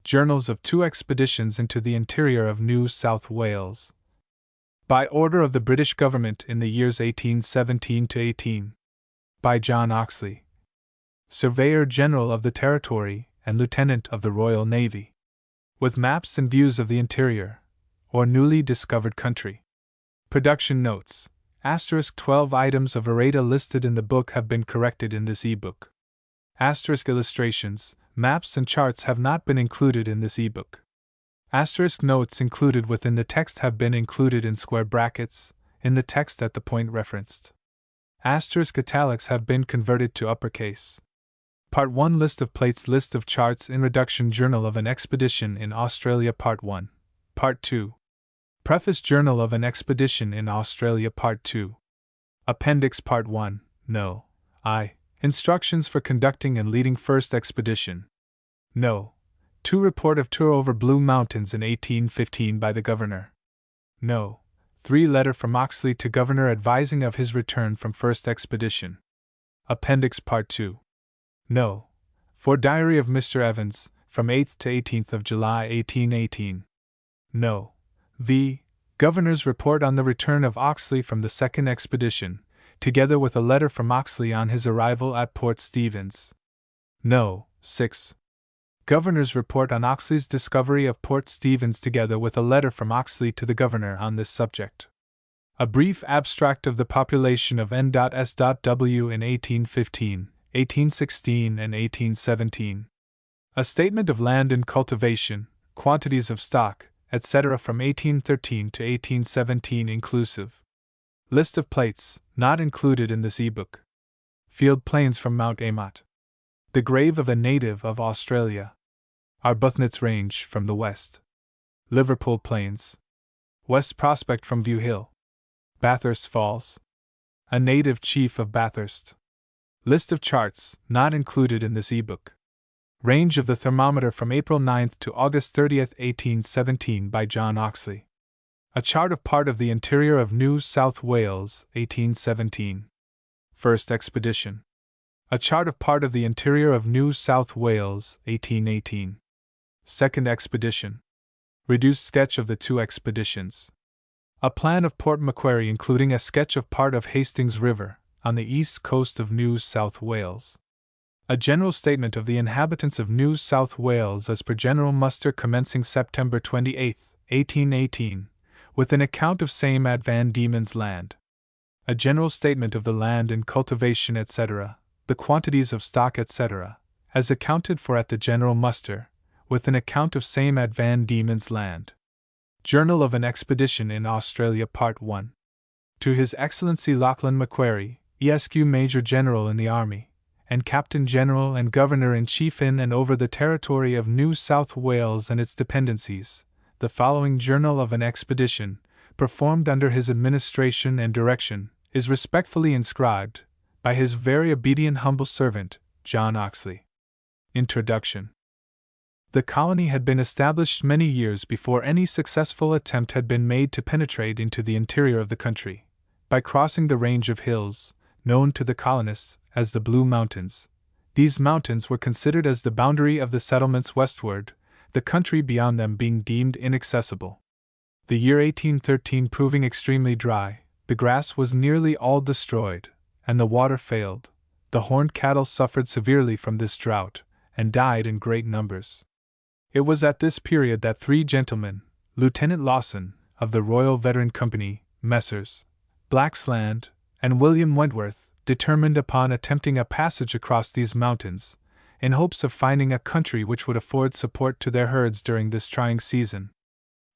Journals of 2 expeditions into the interior of New South Wales. By order of the British government in the years 1817 to 18. By John Oxley, Surveyor General of the Territory and Lieutenant of the Royal Navy. With maps and views of the interior, or newly discovered country. Production notes. * 12 items of errata listed in the book have been corrected in this ebook. * illustrations, maps and charts have not been included in this ebook. * notes included within the text have been included in square brackets, in the text at the point referenced. * italics have been converted to uppercase. Part 1 List of plates, list of charts, Introduction, Journal of an Expedition in Australia Part 1. Part 2. Preface, Journal of an Expedition in Australia Part 2. Appendix Part 1, No. I. Instructions for conducting and leading first expedition. No. 2 Report of tour over Blue Mountains in 1815 by the Governor. No. 3 Letter from Oxley to Governor advising of his return from first expedition. Appendix Part 2. No. 4 Diary of Mr. Evans, from 8th to 18th of July 1818. No. V. Governor's Report on the return of Oxley from the second expedition, together with a letter from Oxley on his arrival at Port Stephens. No. 6. Governor's Report on Oxley's discovery of Port Stephens together with a letter from Oxley to the Governor on this subject. A brief abstract of the population of N.S.W. in 1815, 1816 and 1817. A statement of land and cultivation, quantities of stock, etc. from 1813 to 1817 inclusive. List of plates, not included in this ebook. Field plains from Mount Amot. The grave of a native of Australia. Arbuthnot's Range from the west. Liverpool Plains. West Prospect from View Hill. Bathurst Falls. A native chief of Bathurst. List of charts, not included in this ebook. Range of the thermometer from April 9th to August 30th, 1817 by John Oxley. A chart of part of the interior of New South Wales, 1817. First expedition. A chart of part of the interior of New South Wales, 1818. Second expedition. Reduced sketch of the 2 expeditions. A plan of Port Macquarie including a sketch of part of Hastings River, on the east coast of New South Wales. A general statement of the inhabitants of New South Wales as per general muster commencing September 28, 1818, with an account of same at Van Diemen's Land. A general statement of the land and cultivation, etc., the quantities of stock, etc., as accounted for at the general muster, with an account of same at Van Diemen's Land. Journal of an Expedition in Australia Part 1. To His Excellency Lachlan Macquarie, Esq. Major General in the Army, and Captain General and Governor-in-Chief in and over the territory of New South Wales and its dependencies, the following Journal of an Expedition, performed under his administration and direction, is respectfully inscribed, by his very obedient humble servant, John Oxley. Introduction. The colony had been established many years before any successful attempt had been made to penetrate into the interior of the country, by crossing the range of hills, known to the colonists as the Blue Mountains. These mountains were considered as the boundary of the settlements westward, the country beyond them being deemed inaccessible. The year 1813 proving extremely dry, the grass was nearly all destroyed, and the water failed. The horned cattle suffered severely from this drought, and died in great numbers. It was at this period that 3 gentlemen, Lieutenant Lawson, of the Royal Veteran Company, Messrs. Blacksland, and William Wentworth, determined upon attempting a passage across these mountains, in hopes of finding a country which would afford support to their herds during this trying season.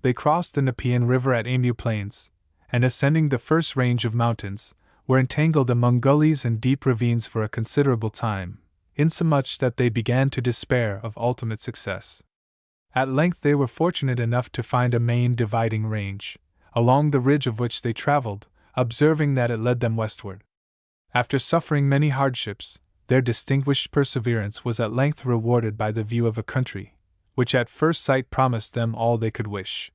They crossed the Nepean River at Emu Plains, and ascending the first range of mountains, were entangled among gullies and deep ravines for a considerable time, insomuch that they began to despair of ultimate success. At length they were fortunate enough to find a main dividing range, along the ridge of which they traveled, observing that it led them westward. After suffering many hardships, their distinguished perseverance was at length rewarded by the view of a country, which at first sight promised them all they could wish.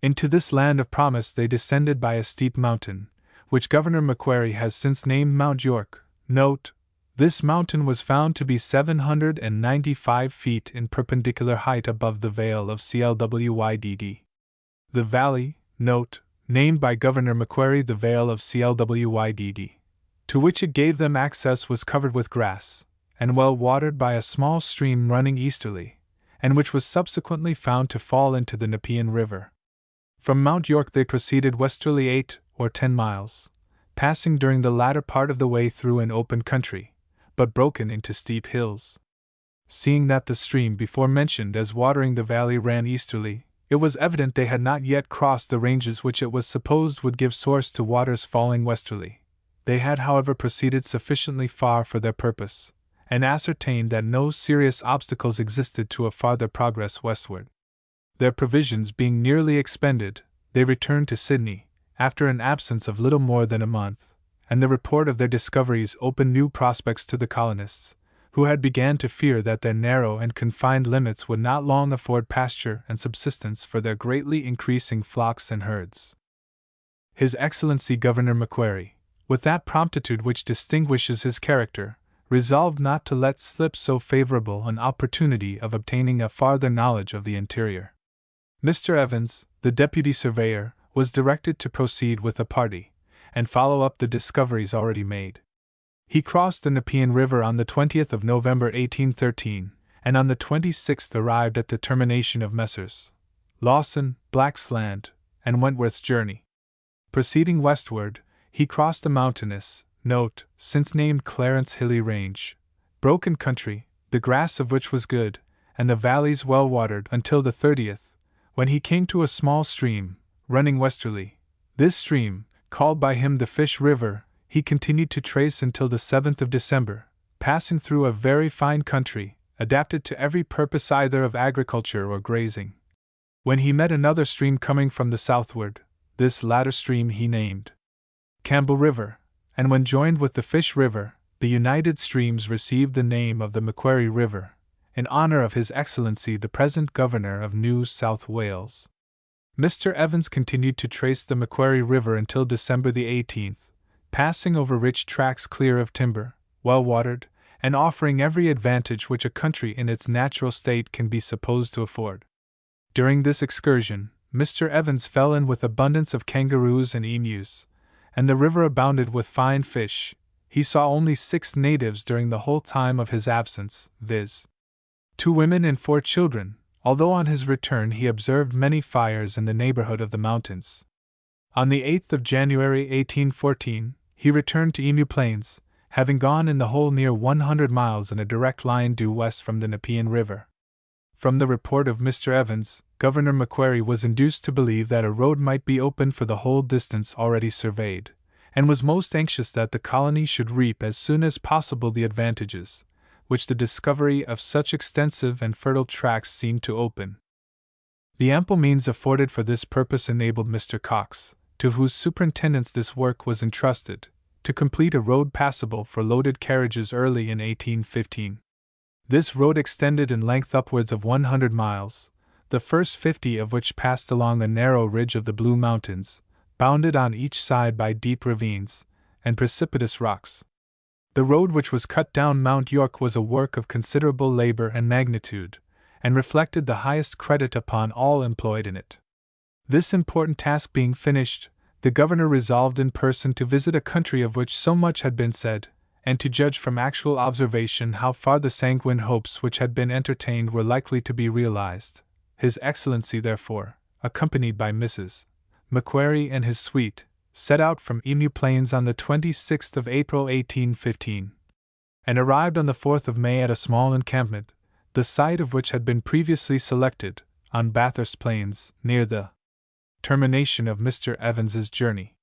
Into this land of promise they descended by a steep mountain, which Governor Macquarie has since named Mount York. Note, This mountain was found to be 795 feet in perpendicular height above the Vale of Clwydd. The valley, note, named by Governor Macquarie the Vale of Clwydd, to which it gave them access, was covered with grass, and well watered by a small stream running easterly, and which was subsequently found to fall into the Nepean River. From Mount York they proceeded westerly 8 or 10 miles, passing during the latter part of the way through an open country, but broken into steep hills. Seeing that the stream before mentioned as watering the valley ran easterly, it was evident they had not yet crossed the ranges which it was supposed would give source to waters falling westerly. They had, however, proceeded sufficiently far for their purpose, and ascertained that no serious obstacles existed to a farther progress westward. Their provisions being nearly expended, they returned to Sydney, after an absence of little more than a month, and the report of their discoveries opened new prospects to the colonists, who had began to fear that their narrow and confined limits would not long afford pasture and subsistence for their greatly increasing flocks and herds. His Excellency Governor Macquarie, with that promptitude which distinguishes his character, resolved not to let slip so favorable an opportunity of obtaining a farther knowledge of the interior. Mr. Evans, the deputy surveyor, was directed to proceed with a party, and follow up the discoveries already made. He crossed the Nepean River on the 20th of November 1813, and on the 26th arrived at the termination of Messrs. Lawson, Black's Land, and Wentworth's journey. Proceeding westward, he crossed the mountainous, note, since named Clarence Hilly Range, broken country, the grass of which was good, and the valleys well watered, until the 30th, when he came to a small stream, running westerly. This stream, called by him the Fish River, he continued to trace until the 7th of December, passing through a very fine country, adapted to every purpose either of agriculture or grazing. When he met another stream coming from the southward, this latter stream he named Campbell River, and when joined with the Fish River, the united streams received the name of the Macquarie River, in honor of His Excellency the present Governor of New South Wales. Mr. Evans continued to trace the Macquarie River until December the 18th, passing over rich tracts clear of timber, well watered, and offering every advantage which a country in its natural state can be supposed to afford. During this excursion, Mr. Evans fell in with abundance of kangaroos and emus, and the river abounded with fine fish. He saw only 6 natives during the whole time of his absence, viz., 2 women and 4 children, although on his return he observed many fires in the neighborhood of the mountains. On the 8th of January 1814, he returned to Emu Plains, having gone in the whole near 100 miles in a direct line due west from the Nepean River. From the report of Mr. Evans, Governor Macquarie was induced to believe that a road might be opened for the whole distance already surveyed, and was most anxious that the colony should reap as soon as possible the advantages which the discovery of such extensive and fertile tracts seemed to open. The ample means afforded for this purpose enabled Mr. Cox, to whose superintendence this work was entrusted, to complete a road passable for loaded carriages early in 1815. This road extended in length upwards of 100 miles, the first 50 of which passed along a narrow ridge of the Blue Mountains, bounded on each side by deep ravines and precipitous rocks. The road which was cut down Mount York was a work of considerable labor and magnitude, and reflected the highest credit upon all employed in it. This important task being finished, the governor resolved in person to visit a country of which so much had been said, and to judge from actual observation how far the sanguine hopes which had been entertained were likely to be realized. His Excellency, therefore, accompanied by Mrs. Macquarie and his suite, set out from Emu Plains on the 26th of April 1815, and arrived on the 4th of May at a small encampment, the site of which had been previously selected, on Bathurst Plains, near the termination of Mr. Evans's journey.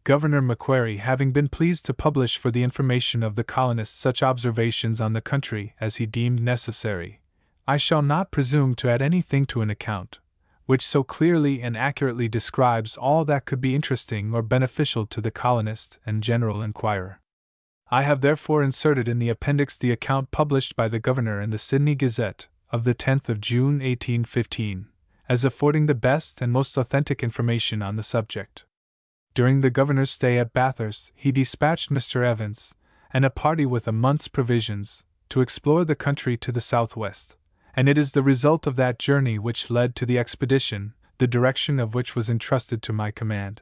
Governor Macquarie having been pleased to publish for the information of the colonists such observations on the country as he deemed necessary, I shall not presume to add anything to an account which so clearly and accurately describes all that could be interesting or beneficial to the colonist and general inquirer. I have therefore inserted in the appendix the account published by the Governor in the Sydney Gazette of the 10th of June 1815, as affording the best and most authentic information on the subject. During the Governor's stay at Bathurst, he dispatched Mr. Evans, and a party with a month's provisions, to explore the country to the southwest, and it is the result of that journey which led to the expedition, the direction of which was entrusted to my command.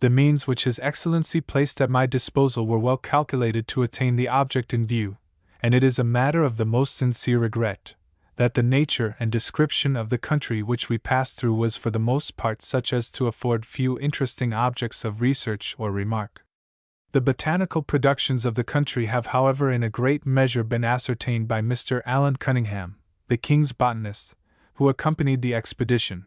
The means which His Excellency placed at my disposal were well calculated to attain the object in view, and it is a matter of the most sincere regret that the nature and description of the country which we passed through was for the most part such as to afford few interesting objects of research or remark. The botanical productions of the country have, however, in a great measure been ascertained by Mr. Allan Cunningham, the King's botanist, who accompanied the expedition.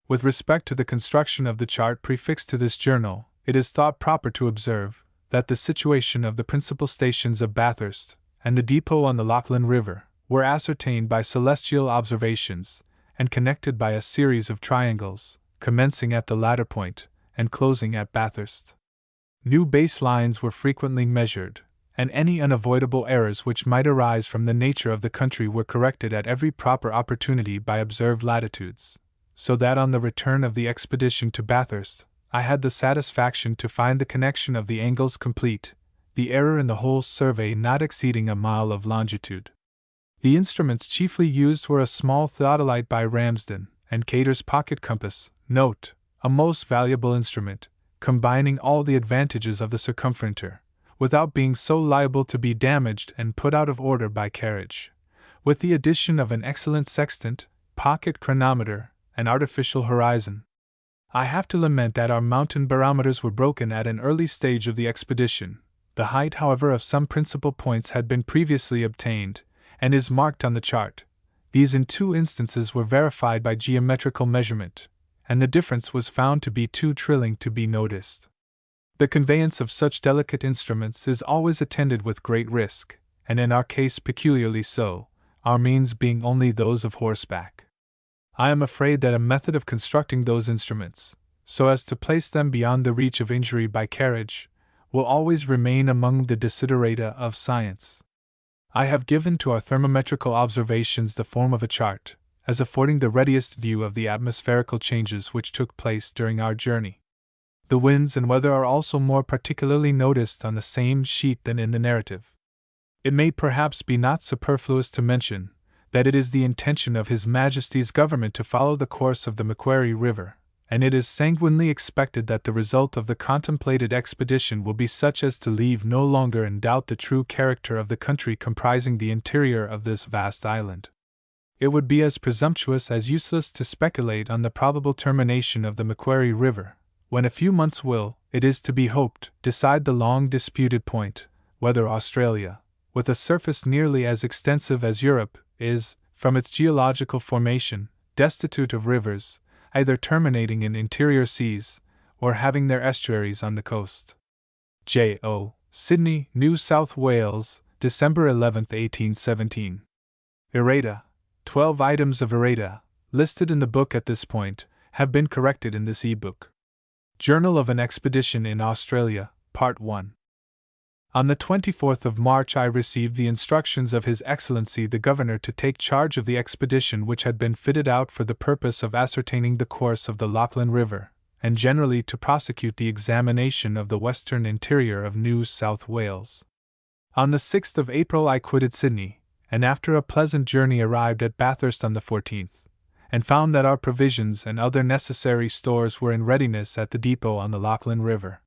With respect to the construction of the chart prefixed to this journal, it is thought proper to observe that the situation of the principal stations of Bathurst and the depot on the Lachlan River were ascertained by celestial observations, and connected by a series of triangles, commencing at the latter point and closing at Bathurst. New base lines were frequently measured, and any unavoidable errors which might arise from the nature of the country were corrected at every proper opportunity by observed latitudes, so that on the return of the expedition to Bathurst, I had the satisfaction to find the connection of the angles complete, the error in the whole survey not exceeding a mile of longitude. The instruments chiefly used were a small theodolite by Ramsden, and Cater's pocket compass, note, a most valuable instrument, combining all the advantages of the circumferentor, without being so liable to be damaged and put out of order by carriage, with the addition of an excellent sextant, pocket chronometer, and artificial horizon. I have to lament that our mountain barometers were broken at an early stage of the expedition. The height, however, of some principal points had been previously obtained, and is marked on the chart. These in 2 instances were verified by geometrical measurement, and the difference was found to be too trilling to be noticed. The conveyance of such delicate instruments is always attended with great risk, and in our case peculiarly so, our means being only those of horseback. I am afraid that a method of constructing those instruments, so as to place them beyond the reach of injury by carriage, will always remain among the desiderata of science. I have given to our thermometrical observations the form of a chart, as affording the readiest view of the atmospherical changes which took place during our journey. The winds and weather are also more particularly noticed on the same sheet than in the narrative. It may perhaps be not superfluous to mention that it is the intention of His Majesty's Government to follow the course of the Macquarie River, and it is sanguinely expected that the result of the contemplated expedition will be such as to leave no longer in doubt the true character of the country comprising the interior of this vast island. It would be as presumptuous as useless to speculate on the probable termination of the Macquarie River, when a few months will, it is to be hoped, decide the long-disputed point, whether Australia, with a surface nearly as extensive as Europe, is, from its geological formation, destitute of rivers, either terminating in interior seas, or having their estuaries on the coast. J.O. Sydney, New South Wales, December 11, 1817. Errata. 12 items of errata, listed in the book at this point, have been corrected in this e-book. Journal of an Expedition in Australia, Part 1. On the 24th of March I received the instructions of His Excellency the Governor to take charge of the expedition which had been fitted out for the purpose of ascertaining the course of the Lachlan River, and generally to prosecute the examination of the western interior of New South Wales. On the 6th of April I quitted Sydney, and after a pleasant journey arrived at Bathurst on the 14th, and found that our provisions and other necessary stores were in readiness at the depot on the Lachlan River.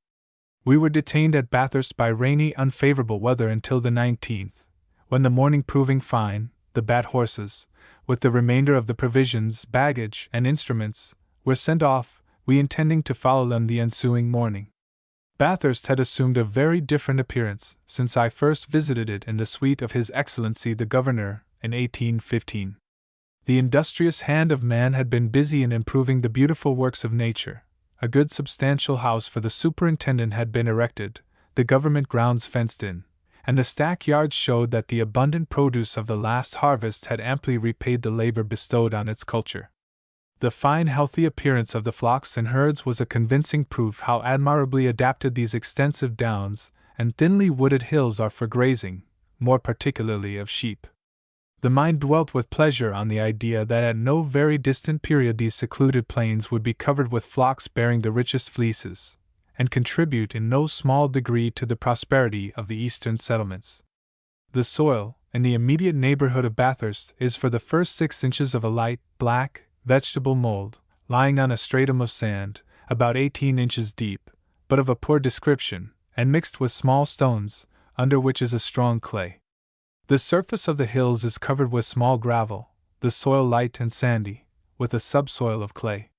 We were detained at Bathurst by rainy, unfavorable weather until the 19th, when the morning proving fine, the Bat horses, with the remainder of the provisions, baggage, and instruments, were sent off, we intending to follow them the ensuing morning. Bathurst had assumed a very different appearance since I first visited it in the suite of His Excellency the Governor in 1815. The industrious hand of man had been busy in improving the beautiful works of nature. A good substantial house for the superintendent had been erected, the government grounds fenced in, and the stack yards showed that the abundant produce of the last harvest had amply repaid the labor bestowed on its culture. The fine, healthy appearance of the flocks and herds was a convincing proof how admirably adapted these extensive downs and thinly wooded hills are for grazing, more particularly of sheep. The mind dwelt with pleasure on the idea that at no very distant period these secluded plains would be covered with flocks bearing the richest fleeces, and contribute in no small degree to the prosperity of the eastern settlements. The soil, in the immediate neighborhood of Bathurst, is for the first 6 inches of a light, black, vegetable mold, lying on a stratum of sand, about 18 inches deep, but of a poor description, and mixed with small stones, under which is a strong clay. The surface of the hills is covered with small gravel, the soil light and sandy, with a subsoil of clay.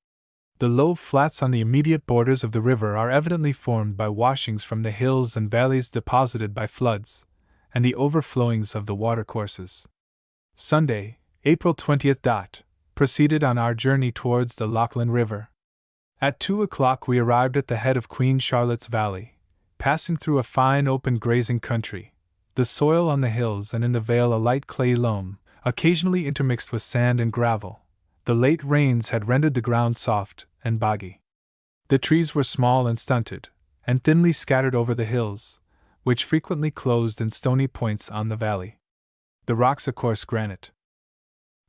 The low flats on the immediate borders of the river are evidently formed by washings from the hills and valleys deposited by floods, and the overflowings of the watercourses. Sunday, April 20th. Proceeded on our journey towards the Lachlan River. At 2 o'clock we arrived at the head of Queen Charlotte's Valley, passing through a fine open grazing country, the soil on the hills and in the vale a light clay loam, occasionally intermixed with sand and gravel. The late rains had rendered the ground soft and boggy. The trees were small and stunted, and thinly scattered over the hills, which frequently closed in stony points on the valley. The rocks a coarse granite.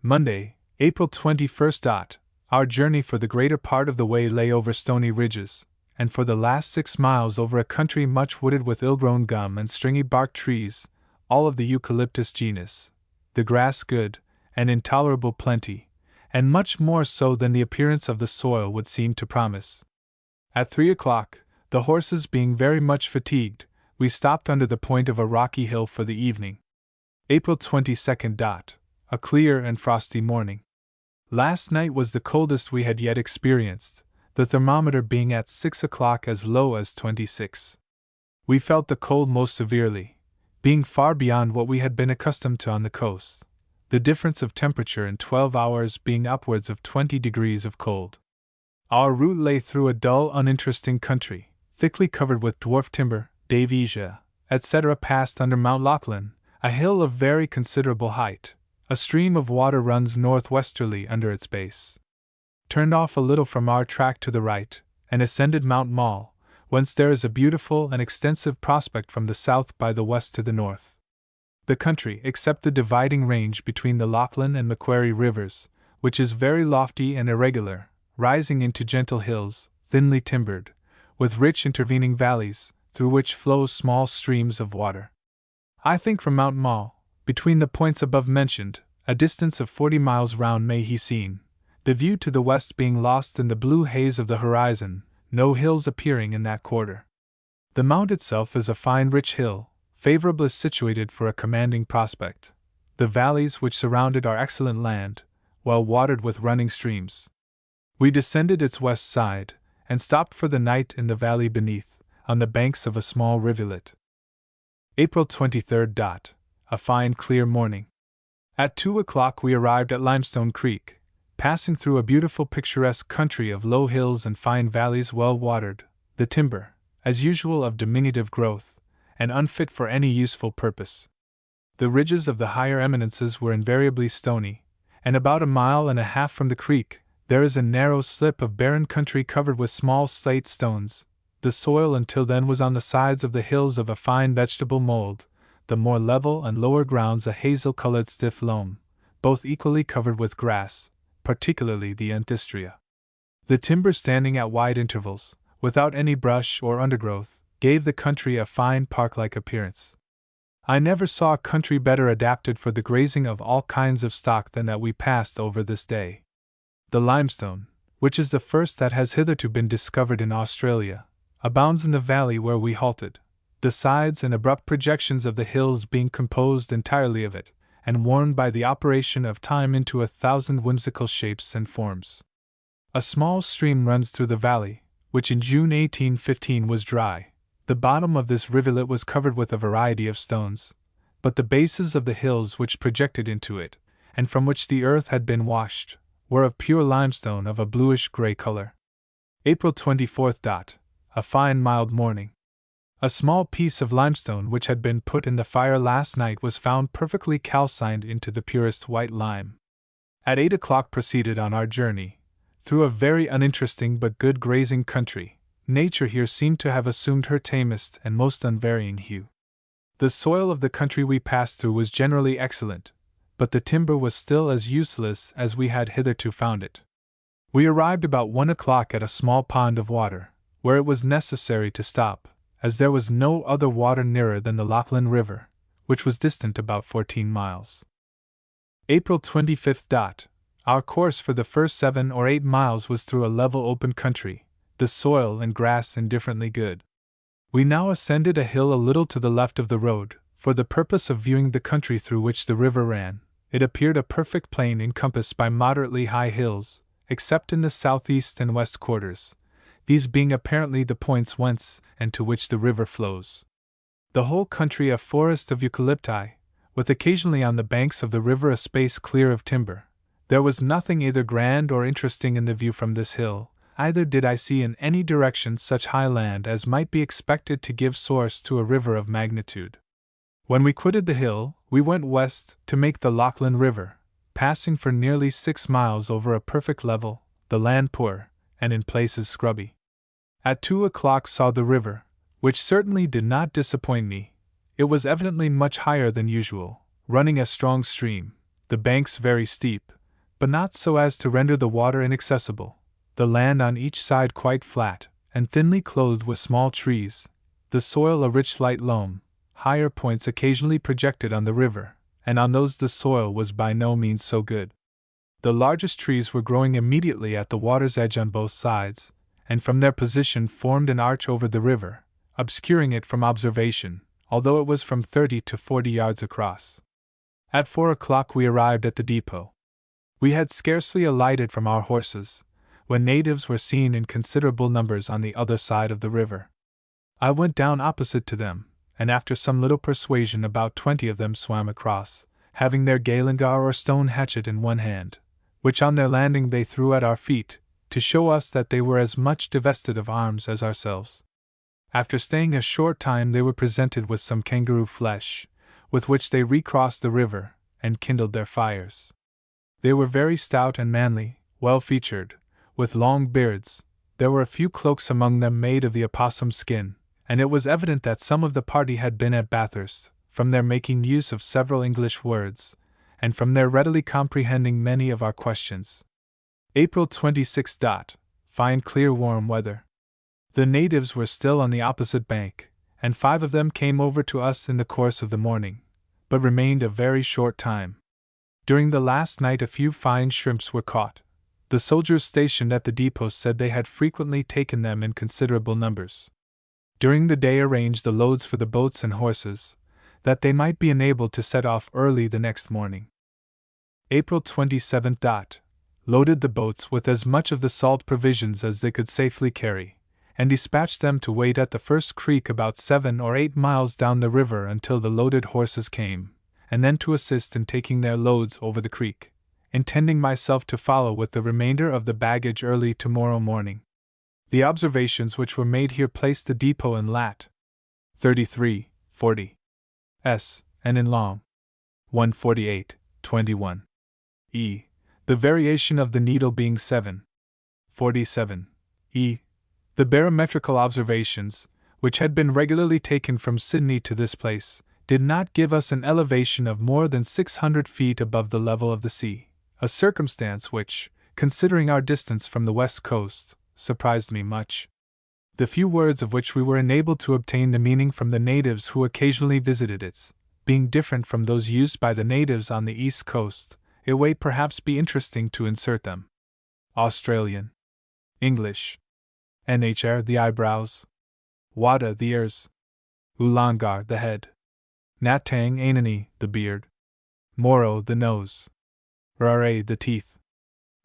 Monday, April 21st. Our journey for the greater part of the way lay over stony ridges, and for the last 6 miles over a country much wooded with ill-grown gum and stringy-barked trees, all of the eucalyptus genus, the grass good, and in tolerable plenty, and much more so than the appearance of the soil would seem to promise. At 3 o'clock, the horses being very much fatigued, we stopped under the point of a rocky hill for the evening. April 22nd. A clear and frosty morning. Last night was the coldest we had yet experienced, the thermometer being at 6 o'clock as low as 26. We felt the cold most severely, being far beyond what we had been accustomed to on the coast, the difference of temperature in 12 hours being upwards of 20 degrees of cold. Our route lay through a dull, uninteresting country, thickly covered with dwarf timber, davisia, etc. Passed under Mount Lachlan, a hill of very considerable height. A stream of water runs northwesterly under its base. Turned off a little from our track to the right, and ascended Mount Mall, whence there is a beautiful and extensive prospect from the south by the west to the north. The country, except the dividing range between the Lachlan and Macquarie rivers, which is very lofty and irregular, rising into gentle hills, thinly timbered, with rich intervening valleys, through which flow small streams of water. I think from Mount Mall, between the points above mentioned, a distance of 40 miles round may be seen, the view to the west being lost in the blue haze of the horizon, no hills appearing in that quarter. The mount itself is a fine rich hill, favorably situated for a commanding prospect. The valleys which surround it are excellent land, well watered with running streams. We descended its west side, and stopped for the night in the valley beneath, on the banks of a small rivulet. April 23rd. A fine clear morning. At 2 o'clock we arrived at Limestone Creek, passing through a beautiful picturesque country of low hills and fine valleys well watered, the timber, as usual of diminutive growth, and unfit for any useful purpose. The ridges of the higher eminences were invariably stony, and about 1.5 miles from the creek, there is a narrow slip of barren country covered with small slate stones. The soil until then was on the sides of the hills of a fine vegetable mold, the more level and lower grounds a hazel-colored stiff loam, both equally covered with grass, particularly the anthistria. The timber standing at wide intervals, without any brush or undergrowth, gave the country a fine park-like appearance. I never saw a country better adapted for the grazing of all kinds of stock than that we passed over this day. The limestone, which is the first that has hitherto been discovered in Australia, abounds in the valley where we halted, the sides and abrupt projections of the hills being composed entirely of it, and worn by the operation of time into 1,000 whimsical shapes and forms. A small stream runs through the valley, which in June 1815 was dry. The bottom of this rivulet was covered with a variety of stones, but the bases of the hills which projected into it, and from which the earth had been washed, were of pure limestone of a bluish-gray color. April 24th. A fine mild morning. A small piece of limestone which had been put in the fire last night was found perfectly calcined into the purest white lime. At 8 o'clock proceeded on our journey, through a very uninteresting but good grazing country. Nature here seemed to have assumed her tamest and most unvarying hue. The soil of the country we passed through was generally excellent, but the timber was still as useless as we had hitherto found it. We arrived about 1 o'clock at a small pond of water, where it was necessary to stop, as there was no other water nearer than the Lachlan River, which was distant about 14 miles. April 25th. Our course for the first 7 or 8 miles was through a level open country, the soil and grass indifferently good. We now ascended a hill a little to the left of the road, for the purpose of viewing the country through which the river ran. It appeared a perfect plain encompassed by moderately high hills, except in the southeast and west quarters, these being apparently the points whence and to which the river flows. The whole country a forest of eucalypti, with occasionally on the banks of the river a space clear of timber. There was nothing either grand or interesting in the view from this hill, either did I see in any direction such high land as might be expected to give source to a river of magnitude. When we quitted the hill, we went west to make the Lachlan River, passing for nearly 6 miles over a perfect level, the land poor, and in places scrubby. At 2 o'clock saw the river, which certainly did not disappoint me. It was evidently much higher than usual, running a strong stream, the banks very steep, but not so as to render the water inaccessible, the land on each side quite flat, and thinly clothed with small trees, the soil a rich light loam, higher points occasionally projected on the river, and on those the soil was by no means so good. The largest trees were growing immediately at the water's edge on both sides, and from their position formed an arch over the river, obscuring it from observation, although it was from 30 to 40 yards across. At 4 o'clock we arrived at the depot. We had scarcely alighted from our horses, when natives were seen in considerable numbers on the other side of the river. I went down opposite to them, and after some little persuasion about 20 of them swam across, having their galangar or stone hatchet in one hand, which on their landing they threw at our feet, to show us that they were as much divested of arms as ourselves. After staying a short time they were presented with some kangaroo flesh, with which they recrossed the river, and kindled their fires. They were very stout and manly, well-featured, with long beards. There were a few cloaks among them made of the opossum skin, and it was evident that some of the party had been at Bathurst, from their making use of several English words, and from their readily comprehending many of our questions. April 26. Fine clear warm weather. The natives were still on the opposite bank, and 5 of them came over to us in the course of the morning, but remained a very short time. During the last night a few fine shrimps were caught. The soldiers stationed at the depot said they had frequently taken them in considerable numbers. During the day arranged the loads for the boats and horses, that they might be enabled to set off early the next morning. April 27. Loaded the boats with as much of the salt provisions as they could safely carry, and dispatched them to wait at the first creek about 7 or 8 miles down the river until the loaded horses came, and then to assist in taking their loads over the creek, intending myself to follow with the remainder of the baggage early tomorrow morning. The observations which were made here placed the depot in lat. 33, 40 s, and in long. 148, 21 e, the variation of the needle being 7, 47 e. The barometrical observations, which had been regularly taken from Sydney to this place, did not give us an elevation of more than 600 feet above the level of the sea, a circumstance which, considering our distance from the west coast, surprised me much. The few words of which we were enabled to obtain the meaning from the natives who occasionally visited it, being different from those used by the natives on the east coast, it may perhaps be interesting to insert them. Australian. English. Nhr the eyebrows. Wada the ears. Ulangar the head. Natang Anani the beard. Moro the nose. Rare the teeth.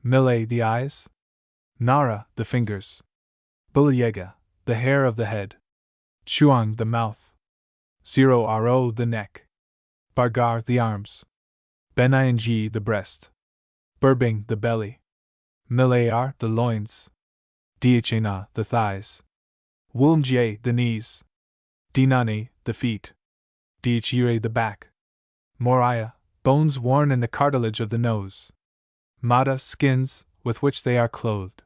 Millet the eyes. Nara the fingers. Bulyega the hair of the head. Chuang the mouth. 0ro the neck. Bargar the arms. Bening the breast. Burbing the belly. Milayar the loins. Diachena the thighs. Wulmjie the knees. Dinani the feet. Diachire the back. Moria, bones worn in the cartilage of the nose. Mata skins, with which they are clothed.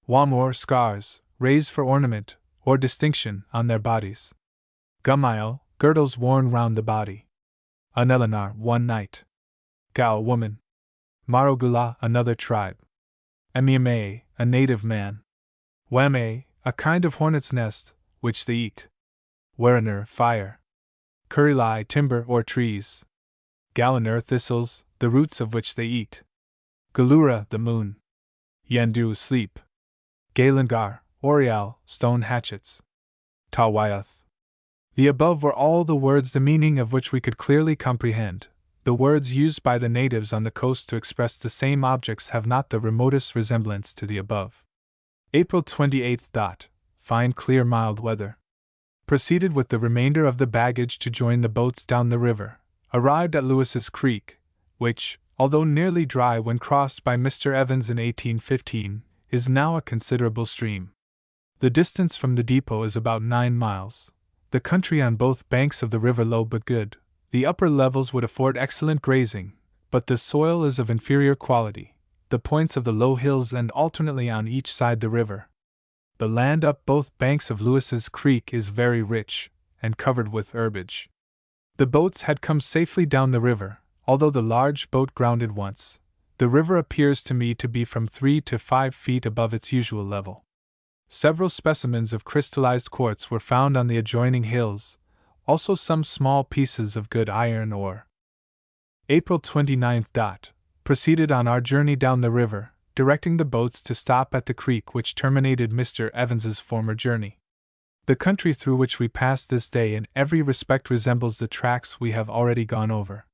Wamor scars, raised for ornament, or distinction, on their bodies. Gumail, girdles worn round the body. Anelinar, one night. Gao woman. Marogula, another tribe. Emiame, a native man. Wame, a kind of hornet's nest, which they eat. Weriner, fire. Currili, timber or trees. Gallinur, thistles, the roots of which they eat. Galura, the moon. Yendu, sleep. Galangar, Orial, stone hatchets. Tawayath. The above were all the words the meaning of which we could clearly comprehend. The words used by the natives on the coast to express the same objects have not the remotest resemblance to the above. April 28th. Fine, clear, mild weather. Proceeded with the remainder of the baggage to join the boats down the river. Arrived at Lewis's Creek, which, although nearly dry when crossed by Mr. Evans in 1815, is now a considerable stream. The distance from the depot is about 9 miles. The country on both banks of the river low but good. The upper levels would afford excellent grazing, but the soil is of inferior quality. The points of the low hills end alternately on each side the river. The land up both banks of Lewis's Creek is very rich, and covered with herbage. The boats had come safely down the river, although the large boat grounded once. The river appears to me to be from 3 to 5 feet above its usual level. Several specimens of crystallized quartz were found on the adjoining hills, also some small pieces of good iron ore. April 29th. Proceeded on our journey down the river, directing the boats to stop at the creek which terminated Mr. Evans's former journey. The country through which we passed this day in every respect resembles the tracks we have already gone over.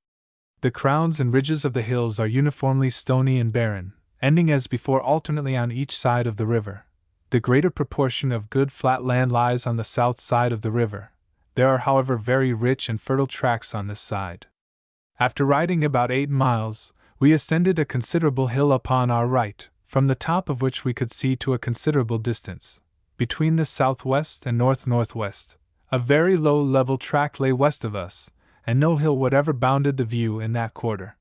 The crowns and ridges of the hills are uniformly stony and barren, ending as before alternately on each side of the river. The greater proportion of good flat land lies on the south side of the river. There are, however, very rich and fertile tracts on this side. After riding about 8 miles, we ascended a considerable hill upon our right, from the top of which we could see to a considerable distance. Between the southwest and north-northwest, a very low level tract lay west of us, and no hill whatever bounded the view in that quarter.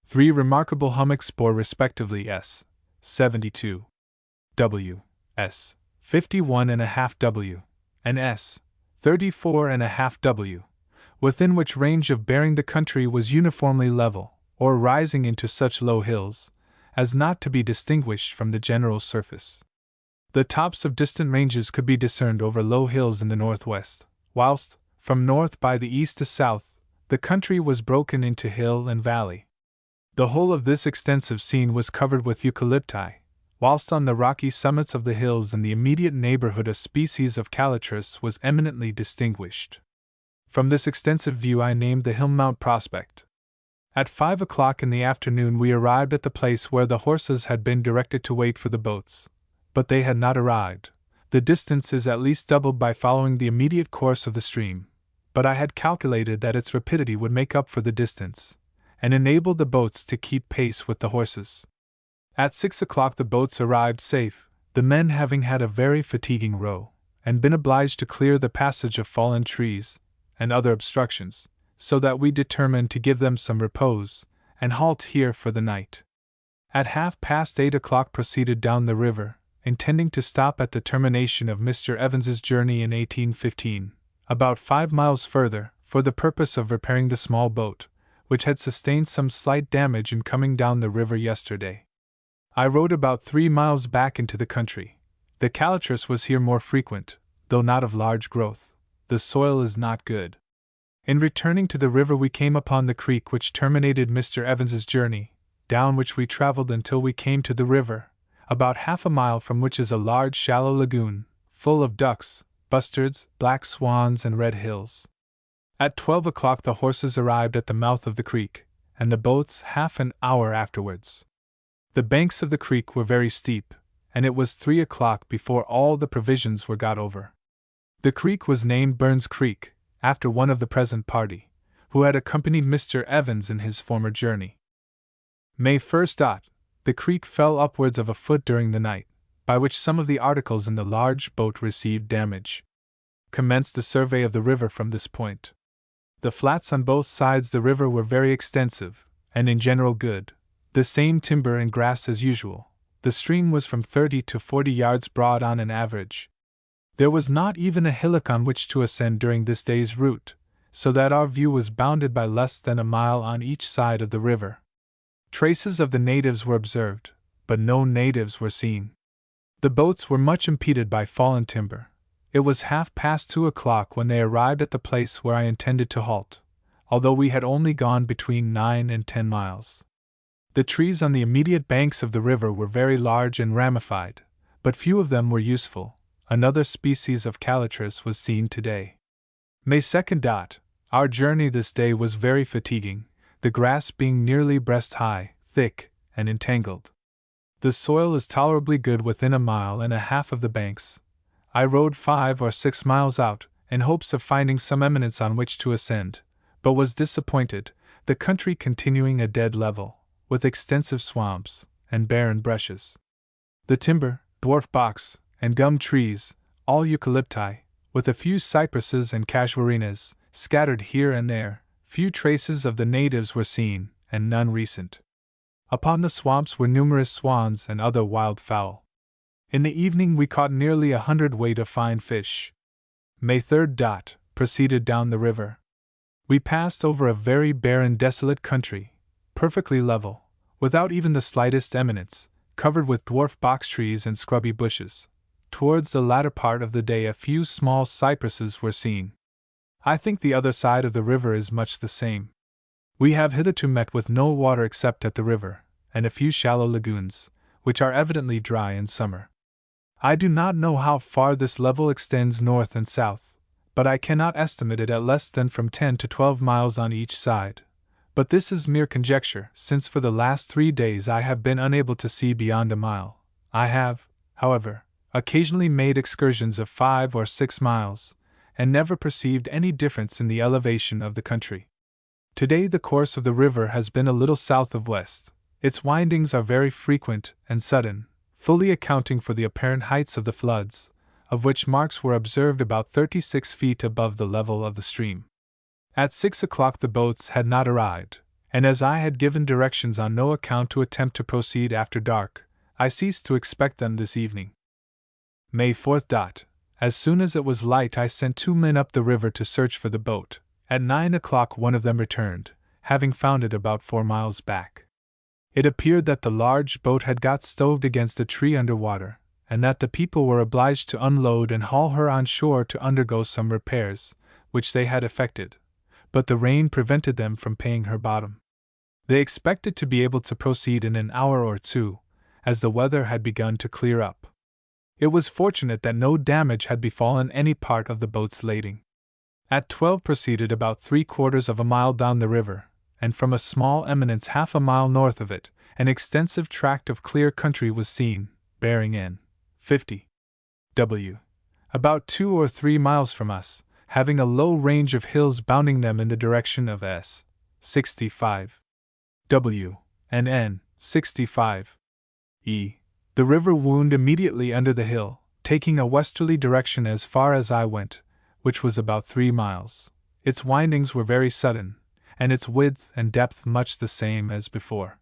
3 remarkable hummocks bore respectively S. 72 W. S. 51½ W. and S. 34½ W., within which range of bearing the country was uniformly level, or rising into such low hills, as not to be distinguished from the general surface. The tops of distant ranges could be discerned over low hills in the northwest, whilst, from north by the east to south, the country was broken into hill and valley. The whole of this extensive scene was covered with eucalypti, whilst on the rocky summits of the hills in the immediate neighborhood a species of calatrus was eminently distinguished. From this extensive view I named the hill Mount Prospect. At 5 o'clock in the afternoon we arrived at the place where the horses had been directed to wait for the boats, but they had not arrived. The distance is at least doubled by following the immediate course of the stream, but I had calculated that its rapidity would make up for the distance, and enable the boats to keep pace with the horses. At 6 o'clock the boats arrived safe, the men having had a very fatiguing row, and been obliged to clear the passage of fallen trees, and other obstructions, so that we determined to give them some repose, and halt here for the night. At 8:30 proceeded down the river, intending to stop at the termination of Mr. Evans's journey in 1815, about 5 miles further, for the purpose of repairing the small boat, which had sustained some slight damage in coming down the river yesterday. I rode about 3 miles back into the country. The calatrus was here more frequent, though not of large growth. The soil is not good. In returning to the river we came upon the creek which terminated Mr. Evans's journey, down which we traveled until we came to the river, about half a mile from which is a large shallow lagoon, full of ducks, bustards, black swans, and red hills. At 12 o'clock the horses arrived at the mouth of the creek, and the boats half an hour afterwards. The banks of the creek were very steep, and it was 3 o'clock before all the provisions were got over. The creek was named Burns Creek, after one of the present party, who had accompanied Mr. Evans in his former journey. May 1st. The creek fell upwards of a foot during the night, by which some of the articles in the large boat received damage. Commenced the survey of the river from this point. The flats on both sides the river were very extensive, and in general good. The same timber and grass as usual. The stream was from 30 to 40 yards broad on an average. There was not even a hillock on which to ascend during this day's route, so that our view was bounded by less than a mile on each side of the river. Traces of the natives were observed, but no natives were seen. The boats were much impeded by fallen timber. It was 2:30 when they arrived at the place where I intended to halt, although we had only gone between 9 and 10 miles. The trees on the immediate banks of the river were very large and ramified, but few of them were useful. Another species of calitris was seen today. May 2nd. Our journey this day was very fatiguing, the grass being nearly breast high, thick, and entangled. The soil is tolerably good within 1.5 miles of the banks. I rode 5 or 6 miles out, in hopes of finding some eminence on which to ascend, but was disappointed, the country continuing a dead level, with extensive swamps and barren brushes. The timber, dwarf box, and gum trees, all eucalypti, with a few cypresses and casuarinas, scattered here and there. Few traces of the natives were seen, and none recent. Upon the swamps were numerous swans and other wild fowl. In the evening we caught nearly 100 weight of fine fish. May 3rd. Proceeded down the river. We passed over a very barren, desolate country, perfectly level, without even the slightest eminence, covered with dwarf box trees and scrubby bushes. Towards the latter part of the day a few small cypresses were seen. I think the other side of the river is much the same. We have hitherto met with no water except at the river, and a few shallow lagoons, which are evidently dry in summer. I do not know how far this level extends north and south, but I cannot estimate it at less than from 10 to 12 miles on each side. But this is mere conjecture, since for the last 3 days I have been unable to see beyond a mile. I have, however, occasionally made excursions of 5 or 6 miles, and never perceived any difference in the elevation of the country. Today the course of the river has been a little south of west. Its windings are very frequent and sudden, fully accounting for the apparent heights of the floods, of which marks were observed about 36 feet above the level of the stream. At 6 o'clock the boats had not arrived, and as I had given directions on no account to attempt to proceed after dark, I ceased to expect them this evening. May 4th. As soon as it was light I sent 2 men up the river to search for the boat. At 9 o'clock one of them returned, having found it about 4 miles back. It appeared that the large boat had got stoved against a tree under water, and that the people were obliged to unload and haul her on shore to undergo some repairs, which they had effected, but the rain prevented them from paying her bottom. They expected to be able to proceed in an hour or 2, as the weather had begun to clear up. It was fortunate that no damage had befallen any part of the boat's lading. At 12 proceeded about 3/4 of a mile down the river, and from a small eminence 1/2 mile north of it, an extensive tract of clear country was seen, bearing in 50 W. About 2 or 3 miles from us, having a low range of hills bounding them in the direction of S. 65 W and N. 65 E. The river wound immediately under the hill, taking a westerly direction as far as I went, which was about 3 miles. Its windings were very sudden, and its width and depth much the same as before.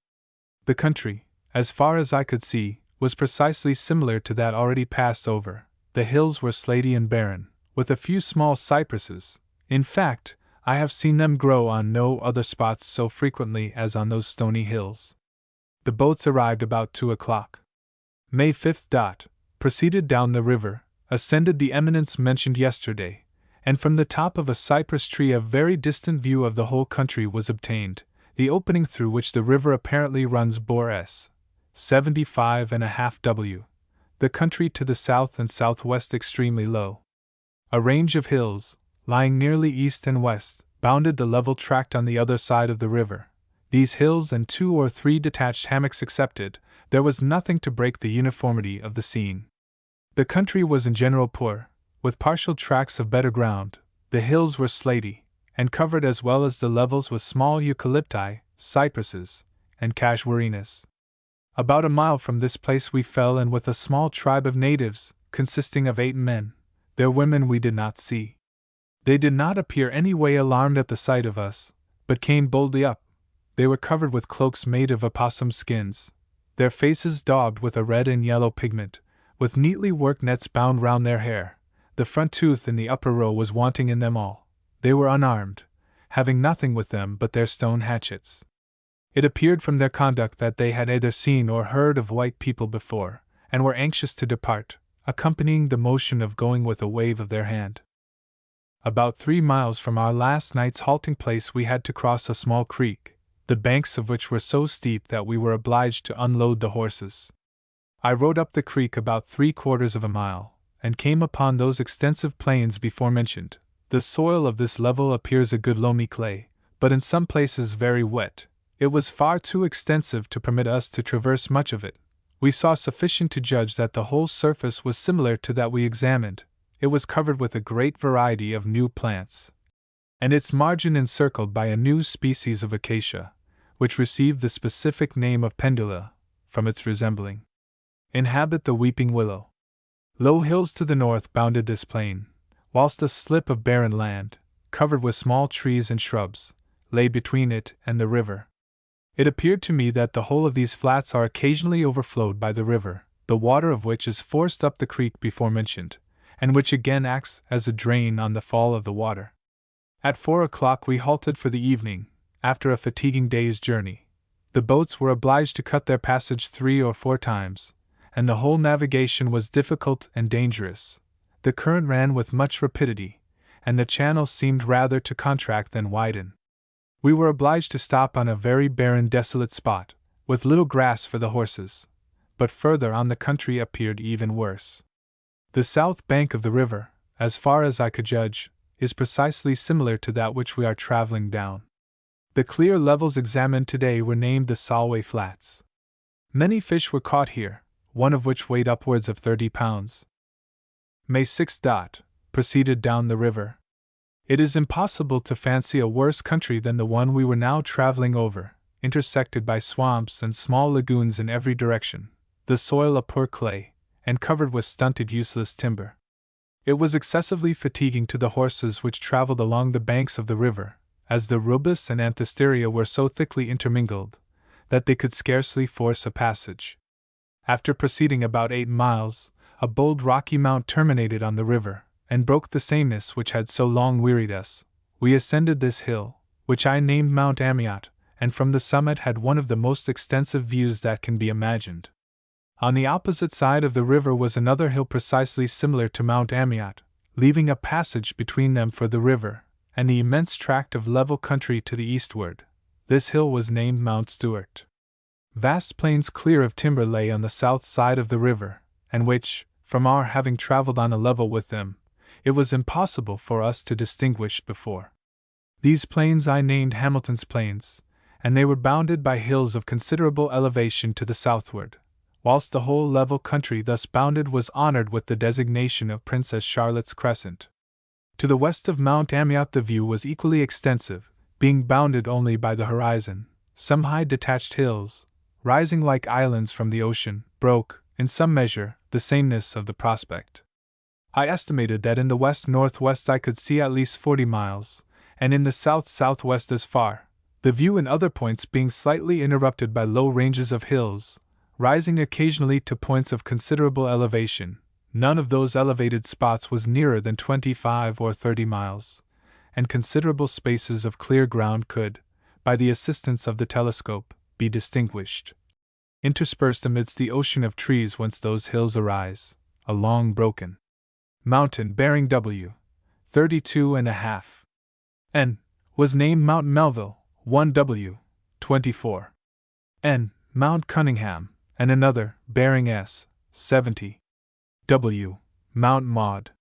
The country, as far as I could see, was precisely similar to that already passed over. The hills were slaty and barren, with a few small cypresses. In fact, I have seen them grow on no other spots so frequently as on those stony hills. The boats arrived about 2 o'clock. May 5th. Proceeded down the river, ascended the eminence mentioned yesterday, and from the top of a cypress tree a very distant view of the whole country was obtained. The opening through which the river apparently runs bore S. 75½ W. The country to the south and southwest extremely low. A range of hills, lying nearly east and west, bounded the level tract on the other side of the river. These hills and 2 or 3 detached hammocks excepted, there was nothing to break the uniformity of the scene. The country was in general poor, with partial tracts of better ground. The hills were slaty, and covered as well as the levels with small eucalypti, cypresses, and casuarinas. About a mile from this place we fell in with a small tribe of natives, consisting of 8 men. Their women we did not see. They did not appear any way alarmed at the sight of us, but came boldly up. They were covered with cloaks made of opossum skins, their faces daubed with a red and yellow pigment, with neatly worked nets bound round their hair. The front tooth in the upper row was wanting in them all. They were unarmed, having nothing with them but their stone hatchets. It appeared from their conduct that they had either seen or heard of white people before, and were anxious to depart, accompanying the motion of going with a wave of their hand. About 3 miles from our last night's halting place we had to cross a small creek, the banks of which were so steep that we were obliged to unload the horses. I rode up the creek about 3/4 of a mile, and came upon those extensive plains before mentioned. The soil of this level appears a good loamy clay, but in some places very wet. It was far too extensive to permit us to traverse much of it. We saw sufficient to judge that the whole surface was similar to that we examined. It was covered with a great variety of new plants, and its margin encircled by a new species of acacia, which received the specific name of pendula, from its resembling inhabit the weeping willow. Low hills to the north bounded this plain, whilst a slip of barren land, covered with small trees and shrubs, lay between it and the river. It appeared to me that the whole of these flats are occasionally overflowed by the river, the water of which is forced up the creek before mentioned, and which again acts as a drain on the fall of the water. At 4 o'clock we halted for the evening, after a fatiguing day's journey. The boats were obliged to cut their passage 3 or 4 times, and the whole navigation was difficult and dangerous. The current ran with much rapidity, and the channel seemed rather to contract than widen. We were obliged to stop on a very barren, desolate spot, with little grass for the horses, but further on the country appeared even worse. The south bank of the river, as far as I could judge, is precisely similar to that which we are traveling down. The clear levels examined today were named the Solway Flats. Many fish were caught here, one of which weighed upwards of 30 pounds. May 6. Proceeded down the river. It is impossible to fancy a worse country than the one we were now traveling over, intersected by swamps and small lagoons in every direction, the soil a poor clay, and covered with stunted useless timber. It was excessively fatiguing to the horses which traveled along the banks of the river, as the rubus and anthisteria were so thickly intermingled, that they could scarcely force a passage. After proceeding about 8 miles, a bold rocky mount terminated on the river, and broke the sameness which had so long wearied us. We ascended this hill, which I named Mount Amiot, and from the summit had one of the most extensive views that can be imagined. On the opposite side of the river was another hill precisely similar to Mount Amiot, leaving a passage between them for the river, and the immense tract of level country to the eastward. This hill was named Mount Stuart. Vast plains clear of timber lay on the south side of the river, and which, from our having travelled on a level with them, it was impossible for us to distinguish before. These plains I named Hamilton's Plains, and they were bounded by hills of considerable elevation to the southward, whilst the whole level country thus bounded was honoured with the designation of Princess Charlotte's Crescent. To the west of Mount Amiot the view was equally extensive, being bounded only by the horizon. Some high detached hills, rising like islands from the ocean, broke, in some measure, the sameness of the prospect. I estimated that in the west-northwest I could see at least 40 miles, and in the south-southwest as far, the view in other points being slightly interrupted by low ranges of hills, rising occasionally to points of considerable elevation. None of those elevated spots was nearer than 25 or 30 miles, and considerable spaces of clear ground could, by the assistance of the telescope, be distinguished. Interspersed amidst the ocean of trees whence those hills arise, a long broken mountain bearing W. 32.5 N. was named Mount Melville, 1W. 24 N. Mount Cunningham, and another, bearing S. 70 W. Mount Maud.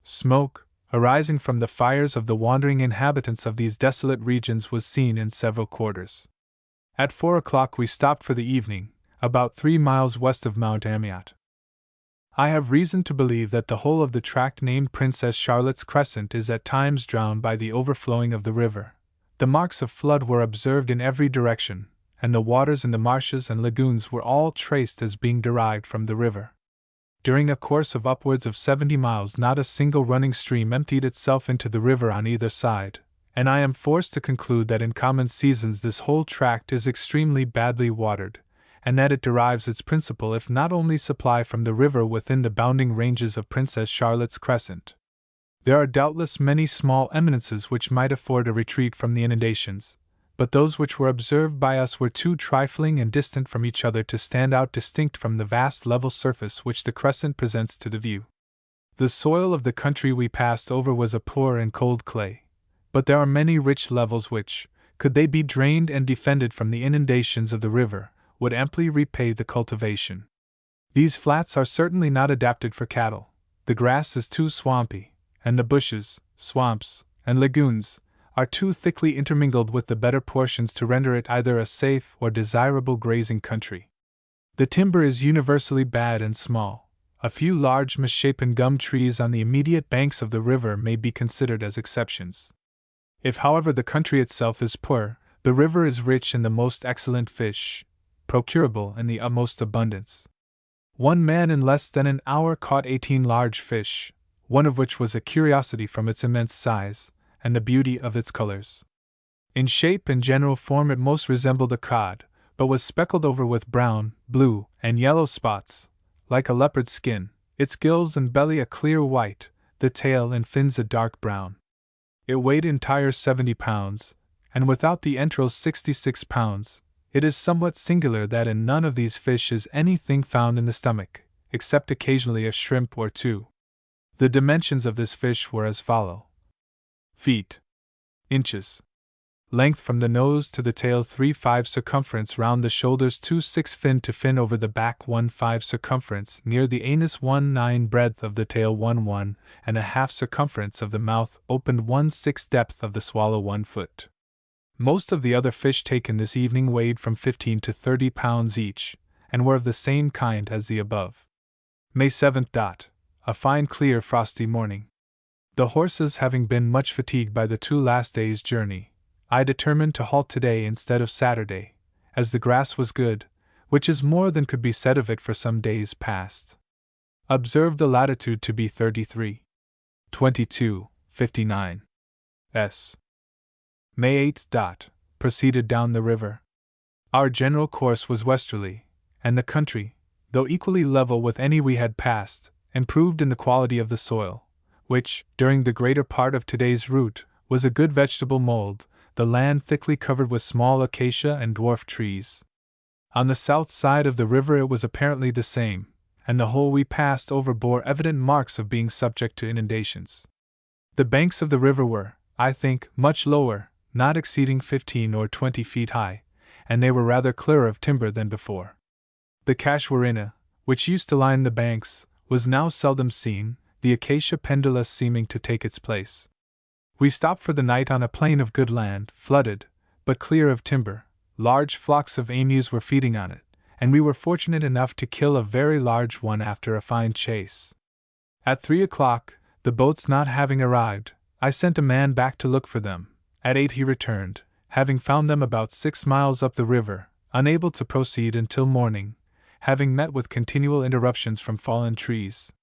Smoke, arising from the fires of the wandering inhabitants of these desolate regions, was seen in several quarters. At 4 o'clock we stopped for the evening, about 3 miles west of Mount Amiot. I have reason to believe that the whole of the tract named Princess Charlotte's Crescent is at times drowned by the overflowing of the river. The marks of flood were observed in every direction, and the waters in the marshes and lagoons were all traced as being derived from the river. During a course of upwards of 70 miles not a single running stream emptied itself into the river on either side, and I am forced to conclude that in common seasons this whole tract is extremely badly watered, and that it derives its principal if not only supply from the river within the bounding ranges of Princess Charlotte's Crescent. There are doubtless many small eminences which might afford a retreat from the inundations, but those which were observed by us were too trifling and distant from each other to stand out distinct from the vast level surface which the crescent presents to the view. The soil of the country we passed over was a poor and cold clay, but there are many rich levels which, could they be drained and defended from the inundations of the river, would amply repay the cultivation. These flats are certainly not adapted for cattle. The grass is too swampy, and the bushes, swamps, and lagoons are too thickly intermingled with the better portions to render it either a safe or desirable grazing country. The timber is universally bad and small. A few large misshapen gum trees on the immediate banks of the river may be considered as exceptions. If, however, the country itself is poor, the river is rich in the most excellent fish, procurable in the utmost abundance. One man in less than an hour caught 18 large fish, one of which was a curiosity from its immense size and the beauty of its colors. In shape and general form it most resembled a cod, but was speckled over with brown, blue, and yellow spots, like a leopard's skin, its gills and belly a clear white, the tail and fins a dark brown. It weighed entire 70 pounds, and without the entrails 66 pounds. It is somewhat singular that in none of these fish is anything found in the stomach, except occasionally a shrimp or two. The dimensions of this fish were as follow: feet, inches, length from the nose to the tail 3.5 circumference round the shoulders 2.6 fin to fin over the back 1.5 circumference near the anus 1.9 breadth of the tail 1.1 circumference of the mouth opened 1.6 depth of the swallow 1 foot. Most of the other fish taken this evening weighed from 15 to 30 pounds each, and were of the same kind as the above. May 7th. A fine, clear, frosty morning. The horses having been much fatigued by the 2 last days' journey, I determined to halt today instead of Saturday, as the grass was good, which is more than could be said of it for some days past. Observed the latitude to be 33.2259 s. May 8th. Proceeded down the river. Our general course was westerly, and the country, though equally level with any we had passed, improved in the quality of the soil, which, during the greater part of today's route, was a good vegetable mold, the land thickly covered with small acacia and dwarf trees. On the south side of the river it was apparently the same, and the whole we passed over bore evident marks of being subject to inundations. The banks of the river were, I think, much lower, not exceeding 15 or 20 feet high, and they were rather clearer of timber than before. The casuarina, which used to line the banks, was now seldom seen, the acacia pendula seeming to take its place. We stopped for the night on a plain of good land, flooded, but clear of timber. Large flocks of emus were feeding on it, and we were fortunate enough to kill a very large one after a fine chase. At 3 o'clock, the boats not having arrived, I sent a man back to look for them. At 8 he returned, having found them about 6 miles up the river, unable to proceed until morning, having met with continual interruptions from fallen trees.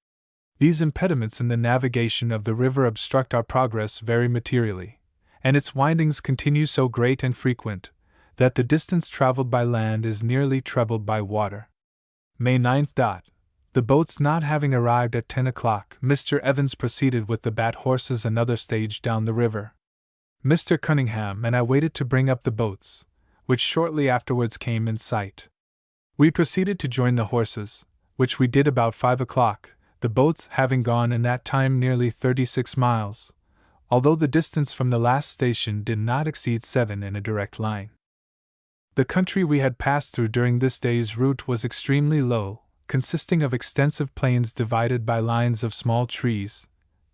These impediments in the navigation of the river obstruct our progress very materially, and its windings continue so great and frequent, that the distance traveled by land is nearly trebled by water. May 9th. The boats not having arrived at 10 o'clock, Mr. Evans proceeded with the Bat horses another stage down the river. Mr. Cunningham and I waited to bring up the boats, which shortly afterwards came in sight. We proceeded to join the horses, which we did about 5 o'clock, the boats having gone in that time nearly 36 miles, although the distance from the last station did not exceed 7 in a direct line. The country we had passed through during this day's route was extremely low, consisting of extensive plains divided by lines of small trees,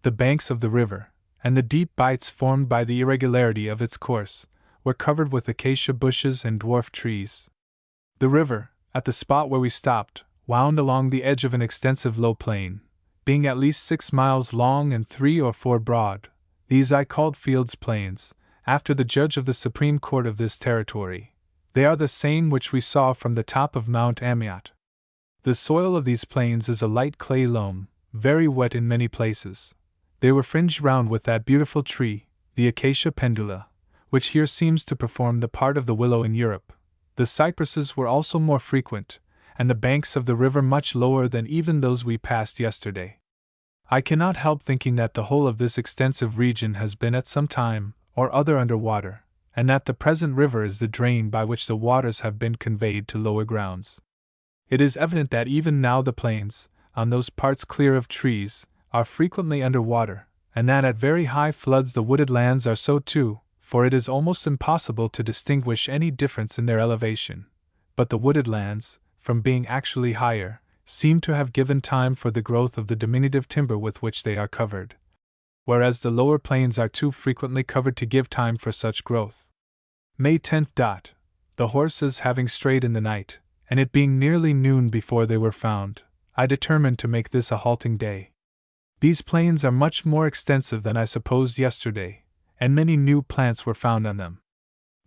the banks of the river, and the deep bights formed by the irregularity of its course, were covered with acacia bushes and dwarf trees. The river, at the spot where we stopped, wound along the edge of an extensive low plain, being at least 6 miles long and 3 or 4 broad. These I called Field's Plains, after the judge of the Supreme Court of this territory. They are the same which we saw from the top of Mount Amiot. The soil of these plains is a light clay loam, very wet in many places. They were fringed round with that beautiful tree, the acacia pendula, which here seems to perform the part of the willow in Europe. The cypresses were also more frequent, and the banks of the river much lower than even those we passed yesterday. I cannot help thinking that the whole of this extensive region has been at some time or other under water, and that the present river is the drain by which the waters have been conveyed to lower grounds. It is evident that even now the plains, on those parts clear of trees, are frequently under water, and that at very high floods the wooded lands are so too, for it is almost impossible to distinguish any difference in their elevation. But the wooded lands, from being actually higher, seem to have given time for the growth of the diminutive timber with which they are covered, whereas the lower plains are too frequently covered to give time for such growth. May 10th. The horses having strayed in the night, and it being nearly noon before they were found, I determined to make this a halting day. These plains are much more extensive than I supposed yesterday, and many new plants were found on them.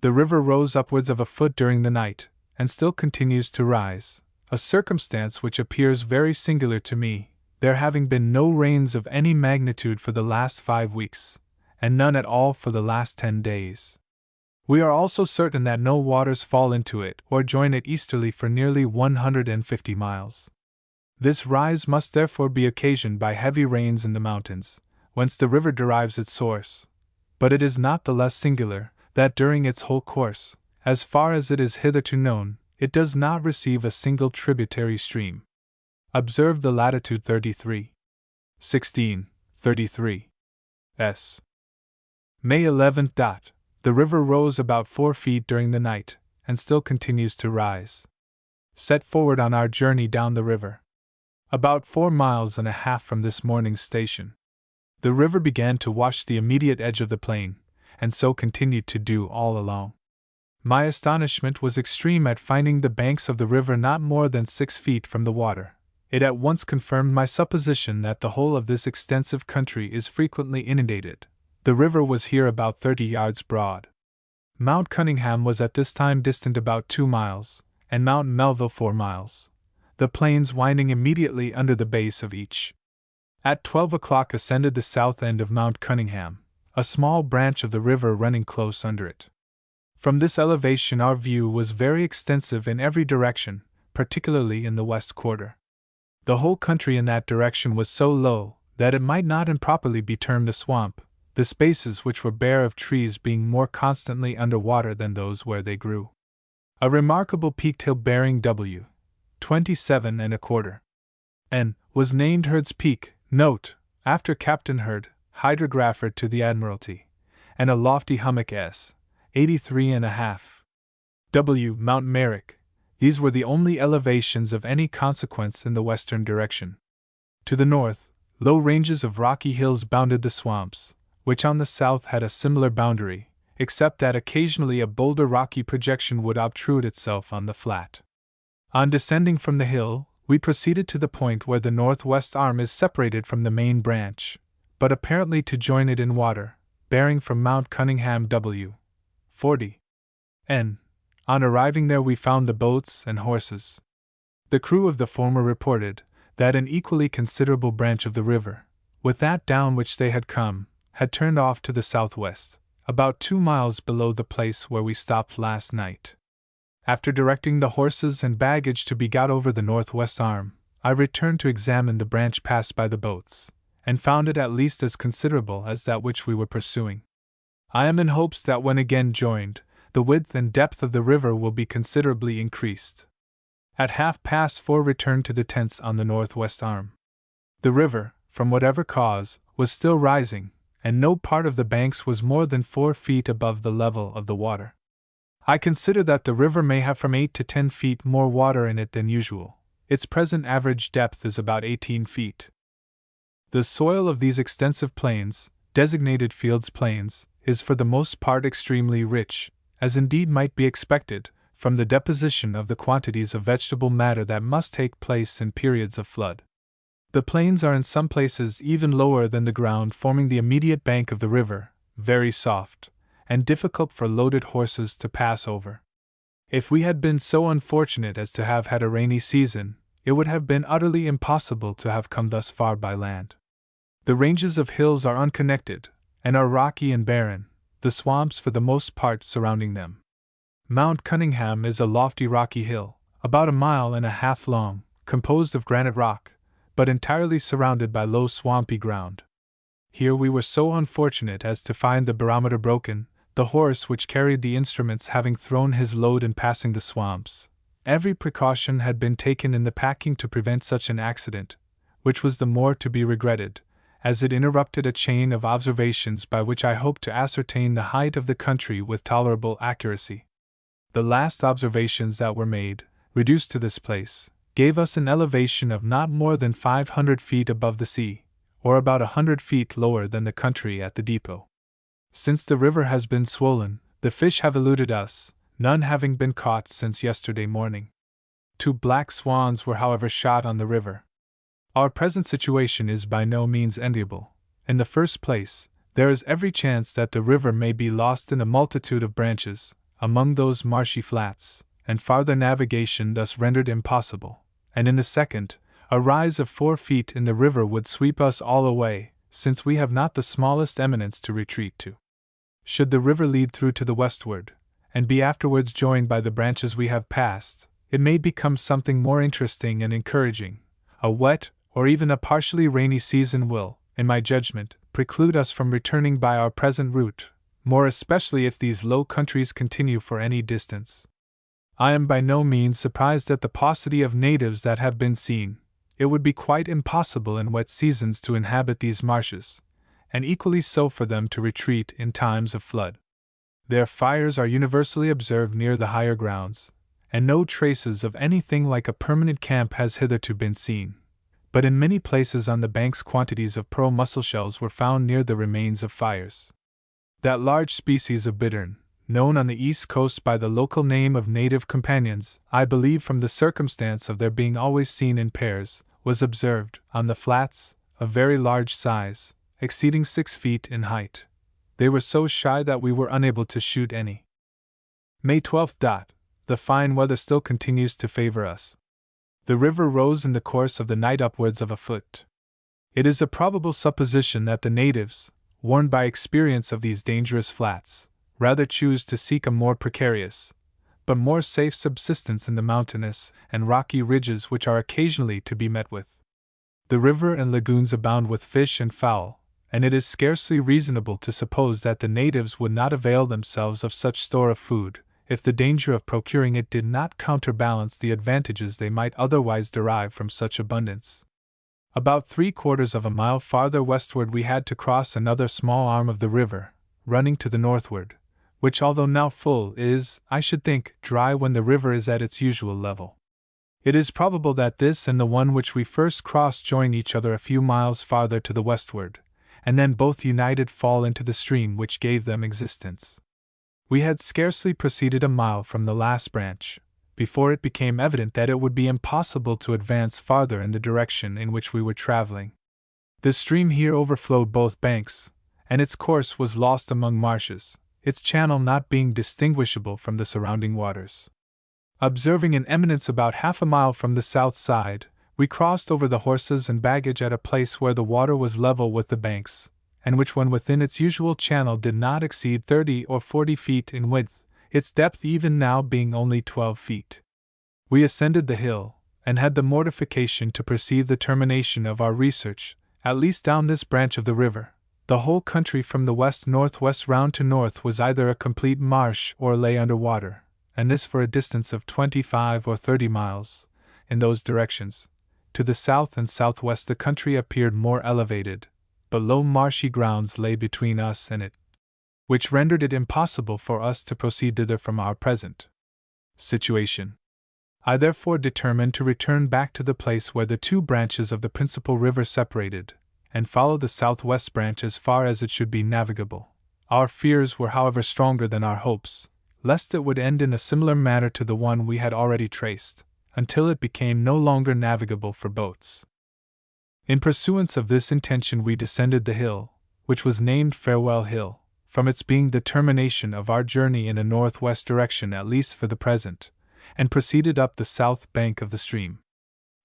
The river rose upwards of a foot during the night, and still continues to rise, a circumstance which appears very singular to me, there having been no rains of any magnitude for the last 5 weeks, and none at all for the last 10 days. We are also certain that no waters fall into it or join it easterly for nearly 150 miles. This rise must therefore be occasioned by heavy rains in the mountains, whence the river derives its source, but it is not the less singular that during its whole course, as far as it is hitherto known, it does not receive a single tributary stream. Observe the latitude 33. 16, 33. S. May 11th. The river rose about 4 feet during the night, and still continues to rise. Set forward on our journey down the river. About 4 miles and a half from this morning's station. The river began to wash the immediate edge of the plain, and so continued to do all along. My astonishment was extreme at finding the banks of the river not more than 6 feet from the water. It at once confirmed my supposition that the whole of this extensive country is frequently inundated. The river was here about 30 yards broad. Mount Cunningham was at this time distant about 2 miles, and Mount Melville 4 miles, the plains winding immediately under the base of each. At 12 o'clock ascended the south end of Mount Cunningham, a small branch of the river running close under it. From this elevation our view was very extensive in every direction, particularly in the west quarter. The whole country in that direction was so low that it might not improperly be termed a swamp, the spaces which were bare of trees being more constantly under water than those where they grew. A remarkable peaked hill bearing W. 27 1/4 N. was named Heard's Peak, note, after Captain Heard, hydrographer to the Admiralty, and a lofty hummock S. 83 1/2 W. Mount Merrick. These were the only elevations of any consequence in the western direction. To the north, low ranges of rocky hills bounded the swamps, which on the south had a similar boundary, except that occasionally a bolder rocky projection would obtrude itself on the flat. On descending from the hill, we proceeded to the point where the northwest arm is separated from the main branch, but apparently to join it in water, bearing from Mount Cunningham W. 40 N. On arriving there we found the boats and horses. The crew of the former reported that an equally considerable branch of the river, with that down which they had come, had turned off to the southwest, about 2 miles below the place where we stopped last night. After directing the horses and baggage to be got over the northwest arm, I returned to examine the branch passed by the boats, and found it at least as considerable as that which we were pursuing. I am in hopes that when again joined, the width and depth of the river will be considerably increased. At 4:30 returned to the tents on the northwest arm. The river, from whatever cause, was still rising, and no part of the banks was more than 4 feet above the level of the water. I consider that the river may have from 8 to 10 feet more water in it than usual. Its present average depth is about 18 feet. The soil of these extensive plains, designated Field's Plains, is for the most part extremely rich, as indeed might be expected, from the deposition of the quantities of vegetable matter that must take place in periods of flood. The plains are in some places even lower than the ground forming the immediate bank of the river, very soft, and difficult for loaded horses to pass over. If we had been so unfortunate as to have had a rainy season, it would have been utterly impossible to have come thus far by land. The ranges of hills are unconnected, and are rocky and barren, the swamps for the most part surrounding them. Mount Cunningham is a lofty rocky hill, about 1.5 miles long, composed of granite rock, but entirely surrounded by low swampy ground. Here we were so unfortunate as to find the barometer broken, the horse which carried the instruments having thrown his load in passing the swamps. Every precaution had been taken in the packing to prevent such an accident, which was the more to be regretted, as it interrupted a chain of observations by which I hoped to ascertain the height of the country with tolerable accuracy. The last observations that were made, reduced to this place, gave us an elevation of not more than 500 feet above the sea, or about 100 feet lower than the country at the depot. Since the river has been swollen, the fish have eluded us, none having been caught since yesterday morning. 2 black swans were however shot on the river. Our present situation is by no means enviable. In the first place, there is every chance that the river may be lost in a multitude of branches, among those marshy flats, and farther navigation thus rendered impossible, and in the second, a rise of 4 feet in the river would sweep us all away, since we have not the smallest eminence to retreat to. Should the river lead through to the westward, and be afterwards joined by the branches we have passed, it may become something more interesting and encouraging. A wet, or even a partially rainy season will, in my judgment, preclude us from returning by our present route, more especially if these low countries continue for any distance. I am by no means surprised at the paucity of natives that have been seen. It would be quite impossible in wet seasons to inhabit these marshes, and equally so for them to retreat in times of flood. Their fires are universally observed near the higher grounds, and no traces of anything like a permanent camp has hitherto been seen. But in many places on the banks quantities of pearl mussel shells were found near the remains of fires. That large species of bittern, known on the east coast by the local name of native companions, I believe from the circumstance of their being always seen in pairs, was observed, on the flats, of very large size, exceeding 6 feet in height. They were so shy that we were unable to shoot any. May 12th. The fine weather still continues to favor us. The river rose in the course of the night upwards of a foot. It is a probable supposition that the natives, warned by experience of these dangerous flats, rather choose to seek a more precarious, but more safe subsistence in the mountainous and rocky ridges which are occasionally to be met with. The river and lagoons abound with fish and fowl, and it is scarcely reasonable to suppose that the natives would not avail themselves of such store of food, if the danger of procuring it did not counterbalance the advantages they might otherwise derive from such abundance. About 3/4 of a mile farther westward we had to cross another small arm of the river, running to the northward, which although now full is, I should think, dry when the river is at its usual level. It is probable that this and the one which we first crossed join each other a few miles farther to the westward, and then both united fall into the stream which gave them existence. We had scarcely proceeded a mile from the last branch, before it became evident that it would be impossible to advance farther in the direction in which we were traveling. The stream here overflowed both banks, and its course was lost among marshes, its channel not being distinguishable from the surrounding waters. Observing an eminence about half a mile from the south side, we crossed over the horses and baggage at a place where the water was level with the banks, and which when within its usual channel did not exceed 30 or 40 feet in width, its depth even now being only 12 feet. We ascended the hill, and had the mortification to perceive the termination of our research, at least down this branch of the river. The whole country from the west-northwest round to north was either a complete marsh or lay under water, and this for a distance of 25 or 30 miles, in those directions. To the south and southwest the country appeared more elevated, but low marshy grounds lay between us and it, which rendered it impossible for us to proceed thither from our present situation. I therefore determined to return back to the place where the 2 branches of the principal river separated, and follow the southwest branch as far as it should be navigable. Our fears were however stronger than our hopes, lest it would end in a similar manner to the one we had already traced, until it became no longer navigable for boats. In pursuance of this intention we descended the hill, which was named Farewell Hill, from its being the termination of our journey in a northwest direction at least for the present, and proceeded up the south bank of the stream.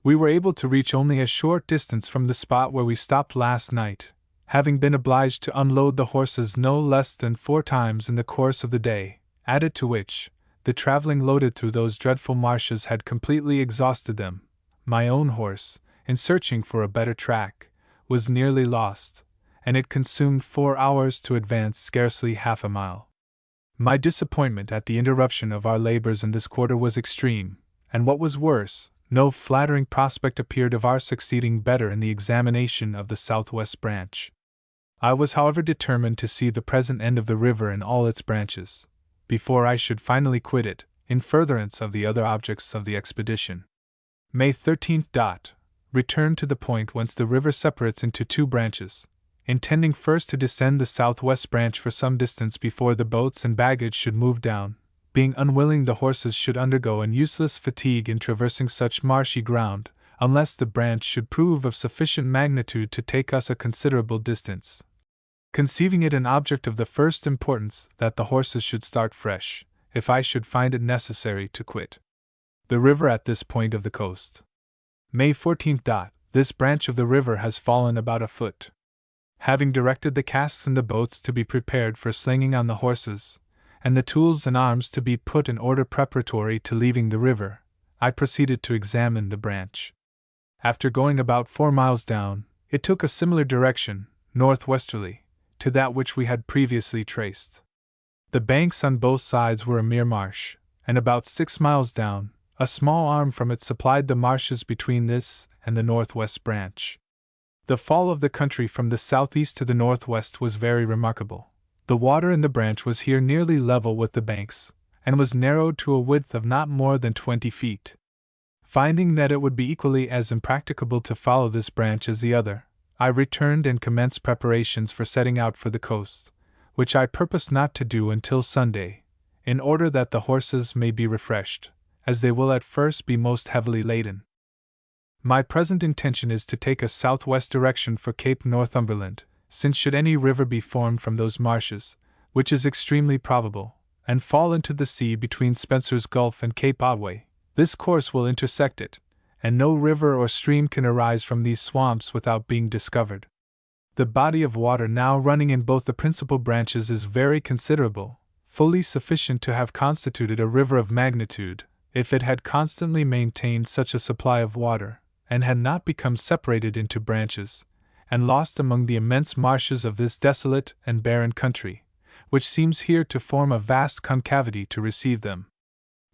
We were able to reach only a short distance from the spot where we stopped last night, having been obliged to unload the horses no less than 4 times in the course of the day, added to which, the traveling loaded through those dreadful marshes had completely exhausted them. My own horse, in searching for a better track, was nearly lost, and it consumed 4 hours to advance scarcely half a mile. My disappointment at the interruption of our labors in this quarter was extreme, and what was worse, no flattering prospect appeared of our succeeding better in the examination of the southwest branch. I was, however, determined to see the present end of the river in all its branches, before I should finally quit it, in furtherance of the other objects of the expedition. May 13th. Returned to the point whence the river separates into two branches, intending first to descend the southwest branch for some distance before the boats and baggage should move down, being unwilling the horses should undergo an useless fatigue in traversing such marshy ground, unless the branch should prove of sufficient magnitude to take us a considerable distance. Conceiving it an object of the first importance that the horses should start fresh, if I should find it necessary to quit the river at this point of the coast. May 14th. This branch of the river has fallen about a foot. Having directed the casks in the boats to be prepared for slinging on the horses, and the tools and arms to be put in order preparatory to leaving the river, I proceeded to examine the branch. After going about 4 miles down, it took a similar direction, northwesterly, to that which we had previously traced. The banks on both sides were a mere marsh, and about 6 miles down, a small arm from it supplied the marshes between this and the northwest branch. The fall of the country from the southeast to the northwest was very remarkable. The water in the branch was here nearly level with the banks, and was narrowed to a width of not more than 20 feet. Finding that it would be equally as impracticable to follow this branch as the other, I returned and commenced preparations for setting out for the coast, which I purpose not to do until Sunday, in order that the horses may be refreshed, as they will at first be most heavily laden. My present intention is to take a southwest direction for Cape Northumberland, since should any river be formed from those marshes, which is extremely probable, and fall into the sea between Spencer's Gulf and Cape Otway, this course will intersect it, and no river or stream can arise from these swamps without being discovered. The body of water now running in both the principal branches is very considerable, fully sufficient to have constituted a river of magnitude, if it had constantly maintained such a supply of water, and had not become separated into branches, and lost among the immense marshes of this desolate and barren country, which seems here to form a vast concavity to receive them.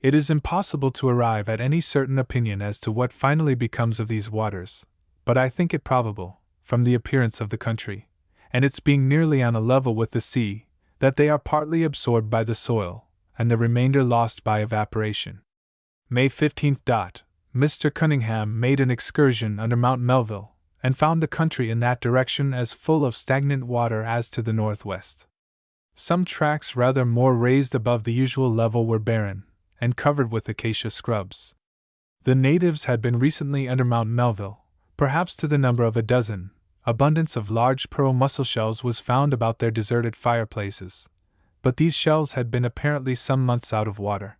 It is impossible to arrive at any certain opinion as to what finally becomes of these waters, but I think it probable, from the appearance of the country, and its being nearly on a level with the sea, that they are partly absorbed by the soil, and the remainder lost by evaporation. May 15th. Mr. Cunningham made an excursion under Mount Melville, and found the country in that direction as full of stagnant water as to the northwest. Some tracts rather more raised above the usual level were barren, and covered with acacia scrubs. The natives had been recently under Mount Melville, perhaps to the number of a dozen. Abundance of large pearl mussel shells was found about their deserted fireplaces, but these shells had been apparently some months out of water.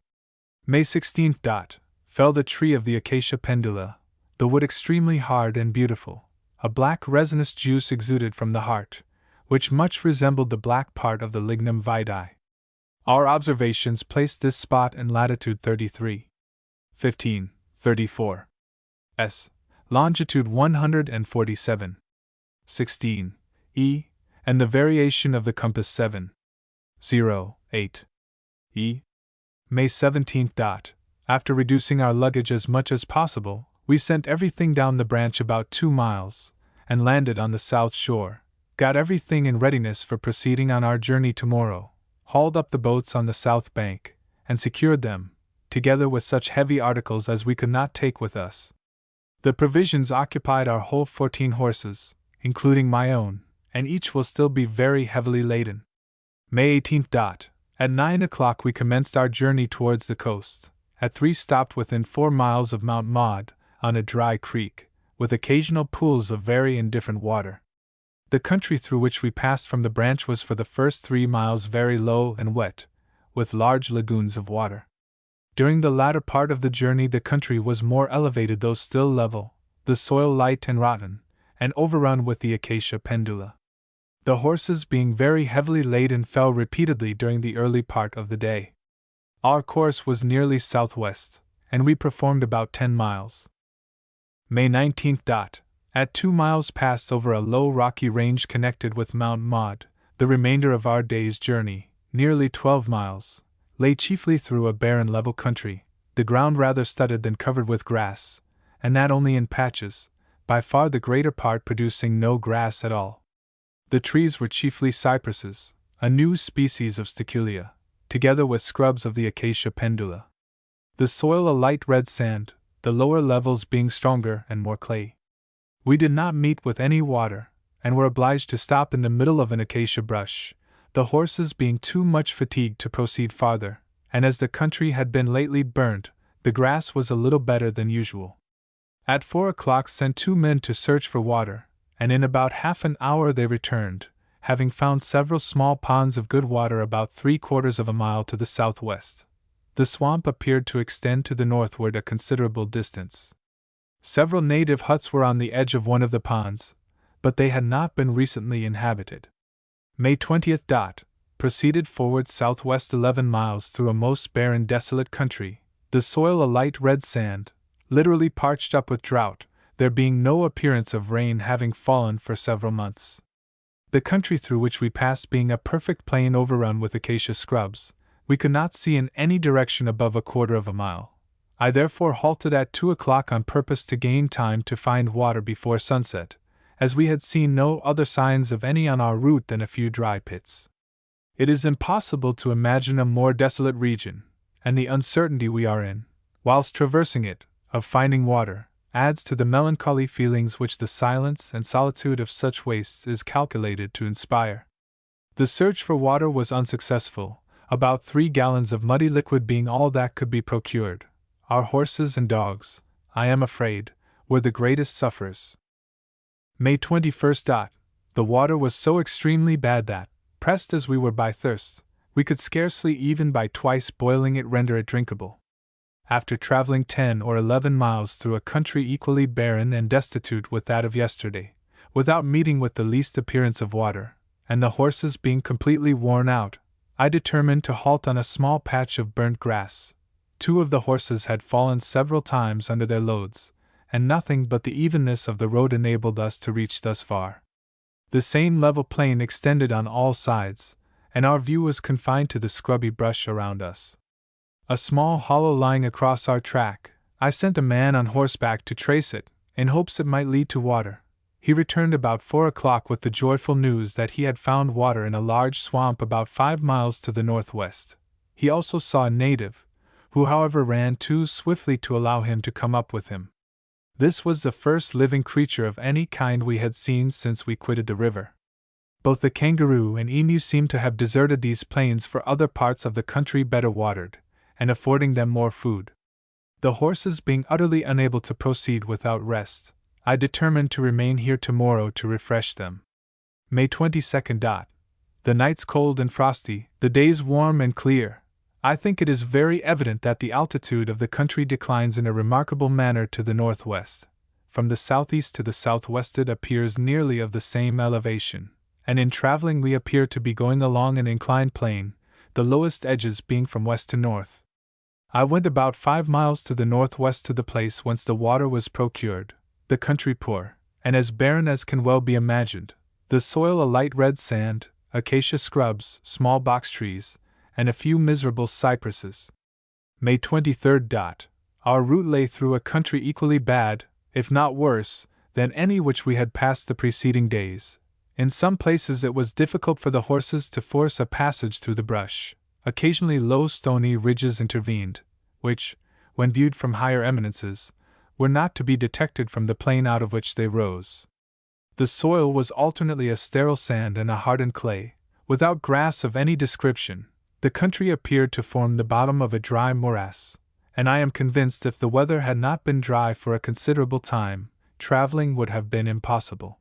May 16th. Fell the tree of the acacia pendula, the wood extremely hard and beautiful. A black resinous juice exuded from the heart, which much resembled the black part of the lignum vitae. Our observations placed this spot in latitude 33, 15, 34 s, longitude 147, 16 e, and the variation of the compass 7, 0, 8 e. May 17th. After reducing our luggage as much as possible, we sent everything down the branch about 2 miles, and landed on the south shore, got everything in readiness for proceeding on our journey tomorrow, hauled up the boats on the south bank, and secured them, together with such heavy articles as we could not take with us. The provisions occupied our whole 14 horses, including my own, and each will still be very heavily laden. May 18th. At 9 o'clock we commenced our journey towards the coast. At 3 stopped within 4 miles of Mount Maud, on a dry creek, with occasional pools of very indifferent water. The country through which we passed from the branch was for the first 3 miles very low and wet, with large lagoons of water. During the latter part of the journey the country was more elevated though still level, the soil light and rotten, and overrun with the acacia pendula. The horses being very heavily laden fell repeatedly during the early part of the day. Our course was nearly southwest, and we performed about 10 miles. May 19th. At 2 miles passed over a low rocky range connected with Mount Maud, the remainder of our day's journey, nearly 12 miles, lay chiefly through a barren level country, the ground rather studded than covered with grass, and that only in patches, by far the greater part producing no grass at all. The trees were chiefly cypresses, a new species of sticulia, together with scrubs of the acacia pendula. The soil a light red sand, the lower levels being stronger and more clay. We did not meet with any water, and were obliged to stop in the middle of an acacia brush, the horses being too much fatigued to proceed farther, and as the country had been lately burnt, the grass was a little better than usual. At 4 o'clock sent 2 men to search for water, and in about half an hour they returned, having found several small ponds of good water about 3/4 of a mile to the southwest. The swamp appeared to extend to the northward a considerable distance. Several native huts were on the edge of one of the ponds, but they had not been recently inhabited. May 20th. Proceeded forward southwest 11 miles through a most barren, desolate country, the soil a light red sand, literally parched up with drought, there being no appearance of rain having fallen for several months. The country through which we passed being a perfect plain overrun with acacia scrubs, we could not see in any direction above 1/4 of a mile. I therefore halted at 2 o'clock on purpose to gain time to find water before sunset, as we had seen no other signs of any on our route than a few dry pits. It is impossible to imagine a more desolate region, and the uncertainty we are in, whilst traversing it, of finding water, adds to the melancholy feelings which the silence and solitude of such wastes is calculated to inspire. The search for water was unsuccessful, about 3 gallons of muddy liquid being all that could be procured. Our horses and dogs, I am afraid, were the greatest sufferers. May 21st. The water was so extremely bad that, pressed as we were by thirst, we could scarcely even by twice boiling it render it drinkable. After traveling 10 or 11 miles through a country equally barren and destitute with that of yesterday, without meeting with the least appearance of water, and the horses being completely worn out, I determined to halt on a small patch of burnt grass. 2 of the horses had fallen several times under their loads, and nothing but the evenness of the road enabled us to reach thus far. The same level plain extended on all sides, and our view was confined to the scrubby brush around us. A small hollow lying across our track, I sent a man on horseback to trace it, in hopes it might lead to water. He returned about 4 o'clock with the joyful news that he had found water in a large swamp about 5 miles to the northwest. He also saw a native, who however ran too swiftly to allow him to come up with him. This was the first living creature of any kind we had seen since we quitted the river. Both the kangaroo and emu seemed to have deserted these plains for other parts of the country better watered, and affording them more food. The horses being utterly unable to proceed without rest, I determined to remain here tomorrow to refresh them. May 22nd. The nights cold and frosty, the days warm and clear. I think it is very evident that the altitude of the country declines in a remarkable manner to the northwest. From the southeast to the southwest it appears nearly of the same elevation, and in traveling we appear to be going along an inclined plane, the lowest edges being from west to north. I went about 5 miles to the northwest to the place whence the water was procured, the country poor, and as barren as can well be imagined, the soil a light red sand, acacia scrubs, small box trees, and a few miserable cypresses. May 23rd. Our route lay through a country equally bad, if not worse, than any which we had passed the preceding days. In some places it was difficult for the horses to force a passage through the brush. Occasionally low stony ridges intervened, which, when viewed from higher eminences, were not to be detected from the plain out of which they rose. The soil was alternately a sterile sand and a hardened clay, without grass of any description. The country appeared to form the bottom of a dry morass, and I am convinced if the weather had not been dry for a considerable time, traveling would have been impossible.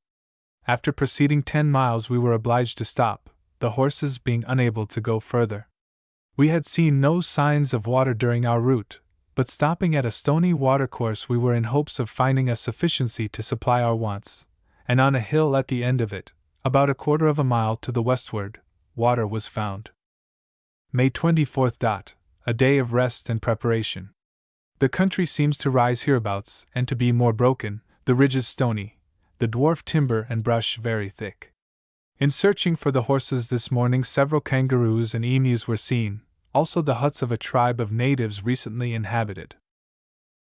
After proceeding 10 miles we were obliged to stop, the horses being unable to go further. We had seen no signs of water during our route, but stopping at a stony watercourse we were in hopes of finding a sufficiency to supply our wants, and on a hill at the end of it, about 1/4 of a mile to the westward, water was found. May 24th. A day of rest and preparation. The country seems to rise hereabouts, and to be more broken, the ridges stony, the dwarf timber and brush very thick. In searching for the horses this morning, several kangaroos and emus were seen, also the huts of a tribe of natives recently inhabited.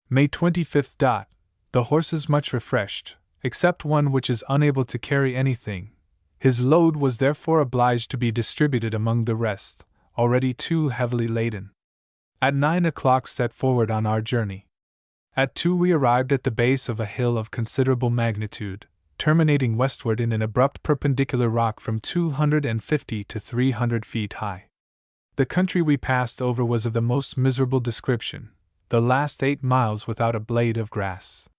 May 25th. The horses much refreshed, except one which is unable to carry anything. His load was therefore obliged to be distributed among the rest, already too heavily laden. At 9 o'clock set forward on our journey. At 2 we arrived at the base of a hill of considerable magnitude, terminating westward in an abrupt perpendicular rock from 250 to 300 feet high. The country we passed over was of the most miserable description, the last 8 miles without a blade of grass.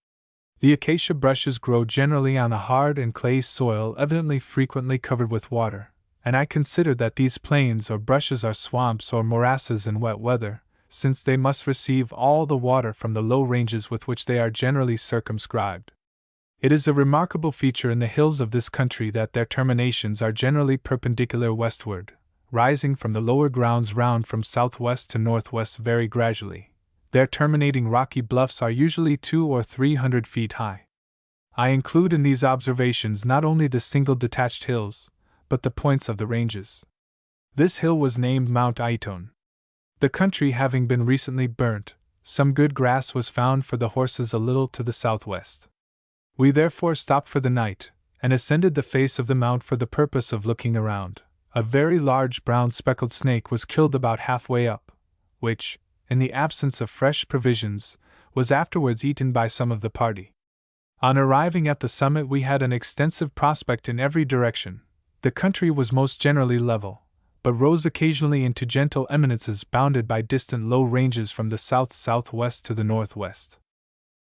The acacia brushes grow generally on a hard and clay soil evidently frequently covered with water, and I consider that these plains or brushes are swamps or morasses in wet weather, since they must receive all the water from the low ranges with which they are generally circumscribed. It is a remarkable feature in the hills of this country that their terminations are generally perpendicular westward, rising from the lower grounds round from southwest to northwest very gradually. Their terminating rocky bluffs are usually 200 or 300 feet high. I include in these observations not only the single detached hills, but the points of the ranges. This hill was named Mount Aiton. The country having been recently burnt, some good grass was found for the horses a little to the southwest. We therefore stopped for the night, and ascended the face of the mount for the purpose of looking around. A very large brown speckled snake was killed about halfway up, which, in the absence of fresh provisions, was afterwards eaten by some of the party. On arriving at the summit we had an extensive prospect in every direction. The country was most generally level, but rose occasionally into gentle eminences bounded by distant low ranges from the south-southwest to the northwest.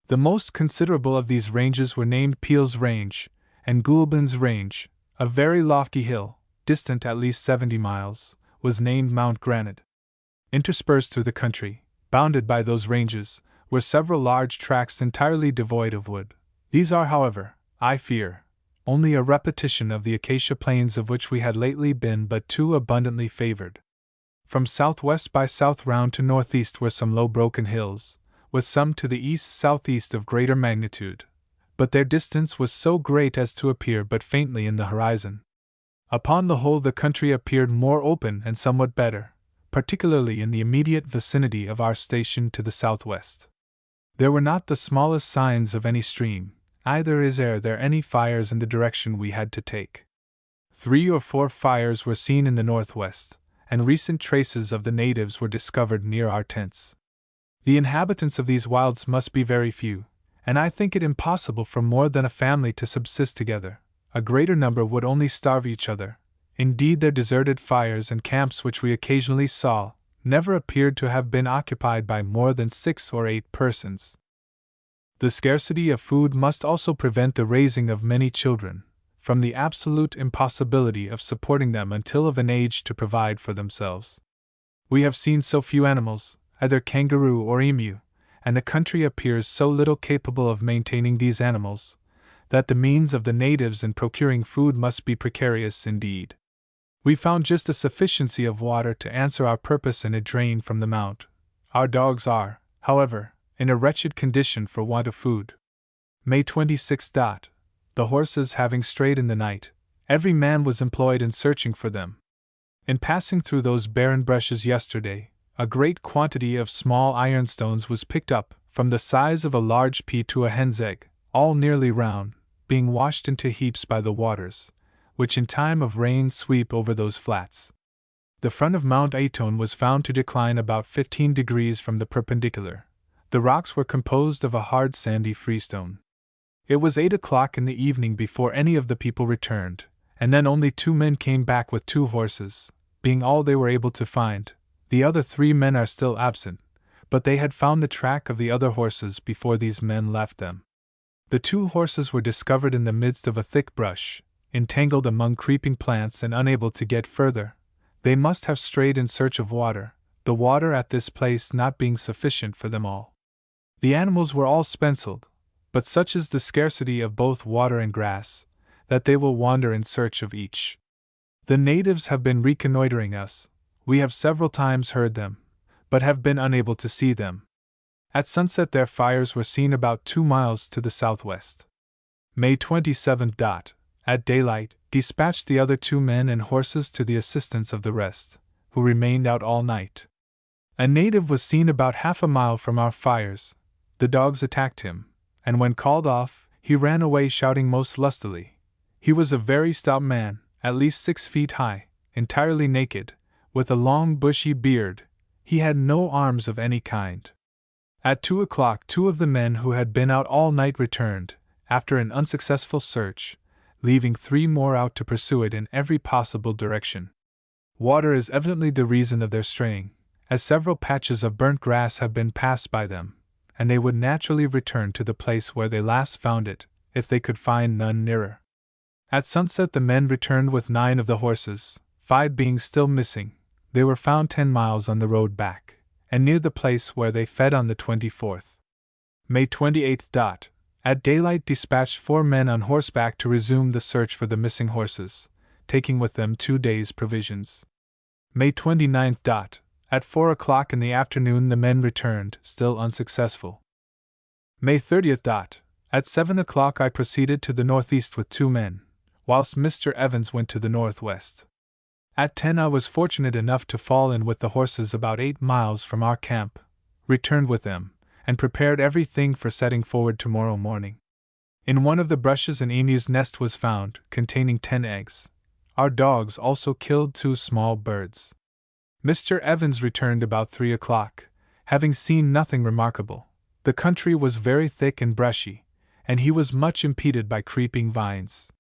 The most considerable of these ranges were named Peel's Range and Goulbin's Range. A very lofty hill, distant at least 70 miles, was named Mount Granite. Interspersed through the country, bounded by those ranges, were several large tracts entirely devoid of wood. These are, however, I fear, only a repetition of the acacia plains of which we had lately been but too abundantly favored. From southwest by south round to northeast were some low broken hills, with some to the east-southeast of greater magnitude, but their distance was so great as to appear but faintly in the horizon. Upon the whole the country appeared more open and somewhat better, particularly in the immediate vicinity of our station to the southwest. There were not the smallest signs of any stream, neither is there any fires in the direction we had to take. 3 or 4 fires were seen in the northwest, and recent traces of the natives were discovered near our tents. The inhabitants of these wilds must be very few, and I think it impossible for more than a family to subsist together. A greater number would only starve each other. Indeed, their deserted fires and camps which we occasionally saw never appeared to have been occupied by more than 6 or 8 persons. The scarcity of food must also prevent the raising of many children, from the absolute impossibility of supporting them until of an age to provide for themselves. We have seen so few animals, either kangaroo or emu, and the country appears so little capable of maintaining these animals, that the means of the natives in procuring food must be precarious indeed. We found just a sufficiency of water to answer our purpose in a drain from the mount. Our dogs are, however, in a wretched condition for want of food. May 26. The horses having strayed in the night, every man was employed in searching for them. In passing through those barren brushes yesterday, a great quantity of small ironstones was picked up, from the size of a large pea to a hen's egg, all nearly round, being washed into heaps by the waters, which in time of rain sweep over those flats. The front of Mount Aiton was found to decline about 15 degrees from the perpendicular. The rocks were composed of a hard sandy freestone. It was 8 o'clock in the evening before any of the people returned, and then only 2 men came back with 2 horses, being all they were able to find. The other 3 men are still absent, but they had found the track of the other horses before these men left them. The 2 horses were discovered in the midst of a thick brush, entangled among creeping plants and unable to get further. They must have strayed in search of water, the water at this place not being sufficient for them all. The animals were all spenceled, but such is the scarcity of both water and grass, that they will wander in search of each. The natives have been reconnoitering us. We have several times heard them, but have been unable to see them. At sunset their fires were seen about 2 miles to the southwest. May 27. At at daylight, dispatched the other 2 men and horses to the assistance of the rest, who remained out all night. A native was seen about half a mile from our fires. The dogs attacked him, and when called off, he ran away shouting most lustily. He was a very stout man, at least 6 feet high, entirely naked, with a long bushy beard. He had no arms of any kind. At 2 o'clock 2 of the men who had been out all night returned, after an unsuccessful search, leaving 3 more out to pursue it in every possible direction. Water is evidently the reason of their straying, as several patches of burnt grass have been passed by them, and they would naturally return to the place where they last found it, if they could find none nearer. At sunset the men returned with 9 of the horses, 5 being still missing. They were found 10 miles on the road back, and near the place where they fed on the 24th. May 28th. At daylight dispatched 4 men on horseback to resume the search for the missing horses, taking with them 2 days' provisions. May 29th. At 4 o'clock in the afternoon the men returned, still unsuccessful. May 30th. At 7 o'clock I proceeded to the northeast with 2 men, whilst Mr. Evans went to the northwest. At 10 I was fortunate enough to fall in with the horses about 8 miles from our camp, returned with them, and prepared everything for setting forward tomorrow morning. In one of the brushes an emu's nest was found, containing 10 eggs. Our dogs also killed 2 small birds. Mr. Evans returned about 3 o'clock, having seen nothing remarkable. The country was very thick and brushy, and he was much impeded by creeping vines.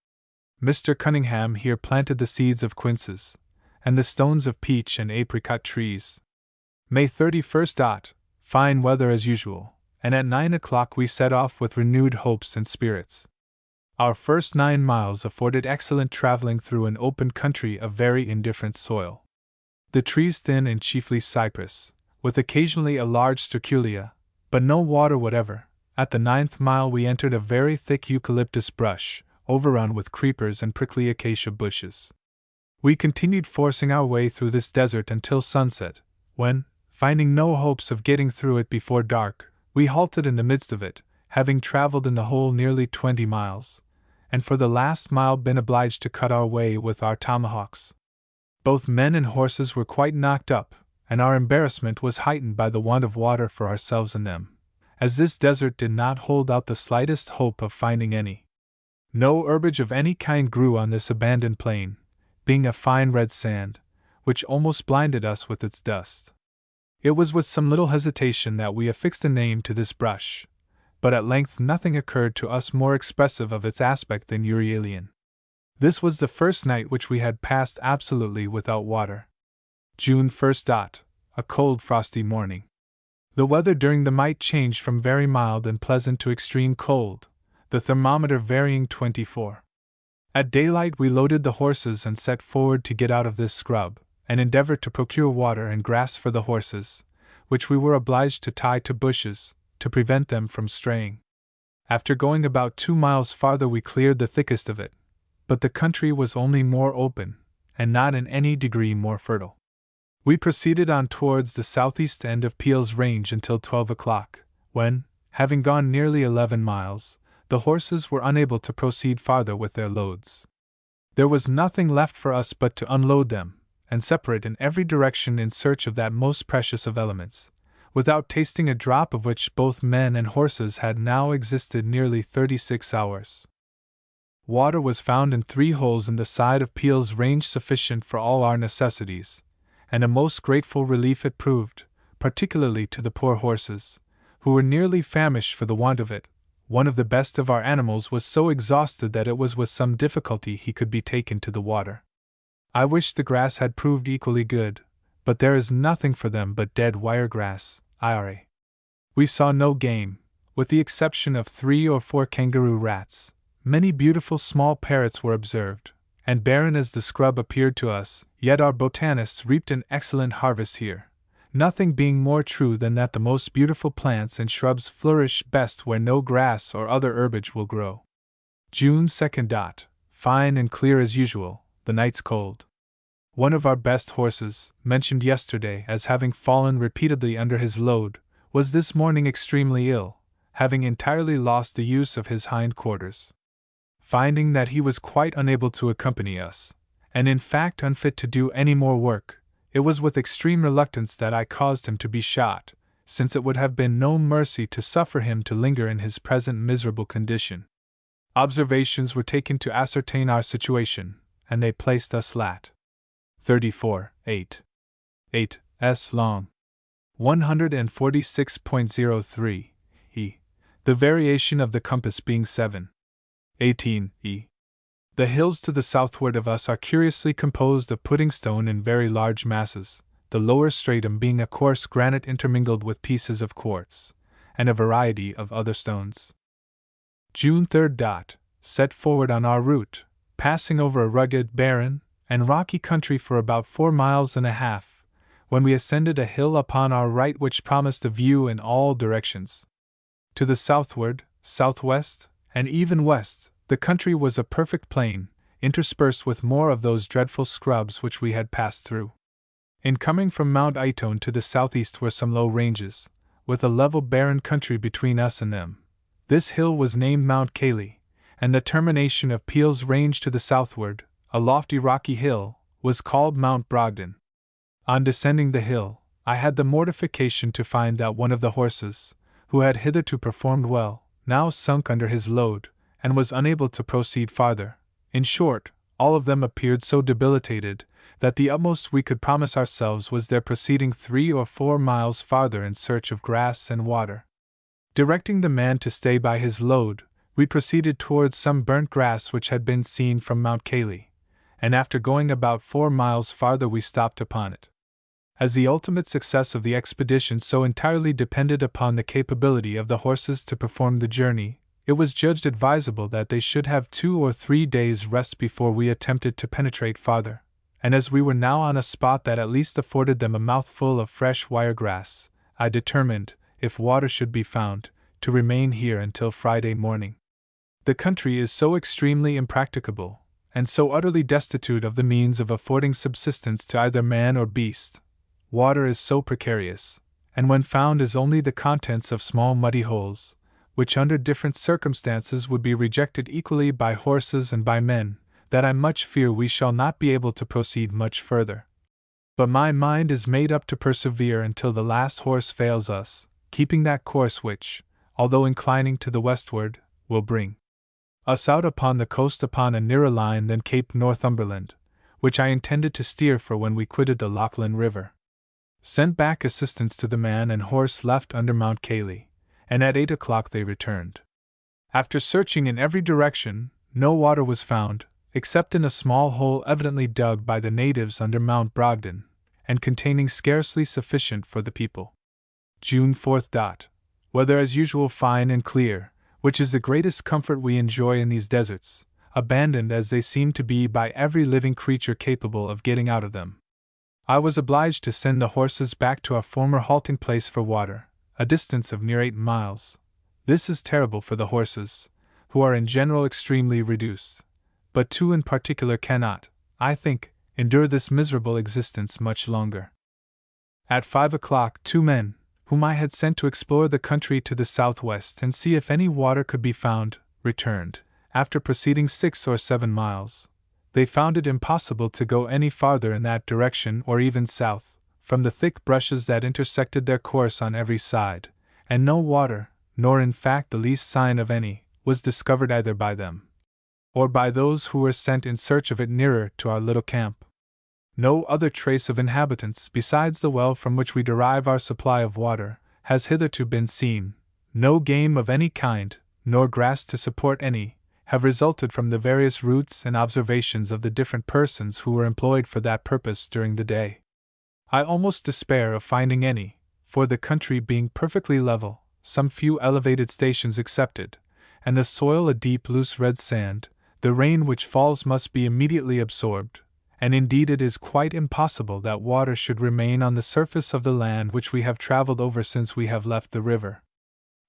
Mr. Cunningham here planted the seeds of quinces, and the stones of peach and apricot trees. May 31st. Fine weather as usual, and at 9 o'clock we set off with renewed hopes and spirits. Our first 9 miles afforded excellent traveling through an open country of very indifferent soil. The trees thin and chiefly cypress, with occasionally a large sterculia, but no water whatever. At the 9th mile we entered a very thick eucalyptus brush, overrun with creepers and prickly acacia bushes. We continued forcing our way through this desert until sunset, when, finding no hopes of getting through it before dark, we halted in the midst of it, having traveled in the whole nearly 20 miles, and for the last mile been obliged to cut our way with our tomahawks. Both men and horses were quite knocked up, and our embarrassment was heightened by the want of water for ourselves and them, as this desert did not hold out the slightest hope of finding any. No herbage of any kind grew on this abandoned plain, being a fine red sand, which almost blinded us with its dust. It was with some little hesitation that we affixed a name to this brush, but at length nothing occurred to us more expressive of its aspect than Euryalian. This was the first night which we had passed absolutely without water. June 1st. A cold frosty morning. The weather during the night changed from very mild and pleasant to extreme cold, the thermometer varying 24. At daylight we loaded the horses and set forward to get out of this scrub, and endeavored to procure water and grass for the horses, which we were obliged to tie to bushes, to prevent them from straying. After going about 2 miles farther we cleared the thickest of it, but the country was only more open, and not in any degree more fertile. We proceeded on towards the southeast end of Peel's Range until 12 o'clock, when, having gone nearly 11 miles, the horses were unable to proceed farther with their loads. There was nothing left for us but to unload them, and separate in every direction in search of that most precious of elements, without tasting a drop of which both men and horses had now existed nearly 36 hours. Water was found in 3 holes in the side of Peel's Range sufficient for all our necessities, and a most grateful relief it proved, particularly to the poor horses, who were nearly famished for the want of it. One of the best of our animals was so exhausted that it was with some difficulty he could be taken to the water. I wish the grass had proved equally good, but there is nothing for them but dead wiregrass, IRA. We saw no game, with the exception of 3 or 4 kangaroo rats. Many beautiful small parrots were observed, and barren as the scrub appeared to us, yet our botanists reaped an excellent harvest here, nothing being more true than that the most beautiful plants and shrubs flourish best where no grass or other herbage will grow. June 2nd. Fine and clear as usual, the nights cold. One of our best horses, mentioned yesterday as having fallen repeatedly under his load, was this morning extremely ill, having entirely lost the use of his hind quarters. Finding that he was quite unable to accompany us, and in fact unfit to do any more work, it was with extreme reluctance that I caused him to be shot, since it would have been no mercy to suffer him to linger in his present miserable condition. Observations were taken to ascertain our situation, and they placed us lat. 34, 8 s long, 146.03 e, the variation of the compass being 7. 18 e. The hills to the southward of us are curiously composed of pudding stone in very large masses, the lower stratum being a coarse granite intermingled with pieces of quartz, and a variety of other stones. June 3rd. Set forward on our route, passing over a rugged, barren, and rocky country for about 4 miles and a half, when we ascended a hill upon our right which promised a view in all directions. To the southward, southwest, and even west, the country was a perfect plain, interspersed with more of those dreadful scrubs which we had passed through. In coming from Mount Itone to the southeast were some low ranges, with a level barren country between us and them. This hill was named Mount Cayley, and the termination of Peel's Range to the southward, a lofty rocky hill, was called Mount Brogden. On descending the hill, I had the mortification to find that one of the horses, who had hitherto performed well, now sunk under his load, and was unable to proceed farther. In short, all of them appeared so debilitated that the utmost we could promise ourselves was their proceeding 3 or 4 miles farther in search of grass and water. Directing the man to stay by his load, we proceeded towards some burnt grass which had been seen from Mount Cayley, and after going about 4 miles farther we stopped upon it. As the ultimate success of the expedition so entirely depended upon the capability of the horses to perform the journey, it was judged advisable that they should have 2 or 3 days' rest before we attempted to penetrate farther, and as we were now on a spot that at least afforded them a mouthful of fresh wire grass, I determined, if water should be found, to remain here until Friday morning. The country is so extremely impracticable, and so utterly destitute of the means of affording subsistence to either man or beast. Water is so precarious, and when found is only the contents of small muddy holes, which under different circumstances would be rejected equally by horses and by men, that I much fear we shall not be able to proceed much further. But my mind is made up to persevere until the last horse fails us, keeping that course which, although inclining to the westward, will bring us out upon the coast upon a nearer line than Cape Northumberland, which I intended to steer for when we quitted the Lachlan River. Sent back assistance to the man and horse left under Mount Cayley, and at 8 o'clock they returned. After searching in every direction, no water was found, except in a small hole evidently dug by the natives under Mount Brogden, and containing scarcely sufficient for the people. June 4th. Weather as usual fine and clear, which is the greatest comfort we enjoy in these deserts, abandoned as they seem to be by every living creature capable of getting out of them. I was obliged to send the horses back to our former halting place for water, a distance of near 8 miles. This is terrible for the horses, who are in general extremely reduced, but 2 in particular cannot, I think, endure this miserable existence much longer. At 5 o'clock 2 men, whom I had sent to explore the country to the southwest and see if any water could be found, returned. After proceeding 6 or 7 miles, they found it impossible to go any farther in that direction or even south, from the thick brushes that intersected their course on every side, and no water, nor in fact the least sign of any, was discovered either by them or by those who were sent in search of it nearer to our little camp. No other trace of inhabitants besides the well from which we derive our supply of water has hitherto been seen. No game of any kind, nor grass to support any, have resulted from the various routes and observations of the different persons who were employed for that purpose during the day. I almost despair of finding any, for the country being perfectly level, some few elevated stations excepted, and the soil a deep loose red sand, the rain which falls must be immediately absorbed, and indeed it is quite impossible that water should remain on the surface of the land which we have traveled over since we have left the river.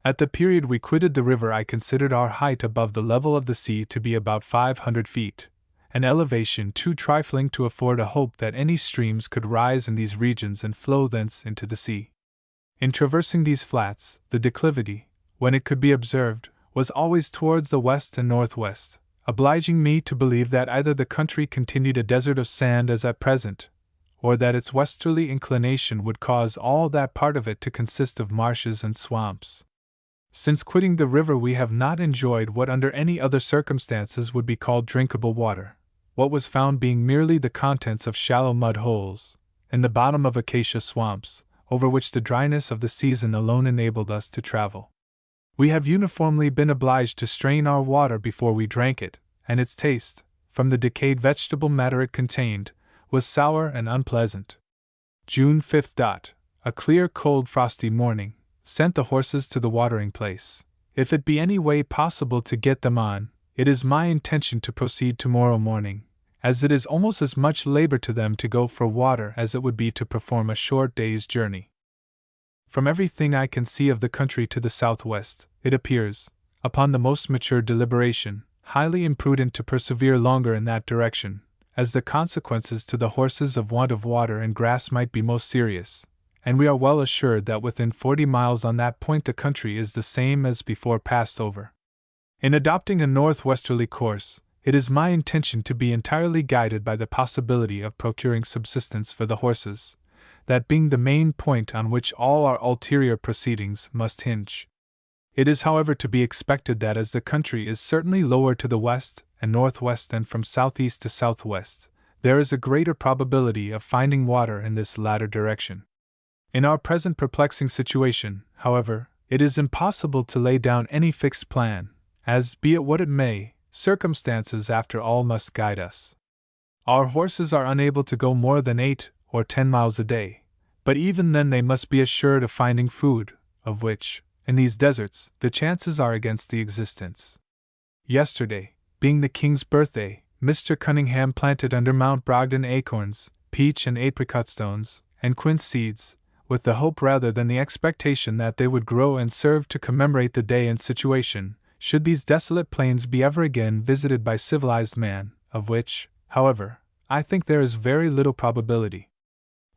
At the period we quitted the river I considered our height above the level of the sea to be about 500 feet, an elevation too trifling to afford a hope that any streams could rise in these regions and flow thence into the sea. In traversing these flats, the declivity, when it could be observed, was always towards the west and northwest, obliging me to believe that either the country continued a desert of sand as at present, or that its westerly inclination would cause all that part of it to consist of marshes and swamps. Since quitting the river we have not enjoyed what under any other circumstances would be called drinkable water, what was found being merely the contents of shallow mud holes, in the bottom of acacia swamps, over which the dryness of the season alone enabled us to travel. We have uniformly been obliged to strain our water before we drank it, and its taste, from the decayed vegetable matter it contained, was sour and unpleasant. June 5th. A clear, cold, frosty morning sent the horses to the watering place. If it be any way possible to get them on, it is my intention to proceed tomorrow morning, as it is almost as much labor to them to go for water as it would be to perform a short day's journey. From everything I can see of the country to the southwest, it appears, upon the most mature deliberation, highly imprudent to persevere longer in that direction, as the consequences to the horses of want of water and grass might be most serious, and we are well assured that within 40 miles on that point the country is the same as before passed over. In adopting a northwesterly course, it is my intention to be entirely guided by the possibility of procuring subsistence for the horses, that being the main point on which all our ulterior proceedings must hinge. It is, however, to be expected that as the country is certainly lower to the west and northwest than from southeast to southwest, there is a greater probability of finding water in this latter direction. In our present perplexing situation, however, it is impossible to lay down any fixed plan, as, be it what it may, circumstances after all must guide us. Our horses are unable to go more than 8 or 10 miles a day, but even then they must be assured of finding food, of which, in these deserts, the chances are against the existence. Yesterday, being the King's birthday, Mr. Cunningham planted under Mount Brogden acorns, peach and apricot stones, and quince seeds, with the hope rather than the expectation that they would grow and serve to commemorate the day and situation, should these desolate plains be ever again visited by civilized man, of which, however, I think there is very little probability.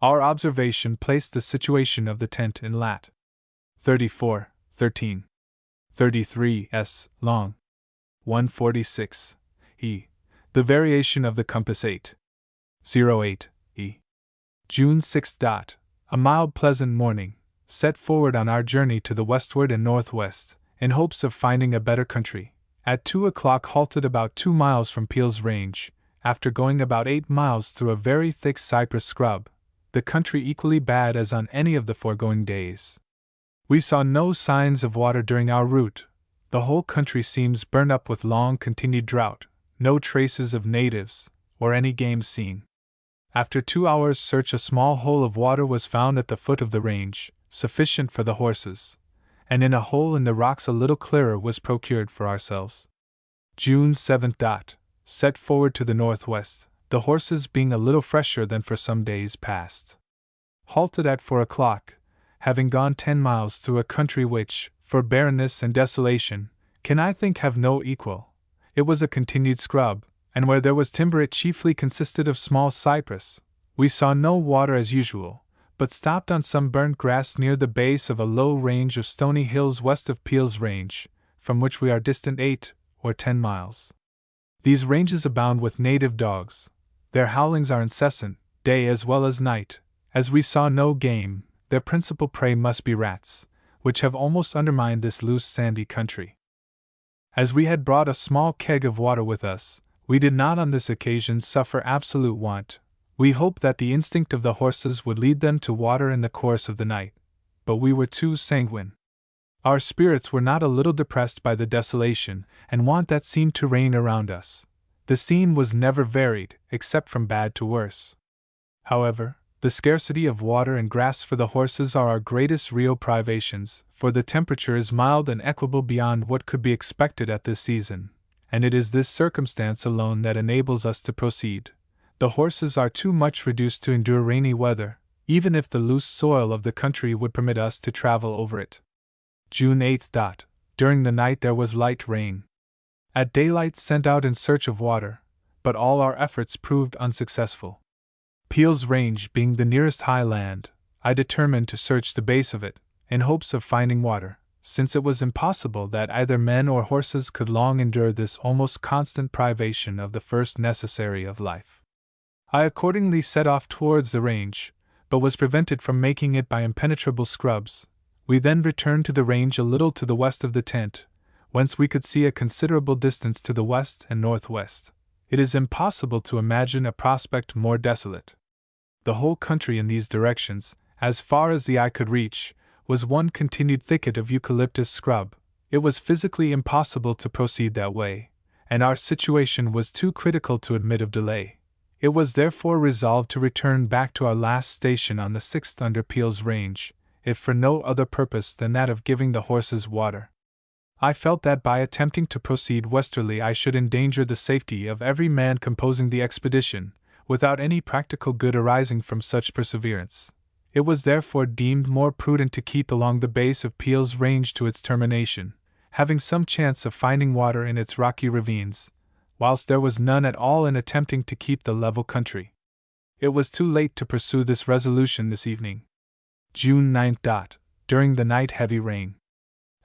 Our observation placed the situation of the tent in lat. 34, 13. 33 s. long. 146 e. The variation of the compass 8. 08 e. June 6. A mild, pleasant morning, set forward on our journey to the westward and northwest, in hopes of finding a better country. At 2 o'clock halted about 2 miles from Peel's Range, after going about 8 miles through a very thick cypress scrub, the country equally bad as on any of the foregoing days. We saw no signs of water during our route. The whole country seems burned up with long-continued drought, no traces of natives, or any game seen. After 2 hours' search a small hole of water was found at the foot of the range, sufficient for the horses, and in a hole in the rocks a little clearer was procured for ourselves. June 7. Set forward to the northwest, the horses being a little fresher than for some days past. Halted at 4 o'clock, having gone 10 miles through a country which, for barrenness and desolation, can I think have no equal. It was a continued scrub, and where there was timber it chiefly consisted of small cypress. We saw no water as usual, but stopped on some burnt grass near the base of a low range of stony hills west of Peel's Range, from which we are distant 8 or 10 miles. These ranges abound with native dogs. Their howlings are incessant, day as well as night. As we saw no game, their principal prey must be rats, which have almost undermined this loose sandy country. As we had brought a small keg of water with us, we did not on this occasion suffer absolute want. We hoped that the instinct of the horses would lead them to water in the course of the night, but we were too sanguine. Our spirits were not a little depressed by the desolation and want that seemed to reign around us. The scene was never varied, except from bad to worse. However, the scarcity of water and grass for the horses are our greatest real privations, for the temperature is mild and equable beyond what could be expected at this season, and it is this circumstance alone that enables us to proceed. The horses are too much reduced to endure rainy weather, even if the loose soil of the country would permit us to travel over it. June 8. During the night there was light rain. At daylight sent out in search of water, but all our efforts proved unsuccessful. Peel's Range being the nearest high land, I determined to search the base of it, in hopes of finding water, since it was impossible that either men or horses could long endure this almost constant privation of the first necessary of life. I accordingly set off towards the range, but was prevented from making it by impenetrable scrubs. We then returned to the range a little to the west of the tent, whence we could see a considerable distance to the west and northwest. It is impossible to imagine a prospect more desolate. The whole country in these directions, as far as the eye could reach, was one continued thicket of eucalyptus scrub. It was physically impossible to proceed that way, and our situation was too critical to admit of delay. It was therefore resolved to return back to our last station on the 6th under Peel's range, if for no other purpose than that of giving the horses water. I felt that by attempting to proceed westerly I should endanger the safety of every man composing the expedition, without any practical good arising from such perseverance. It was therefore deemed more prudent to keep along the base of Peel's range to its termination, having some chance of finding water in its rocky ravines, whilst there was none at all in attempting to keep the level country. It was too late to pursue this resolution this evening. June 9. During the night heavy rain.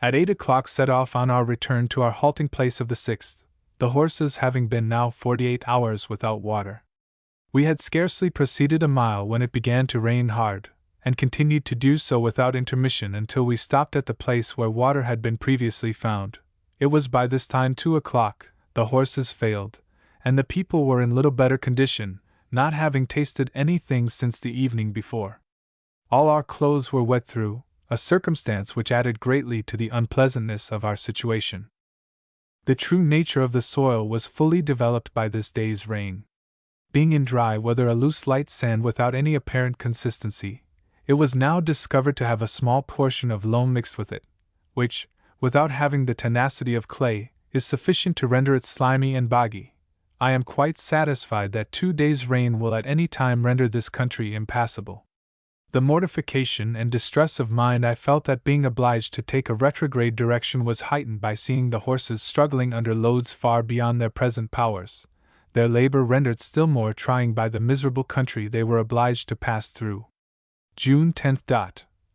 At 8 o'clock set off on our return to our halting place of the 6th, the horses having been now 48 hours without water. We had scarcely proceeded a mile when it began to rain hard, and continued to do so without intermission until we stopped at the place where water had been previously found. It was by this time 2 o'clock, the horses failed, and the people were in little better condition, not having tasted anything since the evening before. All our clothes were wet through, a circumstance which added greatly to the unpleasantness of our situation. The true nature of the soil was fully developed by this day's rain. Being in dry weather a loose light sand without any apparent consistency, it was now discovered to have a small portion of loam mixed with it, which, without having the tenacity of clay, is sufficient to render it slimy and boggy. I am quite satisfied that 2 days' rain will at any time render this country impassable. The mortification and distress of mind I felt at being obliged to take a retrograde direction was heightened by seeing the horses struggling under loads far beyond their present powers, their labor rendered still more trying by the miserable country they were obliged to pass through. June 10.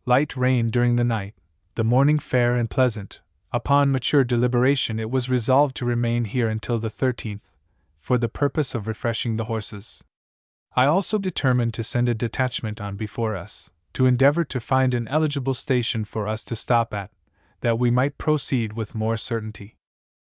Light rain during the night, the morning fair and pleasant. Upon mature deliberation it was resolved to remain here until the 13th, for the purpose of refreshing the horses. I also determined to send a detachment on before us, to endeavor to find an eligible station for us to stop at, that we might proceed with more certainty.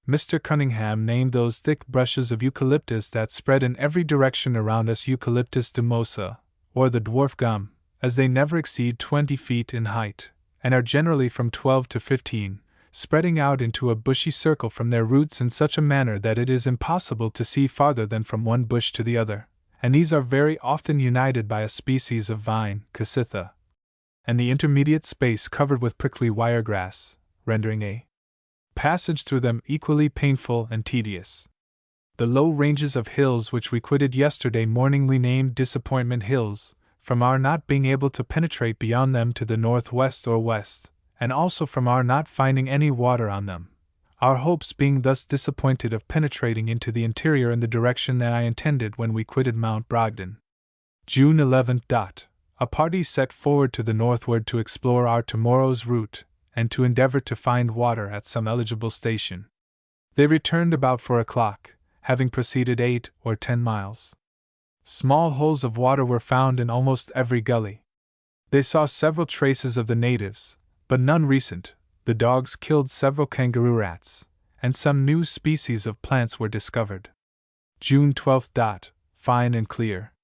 Mr. Cunningham named those thick brushes of eucalyptus that spread in every direction around us Eucalyptus demosa, or the dwarf gum, as they never exceed 20 feet in height, and are generally from 12 to 15, spreading out into a bushy circle from their roots in such a manner that it is impossible to see farther than from one bush to the other, and these are very often united by a species of vine, Cassitha, and the intermediate space covered with prickly wire grass, rendering a passage through them equally painful and tedious. The low ranges of hills which we quitted yesterday morning we named Disappointment Hills, from our not being able to penetrate beyond them to the northwest or west, and also from our not finding any water on them, our hopes being thus disappointed of penetrating into the interior in the direction that I intended when we quitted Mount Brogden. June 11. A party set forward to the northward to explore our tomorrow's route, and to endeavor to find water at some eligible station. They returned about 4 o'clock, having proceeded 8 or 10 miles. Small holes of water were found in almost every gully. They saw several traces of the natives, but none recent. The dogs killed several kangaroo rats, and some new species of plants were discovered. June 12. Fine and clear.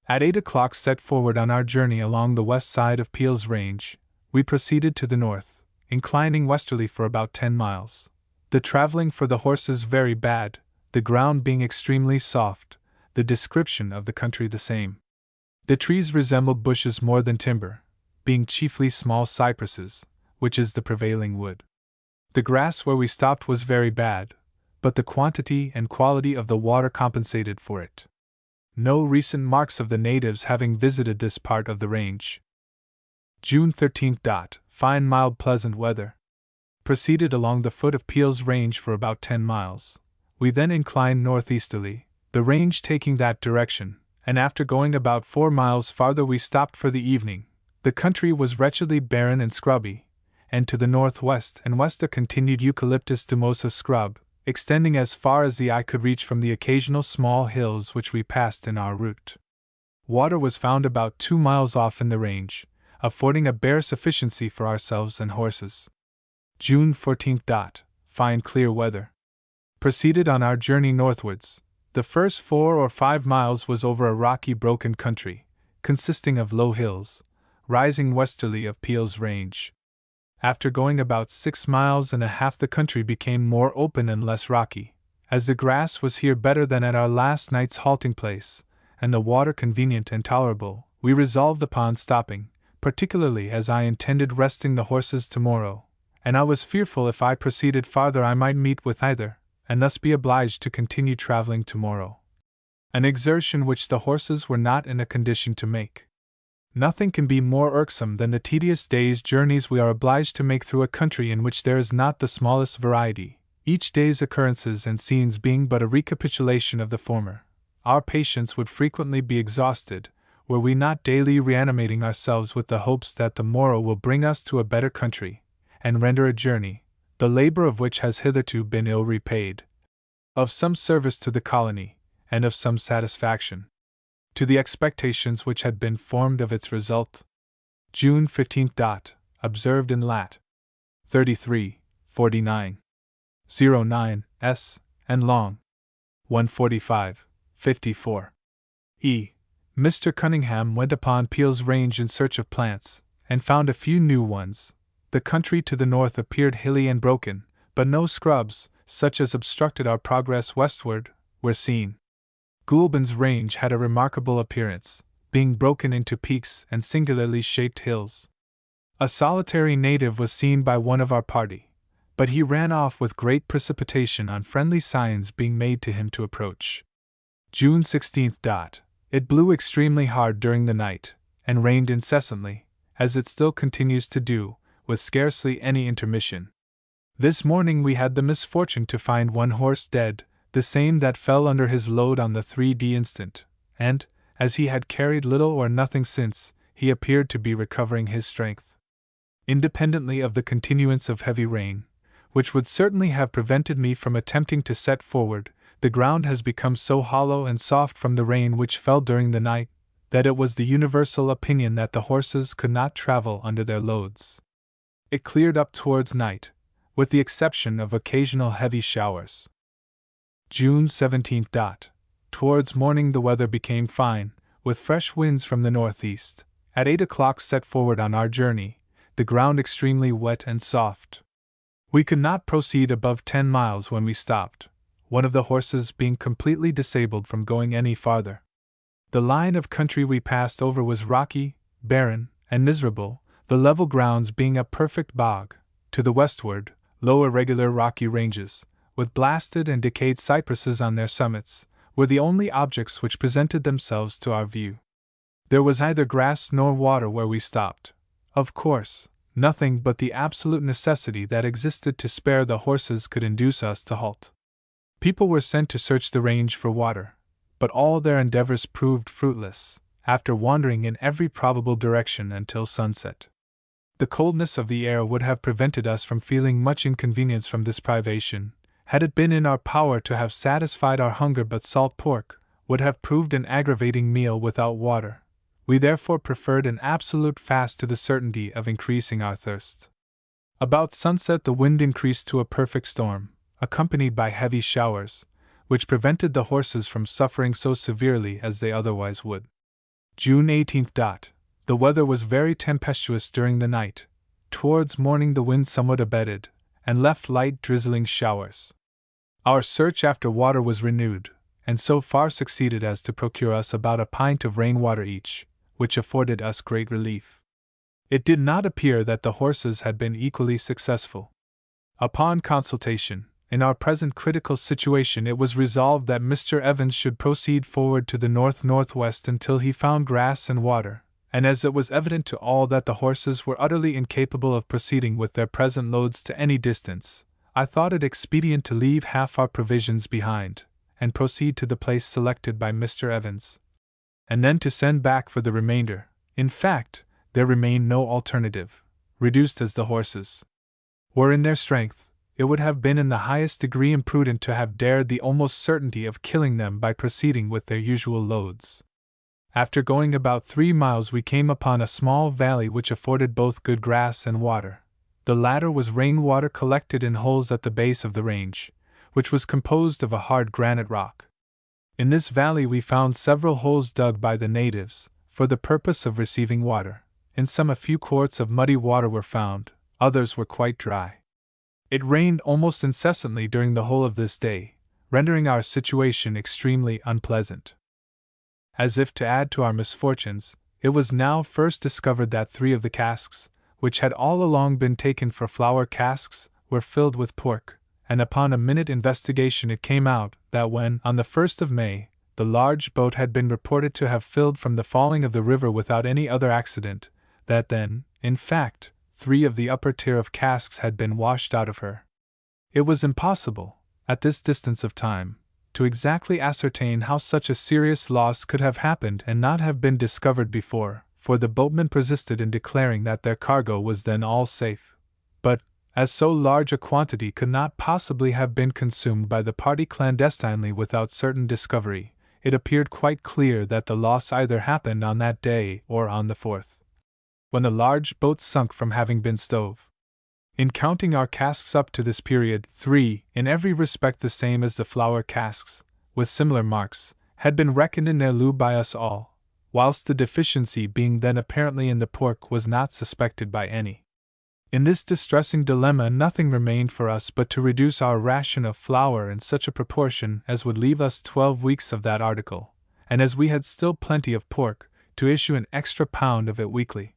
At 8 o'clock set forward on our journey along the west side of Peel's Range, we proceeded to the north, inclining westerly for about 10 miles. The traveling for the horses very bad, the ground being extremely soft, the description of the country the same. The trees resembled bushes more than timber, being chiefly small cypresses, which is the prevailing wood. The grass where we stopped was very bad, but the quantity and quality of the water compensated for it. No recent marks of the natives having visited this part of the range. June 13. Fine mild pleasant weather. Proceeded along the foot of Peel's Range for about 10 miles. We then inclined northeasterly, the range taking that direction, and after going about 4 miles farther we stopped for the evening. The country was wretchedly barren and scrubby, and to the northwest and west a continued eucalyptus dumosa scrub, extending as far as the eye could reach from the occasional small hills which we passed in our route. Water was found about 2 miles off in the range, affording a bare sufficiency for ourselves and horses. June 14th. Fine clear weather. Proceeded on our journey northwards. The first 4 or 5 miles was over a rocky broken country, consisting of low hills, rising westerly of Peel's Range. After going about 6 miles and a half the country became more open and less rocky, as the grass was here better than at our last night's halting place, and the water convenient and tolerable. We resolved upon stopping, particularly as I intended resting the horses tomorrow, and I was fearful if I proceeded farther I might meet with either, and thus be obliged to continue traveling tomorrow. An exertion which the horses were not in a condition to make. Nothing can be more irksome than the tedious day's journeys we are obliged to make through a country in which there is not the smallest variety, each day's occurrences and scenes being but a recapitulation of the former. Our patience would frequently be exhausted, were we not daily reanimating ourselves with the hopes that the morrow will bring us to a better country, and render a journey, the labor of which has hitherto been ill repaid, of some service to the colony, and of some satisfaction to the expectations which had been formed of its result. June 15th. Observed in Lat. 33, 49, 09 s, and long. 145, 54. Mr. Cunningham went upon Peel's Range in search of plants, and found a few new ones. The country to the north appeared hilly and broken, but no scrubs, such as obstructed our progress westward, were seen. Goulburn's Range had a remarkable appearance, being broken into peaks and singularly shaped hills. A solitary native was seen by one of our party, but he ran off with great precipitation on friendly signs being made to him to approach. June 16th. It blew extremely hard during the night, and rained incessantly, as it still continues to do, with scarcely any intermission. This morning we had the misfortune to find one horse dead, the same that fell under his load on the 3d instant, and, as he had carried little or nothing since, he appeared to be recovering his strength. Independently of the continuance of heavy rain, which would certainly have prevented me from attempting to set forward, the ground has become so hollow and soft from the rain which fell during the night, that it was the universal opinion that the horses could not travel under their loads. It cleared up towards night, with the exception of occasional heavy showers. June 17th. Towards morning the weather became fine, with fresh winds from the northeast. At 8 o'clock set forward on our journey, the ground extremely wet and soft. We could not proceed above 10 miles when we stopped, one of the horses being completely disabled from going any farther. The line of country we passed over was rocky, barren, and miserable, the level grounds being a perfect bog. To the westward, low irregular rocky ranges, with blasted and decayed cypresses on their summits, were the only objects which presented themselves to our view. There was neither grass nor water where we stopped. Of course, nothing but the absolute necessity that existed to spare the horses could induce us to halt. People were sent to search the range for water, but all their endeavors proved fruitless, after wandering in every probable direction until sunset. The coldness of the air would have prevented us from feeling much inconvenience from this privation, had it been in our power to have satisfied our hunger, but salt pork would have proved an aggravating meal without water. We therefore preferred an absolute fast to the certainty of increasing our thirst. About sunset the wind increased to a perfect storm, accompanied by heavy showers, which prevented the horses from suffering so severely as they otherwise would. June 18th. The weather was very tempestuous during the night. Towards morning the wind somewhat abated, and left light drizzling showers. Our search after water was renewed, and so far succeeded as to procure us about a pint of rainwater each, which afforded us great relief. It did not appear that the horses had been equally successful. Upon consultation, in our present critical situation it was resolved that Mr. Evans should proceed forward to the north-northwest until he found grass and water, and as it was evident to all that the horses were utterly incapable of proceeding with their present loads to any distance, I thought it expedient to leave half our provisions behind, and proceed to the place selected by Mr. Evans, and then to send back for the remainder. In fact, there remained no alternative. reduced as the horses were in their strength, it would have been in the highest degree imprudent to have dared the almost certainty of killing them by proceeding with their usual loads. After going about 3 miles, we came upon a small valley which afforded both good grass and water. The latter was rainwater collected in holes at the base of the range, which was composed of a hard granite rock. In this valley we found several holes dug by the natives, for the purpose of receiving water. In some a few quarts of muddy water were found, others were quite dry. It rained almost incessantly during the whole of this day, rendering our situation extremely unpleasant. As if to add to our misfortunes, it was now first discovered that 3 of the casks, which had all along been taken for flour casks, were filled with pork, and upon a minute investigation it came out that when, on the 1st of May, the large boat had been reported to have filled from the falling of the river without any other accident, that then, in fact, 3 of the upper tier of casks had been washed out of her. It was impossible, at this distance of time, to exactly ascertain how such a serious loss could have happened and not have been discovered before, for the boatmen persisted in declaring that their cargo was then all safe. But, as so large a quantity could not possibly have been consumed by the party clandestinely without certain discovery, it appeared quite clear that the loss either happened on that day or on the 4th, when the large boat sunk from having been stove. In counting our casks up to this period, 3, in every respect the same as the flour casks, with similar marks, had been reckoned in their lieu by us all, whilst the deficiency being then apparently in the pork was not suspected by any. In this distressing dilemma nothing remained for us but to reduce our ration of flour in such a proportion as would leave us 12 weeks of that article, and as we had still plenty of pork, to issue an extra pound of it weekly.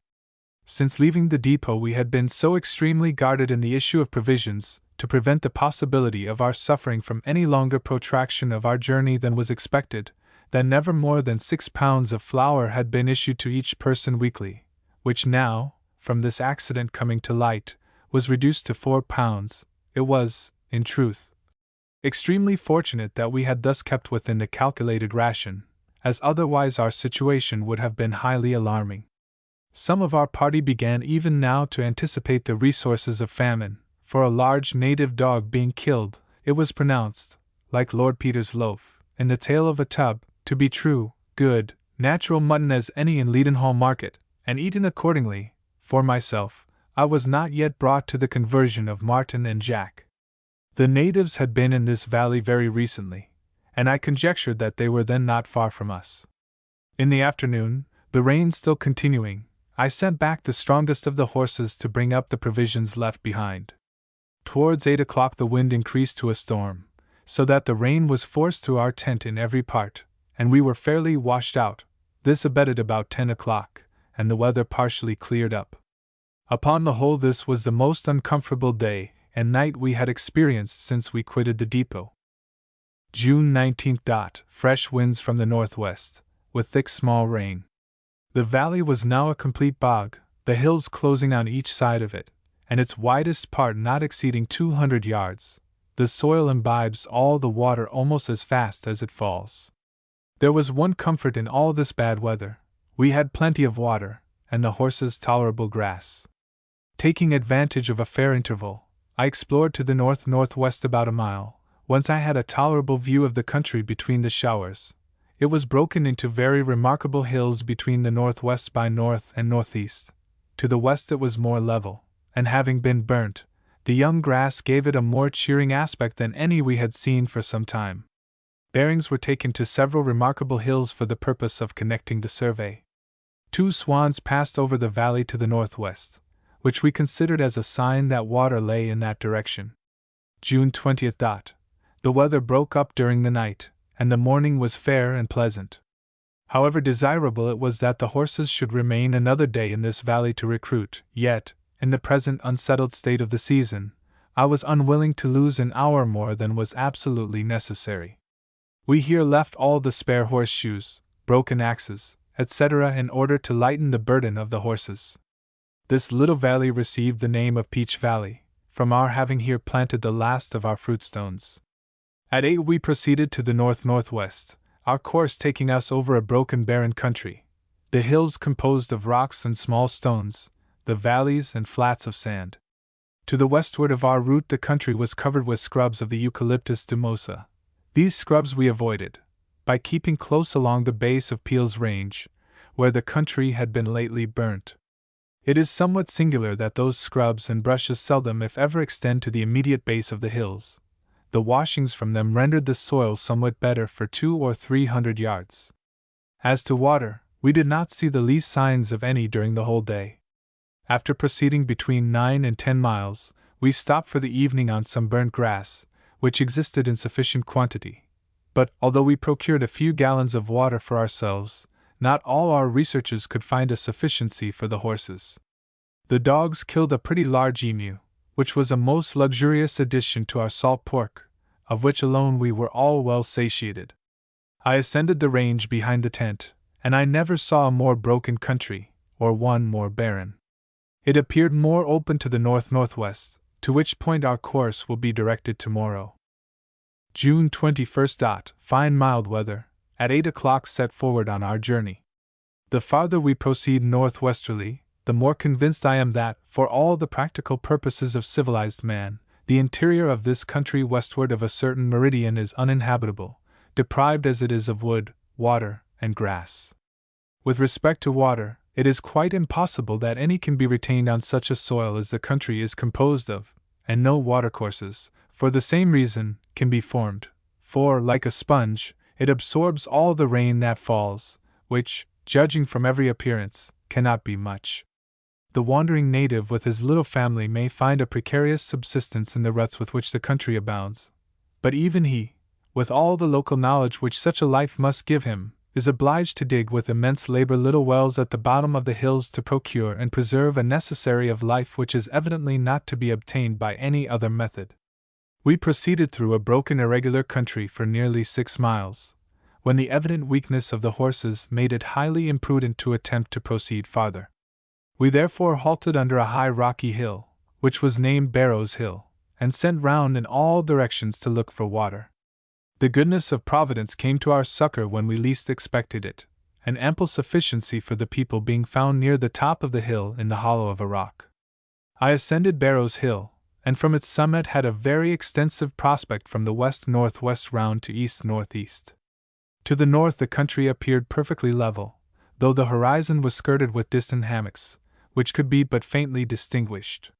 Since leaving the depot we had been so extremely guarded in the issue of provisions, to prevent the possibility of our suffering from any longer protraction of our journey than was expected, that never more than 6 pounds of flour had been issued to each person weekly, which now, from this accident coming to light, was reduced to 4 pounds. It was, in truth, extremely fortunate that we had thus kept within the calculated ration, as otherwise our situation would have been highly alarming. Some of our party began even now to anticipate the resources of famine, for a large native dog being killed, it was pronounced, like Lord Peter's loaf, in the tail of a tub, to be true, good, natural mutton as any in Leadenhall Market, and eaten accordingly. For myself, I was not yet brought to the conversion of Martin and Jack. The natives had been in this valley very recently, and I conjectured that they were then not far from us. In the afternoon, the rain still continuing, I sent back the strongest of the horses to bring up the provisions left behind. Towards 8 o'clock the wind increased to a storm, so that the rain was forced through our tent in every part, and we were fairly washed out. This abated about 10 o'clock, and the weather partially cleared up. Upon the whole this was the most uncomfortable day and night we had experienced since we quitted the depot. June 19. Fresh winds from the northwest, with thick small rain. The valley was now a complete bog, the hills closing on each side of it, and its widest part not exceeding 200 yards. The soil imbibes all the water almost as fast as it falls. There was one comfort in all this bad weather: we had plenty of water, and the horses tolerable grass. Taking advantage of a fair interval, I explored to the north-northwest about a mile, whence I had a tolerable view of the country between the showers. It was broken into very remarkable hills between the northwest by north and northeast. To the west it was more level, and having been burnt, the young grass gave it a more cheering aspect than any we had seen for some time. Bearings were taken to several remarkable hills for the purpose of connecting the survey. 2 swans passed over the valley to the northwest, which we considered as a sign that water lay in that direction. June 20. The weather broke up during the night, and the morning was fair and pleasant. However desirable it was that the horses should remain another day in this valley to recruit, yet, in the present unsettled state of the season, I was unwilling to lose an hour more than was absolutely necessary. We here left all the spare horseshoes, broken axes, etc., in order to lighten the burden of the horses. This little valley received the name of Peach Valley, from our having here planted the last of our fruitstones. At 8 we proceeded to the north-northwest, our course taking us over a broken barren country, the hills composed of rocks and small stones, the valleys and flats of sand. To the westward of our route the country was covered with scrubs of the Eucalyptus simosa. These scrubs we avoided, by keeping close along the base of Peel's Range, where the country had been lately burnt. It is somewhat singular that those scrubs and brushes seldom if ever extend to the immediate base of the hills. The washings from them rendered the soil somewhat better for 200 or 300 yards. As to water, we did not see the least signs of any during the whole day. After proceeding between 9 and 10 miles, we stopped for the evening on some burnt grass, which existed in sufficient quantity. But, although we procured a few gallons of water for ourselves, not all our researches could find a sufficiency for the horses. The dogs killed a pretty large emu, which was a most luxurious addition to our salt pork, of which alone we were all well satiated. I ascended the range behind the tent, and I never saw a more broken country, or one more barren. It appeared more open to the north-northwest, to which point our course will be directed tomorrow. June 21st. Fine mild weather. At 8 o'clock set forward on our journey. The farther we proceed northwesterly, the more convinced I am that, for all the practical purposes of civilized man, the interior of this country westward of a certain meridian is uninhabitable, deprived as it is of wood, water, and grass. With respect to water, it is quite impossible that any can be retained on such a soil as the country is composed of, and no watercourses, for the same reason, can be formed, for, like a sponge, it absorbs all the rain that falls, which, judging from every appearance, cannot be much. The wandering native with his little family may find a precarious subsistence in the ruts with which the country abounds, but even he, with all the local knowledge which such a life must give him, is obliged to dig with immense labor little wells at the bottom of the hills to procure and preserve a necessary of life which is evidently not to be obtained by any other method. We proceeded through a broken irregular country for nearly 6 miles, when the evident weakness of the horses made it highly imprudent to attempt to proceed farther. We therefore halted under a high rocky hill, which was named Barrow's Hill, and sent round in all directions to look for water. The goodness of Providence came to our succor when we least expected it, an ample sufficiency for the people being found near the top of the hill in the hollow of a rock. I ascended Barrow's Hill, and from its summit had a very extensive prospect from the west-northwest round to east-northeast. To the north the country appeared perfectly level, though the horizon was skirted with distant hammocks, which could be but faintly distinguished.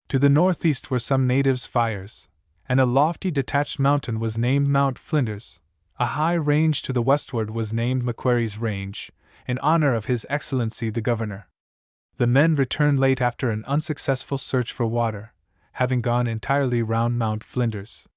To the northeast were some natives' fires, and a lofty detached mountain was named Mount Flinders. A high range to the westward was named Macquarie's Range, in honor of His Excellency the Governor. The men returned late after an unsuccessful search for water, having gone entirely round Mount Flinders.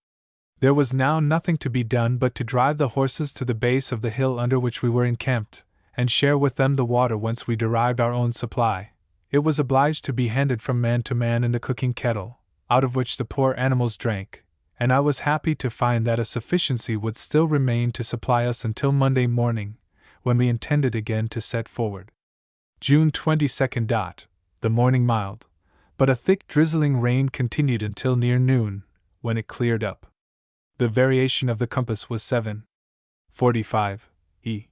There was now nothing to be done but to drive the horses to the base of the hill under which we were encamped, and share with them the water whence we derived our own supply. It was obliged to be handed from man to man in the cooking kettle, out of which the poor animals drank, and I was happy to find that a sufficiency would still remain to supply us until Monday morning, when we intended again to set forward. June 22nd. The morning mild, but a thick drizzling rain continued until near noon, when it cleared up. The variation of the compass was 7:45 E.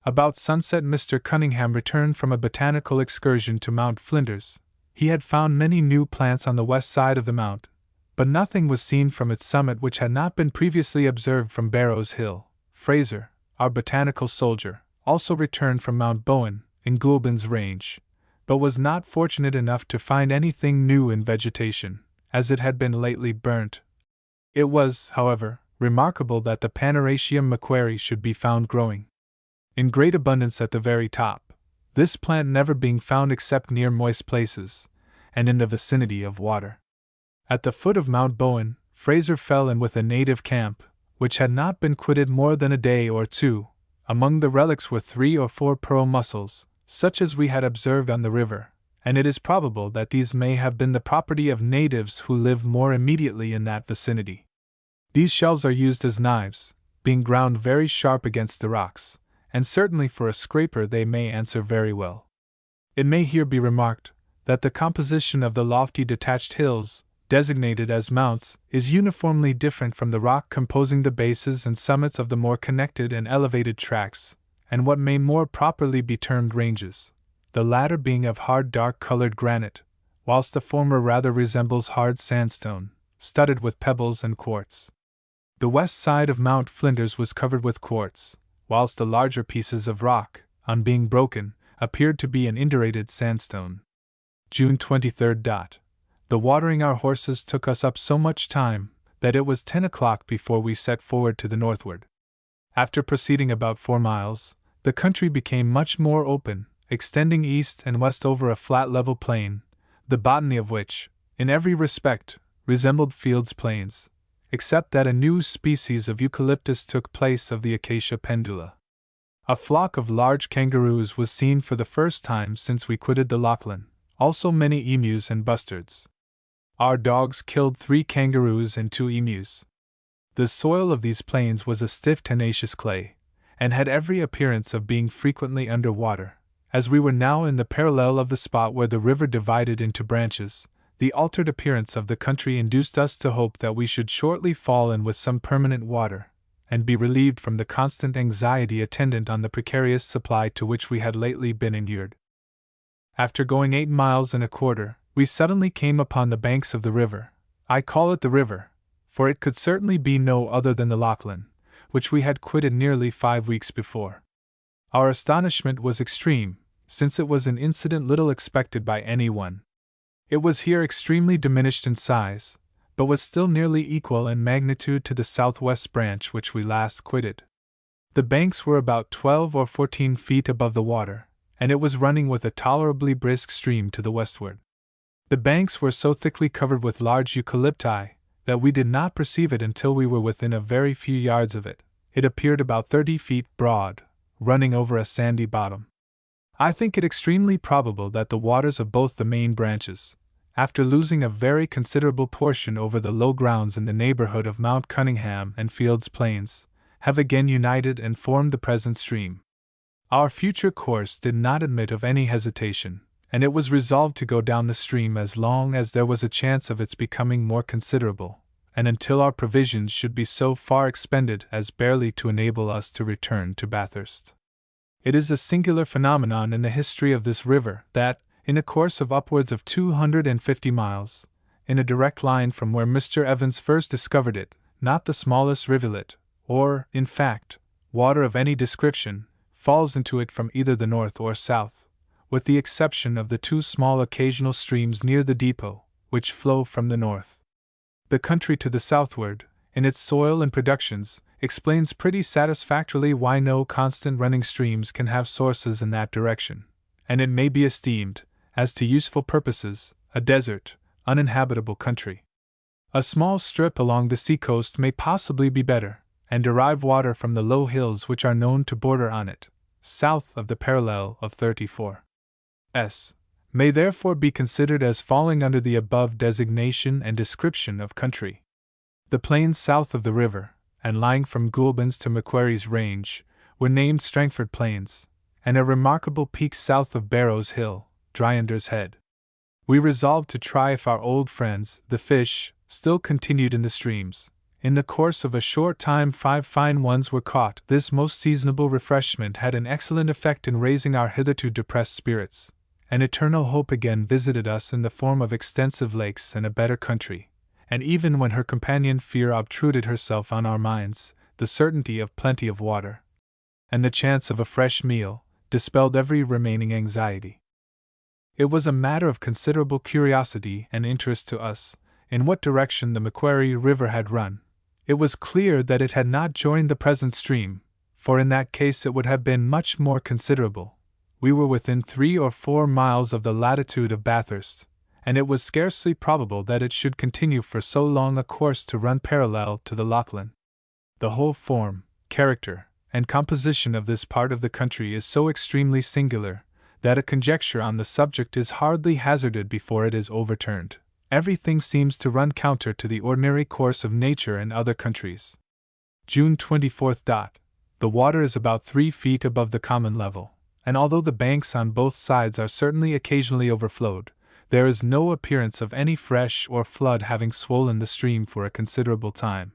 About sunset Mr. Cunningham returned from a botanical excursion to Mount Flinders. He had found many new plants on the west side of the mount, but nothing was seen from its summit which had not been previously observed from Barrow's Hill. Fraser, our botanical soldier, also returned from Mount Bowen, in Goulburn's Range, but was not fortunate enough to find anything new in vegetation, as it had been lately burnt. It was, however, remarkable that the Panaraceum Macquarie should be found growing in great abundance at the very top, this plant never being found except near moist places, and in the vicinity of water. At the foot of Mount Bowen, Fraser fell in with a native camp, which had not been quitted more than a day or two. Among the relics were 3 or 4 pearl mussels, such as we had observed on the river, and it is probable that these may have been the property of natives who lived more immediately in that vicinity. These shells are used as knives, being ground very sharp against the rocks, and certainly for a scraper they may answer very well. It may here be remarked that the composition of the lofty detached hills, designated as mounts, is uniformly different from the rock composing the bases and summits of the more connected and elevated tracts, and what may more properly be termed ranges. the latter being of hard dark-colored granite, whilst the former rather resembles hard sandstone, studded with pebbles and quartz. The west side of Mount Flinders was covered with quartz, whilst the larger pieces of rock, on being broken, appeared to be an indurated sandstone. June 23. The watering our horses took us up so much time that it was 10 o'clock before we set forward to the northward. After proceeding about 4 miles, the country became much more open, extending east and west over a flat level plain, the botany of which, in every respect, resembled Field's plains, except that a new species of eucalyptus took place of the acacia pendula. A flock of large kangaroos was seen for the first time since we quitted the Lachlan, also many emus and bustards. Our dogs killed 3 kangaroos and 2 emus. The soil of these plains was a stiff tenacious clay, and had every appearance of being frequently under water. As we were now in the parallel of the spot where the river divided into branches, the altered appearance of the country induced us to hope that we should shortly fall in with some permanent water, and be relieved from the constant anxiety attendant on the precarious supply to which we had lately been inured. After going 8 miles and a quarter, we suddenly came upon the banks of the river. I call it the river, for it could certainly be no other than the Lachlan, which we had quitted nearly 5 weeks before. Our astonishment was extreme, since it was an incident little expected by any one. It was here extremely diminished in size, but was still nearly equal in magnitude to the southwest branch which we last quitted. The banks were about 12 or 14 feet above the water, and it was running with a tolerably brisk stream to the westward. The banks were so thickly covered with large eucalypti that we did not perceive it until we were within a very few yards of it. It appeared about 30 feet broad, running over a sandy bottom. I think it extremely probable that the waters of both the main branches, after losing a very considerable portion over the low grounds in the neighborhood of Mount Cunningham and Field's Plains, have again united and formed the present stream. Our future course did not admit of any hesitation, and it was resolved to go down the stream as long as there was a chance of its becoming more considerable, and until our provisions should be so far expended as barely to enable us to return to Bathurst. It is a singular phenomenon in the history of this river that, in a course of upwards of 250 miles, in a direct line from where Mr. Evans first discovered it, not the smallest rivulet, or, in fact, water of any description, falls into it from either the north or south, with the exception of the 2 small occasional streams near the depot, which flow from the north. The country to the southward, in its soil and productions, explains pretty satisfactorily why no constant running streams can have sources in that direction, and it may be esteemed, as to useful purposes, a desert, uninhabitable country. A small strip along the seacoast may possibly be better, and derive water from the low hills which are known to border on it, south of the parallel of 34. May therefore be considered as falling under the above designation and description of country. The plains south of the river, and lying from Goulburn's to Macquarie's Range, were named Strangford Plains, and a remarkable peak south of Barrow's Hill, Dryanders Head. We resolved to try if our old friends, the fish, still continued in the streams. In the course of a short time 5 fine ones were caught. This most seasonable refreshment had an excellent effect in raising our hitherto depressed spirits. An eternal hope again visited us in the form of extensive lakes and a better country, and even when her companion Fear obtruded herself on our minds, the certainty of plenty of water, and the chance of a fresh meal, dispelled every remaining anxiety. It was a matter of considerable curiosity and interest to us, in what direction the Macquarie River had run. It was clear that it had not joined the present stream, for in that case it would have been much more considerable. We were within 3 or 4 miles of the latitude of Bathurst, and it was scarcely probable that it should continue for so long a course to run parallel to the Lachlan. The whole form, character, and composition of this part of the country is so extremely singular, that a conjecture on the subject is hardly hazarded before it is overturned. Everything seems to run counter to the ordinary course of nature in other countries. June 24. The water is about 3 feet above the common level, and although the banks on both sides are certainly occasionally overflowed, there is no appearance of any fresh or flood having swollen the stream for a considerable time.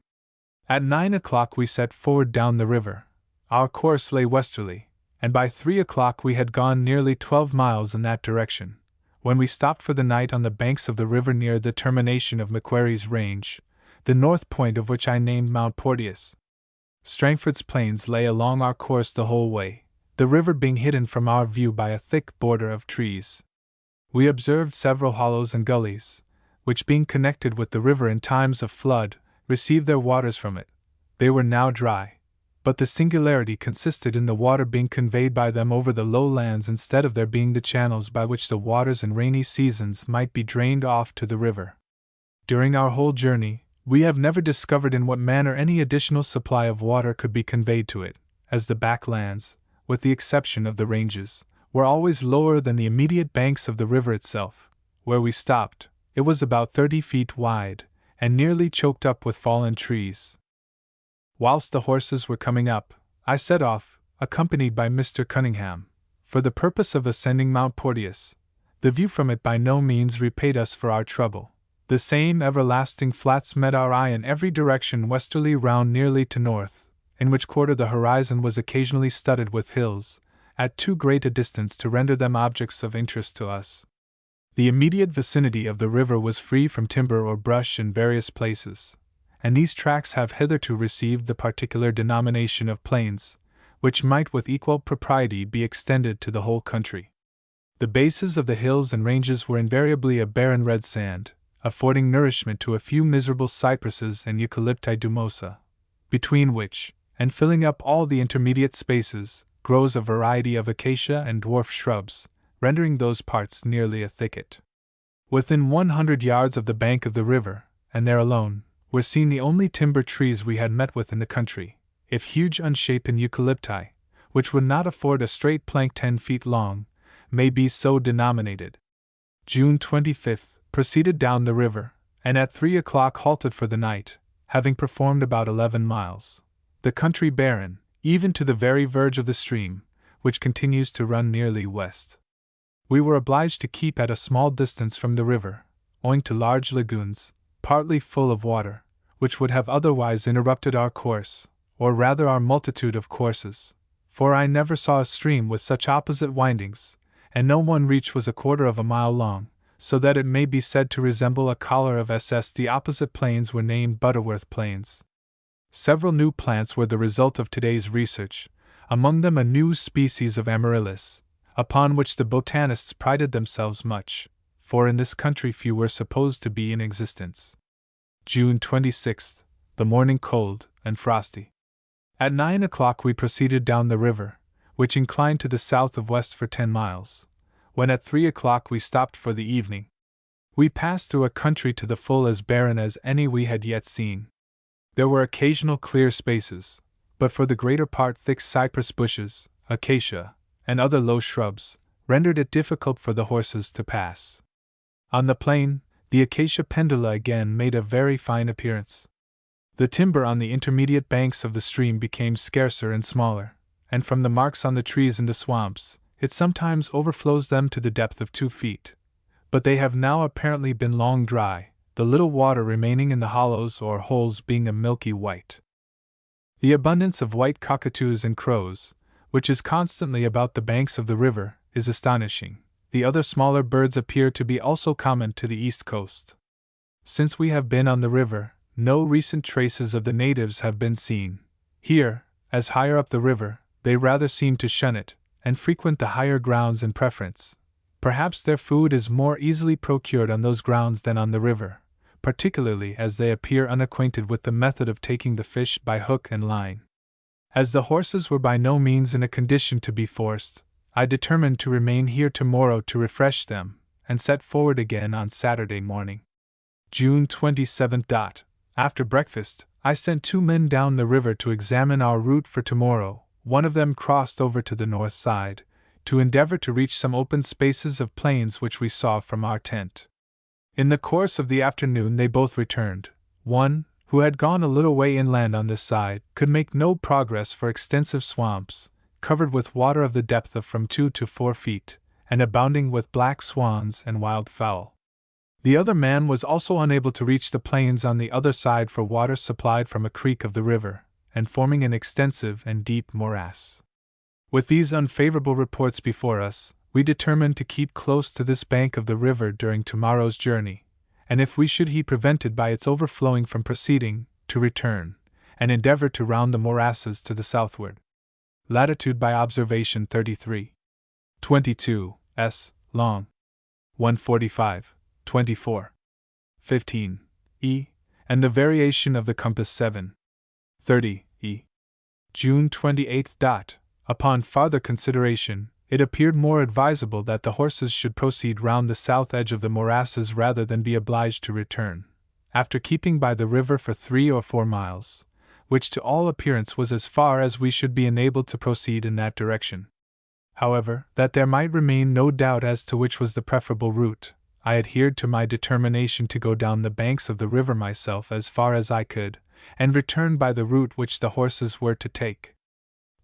At 9 o'clock we set forward down the river. Our course lay westerly, and by 3 o'clock we had gone nearly 12 miles in that direction, when we stopped for the night on the banks of the river near the termination of Macquarie's Range, the north point of which I named Mount Porteous. Strangford's Plains lay along our course the whole way, the river being hidden from our view by a thick border of trees. We observed several hollows and gullies, which being connected with the river in times of flood, received their waters from it. They were now dry, but the singularity consisted in the water being conveyed by them over the low lands instead of there being the channels by which the waters in rainy seasons might be drained off to the river. During our whole journey, we have never discovered in what manner any additional supply of water could be conveyed to it, as the back lands, with the exception of the ranges, were always lower than the immediate banks of the river itself. Where we stopped, it was about 30 feet wide, and nearly choked up with fallen trees. Whilst the horses were coming up, I set off, accompanied by Mr. Cunningham, for the purpose of ascending Mount Porteous. The view from it by no means repaid us for our trouble. The same everlasting flats met our eye in every direction westerly round nearly to north, in which quarter the horizon was occasionally studded with hills, at too great a distance to render them objects of interest to us. The immediate vicinity of the river was free from timber or brush in various places, and these tracts have hitherto received the particular denomination of plains, which might with equal propriety be extended to the whole country. The bases of the hills and ranges were invariably a barren red sand, affording nourishment to a few miserable cypresses and eucalypti dumosa, between which, and filling up all the intermediate spaces, grows a variety of acacia and dwarf shrubs, rendering those parts nearly a thicket. Within 100 yards of the bank of the river, and there alone, were seen the only timber trees we had met with in the country, if huge unshapen eucalypti, which would not afford a straight plank 10 feet long, may be so denominated. June 25th, proceeded down the river, and at 3 o'clock halted for the night, having performed about 11 miles. The country barren, even to the very verge of the stream, which continues to run nearly west. We were obliged to keep at a small distance from the river, owing to large lagoons, partly full of water, which would have otherwise interrupted our course, or rather our multitude of courses, for I never saw a stream with such opposite windings, and no one reach was 1/4 of a mile long, so that it may be said to resemble a collar of SS. The opposite plains were named Butterworth Plains. Several new plants were the result of today's research, among them a new species of amaryllis, upon which the botanists prided themselves much, for in this country few were supposed to be in existence. June 26th, the morning cold and frosty. At 9 o'clock we proceeded down the river, which inclined to the south of west for 10 miles, when at 3 o'clock we stopped for the evening. We passed through a country to the full as barren as any we had yet seen. There were occasional clear spaces, but for the greater part thick cypress bushes, acacia, and other low shrubs, rendered it difficult for the horses to pass. On the plain, the acacia pendula again made a very fine appearance. The timber on the intermediate banks of the stream became scarcer and smaller, and from the marks on the trees in the swamps, it sometimes overflows them to the depth of 2 feet. But they have now apparently been long dry, the little water remaining in the hollows or holes being a milky white. The abundance of white cockatoos and crows, which is constantly about the banks of the river, is astonishing. The other smaller birds appear to be also common to the east coast. Since we have been on the river, no recent traces of the natives have been seen. Here, as higher up the river, they rather seem to shun it, and frequent the higher grounds in preference. Perhaps their food is more easily procured on those grounds than on the river, particularly as they appear unacquainted with the method of taking the fish by hook and line. As the horses were by no means in a condition to be forced, I determined to remain here tomorrow to refresh them, and set forward again on Saturday morning. June 27th. After breakfast, I sent 2 men down the river to examine our route for tomorrow. One of them crossed over to the north side, to endeavor to reach some open spaces of plains which we saw from our tent. In the course of the afternoon they both returned. One, who had gone a little way inland on this side, could make no progress for extensive swamps, covered with water of the depth of from 2 to 4 feet, and abounding with black swans and wild fowl. The other man was also unable to reach the plains on the other side for water supplied from a creek of the river, and forming an extensive and deep morass. With these unfavorable reports before us, we determined to keep close to this bank of the river during tomorrow's journey, and if we should be prevented by its overflowing from proceeding, to return, and endeavor to round the morasses to the southward. Latitude by observation 33.22 s. long. 145, 24, 15 e, and the variation of the compass 7.30 e. June 28. Upon farther consideration, it appeared more advisable that the horses should proceed round the south edge of the morasses rather than be obliged to return, after keeping by the river for 3 or 4 miles, which to all appearance was as far as we should be enabled to proceed in that direction. However, that there might remain no doubt as to which was the preferable route, I adhered to my determination to go down the banks of the river myself as far as I could, and return by the route which the horses were to take.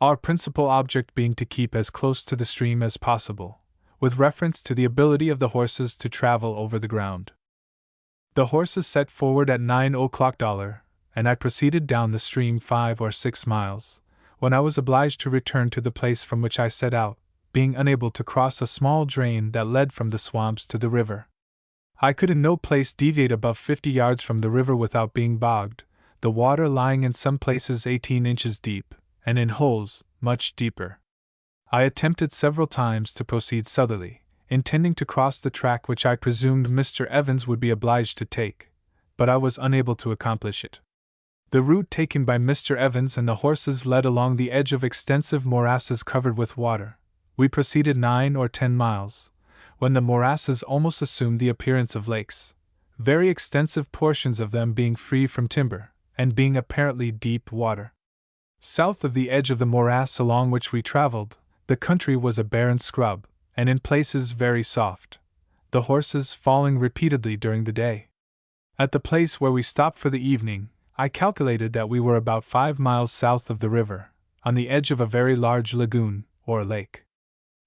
Our principal object being to keep as close to the stream as possible, with reference to the ability of the horses to travel over the ground. The horses set forward at 9 o'clock, and I proceeded down the stream 5 or 6 miles, when I was obliged to return to the place from which I set out, being unable to cross a small drain that led from the swamps to the river. I could in no place deviate above 50 yards from the river without being bogged, the water lying in some places 18 inches deep, and in holes much deeper. I attempted several times to proceed southerly, intending to cross the track which I presumed Mr. Evans would be obliged to take, but I was unable to accomplish it. The route taken by Mr. Evans and the horses led along the edge of extensive morasses covered with water. We proceeded 9 or 10 miles, when the morasses almost assumed the appearance of lakes, very extensive portions of them being free from timber, and being apparently deep water. South of the edge of the morass along which we traveled, the country was a barren scrub, and in places very soft, the horses falling repeatedly during the day. At the place where we stopped for the evening, I calculated that we were about 5 miles south of the river, on the edge of a very large lagoon, or lake.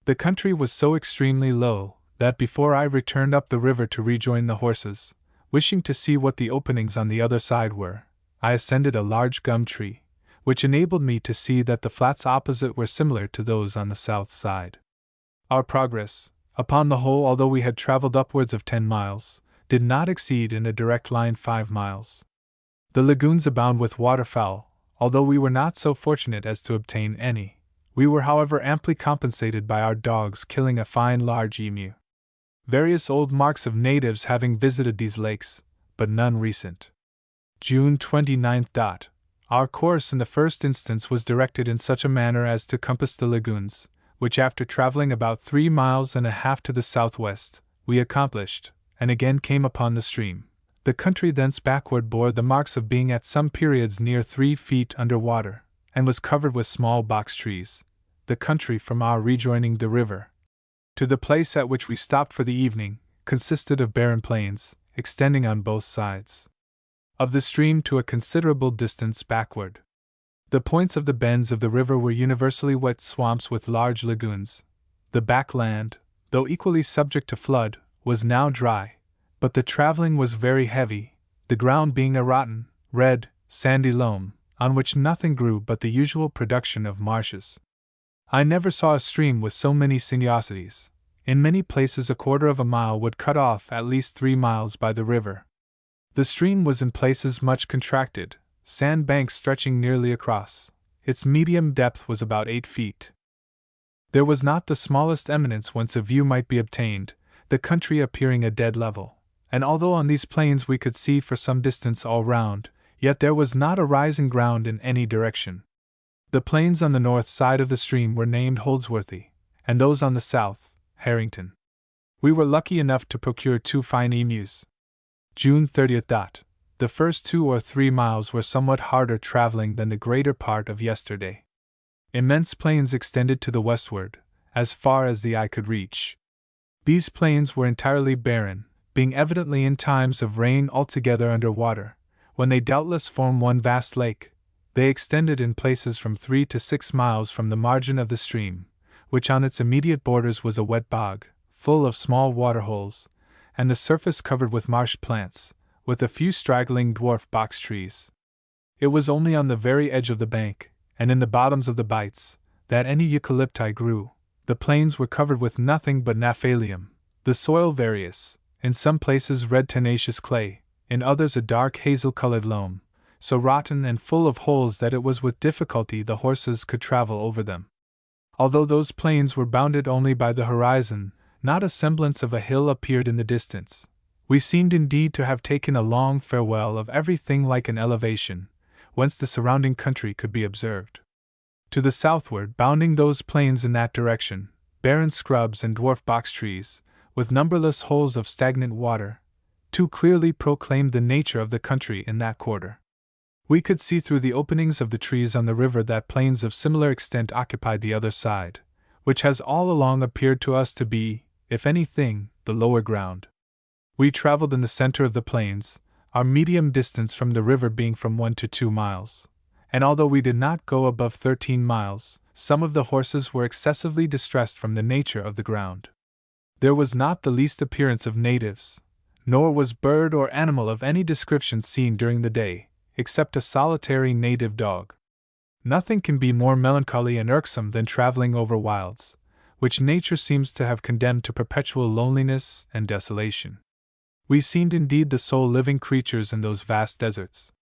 The country was so extremely low, that before I returned up the river to rejoin the horses, wishing to see what the openings on the other side were, I ascended a large gum tree, which enabled me to see that the flats opposite were similar to those on the south side. Our progress, upon the whole, although we had traveled upwards of 10 miles, did not exceed in a direct line 5 miles. The lagoons abound with waterfowl, although we were not so fortunate as to obtain any. We were, however, amply compensated by our dogs killing a fine large emu. Various old marks of natives having visited these lakes, but none recent. June 29. Our course in the first instance was directed in such a manner as to compass the lagoons, which after traveling about 3 miles and a half to the southwest, we accomplished, and again came upon the stream. The country thence backward bore the marks of being at some periods near 3 feet under water, and was covered with small box trees. The country from our rejoining the river to the place at which we stopped for the evening consisted of barren plains, extending on both sides of the stream to a considerable distance backward. The points of the bends of the river were universally wet swamps with large lagoons. The back land, though equally subject to flood, was now dry, but the traveling was very heavy, the ground being a rotten, red, sandy loam, on which nothing grew but the usual production of marshes. I never saw a stream with so many sinuosities. In many places a quarter of a mile would cut off at least 3 miles by the river. The stream was in places much contracted, sand banks stretching nearly across. Its medium depth was about 8 feet. There was not the smallest eminence whence a view might be obtained, the country appearing a dead level, and although on these plains we could see for some distance all round, yet there was not a rising ground in any direction. The plains on the north side of the stream were named Holdsworthy, and those on the south, Harrington. We were lucky enough to procure 2 fine emus. June 30th. The first 2 or 3 miles were somewhat harder traveling than the greater part of yesterday. Immense plains extended to the westward, as far as the eye could reach. These plains were entirely barren, being evidently in times of rain altogether under water, when they doubtless form one vast lake. They extended in places from 3 to 6 miles from the margin of the stream, which on its immediate borders was a wet bog, full of small waterholes, and the surface covered with marsh plants, with a few straggling dwarf box trees. It was only on the very edge of the bank, and in the bottoms of the bights, that any eucalypti grew. The plains were covered with nothing but Naphalium, the soil various, in some places red tenacious clay, in others a dark hazel-colored loam, so rotten and full of holes that it was with difficulty the horses could travel over them. Although those plains were bounded only by the horizon, not a semblance of a hill appeared in the distance. We seemed indeed to have taken a long farewell of everything like an elevation, whence the surrounding country could be observed. To the southward, bounding those plains in that direction, barren scrubs and dwarf box trees, with numberless holes of stagnant water, too clearly proclaimed the nature of the country in that quarter. We could see through the openings of the trees on the river that plains of similar extent occupied the other side, which has all along appeared to us to be, if anything, the lower ground. We traveled in the center of the plains, our medium distance from the river being from 1 to 2 miles, and although we did not go above 13 miles, some of the horses were excessively distressed from the nature of the ground. There was not the least appearance of natives, nor was bird or animal of any description seen during the day, except a solitary native dog. Nothing can be more melancholy and irksome than traveling over wilds, which nature seems to have condemned to perpetual loneliness and desolation. We seemed indeed the sole living creatures in those vast deserts.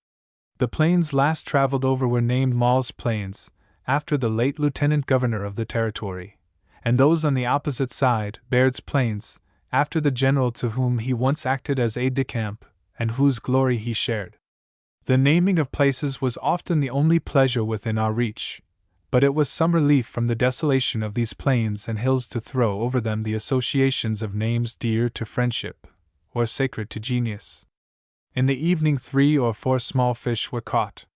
The plains last traveled over were named Maull's Plains, after the late lieutenant governor of the territory, and those on the opposite side, Baird's Plains, after the general to whom he once acted as aide-de-camp, and whose glory he shared. The naming of places was often the only pleasure within our reach, but it was some relief from the desolation of these plains and hills to throw over them the associations of names dear to friendship, or sacred to genius. In the evening 3 or 4 small fish were caught.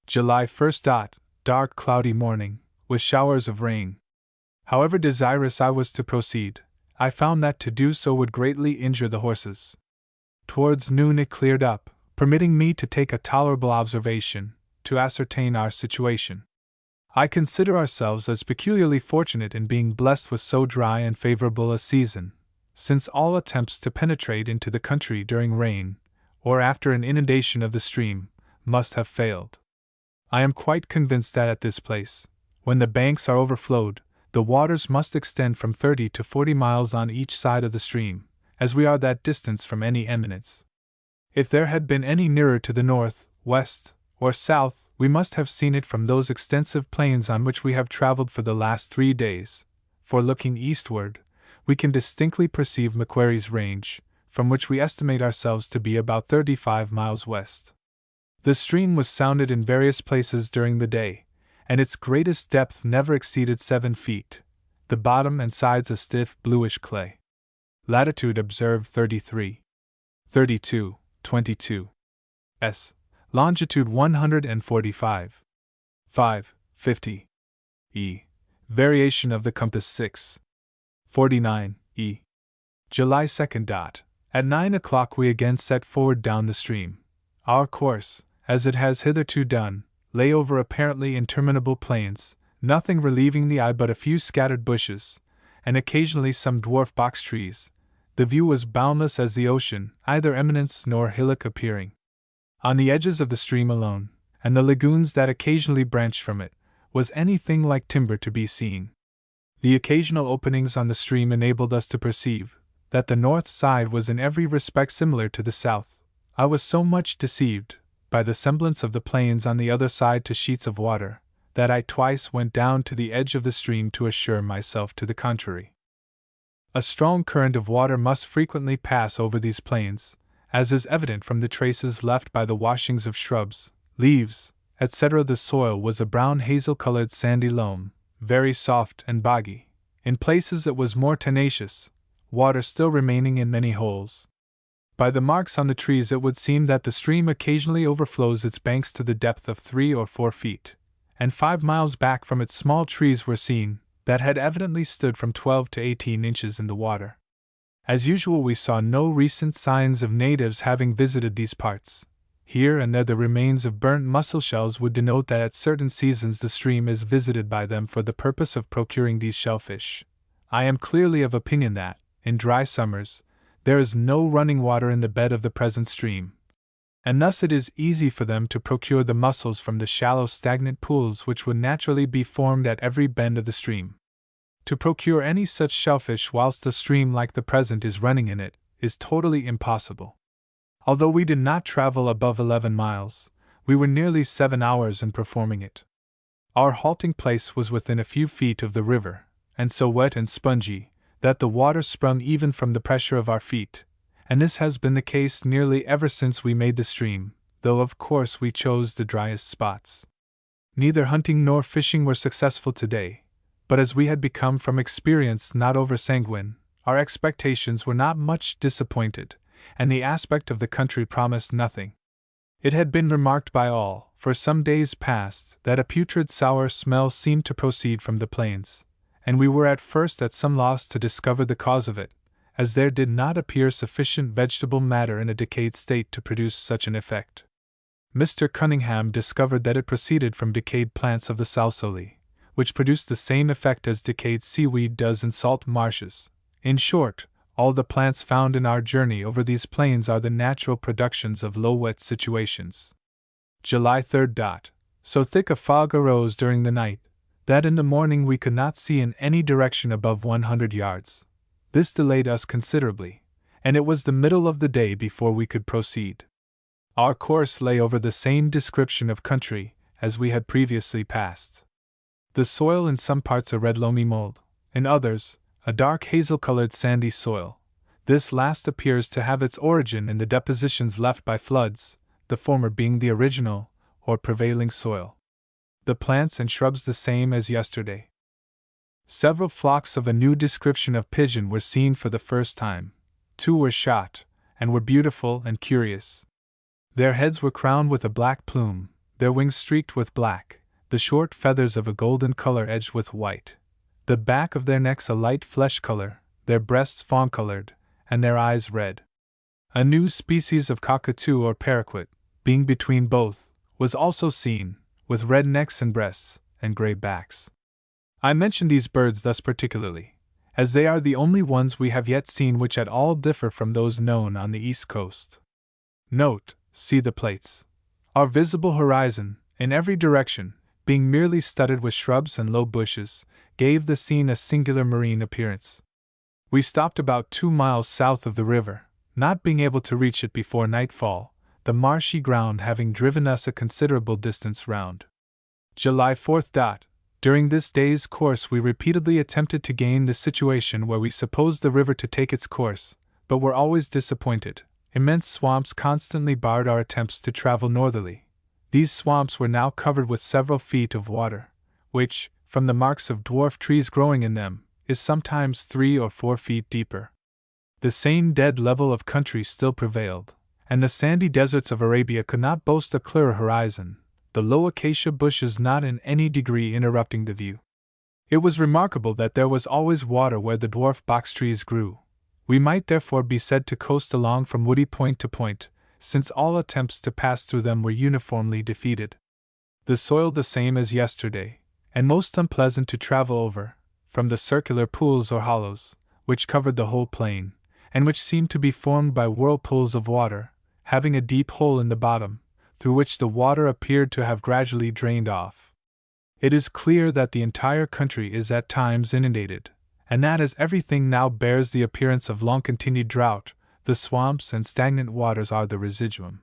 July 1st. Dark cloudy morning, with showers of rain. However desirous I was to proceed, I found that to do so would greatly injure the horses. Towards noon it cleared up, permitting me to take a tolerable observation, to ascertain our situation. I consider ourselves as peculiarly fortunate in being blessed with so dry and favorable a season, since all attempts to penetrate into the country during rain, or after an inundation of the stream, must have failed. I am quite convinced that at this place, when the banks are overflowed, the waters must extend from 30 to 40 miles on each side of the stream, as we are that distance from any eminence. If there had been any nearer to the north, west, or south, we must have seen it from those extensive plains on which we have traveled for the last 3 days, for looking eastward, we can distinctly perceive Macquarie's Range, from which we estimate ourselves to be about 35 miles west. The stream was sounded in various places during the day, and its greatest depth never exceeded 7 feet, the bottom and sides a stiff bluish clay. Latitude observed 33, 32, 22 s. Longitude 145, 5, 50 e. Variation of the compass 6, 49 e. July 2nd. At 9 o'clock we again set forward down the stream. Our course, as it has hitherto done, lay over apparently interminable plains, nothing relieving the eye but a few scattered bushes, and occasionally some dwarf box trees. The view was boundless as the ocean, either eminence nor hillock appearing. On the edges of the stream alone, and the lagoons that occasionally branched from it, was anything like timber to be seen. The occasional openings on the stream enabled us to perceive that the north side was in every respect similar to the south. I was so much deceived by the semblance of the plains on the other side to sheets of water, that I twice went down to the edge of the stream to assure myself to the contrary. A strong current of water must frequently pass over these plains, as is evident from the traces left by the washings of shrubs, leaves, etc. The soil was a brown hazel-colored sandy loam, very soft and boggy. In places it was more tenacious, water still remaining in many holes. By the marks on the trees it would seem that the stream occasionally overflows its banks to the depth of 3 or 4 feet, and 5 miles back from it small trees were seen that had evidently stood from 12 to 18 inches in the water. As usual, we saw no recent signs of natives having visited these parts. Here and there the remains of burnt mussel shells would denote that at certain seasons the stream is visited by them for the purpose of procuring these shellfish. I am clearly of opinion that, in dry summers, there is no running water in the bed of the present stream. and thus it is easy for them to procure the mussels from the shallow stagnant pools which would naturally be formed at every bend of the stream. To procure any such shellfish whilst a stream like the present is running in it, is totally impossible. Although we did not travel above 11 miles, we were nearly 7 hours in performing it. Our halting place was within a few feet of the river, and so wet and spongy, that the water sprung even from the pressure of our feet, and this has been the case nearly ever since we made the stream, though of course we chose the driest spots. Neither hunting nor fishing were successful today, but as we had become from experience not over sanguine, our expectations were not much disappointed, and the aspect of the country promised nothing. It had been remarked by all, for some days past, that a putrid sour smell seemed to proceed from the plains, and we were at first at some loss to discover the cause of it, as there did not appear sufficient vegetable matter in a decayed state to produce such an effect. Mr. Cunningham discovered that it proceeded from decayed plants of the salsoli, which produce the same effect as decayed seaweed does in salt marshes. In short, all the plants found in our journey over these plains are the natural productions of low-wet situations. July 3rd. So thick a fog arose during the night, that in the morning we could not see in any direction above 100 yards. This delayed us considerably, and it was the middle of the day before we could proceed. Our course lay over the same description of country as we had previously passed. The soil in some parts a red loamy mold, in others, a dark hazel-colored sandy soil. This last appears to have its origin in the depositions left by floods, the former being the original, or prevailing soil. The plants and shrubs the same as yesterday. Several flocks of a new description of pigeon were seen for the first time. 2 were shot, and were beautiful and curious. Their heads were crowned with a black plume, their wings streaked with black, the short feathers of a golden color edged with white, the back of their necks a light flesh color, their breasts fawn-colored, and their eyes red. A new species of cockatoo or paraquet, being between both, was also seen, with red necks and breasts, and gray backs. I mention these birds thus particularly, as they are the only ones we have yet seen which at all differ from those known on the east coast. Note, see the plates. Our visible horizon, in every direction, being merely studded with shrubs and low bushes, gave the scene a singular marine appearance. We stopped about 2 miles south of the river, not being able to reach it before nightfall, the marshy ground having driven us a considerable distance round. July 4th. During this day's course we repeatedly attempted to gain the situation where we supposed the river to take its course, but were always disappointed. Immense swamps constantly barred our attempts to travel northerly. These swamps were now covered with several feet of water, which, from the marks of dwarf trees growing in them, is sometimes 3 or 4 feet deeper. The same dead level of country still prevailed, and the sandy deserts of Arabia could not boast a clearer horizon, the low acacia bushes not in any degree interrupting the view. It was remarkable that there was always water where the dwarf box trees grew. We might therefore be said to coast along from woody point to point, since all attempts to pass through them were uniformly defeated. The soil the same as yesterday, and most unpleasant to travel over, from the circular pools or hollows, which covered the whole plain, and which seemed to be formed by whirlpools of water, having a deep hole in the bottom, through which the water appeared to have gradually drained off. It is clear that the entire country is at times inundated, and that as everything now bears the appearance of long-continued drought, the swamps and stagnant waters are the residuum.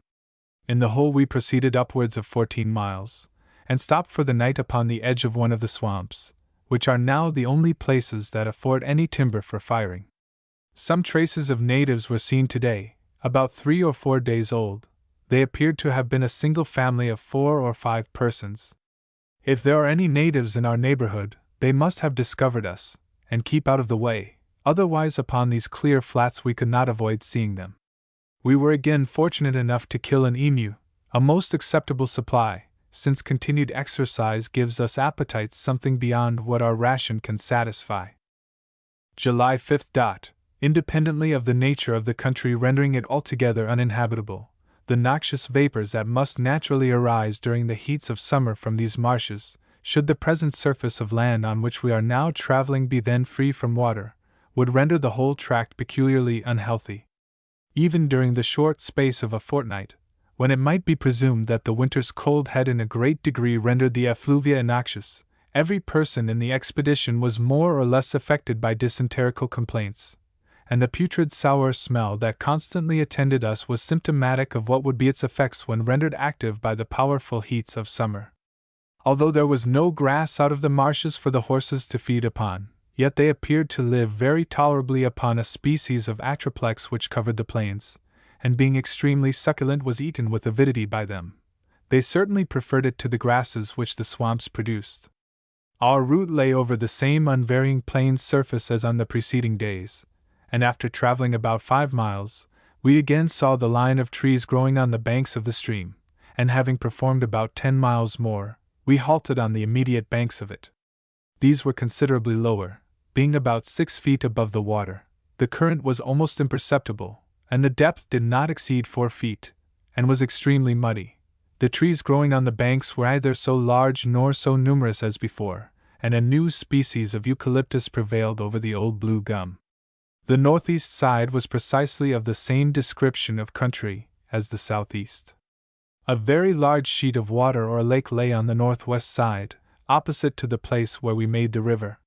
In the whole we proceeded upwards of 14 miles, and stopped for the night upon the edge of one of the swamps, which are now the only places that afford any timber for firing. Some traces of natives were seen today, about 3 or 4 days old. They appeared to have been a single family of 4 or 5 persons. If there are any natives in our neighborhood, they must have discovered us, and keep out of the way, otherwise upon these clear flats we could not avoid seeing them. We were again fortunate enough to kill an emu, a most acceptable supply, since continued exercise gives us appetites something beyond what our ration can satisfy. July 5th. Independently of the nature of the country rendering it altogether uninhabitable, the noxious vapors that must naturally arise during the heats of summer from these marshes, should the present surface of land on which we are now traveling be then free from water, would render the whole tract peculiarly unhealthy. Even during the short space of a fortnight, when it might be presumed that the winter's cold had in a great degree rendered the effluvia innoxious, every person in the expedition was more or less affected by dysenterical complaints, and the putrid sour smell that constantly attended us was symptomatic of what would be its effects when rendered active by the powerful heats of summer. Although there was no grass out of the marshes for the horses to feed upon, yet they appeared to live very tolerably upon a species of atriplex which covered the plains, and being extremely succulent was eaten with avidity by them. They certainly preferred it to the grasses which the swamps produced. Our route lay over the same unvarying plain surface as on the preceding days, and after traveling about 5 miles, we again saw the line of trees growing on the banks of the stream, and having performed about 10 miles more, we halted on the immediate banks of it. These were considerably lower, being about 6 feet above the water. The current was almost imperceptible, and the depth did not exceed 4 feet, and was extremely muddy. The trees growing on the banks were neither so large nor so numerous as before, and a new species of eucalyptus prevailed over the old blue gum. The northeast side was precisely of the same description of country as the southeast. A very large sheet of water or lake lay on the northwest side, opposite to the place where we made the river.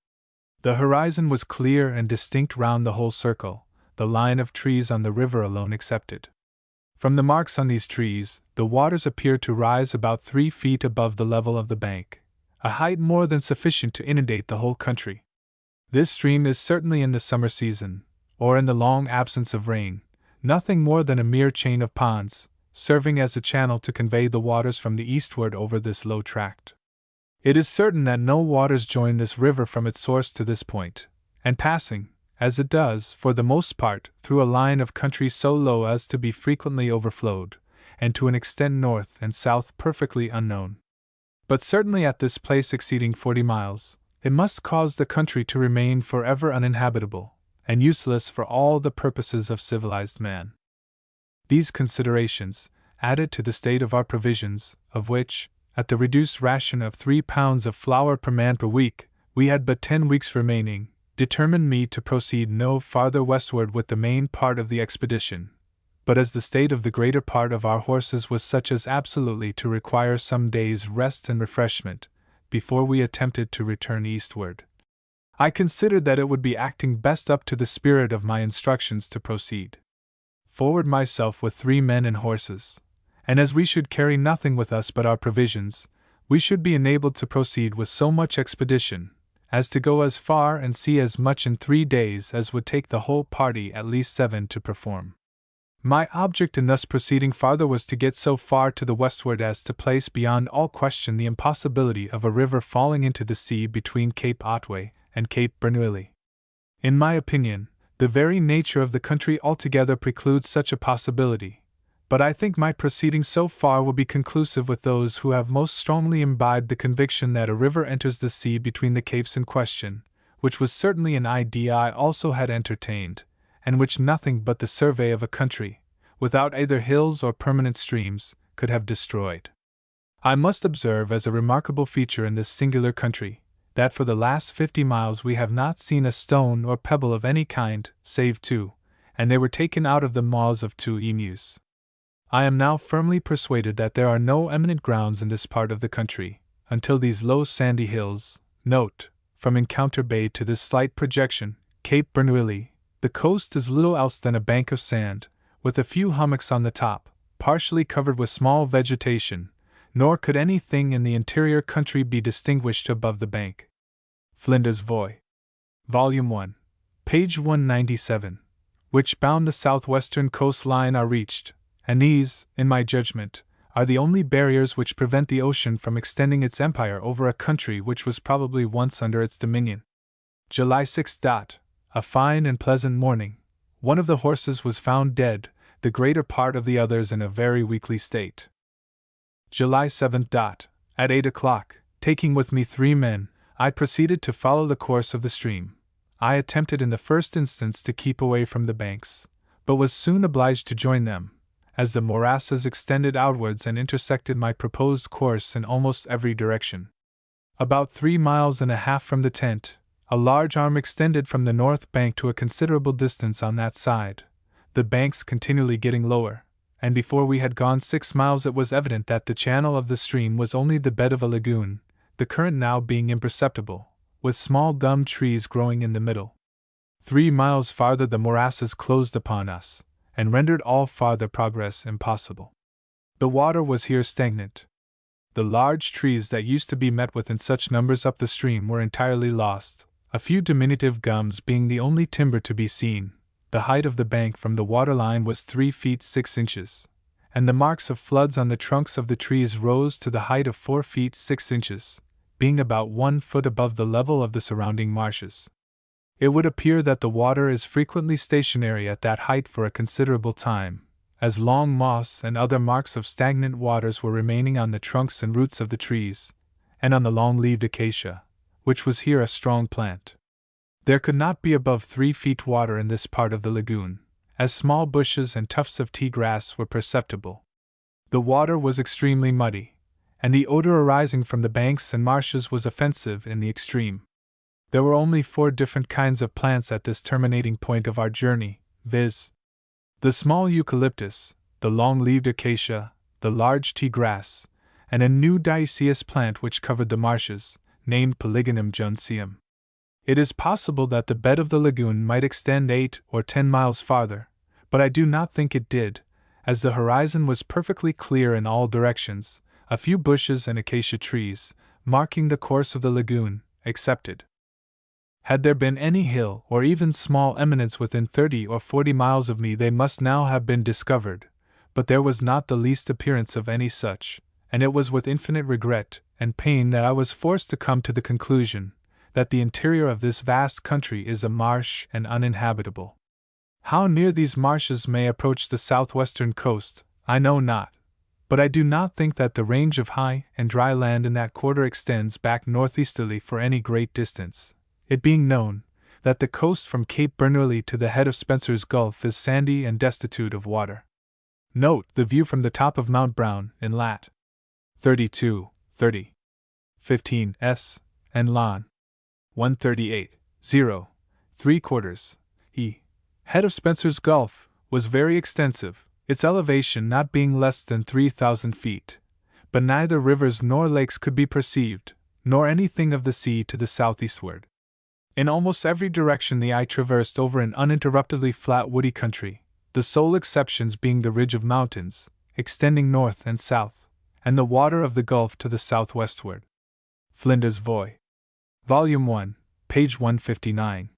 The horizon was clear and distinct round the whole circle, the line of trees on the river alone excepted. From the marks on these trees, the waters appeared to rise about 3 feet above the level of the bank, a height more than sufficient to inundate the whole country. This stream is certainly in the summer season, or in the long absence of rain, nothing more than a mere chain of ponds, serving as a channel to convey the waters from the eastward over this low tract. It is certain that no waters join this river from its source to this point, and passing, as it does, for the most part, through a line of country so low as to be frequently overflowed, and to an extent north and south perfectly unknown. But certainly at this place exceeding 40 miles, it must cause the country to remain forever uninhabitable, and useless for all the purposes of civilized man. These considerations, added to the state of our provisions, of which, at the reduced ration of 3 pounds of flour per man per week, we had but 10 weeks remaining, determined me to proceed no farther westward with the main part of the expedition. But as the state of the greater part of our horses was such as absolutely to require some days' rest and refreshment, before we attempted to return eastward, I considered that it would be acting best up to the spirit of my instructions to proceed forward myself with 3 men and horses, and as we should carry nothing with us but our provisions, we should be enabled to proceed with so much expedition, as to go as far and see as much in 3 days as would take the whole party at least 7 to perform. My object in thus proceeding farther was to get so far to the westward as to place beyond all question the impossibility of a river falling into the sea between Cape Otway and Cape Bernouilli. In my opinion, the very nature of the country altogether precludes such a possibility, but I think my proceeding so far will be conclusive with those who have most strongly imbibed the conviction that a river enters the sea between the capes in question, which was certainly an idea I also had entertained, and which nothing but the survey of a country, without either hills or permanent streams, could have destroyed. I must observe as a remarkable feature in this singular country, that for the last 50 miles we have not seen a stone or pebble of any kind, save 2, and they were taken out of the maws of 2 emus. I am now firmly persuaded that there are no eminent grounds in this part of the country, until these low sandy hills, note, from Encounter Bay to this slight projection, Cape Bernouilli, the coast is little else than a bank of sand, with a few hummocks on the top, partially covered with small vegetation, nor could anything in the interior country be distinguished above the bank. Flinders Voy. Volume 1. Page 197. Which bound the southwestern coast line are reached, and these, in my judgment, are the only barriers which prevent the ocean from extending its empire over a country which was probably once under its dominion. July 6. A fine and pleasant morning. One of the horses was found dead, the greater part of the others in a very weakly state. July 7. At 8 o'clock, taking with me 3 men, I proceeded to follow the course of the stream. I attempted in the first instance to keep away from the banks, but was soon obliged to join them, as the morasses extended outwards and intersected my proposed course in almost every direction. About 3 miles and a half from the tent, a large arm extended from the north bank to a considerable distance on that side, the banks continually getting lower, and before we had gone 6 miles it was evident that the channel of the stream was only the bed of a lagoon, the current now being imperceptible, with small gum trees growing in the middle. 3 miles farther the morasses closed upon us, and rendered all farther progress impossible. The water was here stagnant. The large trees that used to be met with in such numbers up the stream were entirely lost, a few diminutive gums being the only timber to be seen. The height of the bank from the waterline was 3 feet 6 inches, and the marks of floods on the trunks of the trees rose to the height of 4 feet 6 inches, being about 1 foot above the level of the surrounding marshes. It would appear that the water is frequently stationary at that height for a considerable time, as long moss and other marks of stagnant waters were remaining on the trunks and roots of the trees, and on the long-leaved acacia, which was here a strong plant. There could not be above 3 feet water in this part of the lagoon, as small bushes and tufts of tea grass were perceptible. The water was extremely muddy, and the odor arising from the banks and marshes was offensive in the extreme. There were only 4 different kinds of plants at this terminating point of our journey, viz. the small eucalyptus, the long-leaved acacia, the large tea grass, and a new dioecious plant which covered the marshes, named Polygonum joneseum. It is possible that the bed of the lagoon might extend 8 or 10 miles farther, but I do not think it did, as the horizon was perfectly clear in all directions, a few bushes and acacia trees, marking the course of the lagoon, excepted. Had there been any hill or even small eminence within 30 or 40 miles of me, they must now have been discovered, but there was not the least appearance of any such, and it was with infinite regret and pain that I was forced to come to the conclusion that the interior of this vast country is a marsh and uninhabitable. How near these marshes may approach the southwestern coast, I know not, but I do not think that the range of high and dry land in that quarter extends back northeasterly for any great distance, it being known that the coast from Cape Bernouilli to the head of Spencer's Gulf is sandy and destitute of water. Note the view from the top of Mount Brown in lat. 32, 30, 15 s, and lon. 138, 0, 3/4 e. Head of Spencer's Gulf was very extensive, its elevation not being less than 3,000 feet, but neither rivers nor lakes could be perceived, nor anything of the sea to the southeastward. In almost every direction the eye traversed over an uninterruptedly flat woody country, the sole exceptions being the ridge of mountains, extending north and south, and the water of the Gulf to the southwestward. Flinders Voy. Volume 1, page 159.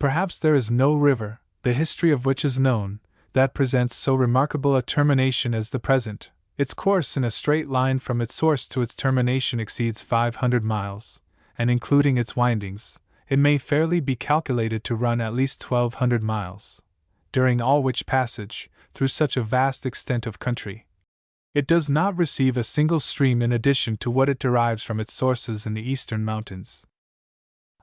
Perhaps there is no river, the history of which is known, that presents so remarkable a termination as the present. Its course in a straight line from its source to its termination exceeds 500 miles, and including its windings, it may fairly be calculated to run at least 1,200 miles, during all which passage, through such a vast extent of country, it does not receive a single stream in addition to what it derives from its sources in the eastern mountains.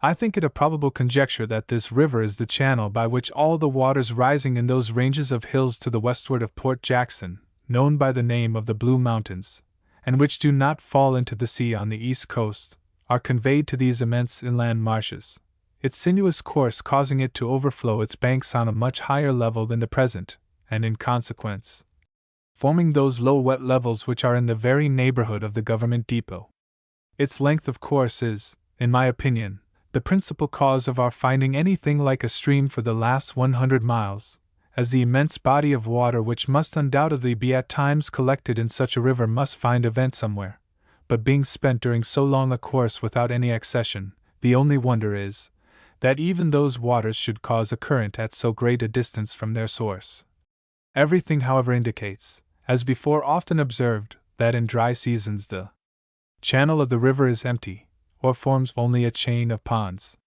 I think it a probable conjecture that this river is the channel by which all the waters rising in those ranges of hills to the westward of Port Jackson, known by the name of the Blue Mountains, and which do not fall into the sea on the east coast, are conveyed to these immense inland marshes, its sinuous course causing it to overflow its banks on a much higher level than the present, and in consequence, forming those low wet levels which are in the very neighborhood of the government depot. Its length of course is, in my opinion, the principal cause of our finding anything like a stream for the last 100 miles, as the immense body of water which must undoubtedly be at times collected in such a river must find a vent somewhere, but being spent during so long a course without any accession, the only wonder is that even those waters should cause a current at so great a distance from their source. Everything, however, indicates, as before often observed, that in dry seasons the channel of the river is empty, or forms only a chain of ponds.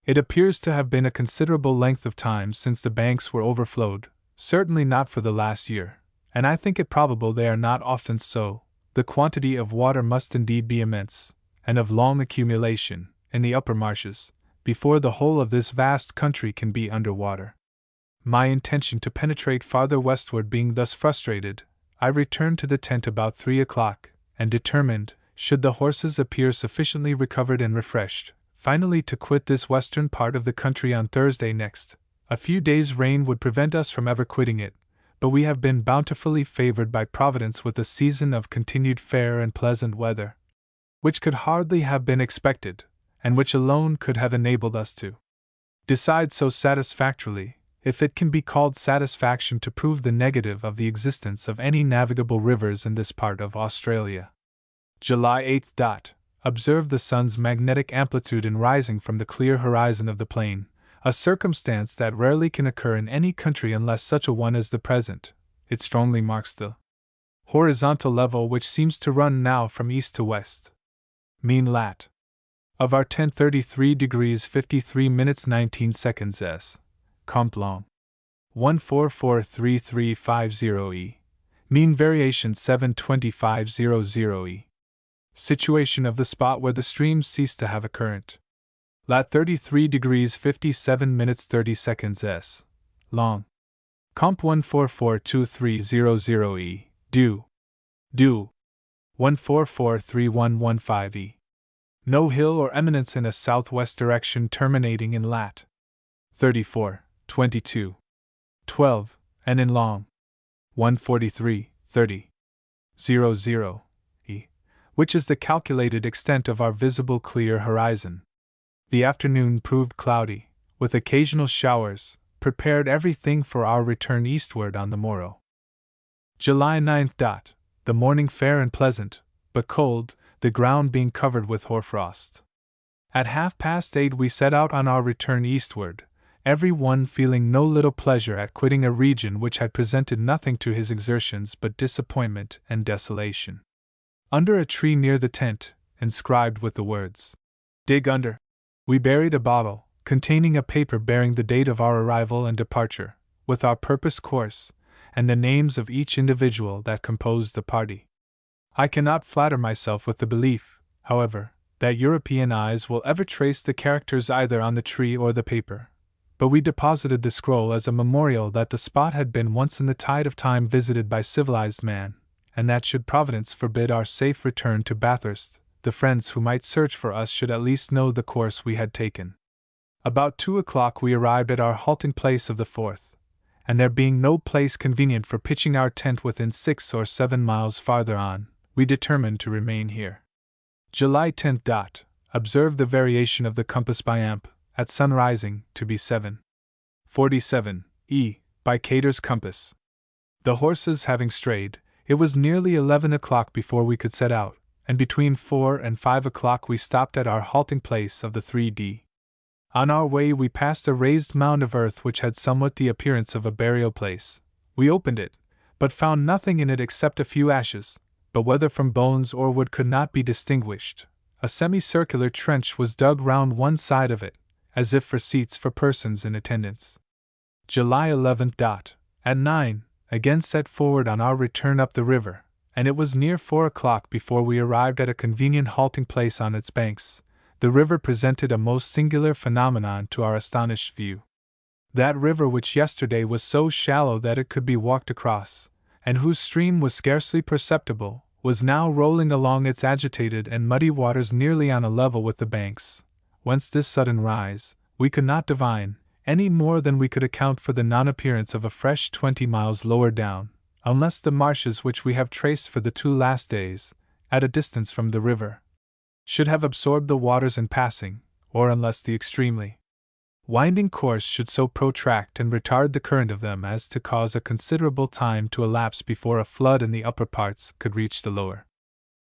It appears to have been a considerable length of time since the banks were overflowed, certainly not for the last year, and I think it probable they are not often so. The quantity of water must indeed be immense, and of long accumulation, in the upper marshes, before the whole of this vast country can be under water. My intention to penetrate farther westward being thus frustrated, I returned to the tent about 3 o'clock, and determined, should the horses appear sufficiently recovered and refreshed, finally to quit this western part of the country on Thursday next. A few days' rain would prevent us from ever quitting it, but we have been bountifully favored by Providence with a season of continued fair and pleasant weather, which could hardly have been expected, and which alone could have enabled us to decide so satisfactorily, if it can be called satisfaction, to prove the negative of the existence of any navigable rivers in this part of Australia. July 8th. Observed the sun's magnetic amplitude in rising from the clear horizon of the plain, a circumstance that rarely can occur in any country unless such a one as the present. It strongly marks the horizontal level which seems to run now from east to west. Mean lat. Of our 1033 degrees 53 minutes 19 seconds s. Comp long. 1443350 e. Mean variation 72500 e. Situation of the spot where the stream ceased to have a current. Lat 33 degrees 57 minutes 30 seconds s. Long. Comp 1442300 e. Due. 1443115 e. No hill or eminence in a southwest direction terminating in lat. 34, 22, 12, and in long. 143, 30, 00 e, which is the calculated extent of our visible clear horizon. The afternoon proved cloudy, with occasional showers, prepared everything for our return eastward on the morrow. July 9th. The morning fair and pleasant, but cold, the ground being covered with hoarfrost. At 8:30 we set out on our return eastward, every one feeling no little pleasure at quitting a region which had presented nothing to his exertions but disappointment and desolation. Under a tree near the tent, inscribed with the words, "Dig under," we buried a bottle, containing a paper bearing the date of our arrival and departure, with our purposed course, and the names of each individual that composed the party. I cannot flatter myself with the belief, however, that European eyes will ever trace the characters either on the tree or the paper, but we deposited the scroll as a memorial that the spot had been once in the tide of time visited by civilized man, and that should Providence forbid our safe return to Bathurst, the friends who might search for us should at least know the course we had taken. About 2 o'clock we arrived at our halting place of the 4th, and there being no place convenient for pitching our tent within 6 or 7 miles farther on, we determined to remain here. July 10th. Observed the variation of the compass by amp, at sun rising, to be 7:47 e. by Cater's compass. The horses having strayed, it was nearly 11 o'clock before we could set out, and between 4 and 5 o'clock we stopped at our halting place of the 3D. On our way we passed a raised mound of earth which had somewhat the appearance of a burial place. We opened it, but found nothing in it except a few ashes, but whether from bones or wood could not be distinguished. A semicircular trench was dug round one side of it, as if for seats for persons in attendance. July 11th. At 9, again set forward on our return up the river, and it was near 4 o'clock before we arrived at a convenient halting place on its banks. The river presented a most singular phenomenon to our astonished view. That river which yesterday was so shallow that it could be walked across, and whose stream was scarcely perceptible, was now rolling along its agitated and muddy waters nearly on a level with the banks. Whence this sudden rise, we could not divine, any more than we could account for the non-appearance of a fresh 20 miles lower down, unless the marshes which we have traced for the 2 last days, at a distance from the river, should have absorbed the waters in passing, or unless the extremely winding course should so protract and retard the current of them as to cause a considerable time to elapse before a flood in the upper parts could reach the lower.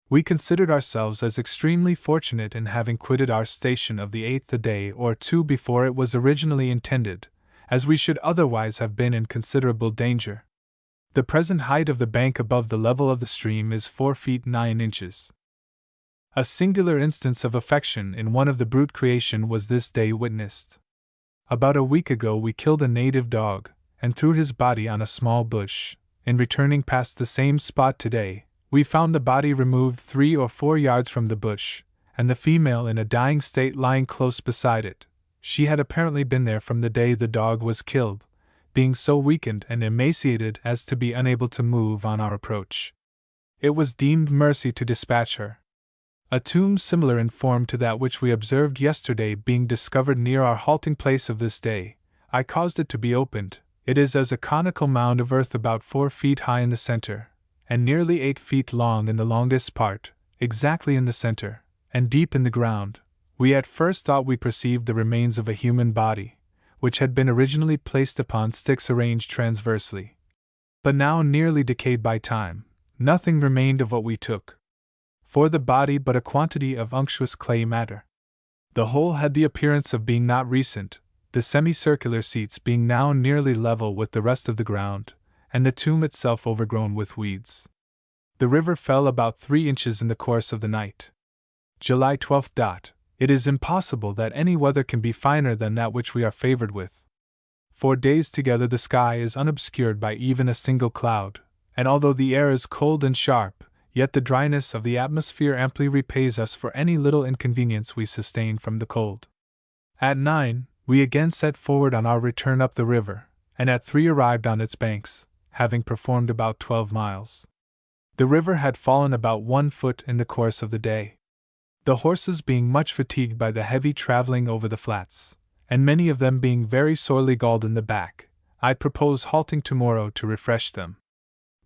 We considered ourselves as extremely fortunate in having quitted our station of the 8th a day or 2 before it was originally intended, as we should otherwise have been in considerable danger. The present height of the bank above the level of the stream is 4 feet 9 inches. A singular instance of affection in one of the brute creation was this day witnessed. About a week ago we killed a native dog, and threw his body on a small bush. In returning past the same spot today, we found the body removed 3 or 4 yards from the bush, and the female in a dying state lying close beside it. She had apparently been there from the day the dog was killed, being so weakened and emaciated as to be unable to move on our approach. It was deemed mercy to dispatch her. A tomb similar in form to that which we observed yesterday being discovered near our halting place of this day, I caused it to be opened. It is as a conical mound of earth about 4 feet high in the center, and nearly 8 feet long in the longest part, exactly in the center, and deep in the ground. We at first thought we perceived the remains of a human body, which had been originally placed upon sticks arranged transversely, but now nearly decayed by time. Nothing remained of what we took for the body but a quantity of unctuous clay matter. The whole had the appearance of being not recent, the semicircular seats being now nearly level with the rest of the ground, and the tomb itself overgrown with weeds. The river fell about 3 inches in the course of the night. July 12. It is impossible that any weather can be finer than that which we are favored with. 4 days together the sky is unobscured by even a single cloud, and although the air is cold and sharp, yet the dryness of the atmosphere amply repays us for any little inconvenience we sustain from the cold. At 9, we again set forward on our return up the river, and at 3 arrived on its banks, having performed about 12 miles. The river had fallen about 1 foot in the course of the day. The horses being much fatigued by the heavy traveling over the flats, and many of them being very sorely galled in the back, I propose halting tomorrow to refresh them.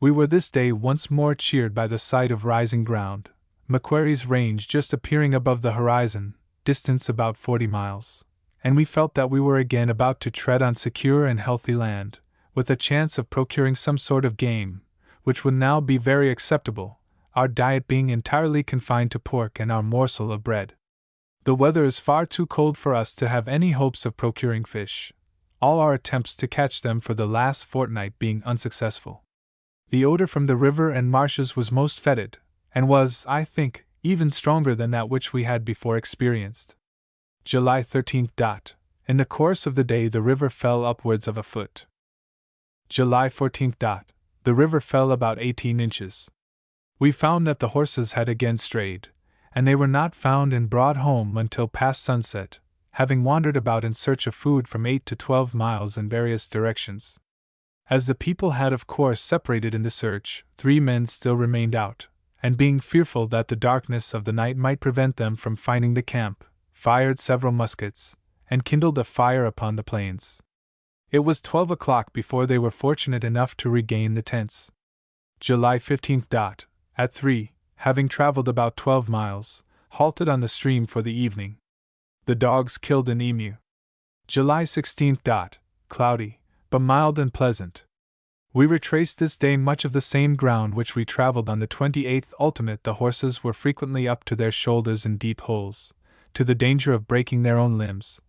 We were this day once more cheered by the sight of rising ground, Macquarie's Range just appearing above the horizon, distance about 40 miles, and we felt that we were again about to tread on secure and healthy land, with a chance of procuring some sort of game, which would now be very acceptable, our diet being entirely confined to pork and our morsel of bread. The weather is far too cold for us to have any hopes of procuring fish, all our attempts to catch them for the last fortnight being unsuccessful. The odor from the river and marshes was most fetid, and was, I think, even stronger than that which we had before experienced. July 13. In the course of the day the river fell upwards of a foot. July 14. The river fell about 18 inches. We found that the horses had again strayed, and they were not found and brought home until past sunset, having wandered about in search of food from 8 to 12 miles in various directions. As the people had of course separated in the search, 3 men still remained out, and being fearful that the darkness of the night might prevent them from finding the camp, fired several muskets, and kindled a fire upon the plains. It was 12 o'clock before they were fortunate enough to regain the tents. July 15. At 3, having traveled about 12 miles, halted on the stream for the evening. The dogs killed an emu. July 16. Cloudy, but mild and pleasant. We retraced this day much of the same ground which we traveled on the 28th. Ultimate, the horses were frequently up to their shoulders in deep holes, to the danger of breaking their own limbs,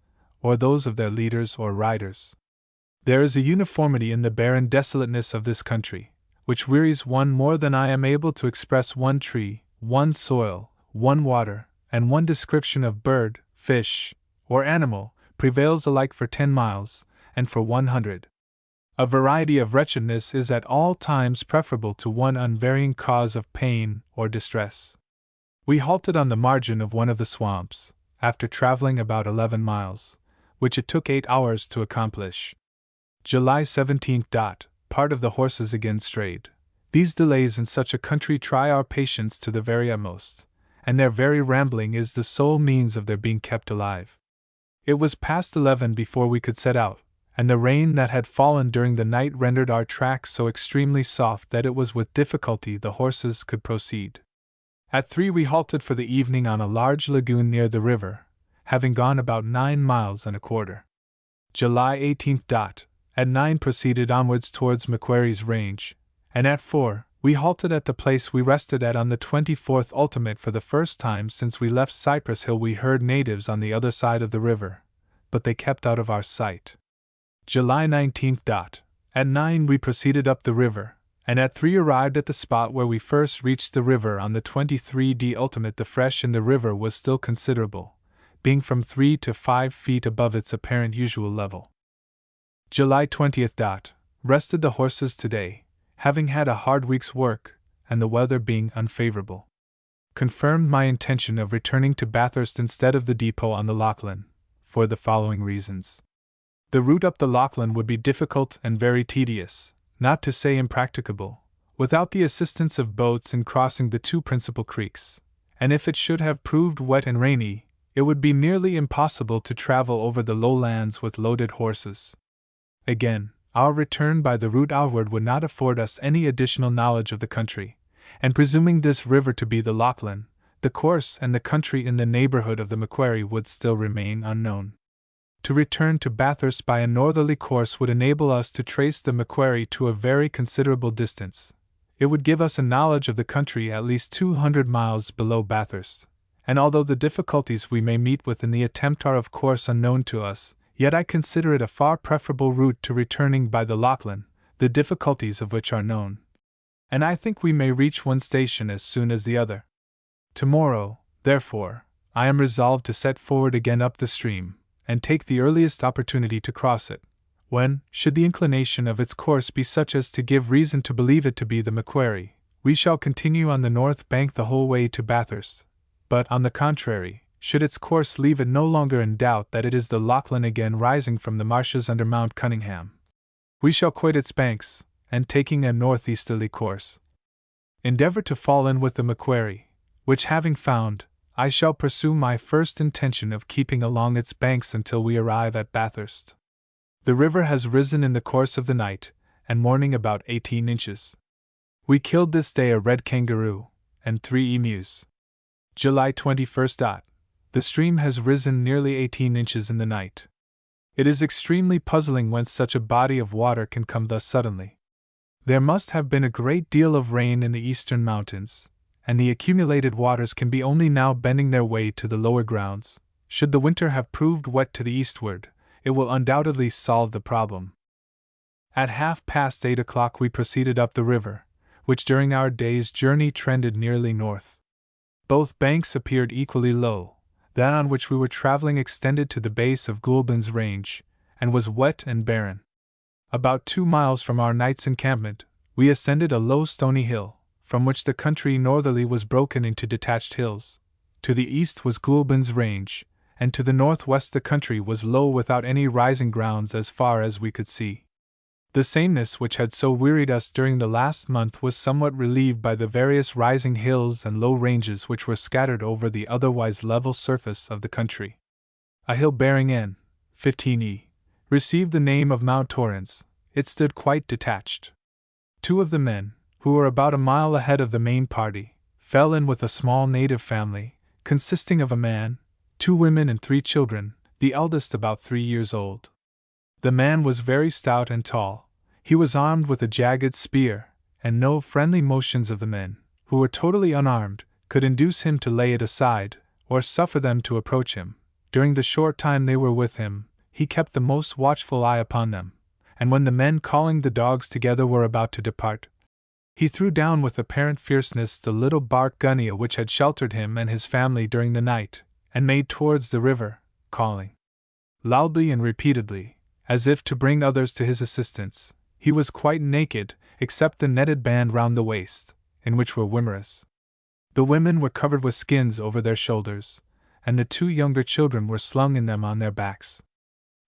or those of their leaders or riders. There is a uniformity in the barren desolateness of this country, which wearies one more than I am able to express. 1 tree, 1 soil, 1 water, and 1 description of bird, fish, or animal, prevails alike for 10 miles, and for 100. A variety of wretchedness is at all times preferable to one unvarying cause of pain or distress. We halted on the margin of one of the swamps, after traveling about 11 miles, which it took 8 hours to accomplish. July 17. Part of the horses again strayed. These delays in such a country try our patience to the very utmost, and their very rambling is the sole means of their being kept alive. It was past 11 before we could set out, and the rain that had fallen during the night rendered our track so extremely soft that it was with difficulty the horses could proceed. At 3 we halted for the evening on a large lagoon near the river, having gone about 9 miles and a quarter. July 18. At 9 proceeded onwards towards Macquarie's Range, and at 4, we halted at the place we rested at on the 24th. Ultimate, for the first time since we left Cypress Hill we heard natives on the other side of the river, but they kept out of our sight. July 19. At 9 we proceeded up the river, and at 3 arrived at the spot where we first reached the river on the 23d. Ultimate, the fresh in the river was still considerable, being from 3 to 5 feet above its apparent usual level. July 20th. Rested the horses today, having had a hard week's work, and the weather being unfavorable. Confirmed my intention of returning to Bathurst instead of the depot on the Lachlan, for the following reasons. The route up the Lachlan would be difficult and very tedious, not to say impracticable, without the assistance of boats in crossing the 2 principal creeks, and if it should have proved wet and rainy, it would be nearly impossible to travel over the lowlands with loaded horses. Again, Our return by the route outward would not afford us any additional knowledge of the country, and presuming this river to be the Lachlan, the course and the country in the neighborhood of the Macquarie would still remain unknown. To return to Bathurst by a northerly course would enable us to trace the Macquarie to a very considerable distance. It would give us a knowledge of the country at least 200 miles below Bathurst, and although the difficulties we may meet with in the attempt are of course unknown to us, yet I consider it a far preferable route to returning by the Lachlan, the difficulties of which are known. And I think we may reach one station as soon as the other. Tomorrow, therefore, I am resolved to set forward again up the stream, and take the earliest opportunity to cross it, when, should the inclination of its course be such as to give reason to believe it to be the Macquarie, we shall continue on the north bank the whole way to Bathurst. But, on the contrary, should its course leave it no longer in doubt that it is the Lachlan again rising from the marshes under Mount Cunningham, we shall quit its banks, and taking a northeasterly course, endeavor to fall in with the Macquarie, which having found, I shall pursue my first intention of keeping along its banks until we arrive at Bathurst. The river has risen in the course of the night and morning about 18 inches. We killed this day a red kangaroo and 3 emus. July 21st. The stream has risen nearly 18 inches in the night. It is extremely puzzling whence such a body of water can come thus suddenly. There must have been a great deal of rain in the eastern mountains, and the accumulated waters can be only now bending their way to the lower grounds. Should the winter have proved wet to the eastward, it will undoubtedly solve the problem. At 8:30 we proceeded up the river, which during our day's journey trended nearly north. Both banks appeared equally low. That on which we were traveling extended to the base of Goulburn's Range, and was wet and barren. About 2 miles from our night's encampment, we ascended a low stony hill, from which the country northerly was broken into detached hills. To the east was Goulburn's Range, and to the northwest the country was low without any rising grounds as far as we could see. The sameness which had so wearied us during the last month was somewhat relieved by the various rising hills and low ranges which were scattered over the otherwise level surface of the country. A hill bearing N. 15e received the name of Mount Torrens. It stood quite detached. 2 of the men, who were about a mile ahead of the main party, fell in with a small native family, consisting of a man, 2 women and 3 children, the eldest about 3 years old. The man was very stout and tall. He was armed with a jagged spear, and no friendly motions of the men, who were totally unarmed, could induce him to lay it aside, or suffer them to approach him. During the short time they were with him, he kept the most watchful eye upon them, and when the men calling the dogs together were about to depart, he threw down with apparent fierceness the little bark gunyah which had sheltered him and his family during the night, and made towards the river, calling loudly and repeatedly, as if to bring others to his assistance. He was quite naked, except the netted band round the waist, in which were wimeras. The women were covered with skins over their shoulders, and the 2 younger children were slung in them on their backs.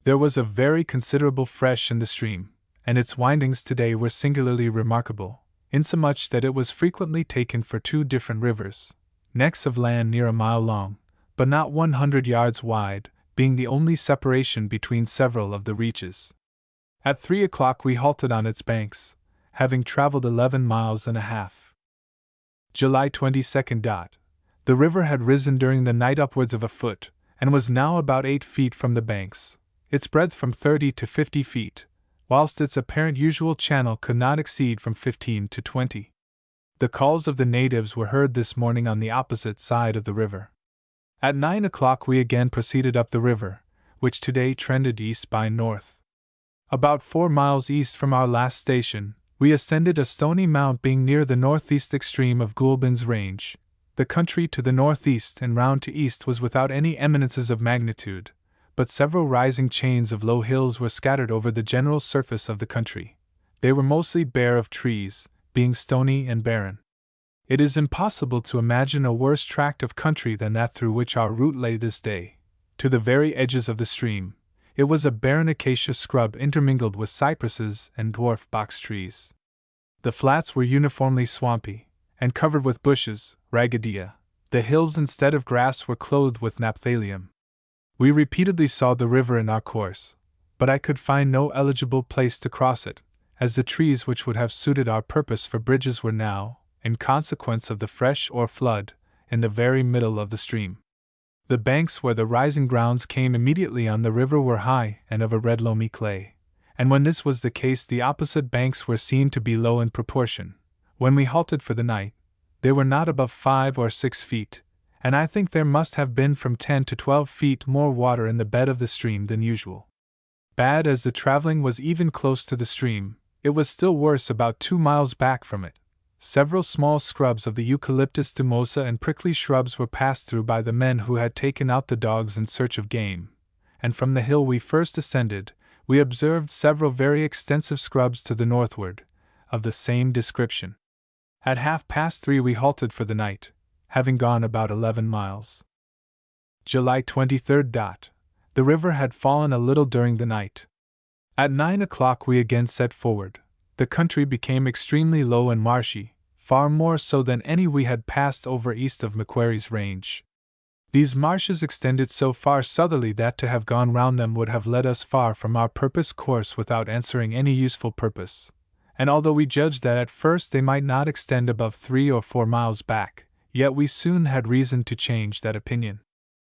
There was a very considerable fresh in the stream, and its windings today were singularly remarkable, insomuch that it was frequently taken for 2 different rivers, necks of land near a mile long, but not 100 yards wide, being the only separation between several of the reaches. At 3 o'clock we halted on its banks, having traveled 11 miles and a half. July 22nd. The river had risen during the night upwards of a foot, and was now about 8 feet from the banks, its breadth from 30 to 50 feet, whilst its apparent usual channel could not exceed from 15 to 20. The calls of the natives were heard this morning on the opposite side of the river. At 9 o'clock we again proceeded up the river, which today trended east by north. About 4 miles east from our last station, we ascended a stony mount being near the northeast extreme of Goulburn's Range. The country to the northeast and round to east was without any eminences of magnitude, but several rising chains of low hills were scattered over the general surface of the country. They were mostly bare of trees, being stony and barren. It is impossible to imagine a worse tract of country than that through which our route lay this day. To the very edges of the stream, it was a barren acacia scrub intermingled with cypresses and dwarf box trees. The flats were uniformly swampy, and covered with bushes, raggedea. The hills instead of grass were clothed with naphtalium. We repeatedly saw the river in our course, but I could find no eligible place to cross it, as the trees which would have suited our purpose for bridges were now, in consequence of the fresh or flood, in the very middle of the stream. The banks where the rising grounds came immediately on the river were high and of a red loamy clay, and when this was the case the opposite banks were seen to be low in proportion. When we halted for the night, they were not above 5 or 6 feet, and I think there must have been from 10 to 12 feet more water in the bed of the stream than usual. Bad as the traveling was even close to the stream, it was still worse about 2 miles back from it. Several small scrubs of the eucalyptus mimosa and prickly shrubs were passed through by the men who had taken out the dogs in search of game, and from the hill we first ascended, we observed several very extensive scrubs to the northward, of the same description. At 3:30 we halted for the night, having gone about 11 miles. July 23rd. The river had fallen a little during the night. At 9 o'clock we again set forward. The country became extremely low and marshy, far more so than any we had passed over east of Macquarie's Range. These marshes extended so far southerly that to have gone round them would have led us far from our purposed course without answering any useful purpose, and although we judged that at first they might not extend above 3 or 4 miles back, yet we soon had reason to change that opinion.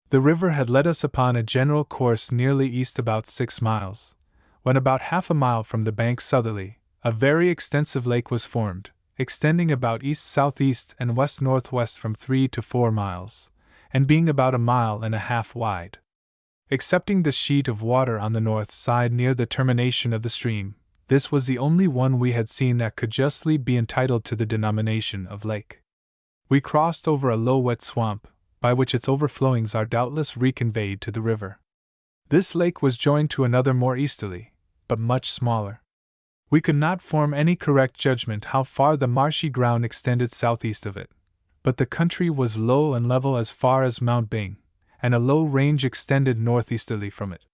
The river had led us upon a general course nearly east about 6 miles, when about half a mile from the bank southerly, a very extensive lake was formed, extending about east-southeast and west-northwest from 3 to 4 miles, and being about 1.5 miles wide. Excepting the sheet of water on the north side near the termination of the stream, this was the only one we had seen that could justly be entitled to the denomination of lake. We crossed over a low wet swamp, by which its overflowings are doubtless reconveyed to the river. This lake was joined to another more easterly, but much smaller. We could not form any correct judgment how far the marshy ground extended southeast of it, but the country was low and level as far as Mount Bing, and a low range extended northeasterly from it.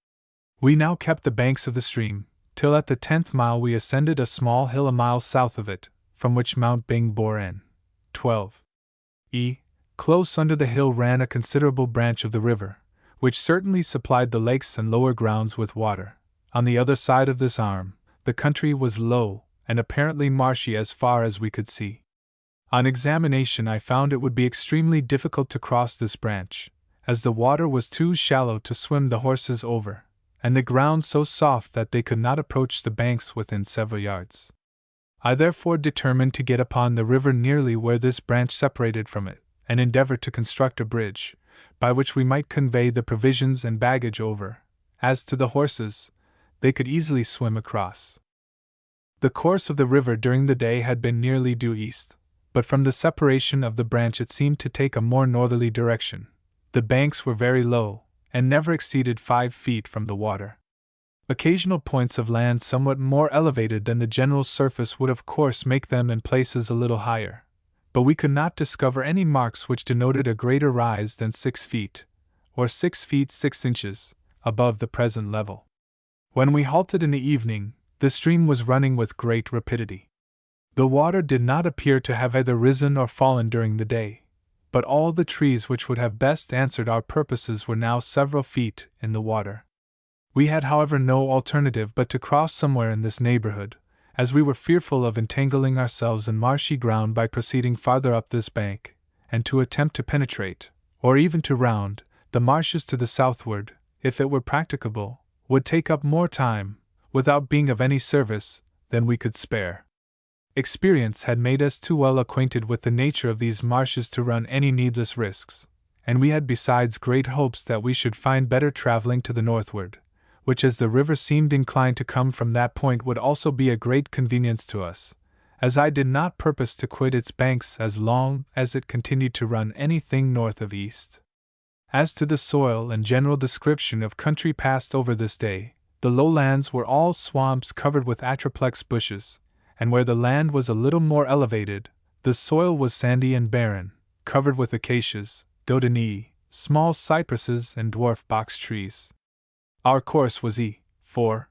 We now kept the banks of the stream, till at the 10th mile we ascended a small hill a mile south of it, from which Mount Bing bore n. 12e. Close under the hill ran a considerable branch of the river, which certainly supplied the lakes and lower grounds with water. On the other side of this arm, the country was low, and apparently marshy as far as we could see. On examination I found it would be extremely difficult to cross this branch, as the water was too shallow to swim the horses over, and the ground so soft that they could not approach the banks within several yards. I therefore determined to get upon the river nearly where this branch separated from it, and endeavor to construct a bridge, by which we might convey the provisions and baggage over. As to the horses, they could easily swim across. The course of the river during the day had been nearly due east, but from the separation of the branch it seemed to take a more northerly direction. The banks were very low, and never exceeded 5 feet from the water. Occasional points of land somewhat more elevated than the general surface would of course make them in places a little higher, but we could not discover any marks which denoted a greater rise than 6 feet, or 6 feet 6 inches, above the present level. When we halted in the evening, the stream was running with great rapidity. The water did not appear to have either risen or fallen during the day, but all the trees which would have best answered our purposes were now several feet in the water. We had, however, no alternative but to cross somewhere in this neighborhood, as we were fearful of entangling ourselves in marshy ground by proceeding farther up this bank, and to attempt to penetrate, or even to round, the marshes to the southward, if it were practicable, would take up more time, without being of any service, than we could spare. Experience had made us too well acquainted with the nature of these marshes to run any needless risks, and we had besides great hopes that we should find better traveling to the northward, which as the river seemed inclined to come from that point would also be a great convenience to us, as I did not purpose to quit its banks as long as it continued to run anything north of east. As to the soil and general description of country passed over this day, the lowlands were all swamps covered with atriplex bushes, and where the land was a little more elevated, the soil was sandy and barren, covered with acacias, dodonaea, small cypresses and dwarf box trees. Our course was E4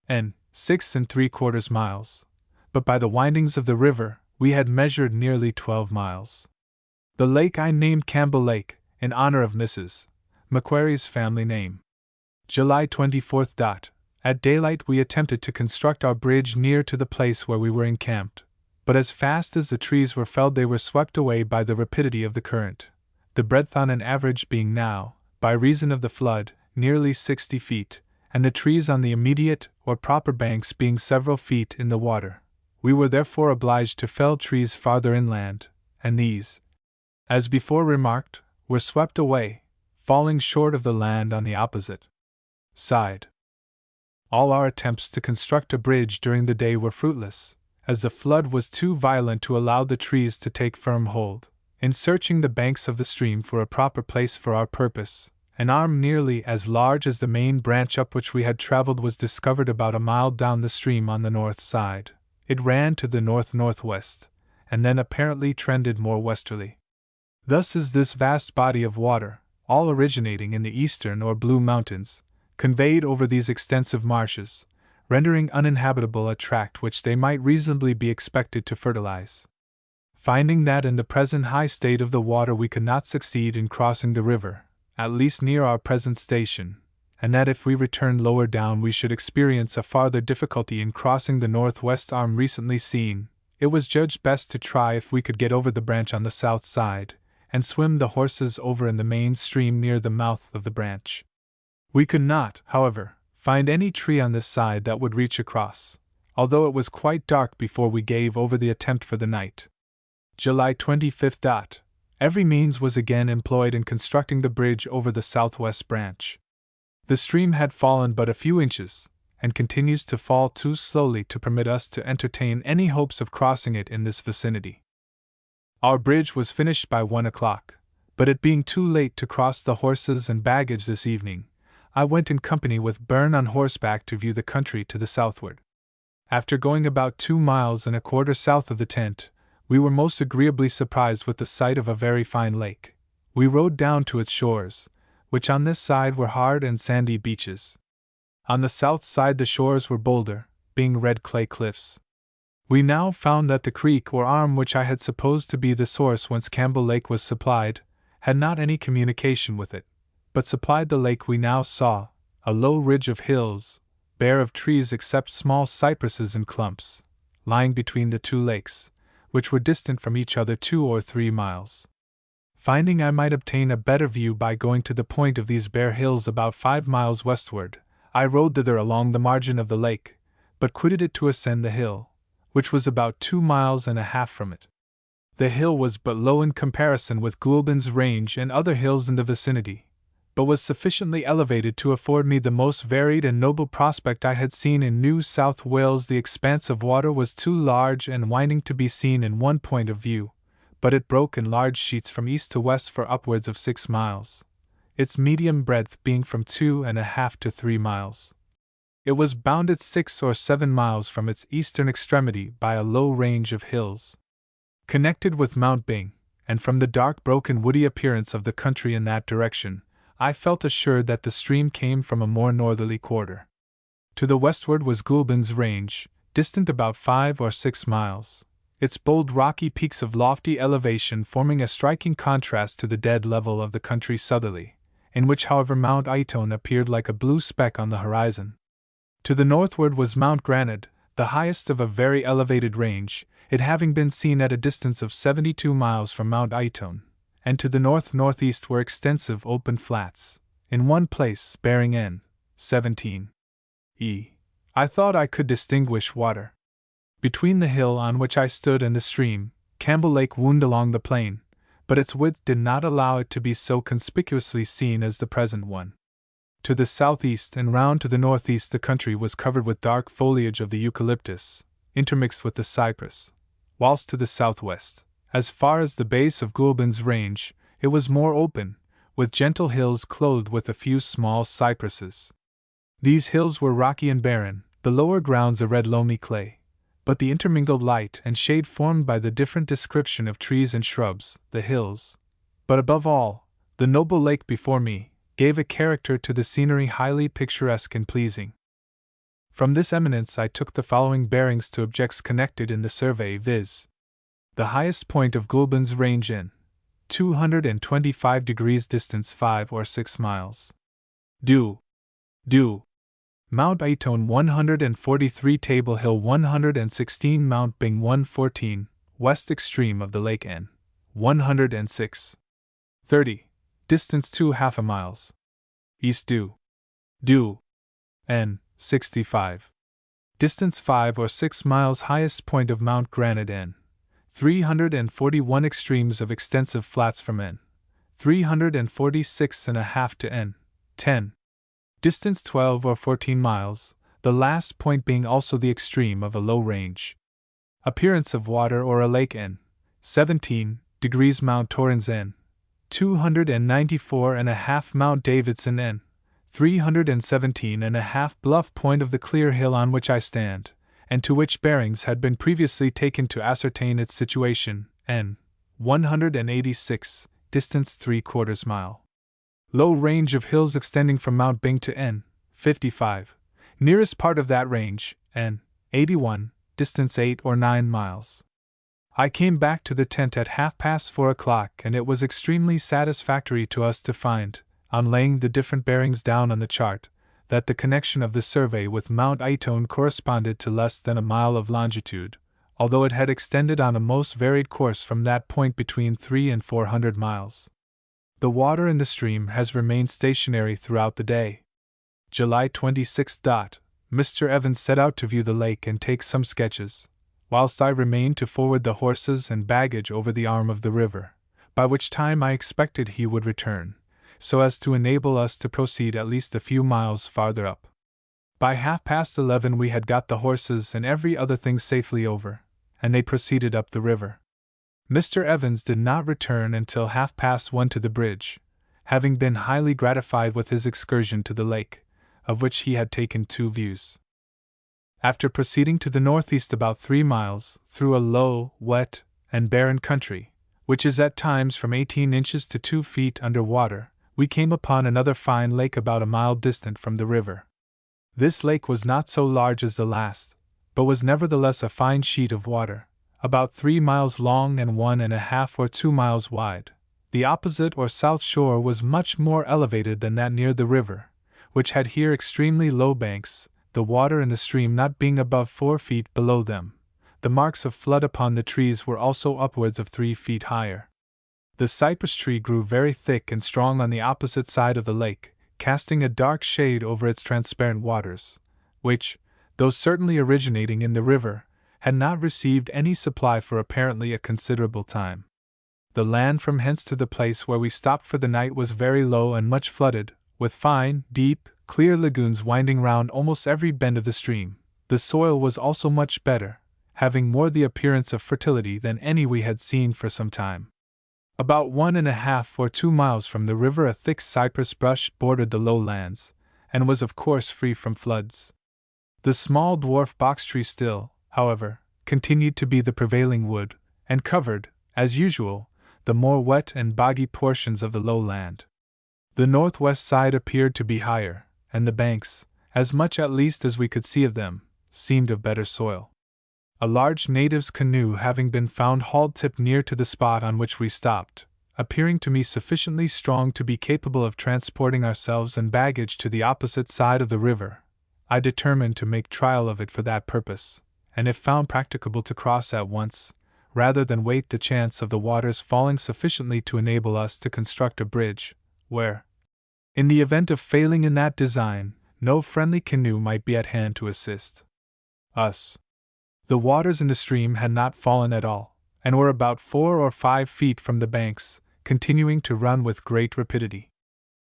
and 6 3/4 miles, but by the windings of the river, we had measured nearly 12 miles. The lake I named Campbell Lake, in honor of Mrs. Macquarie's family name. July 24th. At daylight we attempted to construct our bridge near to the place where we were encamped, but as fast as the trees were felled they were swept away by the rapidity of the current, the breadth on an average being now, by reason of the flood, nearly 60 feet, and the trees on the immediate or proper banks being several feet in the water. We were therefore obliged to fell trees farther inland, and these, as before remarked, were swept away, falling short of the land on the opposite side. All our attempts to construct a bridge during the day were fruitless, as the flood was too violent to allow the trees to take firm hold. In searching the banks of the stream for a proper place for our purpose, an arm nearly as large as the main branch up which we had traveled was discovered about a mile down the stream on the north side. It ran to the north-northwest, and then apparently trended more westerly. Thus is this vast body of water, all originating in the eastern or Blue Mountains, conveyed over these extensive marshes, rendering uninhabitable a tract which they might reasonably be expected to fertilize. Finding that in the present high state of the water we could not succeed in crossing the river, at least near our present station, and that if we returned lower down we should experience a farther difficulty in crossing the northwest arm recently seen, it was judged best to try if we could get over the branch on the south side, and swim the horses over in the main stream near the mouth of the branch. We could not, however, find any tree on this side that would reach across, although it was quite dark before we gave over the attempt for the night. July 25. Every means was again employed in constructing the bridge over the southwest branch. The stream had fallen but a few inches, and continues to fall too slowly to permit us to entertain any hopes of crossing it in this vicinity. Our bridge was finished by 1 o'clock, but it being too late to cross the horses and baggage this evening, I went in company with Byrne on horseback to view the country to the southward. After going about 2 miles and a quarter south of the tent, we were most agreeably surprised with the sight of a very fine lake. We rode down to its shores, which on this side were hard and sandy beaches. On the south side the shores were bolder, being red clay cliffs. We now found that the creek or arm which I had supposed to be the source whence Campbell Lake was supplied, had not any communication with it, but supplied the lake we now saw, a low ridge of hills, bare of trees except small cypresses in clumps, lying between the two lakes, which were distant from each other 2 or 3 miles. Finding I might obtain a better view by going to the point of these bare hills about 5 miles westward, I rode thither along the margin of the lake, but quitted it to ascend the hill, which was about 2.5 miles from it. The hill was but low in comparison with Goulburn's Range and other hills in the vicinity, but was sufficiently elevated to afford me the most varied and noble prospect I had seen in New South Wales. The expanse of water was too large and winding to be seen in one point of view, but it broke in large sheets from east to west for upwards of 6 miles, its medium breadth being from 2.5 to 3 miles. It was bounded 6 or 7 miles from its eastern extremity by a low range of hills, connected with Mount Bing, and from the dark broken woody appearance of the country in that direction, I felt assured that the stream came from a more northerly quarter. To the westward was Goulburn's Range, distant about 5 or 6 miles, its bold rocky peaks of lofty elevation forming a striking contrast to the dead level of the country southerly, in which however Mount Iton appeared like a blue speck on the horizon. To the northward was Mount Granite, the highest of a very elevated range, it having been seen at a distance of 72 miles from Mount Iton, and to the north-northeast were extensive open flats, in one place bearing N. 17. I thought I could distinguish water. Between the hill on which I stood and the stream, Campbell Lake wound along the plain, but its width did not allow it to be so conspicuously seen as the present one. To the southeast and round to the northeast the country was covered with dark foliage of the eucalyptus, intermixed with the cypress, whilst to the southwest, as far as the base of Goulburn's Range, it was more open, with gentle hills clothed with a few small cypresses. These hills were rocky and barren, the lower grounds a red loamy clay, but the intermingled light and shade formed by the different description of trees and shrubs, the hills, but above all, the noble lake before me, gave a character to the scenery highly picturesque and pleasing. From this eminence I took the following bearings to objects connected in the survey, viz. The highest point of Goulburn's Range in 225 degrees distance 5 or 6 miles. Due. Mount Aitone 143, Table Hill 116, Mount Bing 114, west extreme of the lake N. 106. 30. Distance 2.5 miles. East due. N. 65. Distance 5 or 6 miles. Highest point of Mount Granite N. 341. Extremes of extensive flats from N. 346.5 to N. 10. Distance 12 or 14 miles, the last point being also the extreme of a low range. Appearance of water or a lake N. 17 degrees. Mount Torrens N. 294.5, Mount Davidson N. 317.5. Bluff point of the clear hill on which I stand, and to which bearings had been previously taken to ascertain its situation, N. 186, distance 3/4 mile. Low range of hills extending from Mount Bing to N. 55. Nearest part of that range, N. 81, distance 8 or 9 miles. I came back to the tent at 4:30, and it was extremely satisfactory to us to find, on laying the different bearings down on the chart, that the connection of the survey with Mount Aitone corresponded to less than a mile of longitude, although it had extended on a most varied course from that point between 300 and 400 miles. The water in the stream has remained stationary throughout the day. July 26. Mr. Evans set out to view the lake and take some sketches, whilst I remained to forward the horses and baggage over the arm of the river, by which time I expected he would return, so as to enable us to proceed at least a few miles farther up. By 11:30 we had got the horses and every other thing safely over, and they proceeded up the river. Mr. Evans did not return until 1:30 to the bridge, having been highly gratified with his excursion to the lake, of which he had taken 2 views. After proceeding to the northeast about 3 miles, through a low, wet, and barren country, which is at times from 18 inches to 2 feet under water, we came upon another fine lake about a mile distant from the river. This lake was not so large as the last, but was nevertheless a fine sheet of water, about 3 miles long and 1.5 or 2 miles wide. The opposite or south shore was much more elevated than that near the river, which had here extremely low banks, the water in the stream not being above 4 feet below them. The marks of flood upon the trees were also upwards of 3 feet higher. The cypress tree grew very thick and strong on the opposite side of the lake, casting a dark shade over its transparent waters, which, though certainly originating in the river, had not received any supply for apparently a considerable time. The land from hence to the place where we stopped for the night was very low and much flooded, with fine, deep, clear lagoons winding round almost every bend of the stream. The soil was also much better, having more the appearance of fertility than any we had seen for some time. About 1.5 or 2 miles from the river a thick cypress bush bordered the low lands, and was of course free from floods. The small dwarf box tree still, however, continued to be the prevailing wood, and covered, as usual, the more wet and boggy portions of the low land. The northwest side appeared to be higher, and the banks, as much at least as we could see of them, seemed of better soil. A large native's canoe having been found hauled tip near to the spot on which we stopped, appearing to me sufficiently strong to be capable of transporting ourselves and baggage to the opposite side of the river, I determined to make trial of it for that purpose, and if found practicable to cross at once, rather than wait the chance of the waters falling sufficiently to enable us to construct a bridge, where, in the event of failing in that design, no friendly canoe might be at hand to assist us. The waters in the stream had not fallen at all, and were about 4 or 5 feet from the banks, continuing to run with great rapidity.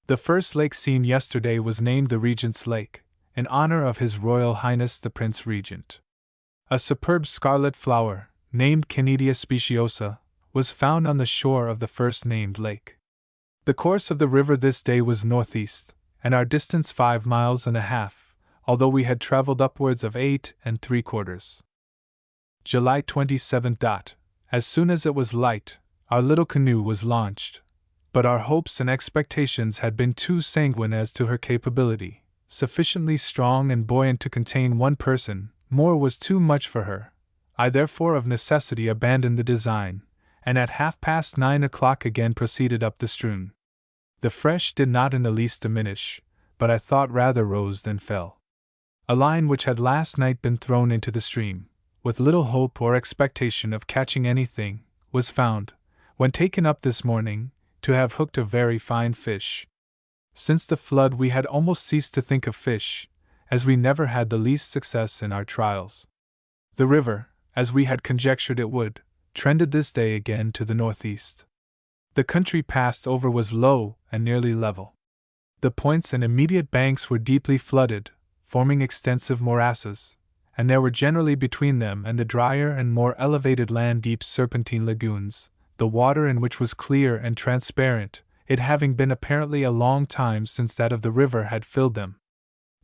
The first lake seen yesterday was named the Regent's Lake, in honor of His Royal Highness the Prince Regent. A superb scarlet flower, named Canidia speciosa, was found on the shore of the first named lake. The course of the river this day was northeast, and our distance 5.5 miles, although we had traveled upwards of 8 3/4. July 27. As soon as it was light, our little canoe was launched, but our hopes and expectations had been too sanguine as to her capability. Sufficiently strong and buoyant to contain 1 person, more was too much for her. I therefore of necessity abandoned the design, and at 9:30 again proceeded up the stream. The fresh did not in the least diminish, but I thought rather rose than fell. A line which had last night been thrown into the stream, with little hope or expectation of catching anything, was found, when taken up this morning, to have hooked a very fine fish. Since the flood we had almost ceased to think of fish, as we never had the least success in our trials. The river, as we had conjectured it would, trended this day again to the northeast. The country passed over was low and nearly level. The points and immediate banks were deeply flooded, forming extensive morasses, and there were generally between them and the drier and more elevated land deep serpentine lagoons, the water in which was clear and transparent, it having been apparently a long time since that of the river had filled them.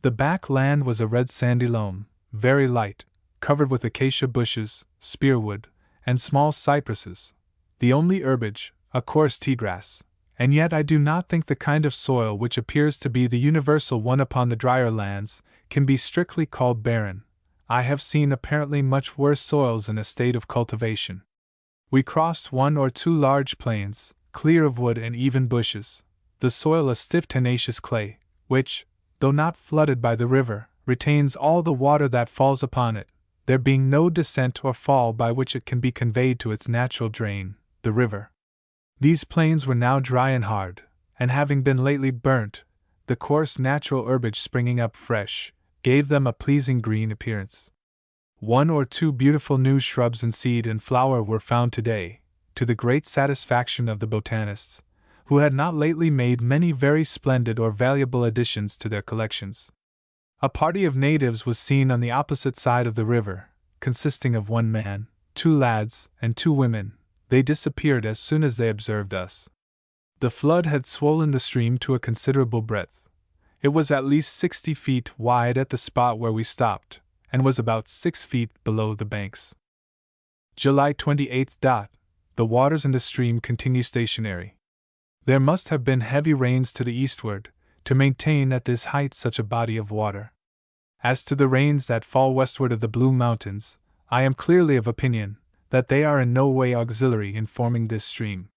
The back land was a red sandy loam, very light, covered with acacia bushes, spearwood, and small cypresses, the only herbage, a coarse tea grass, and yet I do not think the kind of soil which appears to be the universal one upon the drier lands can be strictly called barren. I have seen apparently much worse soils in a state of cultivation. We crossed one or two large plains, clear of wood and even bushes, the soil a stiff tenacious clay, which, though not flooded by the river, retains all the water that falls upon it, there being no descent or fall by which it can be conveyed to its natural drain, the river. These plains were now dry and hard, and having been lately burnt, the coarse natural herbage springing up fresh, gave them a pleasing green appearance. One or two beautiful new shrubs in seed and flower were found today, to the great satisfaction of the botanists, who had not lately made many very splendid or valuable additions to their collections. A party of natives was seen on the opposite side of the river, consisting of one man, 2 lads, and 2 women. They disappeared as soon as they observed us. The flood had swollen the stream to a considerable breadth. It was at least 60 feet wide at the spot where we stopped, and was about 6 feet below the banks. July 28. The waters in the stream continue stationary. There must have been heavy rains to the eastward, to maintain at this height such a body of water. As to the rains that fall westward of the Blue Mountains, I am clearly of opinion that they are in no way auxiliary in forming this stream.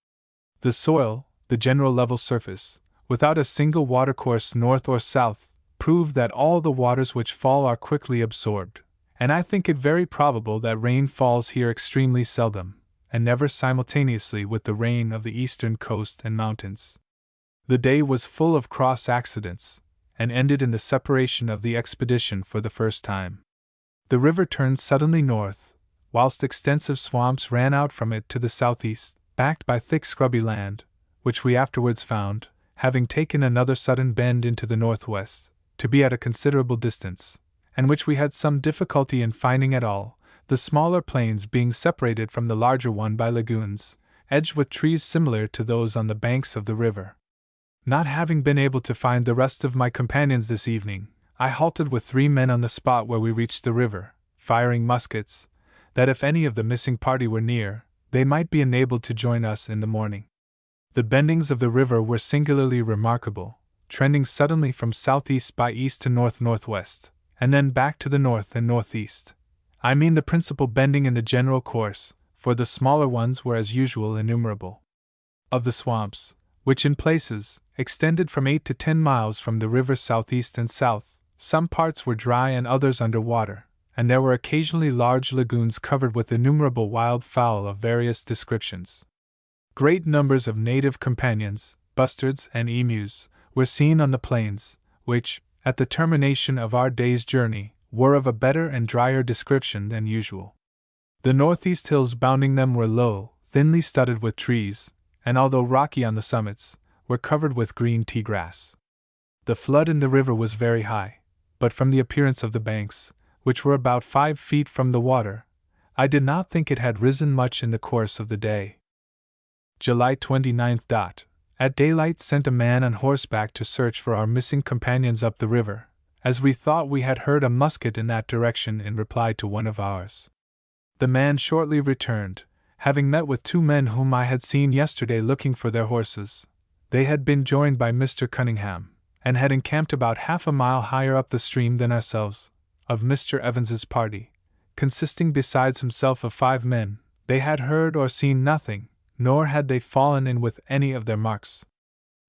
The soil, the general level surface, without a single watercourse north or south, prove that all the waters which fall are quickly absorbed, and I think it very probable that rain falls here extremely seldom, and never simultaneously with the rain of the eastern coast and mountains. The day was full of cross accidents, and ended in the separation of the expedition for the first time. The river turned suddenly north, whilst extensive swamps ran out from it to the southeast, backed by thick scrubby land, which we afterwards found, having taken another sudden bend into the northwest, to be at a considerable distance, and which we had some difficulty in finding at all, the smaller plains being separated from the larger one by lagoons, edged with trees similar to those on the banks of the river. Not having been able to find the rest of my companions this evening, I halted with 3 men on the spot where we reached the river, firing muskets, that if any of the missing party were near, they might be enabled to join us in the morning. The bendings of the river were singularly remarkable, trending suddenly from southeast by east to north-northwest, and then back to the north and northeast. I mean the principal bending in the general course, for the smaller ones were as usual innumerable. Of the swamps, which in places extended from 8 to 10 miles from the river southeast and south, some parts were dry and others under water, and there were occasionally large lagoons covered with innumerable wild fowl of various descriptions. Great numbers of native companions, bustards and emus, were seen on the plains, which, at the termination of our day's journey, were of a better and drier description than usual. The northeast hills bounding them were low, thinly studded with trees, and although rocky on the summits, were covered with green tea grass. The flood in the river was very high, but from the appearance of the banks, which were about 5 feet from the water, I did not think it had risen much in the course of the day. July 29. At daylight sent a man on horseback to search for our missing companions up the river, as we thought we had heard a musket in that direction in reply to one of ours. The man shortly returned, having met with 2 men whom I had seen yesterday looking for their horses. They had been joined by Mr. Cunningham, and had encamped about half a mile higher up the stream than ourselves. Of Mr. Evans's party, consisting besides himself of 5 men, they had heard or seen nothing, nor had they fallen in with any of their marks.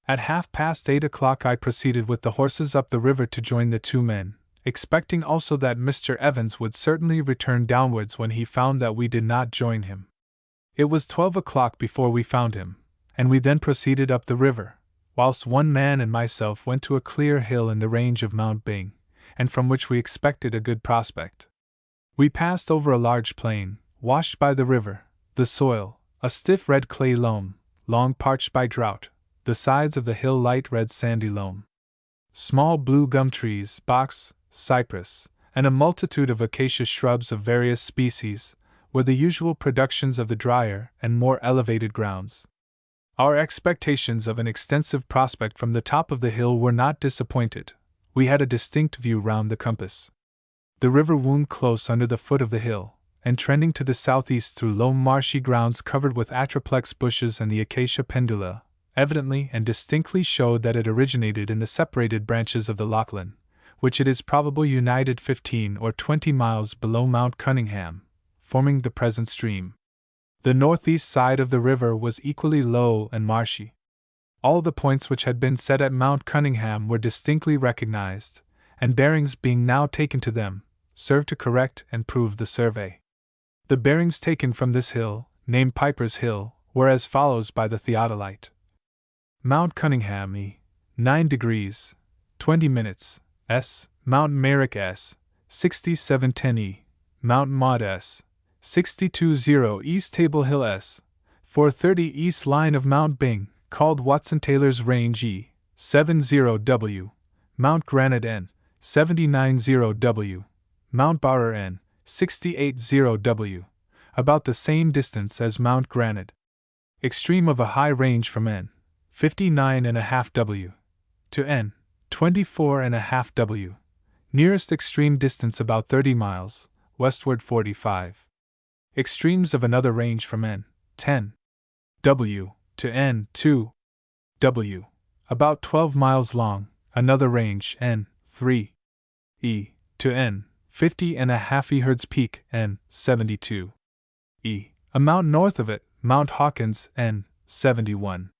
At 8:30 I proceeded with the horses up the river to join the 2 men, expecting also that Mr. Evans would certainly return downwards when he found that we did not join him. It was 12 o'clock before we found him, and we then proceeded up the river, whilst one man and myself went to a clear hill in the range of Mount Bing, and from which we expected a good prospect. We passed over a large plain, washed by the river, the soil, a stiff red clay loam, long parched by drought, the sides of the hill light red sandy loam. Small blue gum trees, box, cypress, and a multitude of acacia shrubs of various species were the usual productions of the drier and more elevated grounds. Our expectations of an extensive prospect from the top of the hill were not disappointed. We had a distinct view round the compass. The river wound close under the foot of the hill, and trending to the southeast through low marshy grounds covered with atriplex bushes and the acacia pendula, evidently and distinctly showed that it originated in the separated branches of the Lachlan, which it is probable united 15 or 20 miles below Mount Cunningham, forming the present stream. The northeast side of the river was equally low and marshy. All the points which had been set at Mount Cunningham were distinctly recognized, and bearings being now taken to them, served to correct and prove the survey. The bearings taken from this hill, named Piper's Hill, were as follows by the theodolite. Mount Cunningham E. 9 degrees, 20 minutes, S. Mount Merrick S. 6710 E. Mount Maud S. 620 East Table Hill S. 430 East Line of Mount Bing, called Watson Taylor's Range E. 70W. Mount Granite N. 790W. Mount Barrer N. 680W. About the same distance as Mount Granite. Extreme of a high range from N. 59.5W. to N. 24.5W. Nearest extreme distance about 30 miles, westward 45. Extremes of another range from N. 10W. to N. 2W. about 12 miles long, another range N. 3E. to N. 50.5 Ehrd's Peak N. 72E. A mount north of it, Mount Hawkins N. 71.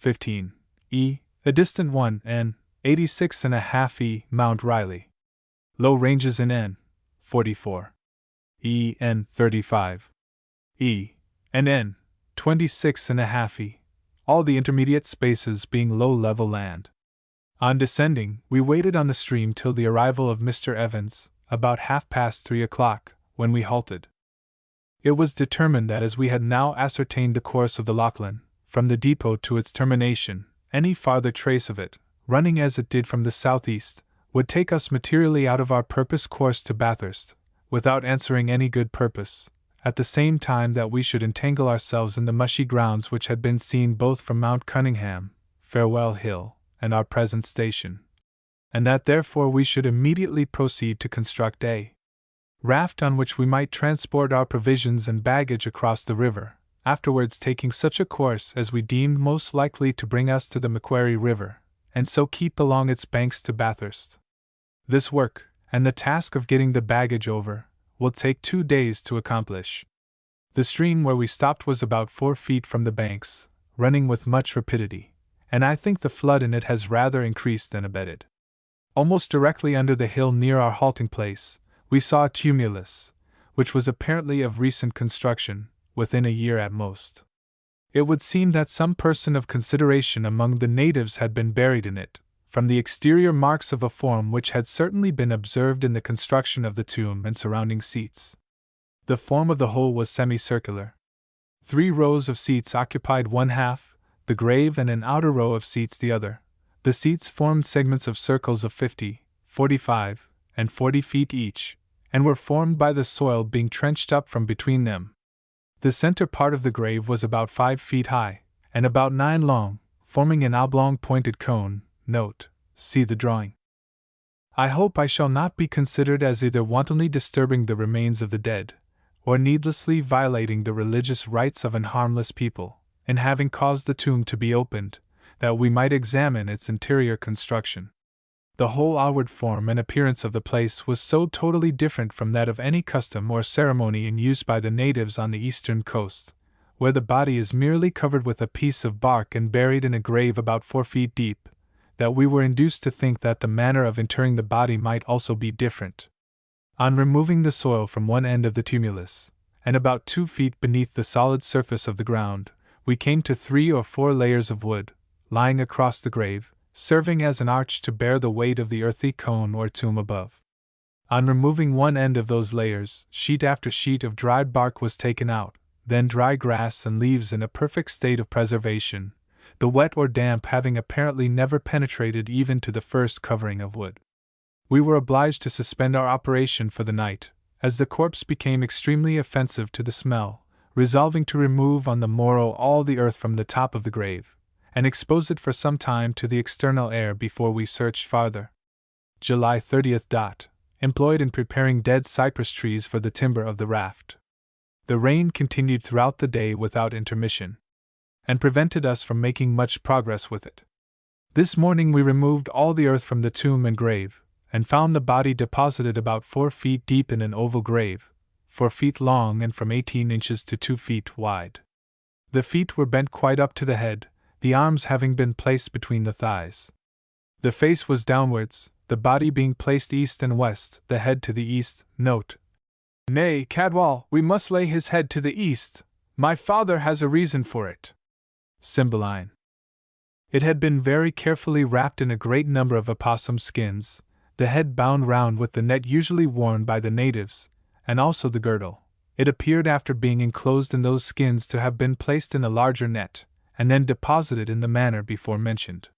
15E. A distant one N. 86.5 E. Mount Riley. Low ranges in N. 44. E. N. 35. E. and N. 26.5 E. All the intermediate spaces being low-level land. On descending, we waited on the stream till the arrival of Mr. Evans, about 3:30 o'clock, when we halted. It was determined that as we had now ascertained the course of the Lachlan, from the depot to its termination, any farther trace of it, running as it did from the southeast, would take us materially out of our purposed course to Bathurst, without answering any good purpose, at the same time that we should entangle ourselves in the mushy grounds which had been seen both from Mount Cunningham, Farewell Hill, and our present station, and that therefore we should immediately proceed to construct a raft on which we might transport our provisions and baggage across the river, afterwards taking such a course as we deemed most likely to bring us to the Macquarie River, and so keep along its banks to Bathurst. This work, and the task of getting the baggage over, will take 2 days to accomplish. The stream where we stopped was about 4 feet from the banks, running with much rapidity, and I think the flood in it has rather increased than abated. Almost directly under the hill near our halting place, we saw a tumulus, which was apparently of recent construction, within a year at most. It would seem that some person of consideration among the natives had been buried in it, from the exterior marks of a form which had certainly been observed in the construction of the tomb and surrounding seats. The form of the whole was semicircular. 3 rows of seats occupied one half, the grave and an outer row of seats the other. The seats formed segments of circles of 50, 45, and 40 feet each, and were formed by the soil being trenched up from between them. The center part of the grave was about 5 feet high, and about 9 long, forming an oblong pointed cone. Note, see the drawing. I hope I shall not be considered as either wantonly disturbing the remains of the dead, or needlessly violating the religious rights of an harmless people, in having caused the tomb to be opened, that we might examine its interior construction. The whole outward form and appearance of the place was so totally different from that of any custom or ceremony in use by the natives on the eastern coast, where the body is merely covered with a piece of bark and buried in a grave about 4 feet deep, that we were induced to think that the manner of interring the body might also be different. On removing the soil from one end of the tumulus, and about 2 feet beneath the solid surface of the ground, we came to 3 or 4 layers of wood, lying across the grave, serving as an arch to bear the weight of the earthy cone or tomb above. On removing one end of those layers, sheet after sheet of dried bark was taken out, then dry grass and leaves in a perfect state of preservation, the wet or damp having apparently never penetrated even to the first covering of wood. We were obliged to suspend our operation for the night, as the corpse became extremely offensive to the smell, resolving to remove on the morrow all the earth from the top of the grave, and expose it for some time to the external air before we searched farther. July 30th. Employed in preparing dead cypress trees for the timber of the raft. The rain continued throughout the day without intermission, and prevented us from making much progress with it. This morning we removed all the earth from the tomb and grave, and found the body deposited about 4 feet deep in an oval grave, 4 feet long and from 18 inches to 2 feet wide. The feet were bent quite up to the head, the arms having been placed between the thighs. The face was downwards, the body being placed east and west, the head to the east. Note: Nay, Cadwal, we must lay his head to the east. My father has a reason for it. Cymbeline. It had been very carefully wrapped in a great number of opossum skins, the head bound round with the net usually worn by the natives, and also the girdle. It appeared after being enclosed in those skins to have been placed in a larger net, and then deposited in the manner before mentioned.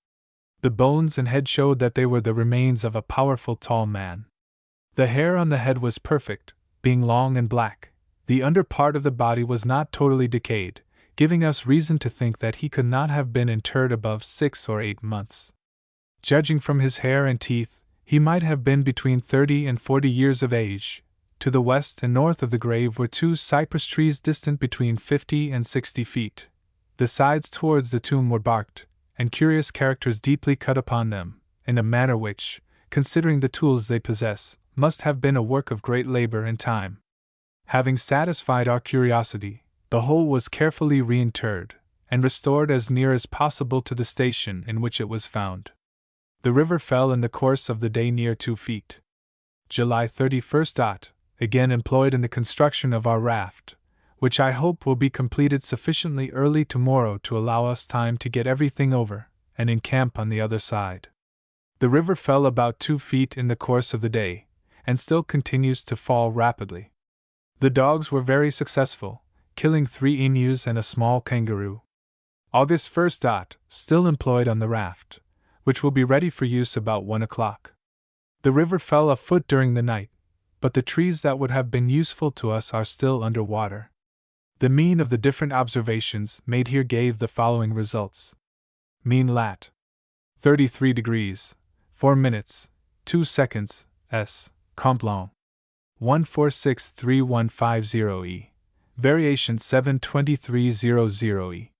The bones and head showed that they were the remains of a powerful tall man. The hair on the head was perfect, being long and black. The under part of the body was not totally decayed, giving us reason to think that he could not have been interred above 6 or 8 months. Judging from his hair and teeth, he might have been between 30 and 40 years of age. To the west and north of the grave were 2 cypress trees distant between 50 and 60 feet. The sides towards the tomb were barked, and curious characters deeply cut upon them, in a manner which, considering the tools they possess, must have been a work of great labor and time. Having satisfied our curiosity, the whole was carefully reinterred, and restored as near as possible to the station in which it was found. The river fell in the course of the day near 2 feet. July 31st. Again employed in the construction of our raft, which I hope will be completed sufficiently early tomorrow to allow us time to get everything over, and encamp on the other side. The river fell about 2 feet in the course of the day, and still continues to fall rapidly. The dogs were very successful, killing 3 emus and a small kangaroo. August 1st. Still employed on the raft, which will be ready for use about 1 o'clock. The river fell a foot during the night, but the trees that would have been useful to us are still under water. The mean of the different observations made here gave the following results. Mean lat. 33 degrees, 4 minutes, 2 seconds, s. Complon. 1463150 e. Variation 72300 e.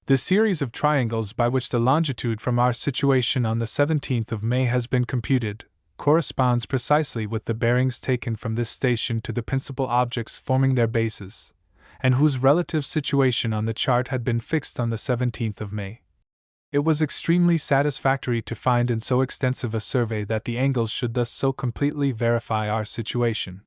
The series of triangles by which the longitude from our situation on the 17th of May has been computed corresponds precisely with the bearings taken from this station to the principal objects forming their bases, and whose relative situation on the chart had been fixed on the 17th of May. It was extremely satisfactory to find in so extensive a survey that the angles should thus so completely verify our situation.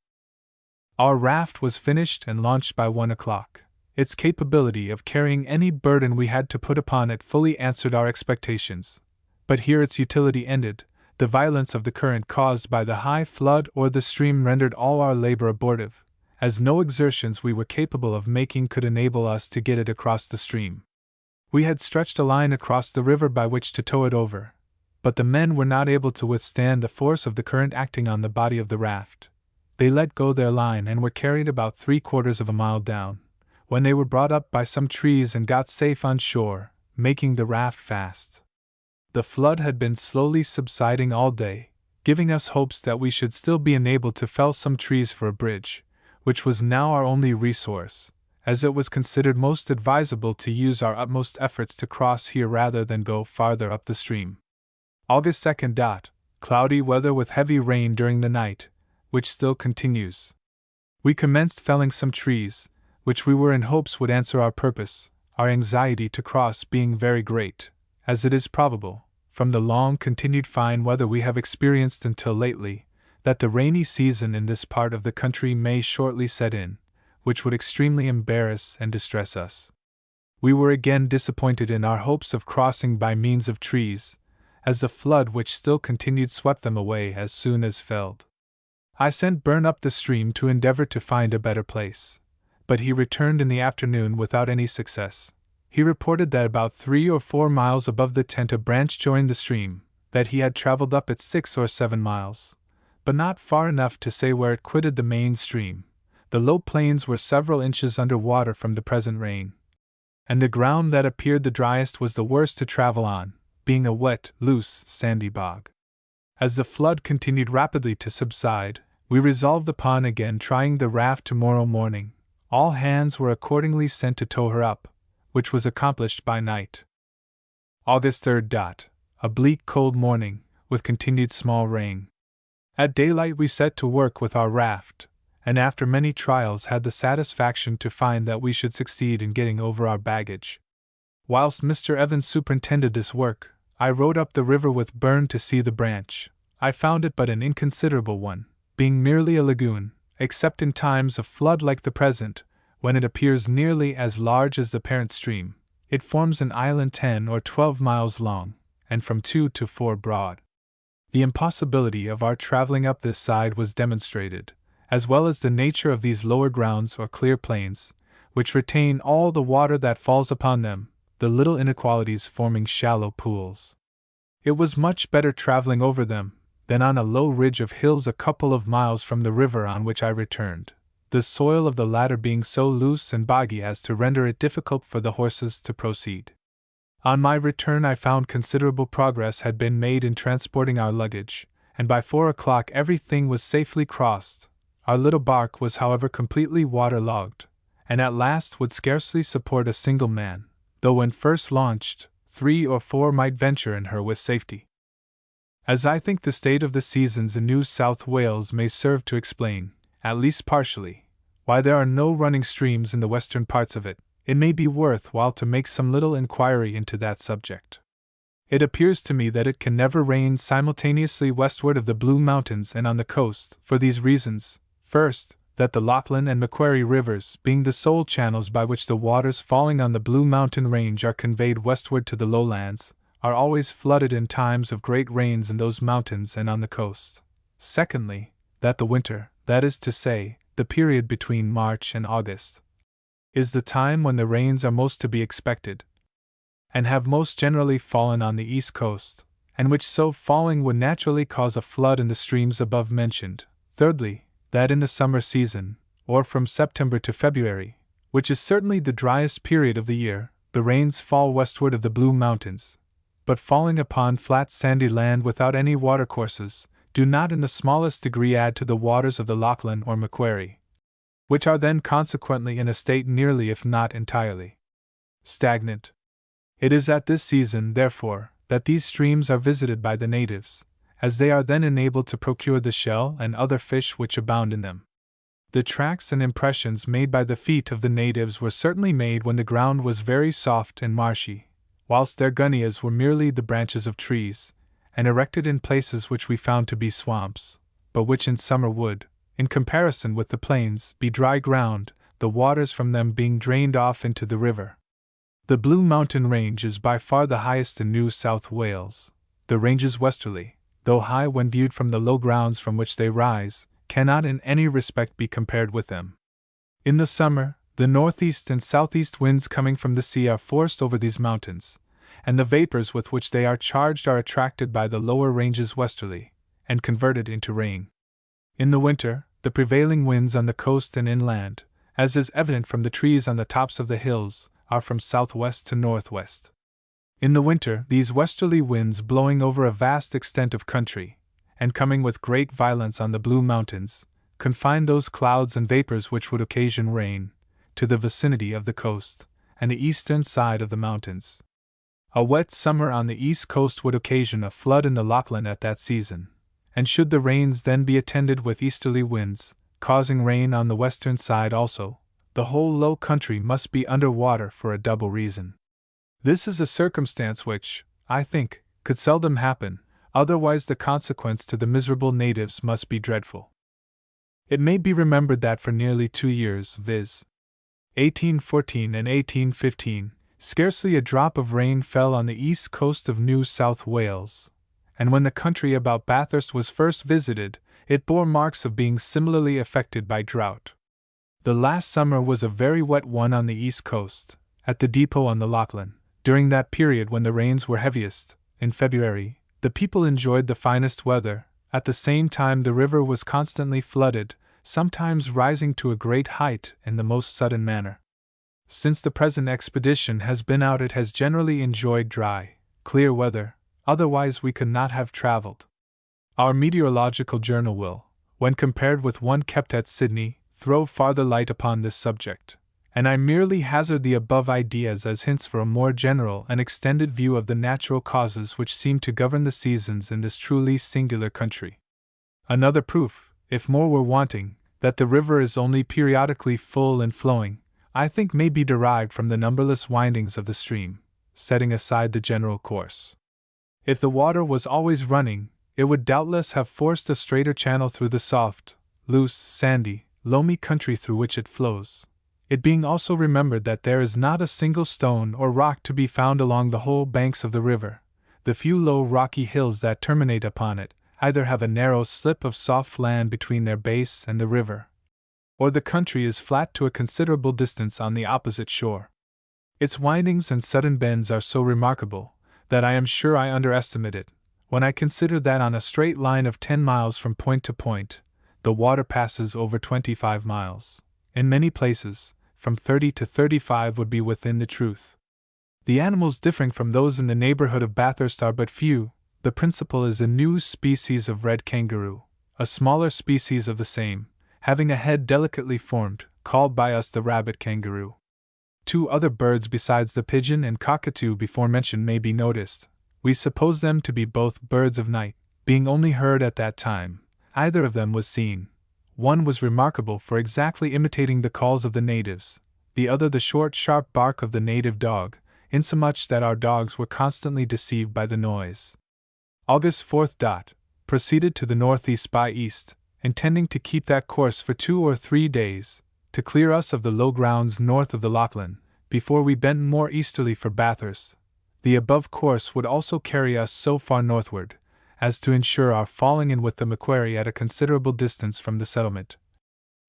Our raft was finished and launched by 1 o'clock. Its capability of carrying any burden we had to put upon it fully answered our expectations, but here its utility ended. The violence of the current caused by the high flood or the stream rendered all our labor abortive, as no exertions we were capable of making could enable us to get it across the stream. We had stretched a line across the river by which to tow it over, but the men were not able to withstand the force of the current acting on the body of the raft. They let go their line and were carried about 3/4 of a mile down, when they were brought up by some trees and got safe on shore, making the raft fast. The flood had been slowly subsiding all day, giving us hopes that we should still be enabled to fell some trees for a bridge, which was now our only resource, as it was considered most advisable to use our utmost efforts to cross here rather than go farther up the stream. August 2nd. Cloudy weather with heavy rain during the night, which still continues. We commenced felling some trees, which we were in hopes would answer our purpose, our anxiety to cross being very great, as it is probable, from the long-continued fine weather we have experienced until lately, that the rainy season in this part of the country may shortly set in, which would extremely embarrass and distress us. We were again disappointed in our hopes of crossing by means of trees, as the flood which still continued swept them away as soon as felled. I sent Byrne up the stream to endeavor to find a better place, but he returned in the afternoon without any success. He reported that about 3 or 4 miles above the tent a branch joined the stream, that he had traveled up it 6 or 7 miles, but not far enough to say where it quitted the main stream. The low plains were several inches under water from the present rain, and the ground that appeared the driest was the worst to travel on, being a wet, loose, sandy bog. As the flood continued rapidly to subside, we resolved upon again trying the raft tomorrow morning. All hands were accordingly sent to tow her up, which was accomplished by night. August 3rd. A bleak, cold morning, with continued small rain. At daylight we set to work with our raft, and after many trials had the satisfaction to find that we should succeed in getting over our baggage. Whilst Mr. Evans superintended this work, I rowed up the river with Byrne to see the branch. I found it but an inconsiderable one, being merely a lagoon, except in times of flood like the present, when it appears nearly as large as the parent stream. It forms an island 10 or 12 miles long, and from 2 to 4 broad. The impossibility of our traveling up this side was demonstrated, as well as the nature of these lower grounds or clear plains, which retain all the water that falls upon them, the little inequalities forming shallow pools. It was much better traveling over them than on a low ridge of hills a couple of miles from the river on which I returned, the soil of the latter being so loose and boggy as to render it difficult for the horses to proceed. On my return I found considerable progress had been made in transporting our luggage, and by 4 o'clock everything was safely crossed. Our little bark was however completely waterlogged, and at last would scarcely support a single man, though when first launched, 3 or 4 might venture in her with safety. As I think the state of the seasons in New South Wales may serve to explain, at least partially, why there are no running streams in the western parts of it, it may be worth while to make some little inquiry into that subject. It appears to me that it can never rain simultaneously westward of the Blue Mountains and on the coast, for these reasons: first, that the Lachlan and Macquarie rivers, being the sole channels by which the waters falling on the Blue Mountain range are conveyed westward to the lowlands, are always flooded in times of great rains in those mountains and on the coast. Secondly, that the winter, that is to say, the period between March and August, is the time when the rains are most to be expected, and have most generally fallen on the east coast, and which so falling would naturally cause a flood in the streams above mentioned. Thirdly, that in the summer season, or from September to February, which is certainly the driest period of the year, the rains fall westward of the Blue Mountains, but falling upon flat sandy land without any watercourses, do not in the smallest degree add to the waters of the Lachlan or Macquarie, which are then consequently in a state nearly if not entirely stagnant. It is at this season, therefore, that these streams are visited by the natives, as they are then enabled to procure the shell and other fish which abound in them. The tracks and impressions made by the feet of the natives were certainly made when the ground was very soft and marshy, whilst their gunyahs were merely the branches of trees, and erected in places which we found to be swamps, but which in summer would, in comparison with the plains, be dry ground, the waters from them being drained off into the river. The Blue Mountain Range is by far the highest in New South Wales. The ranges westerly, though high when viewed from the low grounds from which they rise, cannot in any respect be compared with them. In the summer, the northeast and southeast winds coming from the sea are forced over these mountains, and the vapors with which they are charged are attracted by the lower ranges westerly, and converted into rain. In the winter, the prevailing winds on the coast and inland, as is evident from the trees on the tops of the hills, are from southwest to northwest. In the winter, these westerly winds blowing over a vast extent of country, and coming with great violence on the Blue Mountains, confine those clouds and vapors which would occasion rain, to the vicinity of the coast, and the eastern side of the mountains. A wet summer on the east coast would occasion a flood in the Lachlan at that season, and should the rains then be attended with easterly winds, causing rain on the western side also, the whole low country must be under water for a double reason. This is a circumstance which, I think, could seldom happen, otherwise the consequence to the miserable natives must be dreadful. It may be remembered that for nearly 2 years, viz., 1814 and 1815, scarcely a drop of rain fell on the east coast of New South Wales, and when the country about Bathurst was first visited, it bore marks of being similarly affected by drought. The last summer was a very wet one on the east coast, at the depot on the Lachlan. During that period when the rains were heaviest, in February, the people enjoyed the finest weather. At the same time the river was constantly flooded, sometimes rising to a great height in the most sudden manner. Since the present expedition has been out it has generally enjoyed dry, clear weather, otherwise we could not have travelled. Our meteorological journal will, when compared with one kept at Sydney, throw farther light upon this subject, and I merely hazard the above ideas as hints for a more general and extended view of the natural causes which seem to govern the seasons in this truly singular country. Another proof, if more were wanting, that the river is only periodically full and flowing, I think may be derived from the numberless windings of the stream, setting aside the general course. If the water was always running, it would doubtless have forced a straighter channel through the soft, loose, sandy, loamy country through which it flows. It being also remembered that there is not a single stone or rock to be found along the whole banks of the river, the few low rocky hills that terminate upon it either have a narrow slip of soft land between their base and the river, or the country is flat to a considerable distance on the opposite shore. Its windings and sudden bends are so remarkable that I am sure I underestimate it, when I consider that on a straight line of 10 miles from point to point, the water passes over 25 miles. In many places, from 30 to 35 would be within the truth. The animals differing from those in the neighborhood of Bathurst are but few. The principal is a new species of red kangaroo, a smaller species of the same, having a head delicately formed, called by us the rabbit kangaroo. 2 other birds besides the pigeon and cockatoo before mentioned may be noticed. We suppose them to be both birds of night, being only heard at that time. Either of them was seen. One was remarkable for exactly imitating the calls of the natives, the other the short, sharp bark of the native dog, insomuch that our dogs were constantly deceived by the noise. August 4th. Proceeded to the northeast by east, intending to keep that course for 2 or 3 days, to clear us of the low grounds north of the Lachlan, before we bent more easterly for Bathurst. The above course would also carry us so far northward as to ensure our falling in with the Macquarie at a considerable distance from the settlement,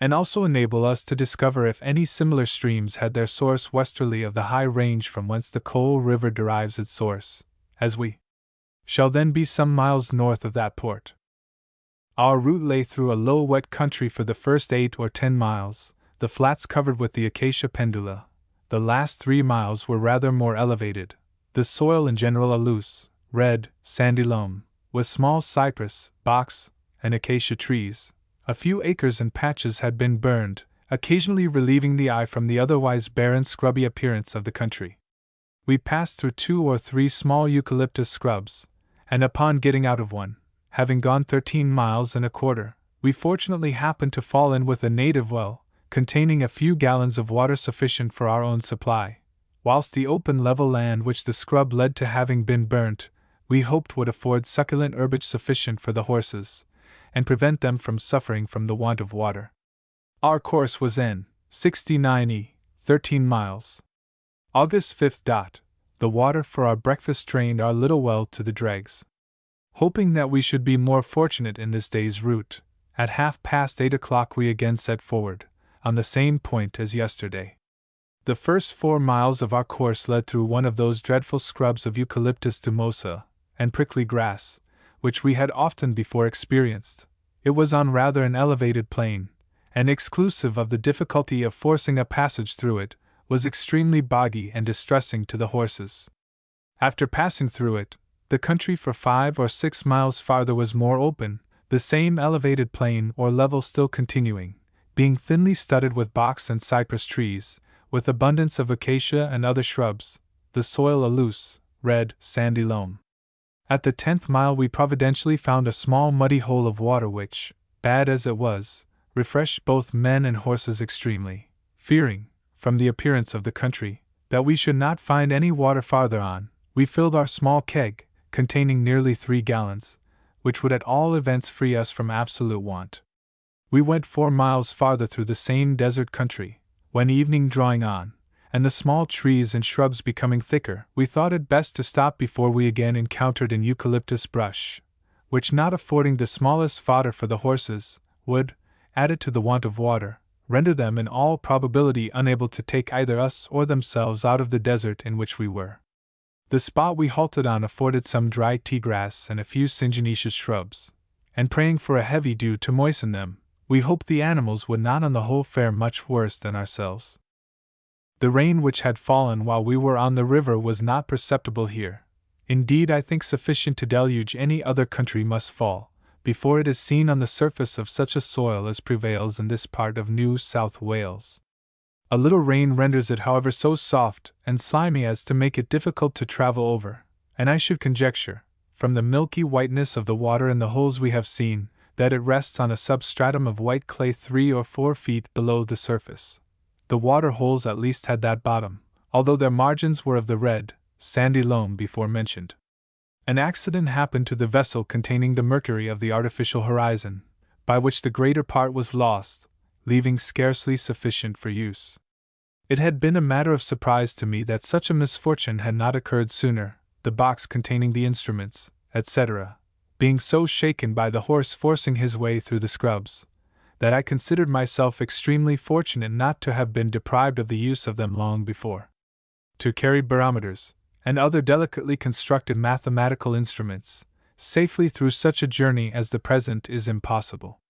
and also enable us to discover if any similar streams had their source westerly of the high range from whence the Coal River derives its source, as we shall then be some miles north of that port. Our route lay through a low wet country for the first 8 or 10 miles, the flats covered with the acacia pendula. The last 3 miles were rather more elevated, the soil in general a loose, red, sandy loam, with small cypress, box, and acacia trees. A few acres and patches had been burned, occasionally relieving the eye from the otherwise barren scrubby appearance of the country. We passed through 2 or 3 small eucalyptus scrubs, and upon getting out of one, having gone 13 miles and a quarter, we fortunately happened to fall in with a native well, containing a few gallons of water sufficient for our own supply, whilst the open level land which the scrub led to having been burnt, we hoped would afford succulent herbage sufficient for the horses, and prevent them from suffering from the want of water. Our course was N. 69E, 13 miles. August 5th. The water for our breakfast drained our little well to the dregs. Hoping that we should be more fortunate in this day's route, at 8:30 we again set forward, on the same point as yesterday. The first 4 miles of our course led through one of those dreadful scrubs of Eucalyptus tumosa and prickly grass, which we had often before experienced. It was on rather an elevated plain, and exclusive of the difficulty of forcing a passage through it, was extremely boggy and distressing to the horses. After passing through it, the country for 5 or 6 miles farther was more open, the same elevated plain or level still continuing, being thinly studded with box and cypress trees, with abundance of acacia and other shrubs, the soil a loose, red, sandy loam. At the 10th mile we providentially found a small muddy hole of water which, bad as it was, refreshed both men and horses extremely. Fearing, from the appearance of the country, that we should not find any water farther on, we filled our small keg, containing nearly 3 gallons, which would at all events free us from absolute want. We went 4 miles farther through the same desert country, when evening drawing on, and the small trees and shrubs becoming thicker, we thought it best to stop before we again encountered an eucalyptus brush, which, not affording the smallest fodder for the horses, would, added to the want of water, render them in all probability unable to take either us or themselves out of the desert in which we were. The spot we halted on afforded some dry tea grass and a few syngenetious shrubs, and praying for a heavy dew to moisten them, we hoped the animals would not on the whole fare much worse than ourselves. The rain which had fallen while we were on the river was not perceptible here. Indeed, I think sufficient to deluge any other country must fall, before it is seen on the surface of such a soil as prevails in this part of New South Wales. A little rain renders it, however, so soft and slimy as to make it difficult to travel over, and I should conjecture, from the milky whiteness of the water in the holes we have seen, that it rests on a substratum of white clay 3 or 4 feet below the surface. The water holes at least had that bottom, although their margins were of the red, sandy loam before mentioned. An accident happened to the vessel containing the mercury of the artificial horizon, by which the greater part was lost, leaving scarcely sufficient for use. It had been a matter of surprise to me that such a misfortune had not occurred sooner, the box containing the instruments, etc., being so shaken by the horse forcing his way through the scrubs, that I considered myself extremely fortunate not to have been deprived of the use of them long before. To carry barometers, and other delicately constructed mathematical instruments, safely through such a journey as the present is impossible.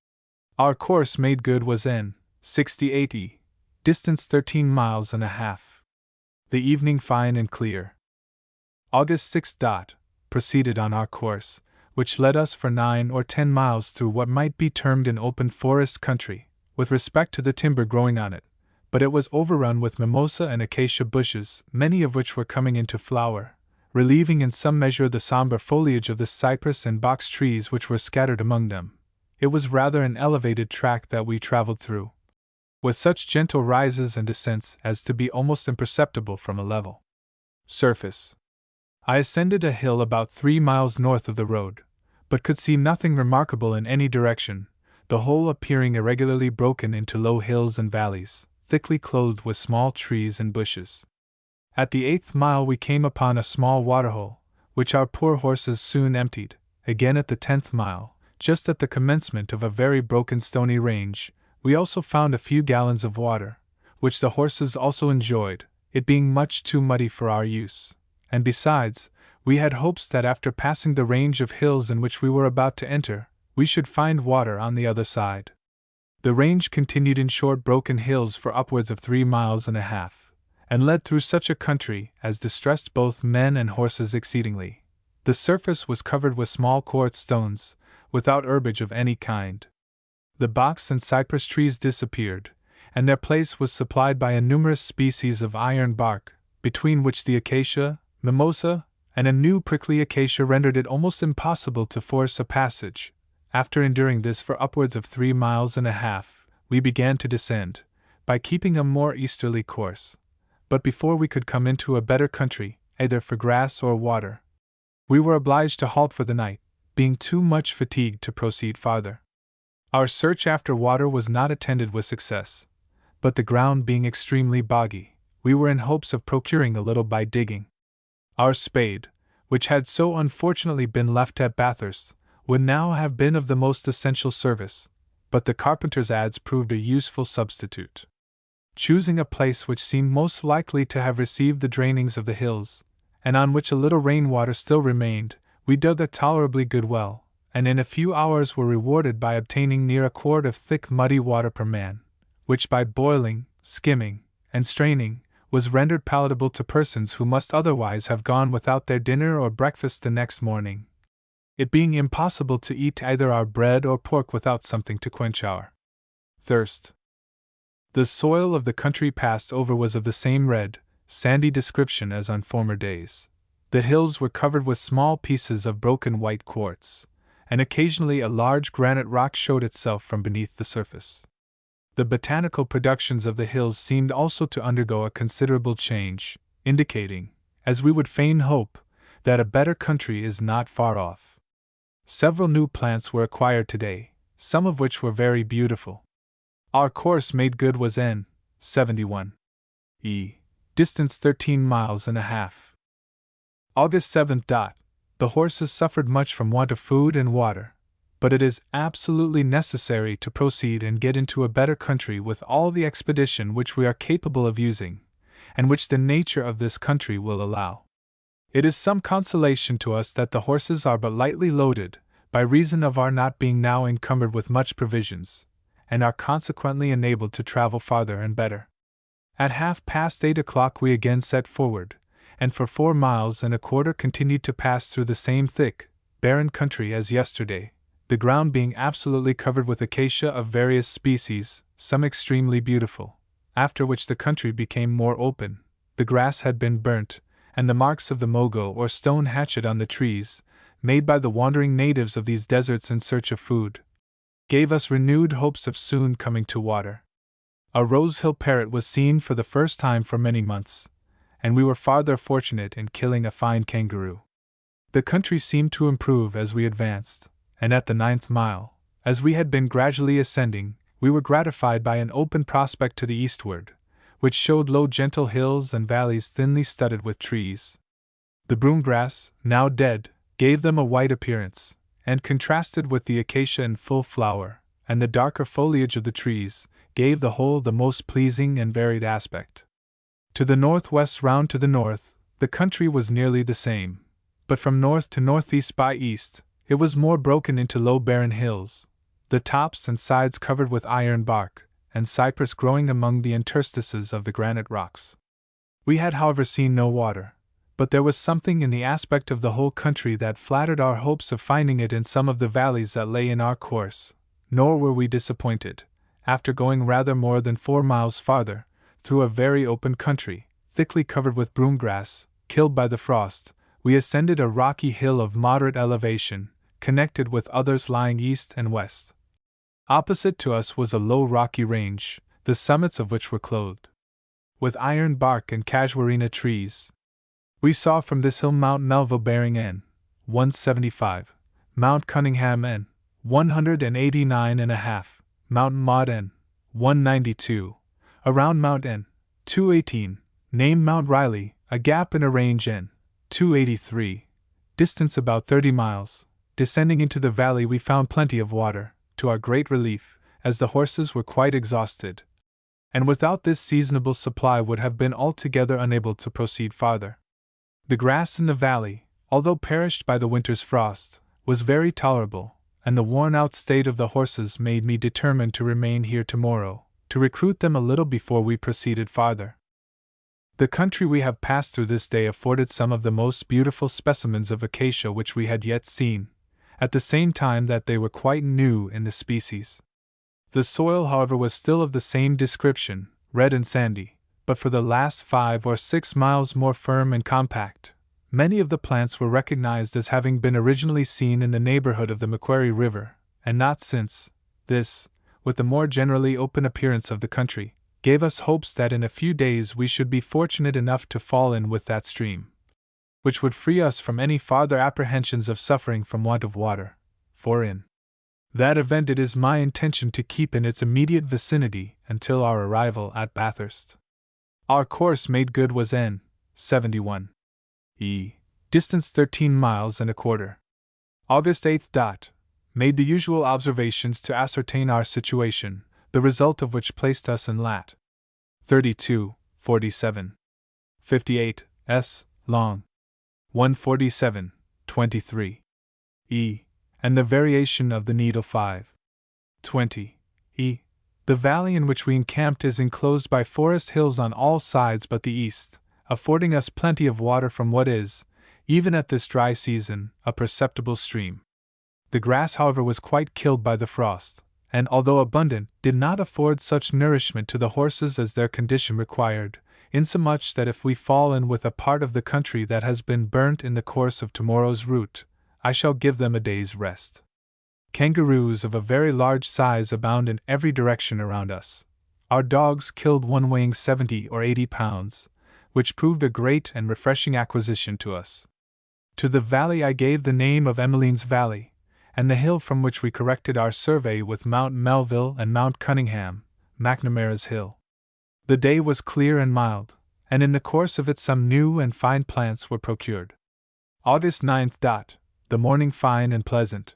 Our course made good was N. 68E, distance 13 miles and a half. The evening fine and clear. August 6. Proceeded on our course, which led us for 9 or 10 miles through what might be termed an open forest country, with respect to the timber growing on it, but it was overrun with mimosa and acacia bushes, many of which were coming into flower, relieving in some measure the somber foliage of the cypress and box trees which were scattered among them. It was rather an elevated track that we traveled through, with such gentle rises and descents as to be almost imperceptible from a level surface. I ascended a hill about 3 miles north of the road, but could see nothing remarkable in any direction, the whole appearing irregularly broken into low hills and valleys, thickly clothed with small trees and bushes. At the 8th mile we came upon a small waterhole, which our poor horses soon emptied. Again at the 10th mile, just at the commencement of a very broken stony range, we also found a few gallons of water, which the horses also enjoyed, it being much too muddy for our use, and besides, we had hopes that after passing the range of hills in which we were about to enter, we should find water on the other side. The range continued in short broken hills for upwards of 3 miles and a half, and led through such a country as distressed both men and horses exceedingly. The surface was covered with small quartz stones, without herbage of any kind. The box and cypress trees disappeared, and their place was supplied by a numerous species of iron bark, between which the acacia, mimosa, and a new prickly acacia rendered it almost impossible to force a passage. After enduring this for upwards of 3 miles and a half, we began to descend, by keeping a more easterly course. But before we could come into a better country, either for grass or water, we were obliged to halt for the night, being too much fatigued to proceed farther. Our search after water was not attended with success, but the ground being extremely boggy, we were in hopes of procuring a little by digging. Our spade, which had so unfortunately been left at Bathurst, would now have been of the most essential service, but the carpenter's adze proved a useful substitute. Choosing a place which seemed most likely to have received the drainings of the hills, and on which a little rainwater still remained, we dug a tolerably good well, and in a few hours were rewarded by obtaining near a quart of thick muddy water per man, which by boiling, skimming, and straining, was rendered palatable to persons who must otherwise have gone without their dinner or breakfast the next morning, it being impossible to eat either our bread or pork without something to quench our thirst. The soil of the country passed over was of the same red, sandy description as on former days. The hills were covered with small pieces of broken white quartz, and occasionally a large granite rock showed itself from beneath the surface. The botanical productions of the hills seemed also to undergo a considerable change, indicating, as we would fain hope, that a better country is not far off. Several new plants were acquired today, some of which were very beautiful. Our course made good was N. 71. Distance 13 miles and a half. August 7th. The horses suffered much from want of food and water, but it is absolutely necessary to proceed and get into a better country with all the expedition which we are capable of using, and which the nature of this country will allow. It is some consolation to us that the horses are but lightly loaded, by reason of our not being now encumbered with much provisions, and are consequently enabled to travel farther and better. At 8:30 we again set forward, and for 4 miles and a quarter continued to pass through the same thick, barren country as yesterday, the ground being absolutely covered with acacia of various species, some extremely beautiful, after which the country became more open, the grass had been burnt, and the marks of the mogul or stone hatchet on the trees, made by the wandering natives of these deserts in search of food, gave us renewed hopes of soon coming to water. A Rosehill parrot was seen for the first time for many months, and we were farther fortunate in killing a fine kangaroo. The country seemed to improve as we advanced, and at the 9th mile, as we had been gradually ascending, we were gratified by an open prospect to the eastward, which showed low gentle hills and valleys thinly studded with trees. The broom grass, now dead, gave them a white appearance, and contrasted with the acacia in full flower, and the darker foliage of the trees, gave the whole the most pleasing and varied aspect. To the northwest round to the north, the country was nearly the same, but from north to northeast by east, it was more broken into low barren hills, the tops and sides covered with iron bark, and cypress growing among the interstices of the granite rocks. We had however seen no water, but there was something in the aspect of the whole country that flattered our hopes of finding it in some of the valleys that lay in our course, nor were we disappointed. After going rather more than 4 miles farther, through a very open country, thickly covered with broom grass, killed by the frost, we ascended a rocky hill of moderate elevation, connected with others lying east and west. Opposite to us was a low rocky range, the summits of which were clothed with iron bark and casuarina trees. We saw from this hill Mount Melville bearing N. 175, Mount Cunningham N. 189.5, Mount Maud N. 192, around Mount N. 218, named Mount Riley, a gap in a range N. 283, distance about 30 miles. Descending into the valley we found plenty of water, to our great relief, as the horses were quite exhausted, and without this seasonable supply would have been altogether unable to proceed farther. The grass in the valley, although perished by the winter's frost, was very tolerable, and the worn-out state of the horses made me determine to remain here tomorrow, to recruit them a little before we proceeded farther. The country we have passed through this day afforded some of the most beautiful specimens of acacia which we had yet seen, at the same time that they were quite new in the species. The soil, however, was still of the same description, red and sandy, but for the last 5 or 6 miles more firm and compact. Many of the plants were recognized as having been originally seen in the neighborhood of the Macquarie River, and not since. This, with the more generally open appearance of the country, gave us hopes that in a few days we should be fortunate enough to fall in with that stream, which would free us from any farther apprehensions of suffering from want of water, for in that event it is my intention to keep in its immediate vicinity until our arrival at Bathurst. Our course made good was N. 71. Distance 13 miles and a quarter. August 8th. Made the usual observations to ascertain our situation, the result of which placed us in lat. 32, 47, 58 s. long, 147, 23 e, and the variation of the needle 5, 20 e. The valley in which we encamped is enclosed by forest hills on all sides but the east, affording us plenty of water from what is, even at this dry season, a perceptible stream. The grass, however, was quite killed by the frost, and although abundant, did not afford such nourishment to the horses as their condition required, insomuch that if we fall in with a part of the country that has been burnt in the course of tomorrow's route, I shall give them a day's rest. Kangaroos of a very large size abound in every direction around us. Our dogs killed one weighing 70 or 80 pounds, which proved a great and refreshing acquisition to us. To the valley I gave the name of Emmeline's Valley, and the hill from which we corrected our survey with Mount Melville and Mount Cunningham, McNamara's Hill. The day was clear and mild, and in the course of it some new and fine plants were procured. August 9th. The morning fine and pleasant.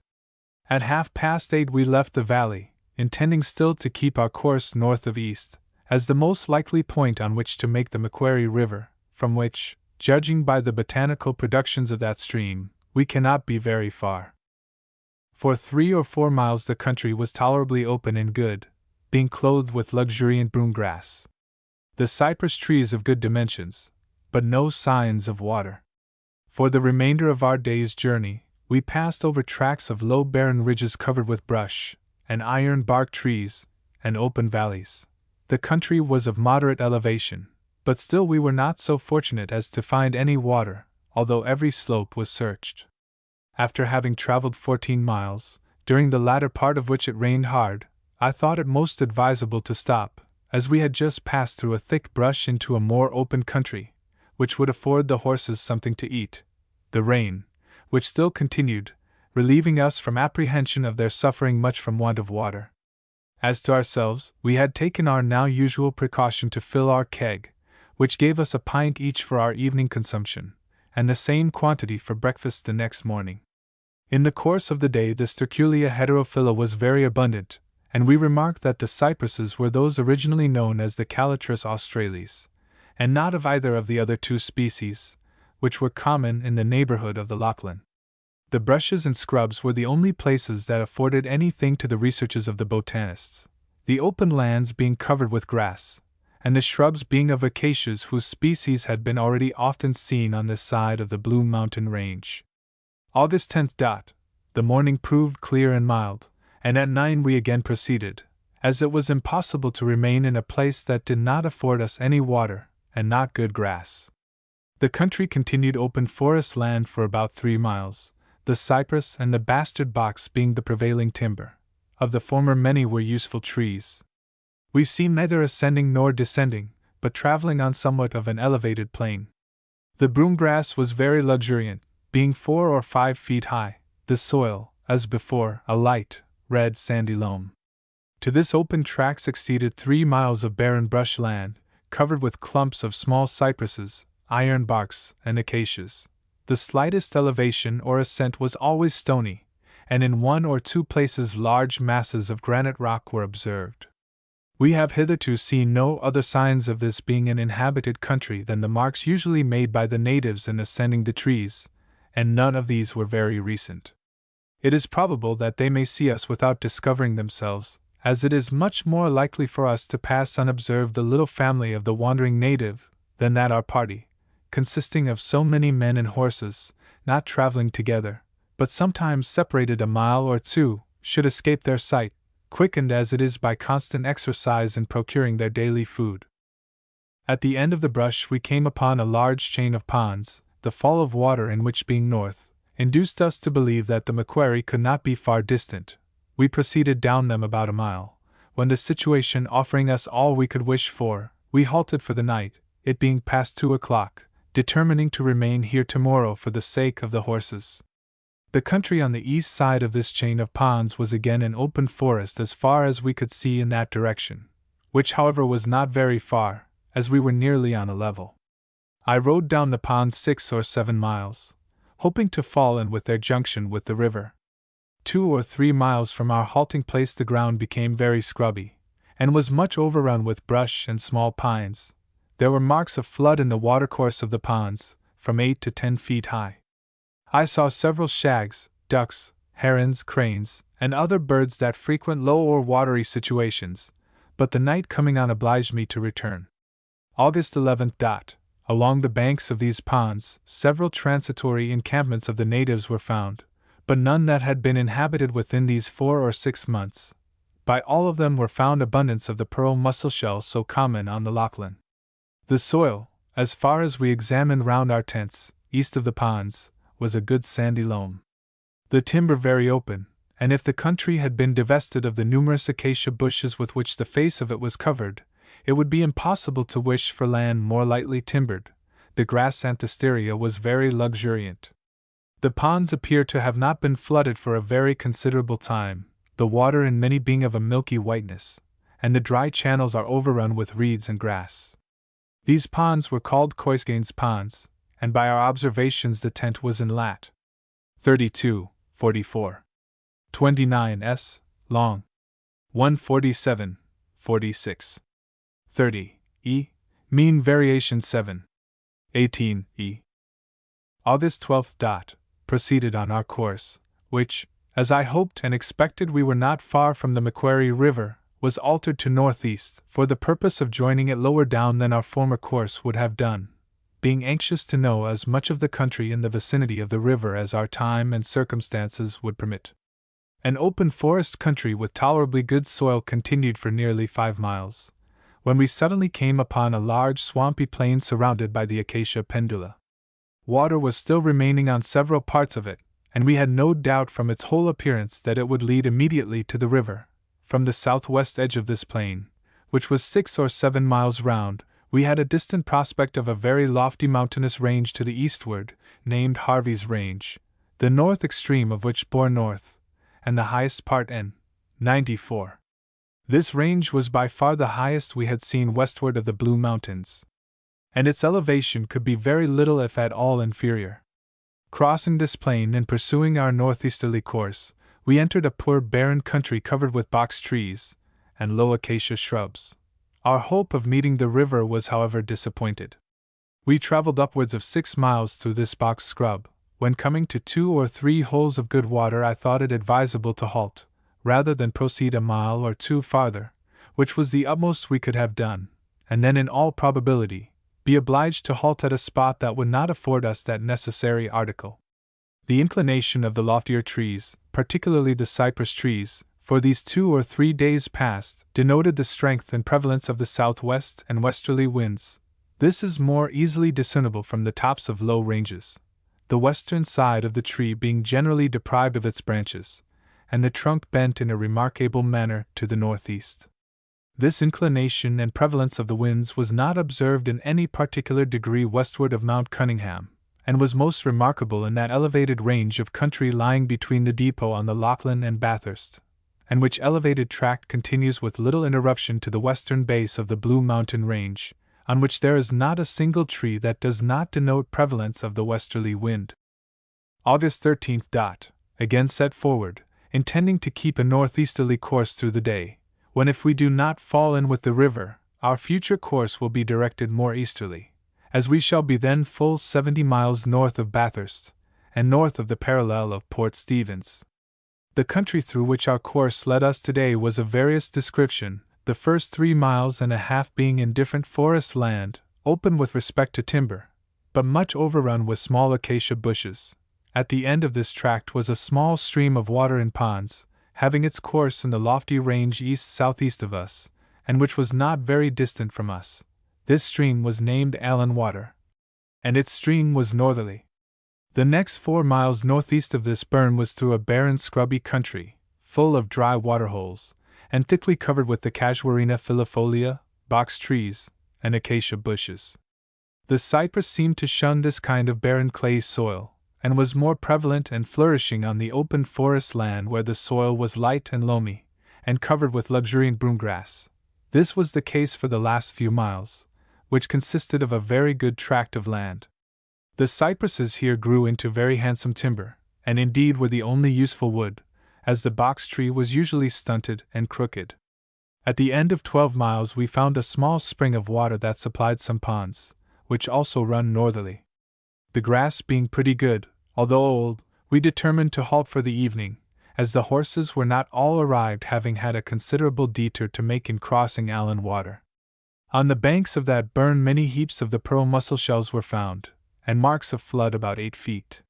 At 8:30 we left the valley, intending still to keep our course north of east, as the most likely point on which to make the Macquarie River, from which, judging by the botanical productions of that stream, we cannot be very far. For 3 or 4 miles the country was tolerably open and good, being clothed with luxuriant broom grass. The cypress trees of good dimensions, but no signs of water. For the remainder of our day's journey, we passed over tracts of low barren ridges covered with brush, and iron bark trees, and open valleys. The country was of moderate elevation, but still we were not so fortunate as to find any water, although every slope was searched. After having traveled 14 miles, during the latter part of which it rained hard, I thought it most advisable to stop, as we had just passed through a thick brush into a more open country, which would afford the horses something to eat. The rain, which still continued, relieving us from apprehension of their suffering much from want of water. As to ourselves, we had taken our now usual precaution to fill our keg, which gave us a pint each for our evening consumption, and the same quantity for breakfast the next morning. In the course of the day the Sterculia heterophylla was very abundant, and we remarked that the cypresses were those originally known as the Calitris australis, and not of either of the other 2 species, which were common in the neighborhood of the Lachlan. The brushes and scrubs were the only places that afforded anything to the researches of the botanists, the open lands being covered with grass, and the shrubs being of acacias whose species had been already often seen on this side of the Blue Mountain Range. August 10th. The morning proved clear and mild, and at 9 we again proceeded, as it was impossible to remain in a place that did not afford us any water, and not good grass. The country continued open forest land for about 3 miles, the cypress and the bastard box being the prevailing timber. Of the former many were useful trees. We seemed neither ascending nor descending, but traveling on somewhat of an elevated plain. The broom grass was very luxuriant, being 4 or 5 feet high, the soil, as before, a light, red sandy loam. To this open tract succeeded 3 miles of barren brush land, covered with clumps of small cypresses, iron barks, and acacias. The slightest elevation or ascent was always stony, and in 1 or 2 places large masses of granite rock were observed. We have hitherto seen no other signs of this being an inhabited country than the marks usually made by the natives in ascending the trees, and none of these were very recent. It is probable that they may see us without discovering themselves, as it is much more likely for us to pass unobserved the little family of the wandering native, than that our party, consisting of so many men and horses, not traveling together, but sometimes separated a mile or 2, should escape their sight, quickened as it is by constant exercise in procuring their daily food. At the end of the brush we came upon a large chain of ponds, the fall of water in which being north, induced us to believe that the Macquarie could not be far distant. We proceeded down them about a mile, when the situation offering us all we could wish for, we halted for the night, it being past 2 o'clock, determining to remain here tomorrow for the sake of the horses. The country on the east side of this chain of ponds was again an open forest as far as we could see in that direction, which however was not very far, as we were nearly on a level. I rode down the ponds 6 or 7 miles, hoping to fall in with their junction with the river. 2 or 3 miles from our halting place the ground became very scrubby, and was much overrun with brush and small pines. There were marks of flood in the watercourse of the ponds, from 8 to 10 feet high. I saw several shags, ducks, herons, cranes, and other birds that frequent low or watery situations, but the night coming on obliged me to return. August 11th. Along the banks of these ponds, several transitory encampments of the natives were found, but none that had been inhabited within these 4 or 6 months. By all of them were found abundance of the pearl musselshell so common on the Lachlan. The soil, as far as we examined round our tents, east of the ponds, was a good sandy loam. The timber very open, and if the country had been divested of the numerous acacia bushes with which the face of it was covered, it would be impossible to wish for land more lightly timbered. The grass Anthisteria was very luxuriant. The ponds appear to have not been flooded for a very considerable time, the water in many being of a milky whiteness, and the dry channels are overrun with reeds and grass. These ponds were called Coisgain's ponds, and by our observations the tent was in lat. 32, 44. 29 s. long. 147, 46. 30 e. Mean variation 7. 18 e. August 12th. Proceeded on our course, which, as I hoped and expected we were not far from the Macquarie River, was altered to northeast for the purpose of joining it lower down than our former course would have done, being anxious to know as much of the country in the vicinity of the river as our time and circumstances would permit. An open forest country with tolerably good soil continued for nearly 5 miles, when we suddenly came upon a large swampy plain surrounded by the acacia pendula. Water was still remaining on several parts of it, and we had no doubt from its whole appearance that it would lead immediately to the river. From the southwest edge of this plain, which was 6 or 7 miles round, we had a distant prospect of a very lofty mountainous range to the eastward, named Harvey's Range, the north extreme of which bore north, and the highest part n. 94. This range was by far the highest we had seen westward of the Blue Mountains, and its elevation could be very little if at all inferior. Crossing this plain and pursuing our northeasterly course, we entered a poor barren country covered with box trees and low acacia shrubs. Our hope of meeting the river was however disappointed. We traveled upwards of 6 miles through this box scrub. When coming to 2 or 3 holes of good water I thought it advisable to halt, rather than proceed a mile or 2 farther, which was the utmost we could have done, and then in all probability be obliged to halt at a spot that would not afford us that necessary article. The inclination of the loftier trees, particularly the cypress trees, for these 2 or 3 days past, denoted the strength and prevalence of the southwest and westerly winds. This is more easily discernible from the tops of low ranges, the western side of the tree being generally deprived of its branches, and the trunk bent in a remarkable manner to the northeast. This inclination and prevalence of the winds was not observed in any particular degree westward of Mount Cunningham, and was most remarkable in that elevated range of country lying between the depot on the Lachlan and Bathurst, and which elevated tract continues with little interruption to the western base of the Blue Mountain Range, on which there is not a single tree that does not denote prevalence of the westerly wind. August 13th. Again set forward, intending to keep a northeasterly course through the day, when if we do not fall in with the river, our future course will be directed more easterly, as we shall be then full 70 miles north of Bathurst, and north of the parallel of Port Stephens. The country through which our course led us today was of various description, the first 3 miles and a half being indifferent forest land, open with respect to timber, but much overrun with small acacia bushes. At the end of this tract was a small stream of water in ponds, having its course in the lofty range east-southeast of us, and which was not very distant from us. This stream was named Allen Water, and its stream was northerly. The next 4 miles northeast of this burn was through a barren scrubby country, full of dry waterholes, and thickly covered with the Casuarina filifolia, box trees, and acacia bushes. The cypress seemed to shun this kind of barren clay soil, and was more prevalent and flourishing on the open forest land where the soil was light and loamy, and covered with luxuriant broomgrass. This was the case for the last few miles, which consisted of a very good tract of land. The cypresses here grew into very handsome timber, and indeed were the only useful wood, as the box tree was usually stunted and crooked. At the end of 12 miles we found a small spring of water that supplied some ponds, which also run northerly. The grass being pretty good, although old, we determined to halt for the evening, as the horses were not all arrived, having had a considerable detour to make in crossing Allen Water. On the banks of that burn many heaps of the pearl mussel shells were found, and marks of flood about 8 feet.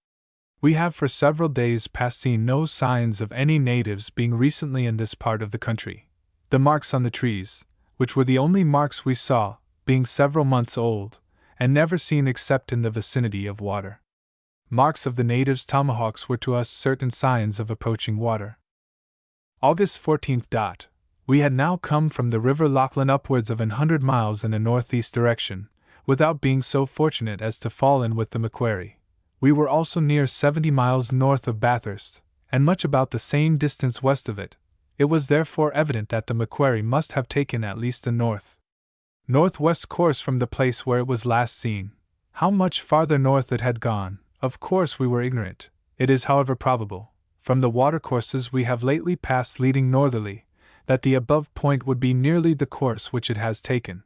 We have for several days past seen no signs of any natives being recently in this part of the country. The marks on the trees, which were the only marks we saw, being several months old, and never seen except in the vicinity of water. Marks of the natives' tomahawks were to us certain signs of approaching water. August 14th. We had now come from the river Lachlan upwards of 100 miles in a northeast direction, without being so fortunate as to fall in with the Macquarie, We were also near 70 miles north of Bathurst, and much about the same distance west of it. It was therefore evident that the Macquarie must have taken at least a northwest course from the place where it was last seen. How much farther north it had gone, of course we were ignorant. It is, however, probable, from the watercourses we have lately passed leading northerly, that the above point would be nearly the course which it has taken.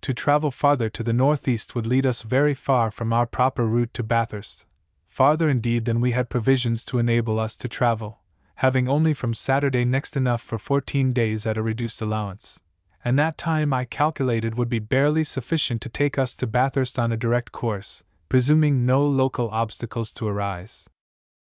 To travel farther to the northeast would lead us very far from our proper route to Bathurst, farther indeed than we had provisions to enable us to travel, having only from Saturday next enough for 14 days at a reduced allowance, and that time I calculated would be barely sufficient to take us to Bathurst on a direct course, presuming no local obstacles to arise.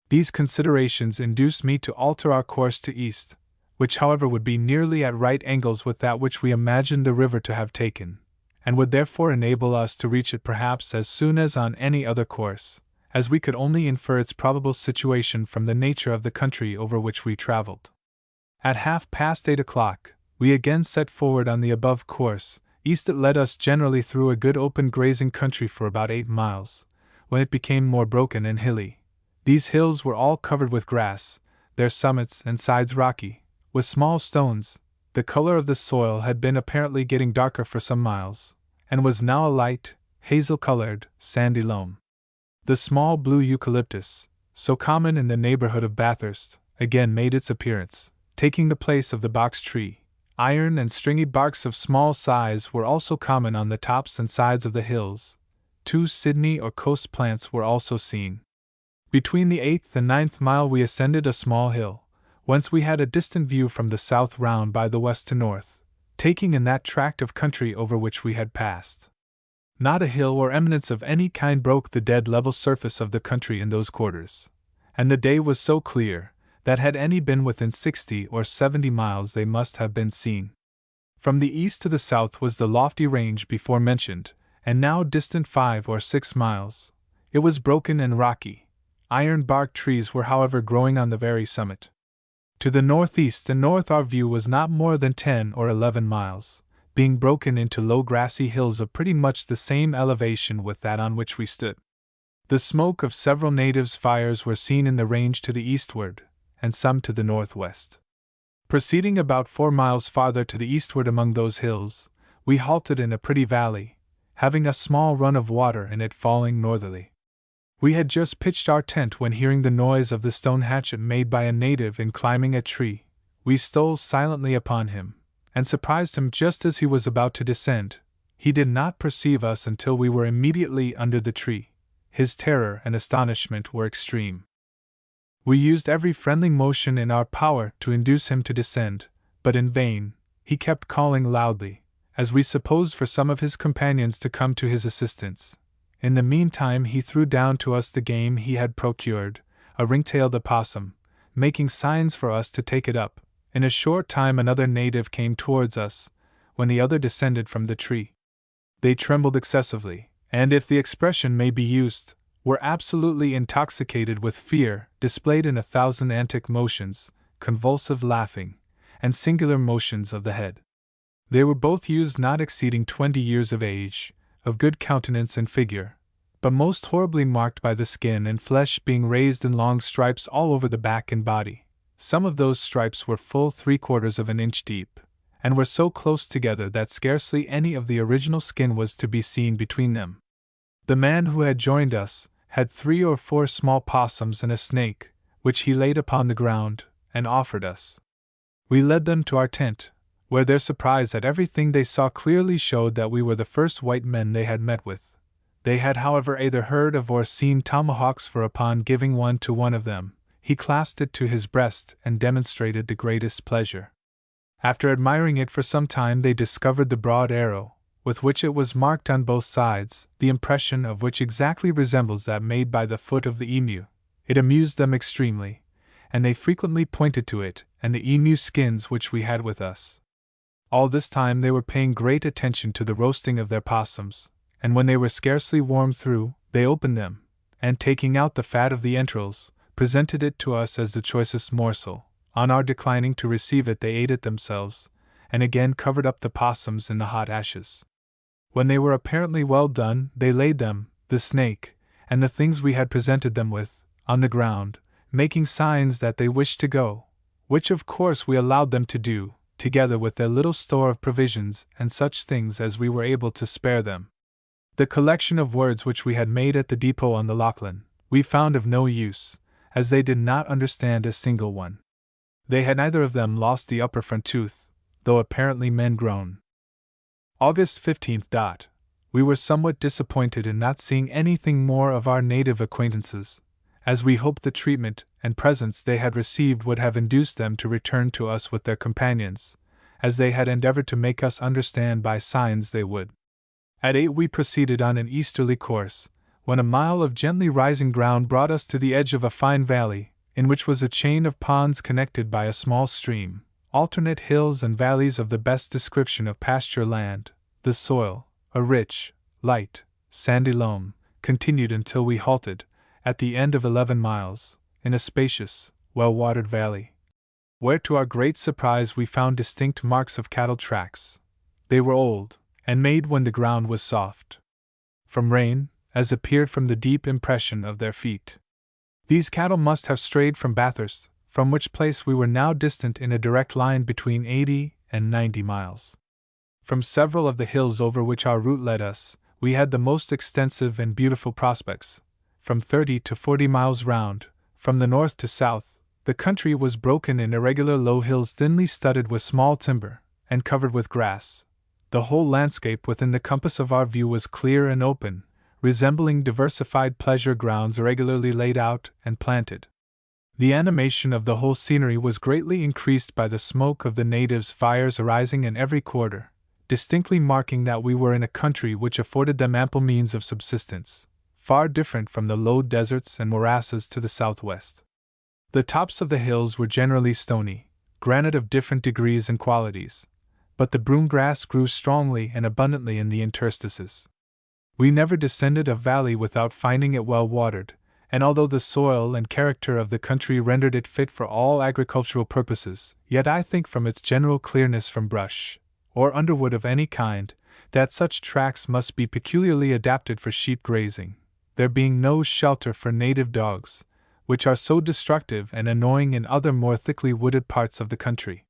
These considerations induced me to alter our course to east, which however would be nearly at right angles with that which we imagined the river to have taken, and would therefore enable us to reach it perhaps as soon as on any other course, as we could only infer its probable situation from the nature of the country over which we travelled. At 8:30, we again set forward on the above course. East it led us generally through a good open grazing country for about 8 miles, when it became more broken and hilly. These hills were all covered with grass, their summits and sides rocky, with small stones. The color of the soil had been apparently getting darker for some miles, and was now a light, hazel-colored, sandy loam. The small blue eucalyptus, so common in the neighborhood of Bathurst, again made its appearance, taking the place of the box tree. Iron and stringy barks of small size were also common on the tops and sides of the hills. 2 Sydney or coast plants were also seen. Between the 8th and 9th mile we ascended a small hill, whence we had a distant view from the south round by the west to north, taking in that tract of country over which we had passed. Not a hill or eminence of any kind broke the dead level surface of the country in those quarters, and the day was so clear that had any been within 60 or 70 miles they must have been seen. From the east to the south was the lofty range before mentioned, and now distant 5 or 6 miles. It was broken and rocky. Iron-bark trees were however growing on the very summit. To the northeast and north our view was not more than 10 or 11 miles, being broken into low grassy hills of pretty much the same elevation with that on which we stood. The smoke of several natives' fires were seen in the range to the eastward, and some to the northwest. Proceeding about 4 miles farther to the eastward among those hills, we halted in a pretty valley, having a small run of water in it falling northerly. We had just pitched our tent when, hearing the noise of the stone hatchet made by a native in climbing a tree, we stole silently upon him, and surprised him just as he was about to descend. He did not perceive us until we were immediately under the tree. His terror and astonishment were extreme. We used every friendly motion in our power to induce him to descend, but in vain. He kept calling loudly, as we supposed for some of his companions to come to his assistance. In the meantime he threw down to us the game he had procured, a ring-tailed opossum, making signs for us to take it up. In a short time another native came towards us, when the other descended from the tree. They trembled excessively, and, if the expression may be used, were absolutely intoxicated with fear, displayed in 1,000 antic motions, convulsive laughing, and singular motions of the head. They were both youths not exceeding 20 years of age, of good countenance and figure, but most horribly marked by the skin and flesh being raised in long stripes all over the back and body. Some of those stripes were full 3/4 of an inch deep, and were so close together that scarcely any of the original skin was to be seen between them. The man who had joined us had 3 or 4 small possums and a snake, which he laid upon the ground, and offered us. We led them to our tent, where their surprise at everything they saw clearly showed that we were the first white men they had met with. They had, however, either heard of or seen tomahawks, for upon giving one to one of them, he clasped it to his breast and demonstrated the greatest pleasure. After admiring it for some time, they discovered the broad arrow, with which it was marked on both sides, the impression of which exactly resembles that made by the foot of the emu. It amused them extremely, and they frequently pointed to it and the emu skins which we had with us. All this time they were paying great attention to the roasting of their possums, and when they were scarcely warmed through, they opened them, and taking out the fat of the entrails, presented it to us as the choicest morsel. On our declining to receive it, they ate it themselves, and again covered up the possums in the hot ashes. When they were apparently well done, they laid them, the snake, and the things we had presented them with, on the ground, making signs that they wished to go, which of course we allowed them to do, together with their little store of provisions and such things as we were able to spare them. The collection of words which we had made at the depot on the Lachlan, we found of no use, as they did not understand a single one. They had neither of them lost the upper front tooth, though apparently men grown. August 15th. We were somewhat disappointed in not seeing anything more of our native acquaintances, as we hoped the treatment and presents they had received would have induced them to return to us with their companions, as they had endeavored to make us understand by signs they would. At 8 we proceeded on an easterly course, when a mile of gently rising ground brought us to the edge of a fine valley, in which was a chain of ponds connected by a small stream, alternate hills and valleys of the best description of pasture land, the soil, a rich, light, sandy loam, continued until we halted, at the end of 11 miles, in a spacious, well-watered valley, where to our great surprise we found distinct marks of cattle tracks. They were old, and made when the ground was soft, from rain, as appeared from the deep impression of their feet. These cattle must have strayed from Bathurst, from which place we were now distant in a direct line between 80 and 90 miles. From several of the hills over which our route led us, we had the most extensive and beautiful prospects. From 30 to 40 miles round, from the north to south, the country was broken in irregular low hills thinly studded with small timber, and covered with grass. The whole landscape within the compass of our view was clear and open, resembling diversified pleasure grounds irregularly laid out and planted. The animation of the whole scenery was greatly increased by the smoke of the natives' fires arising in every quarter, distinctly marking that we were in a country which afforded them ample means of subsistence, far different from the low deserts and morasses to the southwest. The tops of the hills were generally stony, granite of different degrees and qualities, but the broom grass grew strongly and abundantly in the interstices. We never descended a valley without finding it well watered, and although the soil and character of the country rendered it fit for all agricultural purposes, yet I think from its general clearness from brush, or underwood of any kind, that such tracts must be peculiarly adapted for sheep grazing, there being no shelter for native dogs, which are so destructive and annoying in other more thickly wooded parts of the country.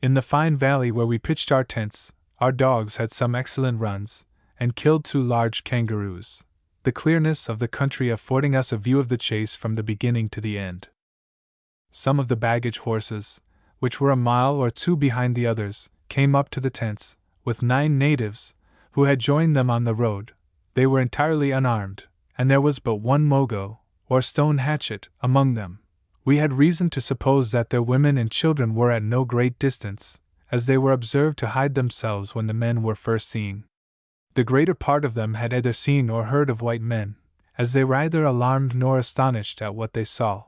In the fine valley where we pitched our tents, our dogs had some excellent runs, and killed 2 large kangaroos, the clearness of the country affording us a view of the chase from the beginning to the end. Some of the baggage horses, which were a mile or 2 behind the others, came up to the tents, with 9 natives, who had joined them on the road. They were entirely unarmed, and there was but one mogo, or stone hatchet, among them. We had reason to suppose that their women and children were at no great distance, as they were observed to hide themselves when the men were first seen. The greater part of them had either seen or heard of white men, as they were neither alarmed nor astonished at what they saw.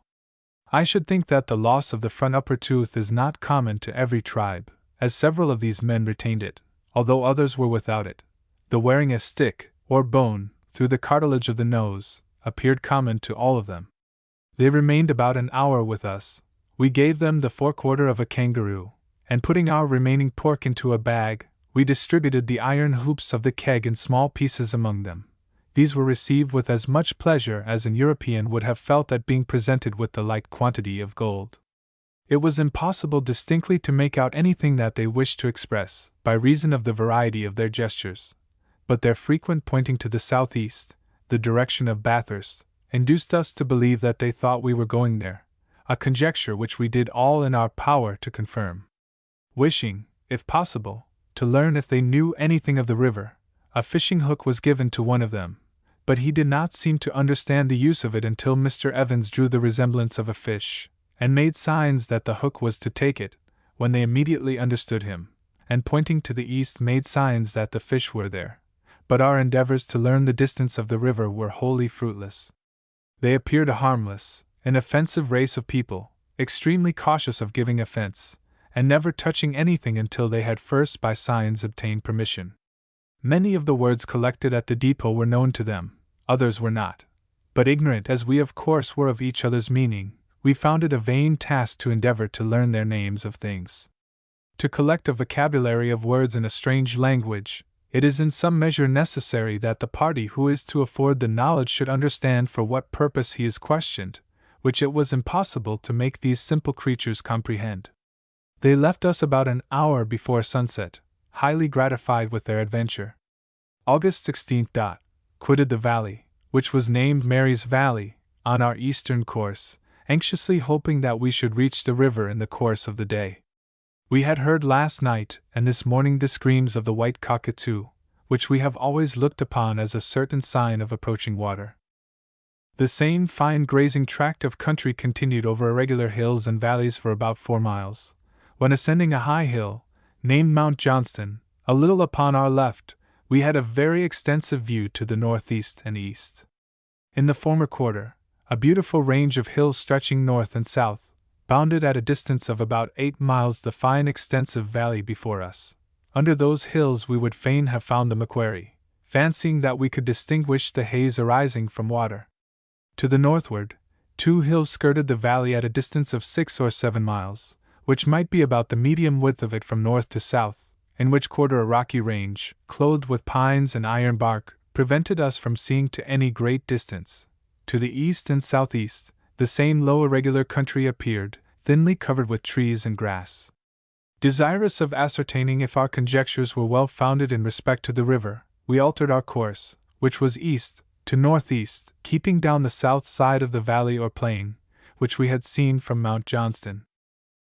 I should think that the loss of the front upper tooth is not common to every tribe, as several of these men retained it, although others were without it. The wearing a stick, or bone, through the cartilage of the nose, appeared common to all of them. They remained about an hour with us. We gave them the forequarter of a kangaroo, and putting our remaining pork into a bag, we distributed the iron hoops of the keg in small pieces among them. These were received with as much pleasure as an European would have felt at being presented with the like quantity of gold. It was impossible distinctly to make out anything that they wished to express, by reason of the variety of their gestures, but their frequent pointing to the southeast, the direction of Bathurst, induced us to believe that they thought we were going there, a conjecture which we did all in our power to confirm. Wishing, if possible, to learn if they knew anything of the river, a fishing hook was given to one of them, but he did not seem to understand the use of it until Mr. Evans drew the resemblance of a fish, and made signs that the hook was to take it, when they immediately understood him, and pointing to the east made signs that the fish were there. But our endeavors to learn the distance of the river were wholly fruitless. They appeared a harmless, inoffensive race of people, extremely cautious of giving offense, and never touching anything until they had first by signs obtained permission. Many of the words collected at the depot were known to them, others were not. But ignorant as we of course were of each other's meaning, we found it a vain task to endeavor to learn their names of things. To collect a vocabulary of words in a strange language, It is in some measure necessary that the party who is to afford the knowledge should understand for what purpose he is questioned, which it was impossible to make these simple creatures comprehend. They left us about an hour before sunset, highly gratified with their adventure. August 16th. Quitted the valley, which was named Mary's Valley, on our eastern course, anxiously hoping that we should reach the river in the course of the day. We had heard last night and this morning the screams of the white cockatoo, which we have always looked upon as a certain sign of approaching water. The same fine grazing tract of country continued over irregular hills and valleys for about 4 miles, when ascending a high hill, named Mount Johnston, a little upon our left, we had a very extensive view to the northeast and east. In the former quarter, a beautiful range of hills stretching north and south, bounded at a distance of about 8 miles the fine extensive valley before us. Under those hills we would fain have found the Macquarie, fancying that we could distinguish the haze arising from water. To the northward, 2 hills skirted the valley at a distance of 6 or 7 miles, which might be about the medium width of it from north to south, in which quarter a rocky range, clothed with pines and iron bark, prevented us from seeing to any great distance. To the east and southeast, the same low irregular country appeared, thinly covered with trees and grass. Desirous of ascertaining if our conjectures were well founded in respect to the river, we altered our course, which was east, to northeast, keeping down the south side of the valley or plain, which we had seen from Mount Johnston.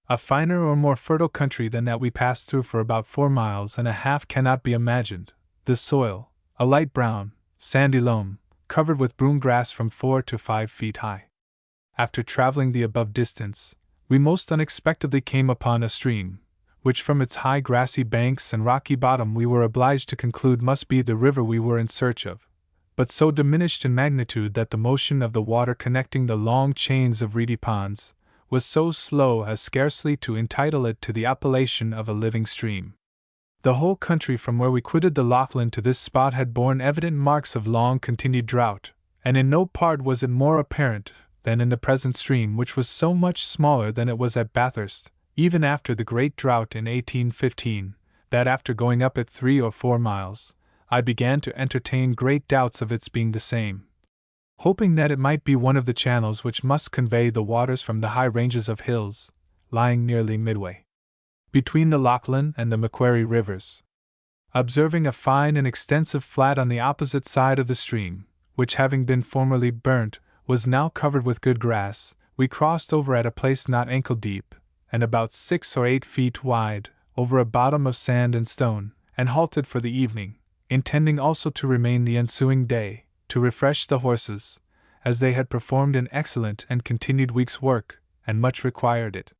A finer or more fertile country than that we passed through for about 4 miles and a half cannot be imagined, the soil, a light brown, sandy loam, covered with broom grass from 4 to 5 feet high. After traveling the above distance, we most unexpectedly came upon a stream, which from its high grassy banks and rocky bottom we were obliged to conclude must be the river we were in search of, but so diminished in magnitude that the motion of the water connecting the long chains of reedy ponds was so slow as scarcely to entitle it to the appellation of a living stream. The whole country from where we quitted the Lachlan to this spot had borne evident marks of long-continued drought, and in no part was it more apparent than in the present stream, which was so much smaller than it was at Bathurst, even after the great drought in 1815, that after going up it 3 or 4 miles, I began to entertain great doubts of its being the same, hoping that it might be one of the channels which must convey the waters from the high ranges of hills, lying nearly midway between the Lachlan and the Macquarie rivers. Observing a fine and extensive flat on the opposite side of the stream, which having been formerly burnt, was now covered with good grass, we crossed over at a place not ankle deep, and about 6 or 8 feet wide, over a bottom of sand and stone, and halted for the evening, intending also to remain the ensuing day, to refresh the horses, as they had performed an excellent and continued week's work, and much required it.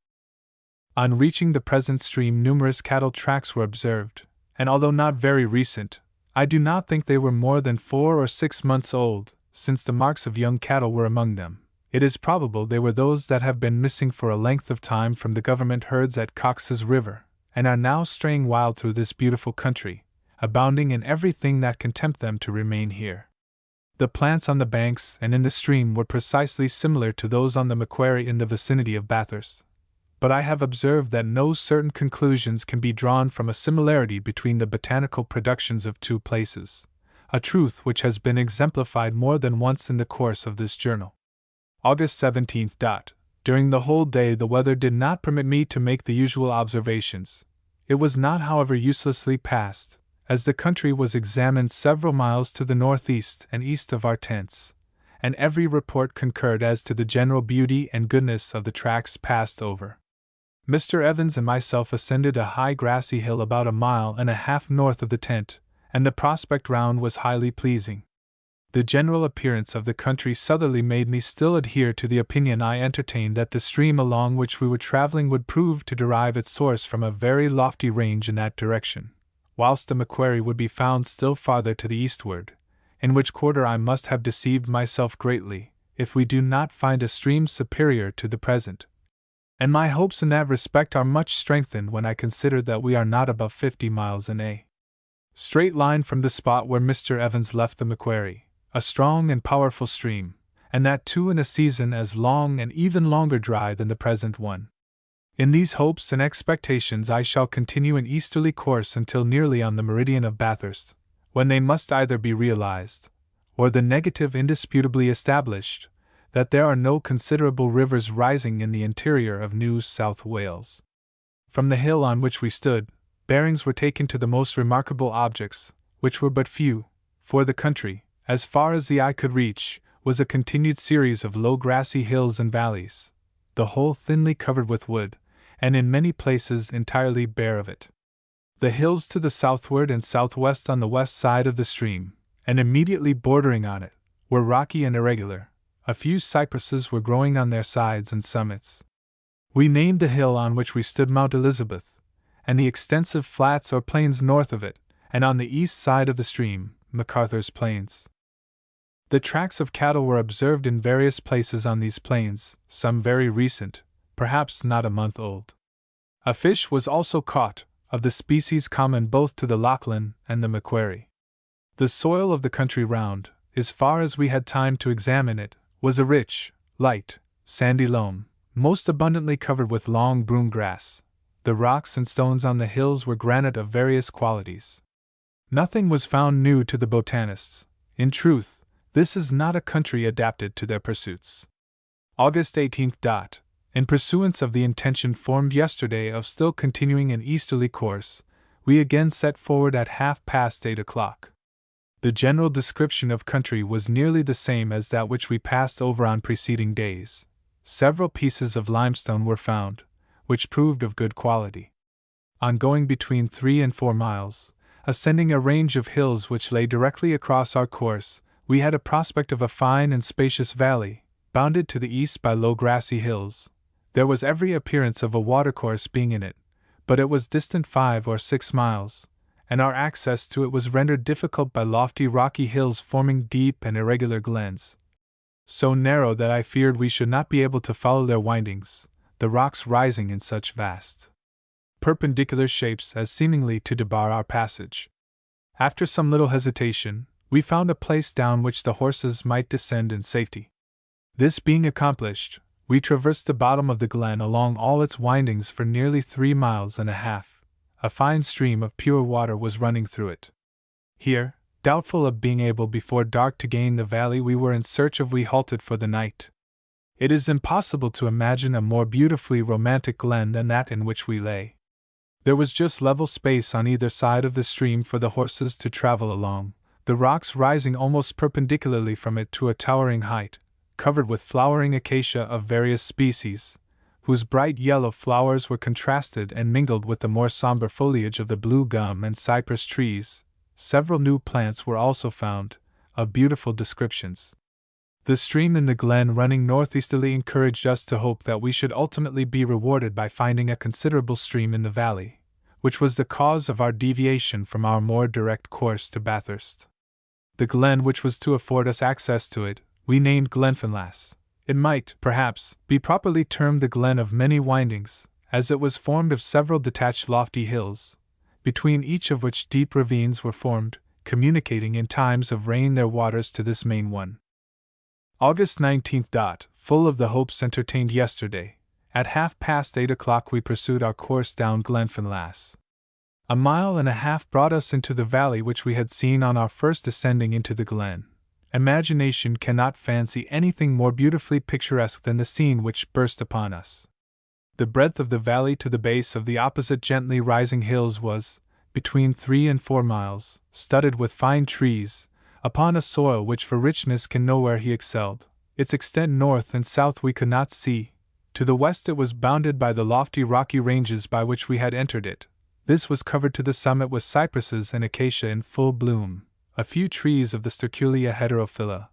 On reaching the present stream numerous cattle tracks were observed, and although not very recent, I do not think they were more than 4 or 6 months old, since the marks of young cattle were among them. It is probable they were those that have been missing for a length of time from the government herds at Cox's River, and are now straying wild through this beautiful country, abounding in everything that can tempt them to remain here. The plants on the banks and in the stream were precisely similar to those on the Macquarie in the vicinity of Bathurst, but I have observed that no certain conclusions can be drawn from a similarity between the botanical productions of 2 places, a truth which has been exemplified more than once in the course of this journal. August 17th. During the whole day the weather did not permit me to make the usual observations. It was not, however, uselessly passed, as the country was examined several miles to the northeast and east of our tents, and every report concurred as to the general beauty and goodness of the tracts passed over. Mr. Evans and myself ascended a high grassy hill about 1.5 miles north of the tent, and the prospect round was highly pleasing. The general appearance of the country southerly made me still adhere to the opinion I entertained that the stream along which we were traveling would prove to derive its source from a very lofty range in that direction, whilst the Macquarie would be found still farther to the eastward, in which quarter I must have deceived myself greatly, if we do not find a stream superior to the present. And my hopes in that respect are much strengthened when I consider that we are not above 50 miles in a straight line from the spot where Mr. Evans left the Macquarie, a strong and powerful stream, and that too in a season as long and even longer dry than the present one. In these hopes and expectations I shall continue an easterly course until nearly on the meridian of Bathurst, when they must either be realized, or the negative indisputably established, that there are no considerable rivers rising in the interior of New South Wales. From the hill on which we stood, bearings were taken to the most remarkable objects, which were but few, for the country, as far as the eye could reach, was a continued series of low grassy hills and valleys, the whole thinly covered with wood, and in many places entirely bare of it. The hills to the southward and southwest on the west side of the stream, and immediately bordering on it, were rocky and irregular. A few cypresses were growing on their sides and summits. We named the hill on which we stood Mount Elizabeth, and the extensive flats or plains north of it, and on the east side of the stream, MacArthur's Plains. The tracks of cattle were observed in various places on these plains, some very recent, perhaps not a month old. A fish was also caught, of the species common both to the Lachlan and the Macquarie. The soil of the country round, as far as we had time to examine it, was a rich, light, sandy loam, most abundantly covered with long broom grass. The rocks and stones on the hills were granite of various qualities. Nothing was found new to the botanists. In truth, this is not a country adapted to their pursuits. August 18th. In pursuance of the intention formed yesterday of still continuing an easterly course, we again set forward at 8:30 o'clock. The general description of country was nearly the same as that which we passed over on preceding days. Several pieces of limestone were found, which proved of good quality. On going between 3 and 4 miles, ascending a range of hills which lay directly across our course, we had a prospect of a fine and spacious valley, bounded to the east by low grassy hills. There was every appearance of a watercourse being in it, but it was distant 5 or 6 miles, and our access to it was rendered difficult by lofty rocky hills forming deep and irregular glens, so narrow that I feared we should not be able to follow their windings, the rocks rising in such vast, perpendicular shapes as seemingly to debar our passage. After some little hesitation, we found a place down which the horses might descend in safety. This being accomplished, we traversed the bottom of the glen along all its windings for nearly 3.5 miles. A fine stream of pure water was running through it. Here, doubtful of being able before dark to gain the valley we were in search of, we halted for the night. It is impossible to imagine a more beautifully romantic glen than that in which we lay. There was just level space on either side of the stream for the horses to travel along, the rocks rising almost perpendicularly from it to a towering height, covered with flowering acacia of various species, whose bright yellow flowers were contrasted and mingled with the more somber foliage of the blue gum and cypress trees. Several new plants were also found, of beautiful descriptions. The stream in the glen running northeasterly encouraged us to hope that we should ultimately be rewarded by finding a considerable stream in the valley, which was the cause of our deviation from our more direct course to Bathurst. The glen which was to afford us access to it, we named Glenfinlass. It might, perhaps, be properly termed the Glen of Many Windings, as it was formed of several detached lofty hills, between each of which deep ravines were formed, communicating in times of rain their waters to this main one. August 19th. Full of the hopes entertained yesterday, at 8:30 o'clock we pursued our course down Glenfinlass. 1.5 miles brought us into the valley which we had seen on our first descending into the glen. Imagination cannot fancy anything more beautifully picturesque than the scene which burst upon us. The breadth of the valley to the base of the opposite gently rising hills was, between 3 and 4 miles, studded with fine trees, upon a soil which for richness can nowhere he excelled. Its extent north and south we could not see. To the west it was bounded by the lofty rocky ranges by which we had entered it. This was covered to the summit with cypresses and acacia in full bloom. A few trees of the Sterculia heterophylla,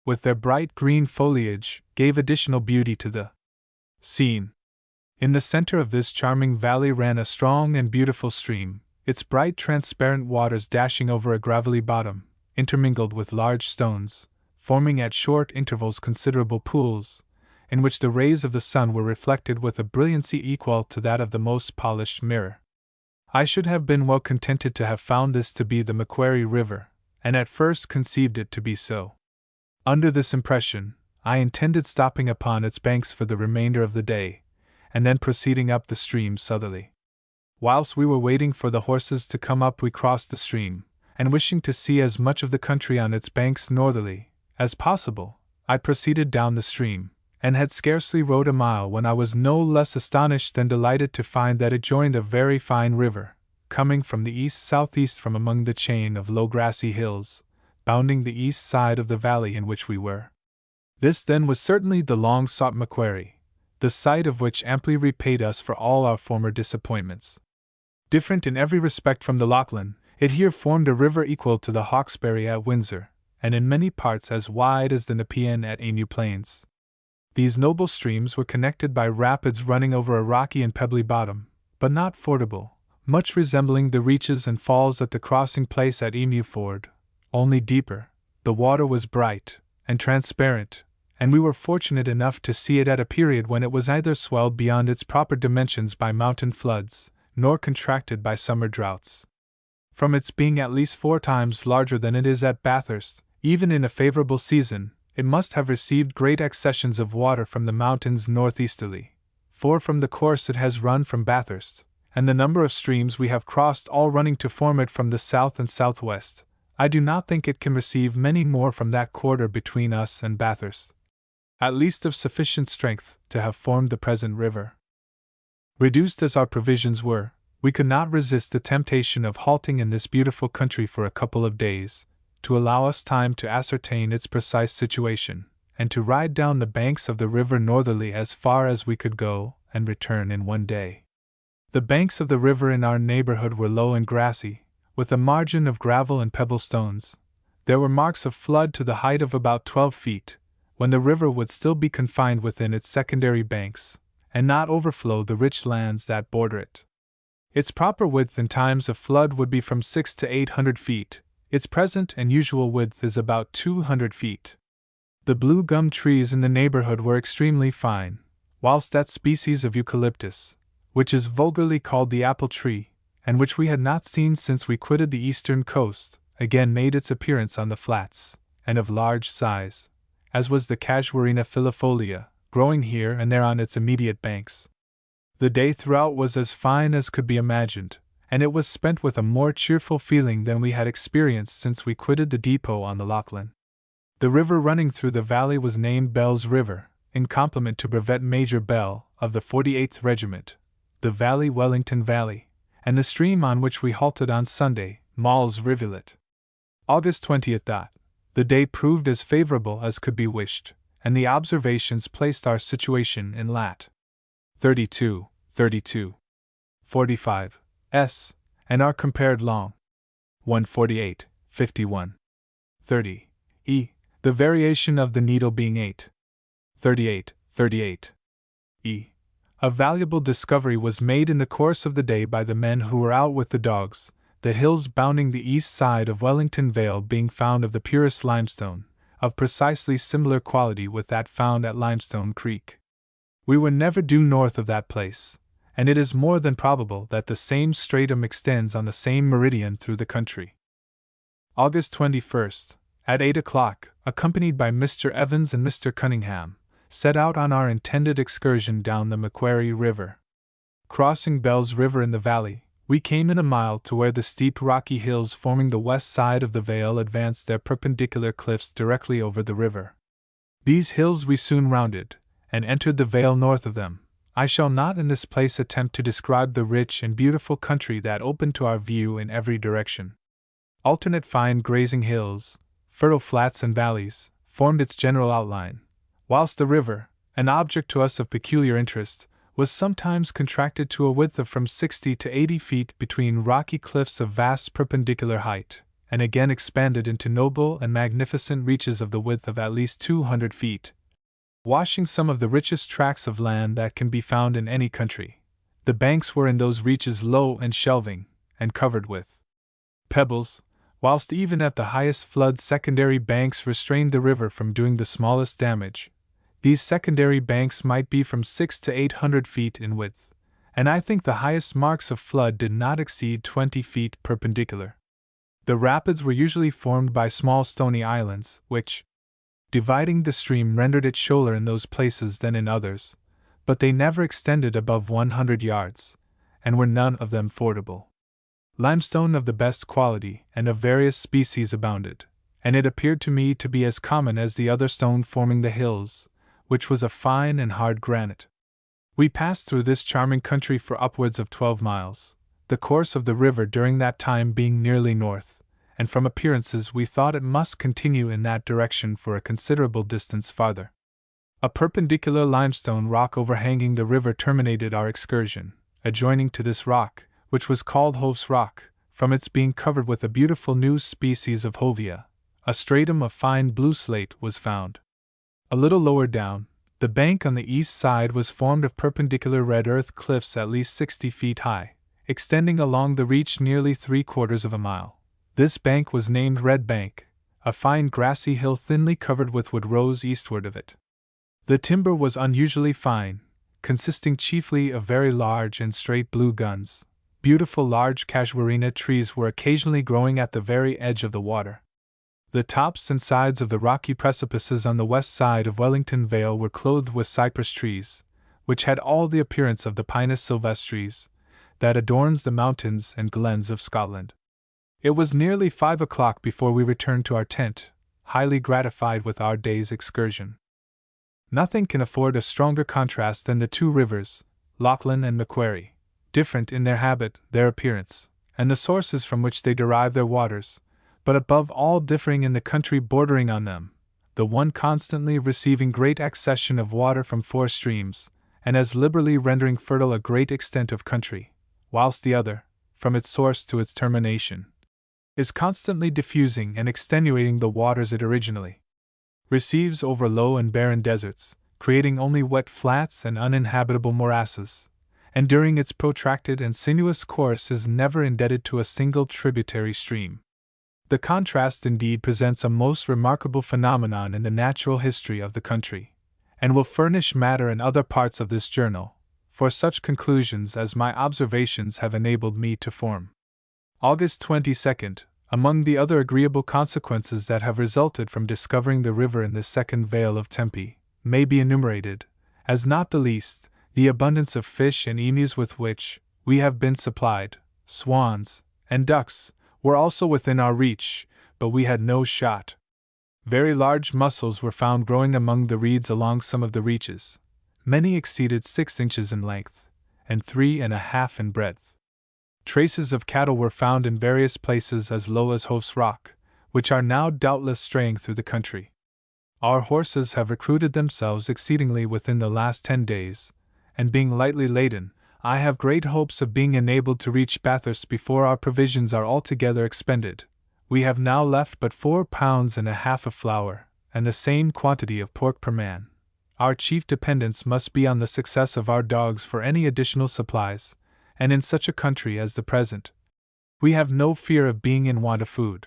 with their bright green foliage, gave additional beauty to the scene. In the center of this charming valley ran a strong and beautiful stream, its bright transparent waters dashing over a gravelly bottom, intermingled with large stones, forming at short intervals considerable pools, in which the rays of the sun were reflected with a brilliancy equal to that of the most polished mirror. I should have been well contented to have found this to be the Macquarie River, and at first conceived it to be so. Under this impression, I intended stopping upon its banks for the remainder of the day, and then proceeding up the stream southerly. Whilst we were waiting for the horses to come up, we crossed the stream, and wishing to see as much of the country on its banks northerly as possible, I proceeded down the stream, and had scarcely rowed a mile when I was no less astonished than delighted to find that it joined a very fine river, coming from the east-southeast from among the chain of low grassy hills, bounding the east side of the valley in which we were. This then was certainly the long-sought Macquarie, the sight of which amply repaid us for all our former disappointments. Different in every respect from the Lachlan, it here formed a river equal to the Hawkesbury at Windsor, and in many parts as wide as the Nepean at Emu Plains. These noble streams were connected by rapids running over a rocky and pebbly bottom, but not fordable, much resembling the reaches and falls at the crossing place at Emu Ford, only deeper. The water was bright and transparent, and we were fortunate enough to see it at a period when it was neither swelled beyond its proper dimensions by mountain floods, nor contracted by summer droughts. From its being at least 4 times larger than it is at Bathurst, even in a favourable season, it must have received great accessions of water from the mountains northeasterly, for from the course it has run from Bathurst, and the number of streams we have crossed all running to form it from the south and southwest, I do not think it can receive many more from that quarter between us and Bathurst, at least of sufficient strength to have formed the present river. Reduced as our provisions were, we could not resist the temptation of halting in this beautiful country for a couple of days, to allow us time to ascertain its precise situation, and to ride down the banks of the river northerly as far as we could go, and return in one day. The banks of the river in our neighborhood were low and grassy, with a margin of gravel and pebble stones. There were marks of flood to the height of about 12 feet, when the river would still be confined within its secondary banks, and not overflow the rich lands that border it. Its proper width in times of flood would be from 600 to 800 feet, its present and usual width is about 200 feet. The blue gum trees in the neighborhood were extremely fine, whilst that species of eucalyptus, which is vulgarly called the apple tree, and which we had not seen since we quitted the eastern coast, again made its appearance on the flats, and of large size, as was the casuarina filifolia, growing here and there on its immediate banks. The day throughout was as fine as could be imagined, and it was spent with a more cheerful feeling than we had experienced since we quitted the depot on the Lachlan. The river running through the valley was named Bell's River, in compliment to Brevet Major Bell, of the 48th Regiment, the valley Wellington Valley, and the stream on which we halted on Sunday, Mall's Rivulet. August 20th. The day proved as favorable as could be wished, and the observations placed our situation in lat. 32, 45 S, and are compared long. 148, 51, 30 E, the variation of the needle being 8. 38 E. A valuable discovery was made in the course of the day by the men who were out with the dogs, the hills bounding the east side of Wellington Vale being found of the purest limestone, of precisely similar quality with that found at Limestone Creek. We were never due north of that place, and it is more than probable that the same stratum extends on the same meridian through the country. August 21st, at 8 o'clock, accompanied by Mr. Evans and Mr. Cunningham, set out on our intended excursion down the Macquarie River. Crossing Bell's River in the valley, we came in a mile to where the steep rocky hills forming the west side of the vale advanced their perpendicular cliffs directly over the river. These hills we soon rounded, and entered the vale north of them. I shall not in this place attempt to describe the rich and beautiful country that opened to our view in every direction. Alternate fine grazing hills, fertile flats and valleys, formed its general outline, whilst the river, an object to us of peculiar interest, was sometimes contracted to a width of from 60 to 80 feet between rocky cliffs of vast perpendicular height, and again expanded into noble and magnificent reaches of the width of at least 200 feet, washing some of the richest tracts of land that can be found in any country. The banks were in those reaches low and shelving, and covered with pebbles, whilst even at the highest flood secondary banks restrained the river from doing the smallest damage. These secondary banks might be from 600 to 800 feet in width, and I think the highest marks of flood did not exceed 20 feet perpendicular. The rapids were usually formed by small stony islands, which, dividing the stream, rendered it shoaler in those places than in others, but they never extended above 100 yards, and were none of them fordable. Limestone of the best quality and of various species abounded, and it appeared to me to be as common as the other stone forming the hills, which was a fine and hard granite. We passed through this charming country for upwards of 12 miles, the course of the river during that time being nearly north, and from appearances we thought it must continue in that direction for a considerable distance farther. A perpendicular limestone rock overhanging the river terminated our excursion. Adjoining to this rock, which was called Hov's Rock, from its being covered with a beautiful new species of hovea, a stratum of fine blue slate was found. A little lower down, the bank on the east side was formed of perpendicular red earth cliffs at least 60 feet high, extending along the reach nearly 3/4 of a mile. This bank was named Red Bank. A fine grassy hill thinly covered with wood rose eastward of it. The timber was unusually fine, consisting chiefly of very large and straight blue guns. Beautiful large casuarina trees were occasionally growing at the very edge of the water. The tops and sides of the rocky precipices on the west side of Wellington Vale were clothed with cypress trees, which had all the appearance of the Pinus sylvestris, that adorns the mountains and glens of Scotland. It was nearly 5 o'clock before we returned to our tent, highly gratified with our day's excursion. Nothing can afford a stronger contrast than the two rivers, Lachlan and Macquarie, different in their habit, their appearance, and the sources from which they derive their waters, but above all differing in the country bordering on them, the one constantly receiving great accession of water from 4 streams, and as liberally rendering fertile a great extent of country, whilst the other, from its source to its termination, is constantly diffusing and extenuating the waters it originally receives over low and barren deserts, creating only wet flats and uninhabitable morasses, and during its protracted and sinuous course is never indebted to a single tributary stream. The contrast indeed presents a most remarkable phenomenon in the natural history of the country, and will furnish matter in other parts of this journal, for such conclusions as my observations have enabled me to form. August 22nd. Among the other agreeable consequences that have resulted from discovering the river in the second vale of Tempe, may be enumerated, as not the least, the abundance of fish and emus with which we have been supplied. Swans and ducks were also within our reach, but we had no shot. Very large mussels were found growing among the reeds along some of the reaches. Many exceeded 6 inches in length, and 3½ in breadth. Traces of cattle were found in various places as low as Hov's Rock, which are now doubtless straying through the country. Our horses have recruited themselves exceedingly within the last 10 days, and being lightly laden, I have great hopes of being enabled to reach Bathurst before our provisions are altogether expended. We have now left but 4 pounds and a half of flour, and the same quantity of pork per man. Our chief dependence must be on the success of our dogs for any additional supplies, and in such a country as the present, we have no fear of being in want of food.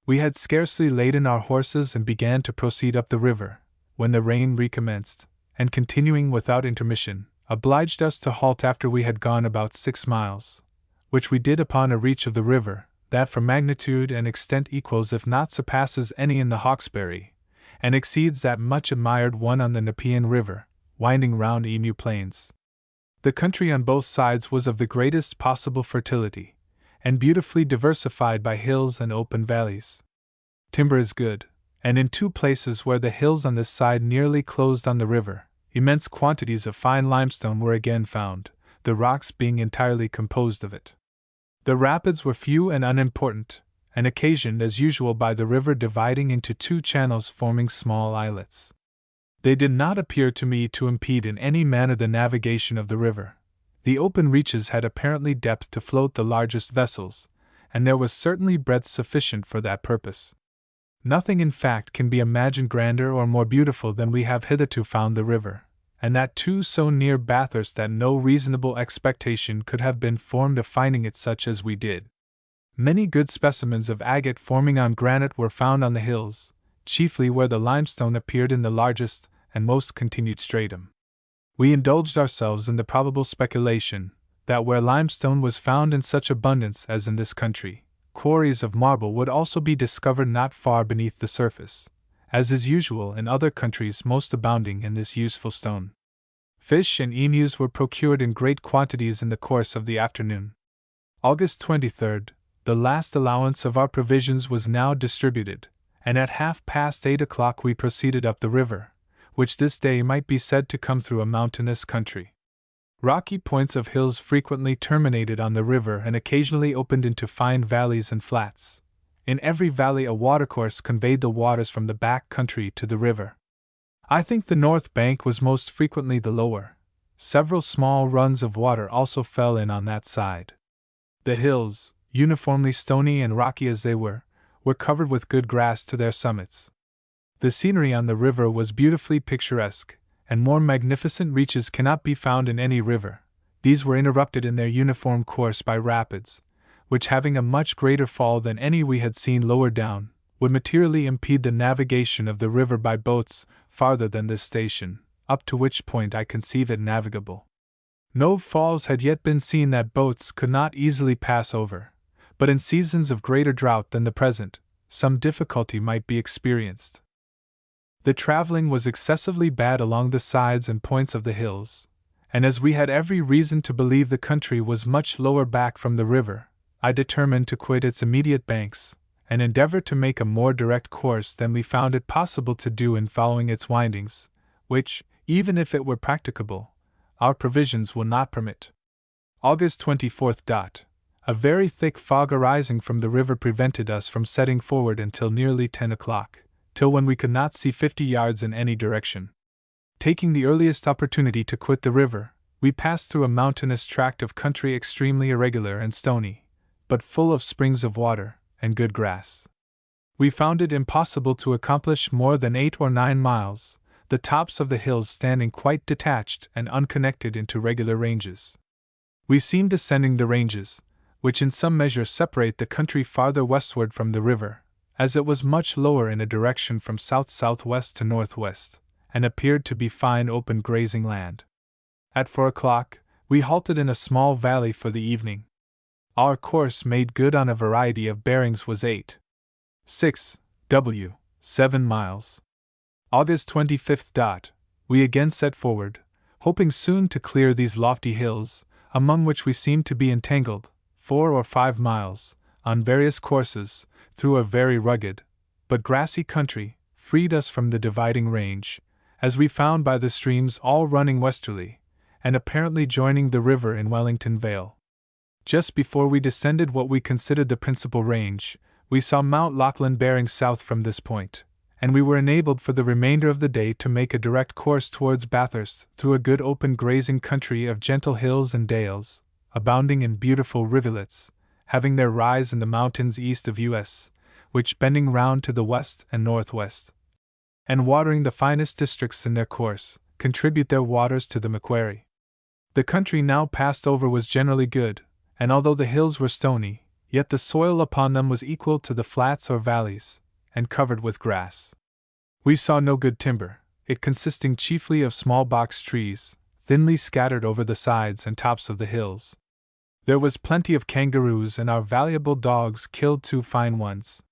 We had scarcely laden our horses and began to proceed up the river, when the rain recommenced, and continuing without intermission, obliged us to halt after we had gone about 6 miles, which we did upon a reach of the river, that for magnitude and extent equals if not surpasses any in the Hawkesbury, and exceeds that much admired one on the Nepean River, winding round Emu Plains. The country on both sides was of the greatest possible fertility, and beautifully diversified by hills and open valleys. Timber is good, and in 2 places where the hills on this side nearly closed on the river, immense quantities of fine limestone were again found, the rocks being entirely composed of it. The rapids were few and unimportant, and occasioned as usual by the river dividing into 2 channels forming small islets. They did not appear to me to impede in any manner the navigation of the river. The open reaches had apparently depth to float the largest vessels, and there was certainly breadth sufficient for that purpose. Nothing in fact can be imagined grander or more beautiful than we have hitherto found the river, and that too so near Bathurst that no reasonable expectation could have been formed of finding it such as we did. Many good specimens of agate forming on granite were found on the hills, chiefly where the limestone appeared in the largest and most continued stratum. We indulged ourselves in the probable speculation that where limestone was found in such abundance as in this country, quarries of marble would also be discovered not far beneath the surface, as is usual in other countries most abounding in this useful stone. Fish and emus were procured in great quantities in the course of the afternoon. August 23rd, the last allowance of our provisions was now distributed, and at 8:30 we proceeded up the river, which this day might be said to come through a mountainous country. Rocky points of hills frequently terminated on the river and occasionally opened into fine valleys and flats. In every valley a watercourse conveyed the waters from the back country to the river. I think the north bank was most frequently the lower. Several small runs of water also fell in on that side. The hills, uniformly stony and rocky as they were covered with good grass to their summits. The scenery on the river was beautifully picturesque, and more magnificent reaches cannot be found in any river. These were interrupted in their uniform course by rapids, which, having a much greater fall than any we had seen lower down, would materially impede the navigation of the river by boats farther than this station, up to which point I conceive it navigable. No falls had yet been seen that boats could not easily pass over, but in seasons of greater drought than the present, some difficulty might be experienced. The traveling was excessively bad along the sides and points of the hills, and as we had every reason to believe the country was much lower back from the river, I determined to quit its immediate banks, and endeavor to make a more direct course than we found it possible to do in following its windings, which, even if it were practicable, our provisions will not permit. August 24th. A very thick fog arising from the river prevented us from setting forward until nearly 10 o'clock, till when we could not see 50 yards in any direction. Taking the earliest opportunity to quit the river, we passed through a mountainous tract of country extremely irregular and stony, but full of springs of water and good grass. We found it impossible to accomplish more than 8 or 9 miles, the tops of the hills standing quite detached and unconnected into regular ranges. We seemed ascending the ranges, which in some measure separate the country farther westward from the river, as it was much lower in a direction from south-southwest to northwest, and appeared to be fine open grazing land. At 4 o'clock, we halted in a small valley for the evening. Our course made good on a variety of bearings was 8.6 w. 7 miles. August 25th. We again set forward, hoping soon to clear these lofty hills, among which we seemed to be entangled, 4 or 5 miles, on various courses, through a very rugged, but grassy country, freed us from the dividing range, as we found by the streams all running westerly, and apparently joining the river in Wellington Vale. Just before we descended what we considered the principal range, we saw Mount Lachlan bearing south from this point, and we were enabled for the remainder of the day to make a direct course towards Bathurst through a good open grazing country of gentle hills and dales, abounding in beautiful rivulets, having their rise in the mountains east of us, which bending round to the west and northwest, and watering the finest districts in their course, contribute their waters to the Macquarie. The country now passed over was generally good, and although the hills were stony, yet the soil upon them was equal to the flats or valleys, and covered with grass. We saw no good timber, it consisting chiefly of small box trees, thinly scattered over the sides and tops of the hills. There was plenty of kangaroos, and our valuable dogs killed 2 fine ones.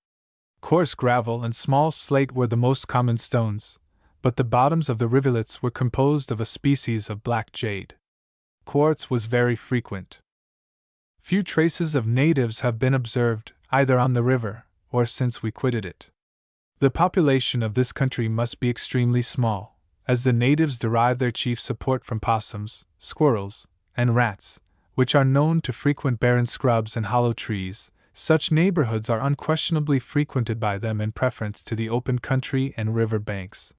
Coarse gravel and small slate were the most common stones, but the bottoms of the rivulets were composed of a species of black jade. Quartz was very frequent. Few traces of natives have been observed, either on the river, or since we quitted it. The population of this country must be extremely small, as the natives derive their chief support from possums, squirrels, and rats, which are known to frequent barren scrubs and hollow trees. Such neighborhoods are unquestionably frequented by them in preference to the open country and river banks.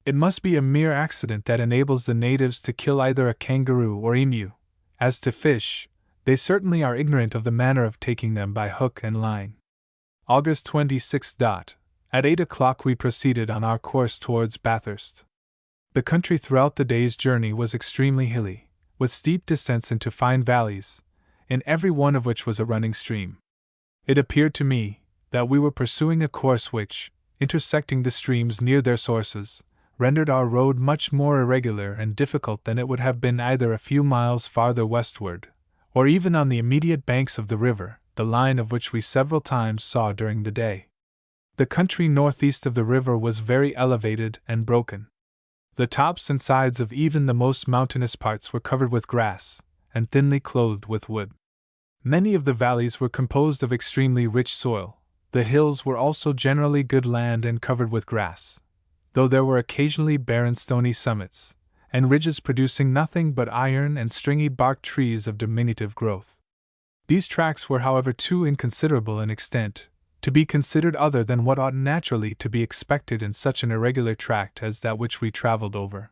It must be a mere accident that enables the natives to kill either a kangaroo or emu. As to fish, they certainly are ignorant of the manner of taking them by hook and line. August 26th. At 8 o'clock we proceeded on our course towards Bathurst. The country throughout the day's journey was extremely hilly, with steep descents into fine valleys, in every one of which was a running stream. It appeared to me that we were pursuing a course which, intersecting the streams near their sources, rendered our road much more irregular and difficult than it would have been either a few miles farther westward, or even on the immediate banks of the river, the line of which we several times saw during the day. The country northeast of the river was very elevated and broken. The tops and sides of even the most mountainous parts were covered with grass, and thinly clothed with wood. Many of the valleys were composed of extremely rich soil. The hills were also generally good land and covered with grass, though there were occasionally barren stony summits, and ridges producing nothing but iron and stringy bark trees of diminutive growth. These tracts were, however, too inconsiderable in extent to be considered other than what ought naturally to be expected in such an irregular tract as that which we travelled over.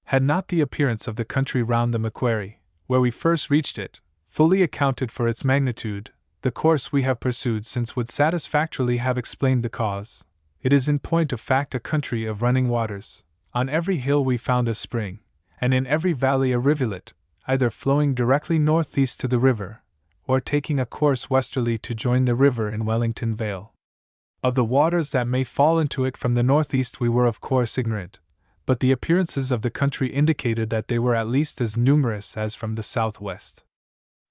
Had not the appearance of the country round the Macquarie, where we first reached it, fully accounted for its magnitude, the course we have pursued since would satisfactorily have explained the cause. It is in point of fact a country of running waters. On every hill we found a spring, and in every valley a rivulet, either flowing directly northeast to the river, or taking a course westerly to join the river in Wellington Vale. Of the waters that may fall into it from the northeast we were of course ignorant, but the appearances of the country indicated that they were at least as numerous as from the southwest.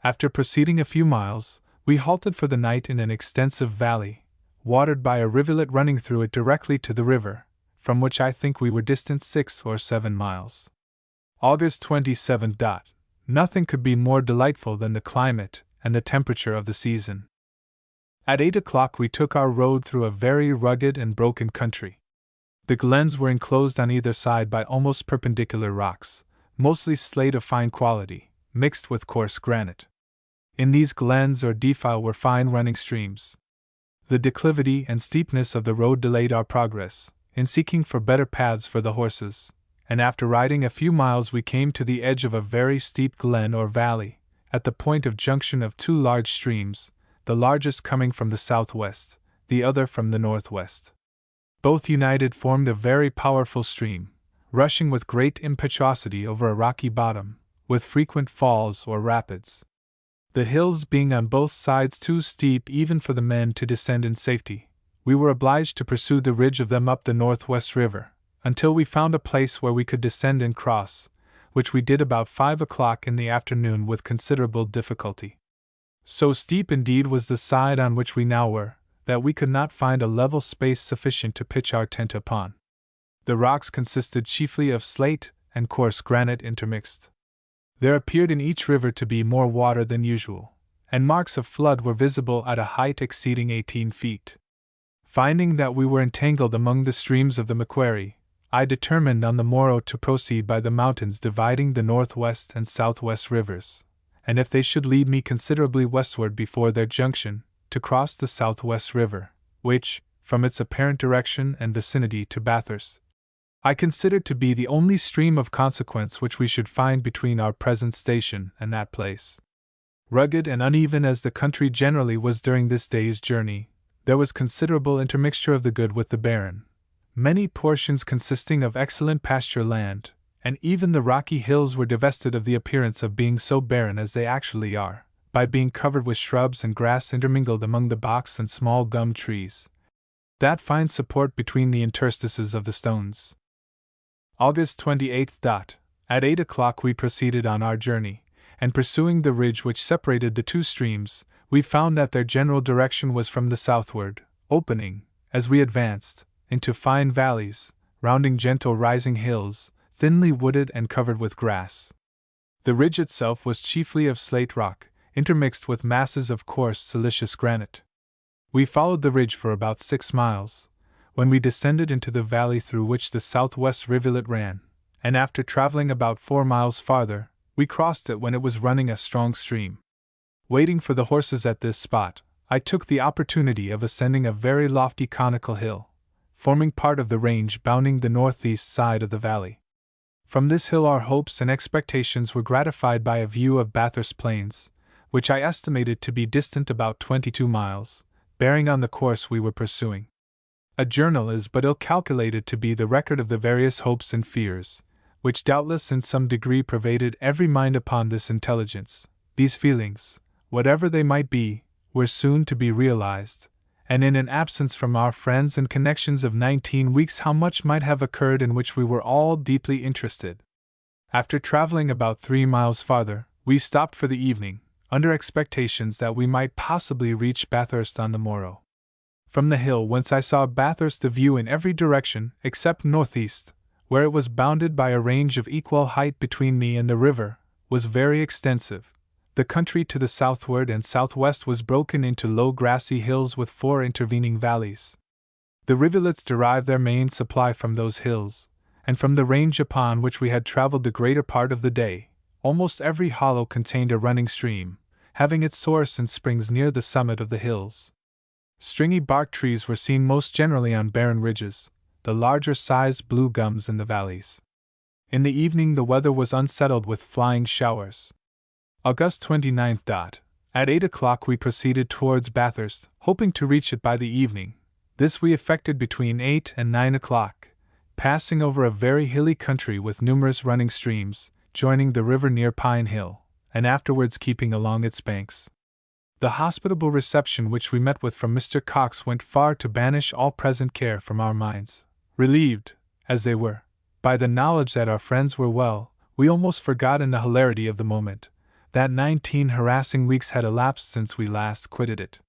After proceeding a few miles, we halted for the night in an extensive valley, watered by a rivulet running through it directly to the river, from which I think we were distant 6 or 7 miles. August 27. Nothing could be more delightful than the climate and the temperature of the season. At 8 o'clock we took our road through a very rugged and broken country. The glens were enclosed on either side by almost perpendicular rocks, mostly slate of fine quality, mixed with coarse granite. In these glens or defile were fine running streams. The declivity and steepness of the road delayed our progress, in seeking for better paths for the horses, and after riding a few miles we came to the edge of a very steep glen or valley, at the point of junction of two large streams, the largest coming from the southwest, the other from the northwest. Both united formed a very powerful stream, rushing with great impetuosity over a rocky bottom, with frequent falls or rapids. The hills being on both sides too steep even for the men to descend in safety, we were obliged to pursue the ridge of them up the northwest river, until we found a place where we could descend and cross, which we did about 5 o'clock in the afternoon with considerable difficulty. So steep indeed was the side on which we now were, that we could not find a level space sufficient to pitch our tent upon. The rocks consisted chiefly of slate and coarse granite intermixed. There appeared in each river to be more water than usual, and marks of flood were visible at a height exceeding 18 feet. Finding that we were entangled among the streams of the Macquarie, I determined on the morrow to proceed by the mountains dividing the northwest and southwest rivers, and if they should lead me considerably westward before their junction, to cross the southwest river, which, from its apparent direction and vicinity to Bathurst, I considered to be the only stream of consequence which we should find between our present station and that place. Rugged and uneven as the country generally was during this day's journey, there was considerable intermixture of the good with the barren, many portions consisting of excellent pasture land, and even the rocky hills were divested of the appearance of being so barren as they actually are, by being covered with shrubs and grass intermingled among the box and small gum trees, that find support between the interstices of the stones. August 28. At 8 o'clock we proceeded on our journey, and pursuing the ridge which separated the two streams, we found that their general direction was from the southward, opening, as we advanced, into fine valleys, rounding gentle rising hills, thinly wooded and covered with grass. The ridge itself was chiefly of slate rock, intermixed with masses of coarse silicious granite. We followed the ridge for about 6 miles, when we descended into the valley through which the southwest rivulet ran, and after traveling about 4 miles farther, we crossed it when it was running a strong stream. Waiting for the horses at this spot, I took the opportunity of ascending a very lofty conical hill, forming part of the range bounding the northeast side of the valley. From this hill our hopes and expectations were gratified by a view of Bathurst Plains, which I estimated to be distant about 22 miles, bearing on the course we were pursuing. A journal is but ill calculated to be the record of the various hopes and fears, which doubtless in some degree pervaded every mind upon this intelligence. These feelings, whatever they might be, were soon to be realized, and in an absence from our friends and connections of 19 weeks how much might have occurred in which we were all deeply interested. After traveling about 3 miles farther, we stopped for the evening, under expectations that we might possibly reach Bathurst on the morrow. From the hill whence I saw Bathurst the view in every direction, except northeast, where it was bounded by a range of equal height between me and the river, was very extensive. The country to the southward and southwest was broken into low grassy hills with 4 intervening valleys. The rivulets derived their main supply from those hills, and from the range upon which we had traveled the greater part of the day. Almost every hollow contained a running stream, having its source in springs near the summit of the hills. Stringy bark trees were seen most generally on barren ridges, the larger-sized blue gums in the valleys. In the evening the weather was unsettled with flying showers. August 29th. At 8 o'clock we proceeded towards Bathurst, hoping to reach it by the evening. This we effected between 8 and 9 o'clock, passing over a very hilly country with numerous running streams, joining the river near Pine Hill, and afterwards keeping along its banks. The hospitable reception which we met with from Mr. Cox went far to banish all present care from our minds. Relieved, as they were, by the knowledge that our friends were well, we almost forgot in the hilarity of the moment that 19 harassing weeks had elapsed since we last quitted it.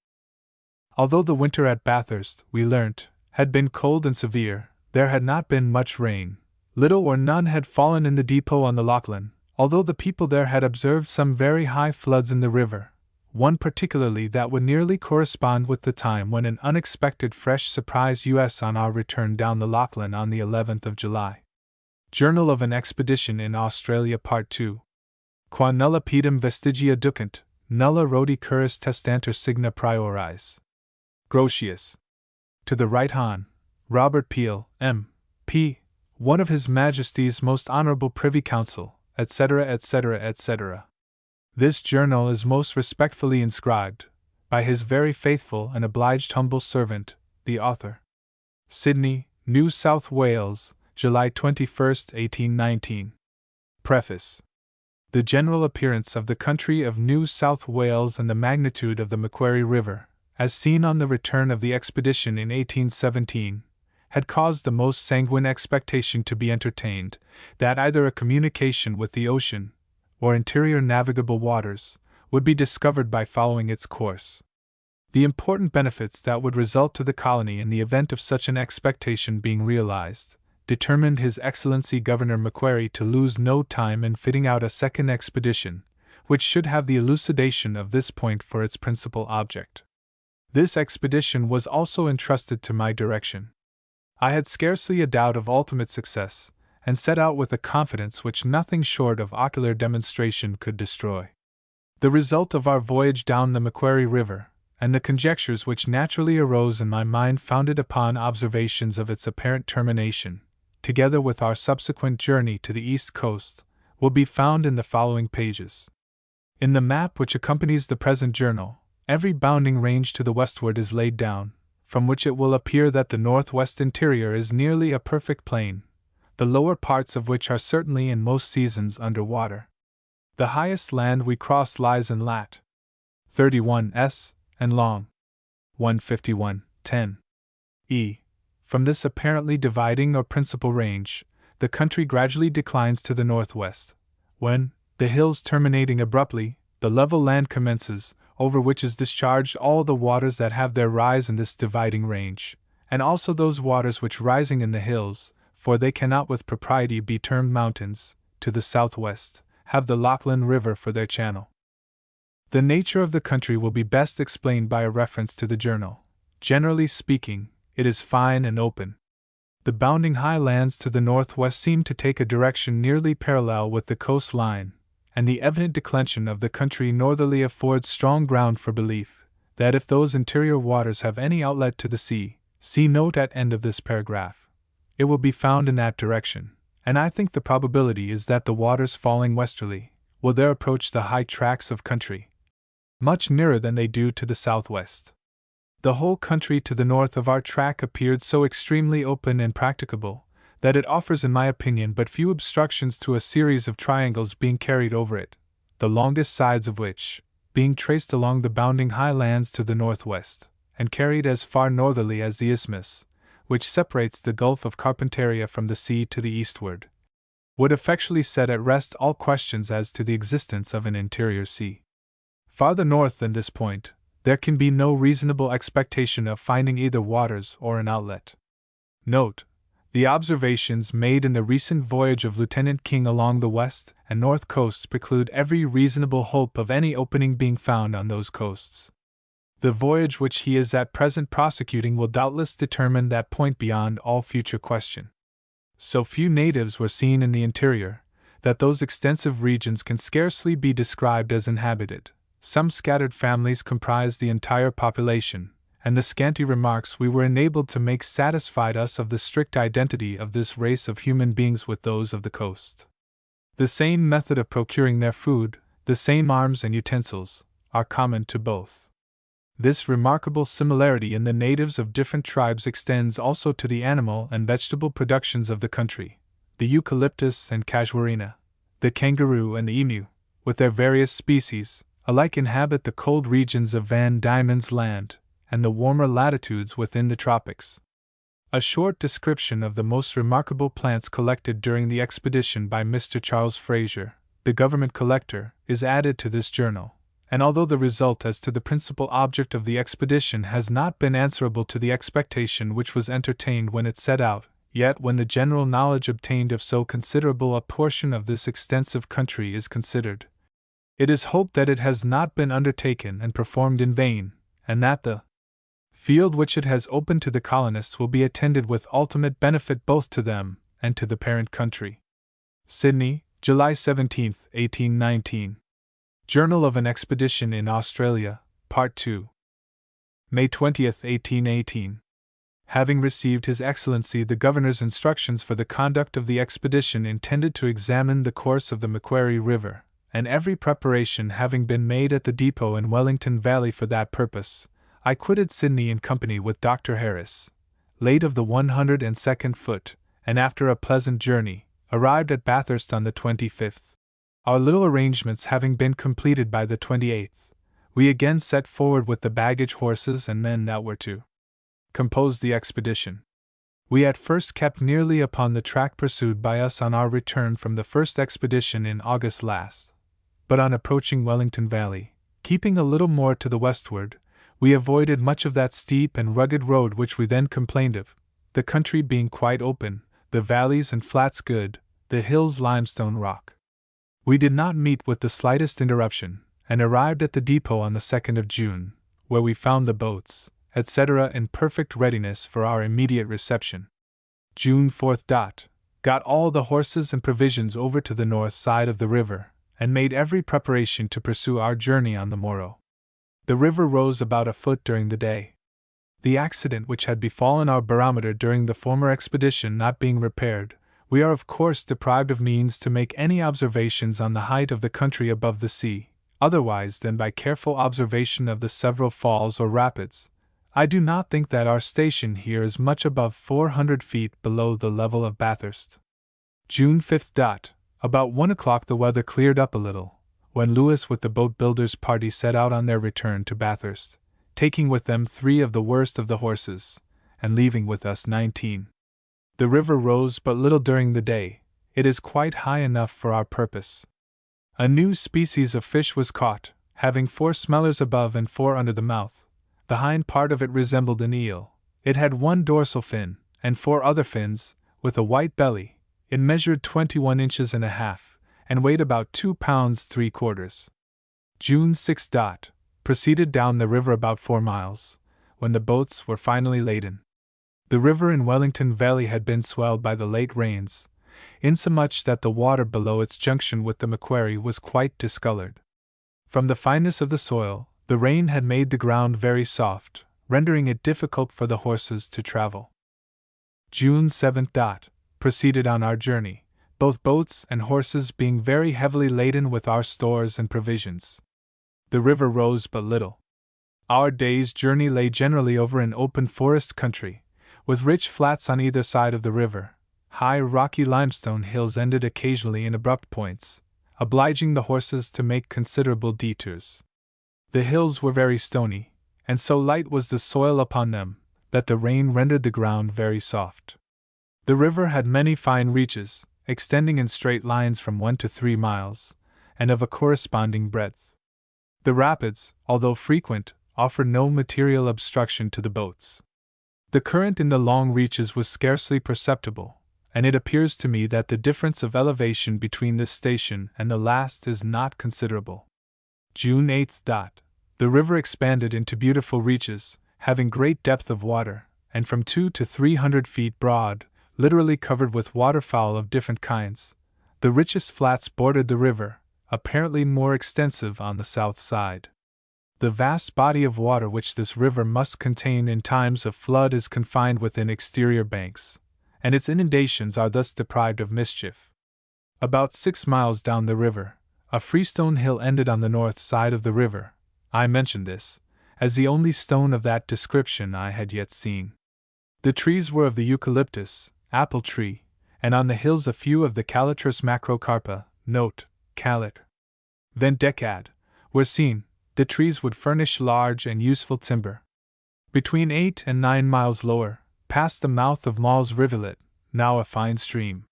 Although the winter at Bathurst, we learnt, had been cold and severe, there had not been much rain. Little or none had fallen in the depot on the Lachlan, although the people there had observed some very high floods in the river, one particularly that would nearly correspond with the time when an unexpected fresh surprised us on our return down the Lachlan on the 11th of July. Journal of an Expedition in Australia Part 2. Qua nulla pedum vestigia ducant, nulla rodi curis testantur signa prioris. Grotius. To the Right Hon. Robert Peel, M.P., one of His Majesty's most honourable Privy Council, etc., etc., etc. This journal is most respectfully inscribed, by his very faithful and obliged humble servant, the author. Sydney, New South Wales, July 21, 1819. Preface. The general appearance of the country of New South Wales and the magnitude of the Macquarie River, as seen on the return of the expedition in 1817, had caused the most sanguine expectation to be entertained, that either a communication with the ocean, or interior navigable waters, would be discovered by following its course. The important benefits that would result to the colony in the event of such an expectation being realized, determined His Excellency Governor Macquarie to lose no time in fitting out a second expedition, which should have the elucidation of this point for its principal object. This expedition was also entrusted to my direction. I had scarcely a doubt of ultimate success, and set out with a confidence which nothing short of ocular demonstration could destroy. The result of our voyage down the Macquarie River, and the conjectures which naturally arose in my mind founded upon observations of its apparent termination, together with our subsequent journey to the east coast, will be found in the following pages. In the map which accompanies the present journal, every bounding range to the westward is laid down, from which it will appear that the northwest interior is nearly a perfect plain, the lower parts of which are certainly in most seasons under water. The highest land we cross lies in lat. 31 s, and long. 151.10 e. From this apparently dividing or principal range, the country gradually declines to the northwest, when, the hills terminating abruptly, the level land commences, over which is discharged all the waters that have their rise in this dividing range, and also those waters which rising in the hills, for they cannot with propriety be termed mountains, to the southwest, have the Lachlan River for their channel. The nature of the country will be best explained by a reference to the journal. Generally speaking, it is fine and open. The bounding high lands to the northwest seem to take a direction nearly parallel with the coast line, and the evident declension of the country northerly affords strong ground for belief that if those interior waters have any outlet to the sea, see note at end of this paragraph, it will be found in that direction, and I think the probability is that the waters falling westerly will there approach the high tracts of country, much nearer than they do to the southwest. The whole country to the north of our track appeared so extremely open and practicable, that it offers in my opinion but few obstructions to a series of triangles being carried over it, the longest sides of which, being traced along the bounding high lands to the northwest, and carried as far northerly as the isthmus, which separates the Gulf of Carpentaria from the sea to the eastward, would effectually set at rest all questions as to the existence of an interior sea. Farther north than this point, there can be no reasonable expectation of finding either waters or an outlet. Note The observations made in the recent voyage of Lieutenant King along the west and north coasts preclude every reasonable hope of any opening being found on those coasts. The voyage which he is at present prosecuting will doubtless determine that point beyond all future question. So few natives were seen in the interior, that those extensive regions can scarcely be described as inhabited. Some scattered families comprise the entire population, and the scanty remarks we were enabled to make satisfied us of the strict identity of this race of human beings with those of the coast. The same method of procuring their food, the same arms and utensils, are common to both. This remarkable similarity in the natives of different tribes extends also to the animal and vegetable productions of the country. The eucalyptus and casuarina, the kangaroo and the emu, with their various species, alike inhabit the cold regions of Van Diemen's Land and the warmer latitudes within the tropics. A short description of the most remarkable plants collected during the expedition by Mr. Charles Fraser, the government collector, is added to this journal, and although the result as to the principal object of the expedition has not been answerable to the expectation which was entertained when it set out, yet when the general knowledge obtained of so considerable a portion of this extensive country is considered, it is hoped that it has not been undertaken and performed in vain, and that the field which it has opened to the colonists will be attended with ultimate benefit both to them and to the parent country. Sydney, July 17, 1819. Journal of an Expedition in Australia, Part 2. May 20, 1818. Having received His Excellency the Governor's instructions for the conduct of the expedition intended to examine the course of the Macquarie River, and every preparation having been made at the depot in Wellington Valley for that purpose, I quitted Sydney in company with Dr. Harris, late of the 102nd Foot, and after a pleasant journey, arrived at Bathurst on the 25th. Our little arrangements having been completed by the 28th, we again set forward with the baggage horses and men that were to compose the expedition. We at first kept nearly upon the track pursued by us on our return from the first expedition in August last, but on approaching Wellington Valley, keeping a little more to the westward, we avoided much of that steep and rugged road which we then complained of, the country being quite open, the valleys and flats good, the hills limestone rock. We did not meet with the slightest interruption, and arrived at the depot on the 2nd of June, where we found the boats, etc., in perfect readiness for our immediate reception. June 4th. Got all the horses and provisions over to the north side of the river, and made every preparation to pursue our journey on the morrow. The river rose about a foot during the day. The accident which had befallen our barometer during the former expedition not being repaired, we are of course deprived of means to make any observations on the height of the country above the sea, otherwise than by careful observation of the several falls or rapids. I do not think that our station here is much above 400 feet below the level of Bathurst. June 5th. About 1 o'clock the weather cleared up a little, when Lewis with the boat builders' party set out on their return to Bathurst, taking with them 3 of the worst of the horses, and leaving with us 19. The river rose but little during the day, it is quite high enough for our purpose. A new species of fish was caught, having 4 smellers above and 4 under the mouth. The hind part of it resembled an eel. It had 1 dorsal fin, and 4 other fins, with a white belly. It measured 21 inches and a half, and weighed about 2 pounds 3/4. June 6. Proceeded down the river about 4 miles, when the boats were finally laden. The river in Wellington Valley had been swelled by the late rains, insomuch that the water below its junction with the Macquarie was quite discolored. From the fineness of the soil, the rain had made the ground very soft, rendering it difficult for the horses to travel. June 7. Proceeded on our journey, both boats and horses being very heavily laden with our stores and provisions. The river rose but little. Our day's journey lay generally over an open forest country, with rich flats on either side of the river. High rocky limestone hills ended occasionally in abrupt points, obliging the horses to make considerable detours. The hills were very stony, and so light was the soil upon them, that the rain rendered the ground very soft. The river had many fine reaches, extending in straight lines from 1 to 3 miles, and of a corresponding breadth. The rapids, although frequent, offered no material obstruction to the boats. The current in the long reaches was scarcely perceptible, and it appears to me that the difference of elevation between this station and the last is not considerable. June 8. The river expanded into beautiful reaches, having great depth of water, and from 200 to 300 feet broad, literally covered with waterfowl of different kinds. The richest flats bordered the river, apparently more extensive on the south side. The vast body of water which this river must contain in times of flood is confined within exterior banks, and its inundations are thus deprived of mischief. About 6 miles down the river, a freestone hill ended on the north side of the river. I mention this, as the only stone of that description I had yet seen. The trees were of the eucalyptus, apple tree, and on the hills a few of the Calitris macrocarpa, note, calit. Then decad, were seen. The trees would furnish large and useful timber. Between 8 and 9 miles lower, past the mouth of Mall's rivulet, now a fine stream.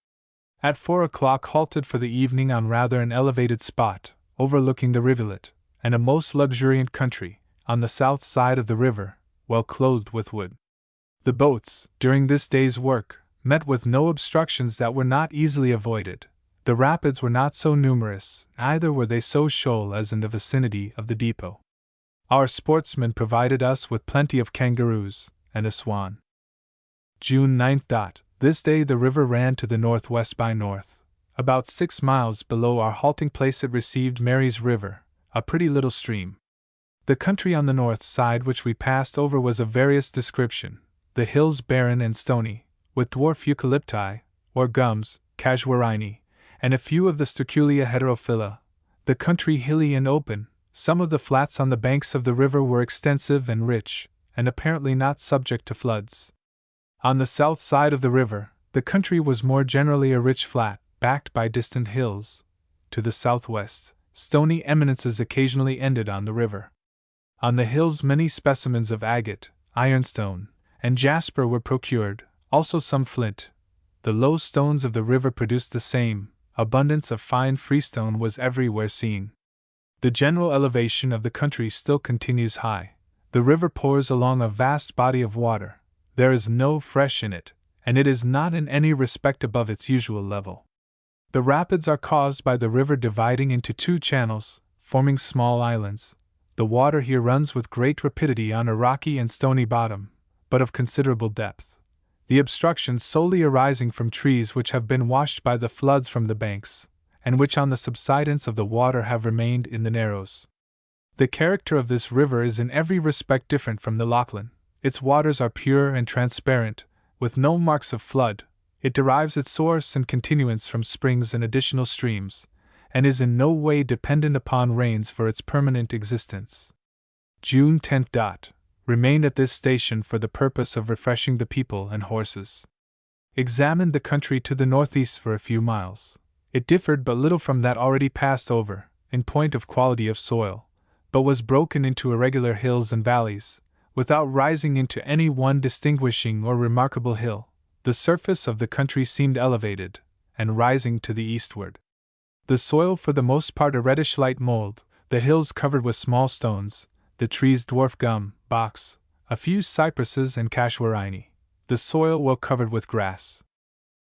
At 4 o'clock halted for the evening on rather an elevated spot, overlooking the rivulet, and a most luxuriant country, on the south side of the river, well clothed with wood. The boats, during this day's work, met with no obstructions that were not easily avoided. The rapids were not so numerous, neither were they so shoal as in the vicinity of the depot. Our sportsmen provided us with plenty of kangaroos, and a swan. June 9. This day the river ran to the northwest by north. About 6 miles below our halting place it received Mary's River, a pretty little stream. The country on the north side which we passed over was of various description, the hills barren and stony, with dwarf eucalypti, or gums, casuarini, and a few of the Sterculia heterophylla, the country hilly and open. Some of the flats on the banks of the river were extensive and rich, and apparently not subject to floods. On the south side of the river, the country was more generally a rich flat, backed by distant hills. To the southwest, stony eminences occasionally ended on the river. On the hills many specimens of agate, ironstone, and jasper were procured, also some flint. The low stones of the river produced the same. Abundance of fine freestone was everywhere seen. The general elevation of the country still continues high. The river pours along a vast body of water. There is no fresh in it, and it is not in any respect above its usual level. The rapids are caused by the river dividing into 2 channels, forming small islands. The water here runs with great rapidity on a rocky and stony bottom, but of considerable depth. The obstructions solely arising from trees which have been washed by the floods from the banks, and which on the subsidence of the water have remained in the narrows. The character of this river is in every respect different from the Lachlan. Its waters are pure and transparent, with no marks of flood. It derives its source and continuance from springs and additional streams, and is in no way dependent upon rains for its permanent existence. June 10. Remained at this station for the purpose of refreshing the people and horses. Examined the country to the northeast for a few miles. It differed but little from that already passed over, in point of quality of soil, but was broken into irregular hills and valleys, without rising into any one distinguishing or remarkable hill. The surface of the country seemed elevated, and rising to the eastward. The soil for the most part a reddish light mold, the hills covered with small stones, the trees dwarf gum, box, a few cypresses and casuarini, the soil well covered with grass.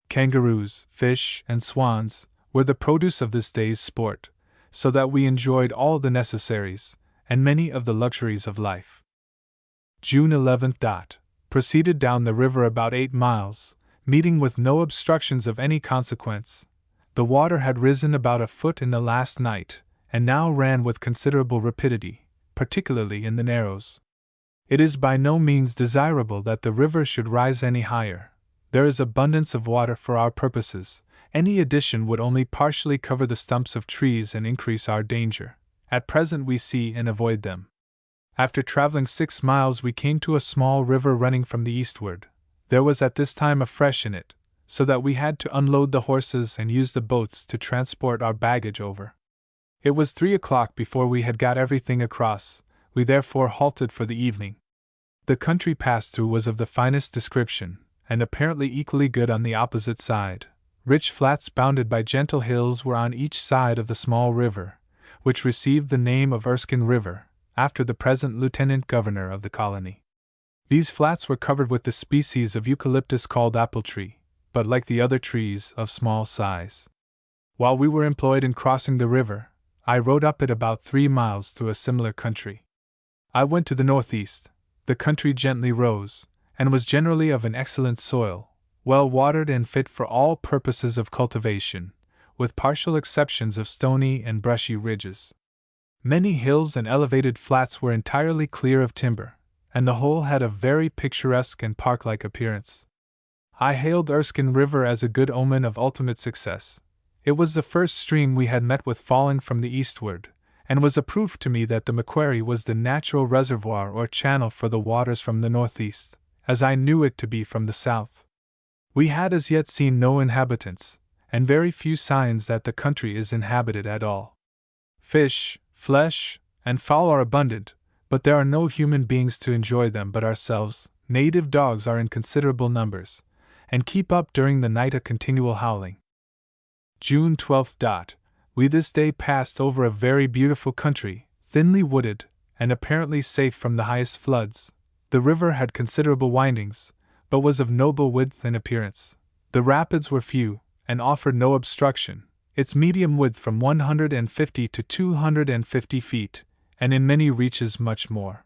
Kangaroos, fish, and swans were the produce of this day's sport, so that we enjoyed all the necessaries, and many of the luxuries of life. June 11. Proceeded down the river about 8 miles, meeting with no obstructions of any consequence. The water had risen about a foot in the last night, and now ran with considerable rapidity, particularly in the narrows. It is by no means desirable that the river should rise any higher. There is abundance of water for our purposes. Any addition would only partially cover the stumps of trees and increase our danger. At present we see and avoid them. After traveling 6 miles we came to a small river running from the eastward. There was at this time a fresh in it, so that we had to unload the horses and use the boats to transport our baggage over. It was 3 o'clock before we had got everything across. We therefore halted for the evening. The country passed through was of the finest description, and apparently equally good on the opposite side. Rich flats bounded by gentle hills were on each side of the small river, which received the name of Erskine River, after the present Lieutenant Governor of the colony. These flats were covered with the species of eucalyptus called apple tree, but like the other trees, of small size. While we were employed in crossing the river, I rode up it about 3 miles through a similar country. I went to the northeast. The country gently rose, and was generally of an excellent soil, well watered and fit for all purposes of cultivation, with partial exceptions of stony and brushy ridges. Many hills and elevated flats were entirely clear of timber, and the whole had a very picturesque and park-like appearance. I hailed Erskine River as a good omen of ultimate success. It was the first stream we had met with falling from the eastward, and was a proof to me that the Macquarie was the natural reservoir or channel for the waters from the northeast, as I knew it to be from the south. We had as yet seen no inhabitants, and very few signs that the country is inhabited at all. Fish, flesh, and fowl are abundant, but there are no human beings to enjoy them but ourselves. Native dogs are in considerable numbers, and keep up during the night a continual howling. June 12. We this day passed over a very beautiful country, thinly wooded, and apparently safe from the highest floods. The river had considerable windings, but was of noble width and appearance. The rapids were few, and offered no obstruction, its medium width from 150 to 250 feet, and in many reaches much more.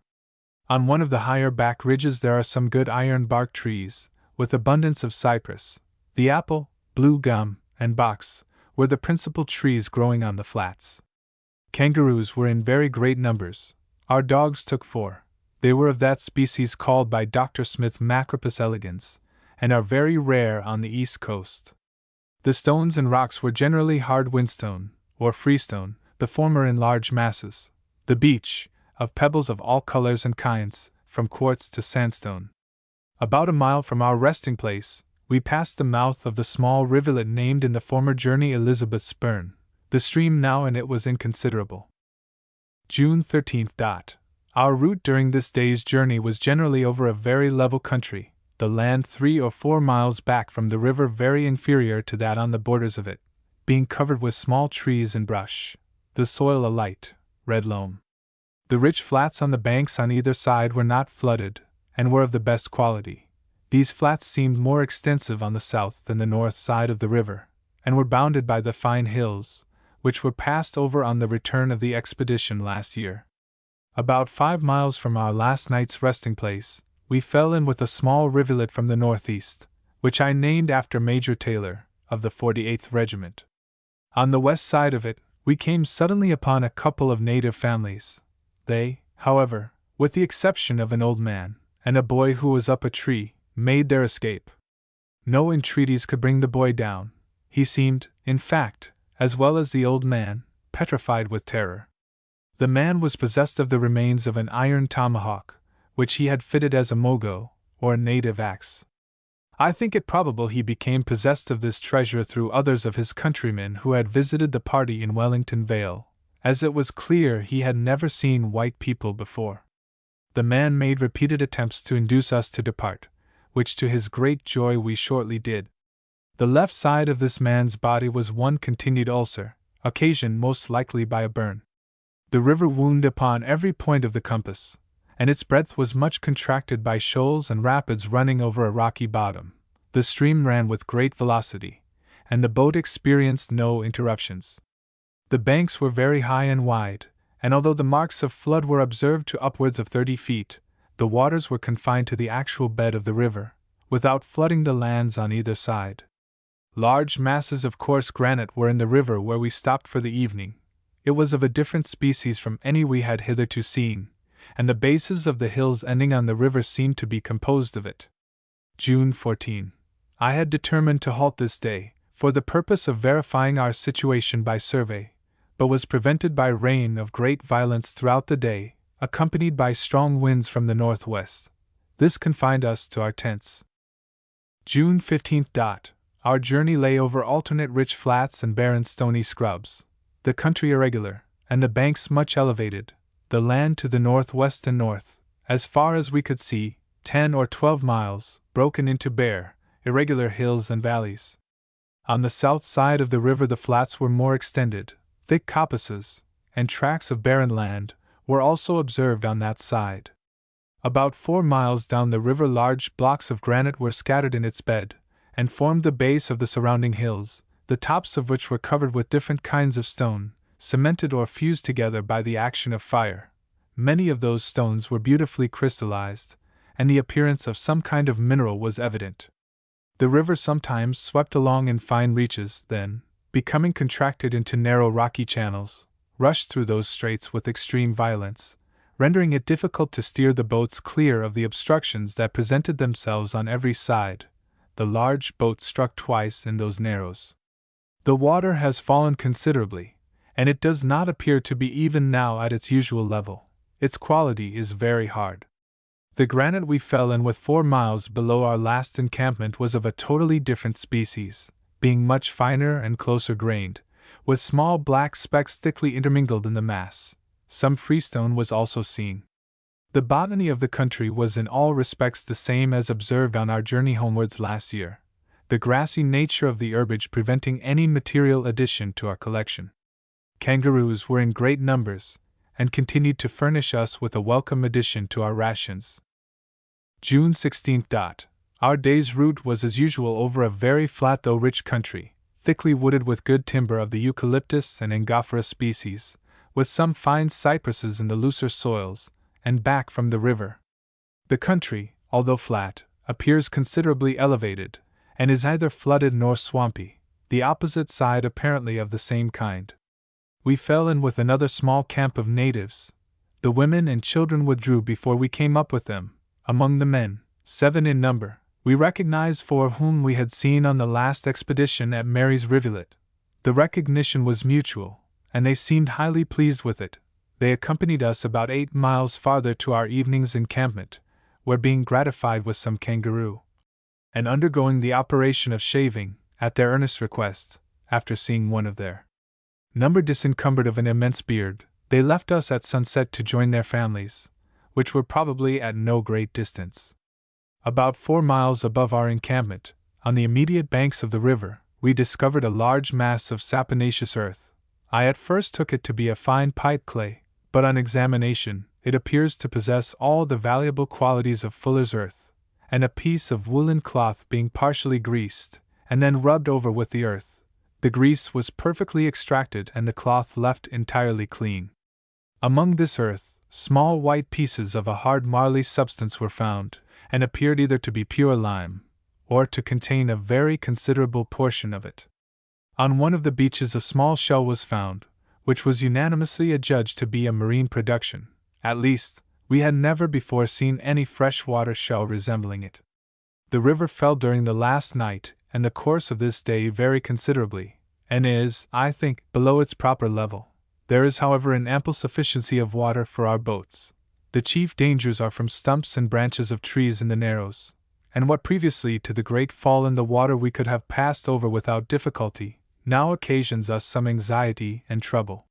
On one of the higher back ridges there are some good iron bark trees, with abundance of cypress. The apple, blue gum, and box were the principal trees growing on the flats. Kangaroos were in very great numbers. Our dogs took 4. They were of that species called by Dr. Smith Macropus elegans, and are very rare on the east coast. The stones and rocks were generally hard whinstone, or freestone, the former in large masses, the beach, of pebbles of all colors and kinds, from quartz to sandstone. About a mile from our resting place, we passed the mouth of the small rivulet named in the former journey Elizabeth Spurn. The stream now in it was inconsiderable. June 13. Our route during this day's journey was generally over a very level country, the land 3 or 4 miles back from the river very inferior to that on the borders of it, being covered with small trees and brush, the soil a light, red loam. The rich flats on the banks on either side were not flooded, and were of the best quality. These flats seemed more extensive on the south than the north side of the river, and were bounded by the fine hills, which were passed over on the return of the expedition last year. About 5 miles from our last night's resting place, we fell in with a small rivulet from the northeast, which I named after Major Taylor, of the 48th Regiment. On the west side of it, we came suddenly upon a couple of native families. They, however, with the exception of an old man, and a boy who was up a tree, made their escape. No entreaties could bring the boy down. He seemed, in fact, as well as the old man, petrified with terror. The man was possessed of the remains of an iron tomahawk, which he had fitted as a mogo, or a native axe. I think it probable he became possessed of this treasure through others of his countrymen who had visited the party in Wellington Vale, as it was clear he had never seen white people before. The man made repeated attempts to induce us to depart, which to his great joy we shortly did. The left side of this man's body was one continued ulcer, occasioned most likely by a burn. The river wound upon every point of the compass, and its breadth was much contracted by shoals and rapids running over a rocky bottom. The stream ran with great velocity, and the boat experienced no interruptions. The banks were very high and wide, and although the marks of flood were observed to upwards of 30 feet, the waters were confined to the actual bed of the river, without flooding the lands on either side. Large masses of coarse granite were in the river where we stopped for the evening. It was of a different species from any we had hitherto seen, and the bases of the hills ending on the river seemed to be composed of it. June 14. I had determined to halt this day, for the purpose of verifying our situation by survey, but was prevented by rain of great violence throughout the day, accompanied by strong winds from the northwest. This confined us to our tents. June 15. Our journey lay over alternate rich flats and barren stony scrubs, the country irregular, and the banks much elevated, the land to the northwest and north, as far as we could see, 10 or 12 miles, broken into bare, irregular hills and valleys. On the south side of the river the flats were more extended, thick coppices, and tracts of barren land, were also observed on that side. About 4 miles down the river, large blocks of granite were scattered in its bed, and formed the base of the surrounding hills, the tops of which were covered with different kinds of stone, cemented or fused together by the action of fire. Many of those stones were beautifully crystallized, and the appearance of some kind of mineral was evident. The river sometimes swept along in fine reaches, then, becoming contracted into narrow rocky channels, rushed through those straits with extreme violence, rendering it difficult to steer the boats clear of the obstructions that presented themselves on every side. The large boat struck twice in those narrows. The water has fallen considerably, and it does not appear to be even now at its usual level. Its quality is very hard. The granite we fell in with 4 miles below our last encampment was of a totally different species, being much finer and closer grained, with small black specks thickly intermingled in the mass. Some freestone was also seen. The botany of the country was in all respects the same as observed on our journey homewards last year, the grassy nature of the herbage preventing any material addition to our collection. Kangaroos were in great numbers, and continued to furnish us with a welcome addition to our rations. June 16. Our day's route was as usual over a very flat though rich country, thickly wooded with good timber of the eucalyptus and angophora species, with some fine cypresses in the looser soils, and back from the river. The country, although flat, appears considerably elevated, and is neither flooded nor swampy, the opposite side apparently of the same kind. We fell in with another small camp of natives. The women and children withdrew before we came up with them. Among the men, 7 in number, we recognized 4 whom we had seen on the last expedition at Mary's Rivulet. The recognition was mutual, and they seemed highly pleased with it. They accompanied us about 8 miles farther to our evening's encampment, where, being gratified with some kangaroo, and undergoing the operation of shaving, at their earnest request, after seeing one of their number disencumbered of an immense beard, they left us at sunset to join their families, which were probably at no great distance. About 4 miles above our encampment, on the immediate banks of the river, we discovered a large mass of saponaceous earth. I at first took it to be a fine pipe clay, but on examination, it appears to possess all the valuable qualities of fuller's earth, and a piece of woolen cloth being partially greased, and then rubbed over with the earth, the grease was perfectly extracted and the cloth left entirely clean. Among this earth, small white pieces of a hard marly substance were found, and appeared either to be pure lime, or to contain a very considerable portion of it. On one of the beaches a small shell was found, which was unanimously adjudged to be a marine production. At least, we had never before seen any freshwater shell resembling it. The river fell during the last night, and the course of this day very considerably, and is, I think, below its proper level. There is, however, an ample sufficiency of water for our boats. The chief dangers are from stumps and branches of trees in the narrows, and what previously to the great fall in the water we could have passed over without difficulty, now occasions us some anxiety and trouble.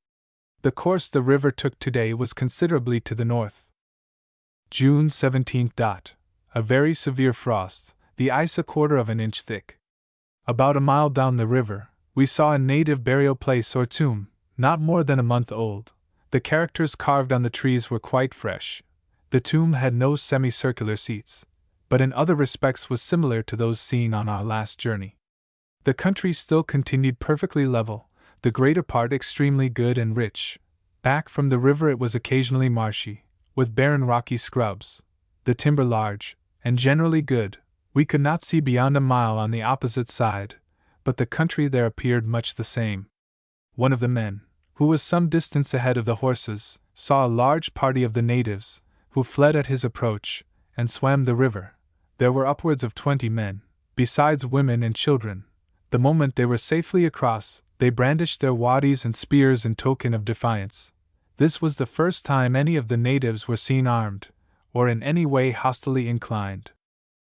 The course the river took today was considerably to the north. June 17. A very severe frost, the ice 1/4 inch thick. About a mile down the river, we saw a native burial place or tomb, not more than a month old. The characters carved on the trees were quite fresh. The tomb had no semicircular seats, but in other respects was similar to those seen on our last journey. The country still continued perfectly level, the greater part extremely good and rich. Back from the river it was occasionally marshy, with barren rocky scrubs, the timber large, and generally good. We could not see beyond a mile on the opposite side, but the country there appeared much the same. One of the men, who was some distance ahead of the horses, saw a large party of the natives, who fled at his approach, and swam the river. There were upwards of 20 men, besides women and children. The moment they were safely across, they brandished their waddies and spears in token of defiance. This was the first time any of the natives were seen armed, or in any way hostilely inclined.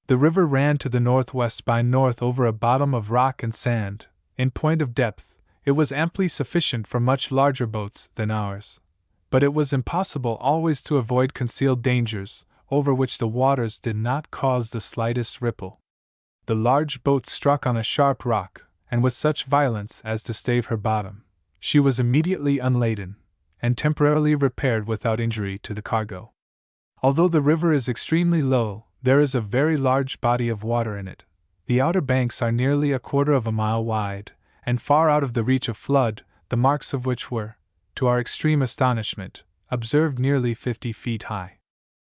The river ran to the northwest by north over a bottom of rock and sand. In point of depth, it was amply sufficient for much larger boats than ours. But it was impossible always to avoid concealed dangers, over which the waters did not cause the slightest ripple. The large boat struck on a sharp rock, and with such violence as to stave her bottom. She was immediately unladen, and temporarily repaired without injury to the cargo. Although the river is extremely low, there is a very large body of water in it. The outer banks are nearly a quarter of a mile wide, and far out of the reach of flood, the marks of which were, to our extreme astonishment, observed nearly 50 feet high.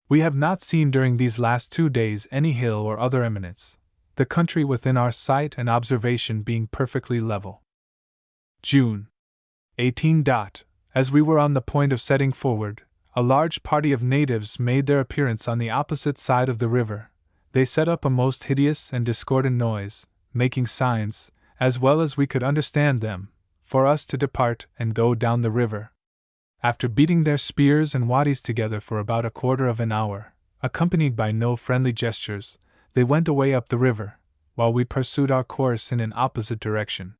We have not seen during these last 2 days any hill or other eminence, the country within our sight and observation being perfectly level. June 18. As we were on the point of setting forward, a large party of natives made their appearance on the opposite side of the river. They set up a most hideous and discordant noise, making signs, as well as we could understand them, for us to depart and go down the river. After beating their spears and waddies together for about a quarter of an hour, accompanied by no friendly gestures, they went away up the river, while we pursued our course in an opposite direction.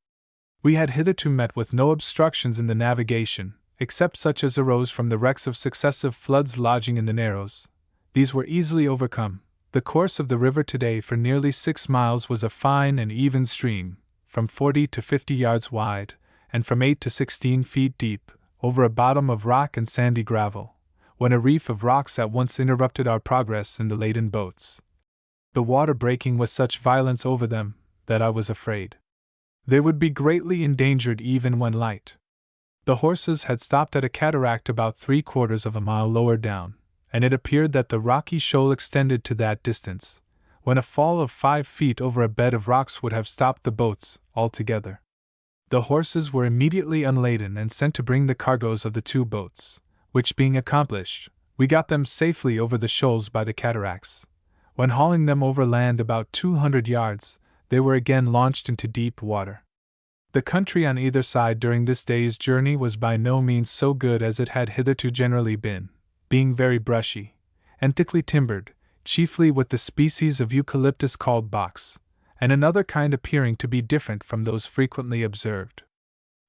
We had hitherto met with no obstructions in the navigation, except such as arose from the wrecks of successive floods lodging in the narrows. These were easily overcome. The course of the river today for nearly 6 miles was a fine and even stream, from 40 to 50 yards wide, and from 8 to 16 feet deep, over a bottom of rock and sandy gravel, when a reef of rocks at once interrupted our progress in the laden boats. The water breaking with such violence over them, that I was afraid they would be greatly endangered even when light. The horses had stopped at a cataract about 3/4 of a mile lower down, and it appeared that the rocky shoal extended to that distance, when a fall of 5 feet over a bed of rocks would have stopped the boats altogether. The horses were immediately unladen and sent to bring the cargoes of the 2 boats, which being accomplished, we got them safely over the shoals by the cataracts. When hauling them over land about 200 yards, they were again launched into deep water. The country on either side during this day's journey was by no means so good as it had hitherto generally been, being very brushy, and thickly timbered, chiefly with the species of eucalyptus called box, and another kind appearing to be different from those frequently observed.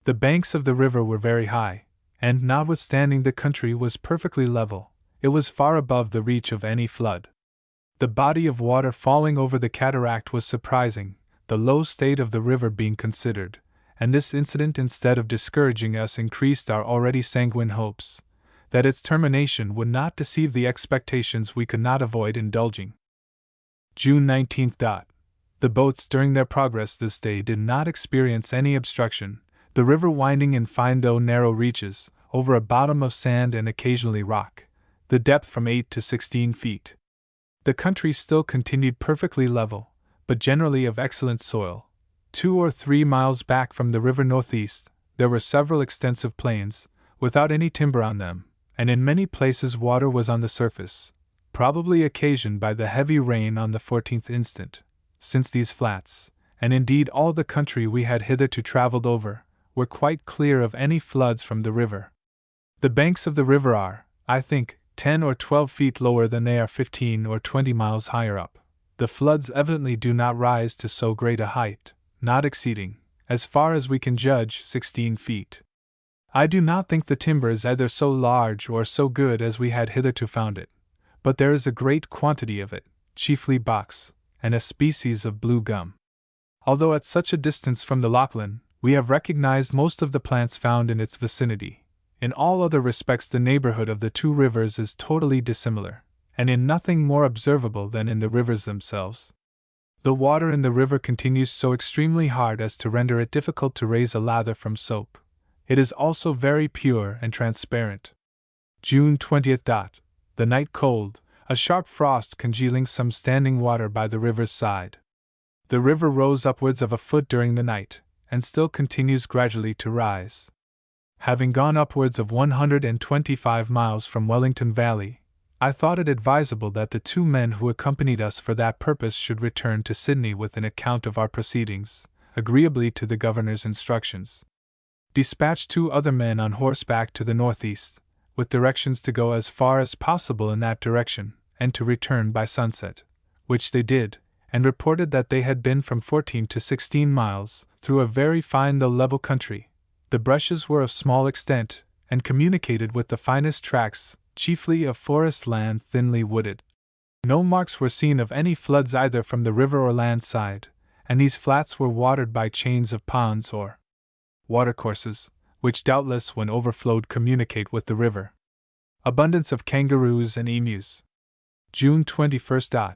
The banks of the river were very high, and notwithstanding the country was perfectly level, it was far above the reach of any flood. The body of water falling over the cataract was surprising, the low state of the river being considered, and this incident, instead of discouraging us, increased our already sanguine hopes that its termination would not deceive the expectations we could not avoid indulging. June 19. The boats during their progress this day did not experience any obstruction, the river winding in fine though narrow reaches, over a bottom of sand and occasionally rock, the depth from 8 to 16 feet. The country still continued perfectly level, but generally of excellent soil. 2 or 3 miles back from the river northeast, there were several extensive plains, without any timber on them, and in many places water was on the surface, probably occasioned by the heavy rain on the 14th instant, since these flats, and indeed all the country we had hitherto traveled over, were quite clear of any floods from the river. The banks of the river are, I think, 10 or 12 feet lower than they are 15 or 20 miles higher up. The floods evidently do not rise to so great a height, not exceeding, as far as we can judge, 16 feet. I do not think the timber is either so large or so good as we had hitherto found it, but there is a great quantity of it, chiefly box, and a species of blue gum. Although at such a distance from the Lachlan, we have recognized most of the plants found in its vicinity. In all other respects the neighborhood of the 2 rivers is totally dissimilar, and in nothing more observable than in the rivers themselves. The water in the river continues so extremely hard as to render it difficult to raise a lather from soap. It is also very pure and transparent. June 20. The night cold, a sharp frost congealing some standing water by the river's side. The river rose upwards of a foot during the night, and still continues gradually to rise. Having gone upwards of 125 miles from Wellington Valley, I thought it advisable that the 2 men who accompanied us for that purpose should return to Sydney with an account of our proceedings, agreeably to the governor's instructions. Dispatch 2 other men on horseback to the northeast, with directions to go as far as possible in that direction, and to return by sunset, which they did, and reported that they had been from 14 to 16 miles, through a very fine though level country. The brushes were of small extent, and communicated with the finest tracts, chiefly of forest land thinly wooded. No marks were seen of any floods either from the river or land side, and these flats were watered by chains of ponds or watercourses, which doubtless when overflowed communicate with the river. Abundance of kangaroos and emus. June 21st.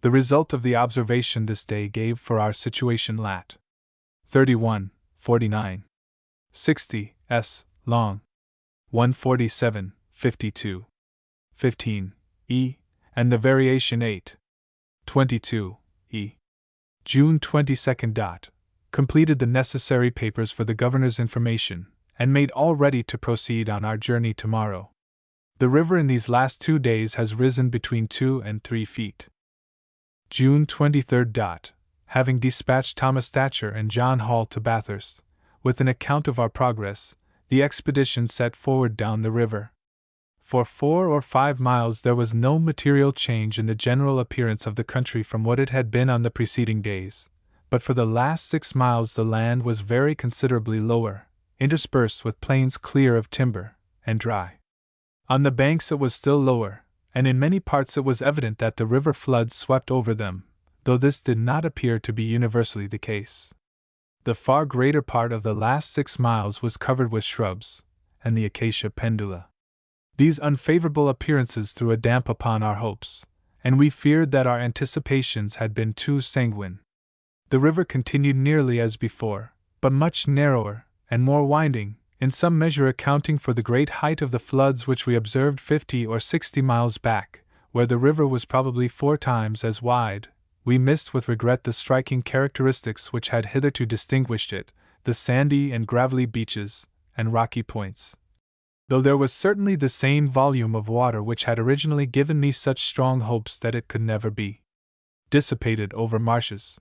The result of the observation this day gave for our situation lat. 31, 49. 60 s long. 147, 52. 15 e, and the variation 8. 22 e. June 22nd. Completed the necessary papers for the governor's information, and made all ready to proceed on our journey tomorrow. The river in these last 2 days has risen between 2 and 3 feet. June 23rd. Having dispatched Thomas Thatcher and John Hall to Bathurst, with an account of our progress, the expedition set forward down the river. For 4 or 5 miles there was no material change in the general appearance of the country from what it had been on the preceding days, but for the last 6 miles the land was very considerably lower, interspersed with plains clear of timber, and dry. On the banks it was still lower, and in many parts it was evident that the river floods swept over them, though this did not appear to be universally the case. The far greater part of the last 6 miles was covered with shrubs, and the acacia pendula. These unfavorable appearances threw a damp upon our hopes, and we feared that our anticipations had been too sanguine. The river continued nearly as before, but much narrower and more winding, in some measure accounting for the great height of the floods which we observed 50 or 60 miles back, where the river was probably 4 times as wide. We missed with regret the striking characteristics which had hitherto distinguished it, the sandy and gravelly beaches, and rocky points. Though there was certainly the same volume of water which had originally given me such strong hopes that it could never be dissipated over marshes.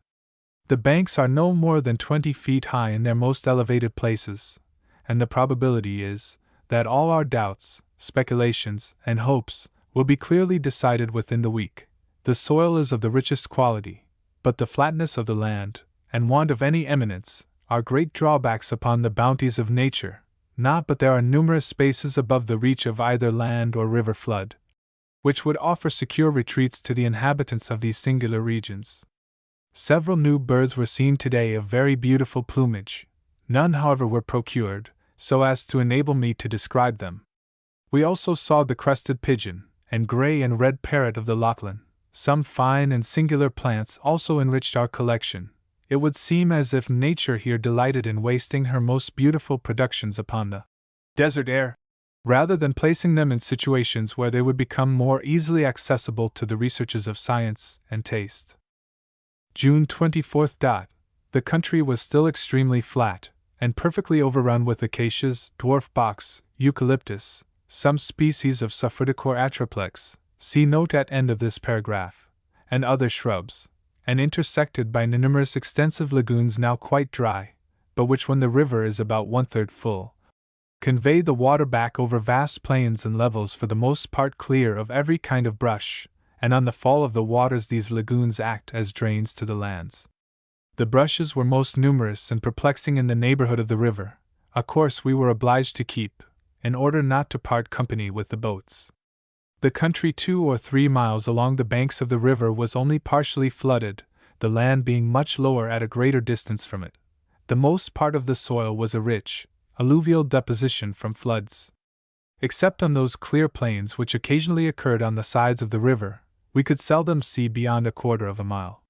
The banks are no more than 20 feet high in their most elevated places, and the probability is that all our doubts, speculations, and hopes will be clearly decided within the week. The soil is of the richest quality, but the flatness of the land, and want of any eminence, are great drawbacks upon the bounties of nature. Not but there are numerous spaces above the reach of either land or river flood, which would offer secure retreats to the inhabitants of these singular regions. Several new birds were seen today of very beautiful plumage. None, however, were procured, so as to enable me to describe them. We also saw the crested pigeon, and grey and red parrot of the Lachlan. Some fine and singular plants also enriched our collection. It would seem as if nature here delighted in wasting her most beautiful productions upon the desert air, rather than placing them in situations where they would become more easily accessible to the researches of science and taste. June 24th. The country was still extremely flat, and perfectly overrun with acacias, dwarf box, eucalyptus, some species of Sophrodicore atriplex, see note at end of this paragraph, and other shrubs, and intersected by numerous extensive lagoons now quite dry, but which, when the river is about 1/3 full, convey the water back over vast plains and levels for the most part clear of every kind of brush, and on the fall of the waters these lagoons act as drains to the lands. The brushes were most numerous and perplexing in the neighborhood of the river, a course we were obliged to keep, in order not to part company with the boats. The country 2 or 3 miles along the banks of the river was only partially flooded, the land being much lower at a greater distance from it. The most part of the soil was a rich, alluvial deposition from floods. Except on those clear plains which occasionally occurred on the sides of the river, we could seldom see beyond 1/4 of a mile.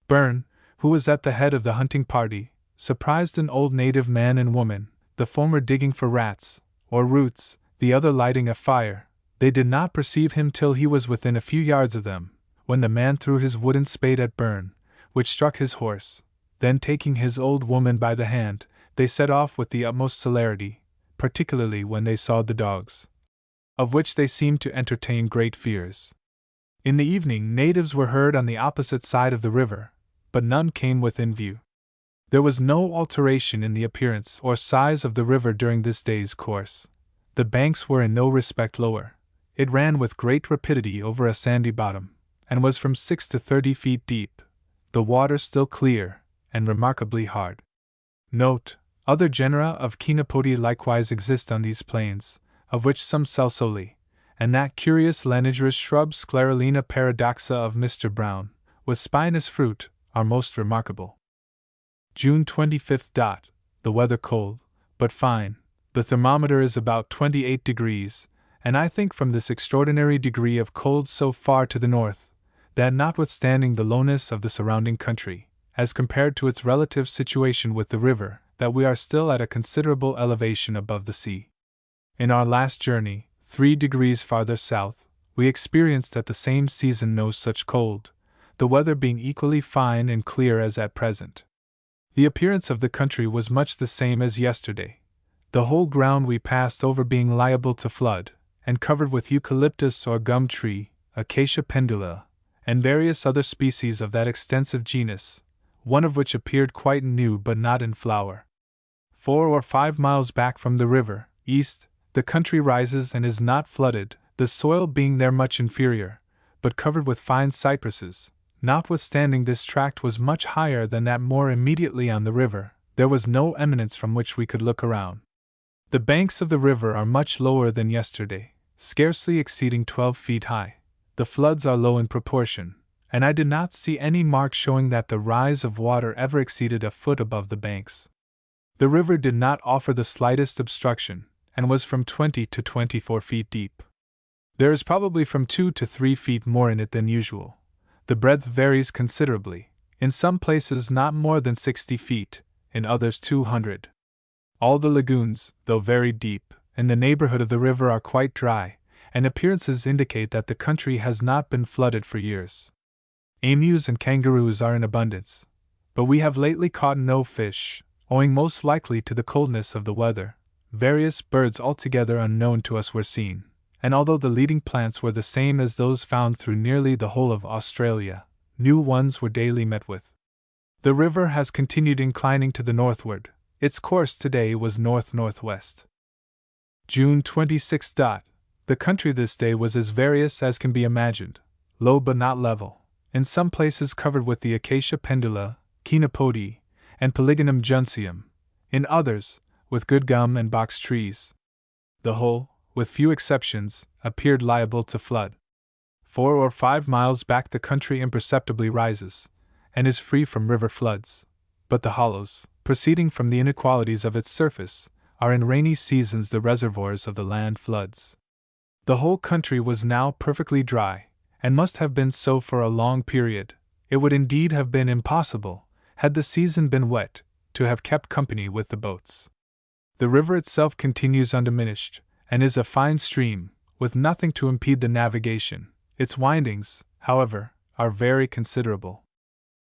Byrne, who was at the head of the hunting party, surprised an old native man and woman, the former digging for rats, or roots, the other lighting a fire. They did not perceive him till he was within a few yards of them, when the man threw his wooden spade at Byrne, which struck his horse. Then, taking his old woman by the hand, they set off with the utmost celerity, particularly when they saw the dogs, of which they seemed to entertain great fears. In the evening, natives were heard on the opposite side of the river, but none came within view. There was no alteration in the appearance or size of the river during this day's course. The banks were in no respect lower. It ran with great rapidity over a sandy bottom, and was from 6 to 30 feet deep, the water still clear, and remarkably hard. Note: other genera of Chenopodie likewise exist on these plains, of which some salsoli, and that curious lanigerous shrub Sclerolina paradoxa of Mr. Brown, with spinous fruit, are most remarkable. June 25th. The weather cold, but fine. The thermometer is about 28 degrees, and I think from this extraordinary degree of cold so far to the north, that notwithstanding the lowness of the surrounding country, as compared to its relative situation with the river, that we are still at a considerable elevation above the sea. In our last journey, 3 degrees farther south, we experienced at the same season no such cold, the weather being equally fine and clear as at present. The appearance of the country was much the same as yesterday, the whole ground we passed over being liable to flood, and covered with eucalyptus or gum tree, acacia pendula, and various other species of that extensive genus, one of which appeared quite new but not in flower. 4 or 5 miles back from the river, east, the country rises and is not flooded, the soil being there much inferior, but covered with fine cypresses. Notwithstanding this tract was much higher than that more immediately on the river, there was no eminence from which we could look around. The banks of the river are much lower than yesterday, scarcely exceeding 12 feet high. The floods are low in proportion, and I did not see any mark showing that the rise of water ever exceeded a foot above the banks. The river did not offer the slightest obstruction, and was from 20 to 24 feet deep. There is probably from 2 to 3 feet more in it than usual. The breadth varies considerably, in some places not more than 60 feet, in others 200. All the lagoons, though very deep, in the neighborhood of the river are quite dry, and appearances indicate that the country has not been flooded for years. Emus and kangaroos are in abundance, but we have lately caught no fish, owing most likely to the coldness of the weather. Various birds altogether unknown to us were seen, and although the leading plants were the same as those found through nearly the whole of Australia, new ones were daily met with. The river has continued inclining to the northward. Its course today was north-northwest. June 26. The country this day was as various as can be imagined, low but not level, in some places covered with the acacia pendula, chenopodie, and Polygonum junceum, in others, with good gum and box trees. The whole, with few exceptions, appeared liable to flood. 4 or 5 miles back the country imperceptibly rises, and is free from river floods, but the hollows, proceeding from the inequalities of its surface, are in rainy seasons the reservoirs of the land floods. The whole country was now perfectly dry, and must have been so for a long period. It would indeed have been impossible, had the season been wet, to have kept company with the boats. The river itself continues undiminished, and is a fine stream, with nothing to impede the navigation. Its windings, however, are very considerable.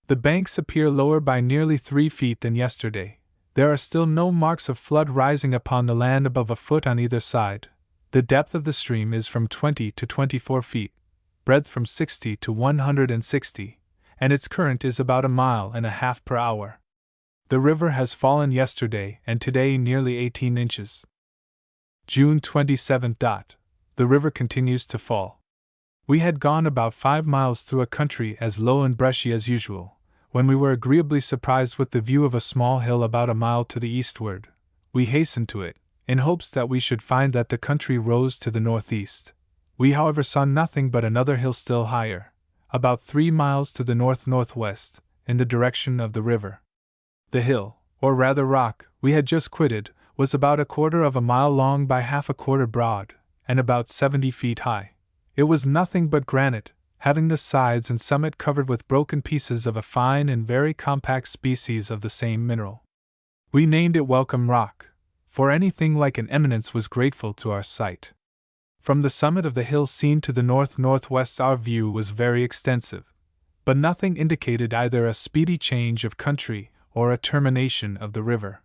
The banks appear lower by nearly 3 feet than yesterday. There are still no marks of flood rising upon the land above a foot on either side. The depth of the stream is from 20 to 24 feet, breadth from 60 to 160, and its current is about 1.5 miles per hour. The river has fallen yesterday and today nearly 18 inches. June 27. The river continues to fall. We had gone about 5 miles through a country as low and brushy as usual, when we were agreeably surprised with the view of a small hill about 1 mile to the eastward. We hastened to it, in hopes that we should find that the country rose to the northeast. We however saw nothing but another hill still higher, about 3 miles to the north-northwest, in the direction of the river. The hill, or rather rock, we had just quitted, was about 1/4 mile long by 1/2 broad, and about 70 feet high. It was nothing but granite, having the sides and summit covered with broken pieces of a fine and very compact species of the same mineral. We named it Welcome Rock, for anything like an eminence was grateful to our sight. From the summit of the hill seen to the north-northwest our view was very extensive, but nothing indicated either a speedy change of country or a termination of the river.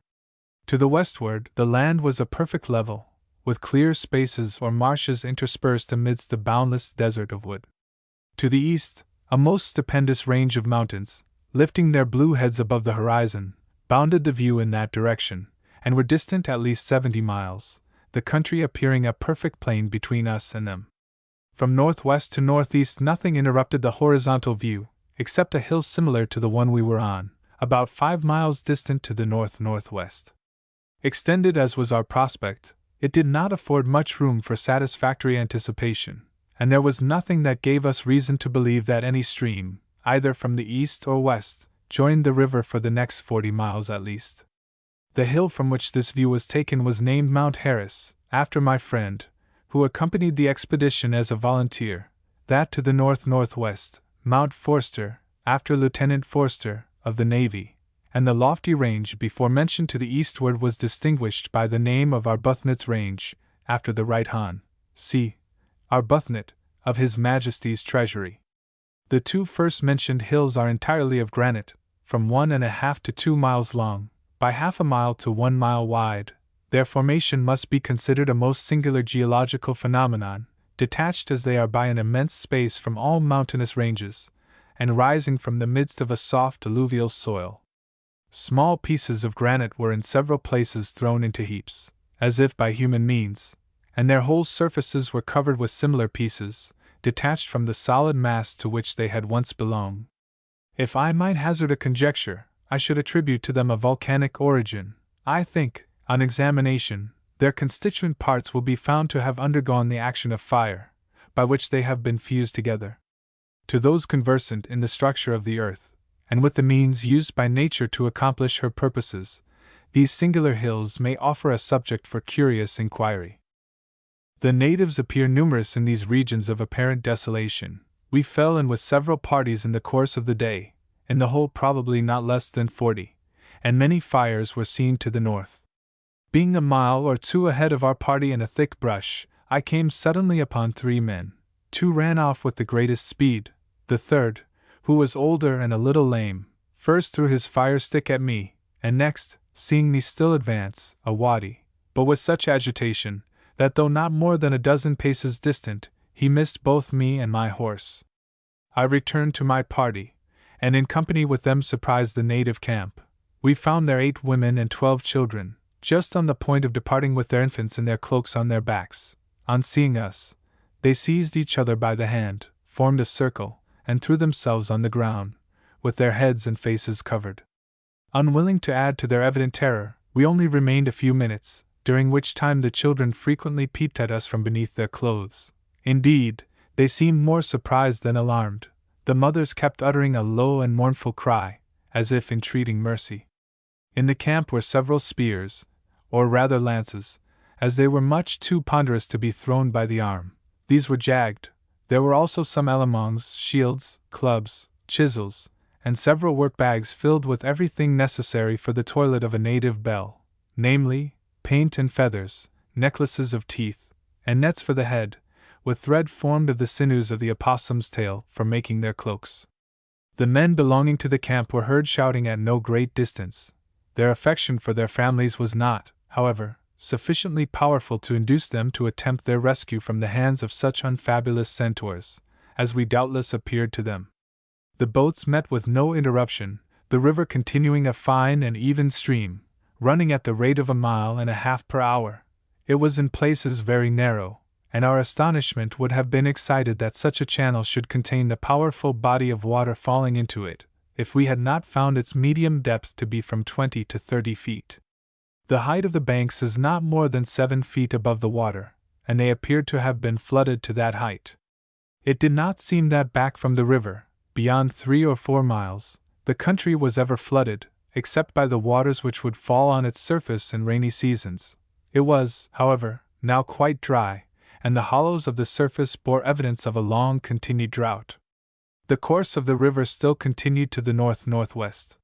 To the westward, the land was a perfect level, with clear spaces or marshes interspersed amidst the boundless desert of wood. To the east, a most stupendous range of mountains, lifting their blue heads above the horizon, bounded the view in that direction, and were distant at least 70 miles, the country appearing a perfect plain between us and them. From northwest to northeast nothing interrupted the horizontal view, except a hill similar to the one we were on, about 5 miles distant to the north-northwest. Extended as was our prospect, it did not afford much room for satisfactory anticipation, and there was nothing that gave us reason to believe that any stream, either from the east or west, joined the river for the next 40 miles at least. The hill from which this view was taken was named Mount Harris, after my friend, who accompanied the expedition as a volunteer, that to the north-northwest, Mount Forster, after Lieutenant Forster, of the Navy, and the lofty range before mentioned to the eastward was distinguished by the name of Arbuthnot's Range, after the Right Hon. C. Arbuthnot, of His Majesty's Treasury. The two first mentioned hills are entirely of granite, from 1½ to 2 miles long, by half a mile to 1 mile wide. Their formation must be considered a most singular geological phenomenon, detached as they are by an immense space from all mountainous ranges, and rising from the midst of a soft alluvial soil. Small pieces of granite were in several places thrown into heaps, as if by human means, and their whole surfaces were covered with similar pieces, detached from the solid mass to which they had once belonged. If I might hazard a conjecture, I should attribute to them a volcanic origin. I think, on examination, their constituent parts will be found to have undergone the action of fire, by which they have been fused together. To those conversant in the structure of the earth, and with the means used by nature to accomplish her purposes, these singular hills may offer a subject for curious inquiry. The natives appear numerous in these regions of apparent desolation. We fell in with several parties in the course of the day, in the whole probably not less than 40, and many fires were seen to the north. Being a mile or two ahead of our party in a thick brush, I came suddenly upon 3 men. 2 ran off with the greatest speed. The third, who was older and a little lame, first threw his fire stick at me, and next, seeing me still advance, a waddy, but with such agitation, that though not more than a dozen paces distant, he missed both me and my horse. I returned to my party, and in company with them surprised the native camp. We found there 8 women and 12 children, just on the point of departing with their infants in their cloaks on their backs. On seeing us, they seized each other by the hand, formed a circle, and threw themselves on the ground, with their heads and faces covered. Unwilling to add to their evident terror, we only remained a few minutes, during which time the children frequently peeped at us from beneath their clothes. Indeed, they seemed more surprised than alarmed. The mothers kept uttering a low and mournful cry, as if entreating mercy. In the camp were several spears, or rather lances, as they were much too ponderous to be thrown by the arm. These were jagged. There were also some alamongs, shields, clubs, chisels, and several work-bags filled with everything necessary for the toilet of a native belle, namely, paint and feathers, necklaces of teeth, and nets for the head, with thread formed of the sinews of the opossum's tail for making their cloaks. The men belonging to the camp were heard shouting at no great distance. Their affection for their families was not, however, sufficiently powerful to induce them to attempt their rescue from the hands of such unfabulous centaurs, as we doubtless appeared to them. The boats met with no interruption, the river continuing a fine and even stream, running at the rate of 1.5 miles per hour. It was in places very narrow, and our astonishment would have been excited that such a channel should contain the powerful body of water falling into it, if we had not found its medium depth to be from 20 to 30 feet. The height of the banks is not more than 7 feet above the water, and they appeared to have been flooded to that height. It did not seem that back from the river, beyond 3 or 4 miles, the country was ever flooded, except by the waters which would fall on its surface in rainy seasons. It was, however, now quite dry, and the hollows of the surface bore evidence of a long-continued drought. The course of the river still continued to the north-northwest.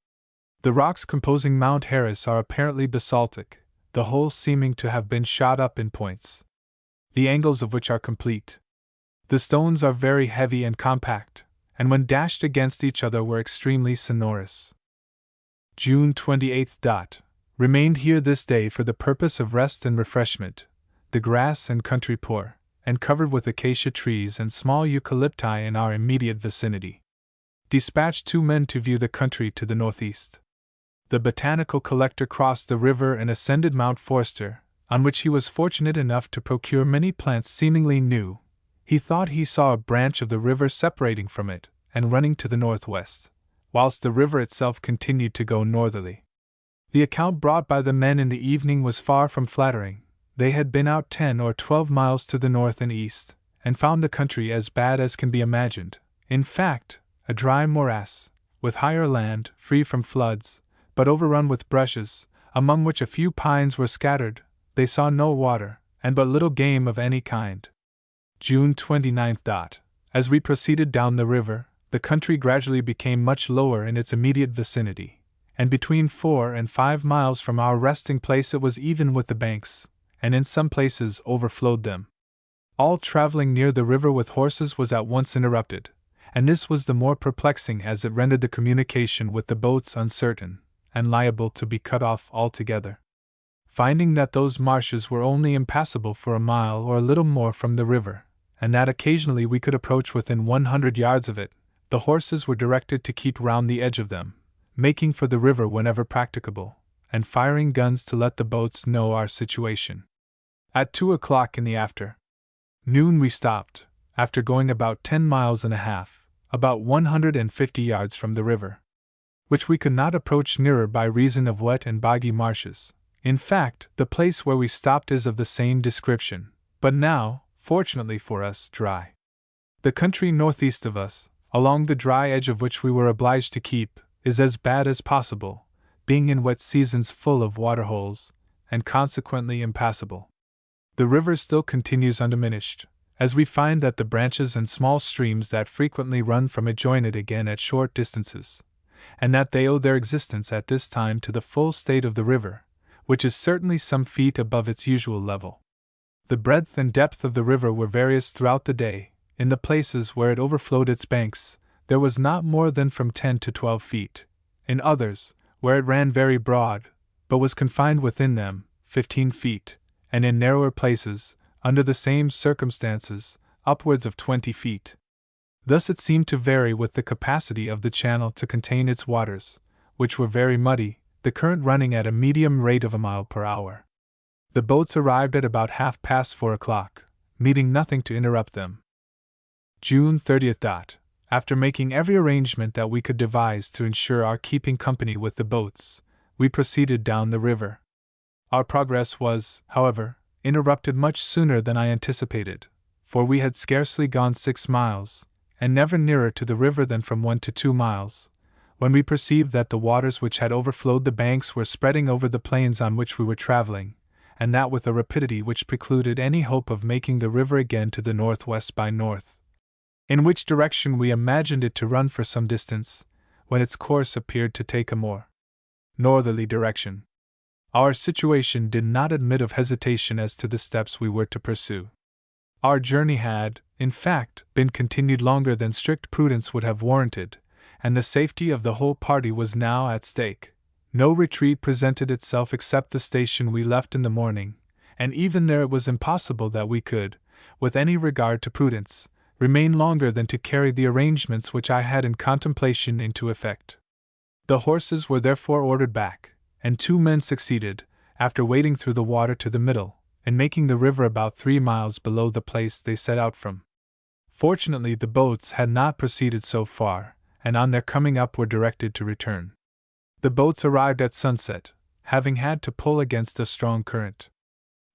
The rocks composing Mount Harris are apparently basaltic, the whole seeming to have been shot up in points, the angles of which are complete. The stones are very heavy and compact, and when dashed against each other were extremely sonorous. June 28th. Remained here this day for the purpose of rest and refreshment. The grass and country poor, and covered with acacia trees and small eucalypti in our immediate vicinity. Dispatched 2 men to view the country to the northeast. The botanical collector crossed the river and ascended Mount Forster, on which he was fortunate enough to procure many plants seemingly new. He thought he saw a branch of the river separating from it, and running to the northwest, whilst the river itself continued to go northerly. The account brought by the men in the evening was far from flattering. They had been out 10 or 12 miles to the north and east, and found the country as bad as can be imagined. In fact, a dry morass, with higher land, free from floods, but overrun with bushes, among which a few pines were scattered. They saw no water, and but little game of any kind. June 29th. As we proceeded down the river, the country gradually became much lower in its immediate vicinity, and between 4 and 5 miles from our resting place it was even with the banks, and in some places overflowed them. All traveling near the river with horses was at once interrupted, and this was the more perplexing as it rendered the communication with the boats uncertain, and liable to be cut off altogether. Finding that those marshes were only impassable for a mile or a little more from the river, and that occasionally we could approach within 100 yards of it, the horses were directed to keep round the edge of them, making for the river whenever practicable, and firing guns to let the boats know our situation. At 2 o'clock in the afternoon we stopped, after going about 10 miles and a half, about 150 yards from the river, which we could not approach nearer by reason of wet and boggy marshes. In fact, the place where we stopped is of the same description, but now, fortunately for us, dry. The country northeast of us, along the dry edge of which we were obliged to keep, is as bad as possible, being in wet seasons full of waterholes, and consequently impassable. The river still continues undiminished, as we find that the branches and small streams that frequently run from it join it again at short distances, and that they owe their existence at this time to the full state of the river, which is certainly some feet above its usual level. The breadth and depth of the river were various throughout the day. In the places where it overflowed its banks, there was not more than from 10 to 12 feet. In others, where it ran very broad, but was confined within them, 15 feet, and in narrower places, under the same circumstances, upwards of 20 feet. Thus it seemed to vary with the capacity of the channel to contain its waters, which were very muddy, the current running at a medium rate of a mile per hour. The boats arrived at about 4:30 o'clock, meeting nothing to interrupt them. June 30th. After making every arrangement that we could devise to ensure our keeping company with the boats, we proceeded down the river. Our progress was, however, interrupted much sooner than I anticipated, for we had scarcely gone 6 miles, and never nearer to the river than from 1 to 2 miles, when we perceived that the waters which had overflowed the banks were spreading over the plains on which we were traveling, and that with a rapidity which precluded any hope of making the river again to the northwest by north, in which direction we imagined it to run for some distance, when its course appeared to take a more northerly direction. Our situation did not admit of hesitation as to the steps we were to pursue. Our journey had, in fact, been continued longer than strict prudence would have warranted, and the safety of the whole party was now at stake. No retreat presented itself except the station we left in the morning, and even there it was impossible that we could, with any regard to prudence, remain longer than to carry the arrangements which I had in contemplation into effect. The horses were therefore ordered back, and 2 men succeeded, after wading through the water to the middle, in making the river about 3 miles below the place they set out from. Fortunately the boats had not proceeded so far, and on their coming up were directed to return. The boats arrived at sunset, having had to pull against a strong current.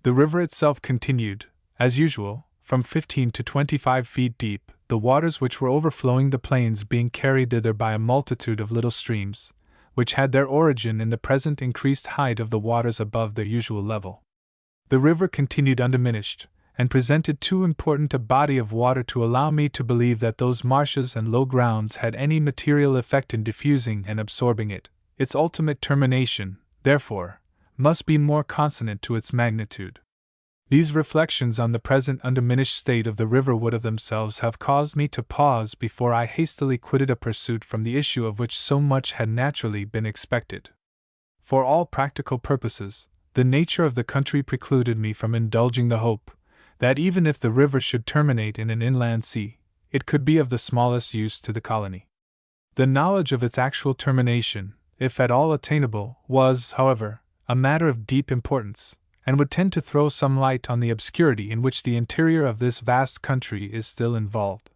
The river itself continued, as usual, from 15 to 25 feet deep, the waters which were overflowing the plains being carried thither by a multitude of little streams, which had their origin in the present increased height of the waters above their usual level. The river continued undiminished, and presented too important a body of water to allow me to believe that those marshes and low grounds had any material effect in diffusing and absorbing it. Its ultimate termination, therefore, must be more consonant to its magnitude. These reflections on the present undiminished state of the river would of themselves have caused me to pause before I hastily quitted a pursuit from the issue of which so much had naturally been expected. For all practical purposes, the nature of the country precluded me from indulging the hope that even if the river should terminate in an inland sea, it could be of the smallest use to the colony. The knowledge of its actual termination, if at all attainable, was, however, a matter of deep importance, and would tend to throw some light on the obscurity in which the interior of this vast country is still involved.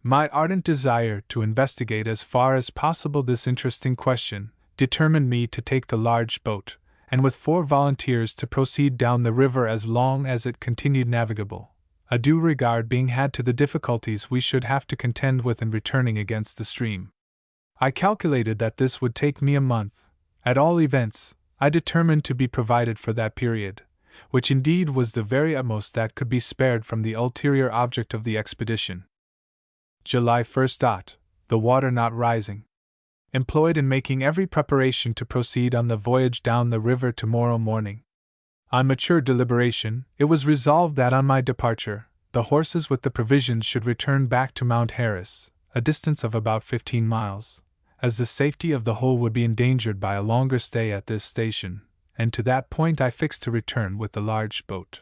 My ardent desire to investigate as far as possible this interesting question determined me to take the large boat, and with 4 volunteers to proceed down the river as long as it continued navigable, a due regard being had to the difficulties we should have to contend with in returning against the stream. I calculated that this would take me a month. At all events, I determined to be provided for that period, which indeed was the very utmost that could be spared from the ulterior object of the expedition. July 1st. The water not rising. Employed in making every preparation to proceed on the voyage down the river tomorrow morning. On mature deliberation, it was resolved that on my departure, the horses with the provisions should return back to Mount Harris, a distance of about 15 miles, as the safety of the whole would be endangered by a longer stay at this station, and to that point I fixed to return with the large boat.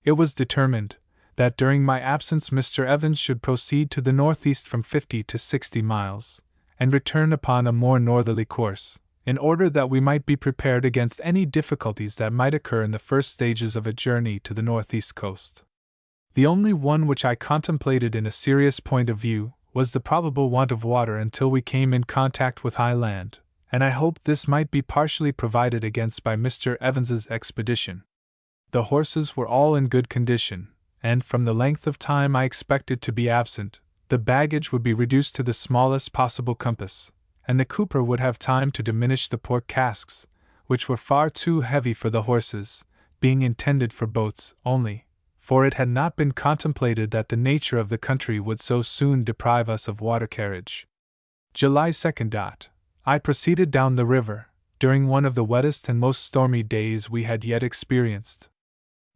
It was determined that during my absence Mr. Evans should proceed to the northeast from 50 to 60 miles, and return upon a more northerly course, in order that we might be prepared against any difficulties that might occur in the first stages of a journey to the northeast coast. The only one which I contemplated in a serious point of view was the probable want of water until we came in contact with high land, and I hoped this might be partially provided against by Mr. Evans's expedition. The horses were all in good condition, and from the length of time I expected to be absent, the baggage would be reduced to the smallest possible compass, and the cooper would have time to diminish the pork casks, which were far too heavy for the horses, being intended for boats only, for it had not been contemplated that the nature of the country would so soon deprive us of water carriage. July 2nd. I proceeded down the river, during one of the wettest and most stormy days we had yet experienced.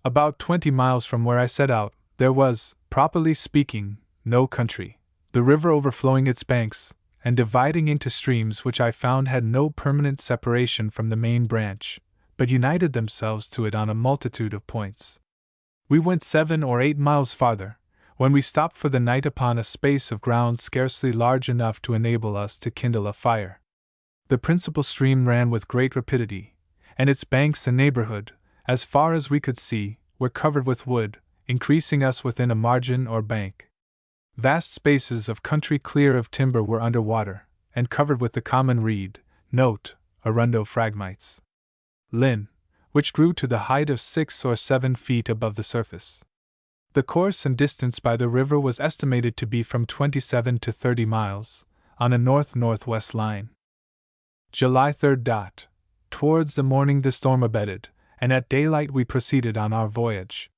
About 20 miles from where I set out, there was, properly speaking, no country, the river overflowing its banks, and dividing into streams which I found had no permanent separation from the main branch, but united themselves to it on a multitude of points. We went 7 or 8 miles farther, when we stopped for the night upon a space of ground scarcely large enough to enable us to kindle a fire. The principal stream ran with great rapidity, and its banks and neighborhood, as far as we could see, were covered with wood, increasing us within a margin or bank. Vast spaces of country clear of timber were under water, and covered with the common reed, arundo phragmites, linn, which grew to the height of 6 or 7 feet above the surface. The course and distance by the river was estimated to be from 27 to 30 miles, on a north-northwest line. July 3rd. Towards the morning the storm abated, and at daylight we proceeded on our voyage.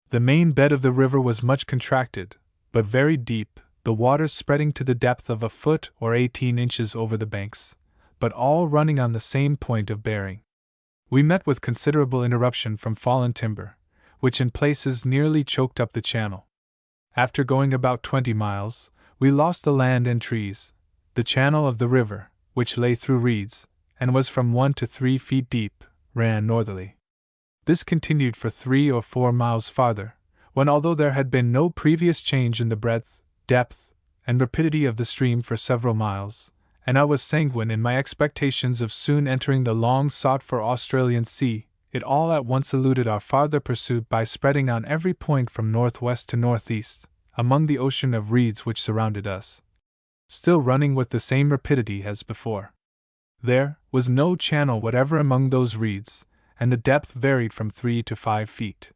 The main bed of the river was much contracted, but very deep, the water spreading to the depth of a foot or 18 inches over the banks, but all running on the same point of bearing. We met with considerable interruption from fallen timber, which in places nearly choked up the channel. After going about 20 miles, we lost the land and trees. The channel of the river, which lay through reeds, and was from 1 to 3 feet deep, ran northerly. This continued for 3 or 4 miles farther, when although there had been no previous change in the breadth, depth, and rapidity of the stream for several miles, and I was sanguine in my expectations of soon entering the long-sought-for Australian Sea, it all at once eluded our farther pursuit by spreading on every point from northwest to northeast, among the ocean of reeds which surrounded us, still running with the same rapidity as before. There was no channel whatever among those reeds, and the depth varied from 3 to 5 feet.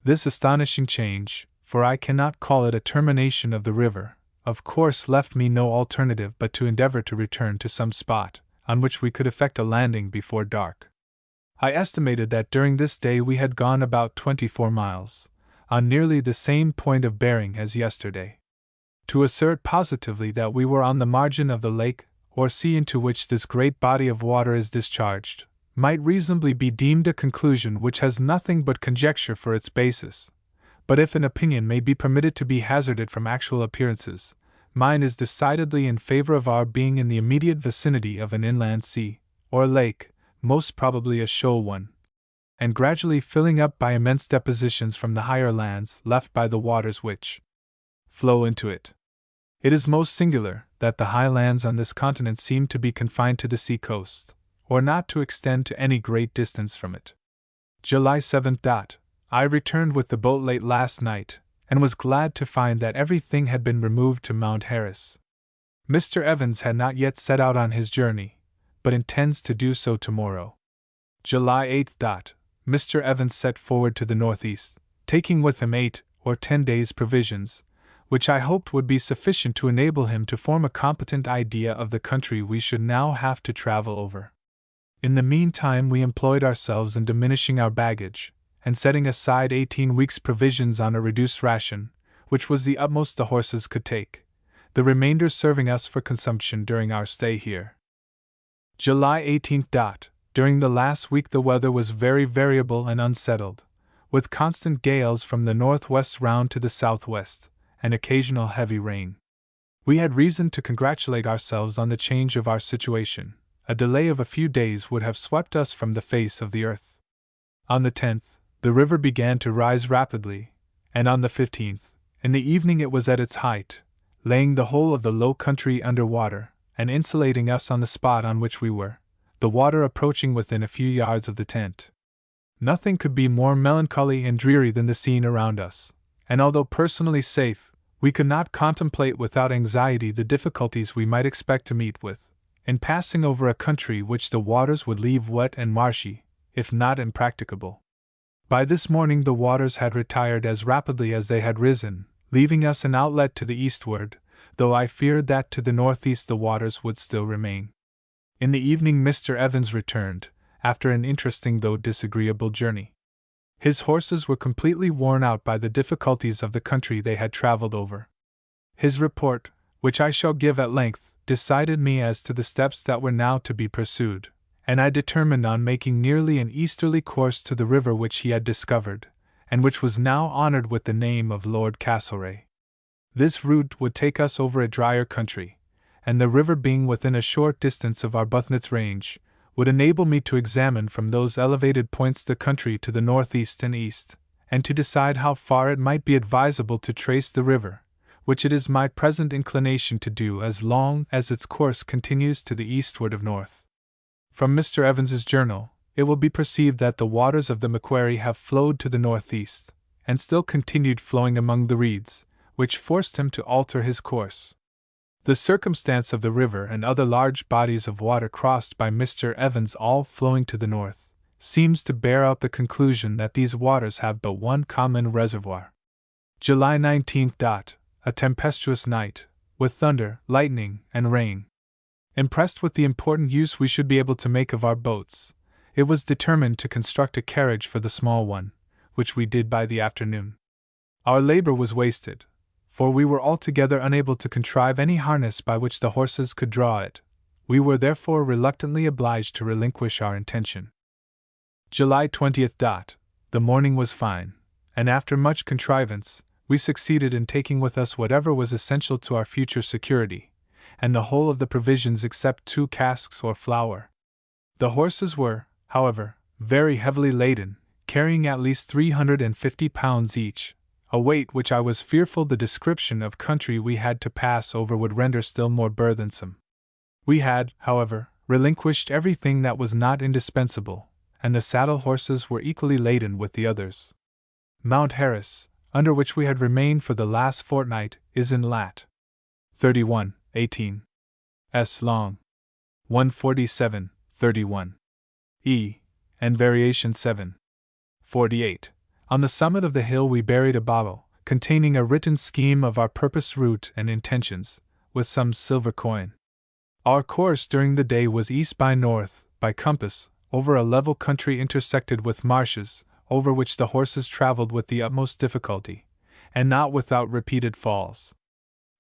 This astonishing change, for I cannot call it a termination of the river, of course left me no alternative but to endeavor to return to some spot on which we could effect a landing before dark. I estimated that during this day we had gone about 24 miles, on nearly the same point of bearing as yesterday. To assert positively that we were on the margin of the lake or sea into which this great body of water is discharged, might reasonably be deemed a conclusion which has nothing but conjecture for its basis, but if an opinion may be permitted to be hazarded from actual appearances, mine is decidedly in favor of our being in the immediate vicinity of an inland sea, or lake, most probably a shoal one, and gradually filling up by immense depositions from the higher lands left by the waters which flow into it. It is most singular that the high lands on this continent seem to be confined to the sea coast, or not to extend to any great distance from it. July 7th. I returned with the boat late last night, and was glad to find that everything had been removed to Mount Harris. Mr. Evans had not yet set out on his journey, but intends to do so tomorrow. July 8th. Mr. Evans set forward to the northeast, taking with him 8 or 10 days' provisions, which I hoped would be sufficient to enable him to form a competent idea of the country we should now have to travel over. In the meantime we employed ourselves in diminishing our baggage, and setting aside 18 weeks' provisions on a reduced ration, which was the utmost the horses could take, the remainder serving us for consumption during our stay here. July 18th. During the last week the weather was very variable and unsettled, with constant gales from the northwest round to the southwest, and occasional heavy rain. We had reason to congratulate ourselves on the change of our situation. A delay of a few days would have swept us from the face of the earth. On the 10th, the river began to rise rapidly, and on the 15th, in the evening it was at its height, laying the whole of the low country under water, and insulating us on the spot on which we were, the water approaching within a few yards of the tent. Nothing could be more melancholy and dreary than the scene around us, and although personally safe, we could not contemplate without anxiety the difficulties we might expect to meet with, in passing over a country which the waters would leave wet and marshy, if not impracticable. By this morning the waters had retired as rapidly as they had risen, leaving us an outlet to the eastward, though I feared that to the northeast the waters would still remain. In the evening Mr. Evans returned, after an interesting though disagreeable journey. His horses were completely worn out by the difficulties of the country they had traveled over. His report, which I shall give at length, decided me as to the steps that were now to be pursued, and I determined on making nearly an easterly course to the river which he had discovered, and which was now honored with the name of Lord Castlereagh. This route would take us over a drier country, and the river being within a short distance of Arbuthnot's range, would enable me to examine from those elevated points the country to the northeast and east, and to decide how far it might be advisable to trace the river, which it is my present inclination to do as long as its course continues to the eastward of north. From Mr. Evans's journal, it will be perceived that the waters of the Macquarie have flowed to the northeast, and still continued flowing among the reeds, which forced him to alter his course. The circumstance of the river and other large bodies of water crossed by Mr. Evans all flowing to the north, seems to bear out the conclusion that these waters have but one common reservoir. July 19th. A tempestuous night, with thunder, lightning, and rain. Impressed with the important use we should be able to make of our boats, it was determined to construct a carriage for the small one, which we did by the afternoon. Our labor was wasted, for we were altogether unable to contrive any harness by which the horses could draw it. We were therefore reluctantly obliged to relinquish our intention. July 20th. The morning was fine, and after much contrivance, we succeeded in taking with us whatever was essential to our future security, and the whole of the provisions except 2 casks or flour. The horses were, however, very heavily laden, carrying at least 350 pounds each, a weight which I was fearful the description of country we had to pass over would render still more burthensome. We had, however, relinquished everything that was not indispensable, and the saddle horses were equally laden with the others. Mount Harris, under which we had remained for the last fortnight, is in lat. 31:18 s long, 147:31 e, and variation 7:48. On the summit of the hill we buried a bottle, containing a written scheme of our purposed route and intentions, with some silver coin. Our course during the day was east by north, by compass, over a level country intersected with marshes, over which the horses traveled with the utmost difficulty, and not without repeated falls.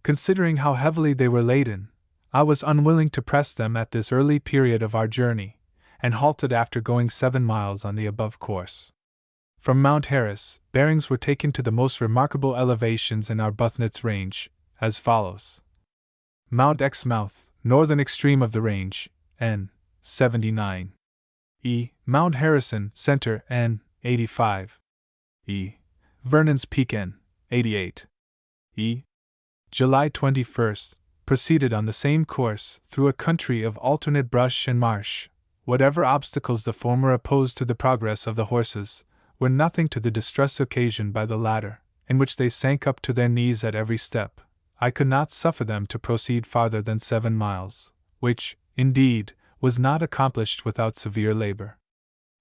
Considering how heavily they were laden, I was unwilling to press them at this early period of our journey, and halted after going 7 miles on the above course. From Mount Harris, bearings were taken to the most remarkable elevations in Arbuthnot's range, as follows: Mount Exmouth, northern extreme of the range, N. 79. E. Mount Harrison, center, N. 85. E. Vernon's Peak, N. 88. E. July 21st, proceeded on the same course, through a country of alternate brush and marsh. Whatever obstacles the former opposed to the progress of the horses, were nothing to the distress occasioned by the latter, in which they sank up to their knees at every step. I could not suffer them to proceed farther than 7 miles, which, indeed, was not accomplished without severe labor.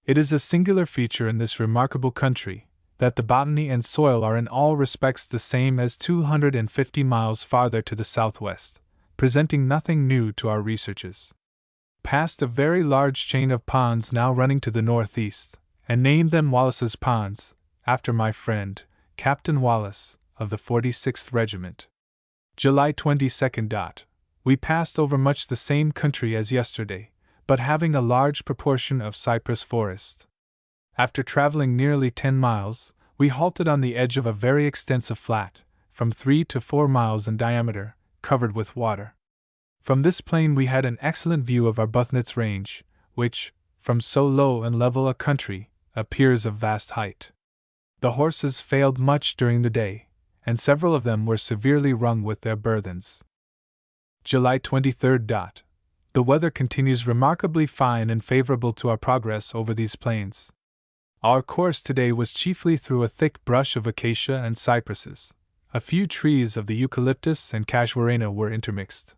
It is a singular feature in this remarkable country, that the botany and soil are in all respects the same as 250 miles farther to the southwest, presenting nothing new to our researches. Past a very large chain of ponds now running to the northeast, and named them Wallace's Ponds, after my friend, Captain Wallace, of the 46th Regiment. July 22nd. We passed over much the same country as yesterday, but having a large proportion of cypress forest. After traveling nearly 10 miles, we halted on the edge of a very extensive flat, from 3 to 4 miles in diameter, covered with water. From this plain we had an excellent view of Arbuthnot's Range, which, from so low and level a country, appears of vast height. The horses failed much during the day, and several of them were severely wrung with their burthens. July 23rd. The weather continues remarkably fine and favorable to our progress over these plains. Our course today was chiefly through a thick brush of acacia and cypresses. A few trees of the eucalyptus and casuarina were intermixed.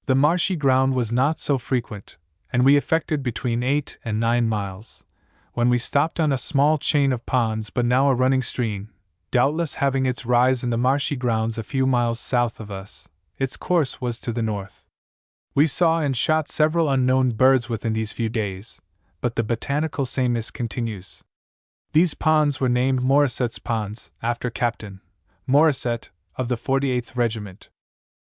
The marshy ground was not so frequent, and we effected between 8 and 9 miles, when we stopped on a small chain of ponds but now a running stream, doubtless having its rise in the marshy grounds a few miles south of us. Its course was to the north. We saw and shot several unknown birds within these few days, but the botanical sameness continues. These ponds were named Morisset's Ponds, after Captain Morisset, of the 48th Regiment.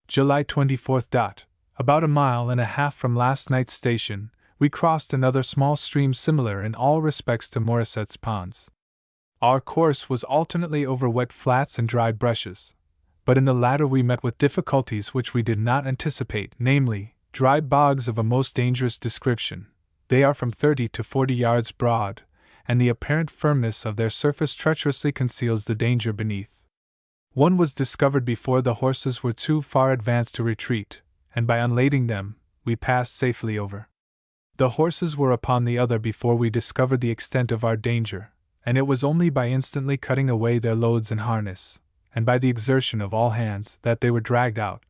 July 24th. About a mile and a half from last night's station, we crossed another small stream similar in all respects to Morisset's Ponds. Our course was alternately over wet flats and dry brushes, but in the latter we met with difficulties which we did not anticipate, namely, dry bogs of a most dangerous description. They are from 30 to 40 yards broad, and the apparent firmness of their surface treacherously conceals the danger beneath. One was discovered before the horses were too far advanced to retreat, and by unlading them, we passed safely over. The horses were upon the other before we discovered the extent of our danger, and it was only by instantly cutting away their loads and harness, and by the exertion of all hands, that they were dragged out.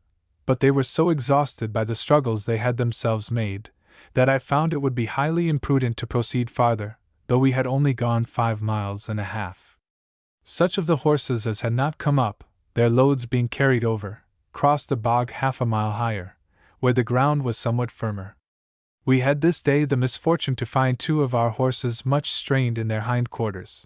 But they were so exhausted by the struggles they had themselves made, that I found it would be highly imprudent to proceed farther, though we had only gone 5 miles and a half. Such of the horses as had not come up, their loads being carried over, crossed the bog half a mile higher, where the ground was somewhat firmer. We had this day the misfortune to find 2 of our horses much strained in their hind quarters.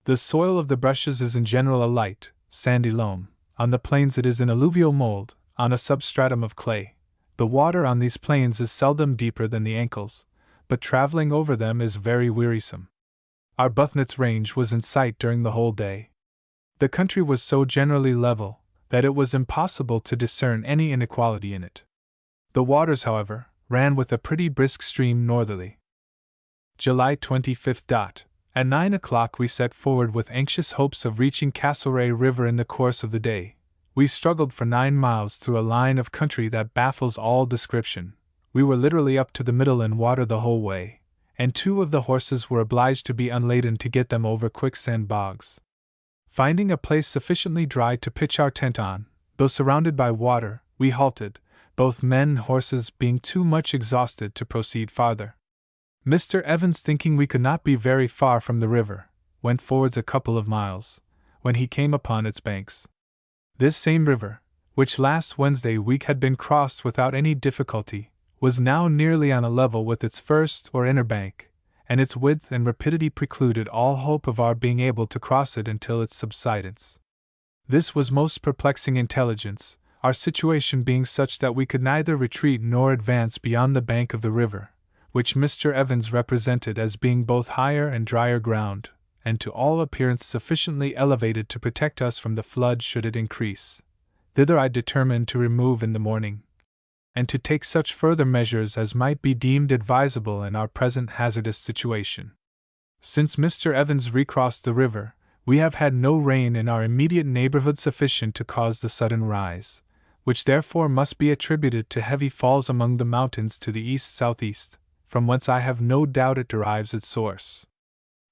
The soil of the brushes is in general a light, sandy loam. On the plains it is an alluvial mold, on a substratum of clay. The water on these plains is seldom deeper than the ankles, but traveling over them is very wearisome. Arbuthnot's Range was in sight during the whole day. The country was so generally level that it was impossible to discern any inequality in it. The waters, however, ran with a pretty brisk stream northerly. July 25th. At 9 o'clock we set forward with anxious hopes of reaching Castlereagh River in the course of the day. We struggled for 9 miles through a line of country that baffles all description. We were literally up to the middle in water the whole way, and 2 of the horses were obliged to be unladen to get them over quicksand bogs. Finding a place sufficiently dry to pitch our tent on, though surrounded by water, we halted, both men and horses being too much exhausted to proceed farther. Mr. Evans, thinking we could not be very far from the river, went forwards a couple of miles, when he came upon its banks. This same river, which last Wednesday week had been crossed without any difficulty, was now nearly on a level with its first or inner bank, and its width and rapidity precluded all hope of our being able to cross it until its subsidence. This was most perplexing intelligence, our situation being such that we could neither retreat nor advance beyond the bank of the river, which Mr. Evans represented as being both higher and drier ground, and to all appearance sufficiently elevated to protect us from the flood should it increase. Thither I determined to remove in the morning, and to take such further measures as might be deemed advisable in our present hazardous situation. Since Mr. Evans recrossed the river, we have had no rain in our immediate neighborhood sufficient to cause the sudden rise, which therefore must be attributed to heavy falls among the mountains to the east-southeast, from whence I have no doubt it derives its source.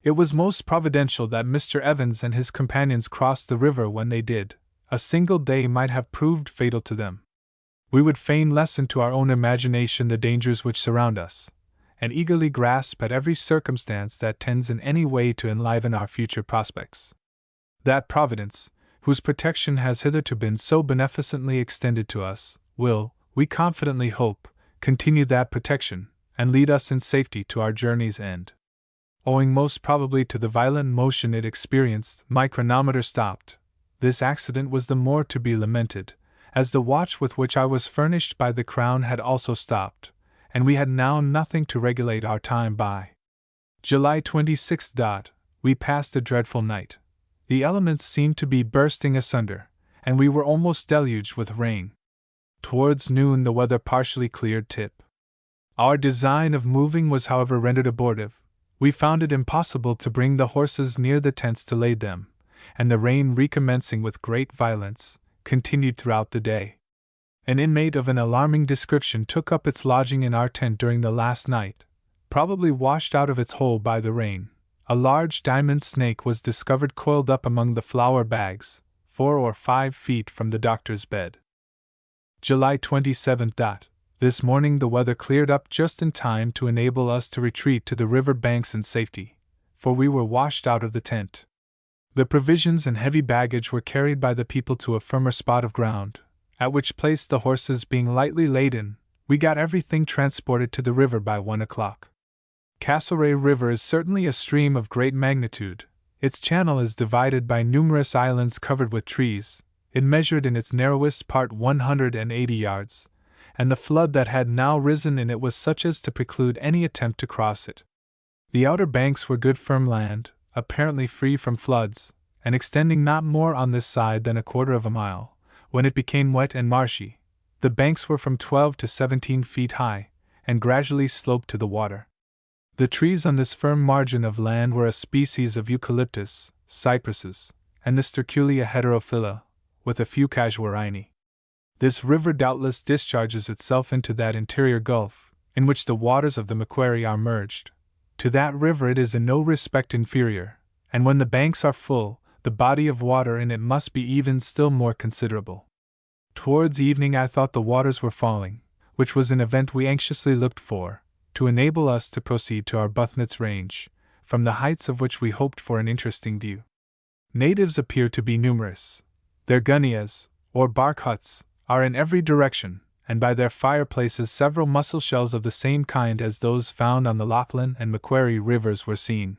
It was most providential that Mr. Evans and his companions crossed the river when they did. A single day might have proved fatal to them. We would fain lessen to our own imagination the dangers which surround us, and eagerly grasp at every circumstance that tends in any way to enliven our future prospects. That Providence, whose protection has hitherto been so beneficently extended to us, will, we confidently hope, continue that protection, and lead us in safety to our journey's end. owing most probably to the violent motion it experienced. My chronometer stopped. This accident was the more to be lamented, as the watch with which I was furnished by the Crown had also stopped, and we had now nothing to regulate our time by. July 26. We passed a dreadful night. The elements seemed to be bursting asunder, and we were almost deluged with rain. Towards noon the weather partially cleared. Our design of moving was however rendered abortive. We found it impossible to bring the horses near the tents to lade them, and the rain, recommencing with great violence, continued throughout the day. An inmate of an alarming description took up its lodging in our tent during the last night, probably washed out of its hole by the rain. A large diamond snake was discovered coiled up among the flour bags, 4 or 5 feet from the doctor's bed. July 27. This morning the weather cleared up just in time to enable us to retreat to the river banks in safety, for we were washed out of the tent. The provisions and heavy baggage were carried by the people to a firmer spot of ground, at which place the horses being lightly laden, we got everything transported to the river by 1 o'clock. Castlereagh River is certainly a stream of great magnitude. Its channel is divided by numerous islands covered with trees. It measured in its narrowest part 180 yards, and the flood that had now risen in it was such as to preclude any attempt to cross it. The outer banks were good firm land, apparently free from floods, and extending not more on this side than 1/4 of a mile. When it became wet and marshy, the banks were from 12 to 17 feet high, and gradually sloped to the water. The trees on this firm margin of land were a species of eucalyptus, cypresses, and the Sterculia heterophylla, with a few casuarini. This river doubtless discharges itself into that interior gulf, in which the waters of the Macquarie are merged. To that river it is in no respect inferior, and when the banks are full, the body of water in it must be even still more considerable. Towards evening I thought the waters were falling, which was an event we anxiously looked for, to enable us to proceed to Arbuthnot's range, from the heights of which we hoped for an interesting view. Natives appear to be numerous. Their gunyahs, or bark huts, are in every direction, and by their fireplaces several mussel shells of the same kind as those found on the Lachlan and Macquarie rivers were seen.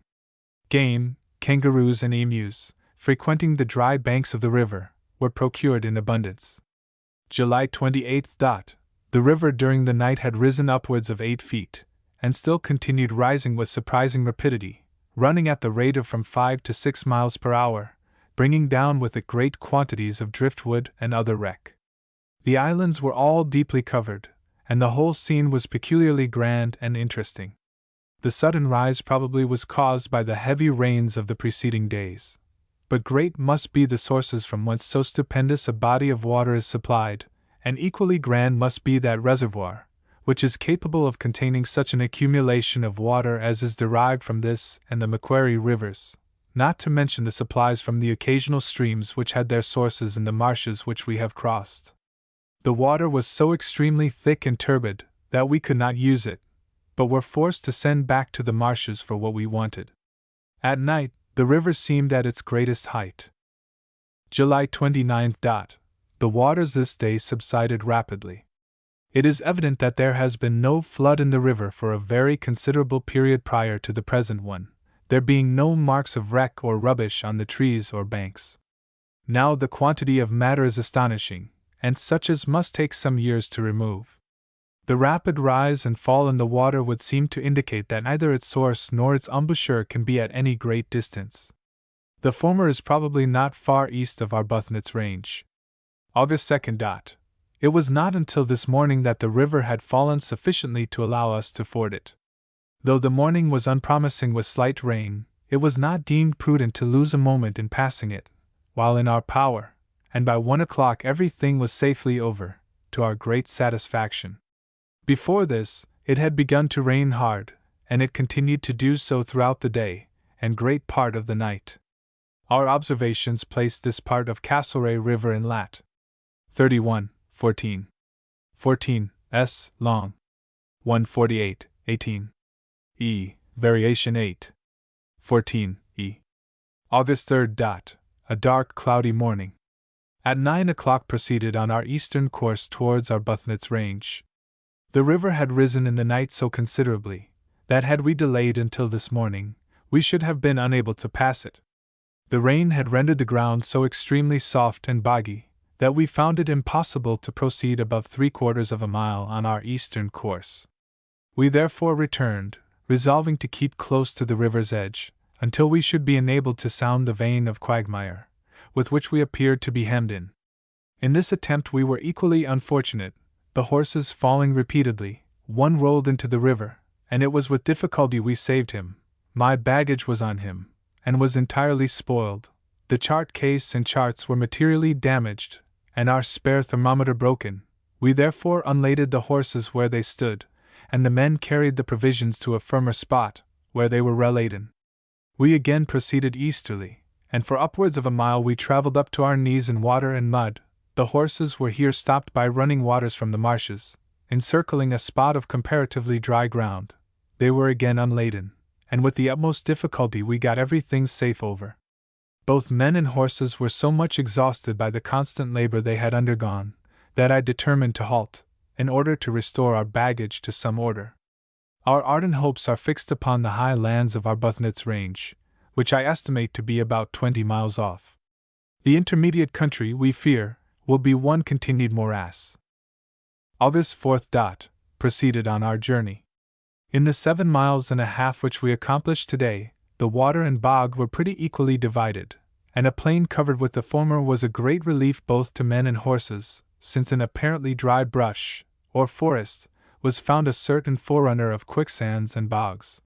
Game, kangaroos and emus, frequenting the dry banks of the river, were procured in abundance. July 28. The river during the night had risen upwards of 8 feet, and still continued rising with surprising rapidity, running at the rate of from 5 to 6 miles per hour, bringing down with it great quantities of driftwood and other wreck. The islands were all deeply covered, and the whole scene was peculiarly grand and interesting. The sudden rise probably was caused by the heavy rains of the preceding days. But great must be the sources from whence so stupendous a body of water is supplied, and equally grand must be that reservoir, which is capable of containing such an accumulation of water as is derived from this and the Macquarie rivers, not to mention the supplies from the occasional streams which had their sources in the marshes which we have crossed. The water was so extremely thick and turbid that we could not use it, but were forced to send back to the marshes for what we wanted. At night, the river seemed at its greatest height. July 29. The waters this day subsided rapidly. It is evident that there has been no flood in the river for a very considerable period prior to the present one, there being no marks of wreck or rubbish on the trees or banks. Now the quantity of matter is astonishing, and such as must take some years to remove. The rapid rise and fall in the water would seem to indicate that neither its source nor its embouchure can be at any great distance. The former is probably not far east of Arbuthnot's range. August 2. It was not until this morning that the river had fallen sufficiently to allow us to ford it. Though the morning was unpromising with slight rain, it was not deemed prudent to lose a moment in passing it, while in our power, and by 1 o'clock everything was safely over, to our great satisfaction. Before this, it had begun to rain hard, and it continued to do so throughout the day, and great part of the night. Our observations placed this part of Castlereagh River in lat. 31, 14. 14, s. long. 148, 18. E. Variation 8. 14, e. August 3. A dark, cloudy morning. At 9 o'clock proceeded on our eastern course towards Arbuthnot's range. The river had risen in the night so considerably, that had we delayed until this morning, we should have been unable to pass it. The rain had rendered the ground so extremely soft and boggy that we found it impossible to proceed above 3/4 of a mile on our eastern course. We therefore returned, resolving to keep close to the river's edge, until we should be enabled to sound the vein of quagmire, with which we appeared to be hemmed in. In this attempt we were equally unfortunate, the horses falling repeatedly. One rolled into the river, and it was with difficulty we saved him. My baggage was on him, and was entirely spoiled. The chart case and charts were materially damaged, and our spare thermometer broken. We therefore unladed the horses where they stood, and the men carried the provisions to a firmer spot, where they were reladen. We again proceeded easterly, and for upwards of a mile we traveled up to our knees in water and mud. The horses were here stopped by running waters from the marshes, encircling a spot of comparatively dry ground. They were again unladen, and with the utmost difficulty we got everything safe over. Both men and horses were so much exhausted by the constant labor they had undergone, that I determined to halt, in order to restore our baggage to some order. Our ardent hopes are fixed upon the high lands of Arbuthnot's range, which I estimate to be about 20 miles off. The intermediate country, we fear, will be one continued morass. August 4th. Proceeded on our journey. In the 7 miles and a half which we accomplished today, the water and bog were pretty equally divided, and a plain covered with the former was a great relief both to men and horses, since in apparently dry brush, or forest, was found a certain forerunner of quicksands and bogs.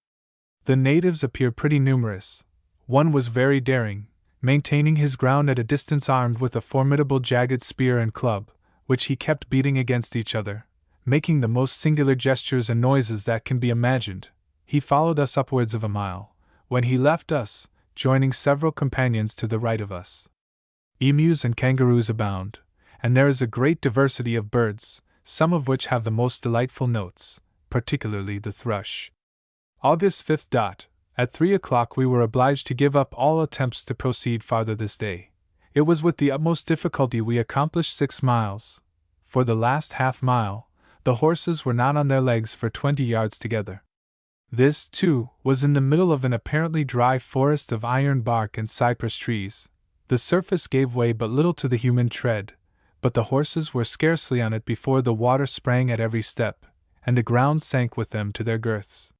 The natives appeared pretty numerous. One was very daring, maintaining his ground at a distance armed with a formidable jagged spear and club, which he kept beating against each other, making the most singular gestures and noises that can be imagined. He followed us upwards of a mile, when he left us, joining several companions to the right of us. Emus and kangaroos abound, and there is a great diversity of birds, some of which have the most delightful notes, particularly the thrush. August 5th. At 3 o'clock we were obliged to give up all attempts to proceed farther this day. It was with the utmost difficulty we accomplished 6 miles. For the last half mile, the horses were not on their legs for 20 yards together. This, too, was in the middle of an apparently dry forest of iron bark and cypress trees. The surface gave way but little to the human tread, but the horses were scarcely on it before the water sprang at every step, and the ground sank with them to their girths.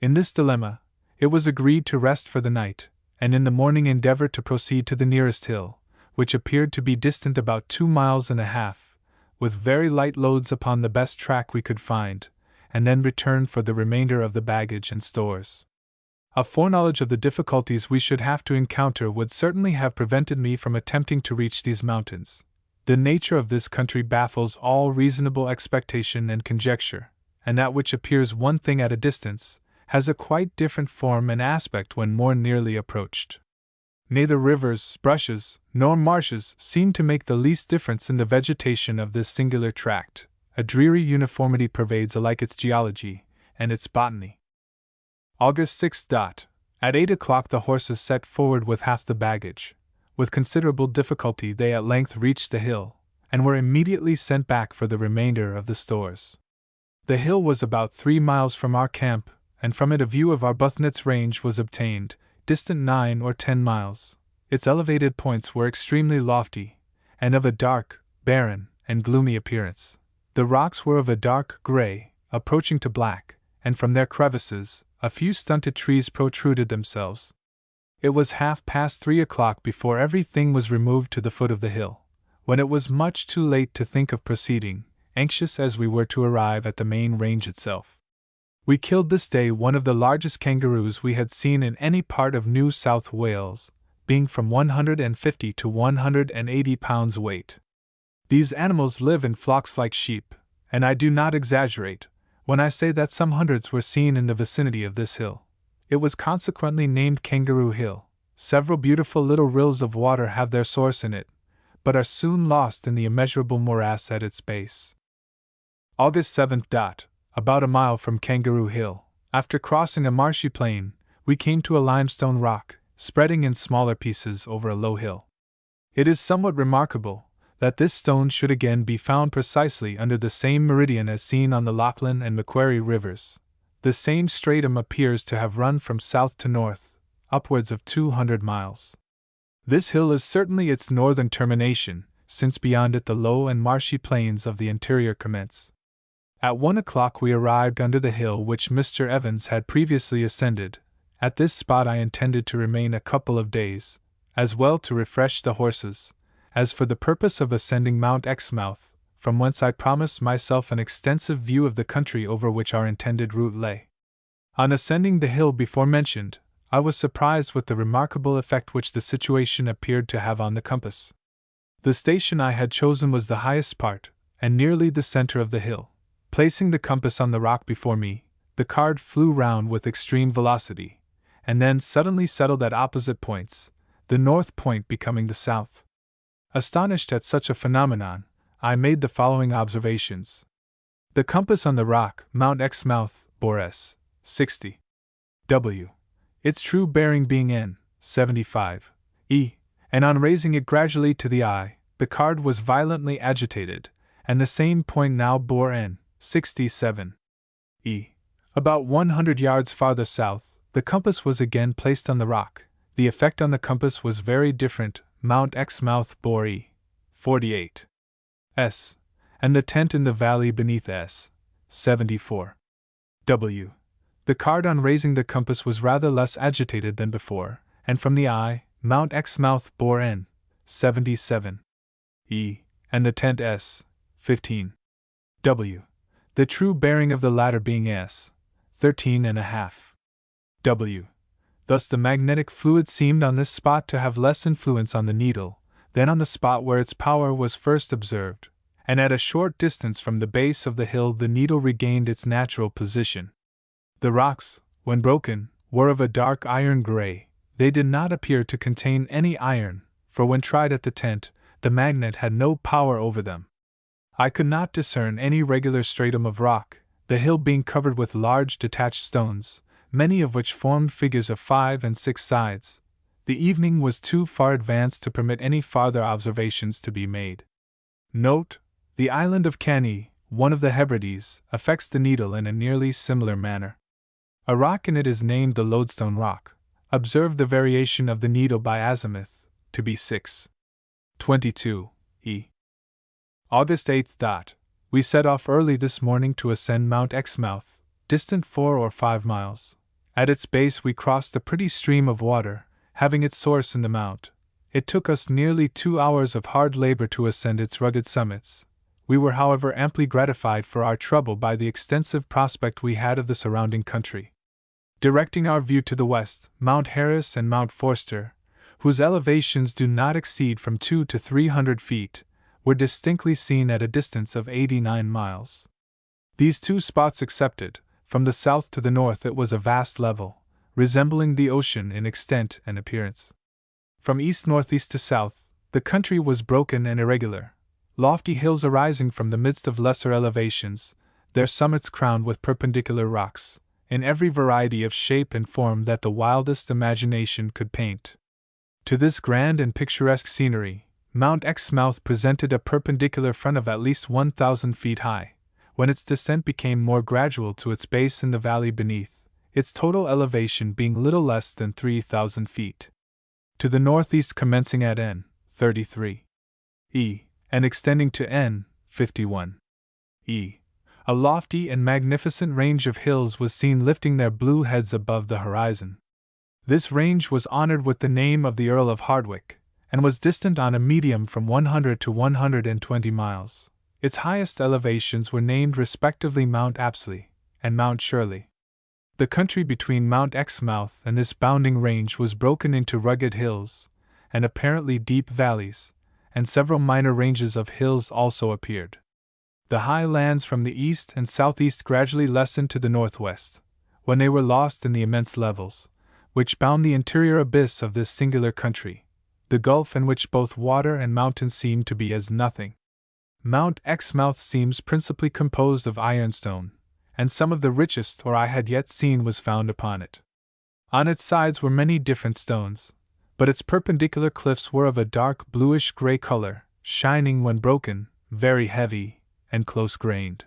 In this dilemma, it was agreed to rest for the night, and in the morning endeavor to proceed to the nearest hill, which appeared to be distant about 2 miles and a half, with very light loads upon the best track we could find, and then return for the remainder of the baggage and stores. A foreknowledge of the difficulties we should have to encounter would certainly have prevented me from attempting to reach these mountains. The nature of this country baffles all reasonable expectation and conjecture, and that which appears one thing at a distance has a quite different form and aspect when more nearly approached. Neither rivers, brushes, nor marshes seem to make the least difference in the vegetation of this singular tract. A dreary uniformity pervades alike its geology and its botany. August 6th. At 8 o'clock the horses set forward with half the baggage. With considerable difficulty they at length reached the hill, and were immediately sent back for the remainder of the stores. The hill was about 3 miles from our camp, and from it a view of Arbuthnot's range was obtained, distant 9 or 10 miles. Its elevated points were extremely lofty, and of a dark, barren, and gloomy appearance. The rocks were of a dark gray, approaching to black, and from their crevices, a few stunted trees protruded themselves. It was 3:30 o'clock before everything was removed to the foot of the hill, when it was much too late to think of proceeding, anxious as we were to arrive at the main range itself. We killed this day one of the largest kangaroos we had seen in any part of New South Wales, being from 150 to 180 pounds weight. These animals live in flocks like sheep, and I do not exaggerate when I say that some hundreds were seen in the vicinity of this hill. It was consequently named Kangaroo Hill. Several beautiful little rills of water have their source in it, but are soon lost in the immeasurable morass at its base. August 7th. About a mile from Kangaroo Hill, after crossing a marshy plain, we came to a limestone rock, spreading in smaller pieces over a low hill. It is somewhat remarkable that this stone should again be found precisely under the same meridian as seen on the Lachlan and Macquarie rivers. The same stratum appears to have run from south to north, upwards of 200 miles. This hill is certainly its northern termination, since beyond it the low and marshy plains of the interior commence. At 1 o'clock we arrived under the hill which Mr. Evans had previously ascended. At this spot I intended to remain a couple of days, as well to refresh the horses, as for the purpose of ascending Mount Exmouth, from whence I promised myself an extensive view of the country over which our intended route lay. On ascending the hill before mentioned, I was surprised with the remarkable effect which the situation appeared to have on the compass. The station I had chosen was the highest part, and nearly the center of the hill. Placing the compass on the rock before me, the card flew round with extreme velocity, and then suddenly settled at opposite points, the north point becoming the south. Astonished at such a phenomenon, I made the following observations. The compass on the rock, Mount Exmouth, bore S. 60 W, its true bearing being N. 75 E, and on raising it gradually to the eye, the card was violently agitated, and the same point now bore N. 67 E. About 100 yards farther south, the compass was again placed on the rock. The effect on the compass was very different. Mount Exmouth bore E. 48 S, and the tent in the valley beneath S. 74 W. The card on raising the compass was rather less agitated than before, and from the eye, Mount Exmouth bore N. 77 E, and the tent S. 15 W. The true bearing of the latter being S. 13.5 W. Thus the magnetic fluid seemed on this spot to have less influence on the needle than on the spot where its power was first observed, and at a short distance from the base of the hill the needle regained its natural position. The rocks, when broken, were of a dark iron gray. They did not appear to contain any iron, for when tried at the tent, the magnet had no power over them. I could not discern any regular stratum of rock, the hill being covered with large detached stones, many of which formed figures of 5 and 6 sides. The evening was too far advanced to permit any farther observations to be made. Note: the island of Canny, one of the Hebrides, affects the needle in a nearly similar manner. A rock in it is named the Lodestone Rock. Observe the variation of the needle by azimuth, to be 6.22 E. August 8th. We set off early this morning to ascend Mount Exmouth, distant 4 or 5 miles. At its base we crossed a pretty stream of water, having its source in the mount. It took us nearly 2 hours of hard labor to ascend its rugged summits. We were, however, amply gratified for our trouble by the extensive prospect we had of the surrounding country. Directing our view to the west, Mount Harris and Mount Forster, whose elevations do not exceed from 200 to 300 feet, were distinctly seen at a distance of 89 miles. These two spots excepted, from the south to the north it was a vast level, resembling the ocean in extent and appearance. From east-northeast to south, the country was broken and irregular, lofty hills arising from the midst of lesser elevations, their summits crowned with perpendicular rocks, in every variety of shape and form that the wildest imagination could paint. To this grand and picturesque scenery, Mount Exmouth presented a perpendicular front of at least 1,000 feet high, when its descent became more gradual to its base in the valley beneath, its total elevation being little less than 3,000 feet. To the northeast, commencing at N. 33 E, and extending to N. 51 E, a lofty and magnificent range of hills was seen lifting their blue heads above the horizon. This range was honored with the name of the Earl of Hardwicke, and was distant on a medium from 100 to 120 miles. Its highest elevations were named respectively Mount Apsley and Mount Shirley. The country between Mount Exmouth and this bounding range was broken into rugged hills, and apparently deep valleys, and several minor ranges of hills also appeared. The high lands from the east and southeast gradually lessened to the northwest, when they were lost in the immense levels, which bound the interior abyss of this singular country, the gulf in which both water and mountain seemed to be as nothing. Mount Exmouth seems principally composed of ironstone, and some of the richest ore I had yet seen was found upon it. On its sides were many different stones, but its perpendicular cliffs were of a dark bluish-gray color, shining when broken, very heavy, and close-grained.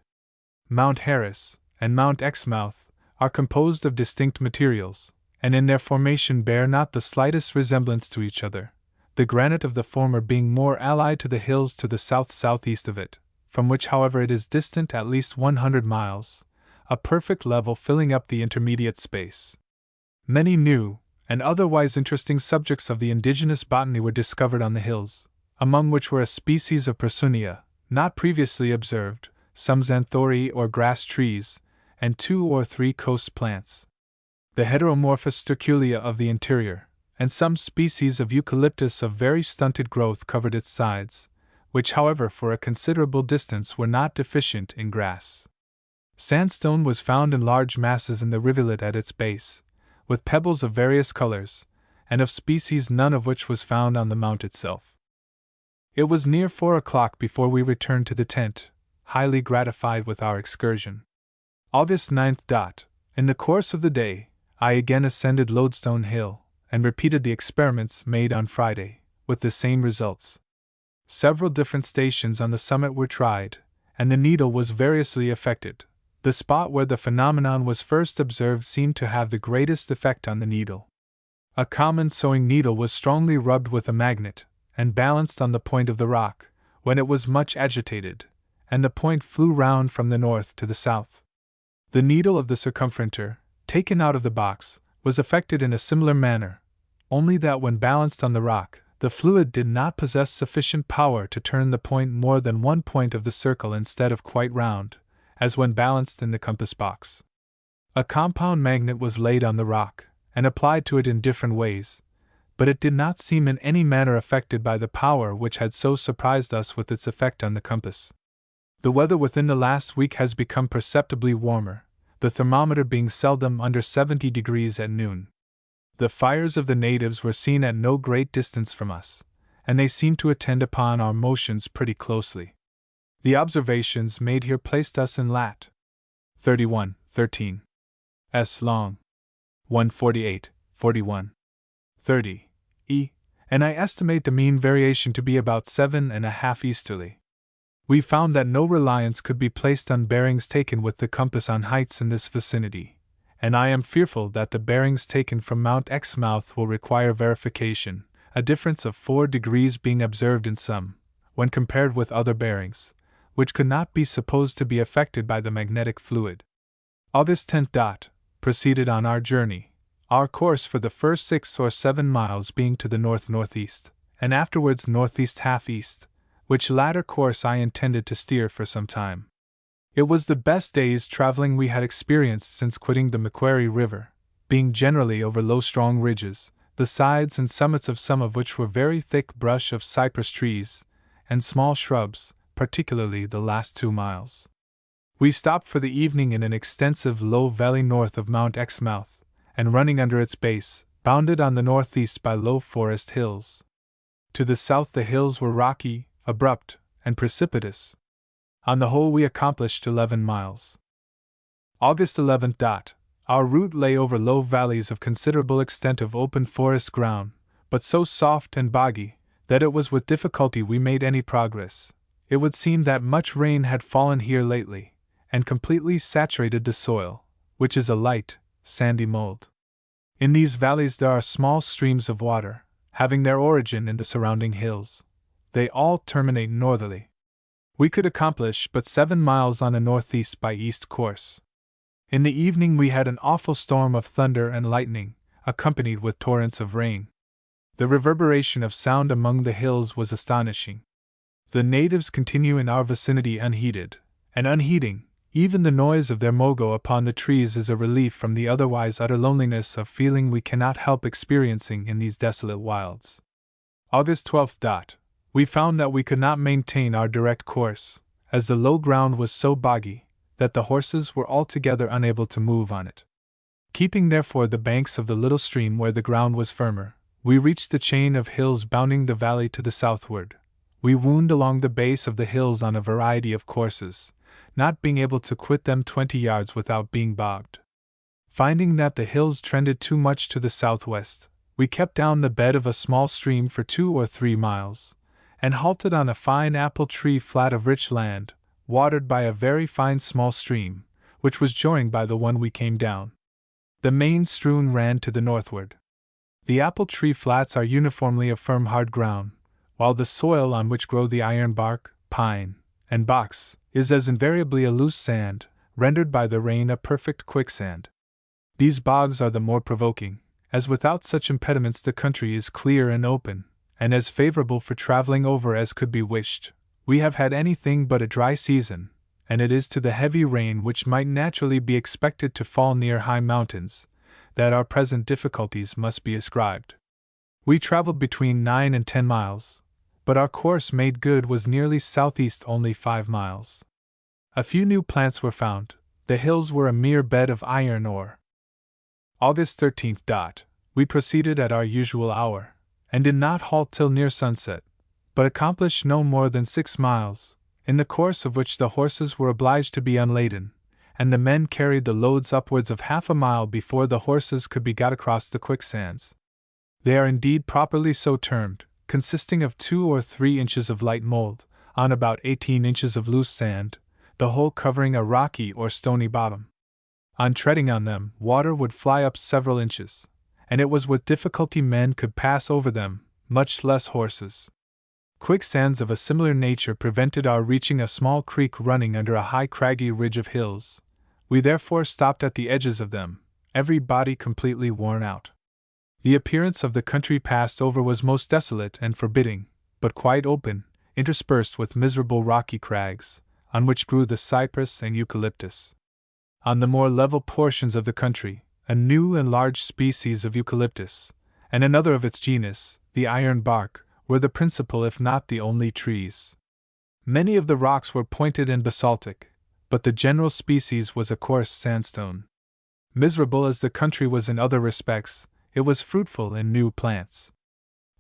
Mount Harris and Mount Exmouth are composed of distinct materials, and in their formation bear not the slightest resemblance to each other, the granite of the former being more allied to the hills to the south-southeast of it, from which however it is distant at least 100 miles, a perfect level filling up the intermediate space. Many new, and otherwise interesting subjects of the indigenous botany were discovered on the hills, among which were a species of Persunia, not previously observed, some xanthori or grass trees, and 2 or 3 coast plants. The heteromorphous sterculia of the interior, and some species of eucalyptus of very stunted growth covered its sides, which however for a considerable distance were not deficient in grass. Sandstone was found in large masses in the rivulet at its base, with pebbles of various colors, and of species none of which was found on the mount itself. It was near 4 o'clock before we returned to the tent, highly gratified with our excursion. August 9th. In the course of the day, I again ascended Lodestone Hill, and repeated the experiments made on Friday, with the same results. Several different stations on the summit were tried, and the needle was variously affected. The spot where the phenomenon was first observed seemed to have the greatest effect on the needle. A common sewing needle was strongly rubbed with a magnet, and balanced on the point of the rock, when it was much agitated, and the point flew round from the north to the south. The needle of the circumferentor, taken out of the box, was affected in a similar manner, only that when balanced on the rock, the fluid did not possess sufficient power to turn the point more than one point of the circle instead of quite round, as when balanced in the compass box. A compound magnet was laid on the rock, and applied to it in different ways, but it did not seem in any manner affected by the power which had so surprised us with its effect on the compass. The weather within the last week has become perceptibly warmer, the thermometer being seldom under 70 degrees at noon. The fires of the natives were seen at no great distance from us, and they seemed to attend upon our motions pretty closely. The observations made here placed us in lat. 31:13 s long, 148:41 30 e, and I estimate the mean variation to be about 7½ easterly. We found that no reliance could be placed on bearings taken with the compass on heights in this vicinity, and I am fearful that the bearings taken from Mount Exmouth will require verification, a difference of 4 degrees being observed in some, when compared with other bearings, which could not be supposed to be affected by the magnetic fluid. August 10th. Proceeded on our journey, our course for the first 6 or 7 miles being to the north-northeast, and afterwards northeast-half-east, which latter course I intended to steer for some time. It was the best day's traveling we had experienced since quitting the Macquarie River, being generally over low strong ridges, the sides and summits of some of which were very thick brush of cypress trees, and small shrubs, particularly the last 2 miles. We stopped for the evening in an extensive low valley north of Mount Exmouth, and running under its base, bounded on the northeast by low forest hills. To the south the hills were rocky, abrupt, and precipitous. On the whole we accomplished 11 miles. August 11th. Our route lay over low valleys of considerable extent of open forest ground, but so soft and boggy that it was with difficulty we made any progress. It would seem that much rain had fallen here lately, and completely saturated the soil, which is a light, sandy mold. In these valleys there are small streams of water, having their origin in the surrounding hills. They all terminate northerly. We could accomplish but 7 miles on a northeast by east course. In the evening we had an awful storm of thunder and lightning, accompanied with torrents of rain. The reverberation of sound among the hills was astonishing. The natives continue in our vicinity unheeded, and unheeding, even the noise of their mogo upon the trees is a relief from the otherwise utter loneliness of feeling we cannot help experiencing in these desolate wilds. August 12th. We found that we could not maintain our direct course, as the low ground was so boggy that the horses were altogether unable to move on it. Keeping therefore the banks of the little stream where the ground was firmer, we reached the chain of hills bounding the valley to the southward. We wound along the base of the hills on a variety of courses, not being able to quit them 20 yards without being bogged. Finding that the hills trended too much to the southwest, we kept down the bed of a small stream for 2 or 3 miles, and halted on a fine apple tree flat of rich land, watered by a very fine small stream, which was joined by the one we came down. The main strewn ran to the northward. The apple tree flats are uniformly of firm hard ground, while the soil on which grow the ironbark, pine, and box is as invariably a loose sand, rendered by the rain a perfect quicksand. These bogs are the more provoking, as without such impediments the country is clear and open, and as favorable for traveling over as could be wished. We have had anything but a dry season, and it is to the heavy rain which might naturally be expected to fall near high mountains that our present difficulties must be ascribed. We traveled between 9 and 10 miles, but our course made good was nearly southeast only 5 miles. A few new plants were found. The hills were a mere bed of iron ore. August 13th. We proceeded at our usual hour, and did not halt till near sunset, but accomplished no more than 6 miles, in the course of which the horses were obliged to be unladen, and the men carried the loads upwards of half a mile before the horses could be got across the quicksands. They are indeed properly so termed, consisting of 2 or 3 inches of light mold, on about 18 inches of loose sand, the whole covering a rocky or stony bottom. On treading on them, water would fly up several inches, and it was with difficulty men could pass over them, much less horses. Quicksands of a similar nature prevented our reaching a small creek running under a high craggy ridge of hills. We therefore stopped at the edges of them, every body completely worn out. The appearance of the country passed over was most desolate and forbidding, but quite open, interspersed with miserable rocky crags, on which grew the cypress and eucalyptus. On the more level portions of the country, a new and large species of eucalyptus, and another of its genus, the ironbark, were the principal if not the only trees. Many of the rocks were pointed and basaltic, but the general species was a coarse sandstone. Miserable as the country was in other respects, it was fruitful in new plants.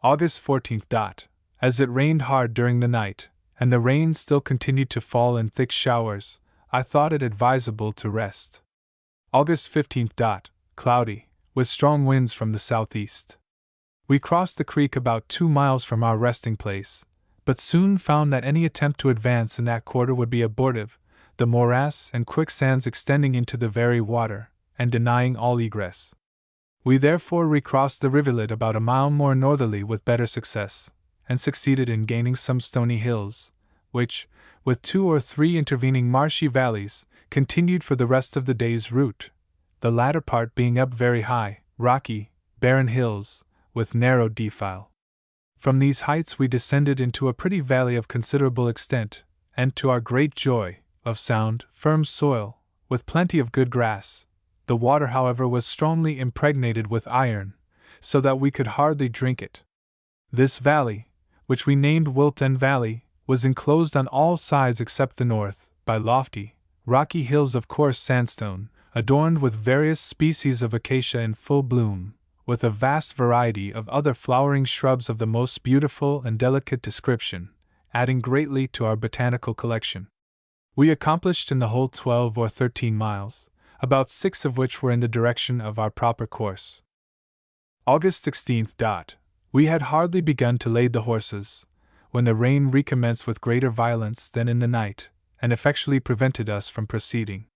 August 14th. As it rained hard during the night, and the rain still continued to fall in thick showers, I thought it advisable to rest. August 15th. Cloudy, with strong winds from the southeast. We crossed the creek about 2 miles from our resting place, but soon found that any attempt to advance in that quarter would be abortive, the morass and quicksands extending into the very water, and denying all egress. We therefore recrossed the rivulet about a mile more northerly with better success, and succeeded in gaining some stony hills, which, with 2 or 3 intervening marshy valleys, continued for the rest of the day's route, the latter part being up very high, rocky, barren hills, with narrow defile. From these heights we descended into a pretty valley of considerable extent, and to our great joy, of sound, firm soil, with plenty of good grass. The water, however, was strongly impregnated with iron, so that we could hardly drink it. This valley, which we named Wilton Valley, was enclosed on all sides except the north, by lofty, rocky hills of coarse sandstone, adorned with various species of acacia in full bloom, with a vast variety of other flowering shrubs of the most beautiful and delicate description, adding greatly to our botanical collection. We accomplished in the whole 12 or 13 miles, about 6 of which were in the direction of our proper course. August 16th. We had hardly begun to lade the horses, when the rain recommenced with greater violence than in the night, and effectually prevented us from proceeding.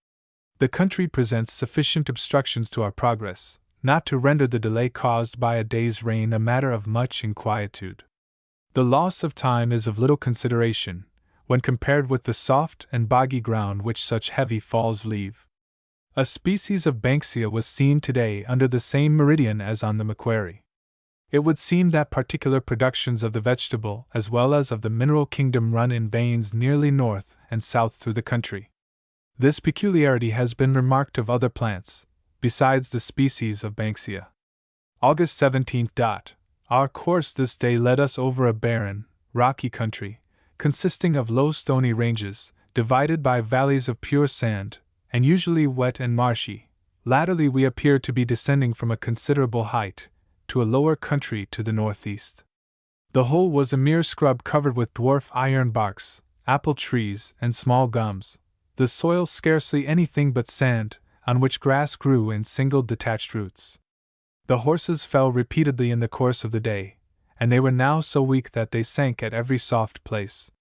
The country presents sufficient obstructions to our progress, not to render the delay caused by a day's rain a matter of much inquietude. The loss of time is of little consideration, when compared with the soft and boggy ground which such heavy falls leave. A species of Banksia was seen today under the same meridian as on the Macquarie. It would seem that particular productions of the vegetable as well as of the mineral kingdom run in veins nearly north and south through the country. This peculiarity has been remarked of other plants, besides the species of Banksia. August 17th. Our course this day led us over a barren, rocky country, consisting of low stony ranges, divided by valleys of pure sand, and usually wet and marshy. Latterly we appeared to be descending from a considerable height, to a lower country to the northeast. The whole was a mere scrub covered with dwarf iron barks, apple trees, and small gums, the soil scarcely anything but sand, on which grass grew in single detached roots. The horses fell repeatedly in the course of the day, and they were now so weak that they sank at every soft place.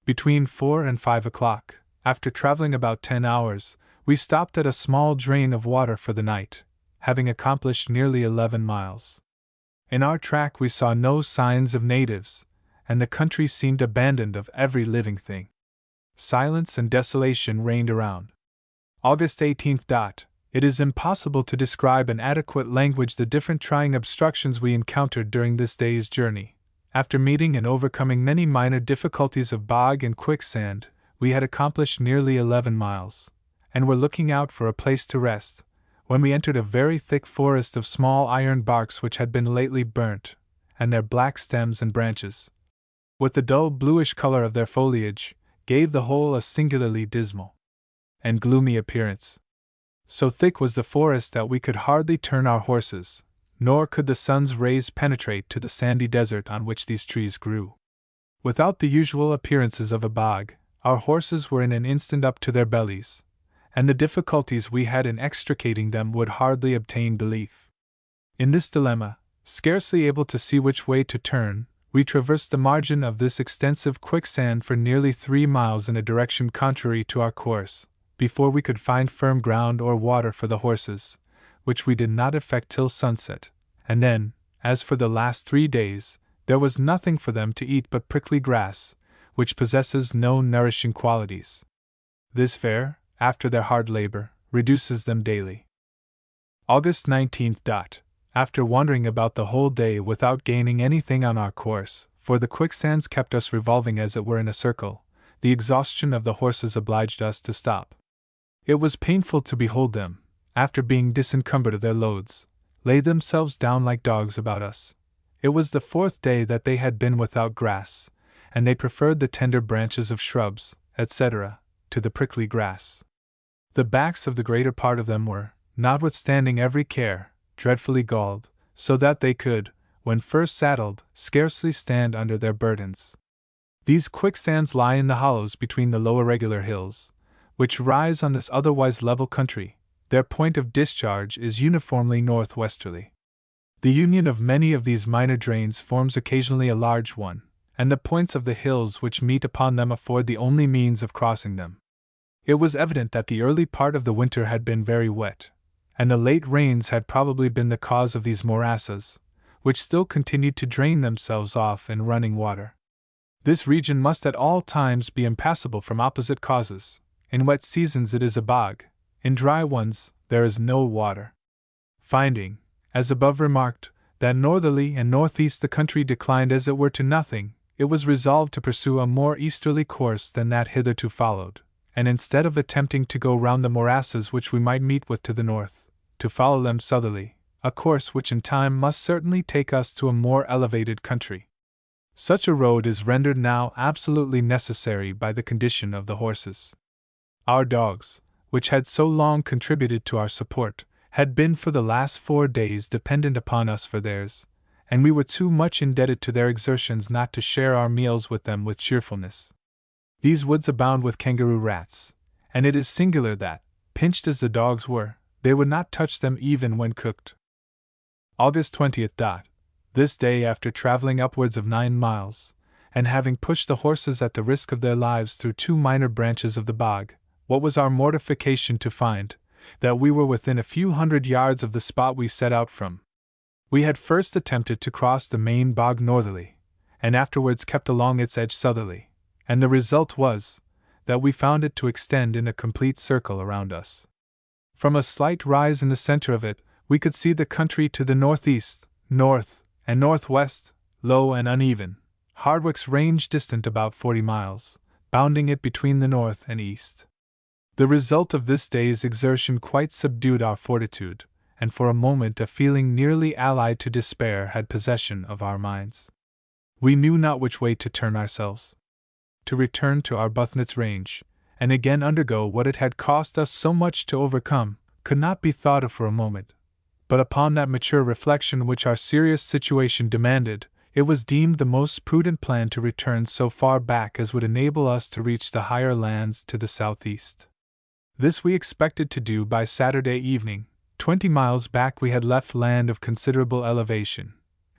Between 4 and 5 o'clock, after traveling about 10 hours, we stopped at a small drain of water for the night, having accomplished nearly 11 miles. In our track we saw no signs of natives, and the country seemed abandoned of every living thing. Silence and desolation reigned around. August 18th. It is impossible to describe in adequate language the different trying obstructions we encountered during this day's journey. After meeting and overcoming many minor difficulties of bog and quicksand, we had accomplished nearly 11 miles, and were looking out for a place to rest, when we entered a very thick forest of small iron barks which had been lately burnt, and their black stems and branches, with the dull bluish color of their foliage, gave the whole a singularly dismal and gloomy appearance. So thick was the forest that we could hardly turn our horses, nor could the sun's rays penetrate to the sandy desert on which these trees grew. Without the usual appearances of a bog, our horses were in an instant up to their bellies, and the difficulties we had in extricating them would hardly obtain belief. In this dilemma, scarcely able to see which way to turn, we traversed the margin of this extensive quicksand for nearly 3 miles in a direction contrary to our course, before we could find firm ground or water for the horses, which we did not effect till sunset, and then, as for the last 3 days, there was nothing for them to eat but prickly grass, which possesses no nourishing qualities. This fare, after their hard labor, reduces them daily. August 19th. After wandering about the whole day without gaining anything on our course, for the quicksands kept us revolving as it were in a circle, the exhaustion of the horses obliged us to stop. It was painful to behold them, after being disencumbered of their loads, lay themselves down like dogs about us. It was the 4th day that they had been without grass, and they preferred the tender branches of shrubs, etc., to the prickly grass. The backs of the greater part of them were, notwithstanding every care, dreadfully galled, so that they could, when first saddled, scarcely stand under their burdens. These quicksands lie in the hollows between the low irregular hills, which rise on this otherwise level country. Their point of discharge is uniformly northwesterly. The union of many of these minor drains forms occasionally a large one, and the points of the hills which meet upon them afford the only means of crossing them. It was evident that the early part of the winter had been very wet, and the late rains had probably been the cause of these morasses, which still continued to drain themselves off in running water. This region must at all times be impassable from opposite causes. In wet seasons it is a bog, in dry ones there is no water. Finding, as above remarked, that northerly and northeast the country declined as it were to nothing, it was resolved to pursue a more easterly course than that hitherto followed, and instead of attempting to go round the morasses which we might meet with to the north, to follow them southerly, a course which in time must certainly take us to a more elevated country. Such a road is rendered now absolutely necessary by the condition of the horses. Our dogs, which had so long contributed to our support, had been for the last 4 days dependent upon us for theirs, and we were too much indebted to their exertions not to share our meals with them with cheerfulness. These woods abound with kangaroo rats, and it is singular that, pinched as the dogs were, they would not touch them even when cooked. August 20th. This day, after traveling upwards of 9 miles, and having pushed the horses at the risk of their lives through 2 minor branches of the bog, what was our mortification to find that we were within a few hundred yards of the spot we set out from. We had first attempted to cross the main bog northerly, and afterwards kept along its edge southerly, and the result was that we found it to extend in a complete circle around us. From a slight rise in the center of it, we could see the country to the northeast, north, and northwest, low and uneven, Hardwick's range distant about 40 miles, bounding it between the north and east. The result of this day's exertion quite subdued our fortitude, and for a moment a feeling nearly allied to despair had possession of our minds. We knew not which way to turn ourselves. To return to Arbuthnot's range, and again undergo what it had cost us so much to overcome, could not be thought of for a moment. But upon that mature reflection which our serious situation demanded, it was deemed the most prudent plan to return so far back as would enable us to reach the higher lands to the southeast. This we expected to do by Saturday evening. 20 miles back we had left land of considerable elevation,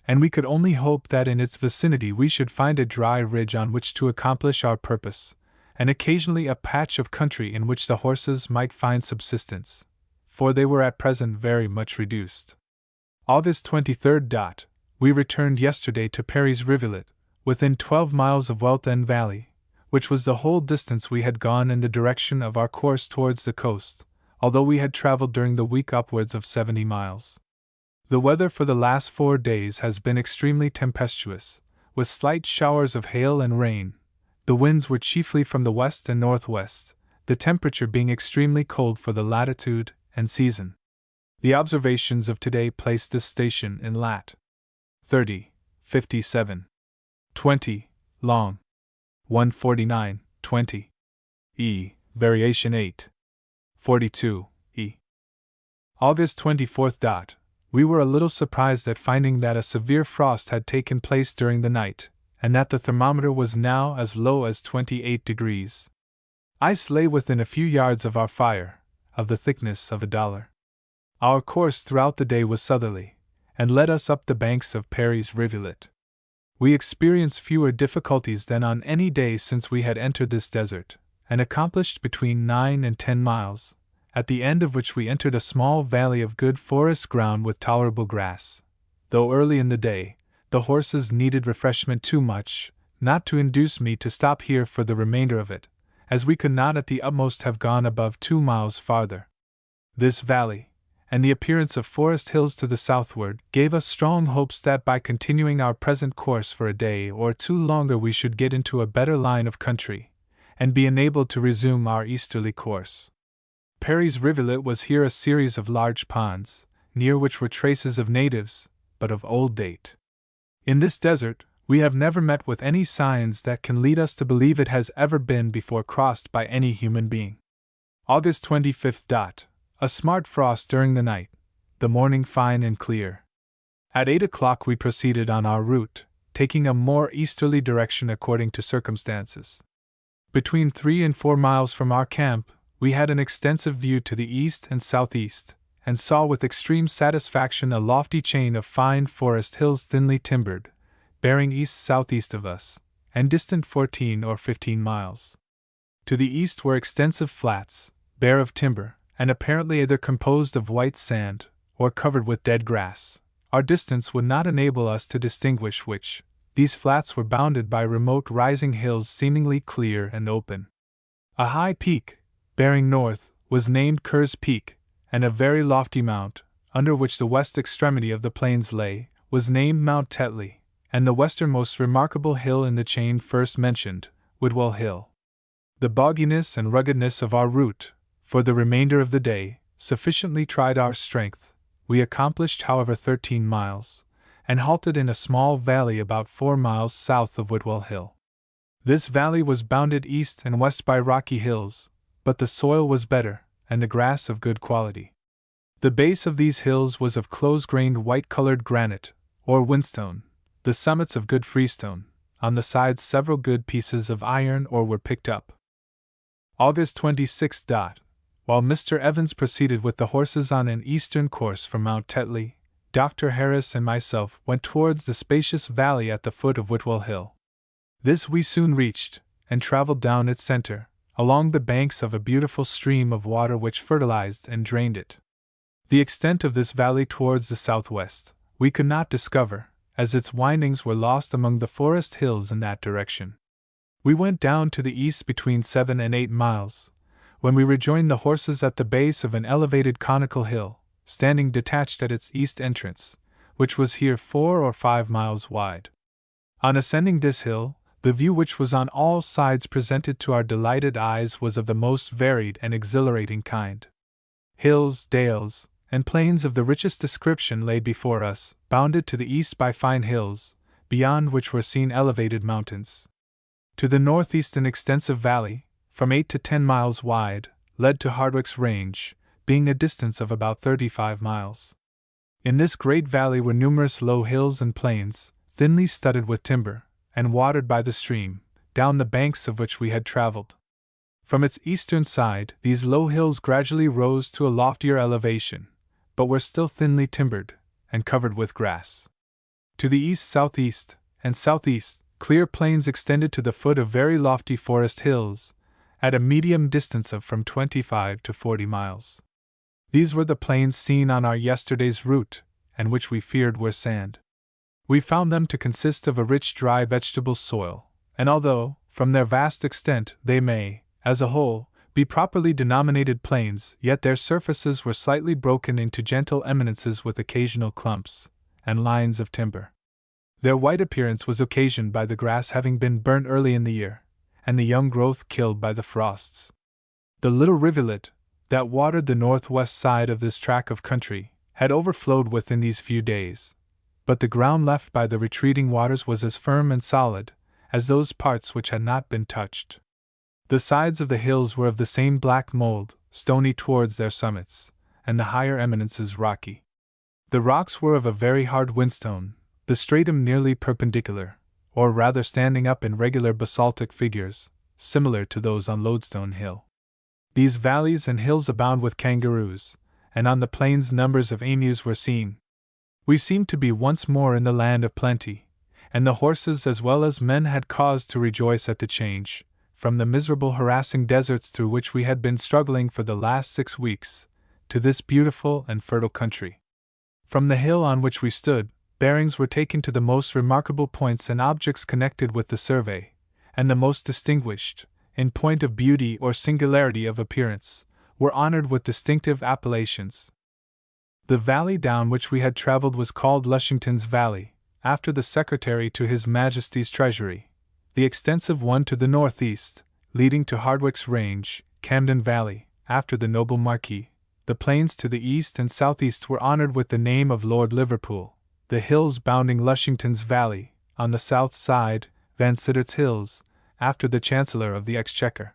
and we could only hope that in its vicinity we should find a dry ridge on which to accomplish our purpose, and occasionally a patch of country in which the horses might find subsistence. for they were at present very much reduced. August 23rd. We returned yesterday to Perry's Rivulet, within 12 miles of Welt End Valley, which was the whole distance we had gone in the direction of our course towards the coast, although we had traveled during the week upwards of 70 miles. The weather for the last 4 days has been extremely tempestuous, with slight showers of hail and rain. The winds were chiefly from the west and northwest, the temperature being extremely cold for the latitude and season. The observations of today placed this station in lat. 30, 57, 20, long, 149, 20, E, variation 8, 42, E. August 24th. We were a little surprised at finding that a severe frost had taken place during the night, and that the thermometer was now as low as 28 degrees. Ice lay within a few yards of our fire, of the thickness of $1. Our course throughout the day was southerly, and led us up the banks of Perry's Rivulet. We experienced fewer difficulties than on any day since we had entered this desert, and accomplished between 9 and 10 miles, at the end of which we entered a small valley of good forest ground with tolerable grass. Though early in the day, the horses needed refreshment too much not to induce me to stop here for the remainder of it, as we could not at the utmost have gone above 2 miles farther. This valley, and the appearance of forest hills to the southward, gave us strong hopes that by continuing our present course for a day or two longer we should get into a better line of country, and be enabled to resume our easterly course. Perry's Rivulet was here a series of large ponds, near which were traces of natives, but of old date. In this desert, we have never met with any signs that can lead us to believe it has ever been before crossed by any human being. August 25th. A smart frost during the night, the morning fine and clear. At 8 o'clock we proceeded on our route, taking a more easterly direction according to circumstances. Between 3 and 4 miles from our camp, we had an extensive view to the east and southeast, and saw with extreme satisfaction a lofty chain of fine forest hills thinly timbered, bearing east-southeast of us, and distant 14 or 15 miles. To the east were extensive flats, bare of timber, and apparently either composed of white sand, or covered with dead grass. Our distance would not enable us to distinguish which. These flats were bounded by remote rising hills seemingly clear and open. A high peak, bearing north, was named Kerr's Peak, and a very lofty mount, under which the west extremity of the plains lay, was named Mount Tetley, and the westernmost remarkable hill in the chain first mentioned, Whitwell Hill. The bogginess and ruggedness of our route, for the remainder of the day, sufficiently tried our strength. We accomplished, however, 13 miles, and halted in a small valley about 4 miles south of Whitwell Hill. This valley was bounded east and west by rocky hills, but the soil was better, and the grass of good quality. The base of these hills was of close-grained white-colored granite, or whinstone, the summits of good freestone, on the sides several good pieces of iron ore were picked up. August 26th. While Mr. Evans proceeded with the horses on an eastern course from Mount Tetley, Dr. Harris and myself went towards the spacious valley at the foot of Whitwell Hill. This we soon reached, and traveled down its center, along the banks of a beautiful stream of water which fertilized and drained it. The extent of this valley towards the southwest we could not discover, as its windings were lost among the forest hills in that direction. We went down to the east between 7 and 8 miles, when we rejoined the horses at the base of an elevated conical hill, standing detached at its east entrance, which was here 4 or 5 miles wide. On ascending this hill, the view which was on all sides presented to our delighted eyes was of the most varied and exhilarating kind. Hills, dales, and plains of the richest description lay before us, bounded to the east by fine hills, beyond which were seen elevated mountains. To the northeast an extensive valley, from 8 to 10 miles wide, led to Hardwicke's Range, being a distance of about 35 miles. In this great valley were numerous low hills and plains, thinly studded with timber, and watered by the stream, down the banks of which we had traveled. From its eastern side, these low hills gradually rose to a loftier elevation, but were still thinly timbered, and covered with grass. To the east, southeast, and southeast, clear plains extended to the foot of very lofty forest hills, at a medium distance of from 25 to 40 miles. These were the plains seen on our yesterday's route, and which we feared were sand. We found them to consist of a rich dry vegetable soil, and although, from their vast extent, they may, as a whole, be properly denominated plains, yet their surfaces were slightly broken into gentle eminences with occasional clumps and lines of timber. Their white appearance was occasioned by the grass having been burnt early in the year, and the young growth killed by the frosts. The little rivulet that watered the northwest side of this tract of country had overflowed within these few days, but the ground left by the retreating waters was as firm and solid as those parts which had not been touched. The sides of the hills were of the same black mold, stony towards their summits, and the higher eminences rocky. The rocks were of a very hard whinstone, the stratum nearly perpendicular, or rather standing up in regular basaltic figures, similar to those on Lodestone Hill. These valleys and hills abound with kangaroos, and on the plains numbers of emus were seen. We seemed to be once more in the land of plenty, and the horses as well as men had cause to rejoice at the change, from the miserable harassing deserts through which we had been struggling for the last 6 weeks, to this beautiful and fertile country. From the hill on which we stood, bearings were taken to the most remarkable points and objects connected with the survey, and the most distinguished, in point of beauty or singularity of appearance, were honored with distinctive appellations. The valley down which we had traveled was called Lushington's Valley, after the Secretary to His Majesty's Treasury, the extensive one to the northeast, leading to Hardwicke's Range, Camden Valley, after the noble Marquis. The plains to the east and southeast were honored with the name of Lord Liverpool, the hills bounding Lushington's Valley, on the south side, Vansiddart's Hills, after the Chancellor of the Exchequer,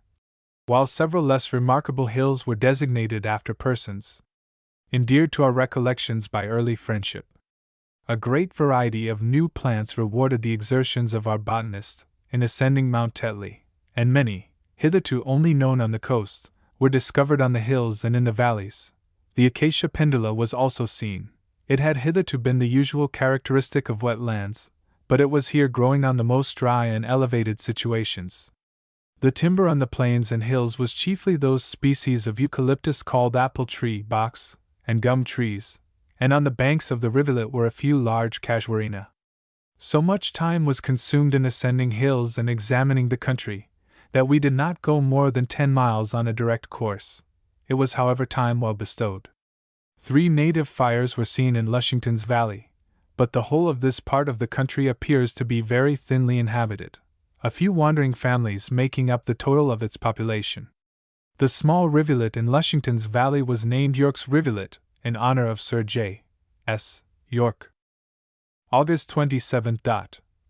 while several less remarkable hills were designated after persons endeared to our recollections by early friendship. A great variety of new plants rewarded the exertions of our botanist in ascending Mount Tetley, and many, hitherto only known on the coast, were discovered on the hills and in the valleys. The acacia pendula was also seen. It had hitherto been the usual characteristic of wet lands, but it was here growing on the most dry and elevated situations. The timber on the plains and hills was chiefly those species of eucalyptus called apple tree, box, and gum trees, and on the banks of the rivulet were a few large casuarina. So much time was consumed in ascending hills and examining the country, that we did not go more than 10 miles on a direct course. It was, however, time well bestowed. 3 native fires were seen in Lushington's Valley, but the whole of this part of the country appears to be very thinly inhabited, a few wandering families making up the total of its population. The small rivulet in Lushington's Valley was named York's Rivulet, in honor of Sir J. S. York. August 27.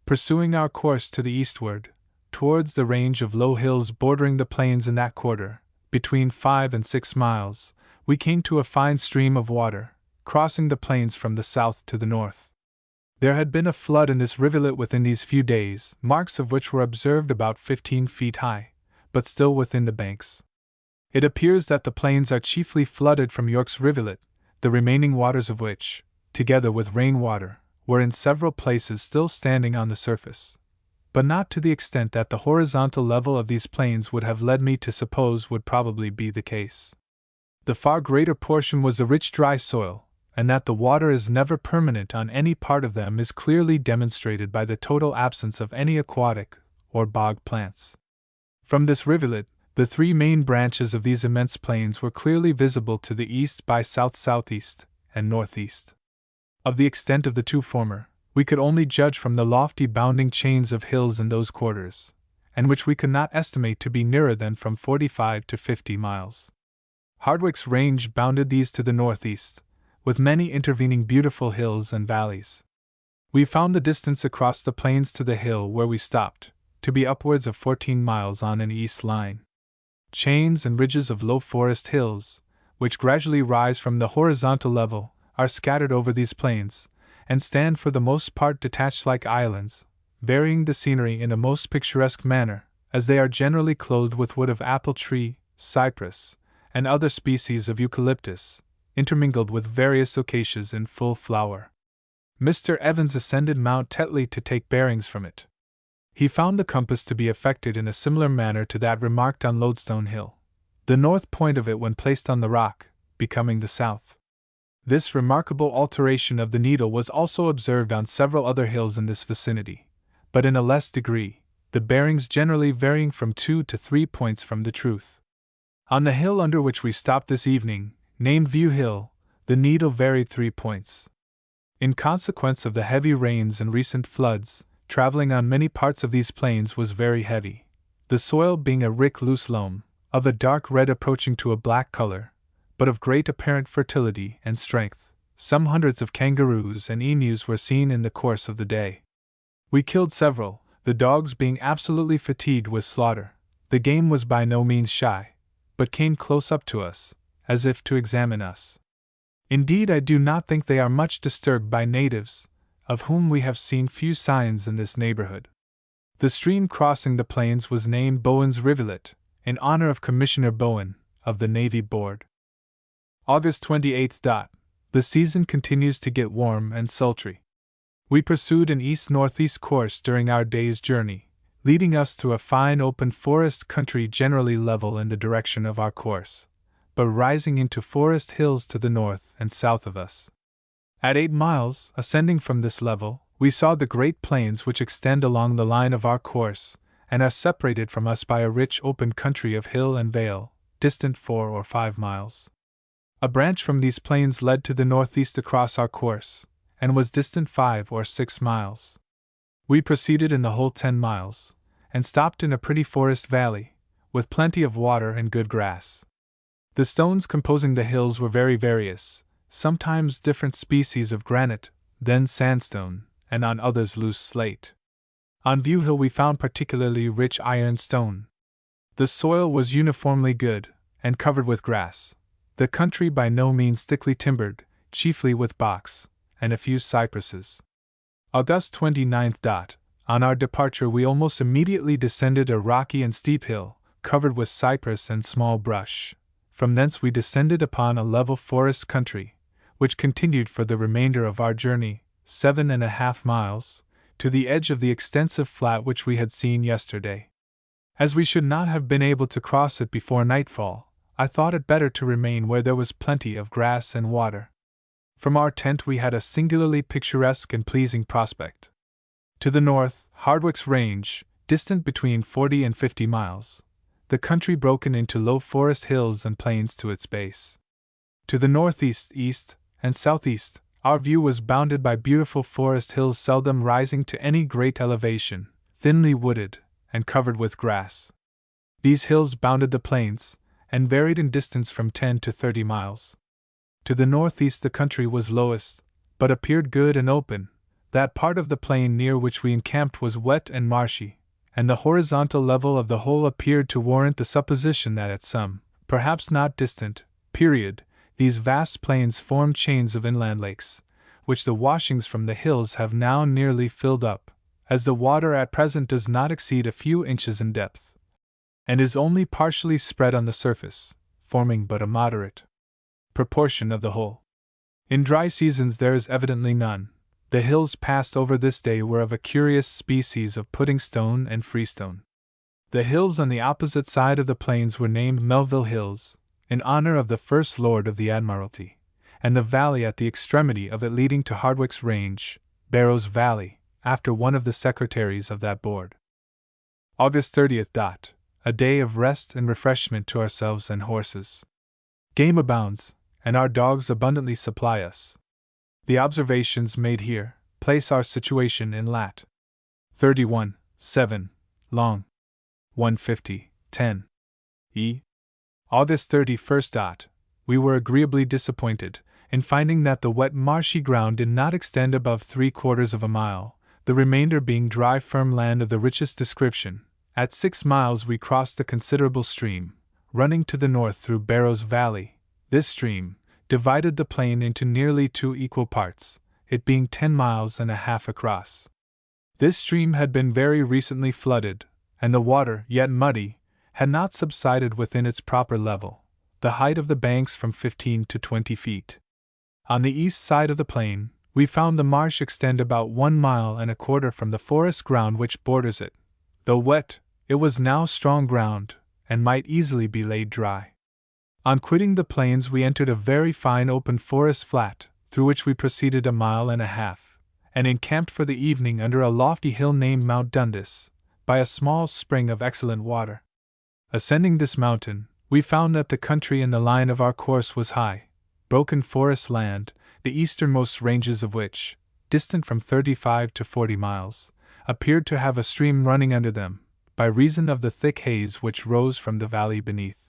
Pursuing our course to the eastward, towards the range of low hills bordering the plains in that quarter, between 5 and 6 miles, we came to a fine stream of water, crossing the plains from the south to the north. There had been a flood in this rivulet within these few days, marks of which were observed about 15 feet high, but still within the banks. It appears that the plains are chiefly flooded from York's Rivulet, the remaining waters of which, together with rain-water, were in several places still standing on the surface, but not to the extent that the horizontal level of these plains would have led me to suppose would probably be the case. The far greater portion was a rich dry soil, and that the water is never permanent on any part of them is clearly demonstrated by the total absence of any aquatic or bog plants. From this rivulet, the 3 main branches of these immense plains were clearly visible to the east by south-southeast and northeast. Of the extent of the 2 former, we could only judge from the lofty bounding chains of hills in those quarters, and which we could not estimate to be nearer than from 45 to 50 miles. Hardwicke's Range bounded these to the northeast, with many intervening beautiful hills and valleys. We found the distance across the plains to the hill where we stopped to be upwards of 14 miles on an east line. Chains and ridges of low forest hills, which gradually rise from the horizontal level, are scattered over these plains, and stand for the most part detached like islands, varying the scenery in a most picturesque manner, as they are generally clothed with wood of apple tree, cypress, and other species of eucalyptus, intermingled with various acacias in full flower. Mr. Evans ascended Mount Tetley to take bearings from it. He found the compass to be affected in a similar manner to that remarked on Lodestone Hill. The north point of it, when placed on the rock, becoming the south. This remarkable alteration of the needle was also observed on several other hills in this vicinity, but in a less degree, the bearings generally varying from 2 to 3 points from the truth. On the hill under which we stopped this evening, named View Hill, the needle varied 3 points. In consequence of the heavy rains and recent floods, traveling on many parts of these plains was very heavy, the soil being a rich loose loam, of a dark red approaching to a black color, but of great apparent fertility and strength. Some hundreds of kangaroos and emus were seen in the course of the day. We killed several, the dogs being absolutely fatigued with slaughter. The game was by no means shy, but came close up to us, as if to examine us. Indeed, I do not think they are much disturbed by natives, of whom we have seen few signs in this neighborhood. The stream crossing the plains was named Bowen's Rivulet, in honor of Commissioner Bowen, of the Navy Board. August 28. The season continues to get warm and sultry. We pursued an east-northeast course during our day's journey, leading us through a fine open forest country generally level in the direction of our course, but rising into forest hills to the north and south of us. At 8 miles, ascending from this level, we saw the great plains which extend along the line of our course, and are separated from us by a rich open country of hill and vale, distant 4 or 5 miles. A branch from these plains led to the northeast across our course, and was distant 5 or 6 miles. We proceeded in the whole 10 miles, and stopped in a pretty forest valley, with plenty of water and good grass. The stones composing the hills were very various, sometimes different species of granite, then sandstone, and on others loose slate. On View Hill we found particularly rich ironstone. The soil was uniformly good, and covered with grass. The country by no means thickly timbered, chiefly with box, and a few cypresses. August 29. On our departure we almost immediately descended a rocky and steep hill, covered with cypress and small brush. From thence we descended upon a level forest country, which continued for the remainder of our journey, 7½ miles, to the edge of the extensive flat which we had seen yesterday. As we should not have been able to cross it before nightfall, I thought it better to remain where there was plenty of grass and water. From our tent we had a singularly picturesque and pleasing prospect. To the north, Hardwicke's Range, distant between 40 and 50 miles, the country broken into low forest hills and plains to its base. To the northeast, east, and southeast, our view was bounded by beautiful forest hills seldom rising to any great elevation, thinly wooded, and covered with grass. These hills bounded the plains, and varied in distance from 10 to 30 miles. To the northeast the country was lowest, but appeared good and open. That part of the plain near which we encamped was wet and marshy, and the horizontal level of the whole appeared to warrant the supposition that at some, perhaps not distant, period, these vast plains formed chains of inland lakes, which the washings from the hills have now nearly filled up, as the water at present does not exceed a few inches in depth, and is only partially spread on the surface, forming but a moderate proportion of the whole. In dry seasons there is evidently none. The hills passed over this day were of a curious species of pudding stone and freestone. The hills on the opposite side of the plains were named Melville Hills, in honor of the First Lord of the Admiralty, and the valley at the extremity of it leading to Hardwicke's Range, Barrow's Valley, after one of the secretaries of that board. August 30. A day of rest and refreshment to ourselves and horses. Game abounds, and our dogs abundantly supply us. The observations made here place our situation in lat. 31.7 long. 150.10 e. August 31. We were agreeably disappointed in finding that the wet marshy ground did not extend above 3/4 of a mile, the remainder being dry firm land of the richest description. At 6 miles we crossed a considerable stream, running to the north through Barrow's Valley. This stream divided the plain into nearly 2 equal parts, it being 10 miles and a half across. This stream had been very recently flooded, and the water, yet muddy, had not subsided within its proper level, the height of the banks from 15 to 20 feet. On the east side of the plain, we found the marsh extend about 1.25 miles from the forest ground which borders it. Though wet, it was now strong ground, and might easily be laid dry. On quitting the plains, we entered a very fine open forest flat, through which we proceeded 1.5 miles, and encamped for the evening under a lofty hill named Mount Dundas, by a small spring of excellent water. Ascending this mountain, we found that the country in the line of our course was high, broken forest land, the easternmost ranges of which, distant from 35 to 40 miles, appeared to have a stream running under them, by reason of the thick haze which rose from the valley beneath.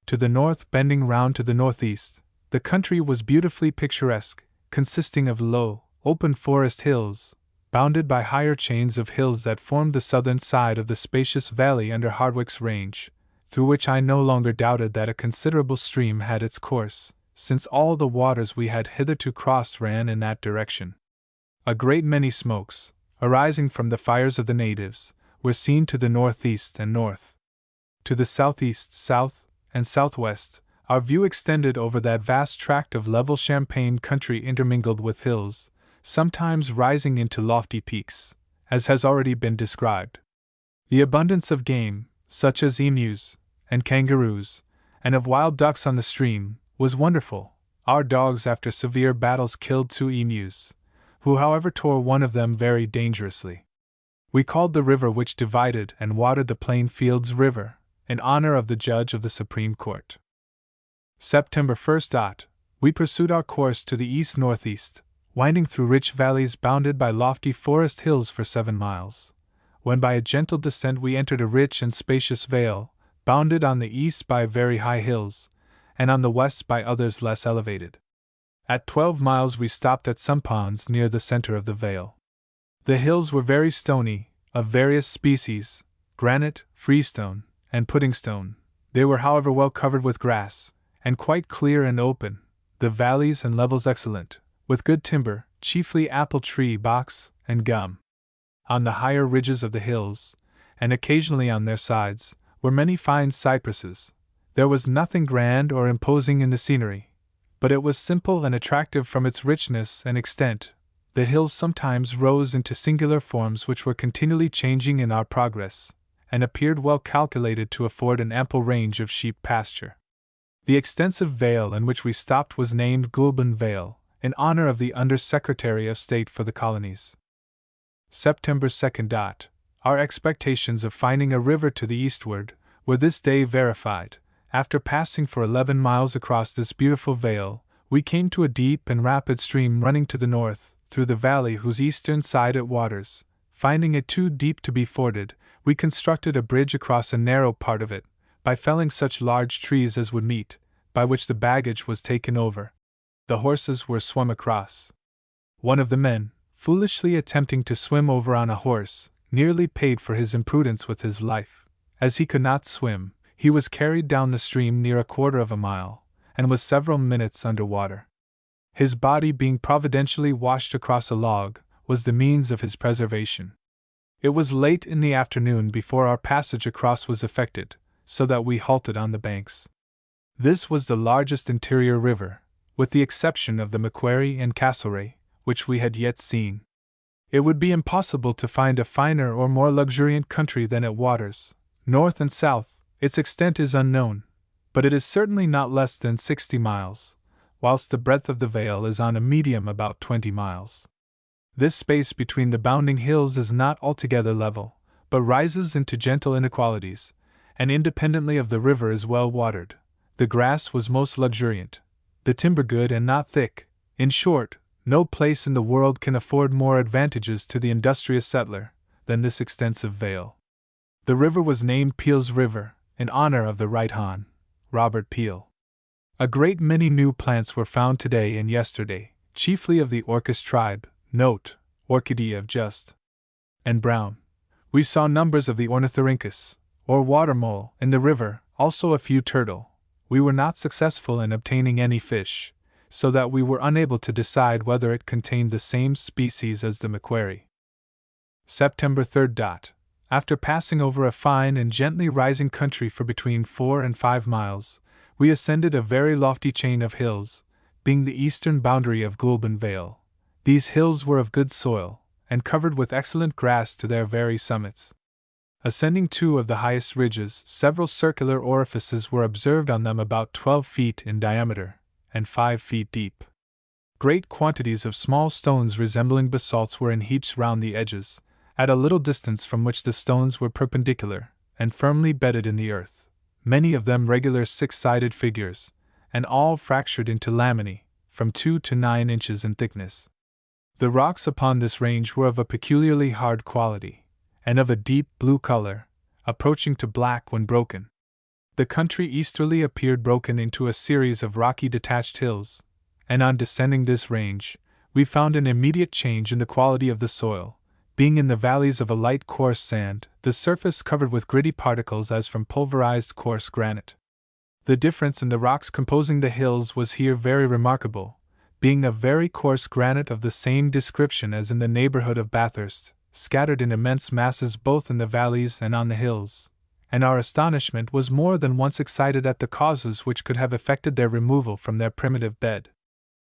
To the north, bending round to the northeast, the country was beautifully picturesque, consisting of low, open forest hills, bounded by higher chains of hills that formed the southern side of the spacious valley under Hardwicke's range, through which I no longer doubted that a considerable stream had its course, since all the waters we had hitherto crossed ran in that direction. A great many smokes, arising from the fires of the natives, were seen to the northeast and north. To the southeast, south, and southwest, our view extended over that vast tract of level champaign country intermingled with hills, sometimes rising into lofty peaks, as has already been described. The abundance of game, such as emus and kangaroos, and of wild ducks on the stream, was wonderful. Our dogs, after severe battles, killed 2 emus, who however tore one of them very dangerously. We called the river which divided and watered the plain fields River, in honor of the judge of the Supreme Court. September 1st. We pursued our course to the east-northeast, winding through rich valleys bounded by lofty forest hills for 7 miles, when by a gentle descent we entered a rich and spacious vale, bounded on the east by very high hills, and on the west by others less elevated. At 12 miles we stopped at some ponds near the center of the vale. The hills were very stony, of various species, granite, freestone, and puddingstone. They were however well covered with grass, and quite clear and open, the valleys and levels excellent, with good timber, chiefly apple tree, box, and gum. On the higher ridges of the hills, and occasionally on their sides, were many fine cypresses. There was nothing grand or imposing in the scenery, but it was simple and attractive from its richness and extent. The hills sometimes rose into singular forms which were continually changing in our progress, and appeared well calculated to afford an ample range of sheep pasture. The extensive vale in which we stopped was named Goulburn Vale, in honor of the Under-Secretary of State for the Colonies. September 2nd. Our expectations of finding a river to the eastward were this day verified. After passing for 11 miles across this beautiful vale, we came to a deep and rapid stream running to the north, through the valley whose eastern side it waters. Finding it too deep to be forded, we constructed a bridge across a narrow part of it, by felling such large trees as would meet, by which the baggage was taken over. The horses were swum across. One of the men, foolishly attempting to swim over on a horse, nearly paid for his imprudence with his life. As he could not swim, he was carried down the stream near 1/4 mile, and was several minutes under water. His body, being providentially washed across a log, was the means of his preservation. It was late in the afternoon before our passage across was effected, so that we halted on the banks. This was the largest interior river, with the exception of the Macquarie and Castlereagh, which we had yet seen. It would be impossible to find a finer or more luxuriant country than it waters. North and south, its extent is unknown, but it is certainly not less than 60 miles, whilst the breadth of the vale is on a medium about 20 miles. This space between the bounding hills is not altogether level, but rises into gentle inequalities, and independently of the river is well watered. The grass was most luxuriant, the timber good and not thick. In short, no place in the world can afford more advantages to the industrious settler than this extensive vale. The river was named Peel's River, in honor of the Right Hon. Robert Peel. A great many new plants were found today and yesterday, chiefly of the orchis tribe, note, Orchidea of Just and Brown. We saw numbers of the ornithorhynchus, or water mole, in the river, also a few turtle. We were not successful in obtaining any fish, so that we were unable to decide whether it contained the same species as the Macquarie. September 3rd. After passing over a fine and gently rising country for between 4 and 5 miles, we ascended a very lofty chain of hills, being the eastern boundary of Goulburn Vale. These hills were of good soil, and covered with excellent grass to their very summits. Ascending two of the highest ridges, several circular orifices were observed on them about 12 feet in diameter and 5 feet deep. Great quantities of small stones resembling basalts were in heaps round the edges, at a little distance from which the stones were perpendicular and firmly bedded in the earth, many of them regular 6-sided figures, and all fractured into laminae, from 2 to 9 inches in thickness. The rocks upon this range were of a peculiarly hard quality, and of a deep blue color, approaching to black when broken. The country easterly appeared broken into a series of rocky detached hills, and on descending this range, we found an immediate change in the quality of the soil, being in the valleys of a light coarse sand, the surface covered with gritty particles as from pulverized coarse granite. The difference in the rocks composing the hills was here very remarkable, being of very coarse granite of the same description as in the neighborhood of Bathurst, scattered in immense masses both in the valleys and on the hills, and our astonishment was more than once excited at the causes which could have effected their removal from their primitive bed.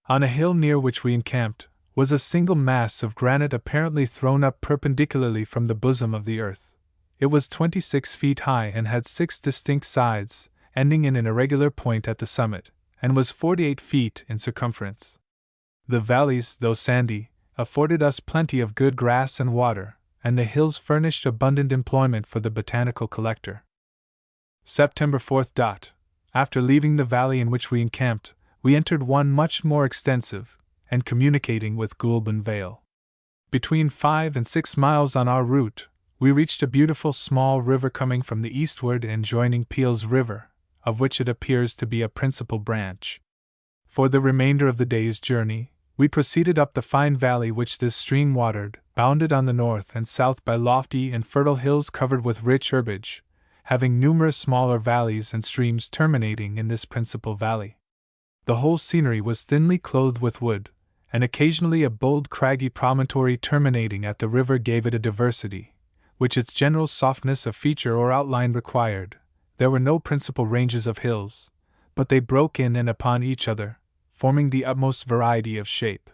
On a hill near which we encamped was a single mass of granite apparently thrown up perpendicularly from the bosom of the earth. It was 26 feet high and had 6 distinct sides, ending in an irregular point at the summit, and was 48 feet in circumference. The valleys, though sandy, afforded us plenty of good grass and water, and the hills furnished abundant employment for the botanical collector. September 4th. After leaving the valley in which we encamped, we entered one much more extensive, and communicating with Goulburn Vale. Between 5 and 6 miles on our route, we reached a beautiful small river coming from the eastward and joining Peel's River, of which it appears to be a principal branch. For the remainder of the day's journey, we proceeded up the fine valley which this stream watered, bounded on the north and south by lofty and fertile hills covered with rich herbage, having numerous smaller valleys and streams terminating in this principal valley. The whole scenery was thinly clothed with wood, and occasionally a bold craggy promontory terminating at the river gave it a diversity, which its general softness of feature or outline required. There were no principal ranges of hills, but they broke in and upon each other, forming the utmost variety of shape.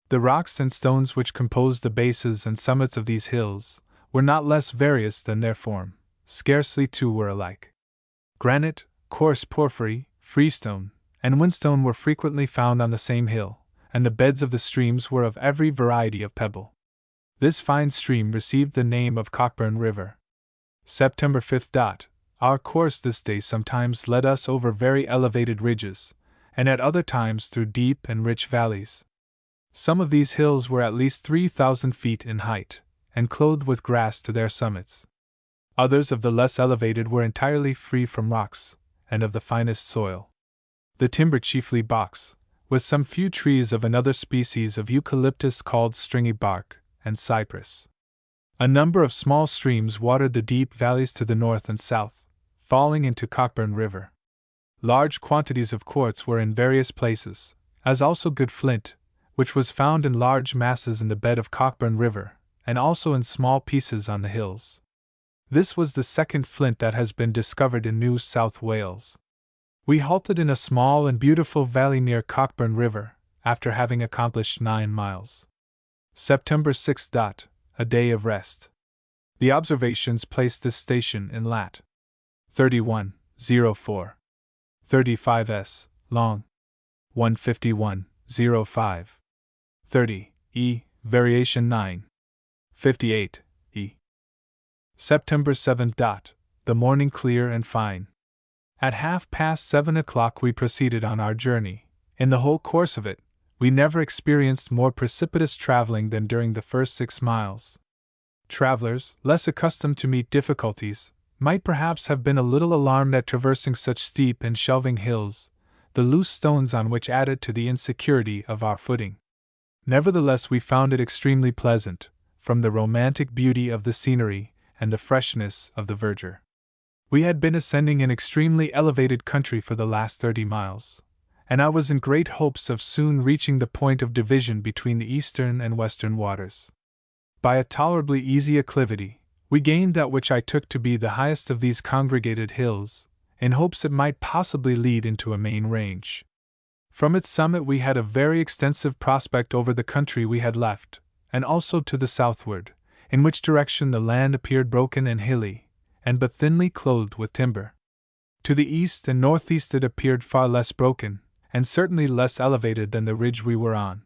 The rocks and stones which composed the bases and summits of these hills were not less various than their form. Scarcely two were alike. Granite, coarse porphyry, freestone, and whinstone were frequently found on the same hill, and the beds of the streams were of every variety of pebble. This fine stream received the name of Cockburn River. September 5th. Our course this day sometimes led us over very elevated ridges, and at other times through deep and rich valleys. Some of these hills were at least 3,000 feet in height, and clothed with grass to their summits. Others of the less elevated were entirely free from rocks, and of the finest soil. The timber chiefly box, with some few trees of another species of eucalyptus called stringy bark, and cypress. A number of small streams watered the deep valleys to the north and south, falling into Cockburn River. Large quantities of quartz were in various places, as also good flint, which was found in large masses in the bed of Cockburn River, and also in small pieces on the hills. This was the second flint that has been discovered in New South Wales. We halted in a small and beautiful valley near Cockburn River, after having accomplished 9 miles. September 6th. A day of rest. The observations placed this station in lat. 31.04. 35s, long. 151.05. 30, E, variation 9. 58, E. September 7th. The morning clear and fine. At 7:30 o'clock we proceeded on our journey. In the whole course of it, we never experienced more precipitous traveling than during the first 6 miles. Travelers, less accustomed to meet difficulties, might perhaps have been a little alarmed at traversing such steep and shelving hills, the loose stones on which added to the insecurity of our footing. Nevertheless, we found it extremely pleasant, from the romantic beauty of the scenery and the freshness of the verdure. We had been ascending an extremely elevated country for the last 30 miles, and I was in great hopes of soon reaching the point of division between the eastern and western waters. By a tolerably easy acclivity, we gained that which I took to be the highest of these congregated hills, in hopes it might possibly lead into a main range. From its summit we had a very extensive prospect over the country we had left, and also to the southward, in which direction the land appeared broken and hilly, and but thinly clothed with timber. To the east and northeast it appeared far less broken, and certainly less elevated than the ridge we were on.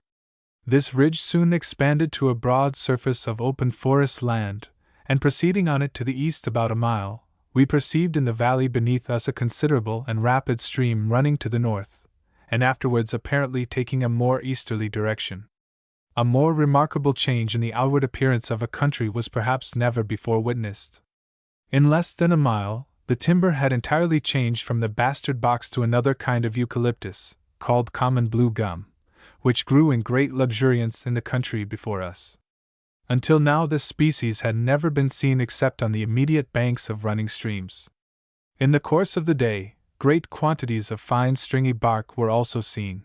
This ridge soon expanded to a broad surface of open forest land, and proceeding on it to the east about a mile, we perceived in the valley beneath us a considerable and rapid stream running to the north, and afterwards apparently taking a more easterly direction. A more remarkable change in the outward appearance of a country was perhaps never before witnessed. In less than a mile, the timber had entirely changed from the bastard box to another kind of eucalyptus, called common blue gum, which grew in great luxuriance in the country before us. Until now this species had never been seen except on the immediate banks of running streams. In the course of the day, great quantities of fine stringy bark were also seen.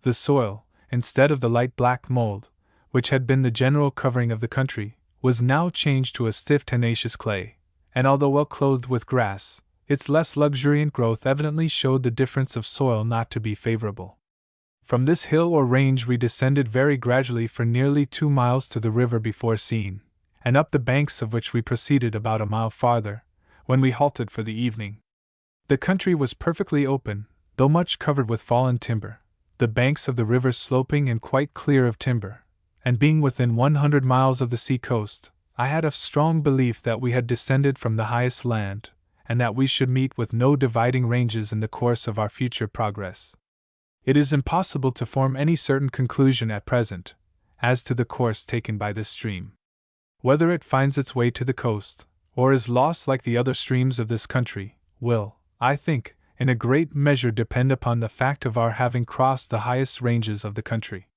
The soil, instead of the light black mold, which had been the general covering of the country, was now changed to a stiff tenacious clay, and although well clothed with grass, its less luxuriant growth evidently showed the difference of soil not to be favorable. From this hill or range we descended very gradually for nearly 2 miles to the river before seen, and up the banks of which we proceeded about a mile farther, when we halted for the evening. The country was perfectly open, though much covered with fallen timber, the banks of the river sloping and quite clear of timber, and being within 100 miles of the sea coast, I had a strong belief that we had descended from the highest land, and that we should meet with no dividing ranges in the course of our future progress. It is impossible to form any certain conclusion at present, as to the course taken by this stream. Whether it finds its way to the coast, or is lost like the other streams of this country, will, I think, in a great measure depend upon the fact of our having crossed the highest ranges of the country.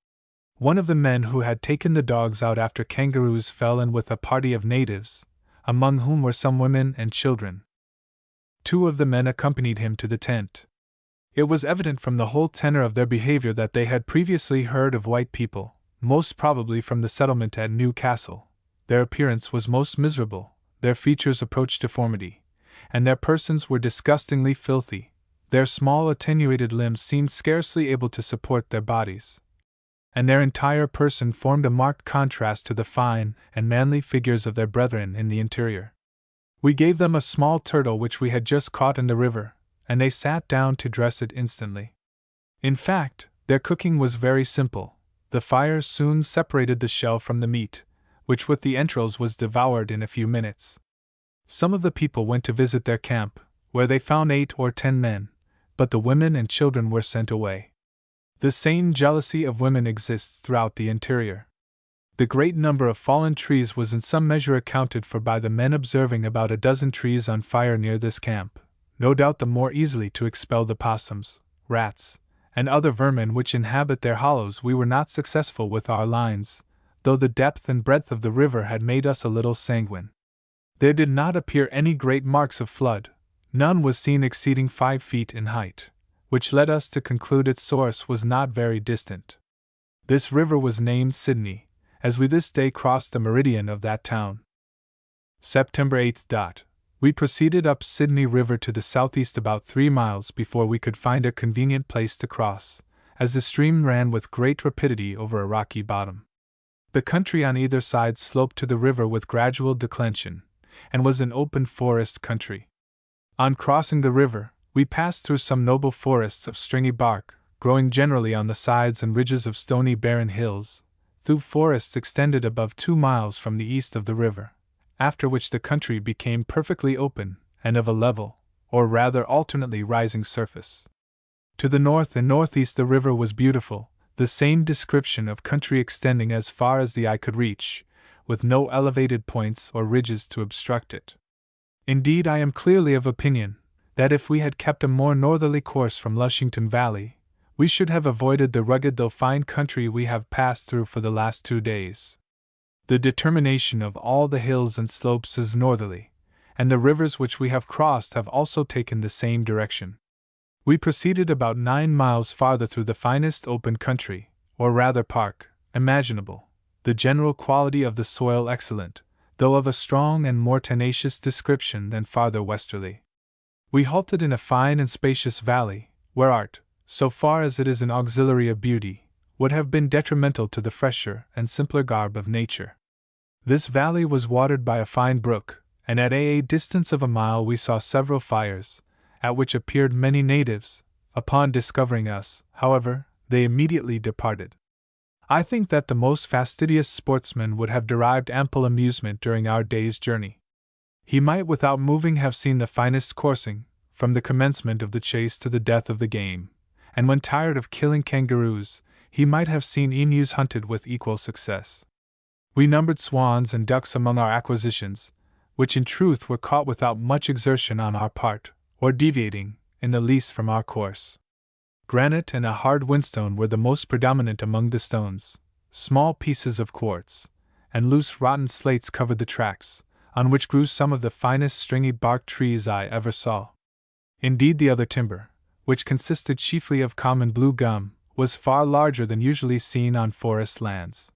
One of the men who had taken the dogs out after kangaroos fell in with a party of natives, among whom were some women and children. 2 of the men accompanied him to the tent. It was evident from the whole tenor of their behavior that they had previously heard of white people, most probably from the settlement at Newcastle. Their appearance was most miserable, their features approached deformity, and their persons were disgustingly filthy. Their small attenuated limbs seemed scarcely able to support their bodies, and their entire person formed a marked contrast to the fine and manly figures of their brethren in the interior. We gave them a small turtle which we had just caught in the river, and they sat down to dress it instantly. In fact, their cooking was very simple. The fire soon separated the shell from the meat, which with the entrails was devoured in a few minutes. Some of the people went to visit their camp, where they found 8 or 10 men, but the women and children were sent away. The same jealousy of women exists throughout the interior. The great number of fallen trees was in some measure accounted for by the men observing about a dozen trees on fire near this camp, no doubt the more easily to expel the possums, rats, and other vermin which inhabit their hollows. We were not successful with our lines, though the depth and breadth of the river had made us a little sanguine. There did not appear any great marks of flood, none was seen exceeding 5 feet in height, which led us to conclude its source was not very distant. This river was named Sydney, as we this day crossed the meridian of that town. September 8th. We proceeded up Sydney River to the southeast about 3 miles before we could find a convenient place to cross, as the stream ran with great rapidity over a rocky bottom. The country on either side sloped to the river with gradual declension, and was an open forest country. On crossing the river, we passed through some noble forests of stringy bark, growing generally on the sides and ridges of stony barren hills, through forests extended above 2 miles from the east of the river, after which the country became perfectly open, and of a level, or rather alternately rising surface. To the north and northeast the river was beautiful, the same description of country extending as far as the eye could reach, with no elevated points or ridges to obstruct it. Indeed, I am clearly of opinion that if we had kept a more northerly course from Lushington Valley, we should have avoided the rugged though fine country we have passed through for the last 2 days. The determination of all the hills and slopes is northerly, and the rivers which we have crossed have also taken the same direction. We proceeded about 9 miles farther through the finest open country, or rather park, imaginable, the general quality of the soil excellent, though of a strong and more tenacious description than farther westerly. We halted in a fine and spacious valley, where art, so far as it is an auxiliary of beauty, would have been detrimental to the fresher and simpler garb of nature. This valley was watered by a fine brook, and at a distance of a mile we saw several fires, at which appeared many natives. Upon discovering us, however, they immediately departed. I think that the most fastidious sportsman would have derived ample amusement during our day's journey. He might without moving have seen the finest coursing, from the commencement of the chase to the death of the game, and when tired of killing kangaroos, he might have seen emus hunted with equal success. We numbered swans and ducks among our acquisitions, which in truth were caught without much exertion on our part, or deviating, in the least, from our course. Granite and a hard whinstone were the most predominant among the stones. Small pieces of quartz and loose rotten slates covered the tracks, on which grew some of the finest stringy bark trees I ever saw. Indeed, the other timber, which consisted chiefly of common blue gum, was far larger than usually seen on forest lands.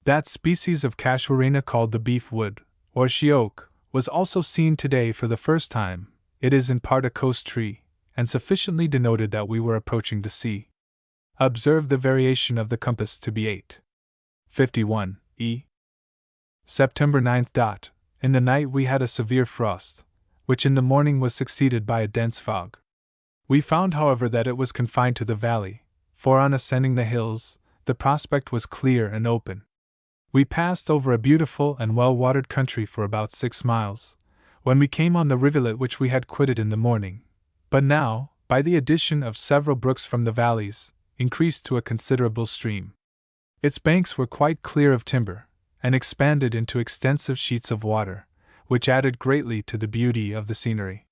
That species of casuarina called the beef wood, or she oak, was also seen today for the first time. It is in part a coast tree, and sufficiently denoted that we were approaching the sea. Observe the variation of the compass to be 8:51 E. September 9th. In the night we had a severe frost, which in the morning was succeeded by a dense fog. We found, however, that it was confined to the valley, for on ascending the hills, the prospect was clear and open. We passed over a beautiful and well-watered country for about 6 miles, when we came on the rivulet which we had quitted in the morning, but now, by the addition of several brooks from the valleys, increased to a considerable stream. Its banks were quite clear of timber, and expanded into extensive sheets of water, which added greatly to the beauty of the scenery.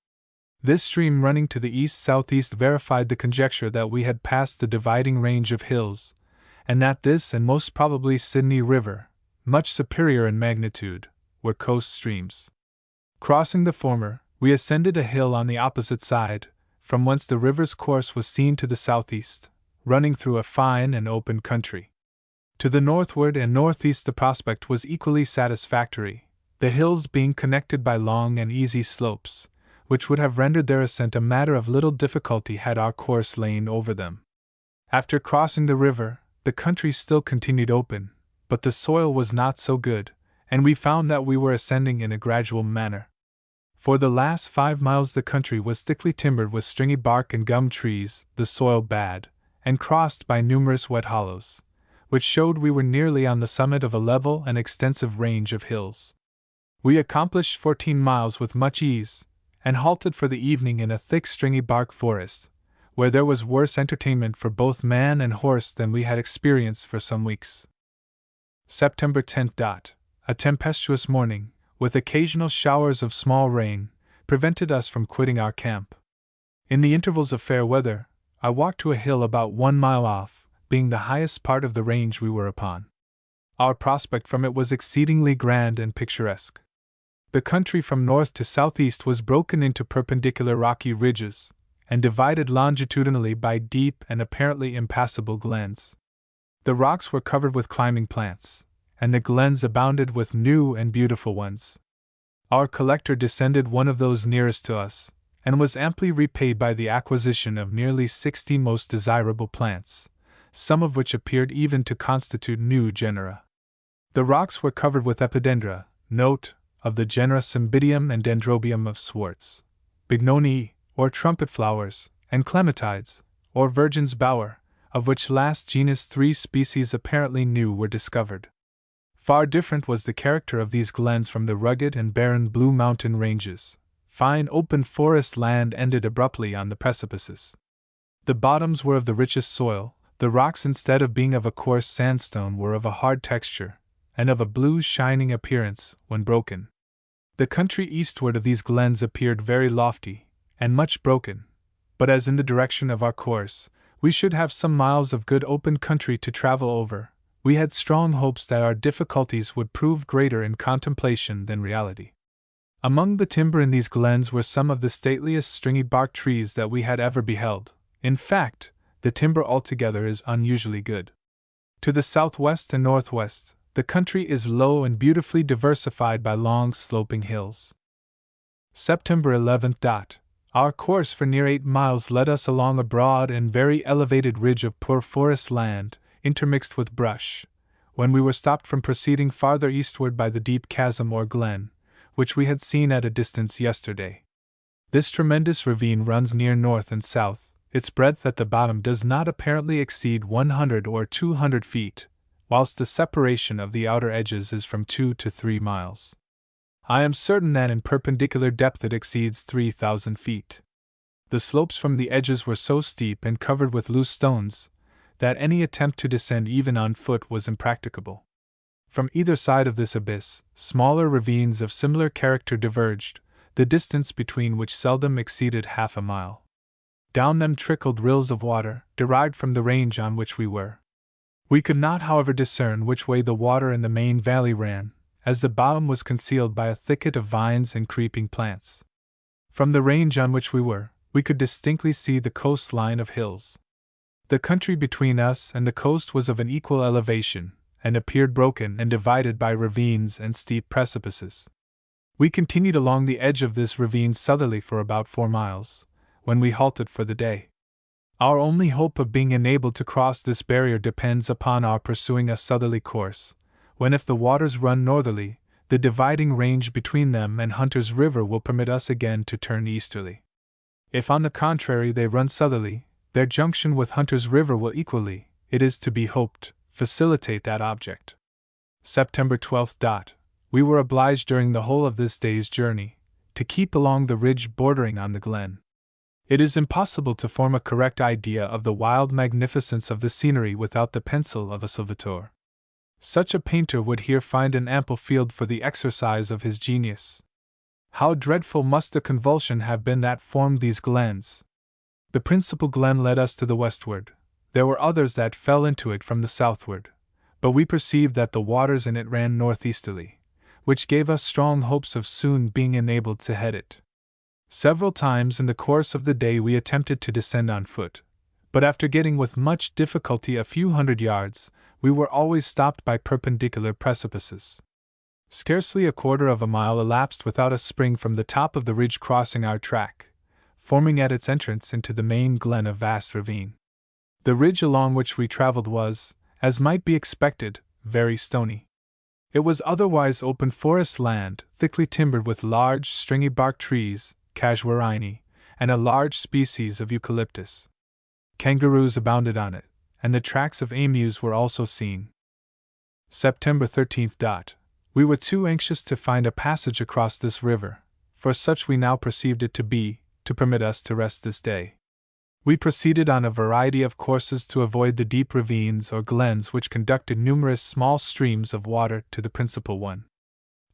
This stream running to the east-southeast verified the conjecture that we had passed the dividing range of hills, and that this and most probably Sydney River, much superior in magnitude, were coast streams. Crossing the former, we ascended a hill on the opposite side, from whence the river's course was seen to the southeast, running through a fine and open country. To the northward and northeast the prospect was equally satisfactory, the hills being connected by long and easy slopes, which would have rendered their ascent a matter of little difficulty had our course lain over them. After crossing the river, the country still continued open, but the soil was not so good, and we found that we were ascending in a gradual manner. For the last 5 miles the country was thickly timbered with stringy bark and gum trees, the soil bad, and crossed by numerous wet hollows, which showed we were nearly on the summit of a level and extensive range of hills. We accomplished 14 miles with much ease, and halted for the evening in a thick stringy bark forest, where there was worse entertainment for both man and horse than we had experienced for some weeks. September 10th. A tempestuous morning, with occasional showers of small rain, prevented us from quitting our camp. In the intervals of fair weather, I walked to a hill about 1 mile off, being the highest part of the range we were upon. Our prospect from it was exceedingly grand and picturesque. The country from north to southeast was broken into perpendicular rocky ridges, and divided longitudinally by deep and apparently impassable glens. The rocks were covered with climbing plants, and the glens abounded with new and beautiful ones. Our collector descended one of those nearest to us, and was amply repaid by the acquisition of nearly 60 most desirable plants, some of which appeared even to constitute new genera. The rocks were covered with epidendra, note, of the genera Cymbidium and Dendrobium of Swartz, bignonii, or trumpet flowers, and clematides, or virgin's bower, of which last genus 3 species apparently new were discovered. Far different was the character of these glens from the rugged and barren Blue Mountain ranges. Fine open forest land ended abruptly on the precipices. The bottoms were of the richest soil, the rocks instead of being of a coarse sandstone were of a hard texture, and of a blue shining appearance when broken. The country eastward of these glens appeared very lofty, and much broken, but as in the direction of our course, we should have some miles of good open country to travel over, we had strong hopes that our difficulties would prove greater in contemplation than reality. Among the timber in these glens were some of the stateliest stringy bark trees that we had ever beheld. In fact, the timber altogether is unusually good. To the southwest and northwest, the country is low and beautifully diversified by long sloping hills. September 11th. Our course for near 8 miles led us along a broad and very elevated ridge of poor forest land, intermixed with brush, when we were stopped from proceeding farther eastward by the deep chasm or glen, which we had seen at a distance yesterday. This tremendous ravine runs near north and south. Its breadth at the bottom does not apparently exceed 100 or 200 feet, whilst the separation of the outer edges is from 2 to 3 miles. I am certain that in perpendicular depth it exceeds 3,000 feet. The slopes from the edges were so steep and covered with loose stones that any attempt to descend even on foot was impracticable. From either side of this abyss, smaller ravines of similar character diverged, the distance between which seldom exceeded half a mile. Down them trickled rills of water, derived from the range on which we were. We could not, however, discern which way the water in the main valley ran, as the bottom was concealed by a thicket of vines and creeping plants. From the range on which we were, we could distinctly see the coast line of hills. The country between us and the coast was of an equal elevation, and appeared broken and divided by ravines and steep precipices. We continued along the edge of this ravine southerly for about 4 miles, when we halted for the day. Our only hope of being enabled to cross this barrier depends upon our pursuing a southerly course, when if the waters run northerly, the dividing range between them and Hunter's River will permit us again to turn easterly. If on the contrary they run southerly, their junction with Hunter's River will equally, it is to be hoped, facilitate that object. September 12. We were obliged during the whole of this day's journey to keep along the ridge bordering on the glen. It is impossible to form a correct idea of the wild magnificence of the scenery without the pencil of a Salvator. Such a painter would here find an ample field for the exercise of his genius. How dreadful must the convulsion have been that formed these glens! The principal glen led us to the westward. There were others that fell into it from the southward, but we perceived that the waters in it ran northeasterly, which gave us strong hopes of soon being enabled to head it. Several times in the course of the day we attempted to descend on foot, but after getting with much difficulty a few hundred yards, we were always stopped by perpendicular precipices. Scarcely a quarter of a mile elapsed without a spring from the top of the ridge crossing our track, forming at its entrance into the main glen a vast ravine. The ridge along which we traveled was, as might be expected, very stony. It was otherwise open forest land, thickly timbered with large, stringy bark trees, casuarini, and a large species of eucalyptus. Kangaroos abounded on it, and the tracks of emus were also seen. September 13. We were too anxious to find a passage across this river, for such we now perceived it to be, to permit us to rest this day. We proceeded on a variety of courses to avoid the deep ravines or glens which conducted numerous small streams of water to the principal one.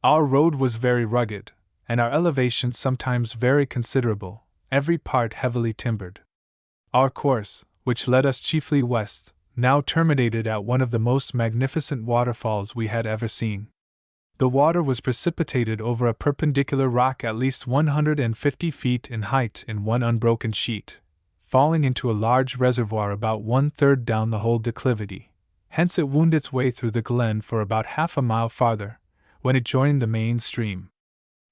Our road was very rugged, and our elevation sometimes very considerable, every part heavily timbered. Our course, which led us chiefly west, now terminated at one of the most magnificent waterfalls we had ever seen. The water was precipitated over a perpendicular rock at least 150 feet in height in one unbroken sheet, falling into a large reservoir about 1/3 down the whole declivity. Hence it wound its way through the glen for about half a mile farther, when it joined the main stream.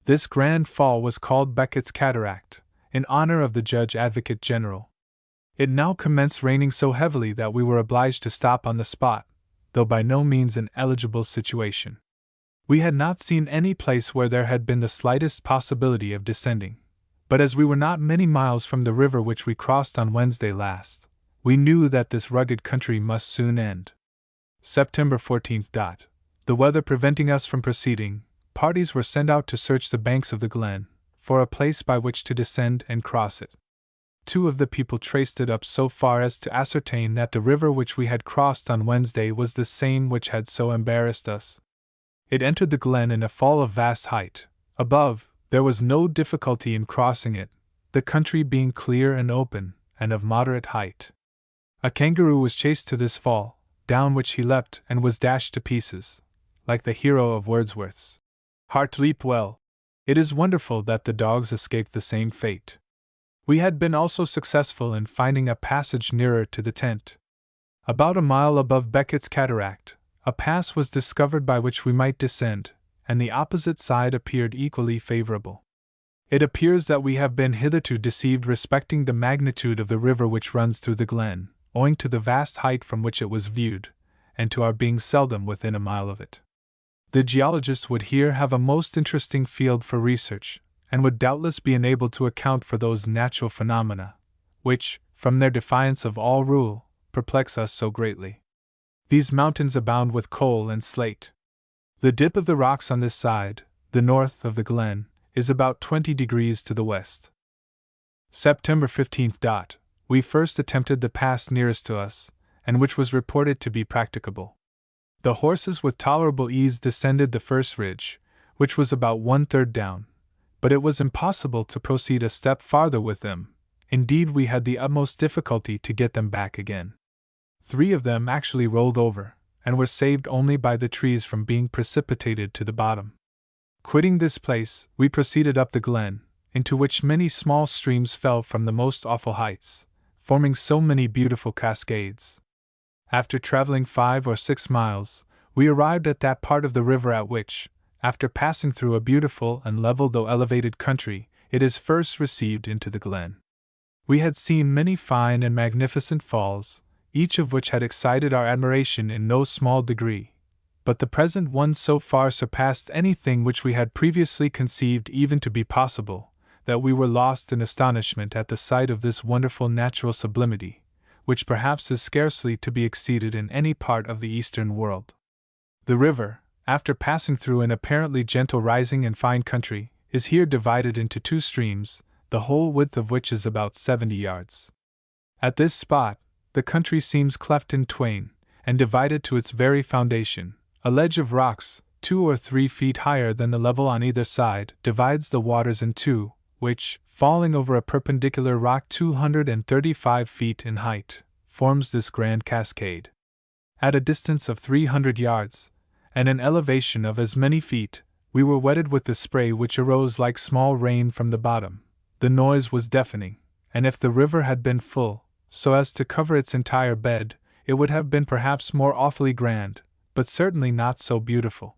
This grand fall was called Beckett's Cataract, in honor of the Judge Advocate General. It now commenced raining so heavily that we were obliged to stop on the spot, though by no means an eligible situation. We had not seen any place where there had been the slightest possibility of descending, but as we were not many miles from the river which we crossed on Wednesday last, we knew that this rugged country must soon end. September 14. The weather preventing us from proceeding, parties were sent out to search the banks of the glen, for a place by which to descend and cross it. 2 of the people traced it up so far as to ascertain that the river which we had crossed on Wednesday was the same which had so embarrassed us. It entered the glen in a fall of vast height. Above, there was no difficulty in crossing it, the country being clear and open, and of moderate height. A kangaroo was chased to this fall, down which he leapt and was dashed to pieces, like the hero of Wordsworth's Heart Leap Well. It is wonderful that the dogs escaped the same fate. We had been also successful in finding a passage nearer to the tent. About a mile above Beckett's Cataract, a pass was discovered by which we might descend, and the opposite side appeared equally favorable. It appears that we have been hitherto deceived respecting the magnitude of the river which runs through the glen, owing to the vast height from which it was viewed, and to our being seldom within a mile of it. The geologist would here have a most interesting field for research, and would doubtless be enabled to account for those natural phenomena, which, from their defiance of all rule, perplex us so greatly. These mountains abound with coal and slate. The dip of the rocks on this side, the north of the glen, is about 20 degrees to the west. September 15th. We first attempted the pass nearest to us, and which was reported to be practicable. The horses with tolerable ease descended the first ridge, which was about 1/3 down, but it was impossible to proceed a step farther with them. Indeed, we had the utmost difficulty to get them back again. 3 of them actually rolled over, and were saved only by the trees from being precipitated to the bottom. Quitting this place, we proceeded up the glen, into which many small streams fell from the most awful heights, forming so many beautiful cascades. After traveling 5 or 6 miles, we arrived at that part of the river at which, after passing through a beautiful and level though elevated country, it is first received into the glen. We had seen many fine and magnificent falls, each of which had excited our admiration in no small degree, but the present one so far surpassed anything which we had previously conceived even to be possible, that we were lost in astonishment at the sight of this wonderful natural sublimity, which perhaps is scarcely to be exceeded in any part of the eastern world. The river, after passing through an apparently gentle rising and fine country, is here divided into 2 streams, the whole width of which is about 70 yards. At this spot, the country seems cleft in twain, and divided to its very foundation. A ledge of rocks, 2 or 3 feet higher than the level on either side, divides the waters in two, which, falling over a perpendicular rock 235 feet in height, forms this grand cascade. At a distance of 300 yards, and an elevation of as many feet, we were wetted with the spray which arose like small rain from the bottom. The noise was deafening, and if the river had been full, so as to cover its entire bed, it would have been perhaps more awfully grand, but certainly not so beautiful.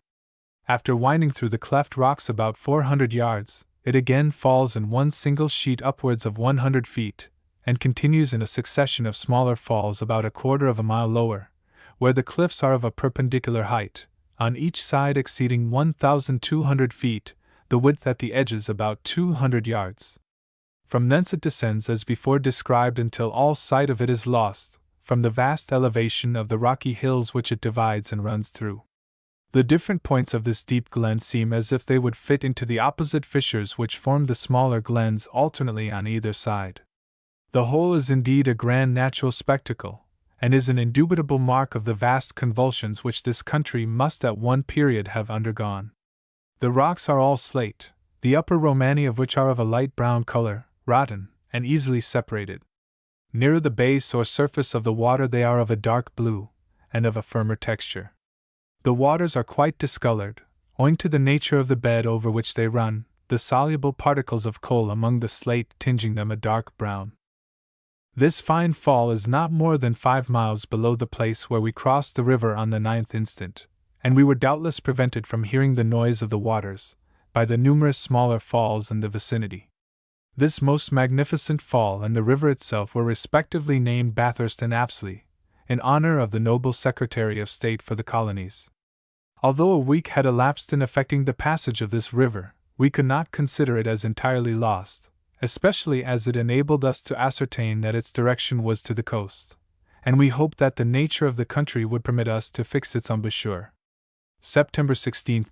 After winding through the cleft rocks about 400 yards, it again falls in one single sheet upwards of 100 feet, and continues in a succession of smaller falls about 1/4 of a mile lower, where the cliffs are of a perpendicular height, on each side exceeding 1,200 feet, the width at the edges about 200 yards. From thence it descends as before described until all sight of it is lost, from the vast elevation of the rocky hills which it divides and runs through. The different points of this deep glen seem as if they would fit into the opposite fissures which form the smaller glens alternately on either side. The whole is indeed a grand natural spectacle, and is an indubitable mark of the vast convulsions which this country must at one period have undergone. The rocks are all slate, the upper Romani of which are of a light brown color, rotten, and easily separated. Nearer the base or surface of the water they are of a dark blue, and of a firmer texture. The waters are quite discolored, owing to the nature of the bed over which they run, the soluble particles of coal among the slate tinging them a dark brown. This fine fall is not more than 5 miles below the place where we crossed the river on the 9th instant, and we were doubtless prevented from hearing the noise of the waters by the numerous smaller falls in the vicinity. This most magnificent fall and the river itself were respectively named Bathurst and Apsley, in honor of the noble Secretary of State for the Colonies. Although a week had elapsed in effecting the passage of this river, we could not consider it as entirely lost, especially as it enabled us to ascertain that its direction was to the coast, and we hoped that the nature of the country would permit us to fix its embouchure. September 16th.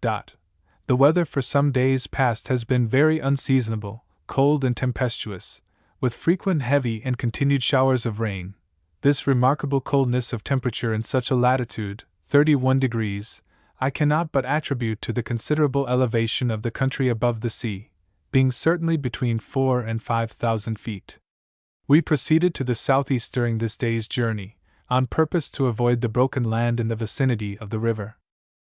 The weather for some days past has been very unseasonable, cold and tempestuous, with frequent heavy and continued showers of rain. This remarkable coldness of temperature in such a latitude, 31 degrees, I cannot but attribute to the considerable elevation of the country above the sea, being certainly between 4,000 and 5,000 feet. We proceeded to the southeast during this day's journey, on purpose to avoid the broken land in the vicinity of the river.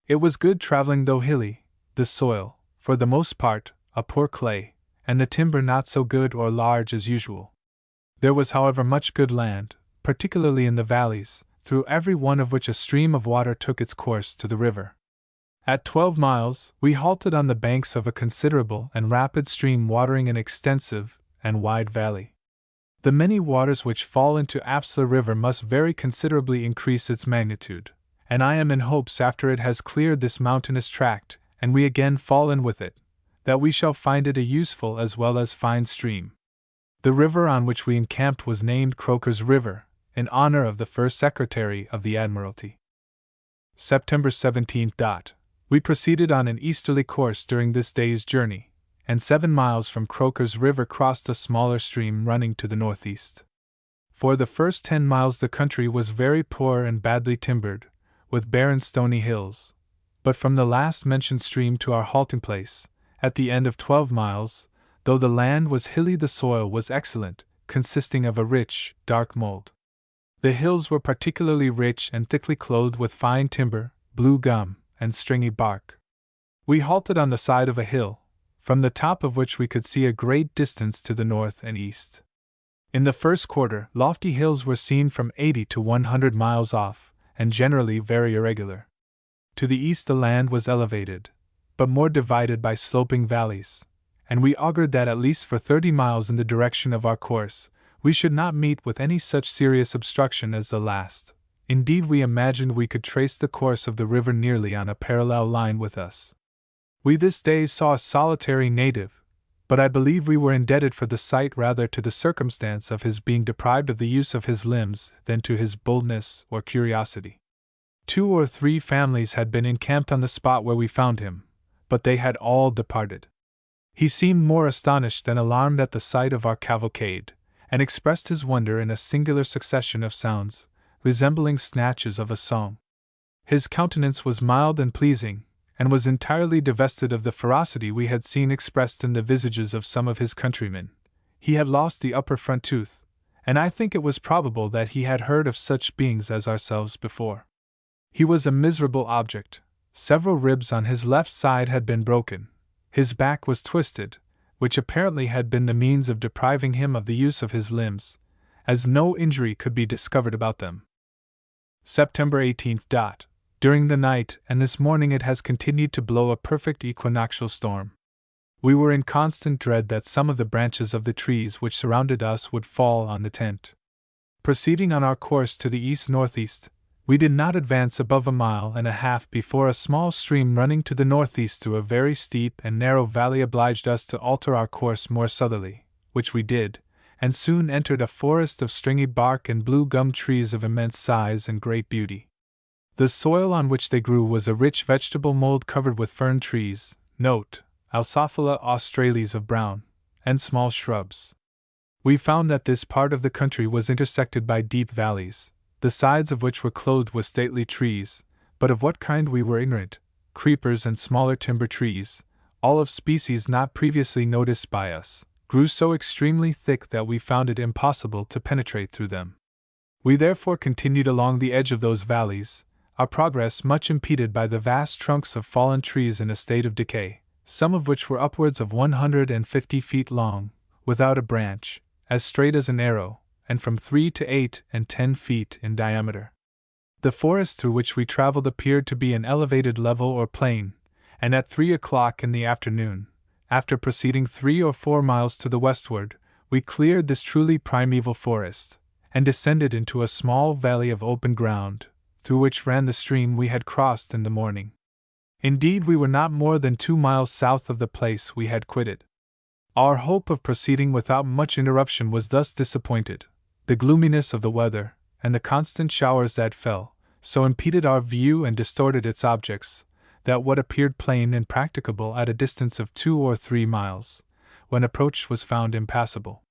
It was good traveling though hilly, the soil, for the most part, a poor clay, and the timber not so good or large as usual. There was, however, much good land, particularly in the valleys, through every one of which a stream of water took its course to the river. At 12 miles, we halted on the banks of a considerable and rapid stream watering an extensive and wide valley. The many waters which fall into Apsley River must very considerably increase its magnitude, and I am in hopes after it has cleared this mountainous tract, and we again fall in with it, that we shall find it a useful as well as fine stream. The river on which we encamped was named Croker's River, in honor of the first Secretary of the Admiralty. September 17th. We proceeded on an easterly course during this day's journey, and 7 miles from Croker's River crossed a smaller stream running to the northeast. For the first 10 miles the country was very poor and badly timbered, with barren stony hills, but from the last mentioned stream to our halting place, at the end of 12 miles, though the land was hilly the soil was excellent, consisting of a rich, dark mold. The hills were particularly rich and thickly clothed with fine timber, blue gum, and stringy bark. We halted on the side of a hill, from the top of which we could see a great distance to the north and east. In the first quarter, lofty hills were seen from 80 to 100 miles off, and generally very irregular. To the east the land was elevated, but more divided by sloping valleys, and we augured that at least for 30 miles in the direction of our course, we should not meet with any such serious obstruction as the last. Indeed, we imagined we could trace the course of the river nearly on a parallel line with us. We this day saw a solitary native, but I believe we were indebted for the sight rather to the circumstance of his being deprived of the use of his limbs than to his boldness or curiosity. 2 or 3 families had been encamped on the spot where we found him, but they had all departed. He seemed more astonished than alarmed at the sight of our cavalcade, and expressed his wonder in a singular succession of sounds, resembling snatches of a song. His countenance was mild and pleasing, and was entirely divested of the ferocity we had seen expressed in the visages of some of his countrymen. He had lost the upper front tooth, and I think it was probable that he had heard of such beings as ourselves before. He was a miserable object. Several ribs on his left side had been broken. His back was twisted, which apparently had been the means of depriving him of the use of his limbs, as no injury could be discovered about them. September 18th. During the night and this morning it has continued to blow a perfect equinoctial storm. We were in constant dread that some of the branches of the trees which surrounded us would fall on the tent. Proceeding on our course to the east-northeast, we did not advance above 1.5 miles before a small stream running to the northeast through a very steep and narrow valley obliged us to alter our course more southerly, which we did, and soon entered a forest of stringy bark and blue gum trees of immense size and great beauty. The soil on which they grew was a rich vegetable mold covered with fern trees, note, Alsophila australis of brown, and small shrubs. We found that this part of the country was intersected by deep valleys, the sides of which were clothed with stately trees, but of what kind we were ignorant, creepers and smaller timber trees, all of species not previously noticed by us, grew so extremely thick that we found it impossible to penetrate through them. We therefore continued along the edge of those valleys, our progress much impeded by the vast trunks of fallen trees in a state of decay, some of which were upwards of 150 feet long, without a branch, as straight as an arrow, and from 3 to 8 and 10 feet in diameter. The forest through which we traveled appeared to be an elevated level or plain, and at 3 o'clock in the afternoon, after proceeding 3 or 4 miles to the westward, we cleared this truly primeval forest, and descended into a small valley of open ground, through which ran the stream we had crossed in the morning. Indeed, we were not more than 2 miles south of the place we had quitted. Our hope of proceeding without much interruption was thus disappointed. The gloominess of the weather, and the constant showers that fell, so impeded our view and distorted its objects, that what appeared plain and practicable at a distance of 2 or 3 miles, when approached was found impassable.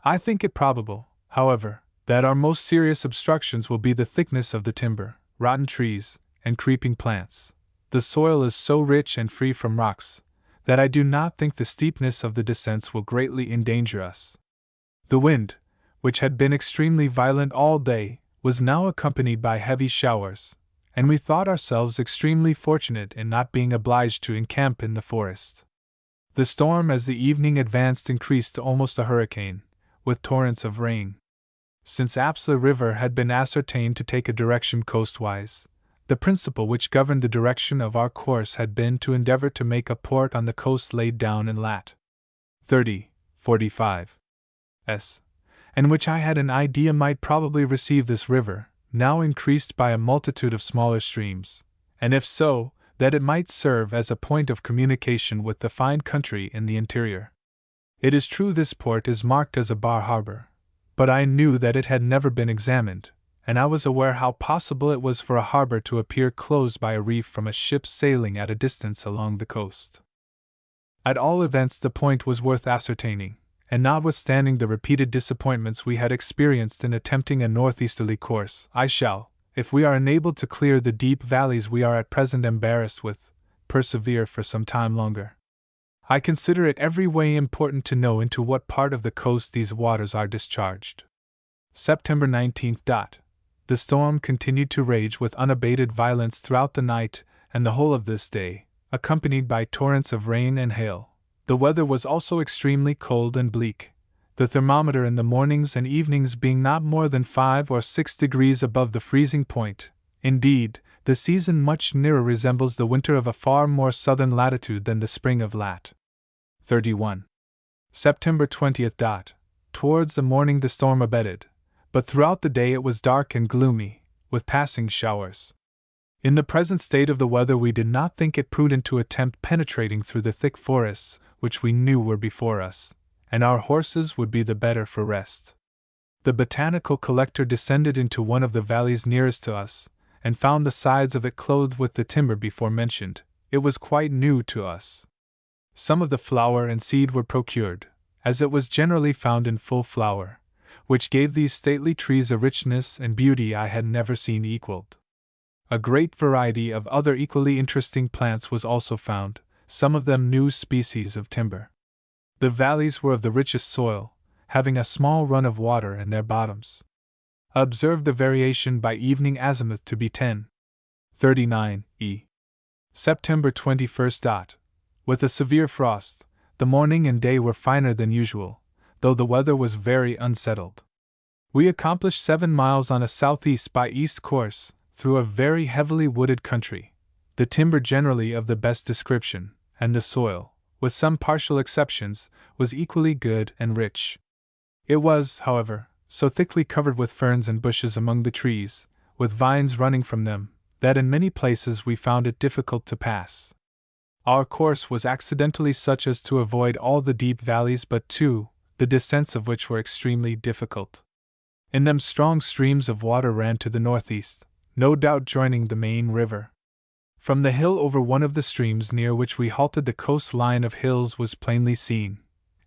I think it probable, however, that our most serious obstructions will be the thickness of the timber, rotten trees, and creeping plants. The soil is so rich and free from rocks, that I do not think the steepness of the descents will greatly endanger us. The wind, which had been extremely violent all day, was now accompanied by heavy showers, and we thought ourselves extremely fortunate in not being obliged to encamp in the forest. The storm as the evening advanced increased to almost a hurricane, with torrents of rain. Since Apsla River had been ascertained to take a direction coastwise, the principle which governed the direction of our course had been to endeavor to make a port on the coast laid down in lat. 30:45 s, and which I had an idea might probably receive this river, now increased by a multitude of smaller streams, and if so, that it might serve as a point of communication with the fine country in the interior. It is true this port is marked as a bar harbor, but I knew that it had never been examined, and I was aware how possible it was for a harbor to appear closed by a reef from a ship sailing at a distance along the coast. At all events, the point was worth ascertaining, and notwithstanding the repeated disappointments we had experienced in attempting a northeasterly course, I shall, if we are enabled to clear the deep valleys we are at present embarrassed with, persevere for some time longer. I consider it every way important to know into what part of the coast these waters are discharged. September 19th. The storm continued to rage with unabated violence throughout the night and the whole of this day, accompanied by torrents of rain and hail. The weather was also extremely cold and bleak, the thermometer in the mornings and evenings being not more than 5 or 6 degrees above the freezing point. Indeed, the season much nearer resembles the winter of a far more southern latitude than the spring of lat. 31. September 20th. Towards the morning the storm abated, but throughout the day it was dark and gloomy, with passing showers. In the present state of the weather we did not think it prudent to attempt penetrating through the thick forests which we knew were before us, and our horses would be the better for rest. The botanical collector descended into one of the valleys nearest to us, and found the sides of it clothed with the timber before mentioned. It was quite new to us. Some of the flower and seed were procured, as it was generally found in full flower, which gave these stately trees a richness and beauty I had never seen equaled. A great variety of other equally interesting plants was also found, some of them new species of timber. The valleys were of the richest soil, having a small run of water in their bottoms. Observed the variation by evening azimuth to be 10:39 E. September 21st. With a severe frost, the morning and day were finer than usual, though the weather was very unsettled. We accomplished 7 miles on a southeast by east course, through a very heavily wooded country, the timber generally of the best description, and the soil, with some partial exceptions, was equally good and rich. It was, however, so thickly covered with ferns and bushes among the trees, with vines running from them, that in many places we found it difficult to pass. Our course was accidentally such as to avoid all the deep valleys but 2, the descents of which were extremely difficult. In them strong streams of water ran to the northeast, no doubt joining the main river. From the hill over one of the streams near which we halted the coast line of hills was plainly seen,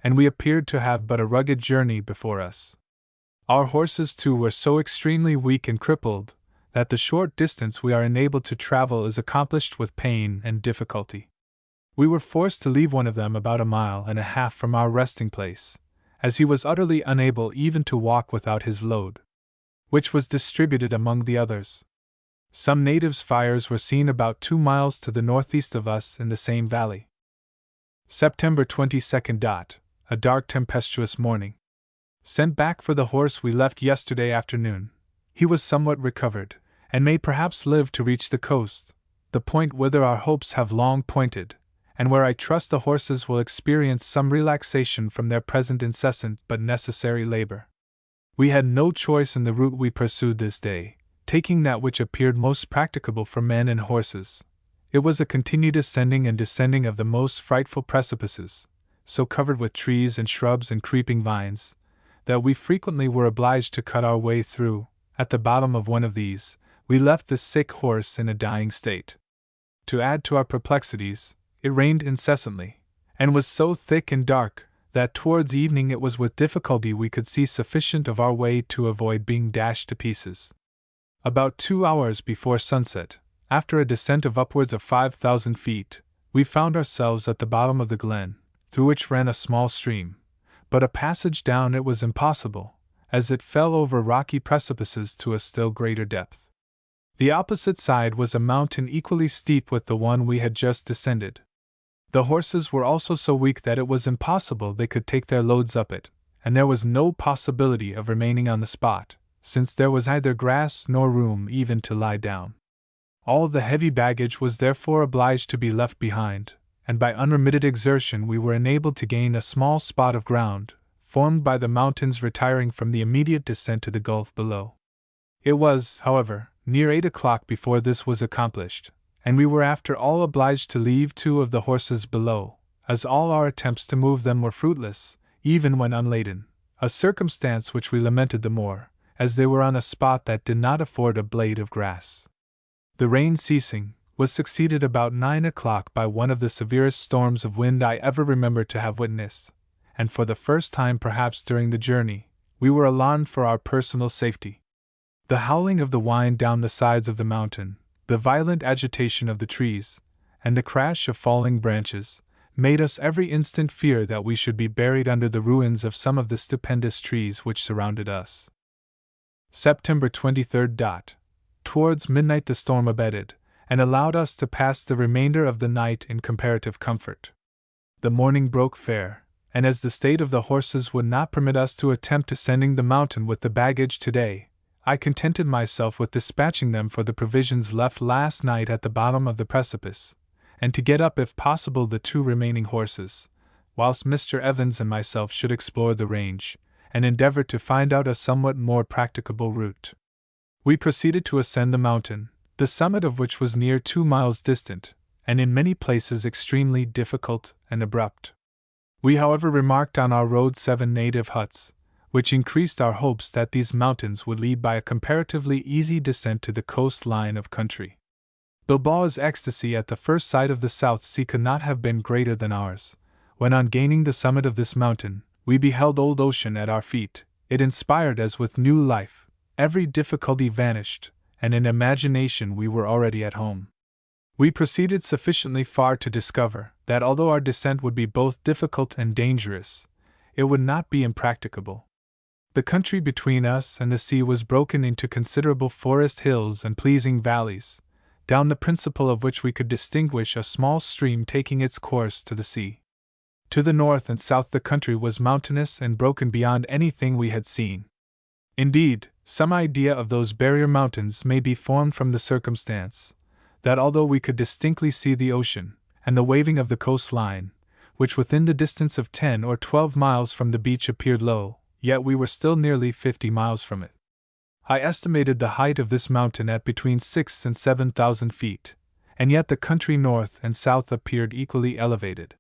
and we appeared to have but a rugged journey before us. Our horses too were so extremely weak and crippled, that the short distance we are enabled to travel is accomplished with pain and difficulty. We were forced to leave one of them about 1.5 miles from our resting place, as he was utterly unable even to walk without his load, which was distributed among the others. Some natives' fires were seen about 2 miles to the northeast of us in the same valley. September 22nd. A dark tempestuous morning. Sent back for the horse we left yesterday afternoon. He was somewhat recovered, and may perhaps live to reach the coast, the point whither our hopes have long pointed, and where I trust the horses will experience some relaxation from their present incessant but necessary labor. We had no choice in the route we pursued this day, taking that which appeared most practicable for men and horses. It was a continued ascending and descending of the most frightful precipices, so covered with trees and shrubs and creeping vines, that we frequently were obliged to cut our way through. At the bottom of one of these, we left the sick horse in a dying state. To add to our perplexities, it rained incessantly, and was so thick and dark that towards evening it was with difficulty we could see sufficient of our way to avoid being dashed to pieces. About 2 hours before sunset, after a descent of upwards of 5,000 feet, we found ourselves at the bottom of the glen, through which ran a small stream, but a passage down it was impossible, as it fell over rocky precipices to a still greater depth. The opposite side was a mountain equally steep with the one we had just descended. The horses were also so weak that it was impossible they could take their loads up it, and there was no possibility of remaining on the spot, since there was neither grass nor room even to lie down. All the heavy baggage was therefore obliged to be left behind, and by unremitted exertion we were enabled to gain a small spot of ground, formed by the mountains retiring from the immediate descent to the gulf below. It was, however, near 8 o'clock before this was accomplished, and we were after all obliged to leave 2 of the horses below, as all our attempts to move them were fruitless, even when unladen, a circumstance which we lamented the more, as they were on a spot that did not afford a blade of grass. The rain ceasing, was succeeded about 9 o'clock by one of the severest storms of wind I ever remember to have witnessed, and for the first time perhaps during the journey, we were alarmed for our personal safety. The howling of the wind down the sides of the mountain, the violent agitation of the trees, and the crash of falling branches, made us every instant fear that we should be buried under the ruins of some of the stupendous trees which surrounded us. September 23rd. Towards midnight the storm abated, and allowed us to pass the remainder of the night in comparative comfort. The morning broke fair, and as the state of the horses would not permit us to attempt ascending the mountain with the baggage today, I contented myself with dispatching them for the provisions left last night at the bottom of the precipice, and to get up if possible the 2 remaining horses, whilst Mr. Evans and myself should explore the range, and endeavor to find out a somewhat more practicable route. We proceeded to ascend the mountain, the summit of which was near 2 miles distant, and in many places extremely difficult and abrupt. We however remarked on our road 7 native huts, which increased our hopes that these mountains would lead by a comparatively easy descent to the coast line of country. Bilbao's ecstasy at the first sight of the South Sea could not have been greater than ours. When on gaining the summit of this mountain, we beheld old ocean at our feet, it inspired us with new life, every difficulty vanished, and in imagination we were already at home. We proceeded sufficiently far to discover that although our descent would be both difficult and dangerous, it would not be impracticable. The country between us and the sea was broken into considerable forest hills and pleasing valleys, down the principal of which we could distinguish a small stream taking its course to the sea. To the north and south the country was mountainous and broken beyond anything we had seen. Indeed, some idea of those barrier mountains may be formed from the circumstance that although we could distinctly see the ocean and the waving of the coastline, which within the distance of 10 or 12 miles from the beach appeared low, yet we were still nearly 50 miles from it. I estimated the height of this mountain at between 6,000 and 7,000 feet, and yet the country north and south appeared equally elevated.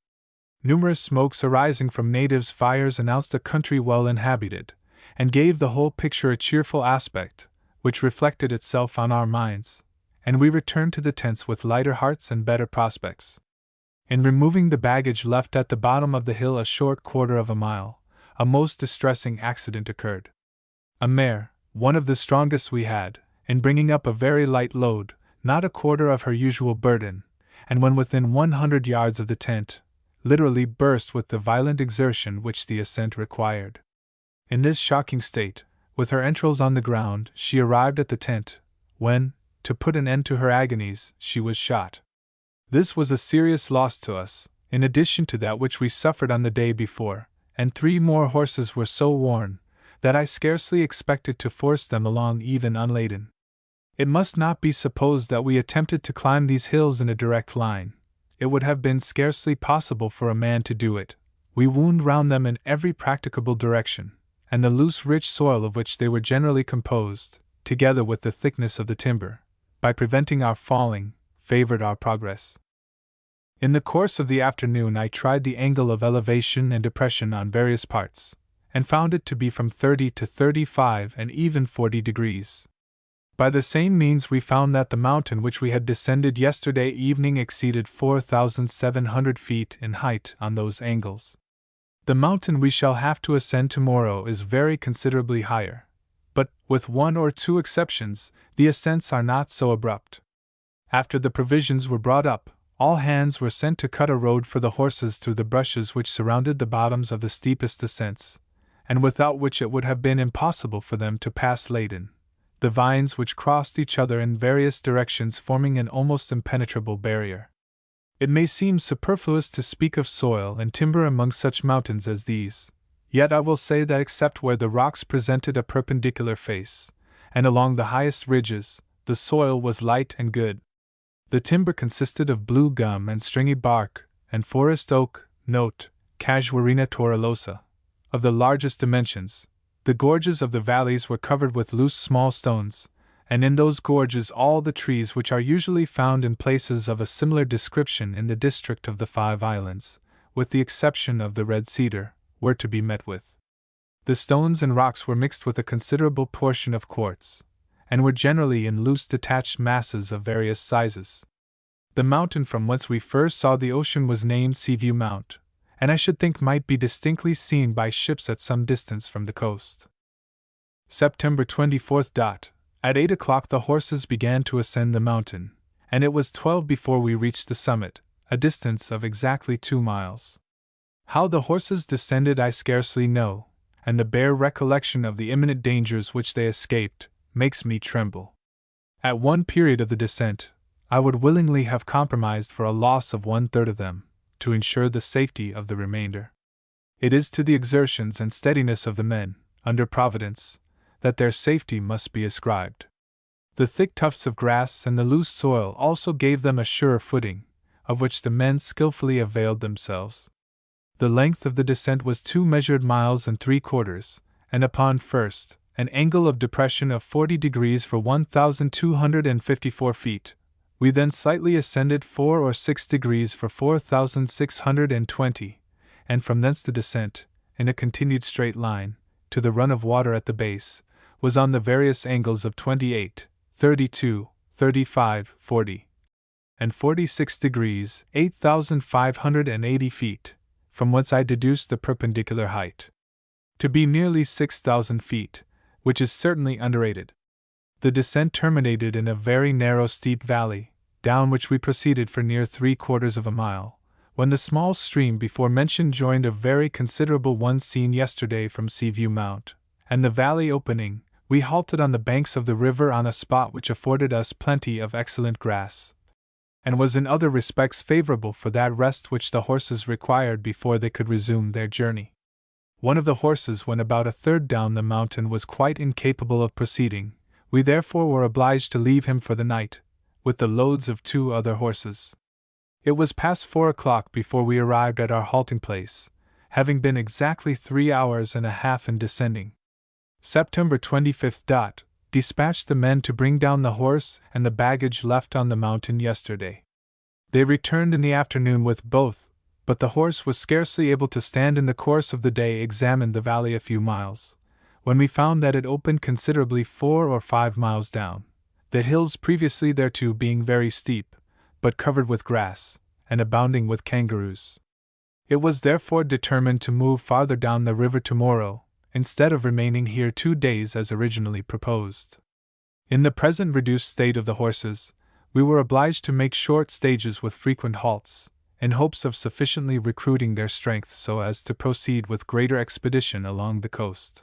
Numerous smokes arising from natives' fires announced a country well inhabited, and gave the whole picture a cheerful aspect, which reflected itself on our minds, and we returned to the tents with lighter hearts and better prospects. In removing the baggage left at the bottom of the hill a short quarter of a mile, a most distressing accident occurred. A mare, one of the strongest we had, in bringing up a very light load, not a quarter of her usual burden, and when within 100 yards of the tent, literally burst with the violent exertion which the ascent required. In this shocking state, with her entrails on the ground, she arrived at the tent, when, to put an end to her agonies, she was shot. This was a serious loss to us, in addition to that which we suffered on the day before, and 3 more horses were so worn that I scarcely expected to force them along even unladen. It must not be supposed that we attempted to climb these hills in a direct line. It would have been scarcely possible for a man to do it. We wound round them in every practicable direction, and the loose rich soil of which they were generally composed, together with the thickness of the timber, by preventing our falling, favored our progress. In the course of the afternoon I tried the angle of elevation and depression on various parts, and found it to be from 30 to 35 and even 40 degrees. By the same means we found that the mountain which we had descended yesterday evening exceeded 4,700 feet in height on those angles. The mountain we shall have to ascend tomorrow is very considerably higher, but, with 1 or 2 exceptions, the ascents are not so abrupt. After the provisions were brought up, all hands were sent to cut a road for the horses through the brushes which surrounded the bottoms of the steepest ascents, and without which it would have been impossible for them to pass laden, the vines which crossed each other in various directions forming an almost impenetrable barrier. It may seem superfluous to speak of soil and timber among such mountains as these, yet I will say that except where the rocks presented a perpendicular face, and along the highest ridges, the soil was light and good. The timber consisted of blue gum and stringy bark, and forest oak, note, Casuarina torullosa, of the largest dimensions. The gorges of the valleys were covered with loose small stones, and in those gorges all the trees which are usually found in places of a similar description in the district of the Five Islands, with the exception of the red cedar, were to be met with. The stones and rocks were mixed with a considerable portion of quartz, and were generally in loose detached masses of various sizes. The mountain from whence we first saw the ocean was named Seaview Mount, and I should think might be distinctly seen by ships at some distance from the coast. September 24th. At 8 o'clock the horses began to ascend the mountain, and it was 12 before we reached the summit, a distance of exactly 2 miles. How the horses descended I scarcely know, and the bare recollection of the imminent dangers which they escaped makes me tremble. At one period of the descent, I would willingly have compromised for a loss of 1/3 of them, to ensure the safety of the remainder. It is to the exertions and steadiness of the men, under Providence, that their safety must be ascribed. The thick tufts of grass and the loose soil also gave them a surer footing, of which the men skillfully availed themselves. The length of the descent was 2 measured miles and 3/4, and upon first, an angle of depression of 40 degrees for 1,254 feet, we then slightly ascended 4 or 6 degrees for 4,620, and from thence the descent, in a continued straight line, to the run of water at the base, was on the various angles of 28, 32, 35, 40, and 46 degrees, 8,580 feet, from whence I deduced the perpendicular height to be nearly 6,000 feet, which is certainly underrated. The descent terminated in a very narrow steep valley, down which we proceeded for near 3/4 of a mile, when the small stream before mentioned joined a very considerable one seen yesterday from Seaview Mount, and the valley opening, we halted on the banks of the river on a spot which afforded us plenty of excellent grass, and was in other respects favorable for that rest which the horses required before they could resume their journey. One of the horses, when about 1/3 down the mountain, was quite incapable of proceeding. We therefore were obliged to leave him for the night, with the loads of 2 other horses. It was past 4 o'clock before we arrived at our halting place, having been exactly 3 hours and a half in descending. September 25th. Dispatched the men to bring down the horse and the baggage left on the mountain yesterday. They returned in the afternoon with both, but the horse was scarcely able to stand. In the course of the day examined the valley a few miles, when we found that it opened considerably 4 or 5 miles down, the hills previously thereto being very steep, but covered with grass, and abounding with kangaroos. It was therefore determined to move farther down the river tomorrow, instead of remaining here 2 days as originally proposed. In the present reduced state of the horses, we were obliged to make short stages with frequent halts, in hopes of sufficiently recruiting their strength so as to proceed with greater expedition along the coast.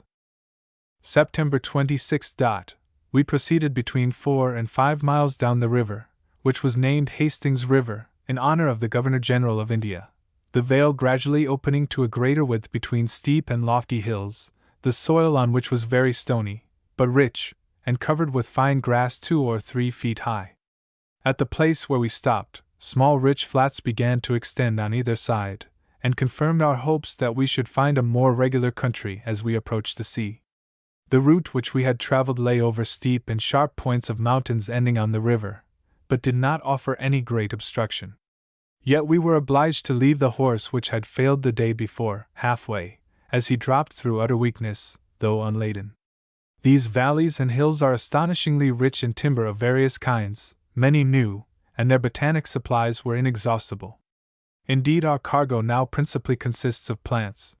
September 26th. We proceeded between 4 and 5 miles down the river, which was named Hastings River, in honor of the Governor-General of India, the vale gradually opening to a greater width between steep and lofty hills, the soil on which was very stony, but rich, and covered with fine grass 2 or 3 feet high. At the place where we stopped, small rich flats began to extend on either side, and confirmed our hopes that we should find a more regular country as we approached the sea. The route which we had traveled lay over steep and sharp points of mountains ending on the river, but did not offer any great obstruction. Yet we were obliged to leave the horse which had failed the day before, halfway, as he dropped through utter weakness, though unladen. These valleys and hills are astonishingly rich in timber of various kinds, many new, and their botanic supplies were inexhaustible. Indeed, our cargo now principally consists of plants.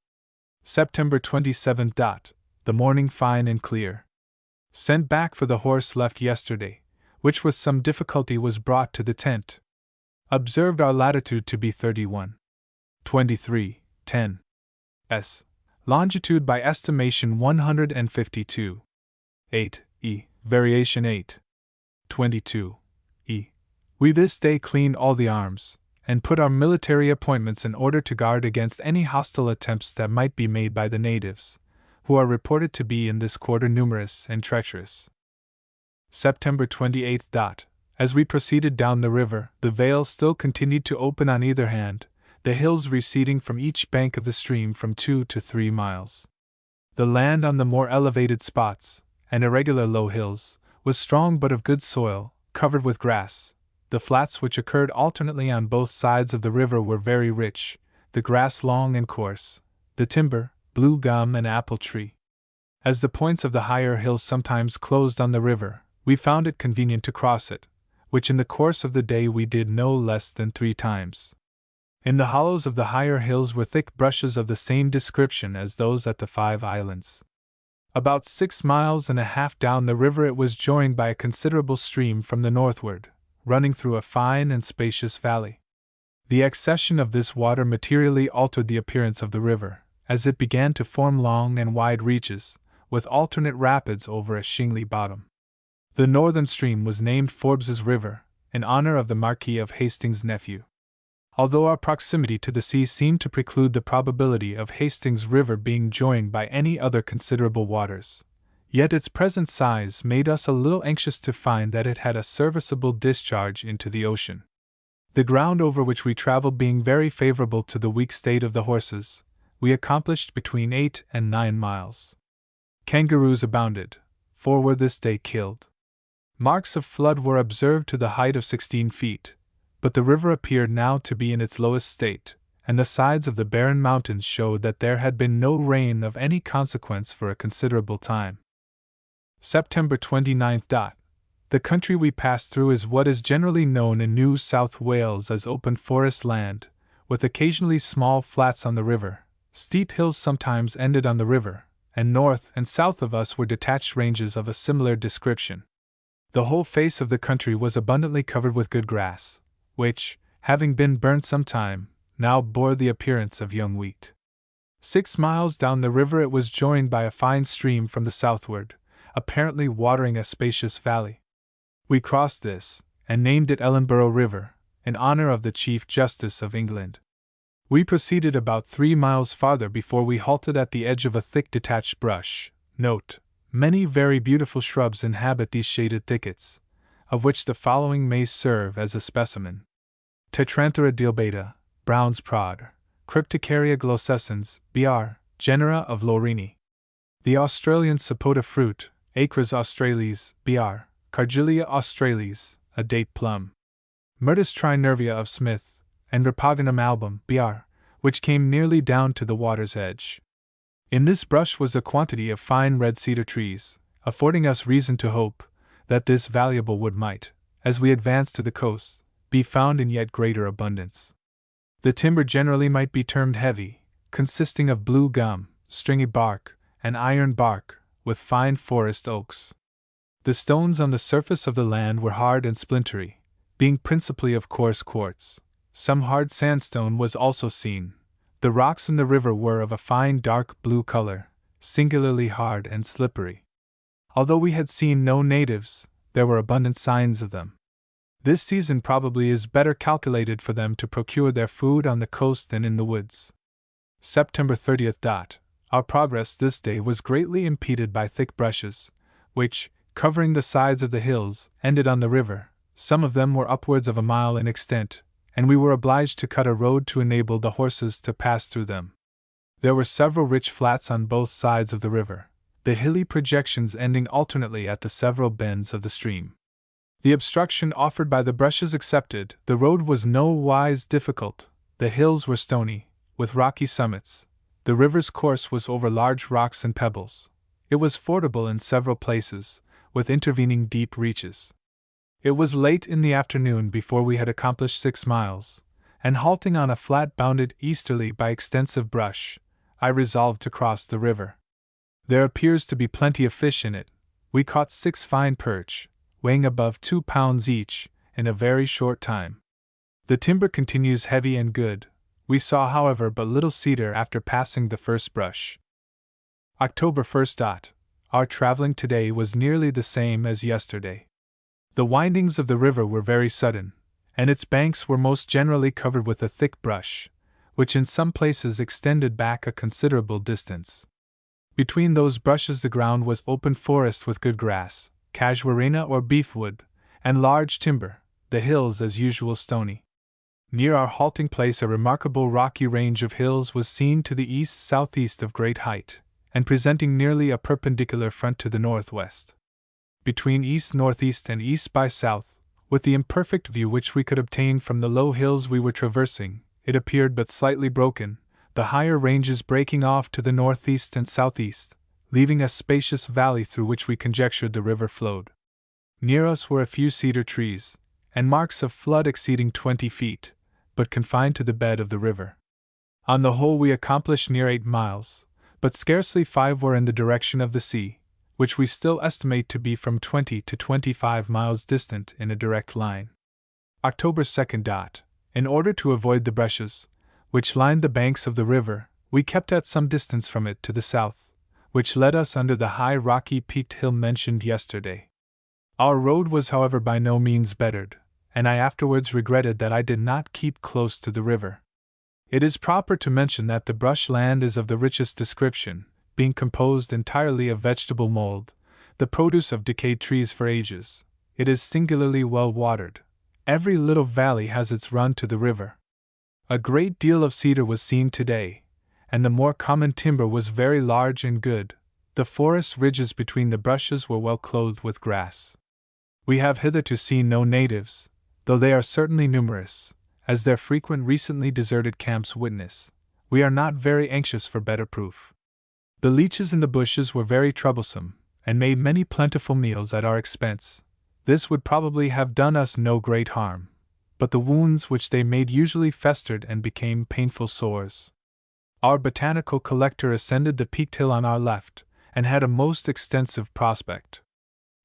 September 27th. The morning fine and clear. Sent back for the horse left yesterday, which with some difficulty was brought to the tent. Observed our latitude to be 31, 23, 10 s. Longitude by estimation 152, 8 e. Variation 8, 22 e. We this day cleaned all the arms, and put our military appointments in order to guard against any hostile attempts that might be made by the natives, who are reported to be in this quarter numerous and treacherous. September 28th. As we proceeded down the river, the vale still continued to open on either hand, the hills receding from each bank of the stream from 2 to 3 miles. The land on the more elevated spots, and irregular low hills, was strong but of good soil, covered with grass. The flats which occurred alternately on both sides of the river were very rich, the grass long and coarse, the timber, blue gum and apple tree. As the points of the higher hills sometimes closed on the river, we found it convenient to cross it, which in the course of the day we did no less than 3 times. In the hollows of the higher hills were thick brushes of the same description as those at the 5 Islands. About 6 miles and a half down the river it was joined by a considerable stream from the northward, running through a fine and spacious valley. The accession of this water materially altered the appearance of the river, as it began to form long and wide reaches, with alternate rapids over a shingly bottom. The northern stream was named Forbes's River, in honor of the Marquis of Hastings' nephew. Although our proximity to the sea seemed to preclude the probability of Hastings' River being joined by any other considerable waters, yet its present size made us a little anxious to find that it had a serviceable discharge into the ocean. The ground over which we traveled being very favorable to the weak state of the horses, we accomplished between 8 and 9 miles. Kangaroos abounded, 4 were this day killed. Marks of flood were observed to the height of 16 feet, but the river appeared now to be in its lowest state, and the sides of the barren mountains showed that there had been no rain of any consequence for a considerable time. September 29. The country we passed through is what is generally known in New South Wales as open forest land, with occasionally small flats on the river. Steep hills sometimes ended on the river, and north and south of us were detached ranges of a similar description. The whole face of the country was abundantly covered with good grass, which, having been burnt some time, now bore the appearance of young wheat. 6 miles down the river it was joined by a fine stream from the southward, apparently watering a spacious valley. We crossed this, and named it Ellenborough River, in honor of the Chief Justice of England. We proceeded about 3 miles farther before we halted at the edge of a thick detached brush. Note: many very beautiful shrubs inhabit these shaded thickets, of which the following may serve as a specimen. Tetranthera diobata, Brown's Prod, Cryptocarya glossescens, Br. genera of Laurini. The Australian sapota fruit, Acres australis, Br. Cargilia australis, a date plum. Myrtus trinervia of Smith, and Ripogonum album, Br., which came nearly down to the water's edge. In this brush was a quantity of fine red cedar trees, affording us reason to hope that this valuable wood might, as we advanced to the coast, be found in yet greater abundance. The timber generally might be termed heavy, consisting of blue gum, stringy bark, and iron bark, with fine forest oaks. The stones on the surface of the land were hard and splintery, being principally of coarse quartz. Some hard sandstone was also seen. The rocks in the river were of a fine dark blue color, singularly hard and slippery. Although we had seen no natives, there were abundant signs of them. This season probably is better calculated for them to procure their food on the coast than in the woods. September 30. Our progress this day was greatly impeded by thick brushes, which, covering the sides of the hills, ended on the river. Some of them were upwards of a mile in extent, and we were obliged to cut a road to enable the horses to pass through them. There were several rich flats on both sides of the river, the hilly projections ending alternately at the several bends of the stream. The obstruction offered by the brushes excepted, the road was no wise difficult. The hills were stony, with rocky summits. The river's course was over large rocks and pebbles. It was fordable in several places, with intervening deep reaches. It was late in the afternoon before we had accomplished 6 miles, and halting on a flat bounded easterly by extensive brush, I resolved to cross the river. There appears to be plenty of fish in it. We caught 6 fine perch, weighing above 2 pounds each, in a very short time. The timber continues heavy and good. We saw, however, but little cedar after passing the first brush. October 1. Our traveling today was nearly the same as yesterday. The windings of the river were very sudden, and its banks were most generally covered with a thick brush, which in some places extended back a considerable distance. Between those brushes the ground was open forest with good grass, casuarina or beefwood, and large timber, the hills as usual stony. Near our halting place a remarkable rocky range of hills was seen to the east-southeast of great height, and presenting nearly a perpendicular front to the northwest. between east-northeast and east by south, with the imperfect view which we could obtain from the low hills we were traversing, it appeared but slightly broken, the higher ranges breaking off to the northeast and southeast, leaving a spacious valley through which we conjectured the river flowed. Near us were a few cedar trees, and marks of flood exceeding 20 feet, but confined to the bed of the river. On the whole we accomplished near 8 miles, but scarcely 5 were in the direction of the sea, which we still estimate to be from 20 to 25 miles distant in a direct line. October 2nd. In order to avoid the brushes, which lined the banks of the river, we kept at some distance from it to the south, which led us under the high rocky peaked hill mentioned yesterday. Our road was however by no means bettered, and I afterwards regretted that I did not keep close to the river. It is proper to mention that the brush land is of the richest description, being composed entirely of vegetable mold, the produce of decayed trees for ages. It is singularly well watered. Every little valley has its run to the river. A great deal of cedar was seen today, and the more common timber was very large and good. The forest ridges between the brushes were well clothed with grass. We have hitherto seen no natives, though they are certainly numerous, as their frequent recently deserted camps witness. We are not very anxious for better proof. The leeches in the bushes were very troublesome, and made many plentiful meals at our expense. This would probably have done us no great harm, but the wounds which they made usually festered and became painful sores. Our botanical collector ascended the peaked hill on our left, and had a most extensive prospect.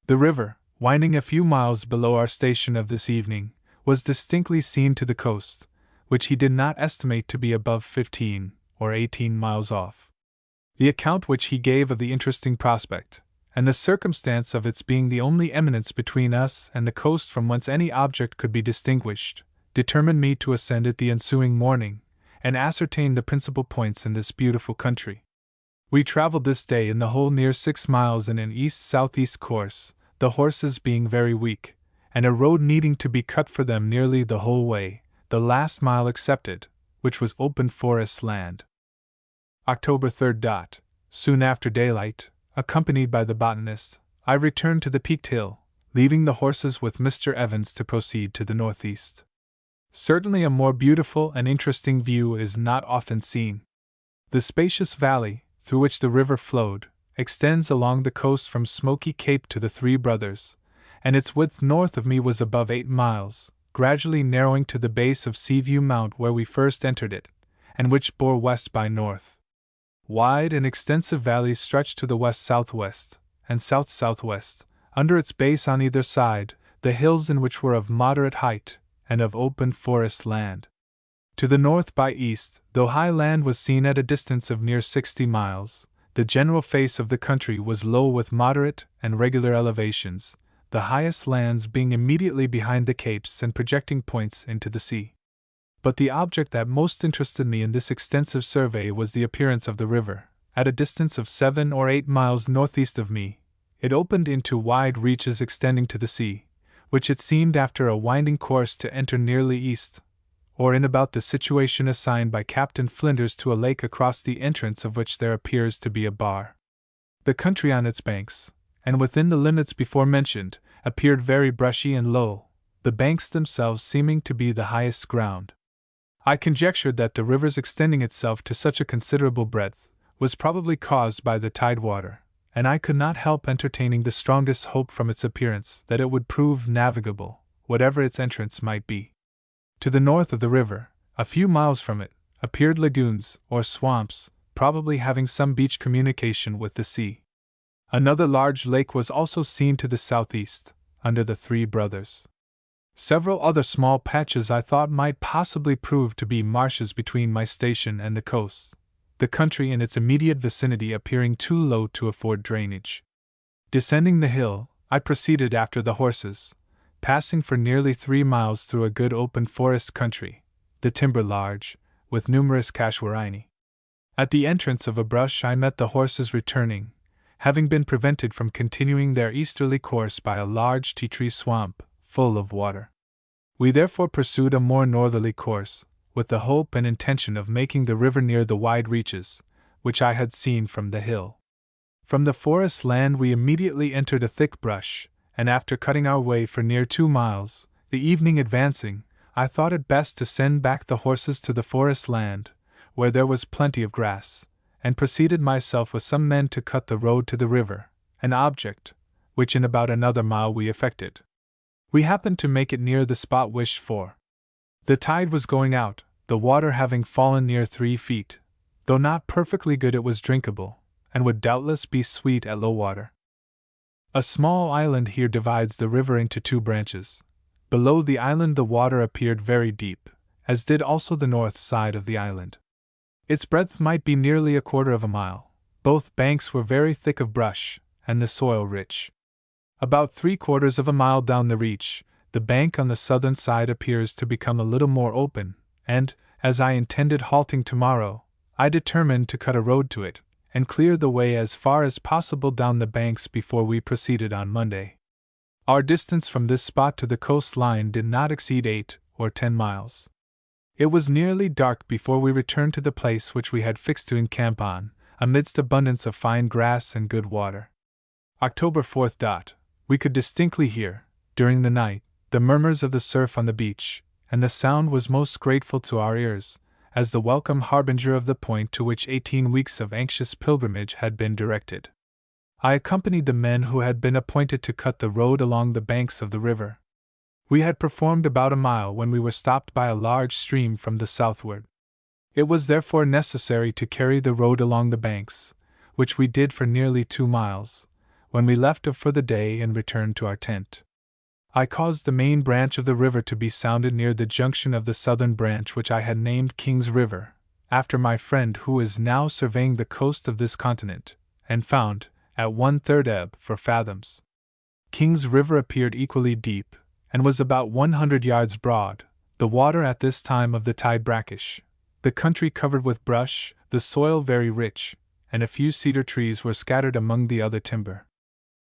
The river, winding a few miles below our station of this evening, was distinctly seen to the coast, which he did not estimate to be above 15 or 18 miles off. The account which he gave of the interesting prospect, and the circumstance of its being the only eminence between us and the coast from whence any object could be distinguished, determined me to ascend it the ensuing morning, and ascertain the principal points in this beautiful country. We traveled this day in the whole near 6 miles in an east-southeast course, the horses being very weak, and a road needing to be cut for them nearly the whole way, the last mile excepted, which was open forest land. October 3rd. Soon after daylight, accompanied by the botanist, I returned to the peaked hill, leaving the horses with Mr. Evans to proceed to the northeast. Certainly a more beautiful and interesting view is not often seen. The spacious valley, through which the river flowed, extends along the coast from Smoky Cape to the Three Brothers, and its width north of me was above 8 miles, gradually narrowing to the base of Seaview Mount where we first entered it, and which bore west by north. Wide and extensive valleys stretched to the west-southwest and south-southwest, under its base on either side, the hills in which were of moderate height and of open forest land. To the north by east, though high land was seen at a distance of near 60 miles, the general face of the country was low with moderate and regular elevations, the highest lands being immediately behind the capes and projecting points into the sea. But the object that most interested me in this extensive survey was the appearance of the river. At a distance of 7 or 8 miles northeast of me, it opened into wide reaches extending to the sea, which it seemed after a winding course to enter nearly east, or in about the situation assigned by Captain Flinders to a lake across the entrance of which there appears to be a bar. The country on its banks, and within the limits before mentioned, appeared very brushy and low, the banks themselves seeming to be the highest ground. I conjectured that the river's extending itself to such a considerable breadth was probably caused by the tidewater, and I could not help entertaining the strongest hope from its appearance that it would prove navigable, whatever its entrance might be. To the north of the river, a few miles from it, appeared lagoons or swamps, probably having some beach communication with the sea. Another large lake was also seen to the southeast, under the Three Brothers. Several other small patches I thought might possibly prove to be marshes between my station and the coast, the country in its immediate vicinity appearing too low to afford drainage. Descending the hill, I proceeded after the horses, passing for nearly 3 miles through a good open forest country, the timber large, with numerous casuarini. At the entrance of a brush I met the horses returning, having been prevented from continuing their easterly course by a large tea-tree swamp, full of water. We therefore pursued a more northerly course, with the hope and intention of making the river near the wide reaches, which I had seen from the hill. From the forest land we immediately entered a thick brush, and after cutting our way for near 2 miles, the evening advancing, I thought it best to send back the horses to the forest land, where there was plenty of grass, and proceeded myself with some men to cut the road to the river, an object which in about another mile we effected. We happened to make it near the spot wished for. The tide was going out, the water having fallen near 3 feet. Though not perfectly good, it was drinkable, and would doubtless be sweet at low water. A small island here divides the river into 2 branches. Below the island the water appeared very deep, as did also the north side of the island. Its breadth might be nearly a quarter of a mile. Both banks were very thick of brush, and the soil rich. About 3/4 of a mile down the reach, the bank on the southern side appears to become a little more open, and, as I intended halting tomorrow, I determined to cut a road to it, and clear the way as far as possible down the banks before we proceeded on Monday. Our distance from this spot to the coast line did not exceed 8 or 10 miles. It was nearly dark before we returned to the place which we had fixed to encamp on, amidst abundance of fine grass and good water. October 4th. We could distinctly hear, during the night, the murmurs of the surf on the beach, and the sound was most grateful to our ears, as the welcome harbinger of the point to which 18 weeks of anxious pilgrimage had been directed. I accompanied the men who had been appointed to cut the road along the banks of the river. We had performed about a mile when we were stopped by a large stream from the southward. It was therefore necessary to carry the road along the banks, which we did for nearly 2 miles, when we left it for the day and returned to our tent. I caused the main branch of the river to be sounded near the junction of the southern branch, which I had named King's River, after my friend who is now surveying the coast of this continent, and found, at 1/3 ebb, 4 fathoms. King's River appeared equally deep, and was about 100 yards broad, the water at this time of the tide brackish, the country covered with brush, the soil very rich, and a few cedar trees were scattered among the other timber.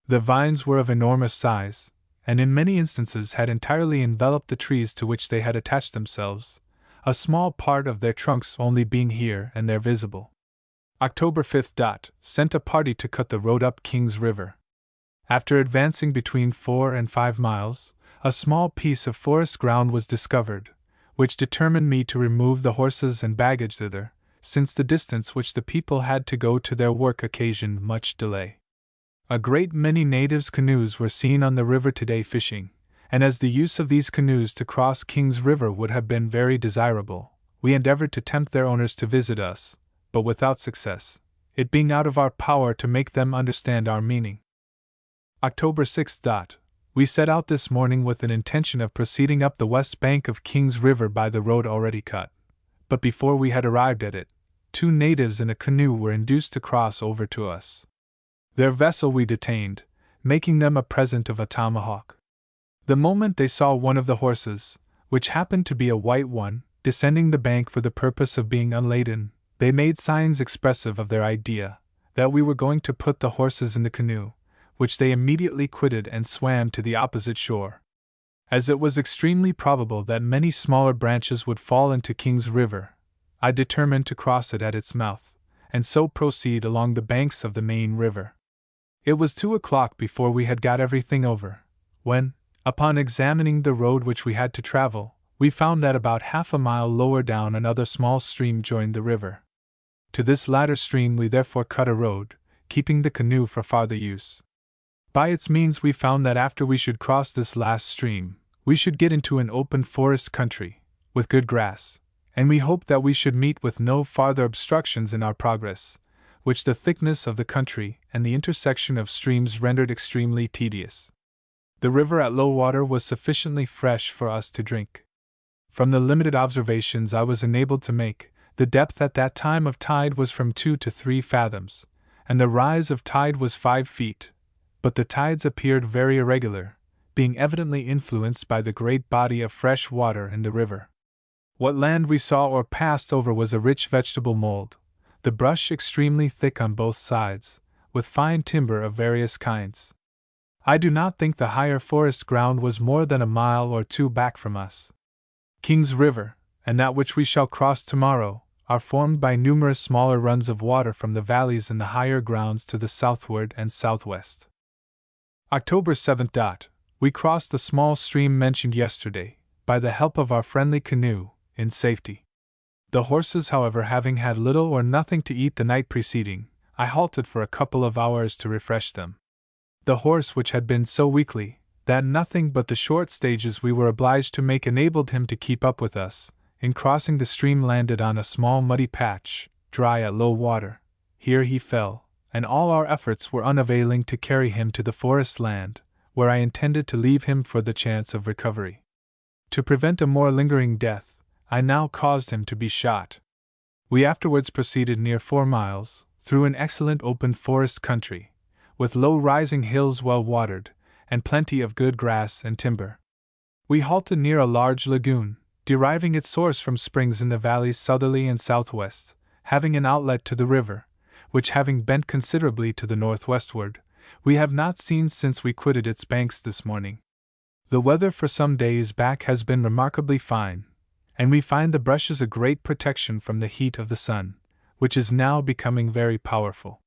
The vines were of enormous size, and in many instances had entirely enveloped the trees to which they had attached themselves, a small part of their trunks only being here and there visible. October 5th. Sent a party to cut the road up King's River. After advancing between 4 and 5 miles, a small piece of forest ground was discovered, which determined me to remove the horses and baggage thither, since the distance which the people had to go to their work occasioned much delay. A great many natives' canoes were seen on the river today fishing, and as the use of these canoes to cross King's River would have been very desirable, we endeavored to tempt their owners to visit us, but without success, it being out of our power to make them understand our meaning. October 6th. We set out this morning with an intention of proceeding up the west bank of King's River by the road already cut, but before we had arrived at it, 2 natives in a canoe were induced to cross over to us. Their vessel we detained, making them a present of a tomahawk. The moment they saw one of the horses, which happened to be a white one, descending the bank for the purpose of being unladen, they made signs expressive of their idea that we were going to put the horses in the canoe, which they immediately quitted and swam to the opposite shore. As it was extremely probable that many smaller branches would fall into King's River, I determined to cross it at its mouth, and so proceed along the banks of the main river. It was 2 o'clock before we had got everything over, when, upon examining the road which we had to travel, we found that about half a mile lower down another small stream joined the river. To this latter stream we therefore cut a road, keeping the canoe for farther use. By its means we found that after we should cross this last stream, we should get into an open forest country, with good grass, and we hoped that we should meet with no farther obstructions in our progress, which the thickness of the country and the intersection of streams rendered extremely tedious. The river at low water was sufficiently fresh for us to drink. From the limited observations I was enabled to make, the depth at that time of tide was from 2 to 3 fathoms, and the rise of tide was 5 feet, but the tides appeared very irregular, being evidently influenced by the great body of fresh water in the river. What land we saw or passed over was a rich vegetable mold, the brush extremely thick on both sides, with fine timber of various kinds. I do not think the higher forest ground was more than a mile or 2 back from us. King's River, and that which we shall cross tomorrow, are formed by numerous smaller runs of water from the valleys in the higher grounds to the southward and southwest. October 7th. We crossed the small stream mentioned yesterday, by the help of our friendly canoe, in safety. The horses, however, having had little or nothing to eat the night preceding, I halted for a couple of hours to refresh them. The horse, which had been so weakly that nothing but the short stages we were obliged to make enabled him to keep up with us, in crossing the stream landed on a small muddy patch, dry at low water. Here he fell, and all our efforts were unavailing to carry him to the forest land, where I intended to leave him for the chance of recovery. To prevent a more lingering death, I now caused him to be shot. We afterwards proceeded near 4 miles, through an excellent open forest country, with low rising hills well watered, and plenty of good grass and timber. We halted near a large lagoon, deriving its source from springs in the valleys southerly and southwest, having an outlet to the river, which having bent considerably to the northwestward, we have not seen since we quitted its banks this morning. The weather for some days back has been remarkably fine, and we find the brushes a great protection from the heat of the sun, which is now becoming very powerful.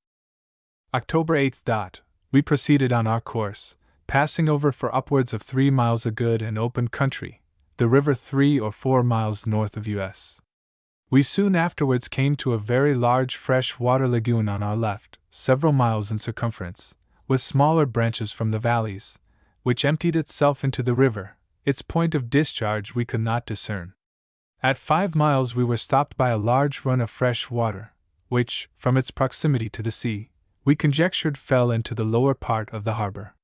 October 8th. We proceeded on our course, passing over for upwards of 3 miles a good and open country, the river 3 or 4 miles north of us. We soon afterwards came to a very large fresh water lagoon on our left, several miles in circumference, with smaller branches from the valleys, which emptied itself into the river. Its point of discharge we could not discern. At 5 miles we were stopped by a large run of fresh water, which, from its proximity to the sea, we conjectured fell into the lower part of the harbor.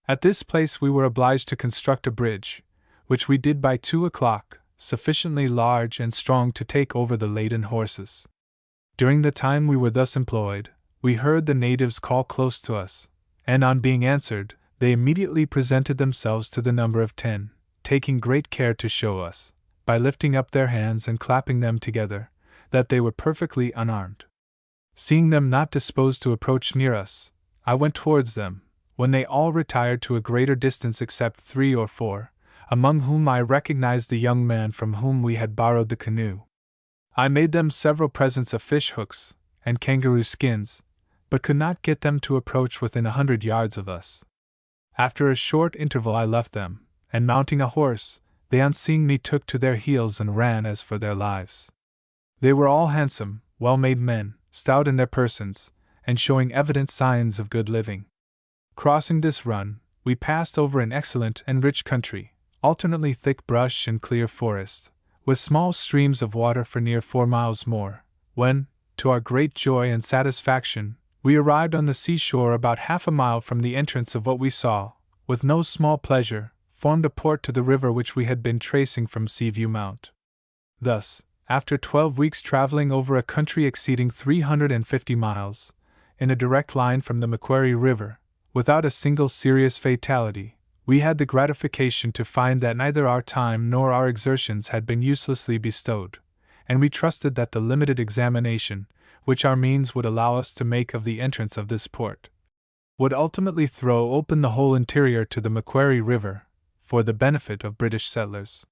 At this place we were obliged to construct a bridge, which we did by 2 o'clock, sufficiently large and strong to take over the laden horses. During the time we were thus employed, we heard the natives call close to us, and on being answered, they immediately presented themselves to the number of 10, taking great care to show us, by lifting up their hands and clapping them together, that they were perfectly unarmed. Seeing them not disposed to approach near us, I went towards them, when they all retired to a greater distance except 3 or 4, among whom I recognized the young man from whom we had borrowed the canoe. I made them several presents of fish hooks and kangaroo skins, but could not get them to approach within 100 yards of us. After a short interval I left them, and mounting a horse, they on seeing me took to their heels and ran as for their lives. They were all handsome, well-made men, stout in their persons, and showing evident signs of good living. Crossing this run, we passed over an excellent and rich country, alternately thick brush and clear forest, with small streams of water for near 4 miles more, when, to our great joy and satisfaction, we arrived on the seashore about half a mile from the entrance of what we saw, with no small pleasure, formed a port to the river which we had been tracing from Seaview Mount. Thus, after 12 weeks traveling over a country exceeding 350 miles, in a direct line from the Macquarie River, without a single serious fatality, we had the gratification to find that neither our time nor our exertions had been uselessly bestowed, and we trusted that the limited examination, which our means would allow us to make of the entrance of this port, would ultimately throw open the whole interior to the Macquarie River, for the benefit of British settlers.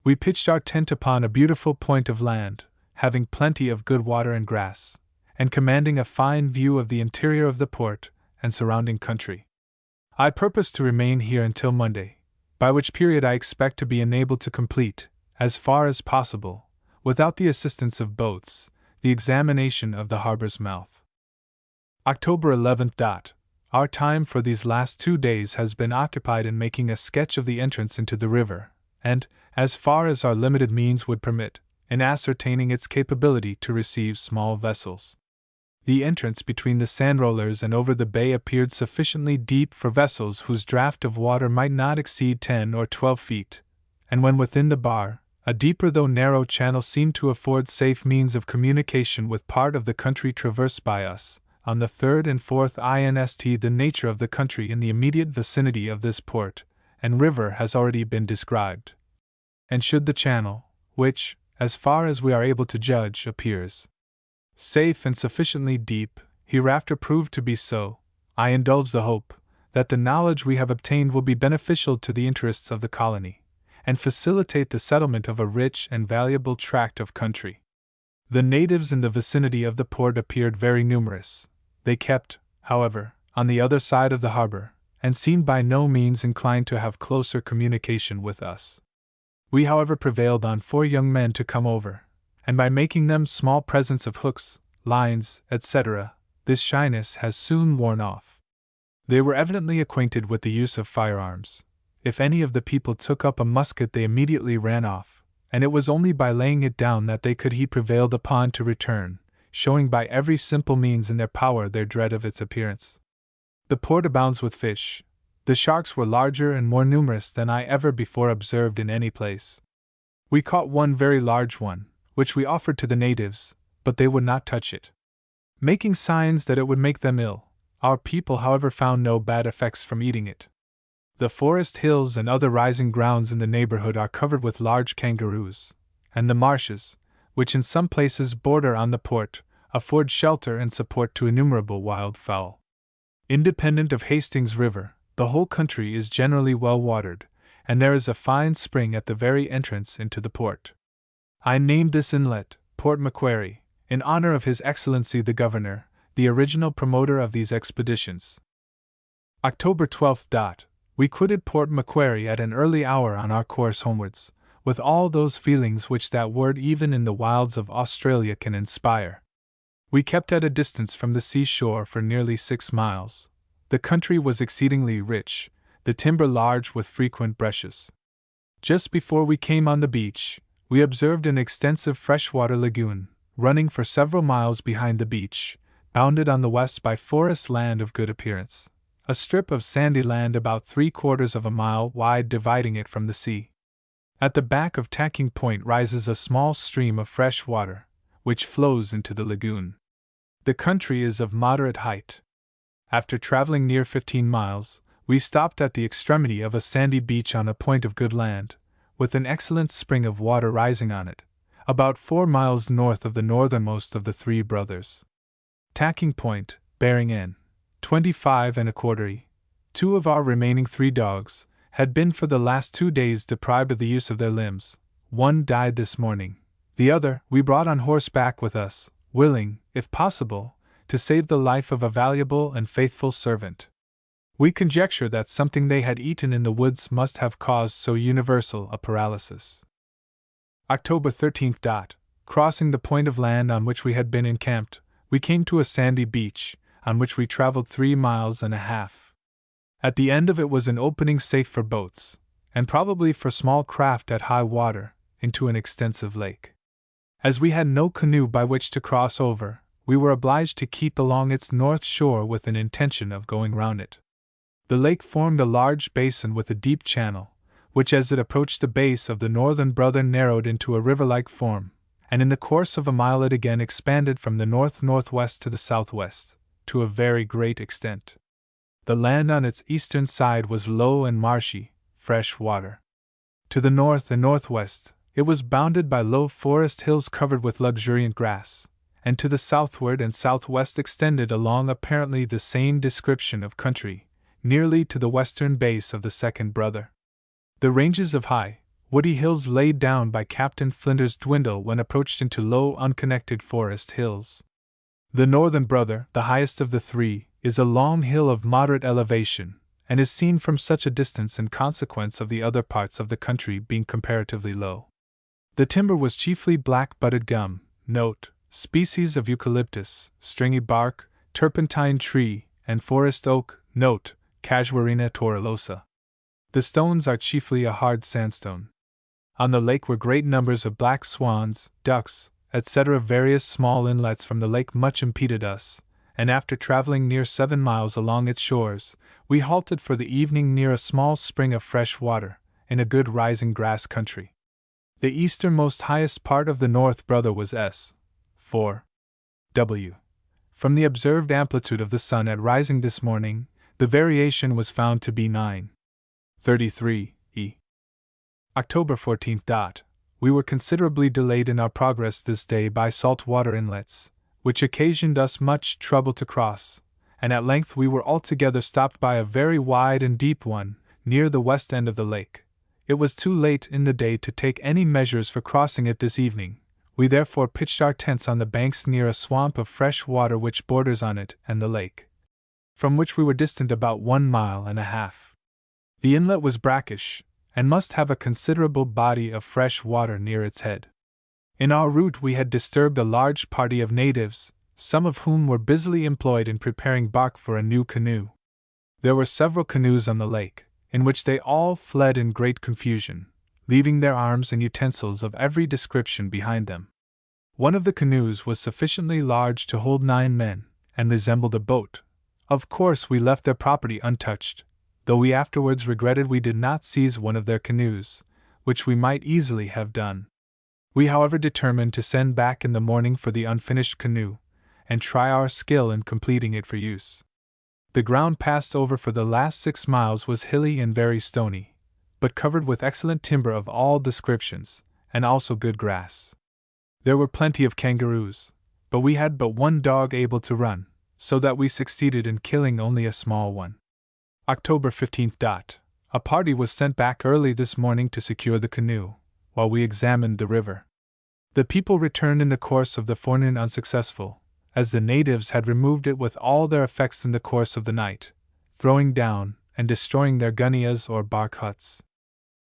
We pitched our tent upon a beautiful point of land, having plenty of good water and grass, and commanding a fine view of the interior of the port and surrounding country. I purpose to remain here until Monday, by which period I expect to be enabled to complete, as far as possible, without the assistance of boats, the examination of the harbor's mouth. October 11th. Our time for these last 2 days has been occupied in making a sketch of the entrance into the river, and, as far as our limited means would permit, in ascertaining its capability to receive small vessels. The entrance between the sand rollers and over the bay appeared sufficiently deep for vessels whose draught of water might not exceed 10 or 12 feet, and when within the bar, a deeper though narrow channel seemed to afford safe means of communication with part of the country traversed by us. On the 3rd and 4th inst, the nature of the country in the immediate vicinity of this port and river has already been described. And should the channel, which, as far as we are able to judge, appears safe and sufficiently deep, hereafter prove to be so, I indulge the hope that the knowledge we have obtained will be beneficial to the interests of the colony, and facilitate the settlement of a rich and valuable tract of country. The natives in the vicinity of the port appeared very numerous. They kept, however, on the other side of the harbor, and seemed by no means inclined to have closer communication with us. We, however, prevailed on 4 young men to come over, and by making them small presents of hooks, lines, etc., this shyness has soon worn off. They were evidently acquainted with the use of firearms. If any of the people took up a musket, they immediately ran off, and it was only by laying it down that they could be prevailed upon to return, showing by every simple means in their power their dread of its appearance. The port abounds with fish. The sharks were larger and more numerous than I ever before observed in any place. We caught one very large one, which we offered to the natives, but they would not touch it, making signs that it would make them ill. Our people, however, found no bad effects from eating it. The forest hills and other rising grounds in the neighborhood are covered with large kangaroos, and the marshes, which in some places border on the port, afford shelter and support to innumerable wild fowl. Independent of Hastings River, the whole country is generally well watered, and there is a fine spring at the very entrance into the port. I named this inlet Port Macquarie, in honor of His Excellency the Governor, the original promoter of these expeditions. October 12th. We quitted Port Macquarie at an early hour on our course homewards, with all those feelings which that word even in the wilds of Australia can inspire. We kept at a distance from the seashore for nearly 6 miles. The country was exceedingly rich, the timber large with frequent breshes. Just before we came on the beach, we observed an extensive freshwater lagoon, running for several miles behind the beach, bounded on the west by forest land of good appearance, a strip of sandy land about 3/4 of a mile wide dividing it from the sea. At the back of Tacking Point rises a small stream of fresh water, which flows into the lagoon. The country is of moderate height. After traveling near 15 miles, we stopped at the extremity of a sandy beach on a point of good land, with an excellent spring of water rising on it, about 4 miles north of the northernmost of the 3 brothers. Tacking Point, bearing in 25 1/4. 2 of our remaining 3 dogs had been for the last 2 days deprived of the use of their limbs. One died this morning. The other we brought on horseback with us, willing, if possible, to save the life of a valuable and faithful servant. We conjecture that something they had eaten in the woods must have caused so universal a paralysis. October 13th. Crossing the point of land on which we had been encamped, we came to a sandy beach, on which we traveled 3.5 miles. At the end of it was an opening safe for boats, and probably for small craft at high water, into an extensive lake. As we had no canoe by which to cross over, we were obliged to keep along its north shore with an intention of going round it. The lake formed a large basin with a deep channel, which as it approached the base of the northern brother narrowed into a river-like form, and in the course of a mile it again expanded from the north-northwest to the southwest, to a very great extent. The land on its eastern side was low and marshy, fresh water. To the north and northwest, it was bounded by low forest hills covered with luxuriant grass, and to the southward and southwest extended along apparently the same description of country, nearly to the western base of the second brother. The ranges of high, woody hills laid down by Captain Flinders dwindle when approached into low unconnected forest hills. The northern brother, the highest of the 3, is a long hill of moderate elevation, and is seen from such a distance in consequence of the other parts of the country being comparatively low. The timber was chiefly black-butted gum, note, species of eucalyptus, stringy bark, turpentine tree, and forest oak, note, Casuarina torullosa. The stones are chiefly a hard sandstone. On the lake were great numbers of black swans, ducks, etc. Various small inlets from the lake much impeded us, and after traveling near 7 miles along its shores, we halted for the evening near a small spring of fresh water, in a good rising grass country. The easternmost highest part of the north brother was S. 4. W. From the observed amplitude of the sun at rising this morning, the variation was found to be 9.33 e. October 14th. We were considerably delayed in our progress this day by salt water inlets, which occasioned us much trouble to cross, and at length we were altogether stopped by a very wide and deep one, near the west end of the lake. It was too late in the day to take any measures for crossing it this evening, We therefore pitched our tents on the banks near a swamp of fresh water which borders on it and the lake, from which we were distant about 1.5 miles. The inlet was brackish, and must have a considerable body of fresh water near its head. In our route we had disturbed a large party of natives, some of whom were busily employed in preparing bark for a new canoe. There were several canoes on the lake, in which they all fled in great confusion, leaving their arms and utensils of every description behind them. One of the canoes was sufficiently large to hold 9 men, and resembled a boat. Of course we left their property untouched, though we afterwards regretted we did not seize one of their canoes, which we might easily have done. We however determined to send back in the morning for the unfinished canoe, and try our skill in completing it for use. The ground passed over for the last 6 miles was hilly and very stony, but covered with excellent timber of all descriptions, and also good grass. There were plenty of kangaroos, but we had but one dog able to run, so that we succeeded in killing only a small one. October 15th. A party was sent back early this morning to secure the canoe, while we examined the river. The people returned in the course of the forenoon unsuccessful, as the natives had removed it with all their effects in the course of the night, throwing down and destroying their gunyahs or bark huts.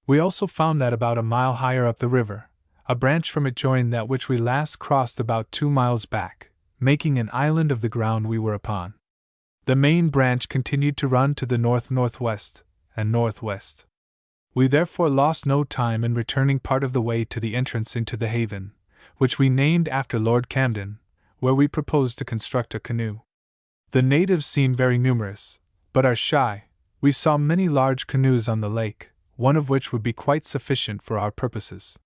We also found that about a mile higher up the river, a branch from it joined that which we last crossed about 2 miles back, making an island of the ground we were upon. The main branch continued to run to the north-northwest and northwest. We therefore lost no time in returning part of the way to the entrance into the haven, which we named after Lord Camden, where we proposed to construct a canoe. The natives seem very numerous, but are shy. We saw many large canoes on the lake, one of which would be quite sufficient for our purposes.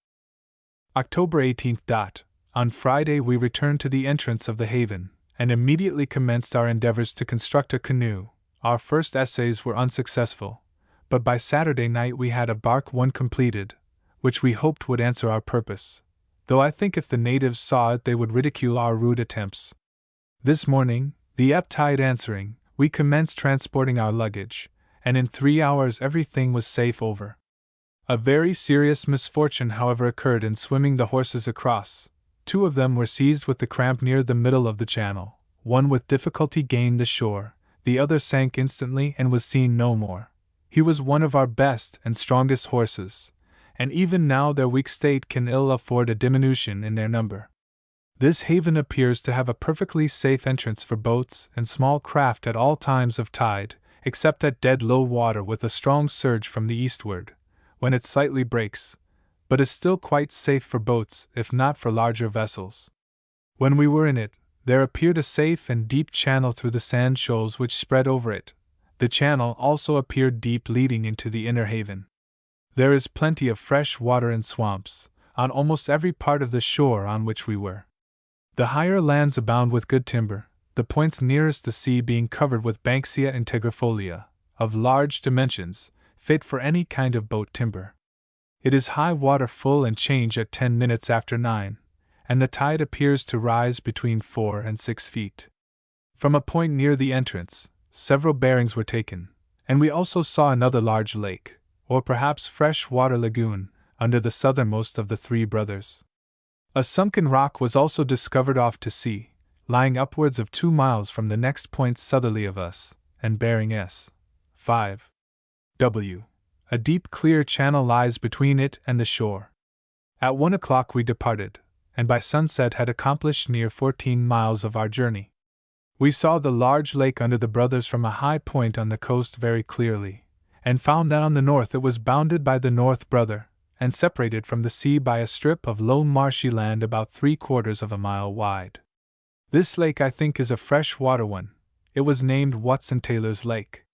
October 18th. On Friday we returned to the entrance of the haven, and immediately commenced our endeavors to construct a canoe. Our first essays were unsuccessful, but by Saturday night we had a bark one completed, which we hoped would answer our purpose, though I think if the natives saw it they would ridicule our rude attempts. This morning, the ebb tide answering, we commenced transporting our luggage, and in 3 hours everything was safe over. A very serious misfortune however occurred in swimming the horses across. 2 of them were seized with the cramp near the middle of the channel, one with difficulty gained the shore, the other sank instantly and was seen no more. He was one of our best and strongest horses, and even now their weak state can ill afford a diminution in their number. This haven appears to have a perfectly safe entrance for boats and small craft at all times of tide, except at dead low water with a strong surge from the eastward, when it slightly breaks, but is still quite safe for boats if not for larger vessels. When we were in it, there appeared a safe and deep channel through the sand shoals which spread over it. The channel also appeared deep leading into the inner haven. There is plenty of fresh water and swamps, on almost every part of the shore on which we were. The higher lands abound with good timber, the points nearest the sea being covered with Banksia integrifolia, of large dimensions, fit for any kind of boat timber. It is high water full and change at 10 minutes after 9, and the tide appears to rise between 4 and 6 feet. From a point near the entrance, several bearings were taken, and we also saw another large lake, or perhaps fresh water lagoon, under the southernmost of the 3 brothers. A sunken rock was also discovered off to sea, lying upwards of 2 miles from the next point southerly of us, and bearing S. 5. W. A deep clear channel lies between it and the shore. At 1 o'clock we departed, and by sunset had accomplished near 14 miles of our journey. We saw the large lake under the brothers from a high point on the coast very clearly, and found that on the north it was bounded by the North Brother, and separated from the sea by a strip of low marshy land about 3/4 of a mile wide. This lake I think is a fresh water one. It was named Watson Taylor's Lake.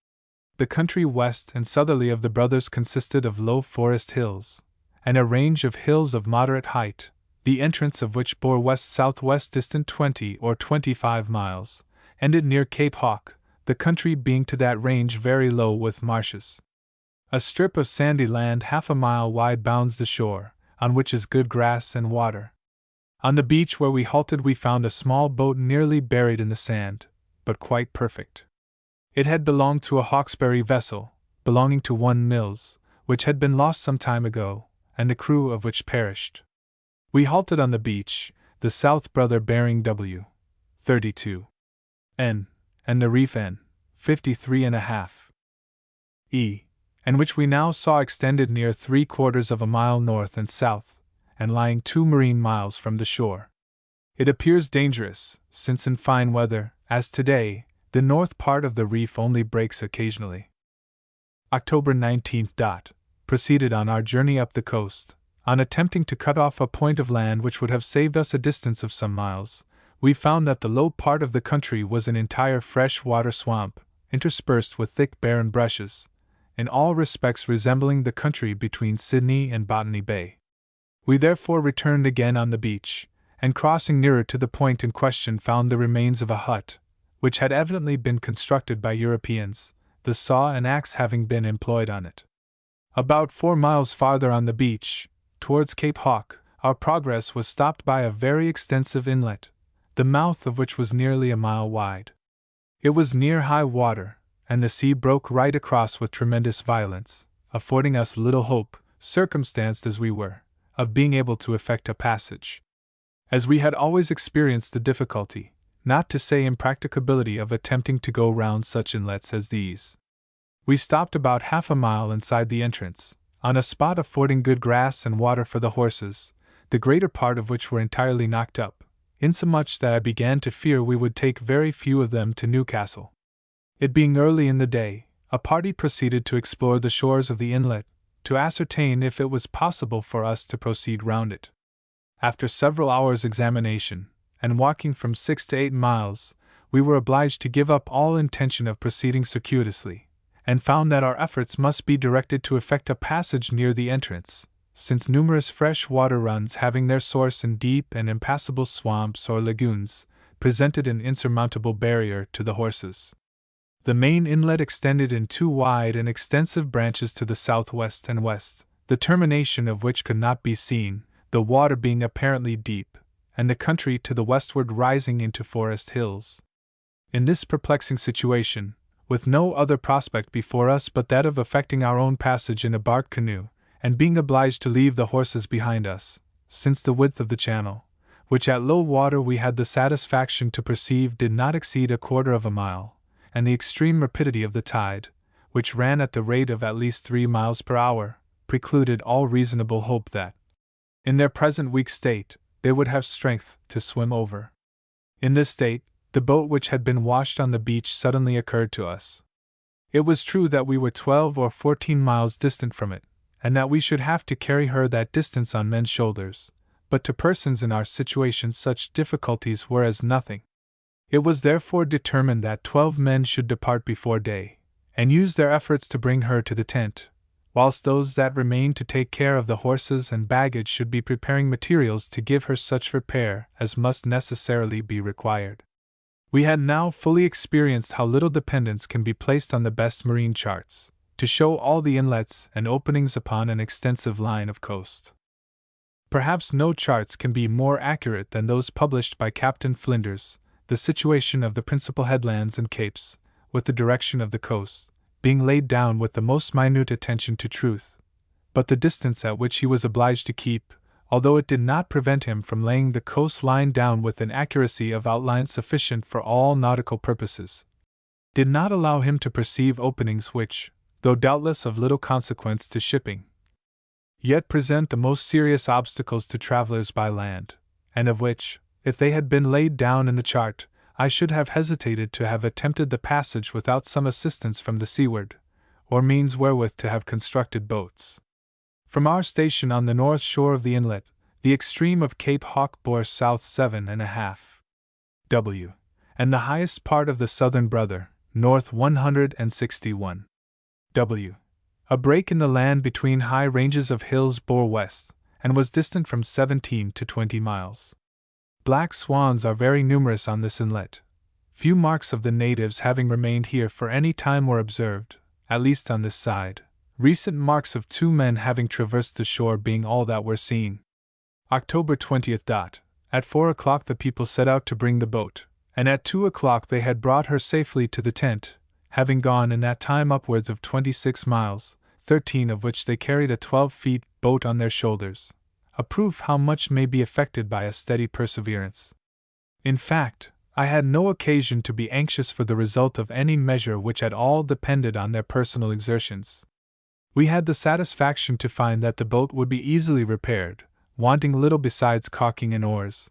The country west and southerly of the brothers consisted of low forest hills, and a range of hills of moderate height, the entrance of which bore west-southwest distant 20 or 25 miles, ended near Cape Hawke, the country being to that range very low with marshes. A strip of sandy land half a mile wide bounds the shore, on which is good grass and water. On the beach where we halted we found a small boat nearly buried in the sand, but quite perfect. It had belonged to a Hawkesbury vessel, belonging to one Mills, which had been lost some time ago, and the crew of which perished. We halted on the beach, the South Brother bearing W. 32 N, and the reef N. 53½ E, and which we now saw extended near 3/4 of a mile north and south, and lying 2 marine miles from the shore. It appears dangerous, since in fine weather, as today, the north part of the reef only breaks occasionally. October 19th. Proceeded on our journey up the coast. On attempting to cut off a point of land which would have saved us a distance of some miles, we found that the low part of the country was an entire fresh-water swamp, interspersed with thick barren brushes, in all respects resembling the country between Sydney and Botany Bay. We therefore returned again on the beach, and crossing nearer to the point in question found the remains of a hut, which had evidently been constructed by Europeans, the saw and axe having been employed on it. About 4 miles farther on the beach, towards Cape Hawke, our progress was stopped by a very extensive inlet, the mouth of which was nearly a mile wide. It was near high water, and the sea broke right across with tremendous violence, affording us little hope, circumstanced as we were, of being able to effect a passage. As we had always experienced the difficulty, not to say impracticability, of attempting to go round such inlets as these, we stopped about half a mile inside the entrance, on a spot affording good grass and water for the horses, the greater part of which were entirely knocked up, insomuch that I began to fear we would take very few of them to Newcastle. It being early in the day, a party proceeded to explore the shores of the inlet, to ascertain if it was possible for us to proceed round it. After several hours' examination, and walking from 6 to 8 miles, we were obliged to give up all intention of proceeding circuitously, and found that our efforts must be directed to effect a passage near the entrance, since numerous fresh water runs having their source in deep and impassable swamps or lagoons, presented an insurmountable barrier to the horses. The main inlet extended in 2 wide and extensive branches to the southwest and west, the termination of which could not be seen, the water being apparently deep, and the country to the westward rising into forest hills. In this perplexing situation, with no other prospect before us but that of effecting our own passage in a bark canoe, and being obliged to leave the horses behind us, since the width of the channel, which at low water we had the satisfaction to perceive did not exceed 1/4 of a mile, and the extreme rapidity of the tide, which ran at the rate of at least 3 miles per hour, precluded all reasonable hope that, in their present weak state, they would have strength to swim over. In this state, the boat which had been washed on the beach suddenly occurred to us. It was true that we were 12 or 14 miles distant from it, and that we should have to carry her that distance on men's shoulders, but to persons in our situation such difficulties were as nothing. It was therefore determined that 12 men should depart before day, and use their efforts to bring her to the tent, whilst those that remained to take care of the horses and baggage should be preparing materials to give her such repair as must necessarily be required. We had now fully experienced how little dependence can be placed on the best marine charts, to show all the inlets and openings upon an extensive line of coast. Perhaps no charts can be more accurate than those published by Captain Flinders, the situation of the principal headlands and capes, with the direction of the coast, being laid down with the most minute attention to truth, but the distance at which he was obliged to keep, although it did not prevent him from laying the coast line down with an accuracy of outline sufficient for all nautical purposes, did not allow him to perceive openings which, though doubtless of little consequence to shipping, yet present the most serious obstacles to travelers by land, and of which, if they had been laid down in the chart, I should have hesitated to have attempted the passage without some assistance from the seaward, or means wherewith to have constructed boats. From our station on the north shore of the inlet, the extreme of Cape Hawke bore south 7½ W, and the highest part of the southern brother, north 161 W. A break in the land between high ranges of hills bore west, and was distant from 17 to 20 miles. Black swans are very numerous on this inlet. Few marks of the natives having remained here for any time were observed, at least on this side, recent marks of 2 men having traversed the shore being all that were seen. October 20th. At 4 o'clock the people set out to bring the boat, and at 2 o'clock they had brought her safely to the tent, having gone in that time upwards of 26 miles, 13 of which they carried a 12 feet boat on their shoulders, a proof how much may be effected by a steady perseverance. In fact, I had no occasion to be anxious for the result of any measure which at all depended on their personal exertions. We had the satisfaction to find that the boat would be easily repaired, wanting little besides caulking and oars,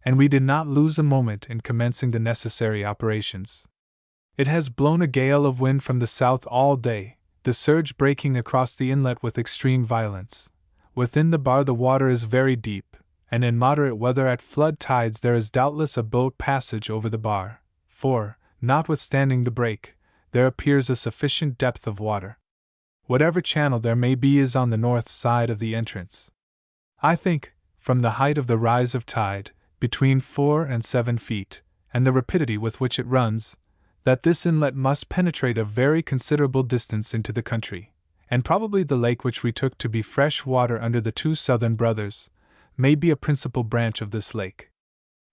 and we did not lose a moment in commencing the necessary operations. It has blown a gale of wind from the south all day, the surge breaking across the inlet with extreme violence. Within the bar the water is very deep, and in moderate weather at flood tides there is doubtless a boat passage over the bar, for, notwithstanding the break, there appears a sufficient depth of water. Whatever channel there may be is on the north side of the entrance. I think, from the height of the rise of tide, between 4 and 7 feet, and the rapidity with which it runs, that this inlet must penetrate a very considerable distance into the country, and probably the lake which we took to be fresh water under the two southern brothers may be a principal branch of this lake.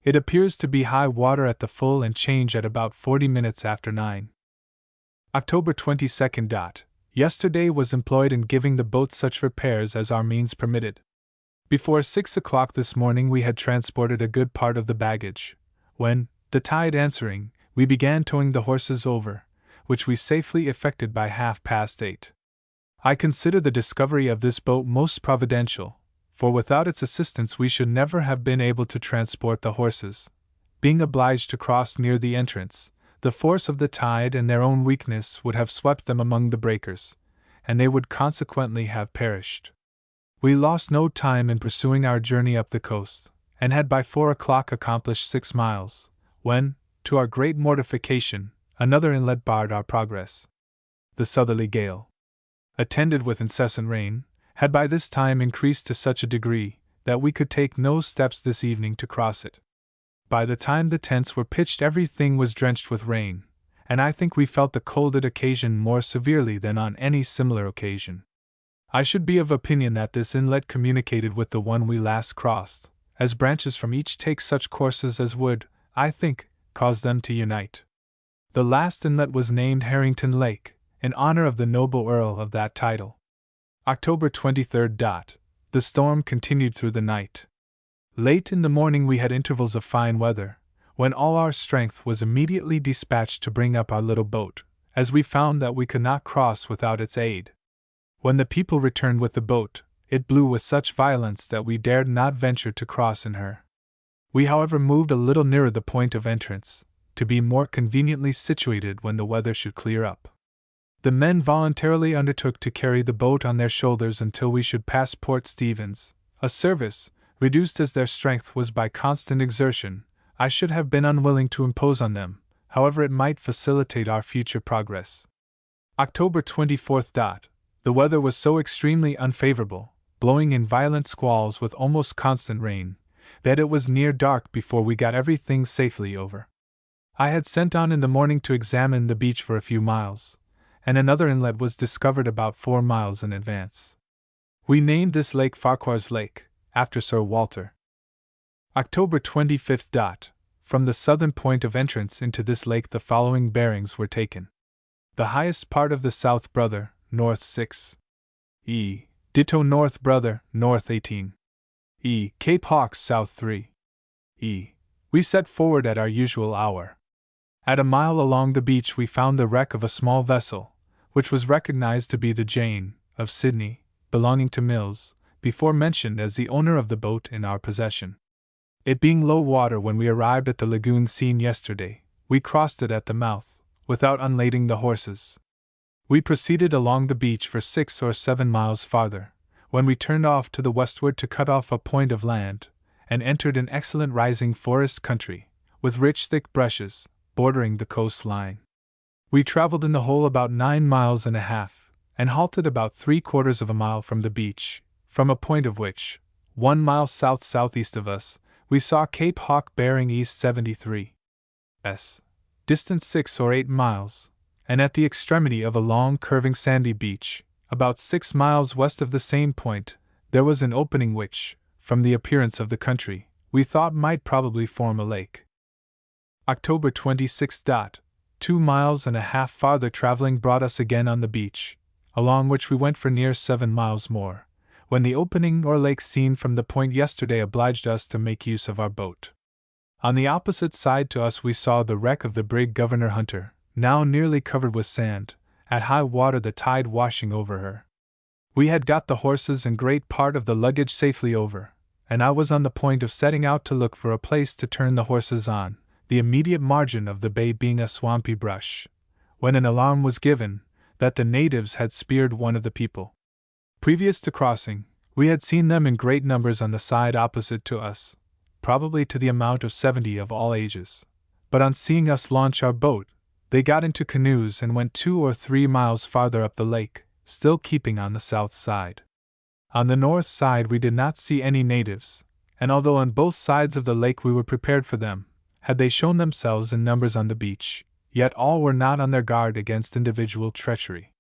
It appears to be high water at the full and change at about 40 minutes after 9. October 22nd. Yesterday was employed in giving the boat such repairs as our means permitted. Before 6 o'clock this morning we had transported a good part of the baggage, when, the tide answering, we began towing the horses over, which we safely effected by 8:30. I consider the discovery of this boat most providential, for without its assistance we should never have been able to transport the horses. Being obliged to cross near the entrance, the force of the tide and their own weakness would have swept them among the breakers, and they would consequently have perished. We lost no time in pursuing our journey up the coast, and had by 4 o'clock accomplished 6 miles, when, to our great mortification, another inlet barred our progress. The southerly gale, attended with incessant rain, had by this time increased to such a degree that we could take no steps this evening to cross it. By the time the tents were pitched everything was drenched with rain, and I think we felt the cold occasion more severely than on any similar occasion. I should be of opinion that this inlet communicated with the one we last crossed, as branches from each take such courses as would, I think, cause them to unite. The last inlet was named Harrington Lake, in honor of the noble earl of that title. October 23rd. The storm continued through the night. Late in the morning we had intervals of fine weather, when all our strength was immediately dispatched to bring up our little boat, as we found that we could not cross without its aid. When the people returned with the boat, it blew with such violence that we dared not venture to cross in her. We however moved a little nearer the point of entrance, to be more conveniently situated when the weather should clear up. The men voluntarily undertook to carry the boat on their shoulders until we should pass Port Stevens, a service, reduced as their strength was by constant exertion, I should have been unwilling to impose on them, however it might facilitate our future progress. October 24th. The weather was so extremely unfavorable, blowing in violent squalls with almost constant rain, that it was near dark before we got everything safely over. I had sent on in the morning to examine the beach for a few miles, and another inlet was discovered about 4 miles in advance. We named this lake Farquhar's Lake, after Sir Walter. October 25th. From the southern point of entrance into this lake the following bearings were taken. The highest part of the south brother, north 6 E. Ditto north brother, north 18 E. Cape Hawks south 3 E. We set forward at our usual hour. At a mile along the beach we found the wreck of a small vessel, which was recognized to be the Jane, of Sydney, belonging to Mills, before mentioned as the owner of the boat in our possession. It being low water when we arrived at the lagoon seen yesterday, we crossed it at the mouth, without unlading the horses. We proceeded along the beach for 6 or 7 miles farther, when we turned off to the westward to cut off a point of land, and entered an excellent rising forest country, with rich thick bushes, bordering the coast line. We traveled in the whole about 9 miles and a half, and halted about 3/4 of a mile from the beach, from a point of which, 1 mile south-southeast of us, we saw Cape Hawk bearing east 73 s, distant 6 or 8 miles, and at the extremity of a long curving sandy beach, about 6 miles west of the same point, there was an opening which, from the appearance of the country, we thought might probably form a lake. October 26th. 2 miles and a half farther traveling brought us again on the beach, along which we went for near 7 miles more, when the opening or lake seen from the point yesterday obliged us to make use of our boat. On the opposite side to us we saw the wreck of the brig Governor Hunter, now nearly covered with sand, at high water, the tide washing over her. We had got the horses and great part of the luggage safely over, and I was on the point of setting out to look for a place to turn the horses on, the immediate margin of the bay being a swampy brush, when an alarm was given that the natives had speared one of the people. Previous to crossing, we had seen them in great numbers on the side opposite to us, probably to the amount of 70 of all ages. But on seeing us launch our boat, they got into canoes and went 2 or 3 miles farther up the lake, still keeping on the south side. On the north side we did not see any natives, and although on both sides of the lake we were prepared for them, had they shown themselves in numbers on the beach, yet all were not on their guard against individual treachery.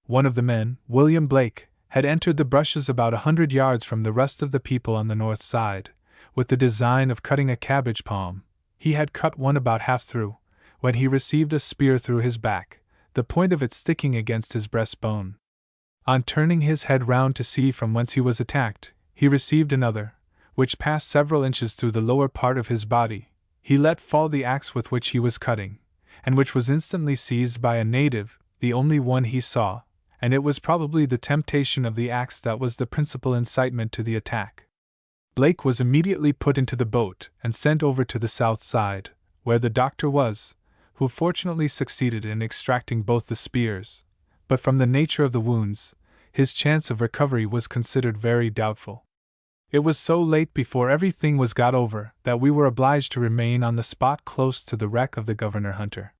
One of the men, William Blake, had entered the brushes about 100 yards from the rest of the people on the north side, with the design of cutting a cabbage palm. He had cut one about half through, when he received a spear through his back, the point of it sticking against his breastbone. On turning his head round to see from whence he was attacked, he received another, which passed several inches through the lower part of his body. He let fall the axe with which he was cutting, and which was instantly seized by a native, the only one he saw, and it was probably the temptation of the axe that was the principal incitement to the attack. Blake was immediately put into the boat and sent over to the south side, where the doctor was, who fortunately succeeded in extracting both the spears, but from the nature of the wounds, his chance of recovery was considered very doubtful. It was so late before everything was got over that we were obliged to remain on the spot close to the wreck of the Governor Hunter.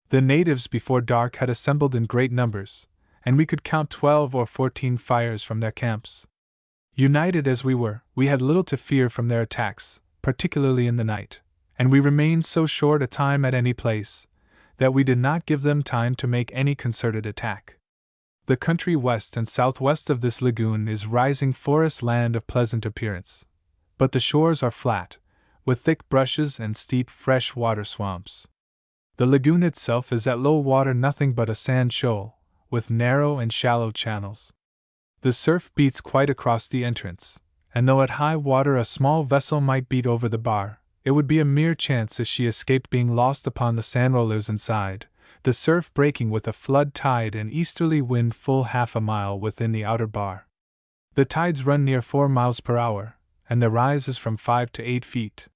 The natives before dark had assembled in great numbers, and we could count 12 or 14 fires from their camps. United as we were, we had little to fear from their attacks, particularly in the night, and we remained so short a time at any place, that we did not give them time to make any concerted attack. The country west and southwest of this lagoon is rising forest land of pleasant appearance, but the shores are flat, with thick brushes and steep fresh water swamps. The lagoon itself is at low water nothing but a sand shoal, with narrow and shallow channels. The surf beats quite across the entrance, and though at high water a small vessel might beat over the bar, it would be a mere chance if she escaped being lost upon the sand rollers inside, the surf breaking with a flood tide and easterly wind full half a mile within the outer bar. The tides run near 4 miles per hour, and the rise is from 5 to 8 feet.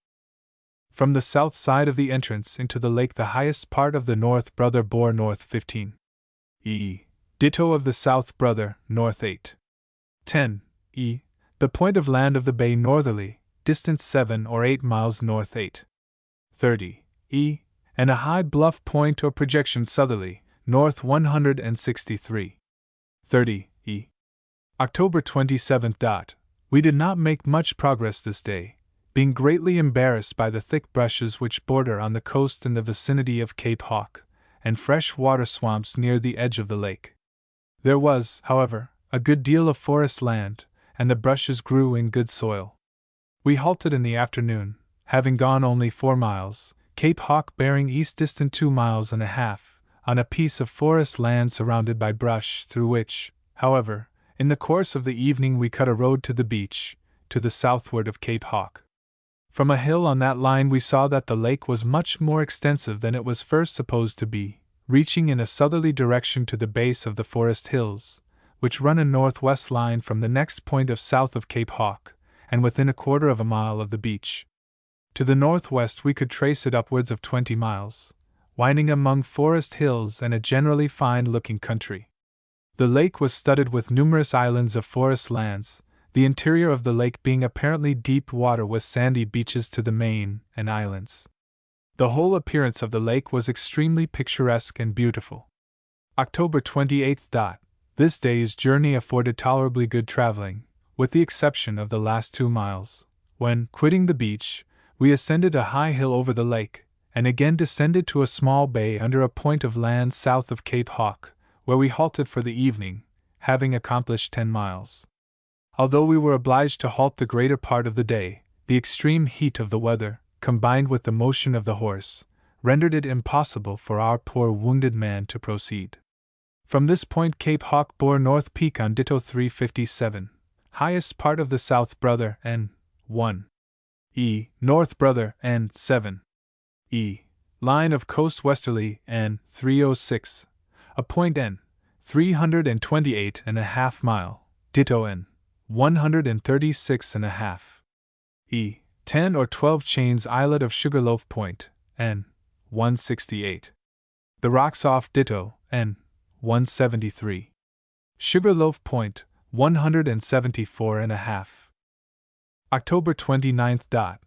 From the south side of the entrance into the lake the highest part of the north brother bore north 15 e. Ditto of the south brother, north 8. 10 e. The point of land of the bay northerly, distance 7 or 8 miles north 8. 30 e. And a high bluff point or projection southerly, north 163. 30 e. October 27th. We did not make much progress this day, being greatly embarrassed by the thick brushes which border on the coast in the vicinity of Cape Hawke, and fresh water swamps near the edge of the lake. There was, however, a good deal of forest land, and the brushes grew in good soil. We halted in the afternoon, having gone only 4 miles, Cape Hawke bearing east distant 2 miles and a half, on a piece of forest land surrounded by brush, through which, however, in the course of the evening we cut a road to the beach, to the southward of Cape Hawke. From a hill on that line we saw that the lake was much more extensive than it was first supposed to be, reaching in a southerly direction to the base of the forest hills, which run a northwest line from the next point of south of Cape Hawke, and within 1/4 of a mile of the beach. To the northwest we could trace it upwards of 20 miles, winding among forest hills and a generally fine-looking country. The lake was studded with numerous islands of forest lands, the interior of the lake being apparently deep water with sandy beaches to the main and islands. The whole appearance of the lake was extremely picturesque and beautiful. October 28th. This day's journey afforded tolerably good traveling, with the exception of the last 2 miles, when, quitting the beach, we ascended a high hill over the lake, and again descended to a small bay under a point of land south of Cape Hawke, where we halted for the evening, having accomplished 10 miles. Although we were obliged to halt the greater part of the day, the extreme heat of the weather, combined with the motion of the horse, rendered it impossible for our poor wounded man to proceed. From this point Cape Hawke bore North Peak on ditto 357, highest part of the south brother, N. 1. E. North brother, N. 7. E. Line of coast westerly, N. 306. A point N. 328.5 mile, ditto N. 136.5. E. 10 or 12 chains islet of Sugarloaf Point, N. 168. The rocks off ditto, N. 173. Sugarloaf Point, 174.5. October 29th.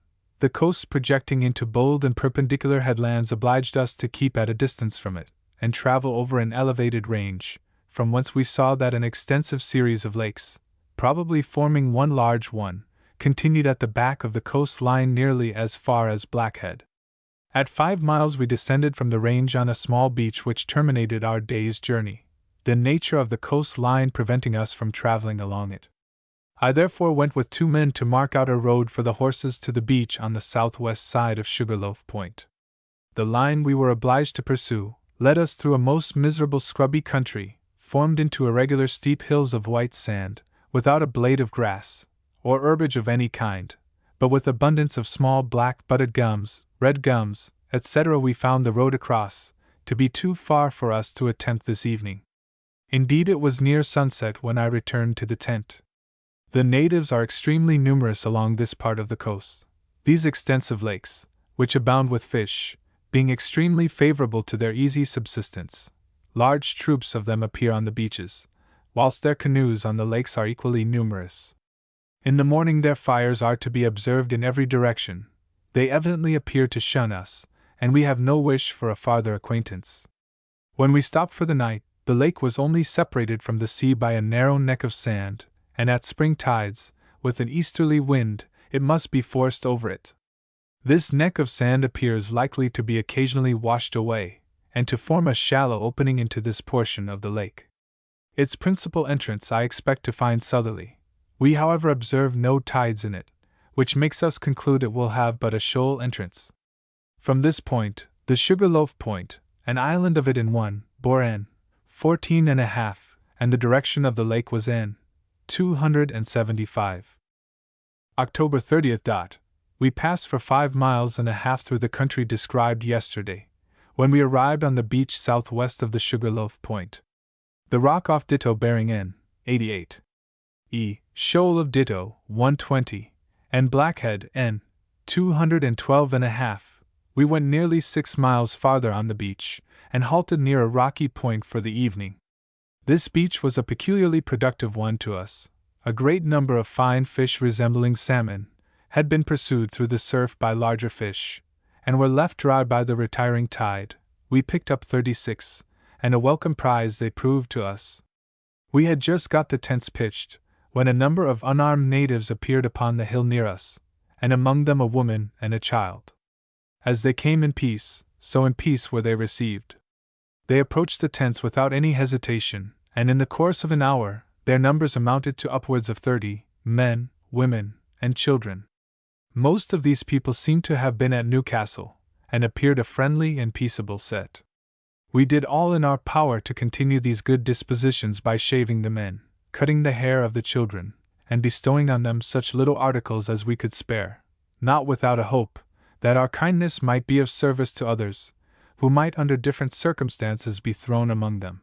The coast projecting into bold and perpendicular headlands obliged us to keep at a distance from it, and travel over an elevated range, from whence we saw that an extensive series of lakes, probably forming one large one, continued at the back of the coast line nearly as far as Blackhead. At 5 miles we descended from the range on a small beach which terminated our day's journey, the nature of the coast line preventing us from traveling along it. I therefore went with 2 men to mark out a road for the horses to the beach on the southwest side of Sugarloaf Point. The line we were obliged to pursue led us through a most miserable scrubby country, formed into irregular steep hills of white sand, without a blade of grass, or herbage of any kind, but with abundance of small black-butted gums, red gums, etc. We found the road across to be too far for us to attempt this evening. Indeed, it was near sunset when I returned to the tent. The natives are extremely numerous along this part of the coast, these extensive lakes, which abound with fish, being extremely favorable to their easy subsistence. Large troops of them appear on the beaches, whilst their canoes on the lakes are equally numerous. In the morning their fires are to be observed in every direction. They evidently appear to shun us, and we have no wish for a farther acquaintance. When we stopped for the night, the lake was only separated from the sea by a narrow neck of sand, and at spring tides, with an easterly wind, it must be forced over it. This neck of sand appears likely to be occasionally washed away, and to form a shallow opening into this portion of the lake. Its principal entrance I expect to find southerly. We however observe no tides in it, which makes us conclude it will have but a shoal entrance. From this point, the Sugarloaf Point, an island of it in 1, bore N. 14.5, and the direction of the lake was N. 275. October 30th. We passed for 5 miles and a half through the country described yesterday, when we arrived on the beach southwest of the Sugarloaf Point. The rock off ditto bearing N. 88. E. Shoal of ditto 120, and Blackhead N. 212.5. We went nearly 6 miles farther on the beach, and halted near a rocky point for the evening. This beach was a peculiarly productive one to us. A great number of fine fish resembling salmon had been pursued through the surf by larger fish, and were left dry by the retiring tide. We picked up 36, and a welcome prize they proved to us. We had just got the tents pitched, when a number of unarmed natives appeared upon the hill near us, and among them a woman and a child. As they came in peace, so in peace were they received. They approached the tents without any hesitation, and in the course of an hour, their numbers amounted to upwards of 30, men, women, and children. Most of these people seemed to have been at Newcastle, and appeared a friendly and peaceable set. We did all in our power to continue these good dispositions by shaving the men, cutting the hair of the children, and bestowing on them such little articles as we could spare, not without a hope that our kindness might be of service to others, who might under different circumstances be thrown among them.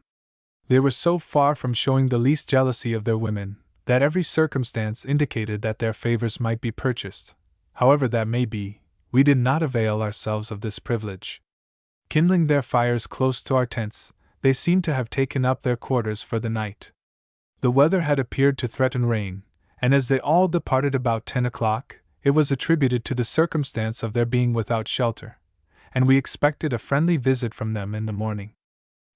They were so far from showing the least jealousy of their women, that every circumstance indicated that their favors might be purchased. However that may be, we did not avail ourselves of this privilege. Kindling their fires close to our tents, they seemed to have taken up their quarters for the night. The weather had appeared to threaten rain, and as they all departed about 10 o'clock, it was attributed to the circumstance of their being without shelter, and we expected a friendly visit from them in the morning.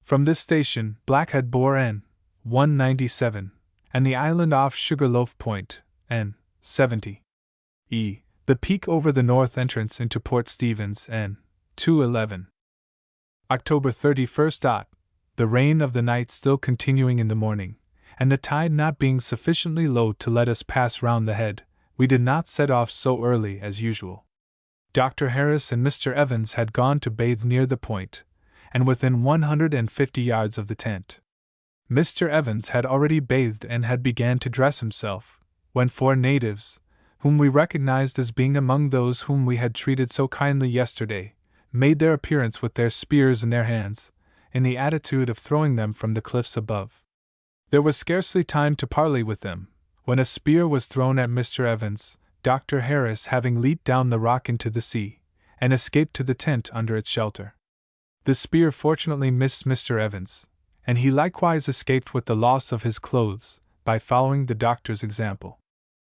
From this station, Blackhead bore N. 197, and the island off Sugarloaf Point, N. 70. E. The peak over the north entrance into Port Stevens, N. 211. October 31st. The rain of the night still continuing in the morning, and the tide not being sufficiently low to let us pass round the head, we did not set off so early as usual. Dr. Harris and Mr. Evans had gone to bathe near the point, and within 150 yards of the tent. Mr. Evans had already bathed and had began to dress himself, when 4 natives, whom we recognized as being among those whom we had treated so kindly yesterday, made their appearance with their spears in their hands, in the attitude of throwing them from the cliffs above. There was scarcely time to parley with them, when a spear was thrown at Mr. Evans, Dr. Harris having leaped down the rock into the sea, and escaped to the tent under its shelter. The spear fortunately missed Mr. Evans, and he likewise escaped with the loss of his clothes, by following the doctor's example.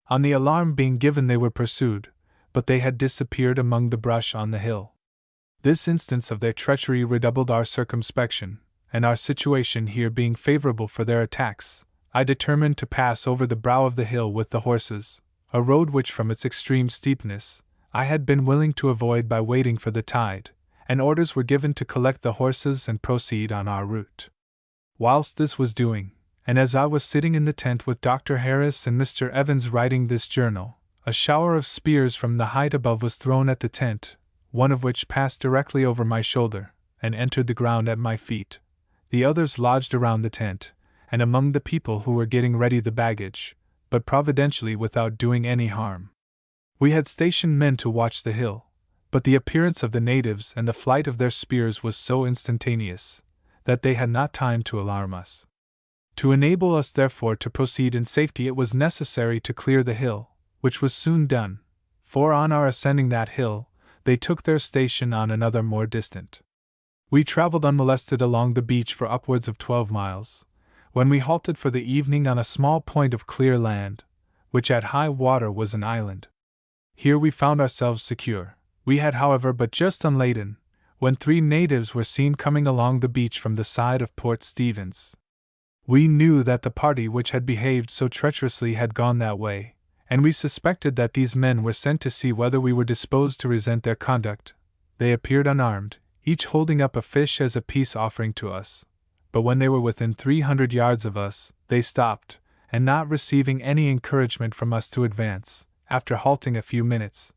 On the alarm being given, they were pursued, but they had disappeared among the brush on the hill. This instance of their treachery redoubled our circumspection, and our situation here being favorable for their attacks, I determined to pass over the brow of the hill with the horses, a road which from its extreme steepness, I had been willing to avoid by waiting for the tide, and orders were given to collect the horses and proceed on our route. Whilst this was doing, and as I was sitting in the tent with Dr. Harris and Mr. Evans writing this journal, a shower of spears from the height above was thrown at the tent, one of which passed directly over my shoulder, and entered the ground at my feet. The others lodged around the tent, and among the people who were getting ready the baggage, but providentially without doing any harm. We had stationed men to watch the hill, but the appearance of the natives and the flight of their spears was so instantaneous, that they had not time to alarm us. To enable us therefore to proceed in safety, it was necessary to clear the hill, which was soon done, for on our ascending that hill, they took their station on another more distant. We traveled unmolested along the beach for upwards of 12 miles, when we halted for the evening on a small point of clear land, which at high water was an island. Here we found ourselves secure. We had, however, but just unladen, when 3 natives were seen coming along the beach from the side of Port Stevens. We knew that the party which had behaved so treacherously had gone that way, and we suspected that these men were sent to see whether we were disposed to resent their conduct. They appeared unarmed, each holding up a fish as a peace offering to us, but when they were within 300 yards of us, they stopped, and not receiving any encouragement from us to advance, after halting a few minutes,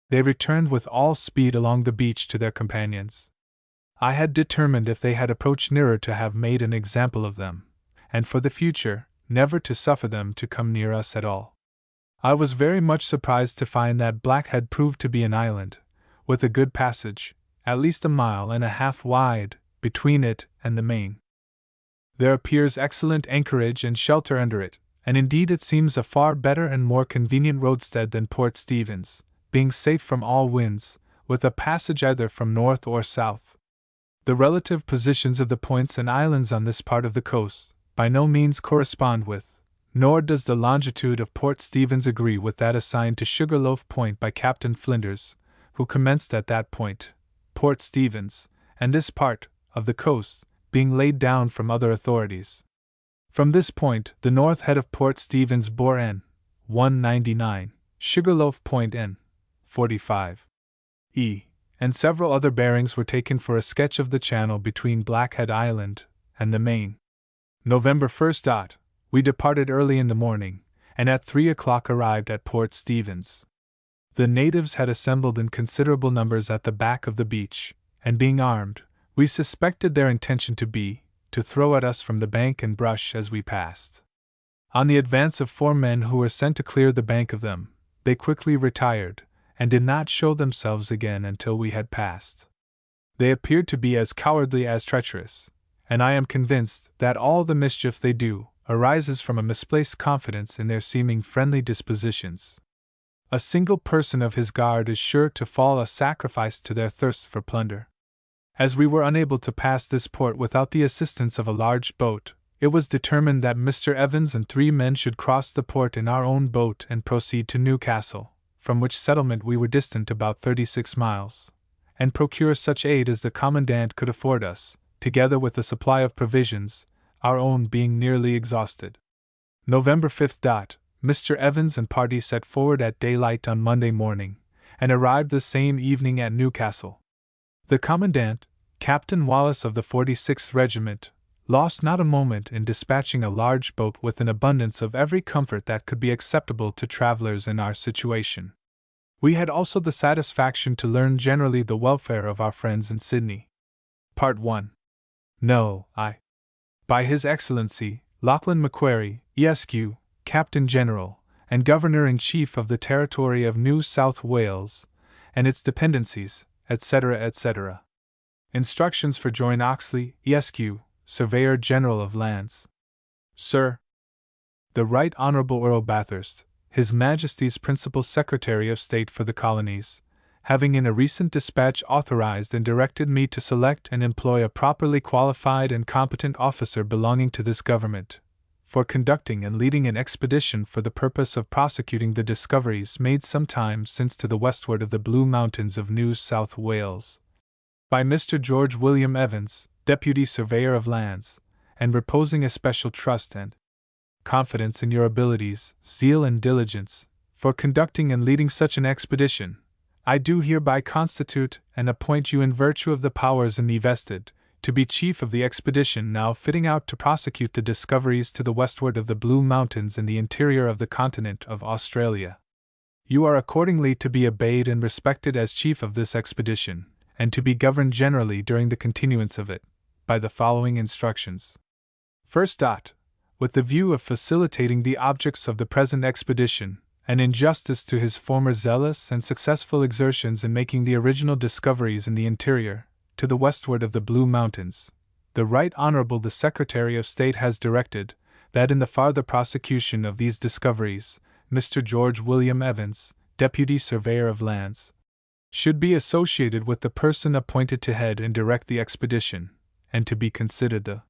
they returned with all speed along the beach to their companions. I had determined, if they had approached nearer, to have made an example of them, and for the future, never to suffer them to come near us at all. I was very much surprised to find that Blackhead proved to be an island, with a good passage, at least 1.5 miles wide, between it and the main. There appears excellent anchorage and shelter under it, and indeed it seems a far better and more convenient roadstead than Port Stevens, being safe from all winds, with a passage either from north or south. The relative positions of the points and islands on this part of the coast by no means correspond with, nor does the longitude of Port Stevens agree with that assigned to Sugarloaf Point by Captain Flinders, who commenced at that point, Port Stevens, and this part of the coast being laid down from other authorities. From this point, the north head of Port Stevens bore N. 199, Sugarloaf Point N. 45. E. and several other bearings were taken for a sketch of the channel between Blackhead Island and the main. November 1st. We departed early in the morning, and at 3 o'clock arrived at Port Stevens. The natives had assembled in considerable numbers at the back of the beach, and being armed, we suspected their intention to be, to throw at us from the bank and brush as we passed. On the advance of 4 men who were sent to clear the bank of them, they quickly retired, and did not show themselves again until we had passed. They appeared to be as cowardly as treacherous, and I am convinced that all the mischief they do arises from a misplaced confidence in their seeming friendly dispositions. A single person of his guard is sure to fall a sacrifice to their thirst for plunder. As we were unable to pass this port without the assistance of a large boat, it was determined that Mr. Evans and 3 men should cross the port in our own boat and proceed to Newcastle, from which settlement we were distant about 36 miles, and procure such aid as the Commandant could afford us, together with a supply of provisions, our own being nearly exhausted. November 5th. Mr. Evans and party set forward at daylight on Monday morning, and arrived the same evening at Newcastle. The Commandant, Captain Wallace of the 46th Regiment, lost not a moment in dispatching a large boat with an abundance of every comfort that could be acceptable to travelers in our situation. We had also the satisfaction to learn generally the welfare of our friends in Sydney. Part 1. No, by His Excellency, Lachlan Macquarie, Esq., Captain General, and Governor-in-Chief of the Territory of New South Wales, and its dependencies, etc., etc. Instructions for John Oxley, Esq., Surveyor General of Lands. Sir, the Right Honourable Earl Bathurst, His Majesty's Principal Secretary of State for the Colonies, having in a recent dispatch authorized and directed me to select and employ a properly qualified and competent officer belonging to this government, for conducting and leading an expedition for the purpose of prosecuting the discoveries made some time since to the westward of the Blue Mountains of New South Wales, by Mr. George William Evans, Deputy Surveyor of Lands, and reposing especial trust and confidence in your abilities, zeal, and diligence, for conducting and leading such an expedition, I do hereby constitute and appoint you in virtue of the powers in me vested, to be chief of the expedition now fitting out to prosecute the discoveries to the westward of the Blue Mountains in the interior of the continent of Australia. You are accordingly to be obeyed and respected as chief of this expedition, and to be governed generally during the continuance of it, by the following instructions. First. With the view of facilitating the objects of the present expedition, and in justice to his former zealous and successful exertions in making the original discoveries in the interior, to the westward of the Blue Mountains, the Right Honourable the Secretary of State has directed that in the farther prosecution of these discoveries, Mr. George William Evans, Deputy Surveyor of Lands, should be associated with the person appointed to head and direct the expedition, and to be considered the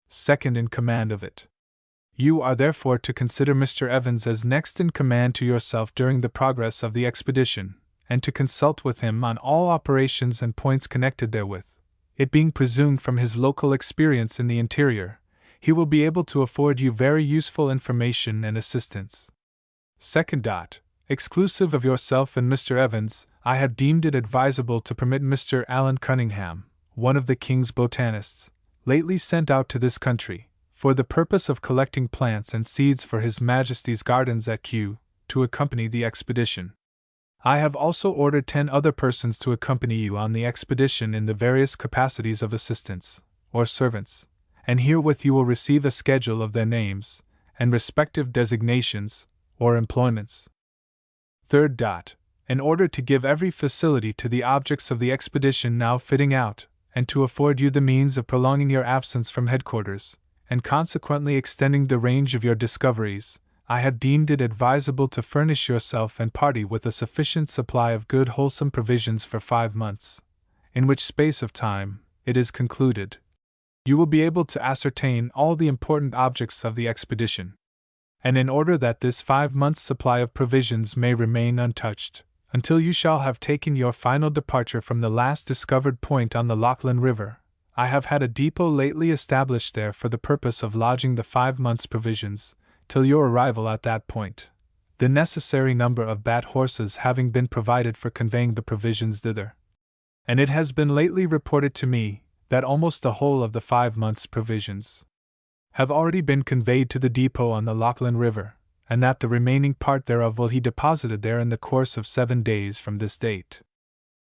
second in command of it. You are therefore to consider Mr. Evans as next in command to yourself during the progress of the expedition, and to consult with him on all operations and points connected therewith. It being presumed from his local experience in the interior, he will be able to afford you very useful information and assistance. Second. Exclusive of yourself and Mr. Evans, I have deemed it advisable to permit Mr. Allan Cunningham, one of the King's botanists, lately sent out to this country, for the purpose of collecting plants and seeds for His Majesty's gardens at Kew, to accompany the expedition. I have also ordered 10 other persons to accompany you on the expedition in the various capacities of assistants, or servants, and herewith you will receive a schedule of their names, and respective designations, or employments. Third. In order to give every facility to the objects of the expedition now fitting out, and to afford you the means of prolonging your absence from headquarters, and consequently extending the range of your discoveries, I have deemed it advisable to furnish yourself and party with a sufficient supply of good wholesome provisions for 5 months, in which space of time, it is concluded, you will be able to ascertain all the important objects of the expedition. And in order that this 5 months' supply of provisions may remain untouched, until you shall have taken your final departure from the last discovered point on the Lachlan River, I have had a depot lately established there for the purpose of lodging the 5 months' provisions, till your arrival at that point, the necessary number of bat horses having been provided for conveying the provisions thither. And it has been lately reported to me that almost the whole of the 5 months' provisions have already been conveyed to the depot on the Lachlan River, and that the remaining part thereof will be deposited there in the course of 7 days from this date.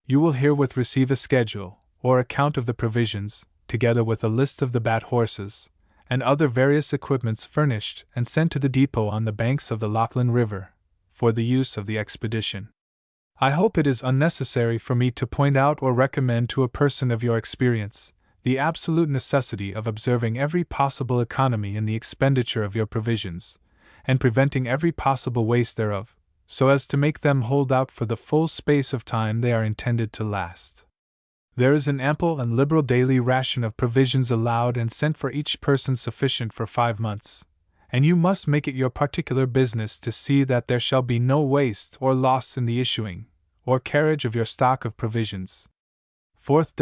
You will herewith receive a schedule, or account of the provisions, together with a list of the bat horses, and other various equipments furnished and sent to the depot on the banks of the Lachlan River, for the use of the expedition. I hope it is unnecessary for me to point out or recommend to a person of your experience the absolute necessity of observing every possible economy in the expenditure of your provisions, and preventing every possible waste thereof, so as to make them hold out for the full space of time they are intended to last. There is an ample and liberal daily ration of provisions allowed and sent for each person sufficient for 5 months, and you must make it your particular business to see that there shall be no waste or loss in the issuing or carriage of your stock of provisions. Fourth.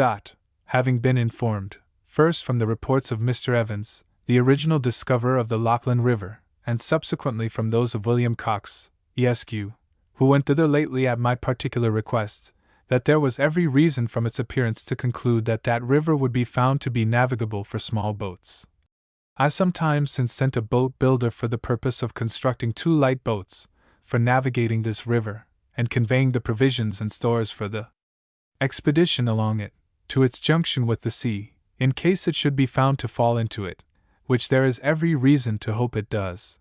Having been informed, first from the reports of Mr. Evans, the original discoverer of the Lachlan River, and subsequently from those of William Cox, Esq., who went thither lately at my particular request, that there was every reason from its appearance to conclude that that river would be found to be navigable for small boats. I some time since sent a boat builder for the purpose of constructing 2 light boats, for navigating this river, and conveying the provisions and stores for the expedition along it, to its junction with the sea, in case it should be found to fall into it, which there is every reason to hope it does.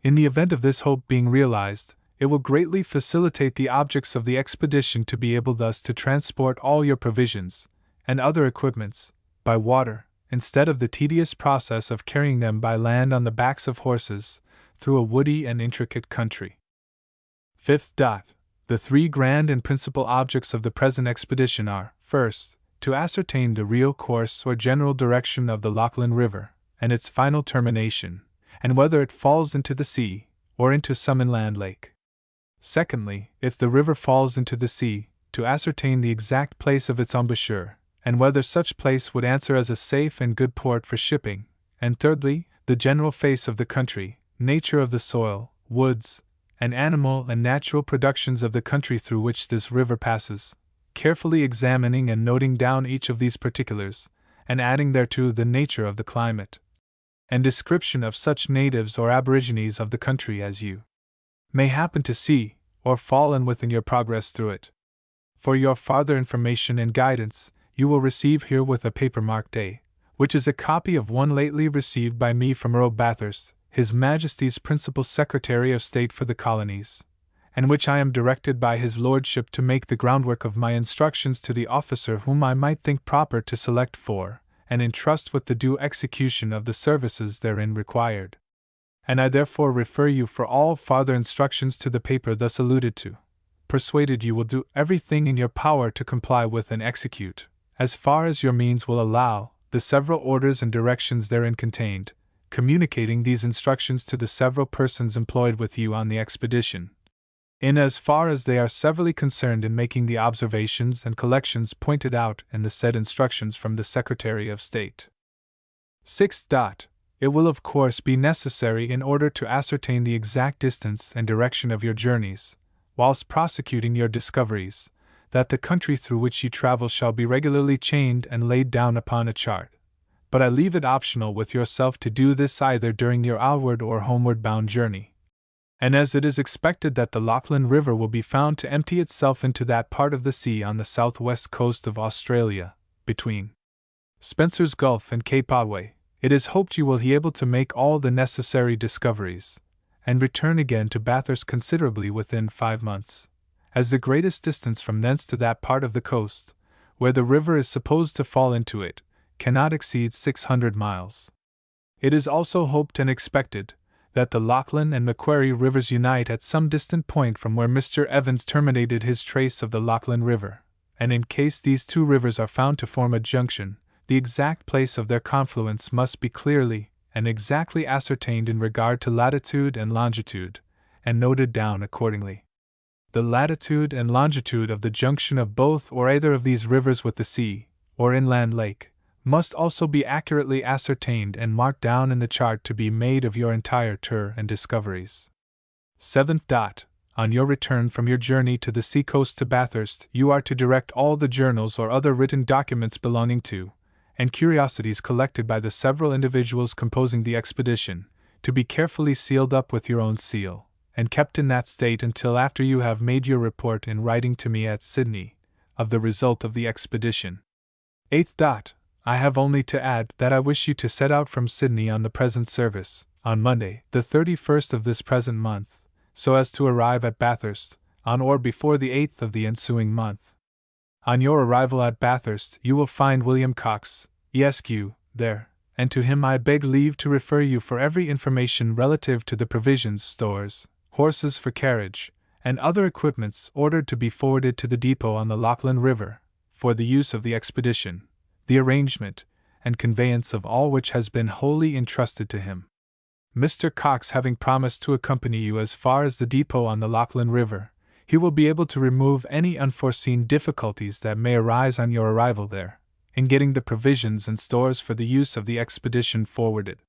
In the event of this hope being realized, it will greatly facilitate the objects of the expedition to be able thus to transport all your provisions and other equipments by water, instead of the tedious process of carrying them by land on the backs of horses through a woody and intricate country. Fifth. The three grand and principal objects of the present expedition are, first, to ascertain the real course or general direction of the Lachlan River, and its final termination, and whether it falls into the sea, or into some inland lake. Secondly, if the river falls into the sea, to ascertain the exact place of its embouchure, and whether such place would answer as a safe and good port for shipping. And thirdly, the general face of the country, nature of the soil, woods, and animal and natural productions of the country through which this river passes, carefully examining and noting down each of these particulars, and adding thereto the nature of the climate, and description of such natives or aborigines of the country as you may happen to see, or fall in within your progress through it. For your farther information and guidance, you will receive herewith a paper marked A, which is a copy of one lately received by me from Earl Bathurst, His Majesty's Principal Secretary of State for the Colonies, and which I am directed by His Lordship to make the groundwork of my instructions to the officer whom I might think proper to select for, and entrust with the due execution of the services therein required. And I therefore refer you for all farther instructions to the paper thus alluded to, persuaded you will do everything in your power to comply with and execute, as far as your means will allow, the several orders and directions therein contained, communicating these instructions to the several persons employed with you on the expedition, in as far as they are severally concerned in making the observations and collections pointed out in the said instructions from the Secretary of State. 6. It will of course be necessary in order to ascertain the exact distance and direction of your journeys, whilst prosecuting your discoveries, that the country through which you travel shall be regularly chained and laid down upon a chart, but I leave it optional with yourself to do this either during your outward or homeward bound journey. And as it is expected that the Lachlan River will be found to empty itself into that part of the sea on the southwest coast of Australia, between Spencer's Gulf and Cape Otway, it is hoped you will be able to make all the necessary discoveries, and return again to Bathurst considerably within 5 months, as the greatest distance from thence to that part of the coast, where the river is supposed to fall into it, cannot exceed 600 miles. It is also hoped and expected that the Lachlan and Macquarie rivers unite at some distant point from where Mr. Evans terminated his trace of the Lachlan River, and in case these two rivers are found to form a junction, the exact place of their confluence must be clearly and exactly ascertained in regard to latitude and longitude, and noted down accordingly. The latitude and longitude of the junction of both or either of these rivers with the sea, or inland lake, must also be accurately ascertained and marked down in the chart to be made of your entire tour and discoveries. 7. On your return from your journey to the sea-coast to Bathurst, you are to direct all the journals or other written documents belonging to, and curiosities collected by the several individuals composing the expedition, to be carefully sealed up with your own seal, and kept in that state until after you have made your report in writing to me at Sydney, of the result of the expedition. 8. I have only to add that I wish you to set out from Sydney on the present service, on Monday, the 31st of this present month, so as to arrive at Bathurst, on or before the 8th of the ensuing month. On your arrival at Bathurst, you will find William Cox, Esq., there, and to him I beg leave to refer you for every information relative to the provisions stores, horses for carriage, and other equipments ordered to be forwarded to the depot on the Lachlan River, for the use of the expedition, the arrangement and conveyance of all which has been wholly entrusted to him. Mr. Cox having promised to accompany you as far as the depot on the Lachlan River, he will be able to remove any unforeseen difficulties that may arise on your arrival there, in getting the provisions and stores for the use of the expedition forwarded.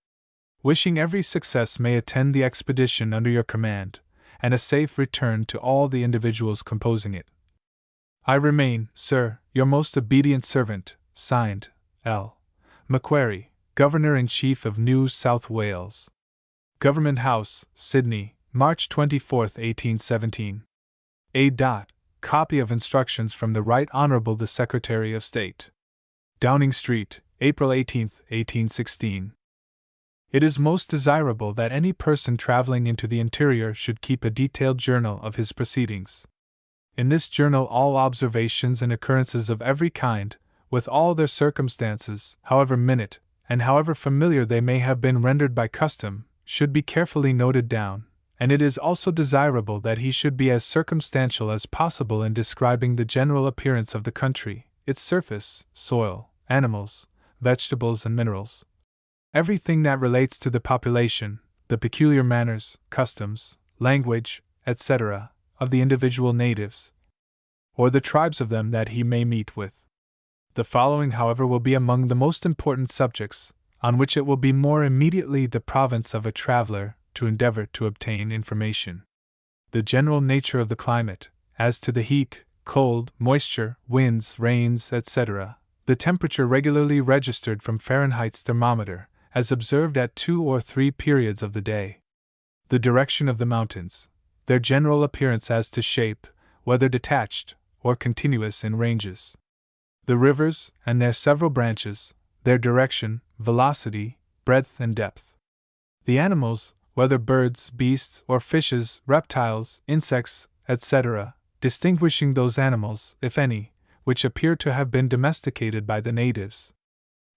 Wishing every success may attend the expedition under your command, and a safe return to all the individuals composing it. I remain, sir, your most obedient servant, signed, L. Macquarie, Governor-in-Chief of New South Wales. Government House, Sydney, March 24, 1817. A. Copy of instructions from the Right Honourable the Secretary of State. Downing Street, April 18, 1816. It is most desirable that any person traveling into the interior should keep a detailed journal of his proceedings. In this journal all observations and occurrences of every kind, with all their circumstances, however minute, and however familiar they may have been rendered by custom, should be carefully noted down, and it is also desirable that he should be as circumstantial as possible in describing the general appearance of the country, its surface, soil, animals, vegetables and minerals. Everything that relates to the population, the peculiar manners, customs, language, etc., of the individual natives, or the tribes of them that he may meet with. The following, however, will be among the most important subjects, on which it will be more immediately the province of a traveler to endeavor to obtain information. The general nature of the climate, as to the heat, cold, moisture, winds, rains, etc., the temperature regularly registered from Fahrenheit's thermometer, as observed at 2 or 3 periods of the day. The direction of the mountains, their general appearance as to shape, whether detached or continuous in ranges. The rivers and their several branches, their direction, velocity, breadth and depth. The animals, whether birds, beasts, or fishes, reptiles, insects, etc., distinguishing those animals, if any, which appear to have been domesticated by the natives.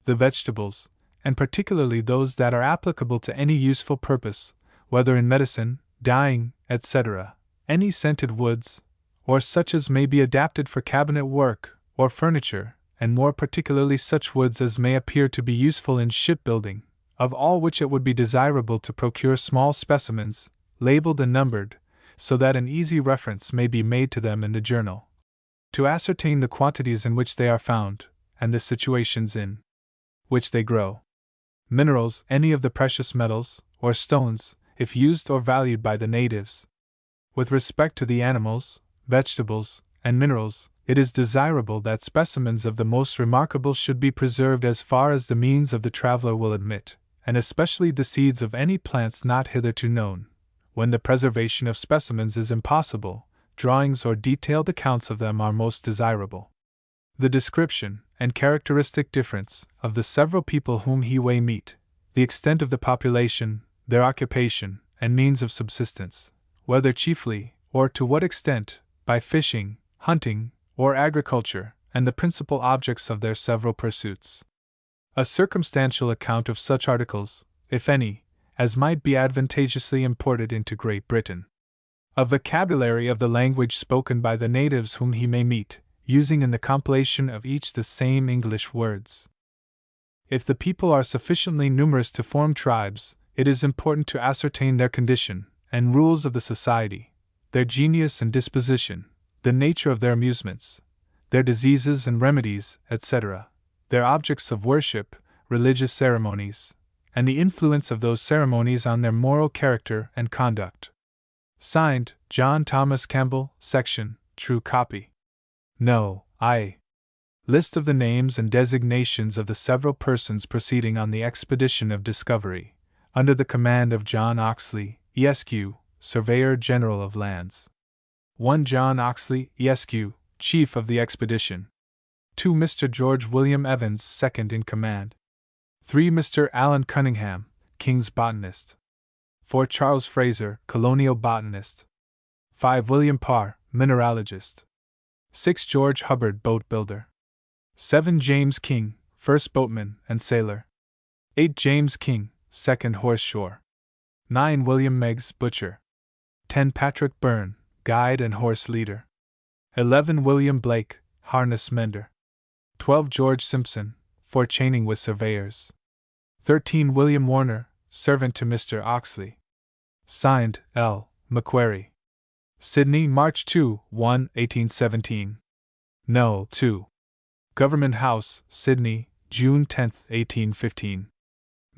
The vegetables, and particularly those that are applicable to any useful purpose, whether in medicine, dyeing, etc., any scented woods, or such as may be adapted for cabinet work, or furniture, and more particularly such woods as may appear to be useful in shipbuilding, of all which it would be desirable to procure small specimens, labeled and numbered, so that an easy reference may be made to them in the journal. To ascertain the quantities in which they are found, and the situations in which they grow. Minerals, any of the precious metals, or stones, if used or valued by the natives. With respect to the animals, vegetables, and minerals, it is desirable that specimens of the most remarkable should be preserved as far as the means of the traveler will admit, and especially the seeds of any plants not hitherto known. When the preservation of specimens is impossible, drawings or detailed accounts of them are most desirable. The description and characteristic difference of the several people whom he may meet, the extent of the population, their occupation, and means of subsistence, whether chiefly, or to what extent, by fishing, hunting, or agriculture, and the principal objects of their several pursuits. A circumstantial account of such articles, if any, as might be advantageously imported into Great Britain. A vocabulary of the language spoken by the natives whom he may meet, using in the compilation of each the same English words. If the people are sufficiently numerous to form tribes, it is important to ascertain their condition, and rules of the society, their genius and disposition, the nature of their amusements, their diseases and remedies, etc., their objects of worship, religious ceremonies, and the influence of those ceremonies on their moral character and conduct. Signed, John Thomas Campbell, Section, True Copy. No. I. List of the names and designations of the several persons proceeding on the expedition of discovery, under the command of John Oxley, Esq., Surveyor General of Lands. 1. John Oxley, Esq., Chief of the Expedition. 2. Mr. George William Evans, Second in Command. 3. Mr. Allen Cunningham, King's Botanist. 4. Charles Fraser, Colonial Botanist. 5. William Parr, Mineralogist. 6. George Hubbard, Boat Builder. 7. James King, First Boatman and Sailor. 8. James King, Second Horse Shore. 9. William Meggs, Butcher. 10. Patrick Byrne, Guide and Horse Leader. 11. William Blake, Harness Mender. 12. George Simpson, for chaining with surveyors. 13. William Warner, Servant to Mr. Oxley. Signed, L. Macquarie. Sydney, March 2, 1, 1817. No. 2. Government House, Sydney, June 10, 1815.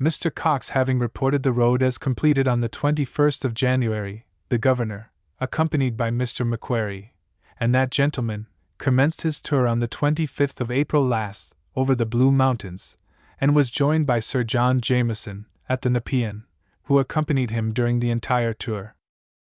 Mr. Cox having reported the road as completed on the 21st of January, the Governor, accompanied by Mr. Macquarie, and that gentleman, commenced his tour on the 25th of April last, over the Blue Mountains, and was joined by Sir John Jameson, at the Nepean, who accompanied him during the entire tour.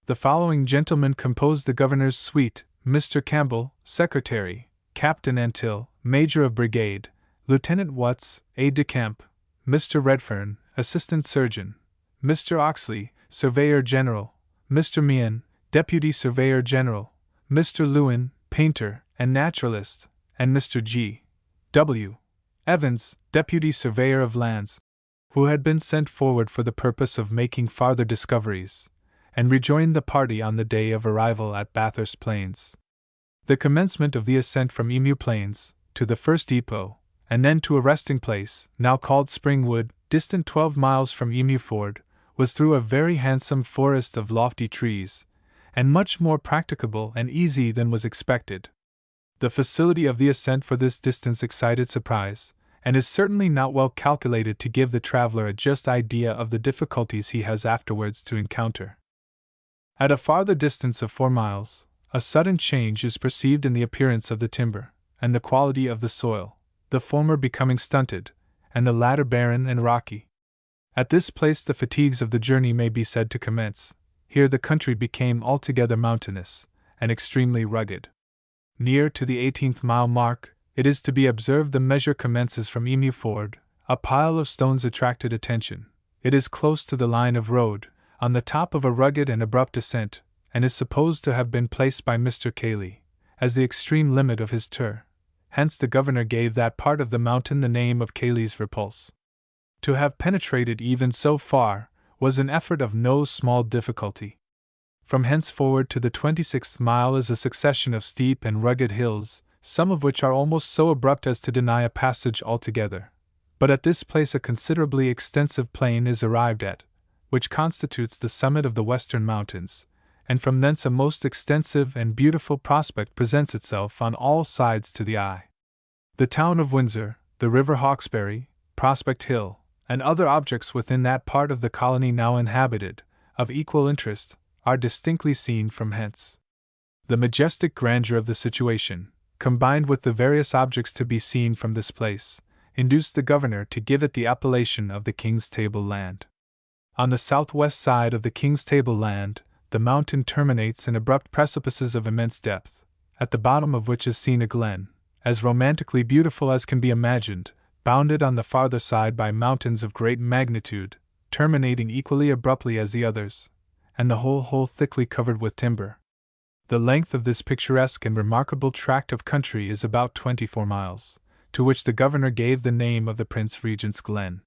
The following gentlemen composed the Governor's suite: Mr. Campbell, Secretary; Captain Antill, Major of Brigade; Lieutenant Watts, Aide-de-camp; Mr. Redfern, Assistant Surgeon, Mr. Oxley, Surveyor General, Mr. Meehan, Deputy Surveyor General, Mr. Lewin, Painter and Naturalist, and Mr. G. W. Evans, Deputy Surveyor of Lands, who had been sent forward for the purpose of making farther discoveries, and rejoined the party on the day of arrival at Bathurst Plains. The commencement of the ascent from Emu Plains to the first depot, and then to a resting place, now called Springwood, distant 12 miles from Emu Ford, was through a very handsome forest of lofty trees, and much more practicable and easy than was expected. The facility of the ascent for this distance excited surprise, and is certainly not well calculated to give the traveler a just idea of the difficulties he has afterwards to encounter. At a farther distance of 4 miles, a sudden change is perceived in the appearance of the timber, and the quality of the soil, the former becoming stunted, and the latter barren and rocky. At this place the fatigues of the journey may be said to commence. Here the country became altogether mountainous, and extremely rugged. Near to the 18th mile mark, it is to be observed the measure commences from Emu Ford. A pile of stones attracted attention. It is close to the line of road, on the top of a rugged and abrupt ascent, and is supposed to have been placed by Mr. Cayley as the extreme limit of his tour. Hence the governor gave that part of the mountain the name of Cayley's Repulse. To have penetrated even so far was an effort of no small difficulty. From henceforward to the 26th mile is a succession of steep and rugged hills, some of which are almost so abrupt as to deny a passage altogether. But at this place a considerably extensive plain is arrived at, which constitutes the summit of the western mountains, and from thence a most extensive and beautiful prospect presents itself on all sides to the eye. The town of Windsor, the river Hawkesbury, Prospect Hill, and other objects within that part of the colony now inhabited, of equal interest, are distinctly seen from hence. The majestic grandeur of the situation, combined with the various objects to be seen from this place, induced the governor to give it the appellation of the King's Table Land. On the southwest side of the King's Table Land, the mountain terminates in abrupt precipices of immense depth, at the bottom of which is seen a glen, as romantically beautiful as can be imagined, bounded on the farther side by mountains of great magnitude, terminating equally abruptly as the others, and the whole thickly covered with timber. The length of this picturesque and remarkable tract of country is about 24 miles, to which the governor gave the name of the Prince Regent's Glen.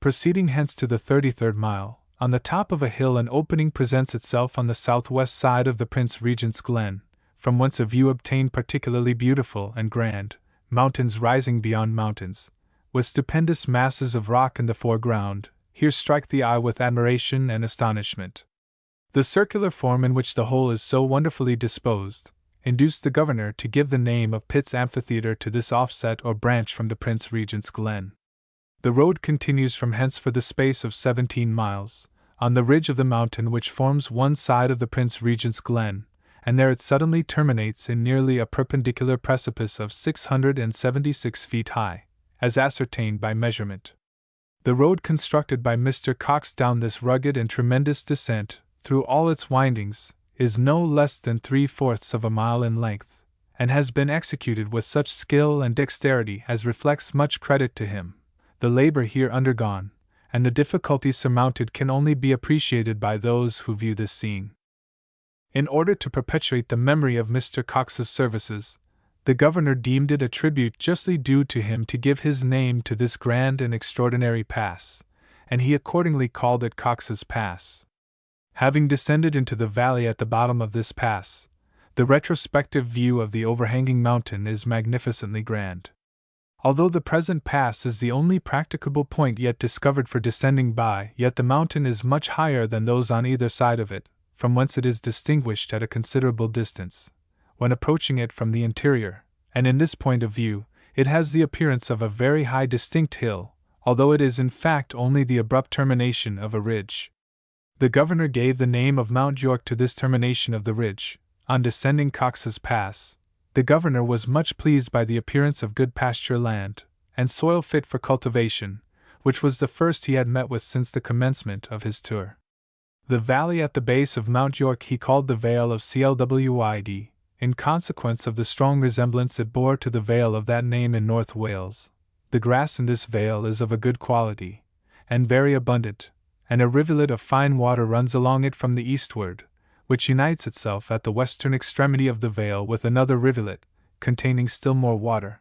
Proceeding hence to the 33rd mile, on the top of a hill an opening presents itself on the southwest side of the Prince Regent's Glen, from whence a view obtained particularly beautiful and grand, mountains rising beyond mountains, with stupendous masses of rock in the foreground, here strike the eye with admiration and astonishment. The circular form in which the whole is so wonderfully disposed, induced the governor to give the name of Pitt's Amphitheatre to this offset or branch from the Prince Regent's Glen. The road continues from hence for the space of 17 miles, on the ridge of the mountain which forms one side of the Prince Regent's Glen, and there it suddenly terminates in nearly a perpendicular precipice of 676 feet high, as ascertained by measurement. The road constructed by Mr. Cox down this rugged and tremendous descent, through all its windings, is no less than 3/4 of a mile in length, and has been executed with such skill and dexterity as reflects much credit to him. The labor here undergone, and the difficulties surmounted can only be appreciated by those who view this scene. In order to perpetuate the memory of Mr. Cox's services, the governor deemed it a tribute justly due to him to give his name to this grand and extraordinary pass, and he accordingly called it Cox's Pass. Having descended into the valley at the bottom of this pass, the retrospective view of the overhanging mountain is magnificently grand. Although the present pass is the only practicable point yet discovered for descending by, yet the mountain is much higher than those on either side of it, from whence it is distinguished at a considerable distance, when approaching it from the interior, and in this point of view, it has the appearance of a very high distinct hill, although it is in fact only the abrupt termination of a ridge. The governor gave the name of Mount York to this termination of the ridge. On descending Cox's Pass, the governor was much pleased by the appearance of good pasture land, and soil fit for cultivation, which was the first he had met with since the commencement of his tour. The valley at the base of Mount York he called the Vale of Clwyd, in consequence of the strong resemblance it bore to the vale of that name in North Wales. The grass in this vale is of a good quality, and very abundant, and a rivulet of fine water runs along it from the eastward, which unites itself at the western extremity of the vale with another rivulet, containing still more water.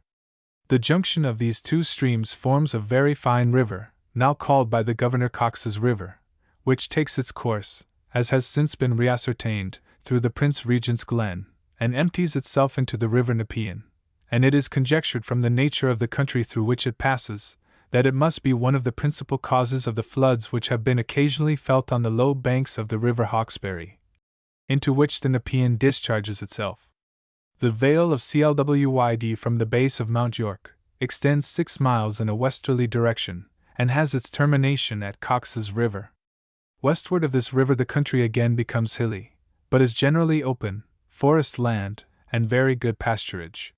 The junction of these two streams forms a very fine river, now called by the Governor Cox's River, which takes its course, as has since been reascertained, through the Prince Regent's Glen, and empties itself into the river Nepean, and it is conjectured from the nature of the country through which it passes, that it must be one of the principal causes of the floods which have been occasionally felt on the low banks of the river Hawkesbury, into which the Nepean discharges itself. The vale of Clwyd from the base of Mount York extends 6 miles in a westerly direction, and has its termination at Cox's River. Westward of this river the country again becomes hilly, but is generally open, forest land, and very good pasturage.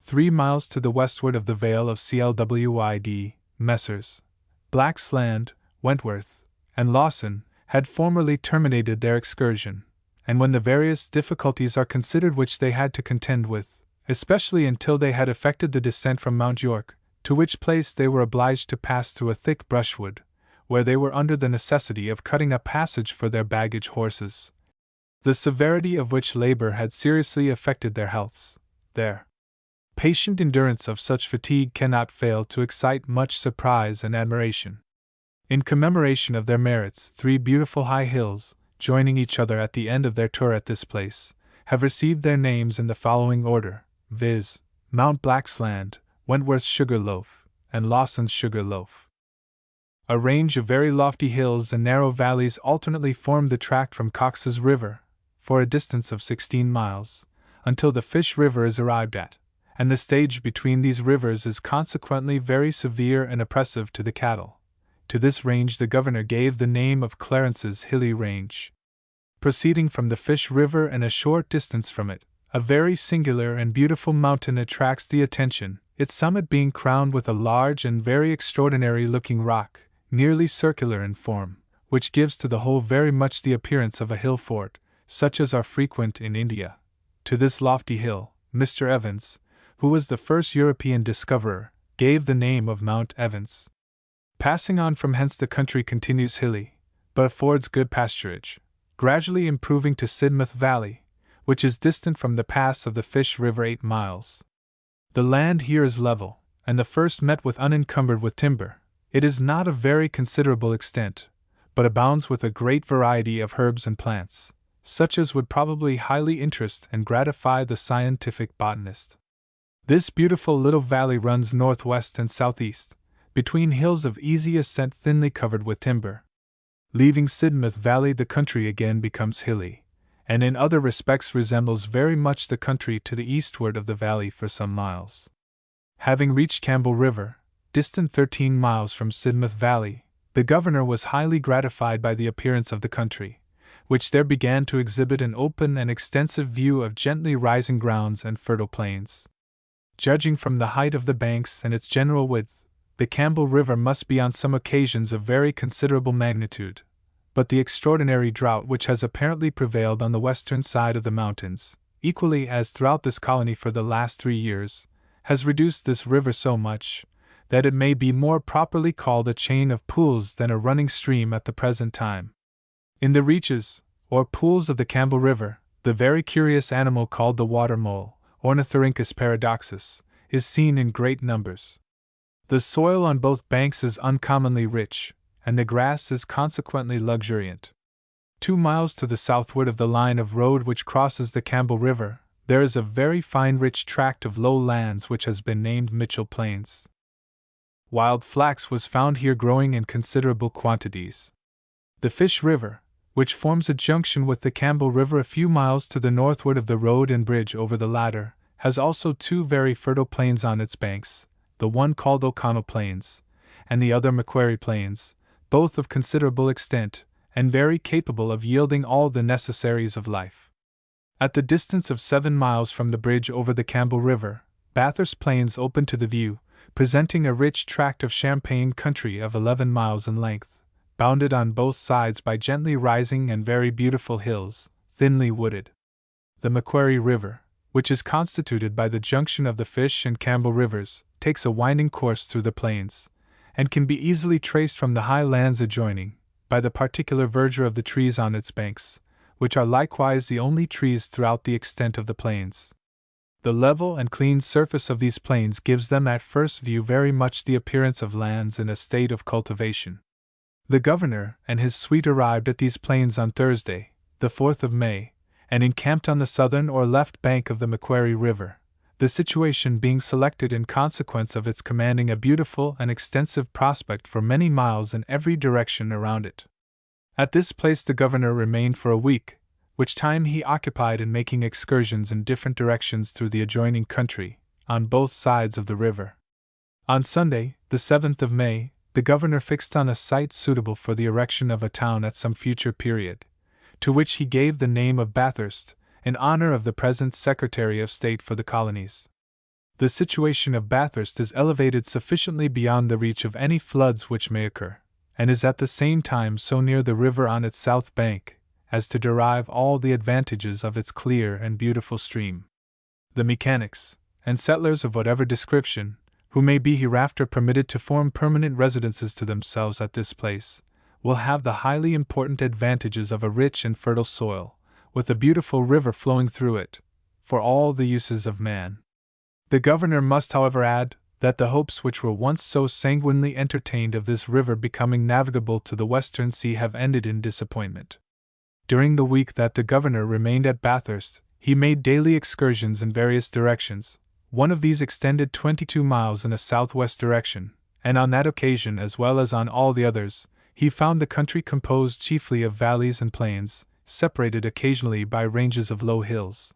3 miles to the westward of the vale of Clwyd, Messrs. Black's Land, Wentworth, and Lawson had formerly terminated their excursion, and when the various difficulties are considered which they had to contend with, especially until they had effected the descent from Mount York, to which place they were obliged to pass through a thick brushwood, where they were under the necessity of cutting a passage for their baggage horses, the severity of which labor had seriously affected their healths, their patient endurance of such fatigue cannot fail to excite much surprise and admiration. In commemoration of their merits, 3 beautiful high hills, joining each other at the end of their tour at this place, have received their names in the following order, viz., Mount Black's Land, Wentworth's Sugar Loaf, and Lawson's Sugar Loaf. A range of very lofty hills and narrow valleys alternately form the tract from Cox's River, for a distance of 16 miles, until the Fish River is arrived at, and the stage between these rivers is consequently very severe and oppressive to the cattle. To this range the governor gave the name of Clarence's Hilly Range. Proceeding from the Fish River and a short distance from it, a very singular and beautiful mountain attracts the attention, its summit being crowned with a large and very extraordinary-looking rock, nearly circular in form, which gives to the whole very much the appearance of a hill fort, such as are frequent in India. To this lofty hill, Mr. Evans, who was the first European discoverer, gave the name of Mount Evans. Passing on from hence the country continues hilly, but affords good pasturage, gradually improving to Sidmouth Valley, which is distant from the pass of the Fish River 8 miles. The land here is level, and the first met with unencumbered with timber. It is not of very considerable extent, but abounds with a great variety of herbs and plants, such as would probably highly interest and gratify the scientific botanist. This beautiful little valley runs northwest and southeast, between hills of easy ascent thinly covered with timber. Leaving Sidmouth Valley, the country again becomes hilly, and in other respects resembles very much the country to the eastward of the valley for some miles. Having reached Campbell River, distant 13 miles from Sidmouth Valley, the governor was highly gratified by the appearance of the country, which there began to exhibit an open and extensive view of gently rising grounds and fertile plains. Judging from the height of the banks and its general width, the Campbell River must be on some occasions of very considerable magnitude, but the extraordinary drought which has apparently prevailed on the western side of the mountains, equally as throughout this colony for the last 3 years, has reduced this river so much, that it may be more properly called a chain of pools than a running stream at the present time. In the reaches, or pools of the Campbell River, the very curious animal called the water mole, Ornithorhynchus paradoxus, is seen in great numbers. The soil on both banks is uncommonly rich, and the grass is consequently luxuriant. 2 miles to the southward of the line of road which crosses the Campbell River, there is a very fine rich tract of low lands which has been named Mitchell Plains. Wild flax was found here growing in considerable quantities. The Fish River, which forms a junction with the Campbell River a few miles to the northward of the road and bridge over the latter, has also 2 very fertile plains on its banks, the one called O'Connell Plains, and the other Macquarie Plains, both of considerable extent, and very capable of yielding all the necessaries of life. At the distance of 7 miles from the bridge over the Campbell River, Bathurst Plains open to the view, presenting a rich tract of champaign country of 11 miles in length, bounded on both sides by gently rising and very beautiful hills, thinly wooded. The Macquarie River, which is constituted by the junction of the Fish and Campbell Rivers, takes a winding course through the plains, and can be easily traced from the high lands adjoining, by the particular verdure of the trees on its banks, which are likewise the only trees throughout the extent of the plains. The level and clean surface of these plains gives them at first view very much the appearance of lands in a state of cultivation. The governor and his suite arrived at these plains on Thursday, the 4th of May, and encamped on the southern or left bank of the Macquarie River, the situation being selected in consequence of its commanding a beautiful and extensive prospect for many miles in every direction around it. At this place the governor remained for a week, which time he occupied in making excursions in different directions through the adjoining country, on both sides of the river. On Sunday, the 7th of May, the governor fixed on a site suitable for the erection of a town at some future period, to which he gave the name of Bathurst, in honor of the present Secretary of State for the Colonies. The situation of Bathurst is elevated sufficiently beyond the reach of any floods which may occur, and is at the same time so near the river on its south bank, as to derive all the advantages of its clear and beautiful stream. The mechanics, and settlers of whatever description, who may be hereafter permitted to form permanent residences to themselves at this place, will have the highly important advantages of a rich and fertile soil, with a beautiful river flowing through it, for all the uses of man. The governor must, however, add that the hopes which were once so sanguinely entertained of this river becoming navigable to the western sea have ended in disappointment. During the week that the governor remained at Bathurst, he made daily excursions in various directions. One of these extended 22 miles in a southwest direction, and on that occasion, as well as on all the others, he found the country composed chiefly of valleys and plains, separated occasionally by ranges of low hills,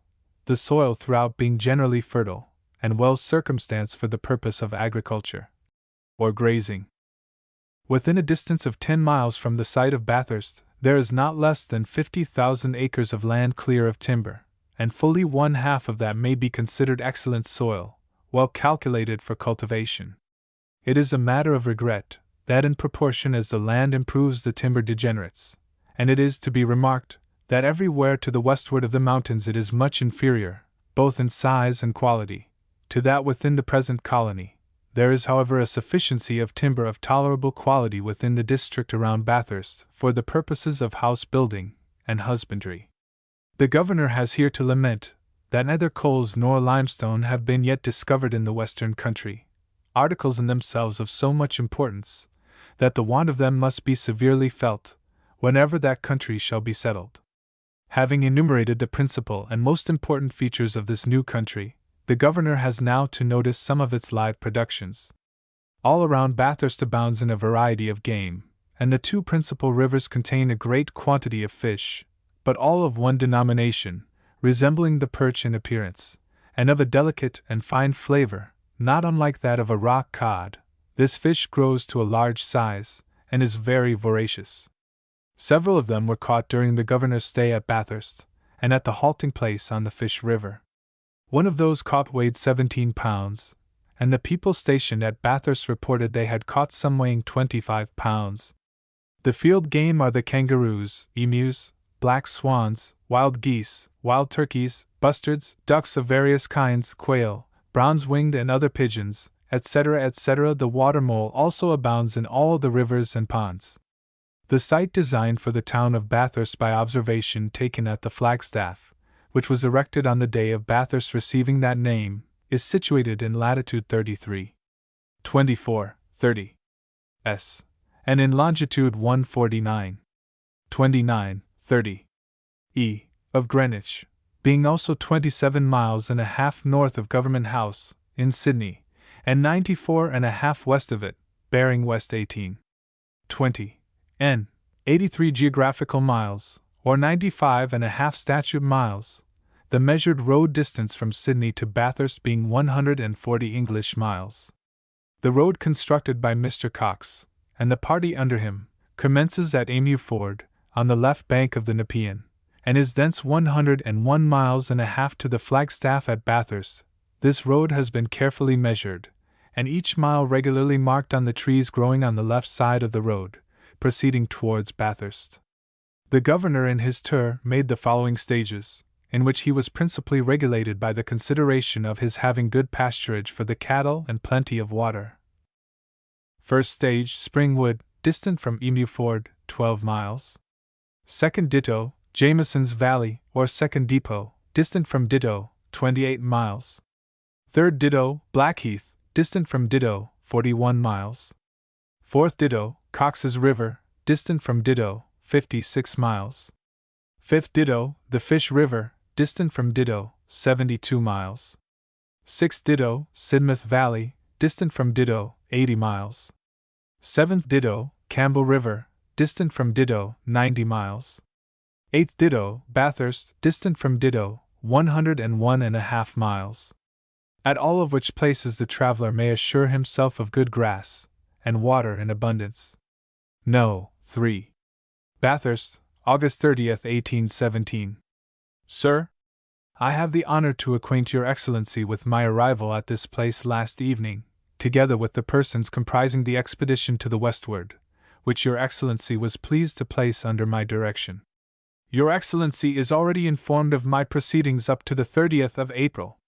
the soil throughout being generally fertile, and well circumstanced for the purpose of agriculture or grazing. Within a distance of 10 miles from the site of Bathurst, there is not less than 50,000 acres of land clear of timber, and fully 1/2 of that may be considered excellent soil, well calculated for cultivation. It is a matter of regret that in proportion as the land improves the timber degenerates, and it is to be remarked that everywhere to the westward of the mountains it is much inferior, both in size and quality, to that within the present colony. There is, however, a sufficiency of timber of tolerable quality within the district around Bathurst for the purposes of house building and husbandry. The governor has here to lament that neither coals nor limestone have been yet discovered in the western country, articles in themselves of so much importance that the want of them must be severely felt whenever that country shall be settled. Having enumerated the principal and most important features of this new country, the governor has now to notice some of its live productions. All around Bathurst abounds in a variety of game, and the two principal rivers contain a great quantity of fish, but all of one denomination, resembling the perch in appearance, and of a delicate and fine flavor, not unlike that of a rock cod. This fish grows to a large size, and is very voracious. Several of them were caught during the governor's stay at Bathurst, and at the halting place on the Fish River. One of those caught weighed 17 pounds, and the people stationed at Bathurst reported they had caught some weighing 25 pounds. The field game are the kangaroos, emus, black swans, wild geese, wild turkeys, bustards, ducks of various kinds, quail, bronze-winged and other pigeons, etc., etc. The water mole also abounds in all the rivers and ponds. The site designed for the town of Bathurst by observation taken at the Flagstaff, which was erected on the day of Bathurst receiving that name, is situated in latitude 33.24/30 s, and in longitude 149.29/30 e of Greenwich, being also 27.5 miles north of Government House, in Sydney, and 94.5 west of it, bearing west 18.20 n, 83 geographical miles, or 95.5 statute miles, the measured road distance from Sydney to Bathurst being 140 English miles. The road constructed by Mr. Cox, and the party under him, commences at Emu Ford, on the left bank of the Nepean, and is thence 101.5 miles to the Flagstaff at Bathurst. This road has been carefully measured, and each mile regularly marked on the trees growing on the left side of the road, proceeding towards Bathurst. The governor in his tour made the following stages, in which he was principally regulated by the consideration of his having good pasturage for the cattle and plenty of water. First stage, Springwood, distant from Emu Ford, 12 miles. Second ditto, Jameson's Valley, or Second Depot, distant from Ditto, 28 miles. Third ditto, Blackheath, distant from Ditto, 41 miles. Fourth ditto, Cox's River, distant from Ditto, 56 miles. Fifth ditto, the Fish River, distant from Ditto, 72 miles. Sixth ditto, Sidmouth Valley, distant from Ditto, 80 miles. Seventh ditto, Campbell River, distant from Ditto, 90 miles. Eighth ditto, Bathurst, distant from Ditto, 101.5 miles. At all of which places the traveler may assure himself of good grass, and water in abundance. No. 3. Bathurst, August 30th, 1817. Sir, I have the honor to acquaint Your Excellency with my arrival at this place last evening, together with the persons comprising the expedition to the westward, which Your Excellency was pleased to place under my direction. Your Excellency is already informed of my proceedings up to the 30th of April.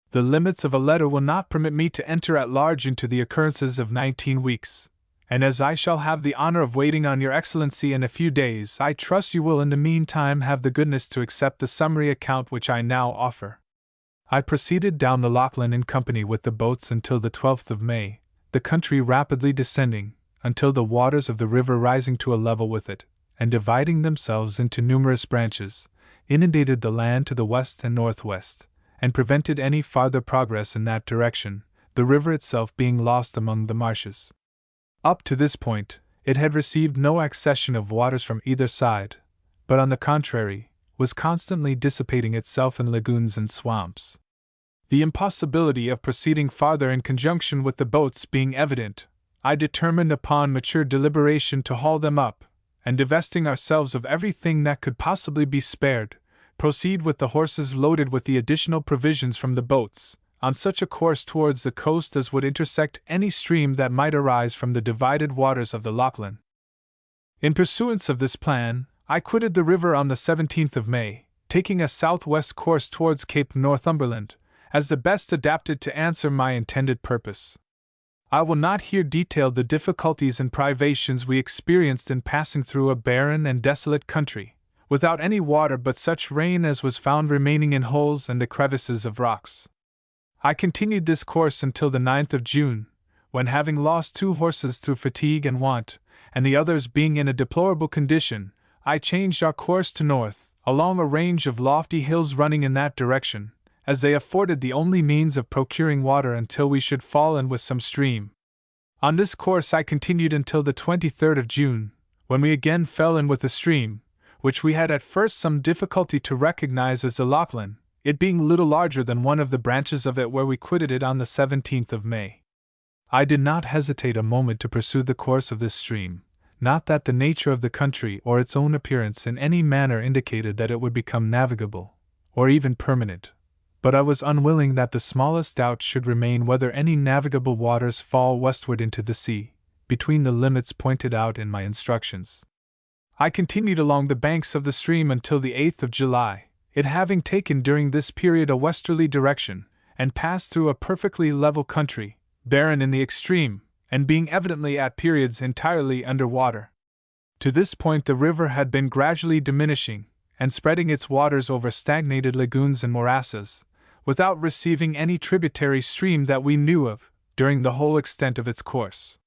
The limits of a letter will not permit me to enter at large into the occurrences of 19 weeks, and as I shall have the honor of waiting on Your Excellency in a few days, I trust you will in the meantime have the goodness to accept the summary account which I now offer. I proceeded down the Lachlan in company with the boats until the 12th of May, the country rapidly descending, until the waters of the river rising to a level with it, and dividing themselves into numerous branches, inundated the land to the west and northwest, and prevented any farther progress in that direction, the river itself being lost among the marshes. Up to this point, it had received no accession of waters from either side, but on the contrary, was constantly dissipating itself in lagoons and swamps. The impossibility of proceeding farther in conjunction with the boats being evident, I determined upon mature deliberation to haul them up, and divesting ourselves of everything that could possibly be spared, proceed with the horses loaded with the additional provisions from the boats, on such a course towards the coast as would intersect any stream that might arise from the divided waters of the Lachlan. In pursuance of this plan, I quitted the river on the 17th of May, taking a southwest course towards Cape Northumberland, as the best adapted to answer my intended purpose. I will not here detail the difficulties and privations we experienced in passing through a barren and desolate country, without any water but such rain as was found remaining in holes and the crevices of rocks. I continued this course until the 9th of June, when, having lost 2 horses through fatigue and want, and the others being in a deplorable condition, I changed our course to north, along a range of lofty hills running in that direction, as they afforded the only means of procuring water until we should fall in with some stream. On this course I continued until the 23rd of June, when we again fell in with a stream, which we had at first some difficulty to recognize as the Lachlan, it being little larger than one of the branches of it where we quitted it on the 17th of May. I did not hesitate a moment to pursue the course of this stream, not that the nature of the country or its own appearance in any manner indicated that it would become navigable, or even permanent, but I was unwilling that the smallest doubt should remain whether any navigable waters fall westward into the sea, between the limits pointed out in my instructions. I continued along the banks of the stream until the 8th of July, it having taken during this period a westerly direction, and passed through a perfectly level country, barren in the extreme, and being evidently at periods entirely under water. To this point the river had been gradually diminishing, and spreading its waters over stagnated lagoons and morasses, without receiving any tributary stream that we knew of, during the whole extent of its course.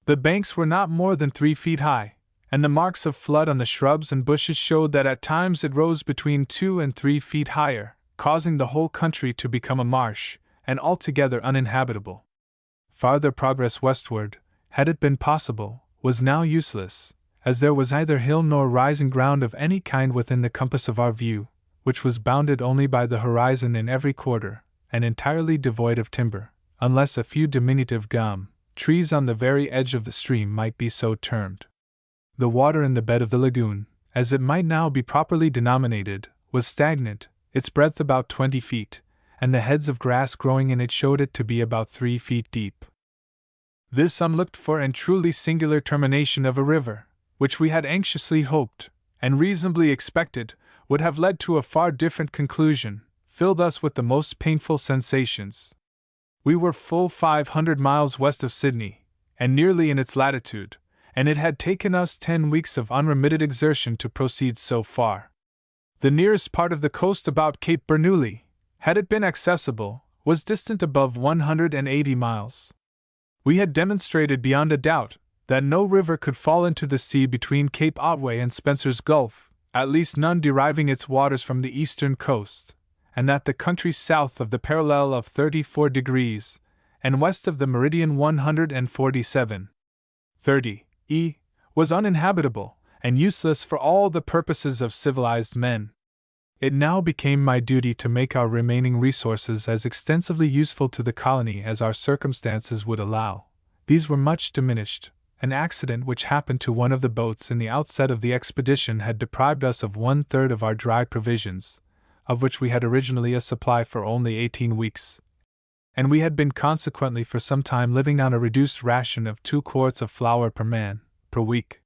The banks were not more than 3 feet high, and the marks of flood on the shrubs and bushes showed that at times it rose between 2 and 3 feet higher, causing the whole country to become a marsh, and altogether uninhabitable. Farther progress westward, had it been possible, was now useless, as there was neither hill nor rising ground of any kind within the compass of our view, which was bounded only by the horizon in every quarter, and entirely devoid of timber, unless a few diminutive gum trees on the very edge of the stream might be so termed. The water in the bed of the lagoon, as it might now be properly denominated, was stagnant, its breadth about 20 feet, and the heads of grass growing in it showed it to be about 3 feet deep. This unlooked for and truly singular termination of a river, which we had anxiously hoped, and reasonably expected, would have led to a far different conclusion, filled us with the most painful sensations. We were full 500 miles west of Sydney, and nearly in its latitude, and it had taken us 10 weeks of unremitted exertion to proceed so far. The nearest part of the coast about Cape Bernoulli, had it been accessible, was distant above 180 miles. We had demonstrated beyond a doubt that no river could fall into the sea between Cape Otway and Spencer's Gulf, at least none deriving its waters from the eastern coast, and that the country south of the parallel of 34 degrees, and west of the meridian 147.30 E, was uninhabitable, and useless for all the purposes of civilized men. It now became my duty to make our remaining resources as extensively useful to the colony as our circumstances would allow. These were much diminished. An accident which happened to one of the boats in the outset of the expedition had deprived us of 1/3 of our dry provisions, of which we had originally a supply for only 18 weeks. And we had been consequently for some time living on a reduced ration of 2 quarts of flour per man, per week.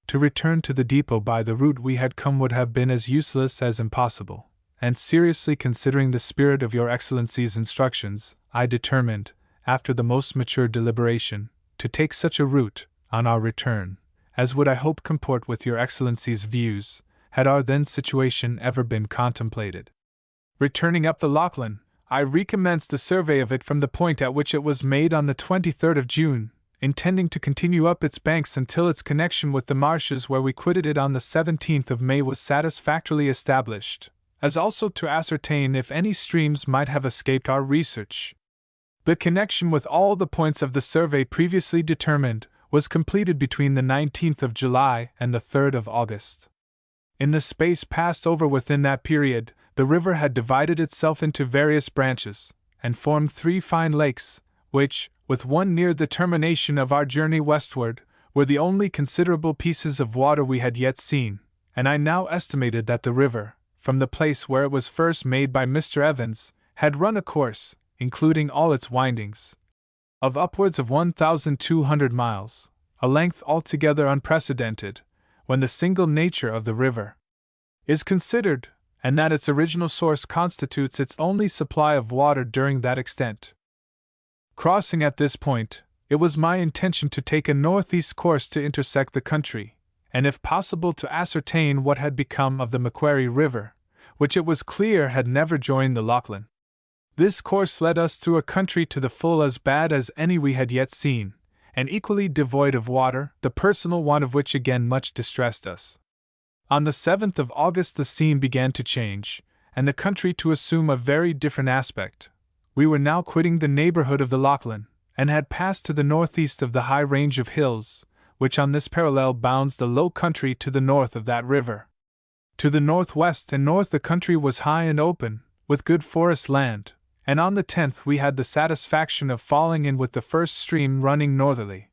To return to the depot by the route we had come would have been as useless as impossible, and seriously considering the spirit of Your Excellency's instructions, I determined, after the most mature deliberation, to take such a route, on our return, as would I hope comport with Your Excellency's views, had our then situation ever been contemplated. Returning up the Lachlan, I recommenced a survey of it from the point at which it was made on the 23rd of June, intending to continue up its banks until its connection with the marshes where we quitted it on the 17th of May was satisfactorily established, as also to ascertain if any streams might have escaped our research. The connection with all the points of the survey previously determined was completed between the 19th of July and the 3rd of August. In the space passed over within that period, the river had divided itself into various branches, and formed 3 fine lakes, which, with one near the termination of our journey westward, were the only considerable pieces of water we had yet seen, and I now estimated that the river, from the place where it was first made by Mr. Evans, had run a course, including all its windings, of upwards of 1,200 miles, a length altogether unprecedented, when the single nature of the river is considered, and that its original source constitutes its only supply of water during that extent. Crossing at this point, it was my intention to take a northeast course to intersect the country, and if possible to ascertain what had become of the Macquarie River, which it was clear had never joined the Lachlan. This course led us through a country to the full as bad as any we had yet seen, and equally devoid of water, the personal want of which again much distressed us. On the 7th of August the scene began to change, and the country to assume a very different aspect. We were now quitting the neighborhood of the Lachlan, and had passed to the northeast of the high range of hills, which on this parallel bounds the low country to the north of that river. To the northwest and north the country was high and open, with good forest land, and on the 10th we had the satisfaction of falling in with the first stream running northerly.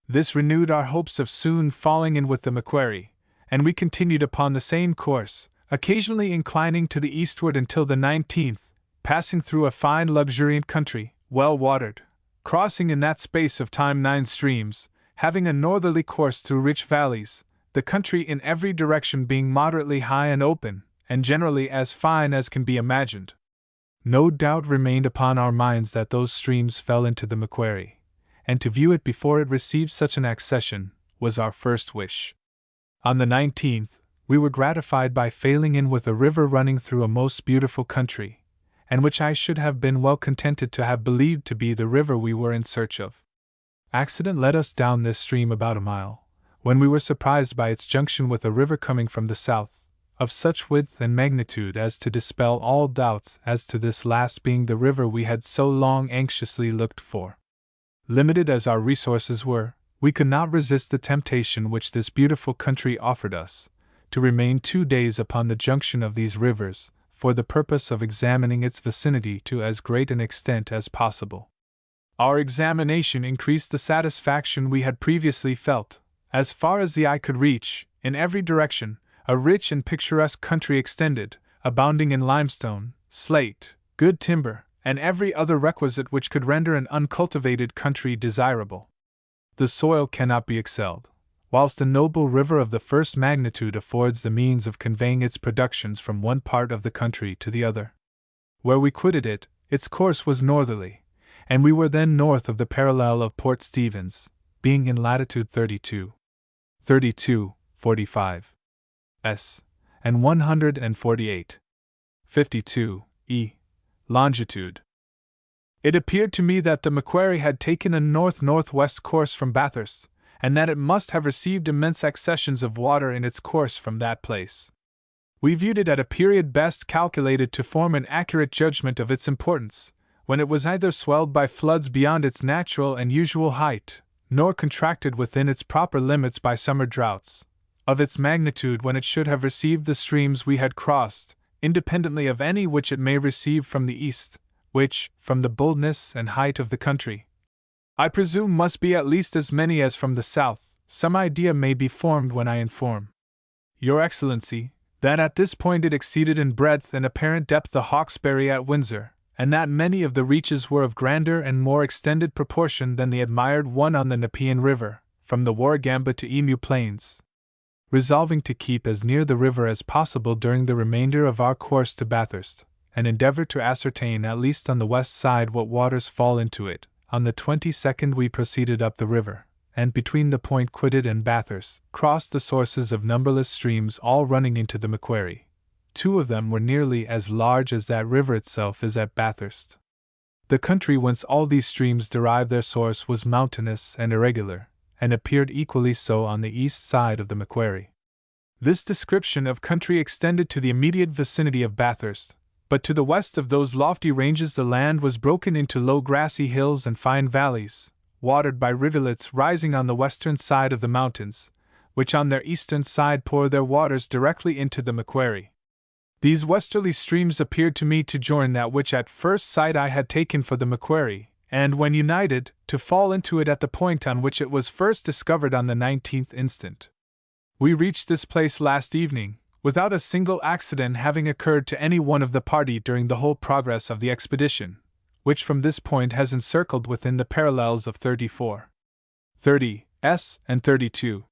This renewed our hopes of soon falling in with the Macquarie, and we continued upon the same course, occasionally inclining to the eastward until the 19th, passing through a fine luxuriant country, well watered, crossing in that space of time 9 streams, having a northerly course through rich valleys, the country in every direction being moderately high and open, and generally as fine as can be imagined. No doubt remained upon our minds that those streams fell into the Macquarie, and to view it before it received such an accession was our first wish. On the 19th, we were gratified by failing in with a river running through a most beautiful country, and which I should have been well contented to have believed to be the river we were in search of. Accident led us down this stream about a mile, when we were surprised by its junction with a river coming from the south, of such width and magnitude as to dispel all doubts as to this last being the river we had so long anxiously looked for. Limited as our resources were, we could not resist the temptation which this beautiful country offered us, to remain 2 days upon the junction of these rivers, for the purpose of examining its vicinity to as great an extent as possible. Our examination increased the satisfaction we had previously felt. As far as the eye could reach, in every direction, a rich and picturesque country extended, abounding in limestone, slate, good timber, and every other requisite which could render an uncultivated country desirable. The soil cannot be excelled, whilst a noble river of the first magnitude affords the means of conveying its productions from one part of the country to the other. Where we quitted it, its course was northerly, and we were then north of the parallel of Port Stevens, being in latitude 32, 32.45 s, and 148, 52 e, longitude. It appeared to me that the Macquarie had taken a north-northwest course from Bathurst, and that it must have received immense accessions of water in its course from that place. We viewed it at a period best calculated to form an accurate judgment of its importance, when it was neither swelled by floods beyond its natural and usual height, nor contracted within its proper limits by summer droughts, of its magnitude when it should have received the streams we had crossed, independently of any which it may receive from the east, which, from the boldness and height of the country, I presume must be at least as many as from the south. Some idea may be formed when I inform Your Excellency that at this point it exceeded in breadth and apparent depth the Hawkesbury at Windsor, and that many of the reaches were of grander and more extended proportion than the admired one on the Nepean River, from the Warragamba to Emu Plains. Resolving to keep as near the river as possible during the remainder of our course to Bathurst, and endeavor to ascertain at least on the west side what waters fall into it, on the 22nd we proceeded up the river, and between the point quitted and Bathurst, crossed the sources of numberless streams all running into the Macquarie. Two of them were nearly as large as that river itself is at Bathurst. The country whence all these streams derived their source was mountainous and irregular, and appeared equally so on the east side of the Macquarie. This description of country extended to the immediate vicinity of Bathurst, but to the west of those lofty ranges the land was broken into low grassy hills and fine valleys, watered by rivulets rising on the western side of the mountains, which on their eastern side pour their waters directly into the Macquarie. These westerly streams appeared to me to join that which at first sight I had taken for the Macquarie, and when united, to fall into it at the point on which it was first discovered on the 19th instant. We reached this place last evening, without a single accident having occurred to any one of the party during the whole progress of the expedition, which from this point has encircled within the parallels of 34, 30 s and 32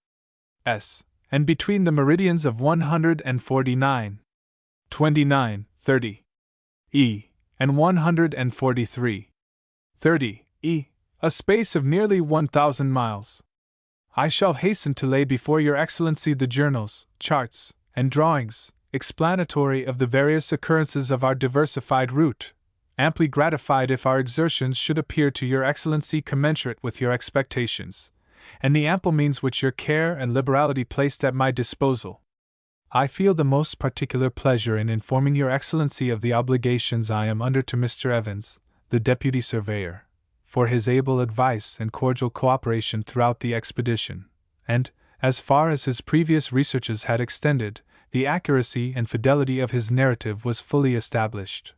s, and between the meridians of 149, 29, 30 e, and 143, 30 e, a space of nearly 1,000 miles. I shall hasten to lay before Your Excellency the journals, charts, and drawings, explanatory of the various occurrences of our diversified route, amply gratified if our exertions should appear to Your Excellency commensurate with your expectations, and the ample means which your care and liberality placed at my disposal. I feel the most particular pleasure in informing Your Excellency of the obligations I am under to Mr. Evans, the Deputy Surveyor, for his able advice and cordial cooperation throughout the expedition, and, as far as his previous researches had extended, the accuracy and fidelity of his narrative was fully established.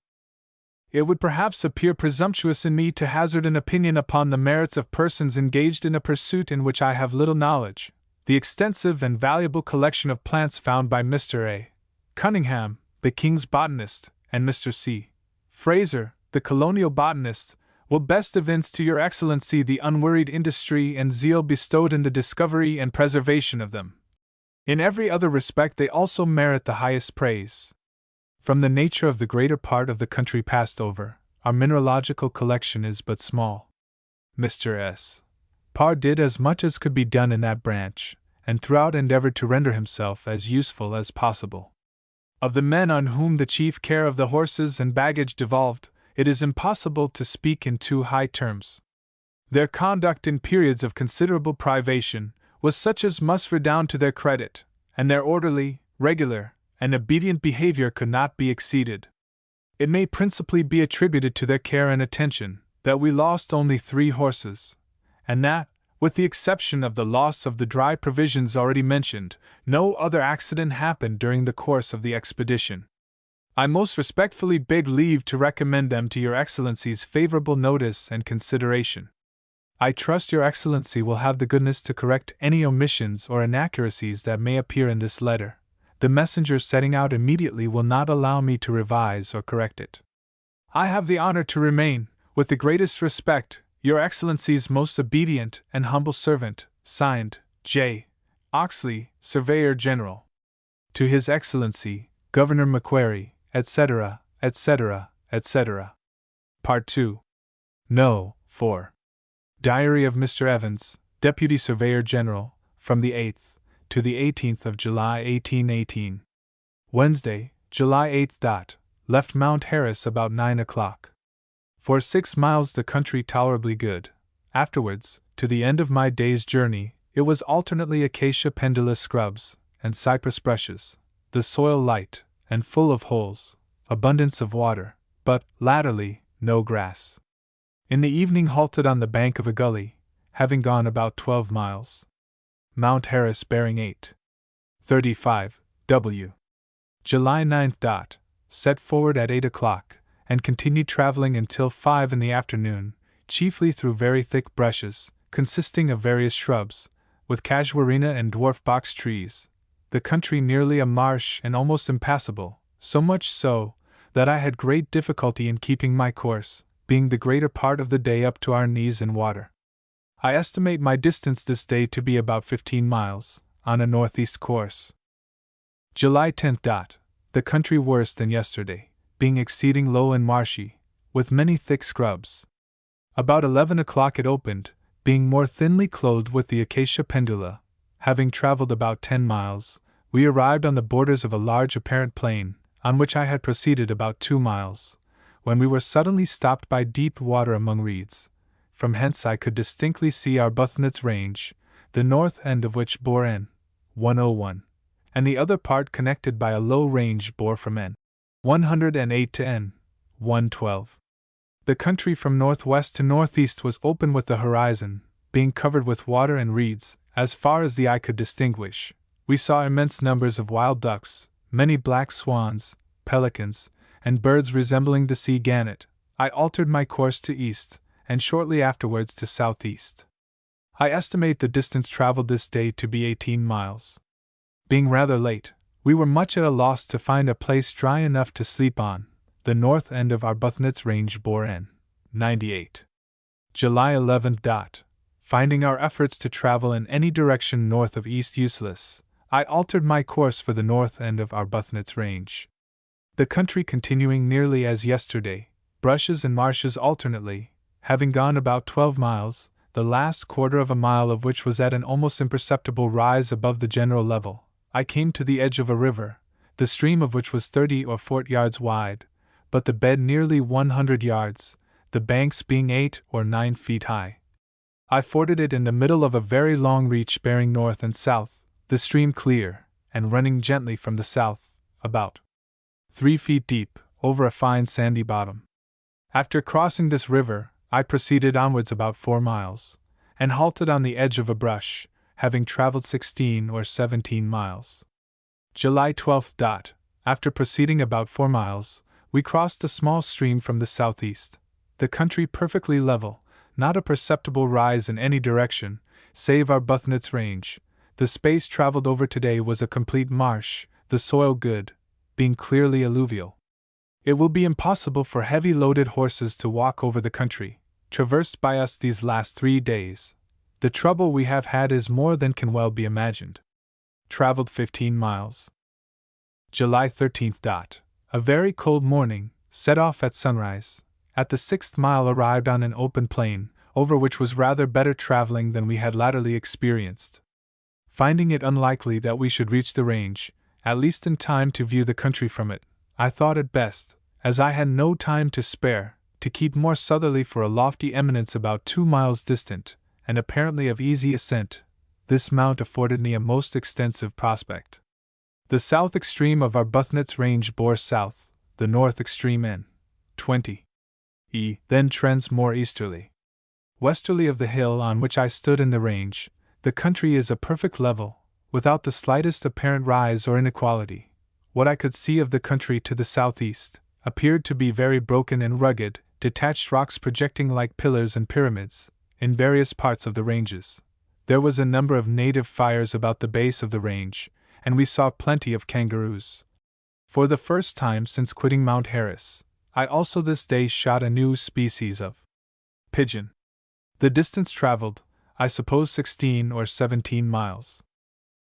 It would perhaps appear presumptuous in me to hazard an opinion upon the merits of persons engaged in a pursuit in which I have little knowledge. The extensive and valuable collection of plants found by Mr. A. Cunningham, the King's botanist, and Mr. C. Fraser, the colonial botanist, will best evince to Your Excellency the unwearied industry and zeal bestowed in the discovery and preservation of them. In every other respect they also merit the highest praise. From the nature of the greater part of the country passed over, our mineralogical collection is but small. Mr. S. Parr did as much as could be done in that branch, and throughout endeavored to render himself as useful as possible. Of the men on whom the chief care of the horses and baggage devolved, it is impossible to speak in too high terms. Their conduct in periods of considerable privation was such as must redound to their credit, and their orderly, regular, and obedient behavior could not be exceeded. It may principally be attributed to their care and attention that we lost only 3 horses, and that, with the exception of the loss of the dry provisions already mentioned, no other accident happened during the course of the expedition. I most respectfully beg leave to recommend them to Your Excellency's favorable notice and consideration. I trust Your Excellency will have the goodness to correct any omissions or inaccuracies that may appear in this letter. The messenger setting out immediately will not allow me to revise or correct it. I have the honor to remain, with the greatest respect, Your Excellency's most obedient and humble servant, signed, J. Oxley, Surveyor General. To His Excellency, Governor Macquarie, etc., etc., etc. Part 2. No. 4. Diary of Mr. Evans, Deputy Surveyor General, from the 8th to the 18th of July 1818. Wednesday, July 8th. Left Mount Harris about 9 o'clock. For 6 miles the country tolerably good. Afterwards, to the end of my day's journey, it was alternately acacia pendula scrubs and cypress brushes, the soil light and full of holes, abundance of water, but, latterly, no grass. In the evening halted on the bank of a gully, having gone about 12 miles. Mount Harris bearing 8:35 W. July 9th. Set forward at 8 o'clock, and continued traveling until 5 in the afternoon, chiefly through very thick brushes, consisting of various shrubs, with casuarina and dwarf box trees, the country nearly a marsh and almost impassable, so much so, that I had great difficulty in keeping my course, being the greater part of the day up to our knees in water. I estimate my distance this day to be about 15 miles, on a northeast course. July 10th. The country worse than yesterday, being exceeding low and marshy, with many thick scrubs. About 11 o'clock it opened, being more thinly clothed with the acacia pendula. Having traveled about 10 miles, we arrived on the borders of a large apparent plain, on which I had proceeded about 2 miles, when we were suddenly stopped by deep water among reeds. From hence I could distinctly see Arbuthnot's range, the north end of which bore N. 101, and the other part connected by a low range bore from N. 108 to N. 112. The country from northwest to northeast was open with the horizon, being covered with water and reeds, as far as the eye could distinguish. We saw immense numbers of wild ducks, many black swans, pelicans, and birds resembling the sea gannet. I altered my course to east, and shortly afterwards to southeast. I estimate the distance traveled this day to be 18 miles. Being rather late, we were much at a loss to find a place dry enough to sleep on. The north end of Arbuthnot's range bore N. 98. July 11th. Finding our efforts to travel in any direction north of east useless, I altered my course for the north end of Arbuthnot's range. The country continuing nearly as yesterday, brushes and marshes alternately, having gone about 12 miles, the last quarter of a mile of which was at an almost imperceptible rise above the general level, I came to the edge of a river, the stream of which was 30 or 40 yards wide, but the bed nearly 100 yards, the banks being 8 or 9 feet high. I forded it in the middle of a very long reach bearing north and south, the stream clear, and running gently from the south, about 3 feet deep, over a fine sandy bottom. After crossing this river, I proceeded onwards about 4 miles, and halted on the edge of a brush, having traveled 16 or 17 miles. July 12th. After proceeding about 4 miles, we crossed a small stream from the southeast, the country perfectly level, not a perceptible rise in any direction, save Arbuthnot's range. The space traveled over today was a complete marsh, the soil good, being clearly alluvial. It will be impossible for heavy-loaded horses to walk over the country, traversed by us these last 3 days. The trouble we have had is more than can well be imagined. Traveled 15 miles. July 13th. A very cold morning, set off at sunrise. At the 6th mile arrived on an open plain, over which was rather better traveling than we had latterly experienced. Finding it unlikely that we should reach the range, at least in time to view the country from it, I thought it best, as I had no time to spare, to keep more southerly for a lofty eminence about 2 miles distant, and apparently of easy ascent. This mount afforded me a most extensive prospect. The south extreme of Arbuthnot's range bore south, the north extreme N. 20. Then trends more easterly. Westerly of the hill on which I stood in the range, the country is a perfect level, without the slightest apparent rise or inequality. What I could see of the country to the southeast appeared to be very broken and rugged, detached rocks projecting like pillars and pyramids, in various parts of the ranges. There was a number of native fires about the base of the range, and we saw plenty of kangaroos. For the first time since quitting Mount Harris, I also this day shot a new species of pigeon. The distance traveled, I suppose 16 or 17 miles.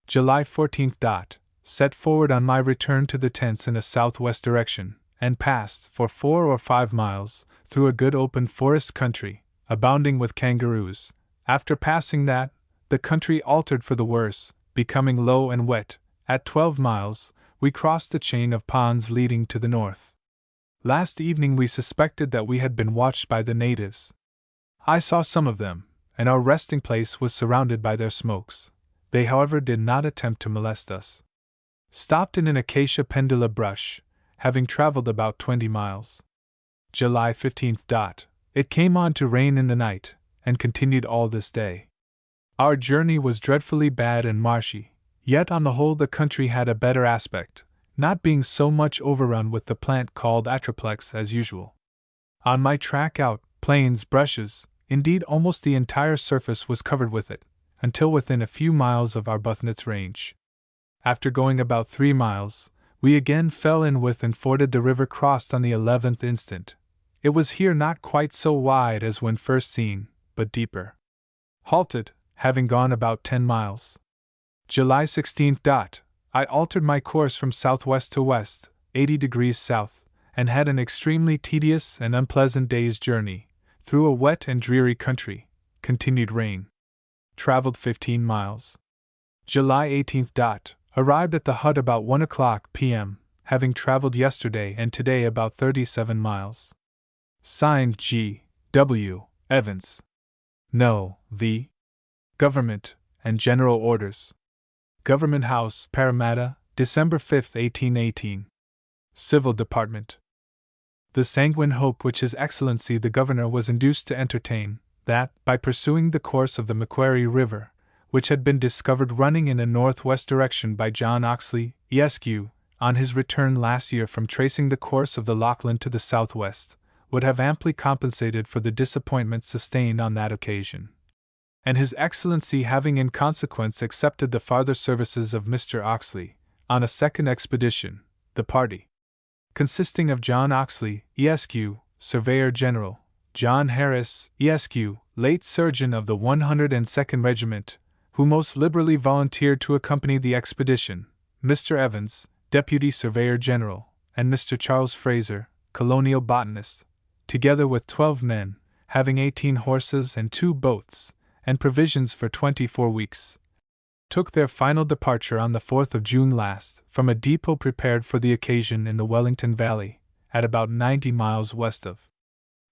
July 14th. Set forward on my return to the tents in a southwest direction, and passed, for 4 or 5 miles, through a good open forest country, abounding with kangaroos. After passing that, the country altered for the worse, becoming low and wet. At 12 miles, we crossed a chain of ponds leading to the north. Last evening we suspected that we had been watched by the natives. I saw some of them, and our resting place was surrounded by their smokes. They, however, did not attempt to molest us. Stopped in an acacia pendula brush, having traveled about 20 miles. July 15th. It came on to rain in the night, and continued all this day. Our journey was dreadfully bad and marshy, yet on the whole the country had a better aspect, not being so much overrun with the plant called atriplex as usual. On my track out, plains, brushes, indeed almost the entire surface was covered with it, until within a few miles of Arbuthnot's range. After going about 3 miles, we again fell in with and forded the river crossed on the 11th instant. It was here not quite so wide as when first seen, but deeper. Halted, having gone about 10 miles. July 16th. I altered my course from southwest to west, 80 degrees south, and had an extremely tedious and unpleasant day's journey, through a wet and dreary country, continued rain. Traveled 15 miles. July 18th. Arrived at the hut about 1 o'clock p.m., having traveled yesterday and today about 37 miles. Signed G. W. Evans. No. V. Government and General Orders. Government House, Parramatta, December 5, 1818. Civil Department. The sanguine hope which His Excellency the Governor was induced to entertain, that, by pursuing the course of the Macquarie River, which had been discovered running in a northwest direction by John Oxley, Esq., on his return last year from tracing the course of the Lachlan to the southwest, would have amply compensated for the disappointment sustained on that occasion. And His Excellency having in consequence accepted the farther services of Mr. Oxley, on a second expedition, the party, consisting of John Oxley, Esq., Surveyor General, John Harris, Esq., late Surgeon of the 102nd Regiment, who most liberally volunteered to accompany the expedition, Mr. Evans, Deputy Surveyor General, and Mr. Charles Fraser, Colonial Botanist, together with 12 men, having 18 horses and 2 boats, and provisions for 24 weeks, took their final departure on the 4th of June last, from a depot prepared for the occasion in the Wellington Valley, at about 90 miles west of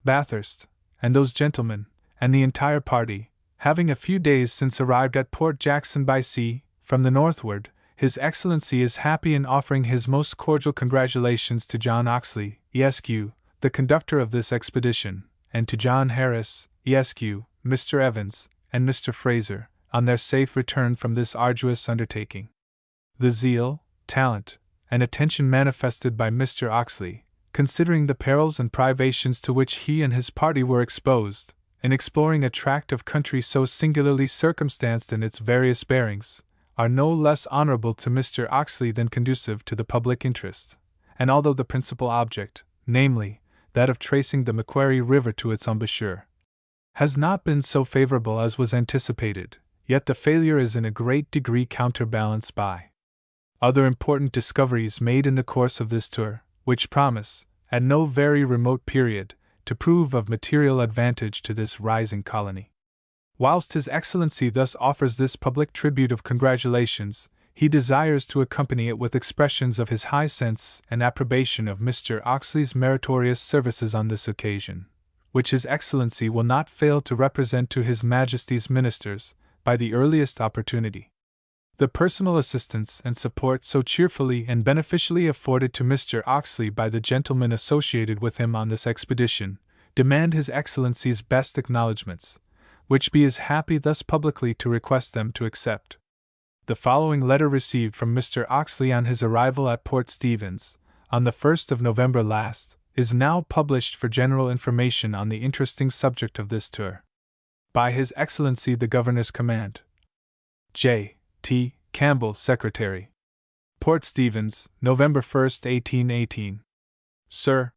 Bathurst, and those gentlemen, and the entire party, having a few days since arrived at Port Jackson by sea, from the northward. His Excellency is happy in offering his most cordial congratulations to John Oxley, Esq., the conductor of this expedition, and to John Harris, Esq., Mr. Evans, and Mr. Fraser, on their safe return from this arduous undertaking. The zeal, talent, and attention manifested by Mr. Oxley, considering the perils and privations to which he and his party were exposed, in exploring a tract of country so singularly circumstanced in its various bearings, are no less honorable to Mr. Oxley than conducive to the public interest, and although the principal object, namely, that of tracing the Macquarie River to its embouchure, has not been so favorable as was anticipated, yet the failure is in a great degree counterbalanced by other important discoveries made in the course of this tour, which promise, at no very remote period, to prove of material advantage to this rising colony. Whilst His Excellency thus offers this public tribute of congratulations, he desires to accompany it with expressions of his high sense and approbation of Mr. Oxley's meritorious services on this occasion, which His Excellency will not fail to represent to His Majesty's ministers, by the earliest opportunity. The personal assistance and support so cheerfully and beneficially afforded to Mr. Oxley by the gentlemen associated with him on this expedition, demand His Excellency's best acknowledgments, which be as happy thus publicly to request them to accept. The following letter received from Mr. Oxley on his arrival at Port Stephens, on the 1st of November last, is now published for general information on the interesting subject of this tour. By His Excellency the Governor's command. J. T. Campbell, Secretary. Port Stephens, November 1, 1818. Sir,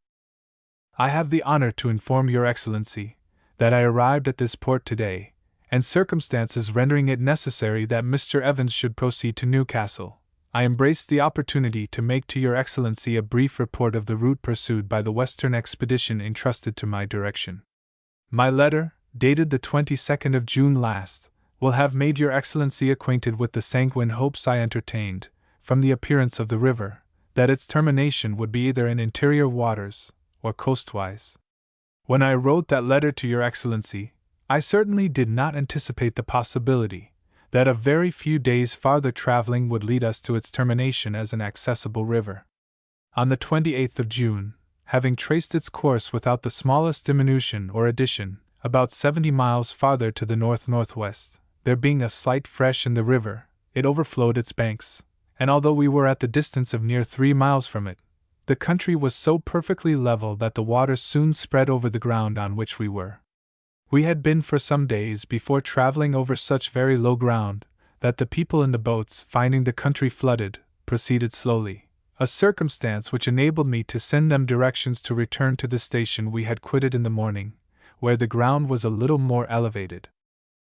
I have the honor to inform Your Excellency that I arrived at this port today, and circumstances rendering it necessary that Mr. Evans should proceed to Newcastle, I embraced the opportunity to make to Your Excellency a brief report of the route pursued by the Western expedition entrusted to my direction. My letter, dated the 22nd of June last, will have made your Excellency acquainted with the sanguine hopes I entertained, from the appearance of the river, that its termination would be either in interior waters, or coastwise. When I wrote that letter to your Excellency, I certainly did not anticipate the possibility that a very few days' farther traveling would lead us to its termination as an accessible river. On the 28th of June, having traced its course without the smallest diminution or addition, about 70 miles farther to the north-northwest, there being a slight fresh in the river, it overflowed its banks, and although we were at the distance of near 3 miles from it, the country was so perfectly level that the water soon spread over the ground on which we were. We had been for some days before traveling over such very low ground, that the people in the boats, finding the country flooded, proceeded slowly, a circumstance which enabled me to send them directions to return to the station we had quitted in the morning, where the ground was a little more elevated.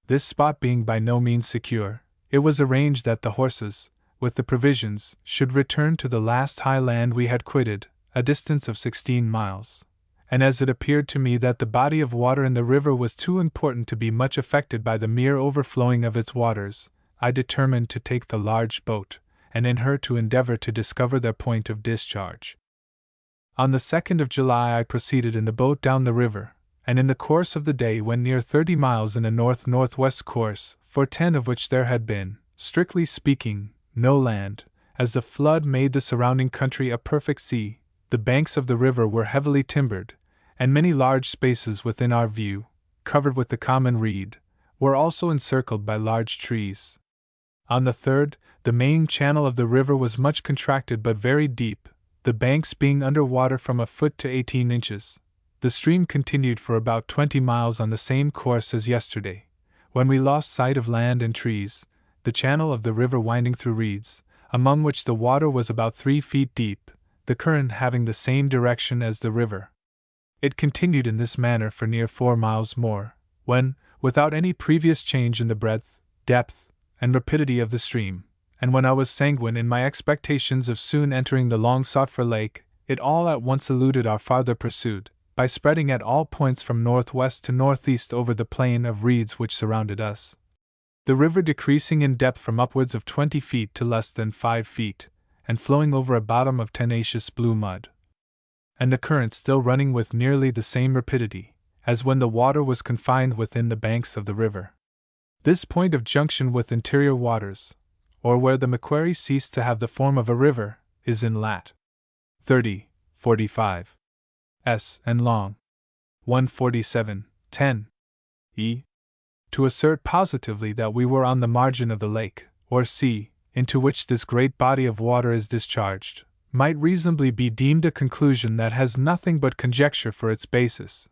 This spot being by no means secure, it was arranged that the horses, with the provisions, should return to the last high land we had quitted, a distance of 16 miles. And as it appeared to me that the body of water in the river was too important to be much affected by the mere overflowing of its waters, I determined to take the large boat, and in her to endeavor to discover their point of discharge. On the 2nd of July I proceeded in the boat down the river, and in the course of the day went near 30 miles in a north-northwest course, for 10 of which there had been, strictly speaking, no land, as the flood made the surrounding country a perfect sea. The banks of the river were heavily timbered, and many large spaces within our view, covered with the common reed, were also encircled by large trees. On the 3rd, the main channel of the river was much contracted but very deep, the banks being under water from a foot to 18 inches. The stream continued for about 20 miles on the same course as yesterday, when we lost sight of land and trees, the channel of the river winding through reeds, among which the water was about 3 feet deep, the current having the same direction as the river. It continued in this manner for near 4 miles more, when, without any previous change in the breadth, depth, and rapidity of the stream, and when I was sanguine in my expectations of soon entering the long-sought-for lake, it all at once eluded our farther pursuit, by spreading at all points from northwest to northeast over the plain of reeds which surrounded us. The river decreasing in depth from upwards of 20 feet to less than 5 feet, and flowing over a bottom of tenacious blue mud, and the current still running with nearly the same rapidity as when the water was confined within the banks of the river. This point of junction with interior waters, or where the Macquarie ceased to have the form of a river, is in lat. 30:45 s and long. 147:10 e. To assert positively that we were on the margin of the lake, or sea, into which this great body of water is discharged, might reasonably be deemed a conclusion that has nothing but conjecture for its basis.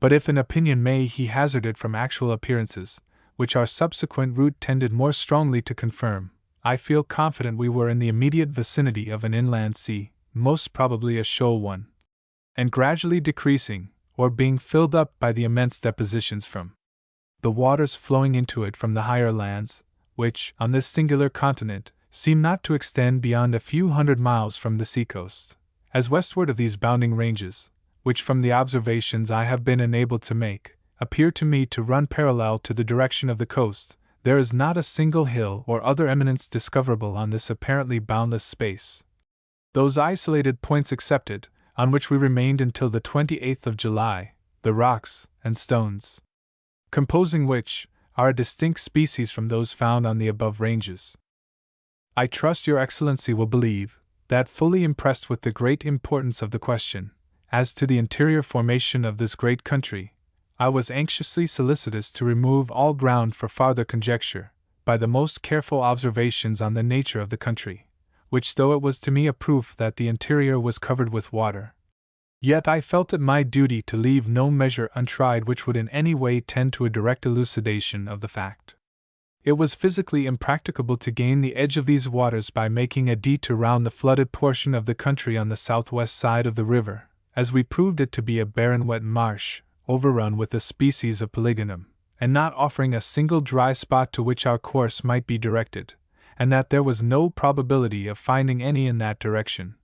But if an opinion may be hazarded from actual appearances, which our subsequent route tended more strongly to confirm, I feel confident we were in the immediate vicinity of an inland sea, most probably a shoal one, and gradually decreasing, or being filled up by the immense depositions from the waters flowing into it from the higher lands, which, on this singular continent, seem not to extend beyond a few hundred miles from the seacoast, as westward of these bounding ranges, which from the observations I have been enabled to make, appear to me to run parallel to the direction of the coast, there is not a single hill or other eminence discoverable on this apparently boundless space. Those isolated points excepted, on which we remained until the 28th of July, the rocks and stones composing which are a distinct species from those found on the above ranges. I trust your Excellency will believe that, fully impressed with the great importance of the question, as to the interior formation of this great country, I was anxiously solicitous to remove all ground for farther conjecture, by the most careful observations on the nature of the country, which, though it was to me a proof that the interior was covered with water, yet I felt it my duty to leave no measure untried which would in any way tend to a direct elucidation of the fact. It was physically impracticable to gain the edge of these waters by making a detour round the flooded portion of the country on the southwest side of the river, as we proved it to be a barren wet marsh, overrun with a species of polygonum, and not offering a single dry spot to which our course might be directed, and that there was no probability of finding any in that direction.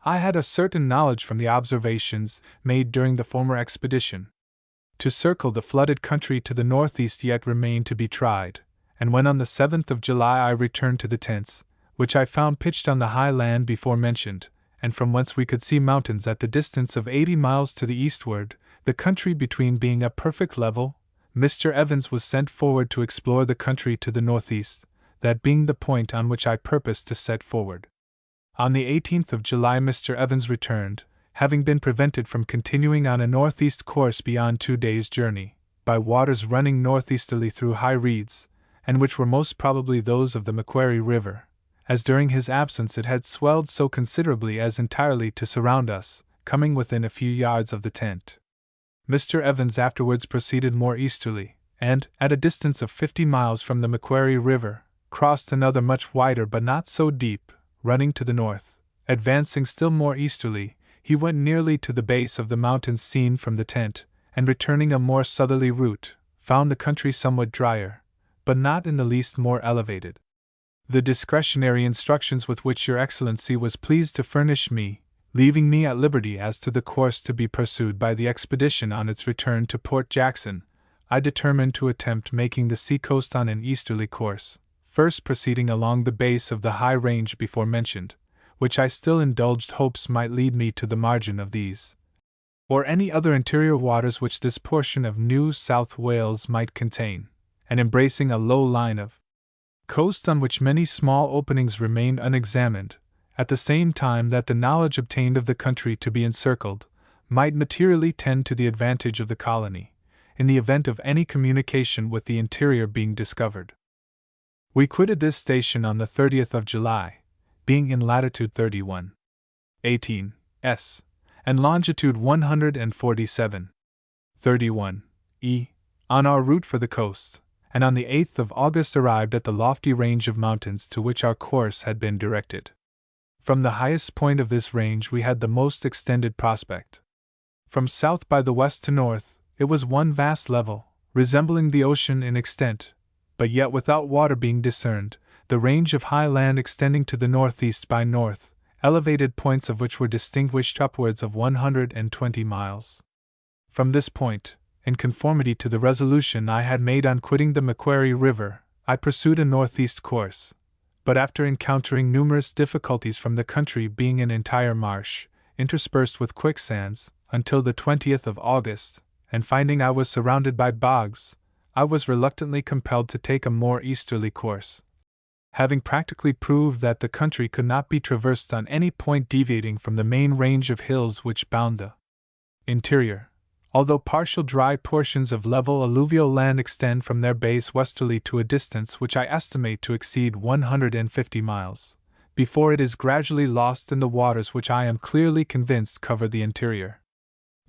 I had a certain knowledge from the observations made during the former expedition. To circle the flooded country to the northeast yet remained to be tried, and when on the 7th of July I returned to the tents, which I found pitched on the high land before mentioned, and from whence we could see mountains at the distance of 80 miles to the eastward, the country between being a perfect level, Mr. Evans was sent forward to explore the country to the northeast, that being the point on which I purposed to set forward. On the 18th of July Mr. Evans returned, having been prevented from continuing on a northeast course beyond 2 days' journey, by waters running northeasterly through high reeds, and which were most probably those of the Macquarie River, as during his absence it had swelled so considerably as entirely to surround us, coming within a few yards of the tent. Mr. Evans afterwards proceeded more easterly, and, at a distance of 50 miles from the Macquarie River, crossed another much wider but not so deep, running to the north. Advancing still more easterly, he went nearly to the base of the mountains seen from the tent, and returning a more southerly route, found the country somewhat drier, but not in the least more elevated. The discretionary instructions with which Your Excellency was pleased to furnish me, leaving me at liberty as to the course to be pursued by the expedition on its return to Port Jackson, I determined to attempt making the sea-coast on an easterly course, first proceeding along the base of the high range before mentioned, which I still indulged hopes might lead me to the margin of these, or any other interior waters which this portion of New South Wales might contain, and embracing a low line of coast on which many small openings remained unexamined, at the same time that the knowledge obtained of the country to be encircled might materially tend to the advantage of the colony, in the event of any communication with the interior being discovered. We quitted this station on the 30th of July, being in latitude 31, 18 and longitude 147, 31 E, on our route for the coast, and on the 8th of August arrived at the lofty range of mountains to which our course had been directed. From the highest point of this range we had the most extended prospect. From south by the west to north, it was one vast level, resembling the ocean in extent, but yet without water being discerned, the range of high land extending to the northeast by north, elevated points of which were distinguished upwards of 120 miles. From this point, in conformity to the resolution I had made on quitting the Macquarie River, I pursued a northeast course, but after encountering numerous difficulties from the country being an entire marsh, interspersed with quicksands, until the 20th of August, and finding I was surrounded by bogs, I was reluctantly compelled to take a more easterly course. Having practically proved that the country could not be traversed on any point deviating from the main range of hills which bound the interior, although partial dry portions of level alluvial land extend from their base westerly to a distance which I estimate to exceed 150 miles, before it is gradually lost in the waters which I am clearly convinced cover the interior.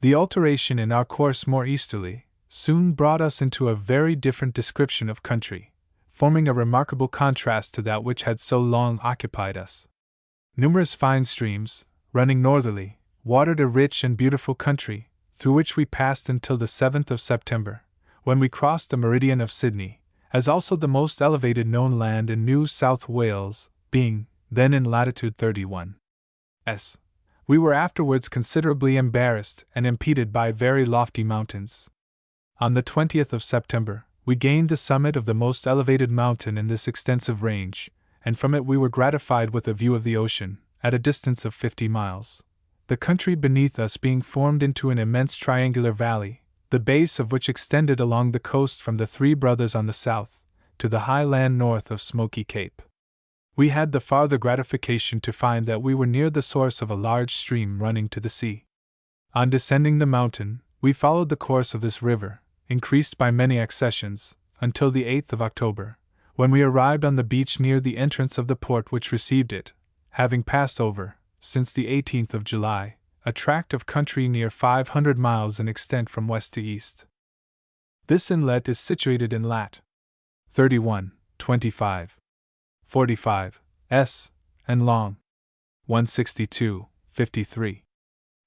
The alteration in our course more easterly soon brought us into a very different description of country, forming a remarkable contrast to that which had so long occupied us. Numerous fine streams, running northerly, watered a rich and beautiful country, through which we passed until the 7th of September, when we crossed the meridian of Sydney, as also the most elevated known land in New South Wales, being then in latitude 31 S. We were afterwards considerably embarrassed and impeded by very lofty mountains. On the 20th of September, we gained the summit of the most elevated mountain in this extensive range, and from it we were gratified with a view of the ocean, at a distance of 50 miles. The country beneath us being formed into an immense triangular valley, the base of which extended along the coast from the Three Brothers on the south, to the high land north of Smoky Cape. We had the farther gratification to find that we were near the source of a large stream running to the sea. On descending the mountain, we followed the course of this river, increased by many accessions, until the 8th of October, when we arrived on the beach near the entrance of the port which received it, having passed over, since the 18th of July, a tract of country near 500 miles in extent from west to east. This inlet is situated in lat. 31, 25, 45 S, and long. 162, 53,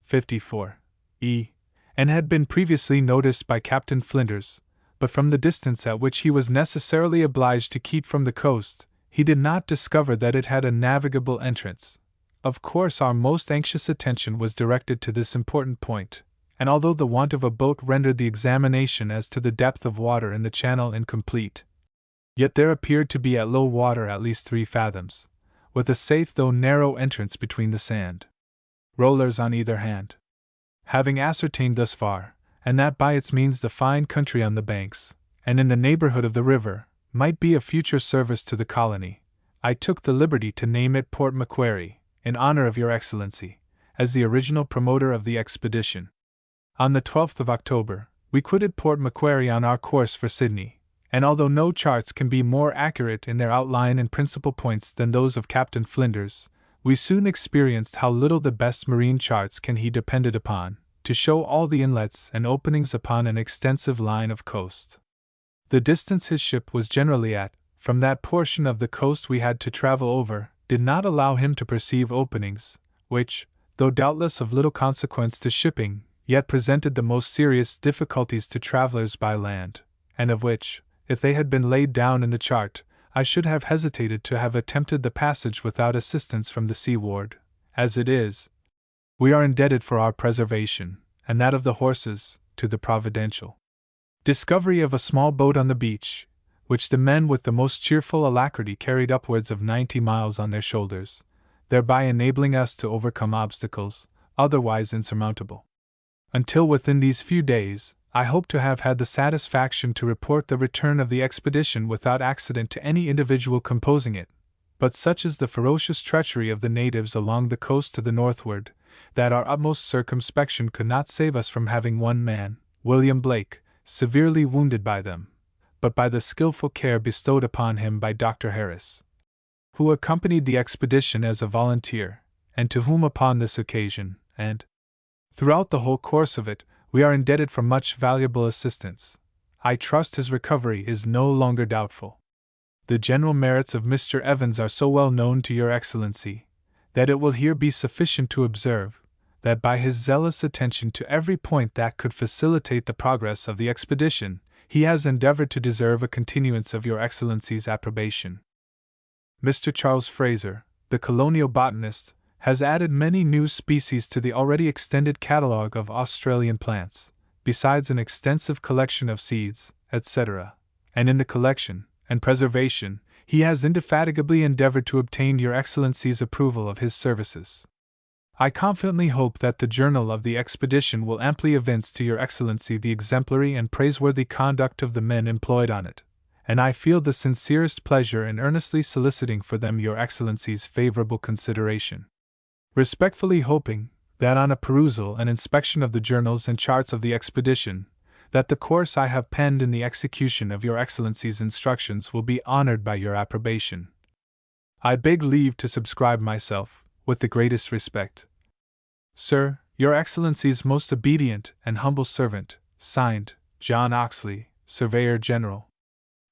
54 E, and had been previously noticed by Captain Flinders, but from the distance at which he was necessarily obliged to keep from the coast, he did not discover that it had a navigable entrance. Of course, our most anxious attention was directed to this important point, and although the want of a boat rendered the examination as to the depth of water in the channel incomplete, Yet there appeared to be at low water at least 3 fathoms, with a safe though narrow entrance between the sand rollers on either hand. Having ascertained thus far, and that by its means the fine country on the banks, and in the neighborhood of the river, might be of future service to the colony, I took the liberty to name it Port Macquarie, in honor of Your Excellency, as the original promoter of the expedition. On the 12th of October, we quitted Port Macquarie on our course for Sydney, and although no charts can be more accurate in their outline and principal points than those of Captain Flinders, we soon experienced how little the best marine charts can be depended upon to show all the inlets and openings upon an extensive line of coast. The distance his ship was generally at, from that portion of the coast we had to travel over, did not allow him to perceive openings, which, though doubtless of little consequence to shipping, yet presented the most serious difficulties to travelers by land, and of which, if they had been laid down in the chart, I should have hesitated to have attempted the passage without assistance from the seaward. As it is, we are indebted for our preservation, and that of the horses, to the providential discovery of a small boat on the beach, which the men with the most cheerful alacrity carried upwards of 90 miles on their shoulders, thereby enabling us to overcome obstacles, otherwise insurmountable. Until within these few days, I hope to have had the satisfaction to report the return of the expedition without accident to any individual composing it, but such is the ferocious treachery of the natives along the coast to the northward, that our utmost circumspection could not save us from having one man, William Blake, severely wounded by them, but by the skillful care bestowed upon him by Dr. Harris, who accompanied the expedition as a volunteer, and to whom upon this occasion, and throughout the whole course of it, we are indebted for much valuable assistance. I trust his recovery is no longer doubtful. The general merits of Mr. Evans are so well known to Your Excellency, that it will here be sufficient to observe, that by his zealous attention to every point that could facilitate the progress of the expedition, he has endeavored to deserve a continuance of Your Excellency's approbation. Mr. Charles Fraser, the colonial botanist, has added many new species to the already extended catalogue of Australian plants, besides an extensive collection of seeds, etc., and in the collection and preservation, he has indefatigably endeavored to obtain Your Excellency's approval of his services. I confidently hope that the journal of the expedition will amply evince to Your Excellency the exemplary and praiseworthy conduct of the men employed on it, and I feel the sincerest pleasure in earnestly soliciting for them Your Excellency's favorable consideration. Respectfully hoping that on a perusal and inspection of the journals and charts of the expedition, that the course I have penned in the execution of Your Excellency's instructions will be honored by your approbation. I beg leave to subscribe myself, with the greatest respect, Sir, Your Excellency's most obedient and humble servant, signed, John Oxley, Surveyor General.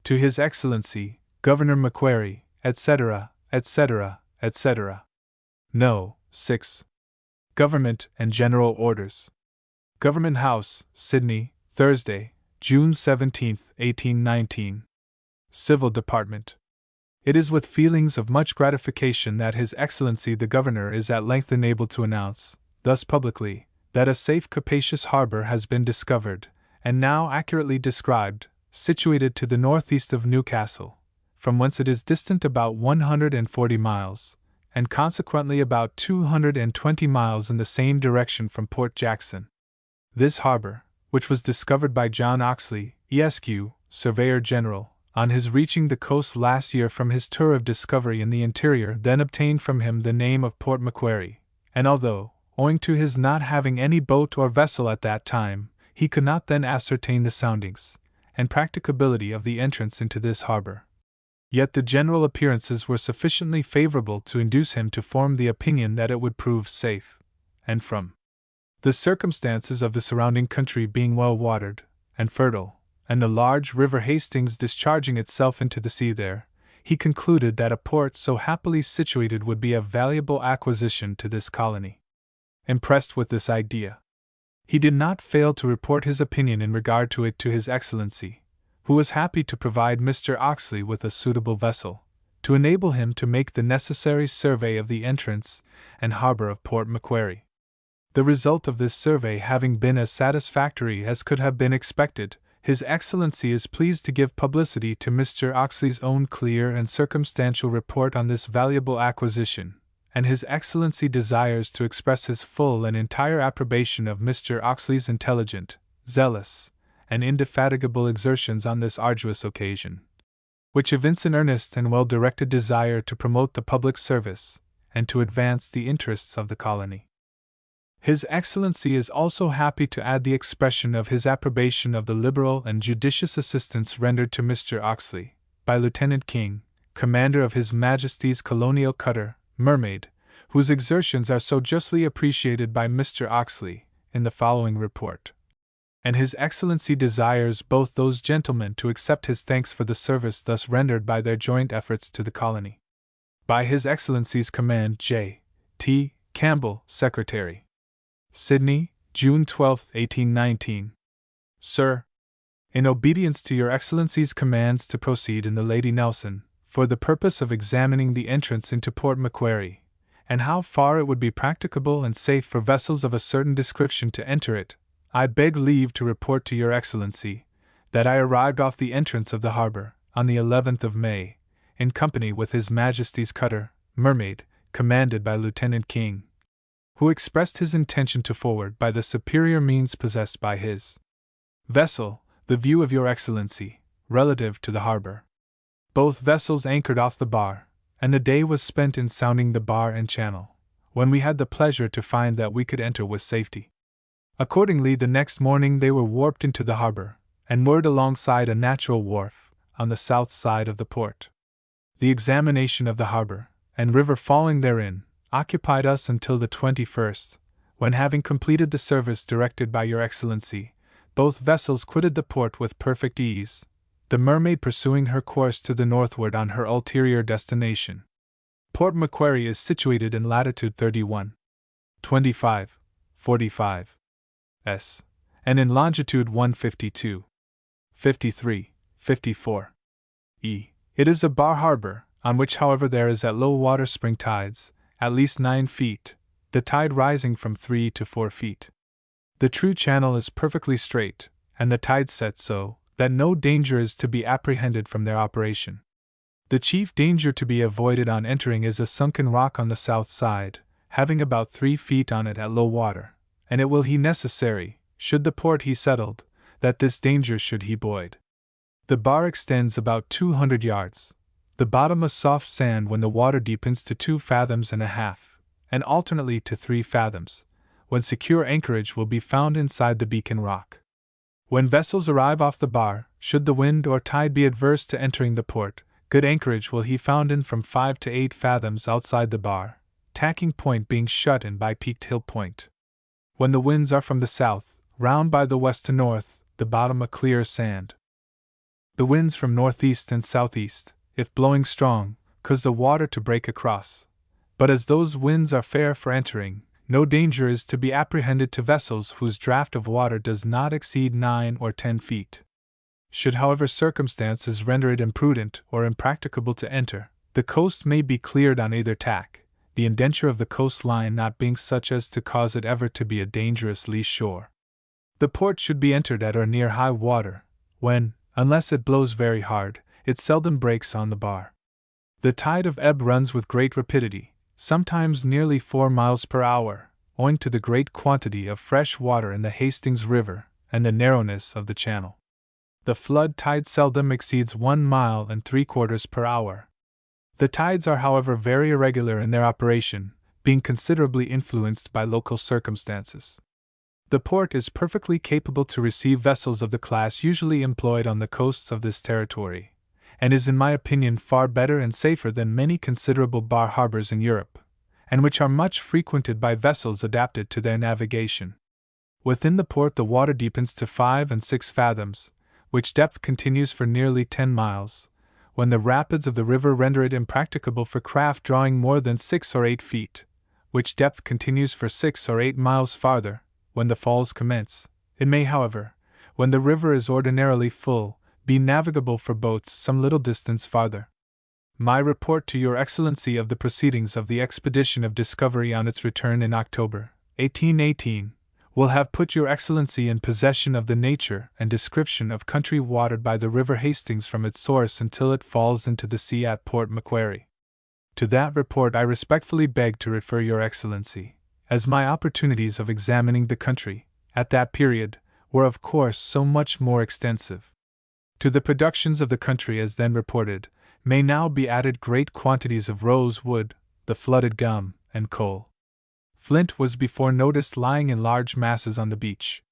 To His Excellency, Governor Macquarie, etc., etc., etc. No. 6. Government and General Orders. Government House, Sydney, Thursday, June 17, 1819. Civil Department. It is with feelings of much gratification that His Excellency the Governor is at length enabled to announce, thus publicly, that a safe capacious harbour has been discovered, and now accurately described, situated to the northeast of Newcastle, from whence it is distant about 140 miles, and consequently about 220 miles in the same direction from Port Jackson. This harbour, which was discovered by John Oxley, Esq., Surveyor General, on his reaching the coast last year from his tour of discovery in the interior, then obtained from him the name of Port Macquarie, and although, owing to his not having any boat or vessel at that time, he could not then ascertain the soundings and practicability of the entrance into this harbour, yet the general appearances were sufficiently favorable to induce him to form the opinion that it would prove safe, and from the circumstances of the surrounding country being well watered and fertile, and the large river Hastings discharging itself into the sea there, he concluded that a port so happily situated would be a valuable acquisition to this colony. Impressed with this idea, he did not fail to report his opinion in regard to it to His Excellency, who was happy to provide Mr. Oxley with a suitable vessel, to enable him to make the necessary survey of the entrance and harbour of Port Macquarie. The result of this survey having been as satisfactory as could have been expected, His Excellency is pleased to give publicity to Mr. Oxley's own clear and circumstantial report on this valuable acquisition, and His Excellency desires to express his full and entire approbation of Mr. Oxley's intelligent, zealous, and indefatigable exertions on this arduous occasion, which evince an earnest and well-directed desire to promote the public service, and to advance the interests of the colony. His Excellency is also happy to add the expression of his approbation of the liberal and judicious assistance rendered to Mr. Oxley, by Lieutenant King, commander of His Majesty's colonial cutter, Mermaid, whose exertions are so justly appreciated by Mr. Oxley, in the following report. And His Excellency desires both those gentlemen to accept his thanks for the service thus rendered by their joint efforts to the colony. By His Excellency's command, J. T. Campbell, Secretary. Sydney, June 12, 1819. Sir, in obedience to Your Excellency's commands to proceed in the Lady Nelson, for the purpose of examining the entrance into Port Macquarie, and how far it would be practicable and safe for vessels of a certain description to enter it, I beg leave to report to Your Excellency that I arrived off the entrance of the harbor, on the 11th of May, in company with His Majesty's cutter, Mermaid, commanded by Lieutenant King, who expressed his intention to forward by the superior means possessed by his vessel the view of Your Excellency, relative to the harbor. Both vessels anchored off the bar, and the day was spent in sounding the bar and channel, when we had the pleasure to find that we could enter with safety. Accordingly, the next morning they were warped into the harbor, and moored alongside a natural wharf, on the south side of the port. The examination of the harbor, and river falling therein, occupied us until the 21st, when, having completed the service directed by Your Excellency, both vessels quitted the port with perfect ease, the Mermaid pursuing her course to the northward on her ulterior destination. Port Macquarie is situated in latitude 31, 25, 45 S, and in longitude 152, 53, 54 E. It is a bar harbor, on which, however, there is at low water spring tides, at least 9 feet, the tide rising from 3 to 4 feet. The true channel is perfectly straight, and the tide set so that no danger is to be apprehended from their operation. The chief danger to be avoided on entering is a sunken rock on the south side, having about 3 feet on it at low water, and it will be necessary, should the port he settled, that this danger should he buoyed. The bar extends about 200 yards, the bottom a soft sand when the water deepens to 2 fathoms and a half, and alternately to 3 fathoms, when secure anchorage will be found inside the beacon rock. When vessels arrive off the bar, should the wind or tide be adverse to entering the port, good anchorage will he found in from 5 to 8 fathoms outside the bar, tacking point being shut in by Peaked Hill Point. When the winds are from the south, round by the west to north, the bottom a clear sand. The winds from northeast and southeast, if blowing strong, cause the water to break across. But as those winds are fair for entering, no danger is to be apprehended to vessels whose draught of water does not exceed 9 or 10 feet. Should, however, circumstances render it imprudent or impracticable to enter, the coast may be cleared on either tack, the indenture of the coastline not being such as to cause it ever to be a dangerous lee shore. The port should be entered at or near high water, when, unless it blows very hard, it seldom breaks on the bar. The tide of ebb runs with great rapidity, sometimes nearly 4 miles per hour, owing to the great quantity of fresh water in the Hastings River and the narrowness of the channel. The flood tide seldom exceeds 1 mile and 3/4 per hour. The tides are, however, very irregular in their operation, being considerably influenced by local circumstances. The port is perfectly capable to receive vessels of the class usually employed on the coasts of this territory, and is in my opinion far better and safer than many considerable bar harbors in Europe, and which are much frequented by vessels adapted to their navigation. Within the port the water deepens to 5 and 6 fathoms, which depth continues for nearly 10 miles, when the rapids of the river render it impracticable for craft drawing more than 6 or 8 feet, which depth continues for 6 or 8 miles farther, when the falls commence. It may, however, when the river is ordinarily full, be navigable for boats some little distance farther. My report to Your Excellency of the proceedings of the expedition of discovery on its return in October, 1818, will have put Your Excellency in possession of the nature and description of country watered by the river Hastings from its source until it falls into the sea at Port Macquarie. To that report I respectfully beg to refer Your Excellency, as my opportunities of examining the country, at that period, were of course so much more extensive. To the productions of the country as then reported, may now be added great quantities of rose wood, the flooded gum, and coal. Flint was before noticed lying in large masses on the beach.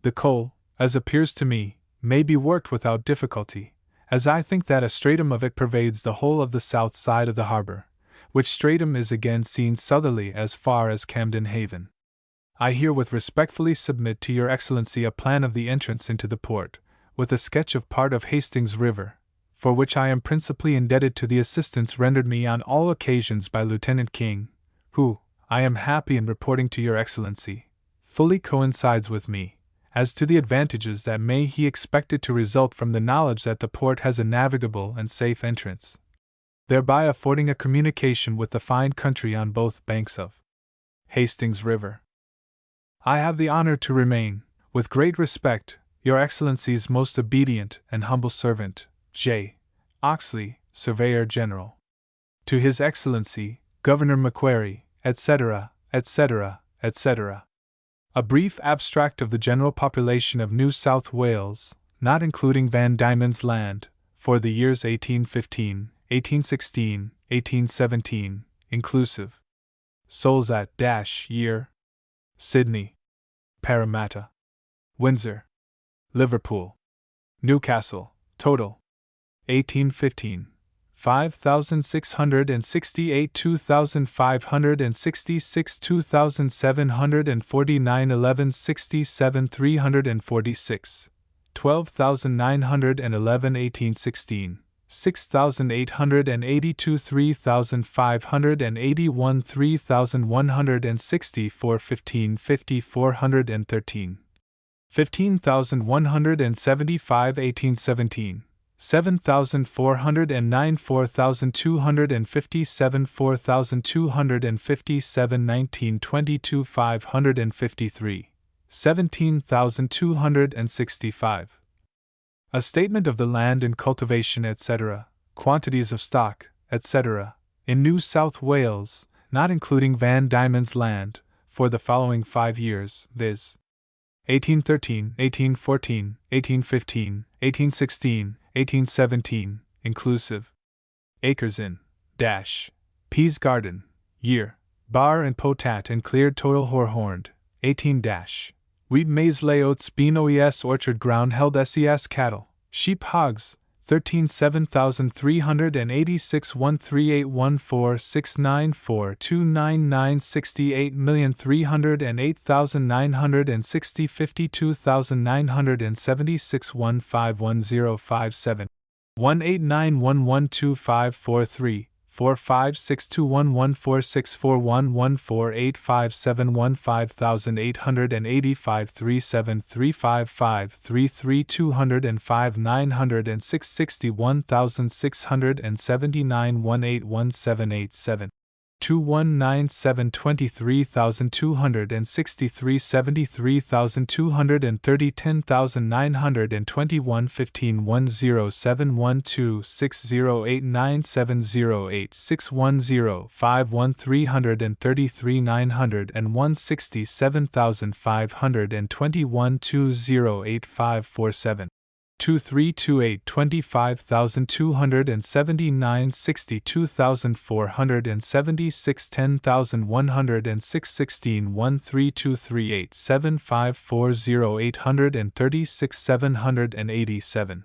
The coal, as appears to me, may be worked without difficulty, as I think that a stratum of it pervades the whole of the south side of the harbor, which stratum is again seen southerly as far as Camden Haven. I herewith respectfully submit to Your Excellency a plan of the entrance into the port, with a sketch of part of Hastings River, for which I am principally indebted to the assistance rendered me on all occasions by Lieutenant King, who, I am happy in reporting to Your Excellency, fully coincides with me, as to the advantages that may he expected to result from the knowledge that the port has a navigable and safe entrance, thereby affording a communication with the fine country on both banks of Hastings River. I have the honor to remain, with great respect, Your Excellency's most obedient and humble servant, J. Oxley, Surveyor General. To His Excellency, Governor Macquarie, etc., etc., etc. A brief abstract of the general population of New South Wales, not including Van Diemen's Land, for the years 1815, 1816, 1817, inclusive. Souls at year. Sydney, Parramatta, Windsor, Liverpool, Newcastle, total. 1815. 5,668, 2,566, 2,749, 1167, 346, 12,911, 1816, 6,882, 3,581, 3,164, 1550, 413, 15,175, 1817. 7,409, 4,257, 4,257, 1922, 553, 17,265. A statement of the land in cultivation, etc., quantities of stock, etc., in New South Wales, not including Van Diemen's Land, for the following 5 years, viz. 1813, 1814, 1815, 1816, 1817, inclusive. Acres in Pease Garden, year, bar and potat and cleared total horhorned, 18 wheat maize layouts bean oes orchard ground held ses cattle, sheep hogs, 13 7,386 13814 694 299 68,308,960 52,976 151057 189112543 45621146411485715,885 37355 33205 906 61,679 181787 2197 23,263 73,230 10,921 15 1071 608 610 51333 900 and 167,521 208547 2328 25,279 62,476 10,106 16 13238 754 836 787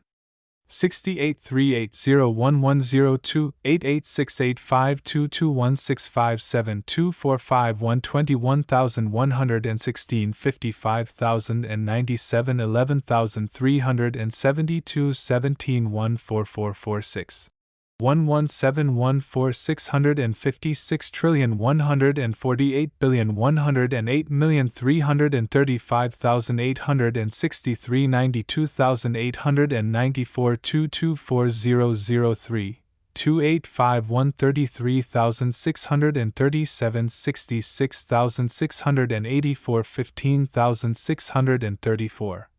68380110 8868522165 245 121,116 55,097 11,372 17 14446 117,146,148,108,335,863 92,894 224,003 2851 33,637 66,684 15,634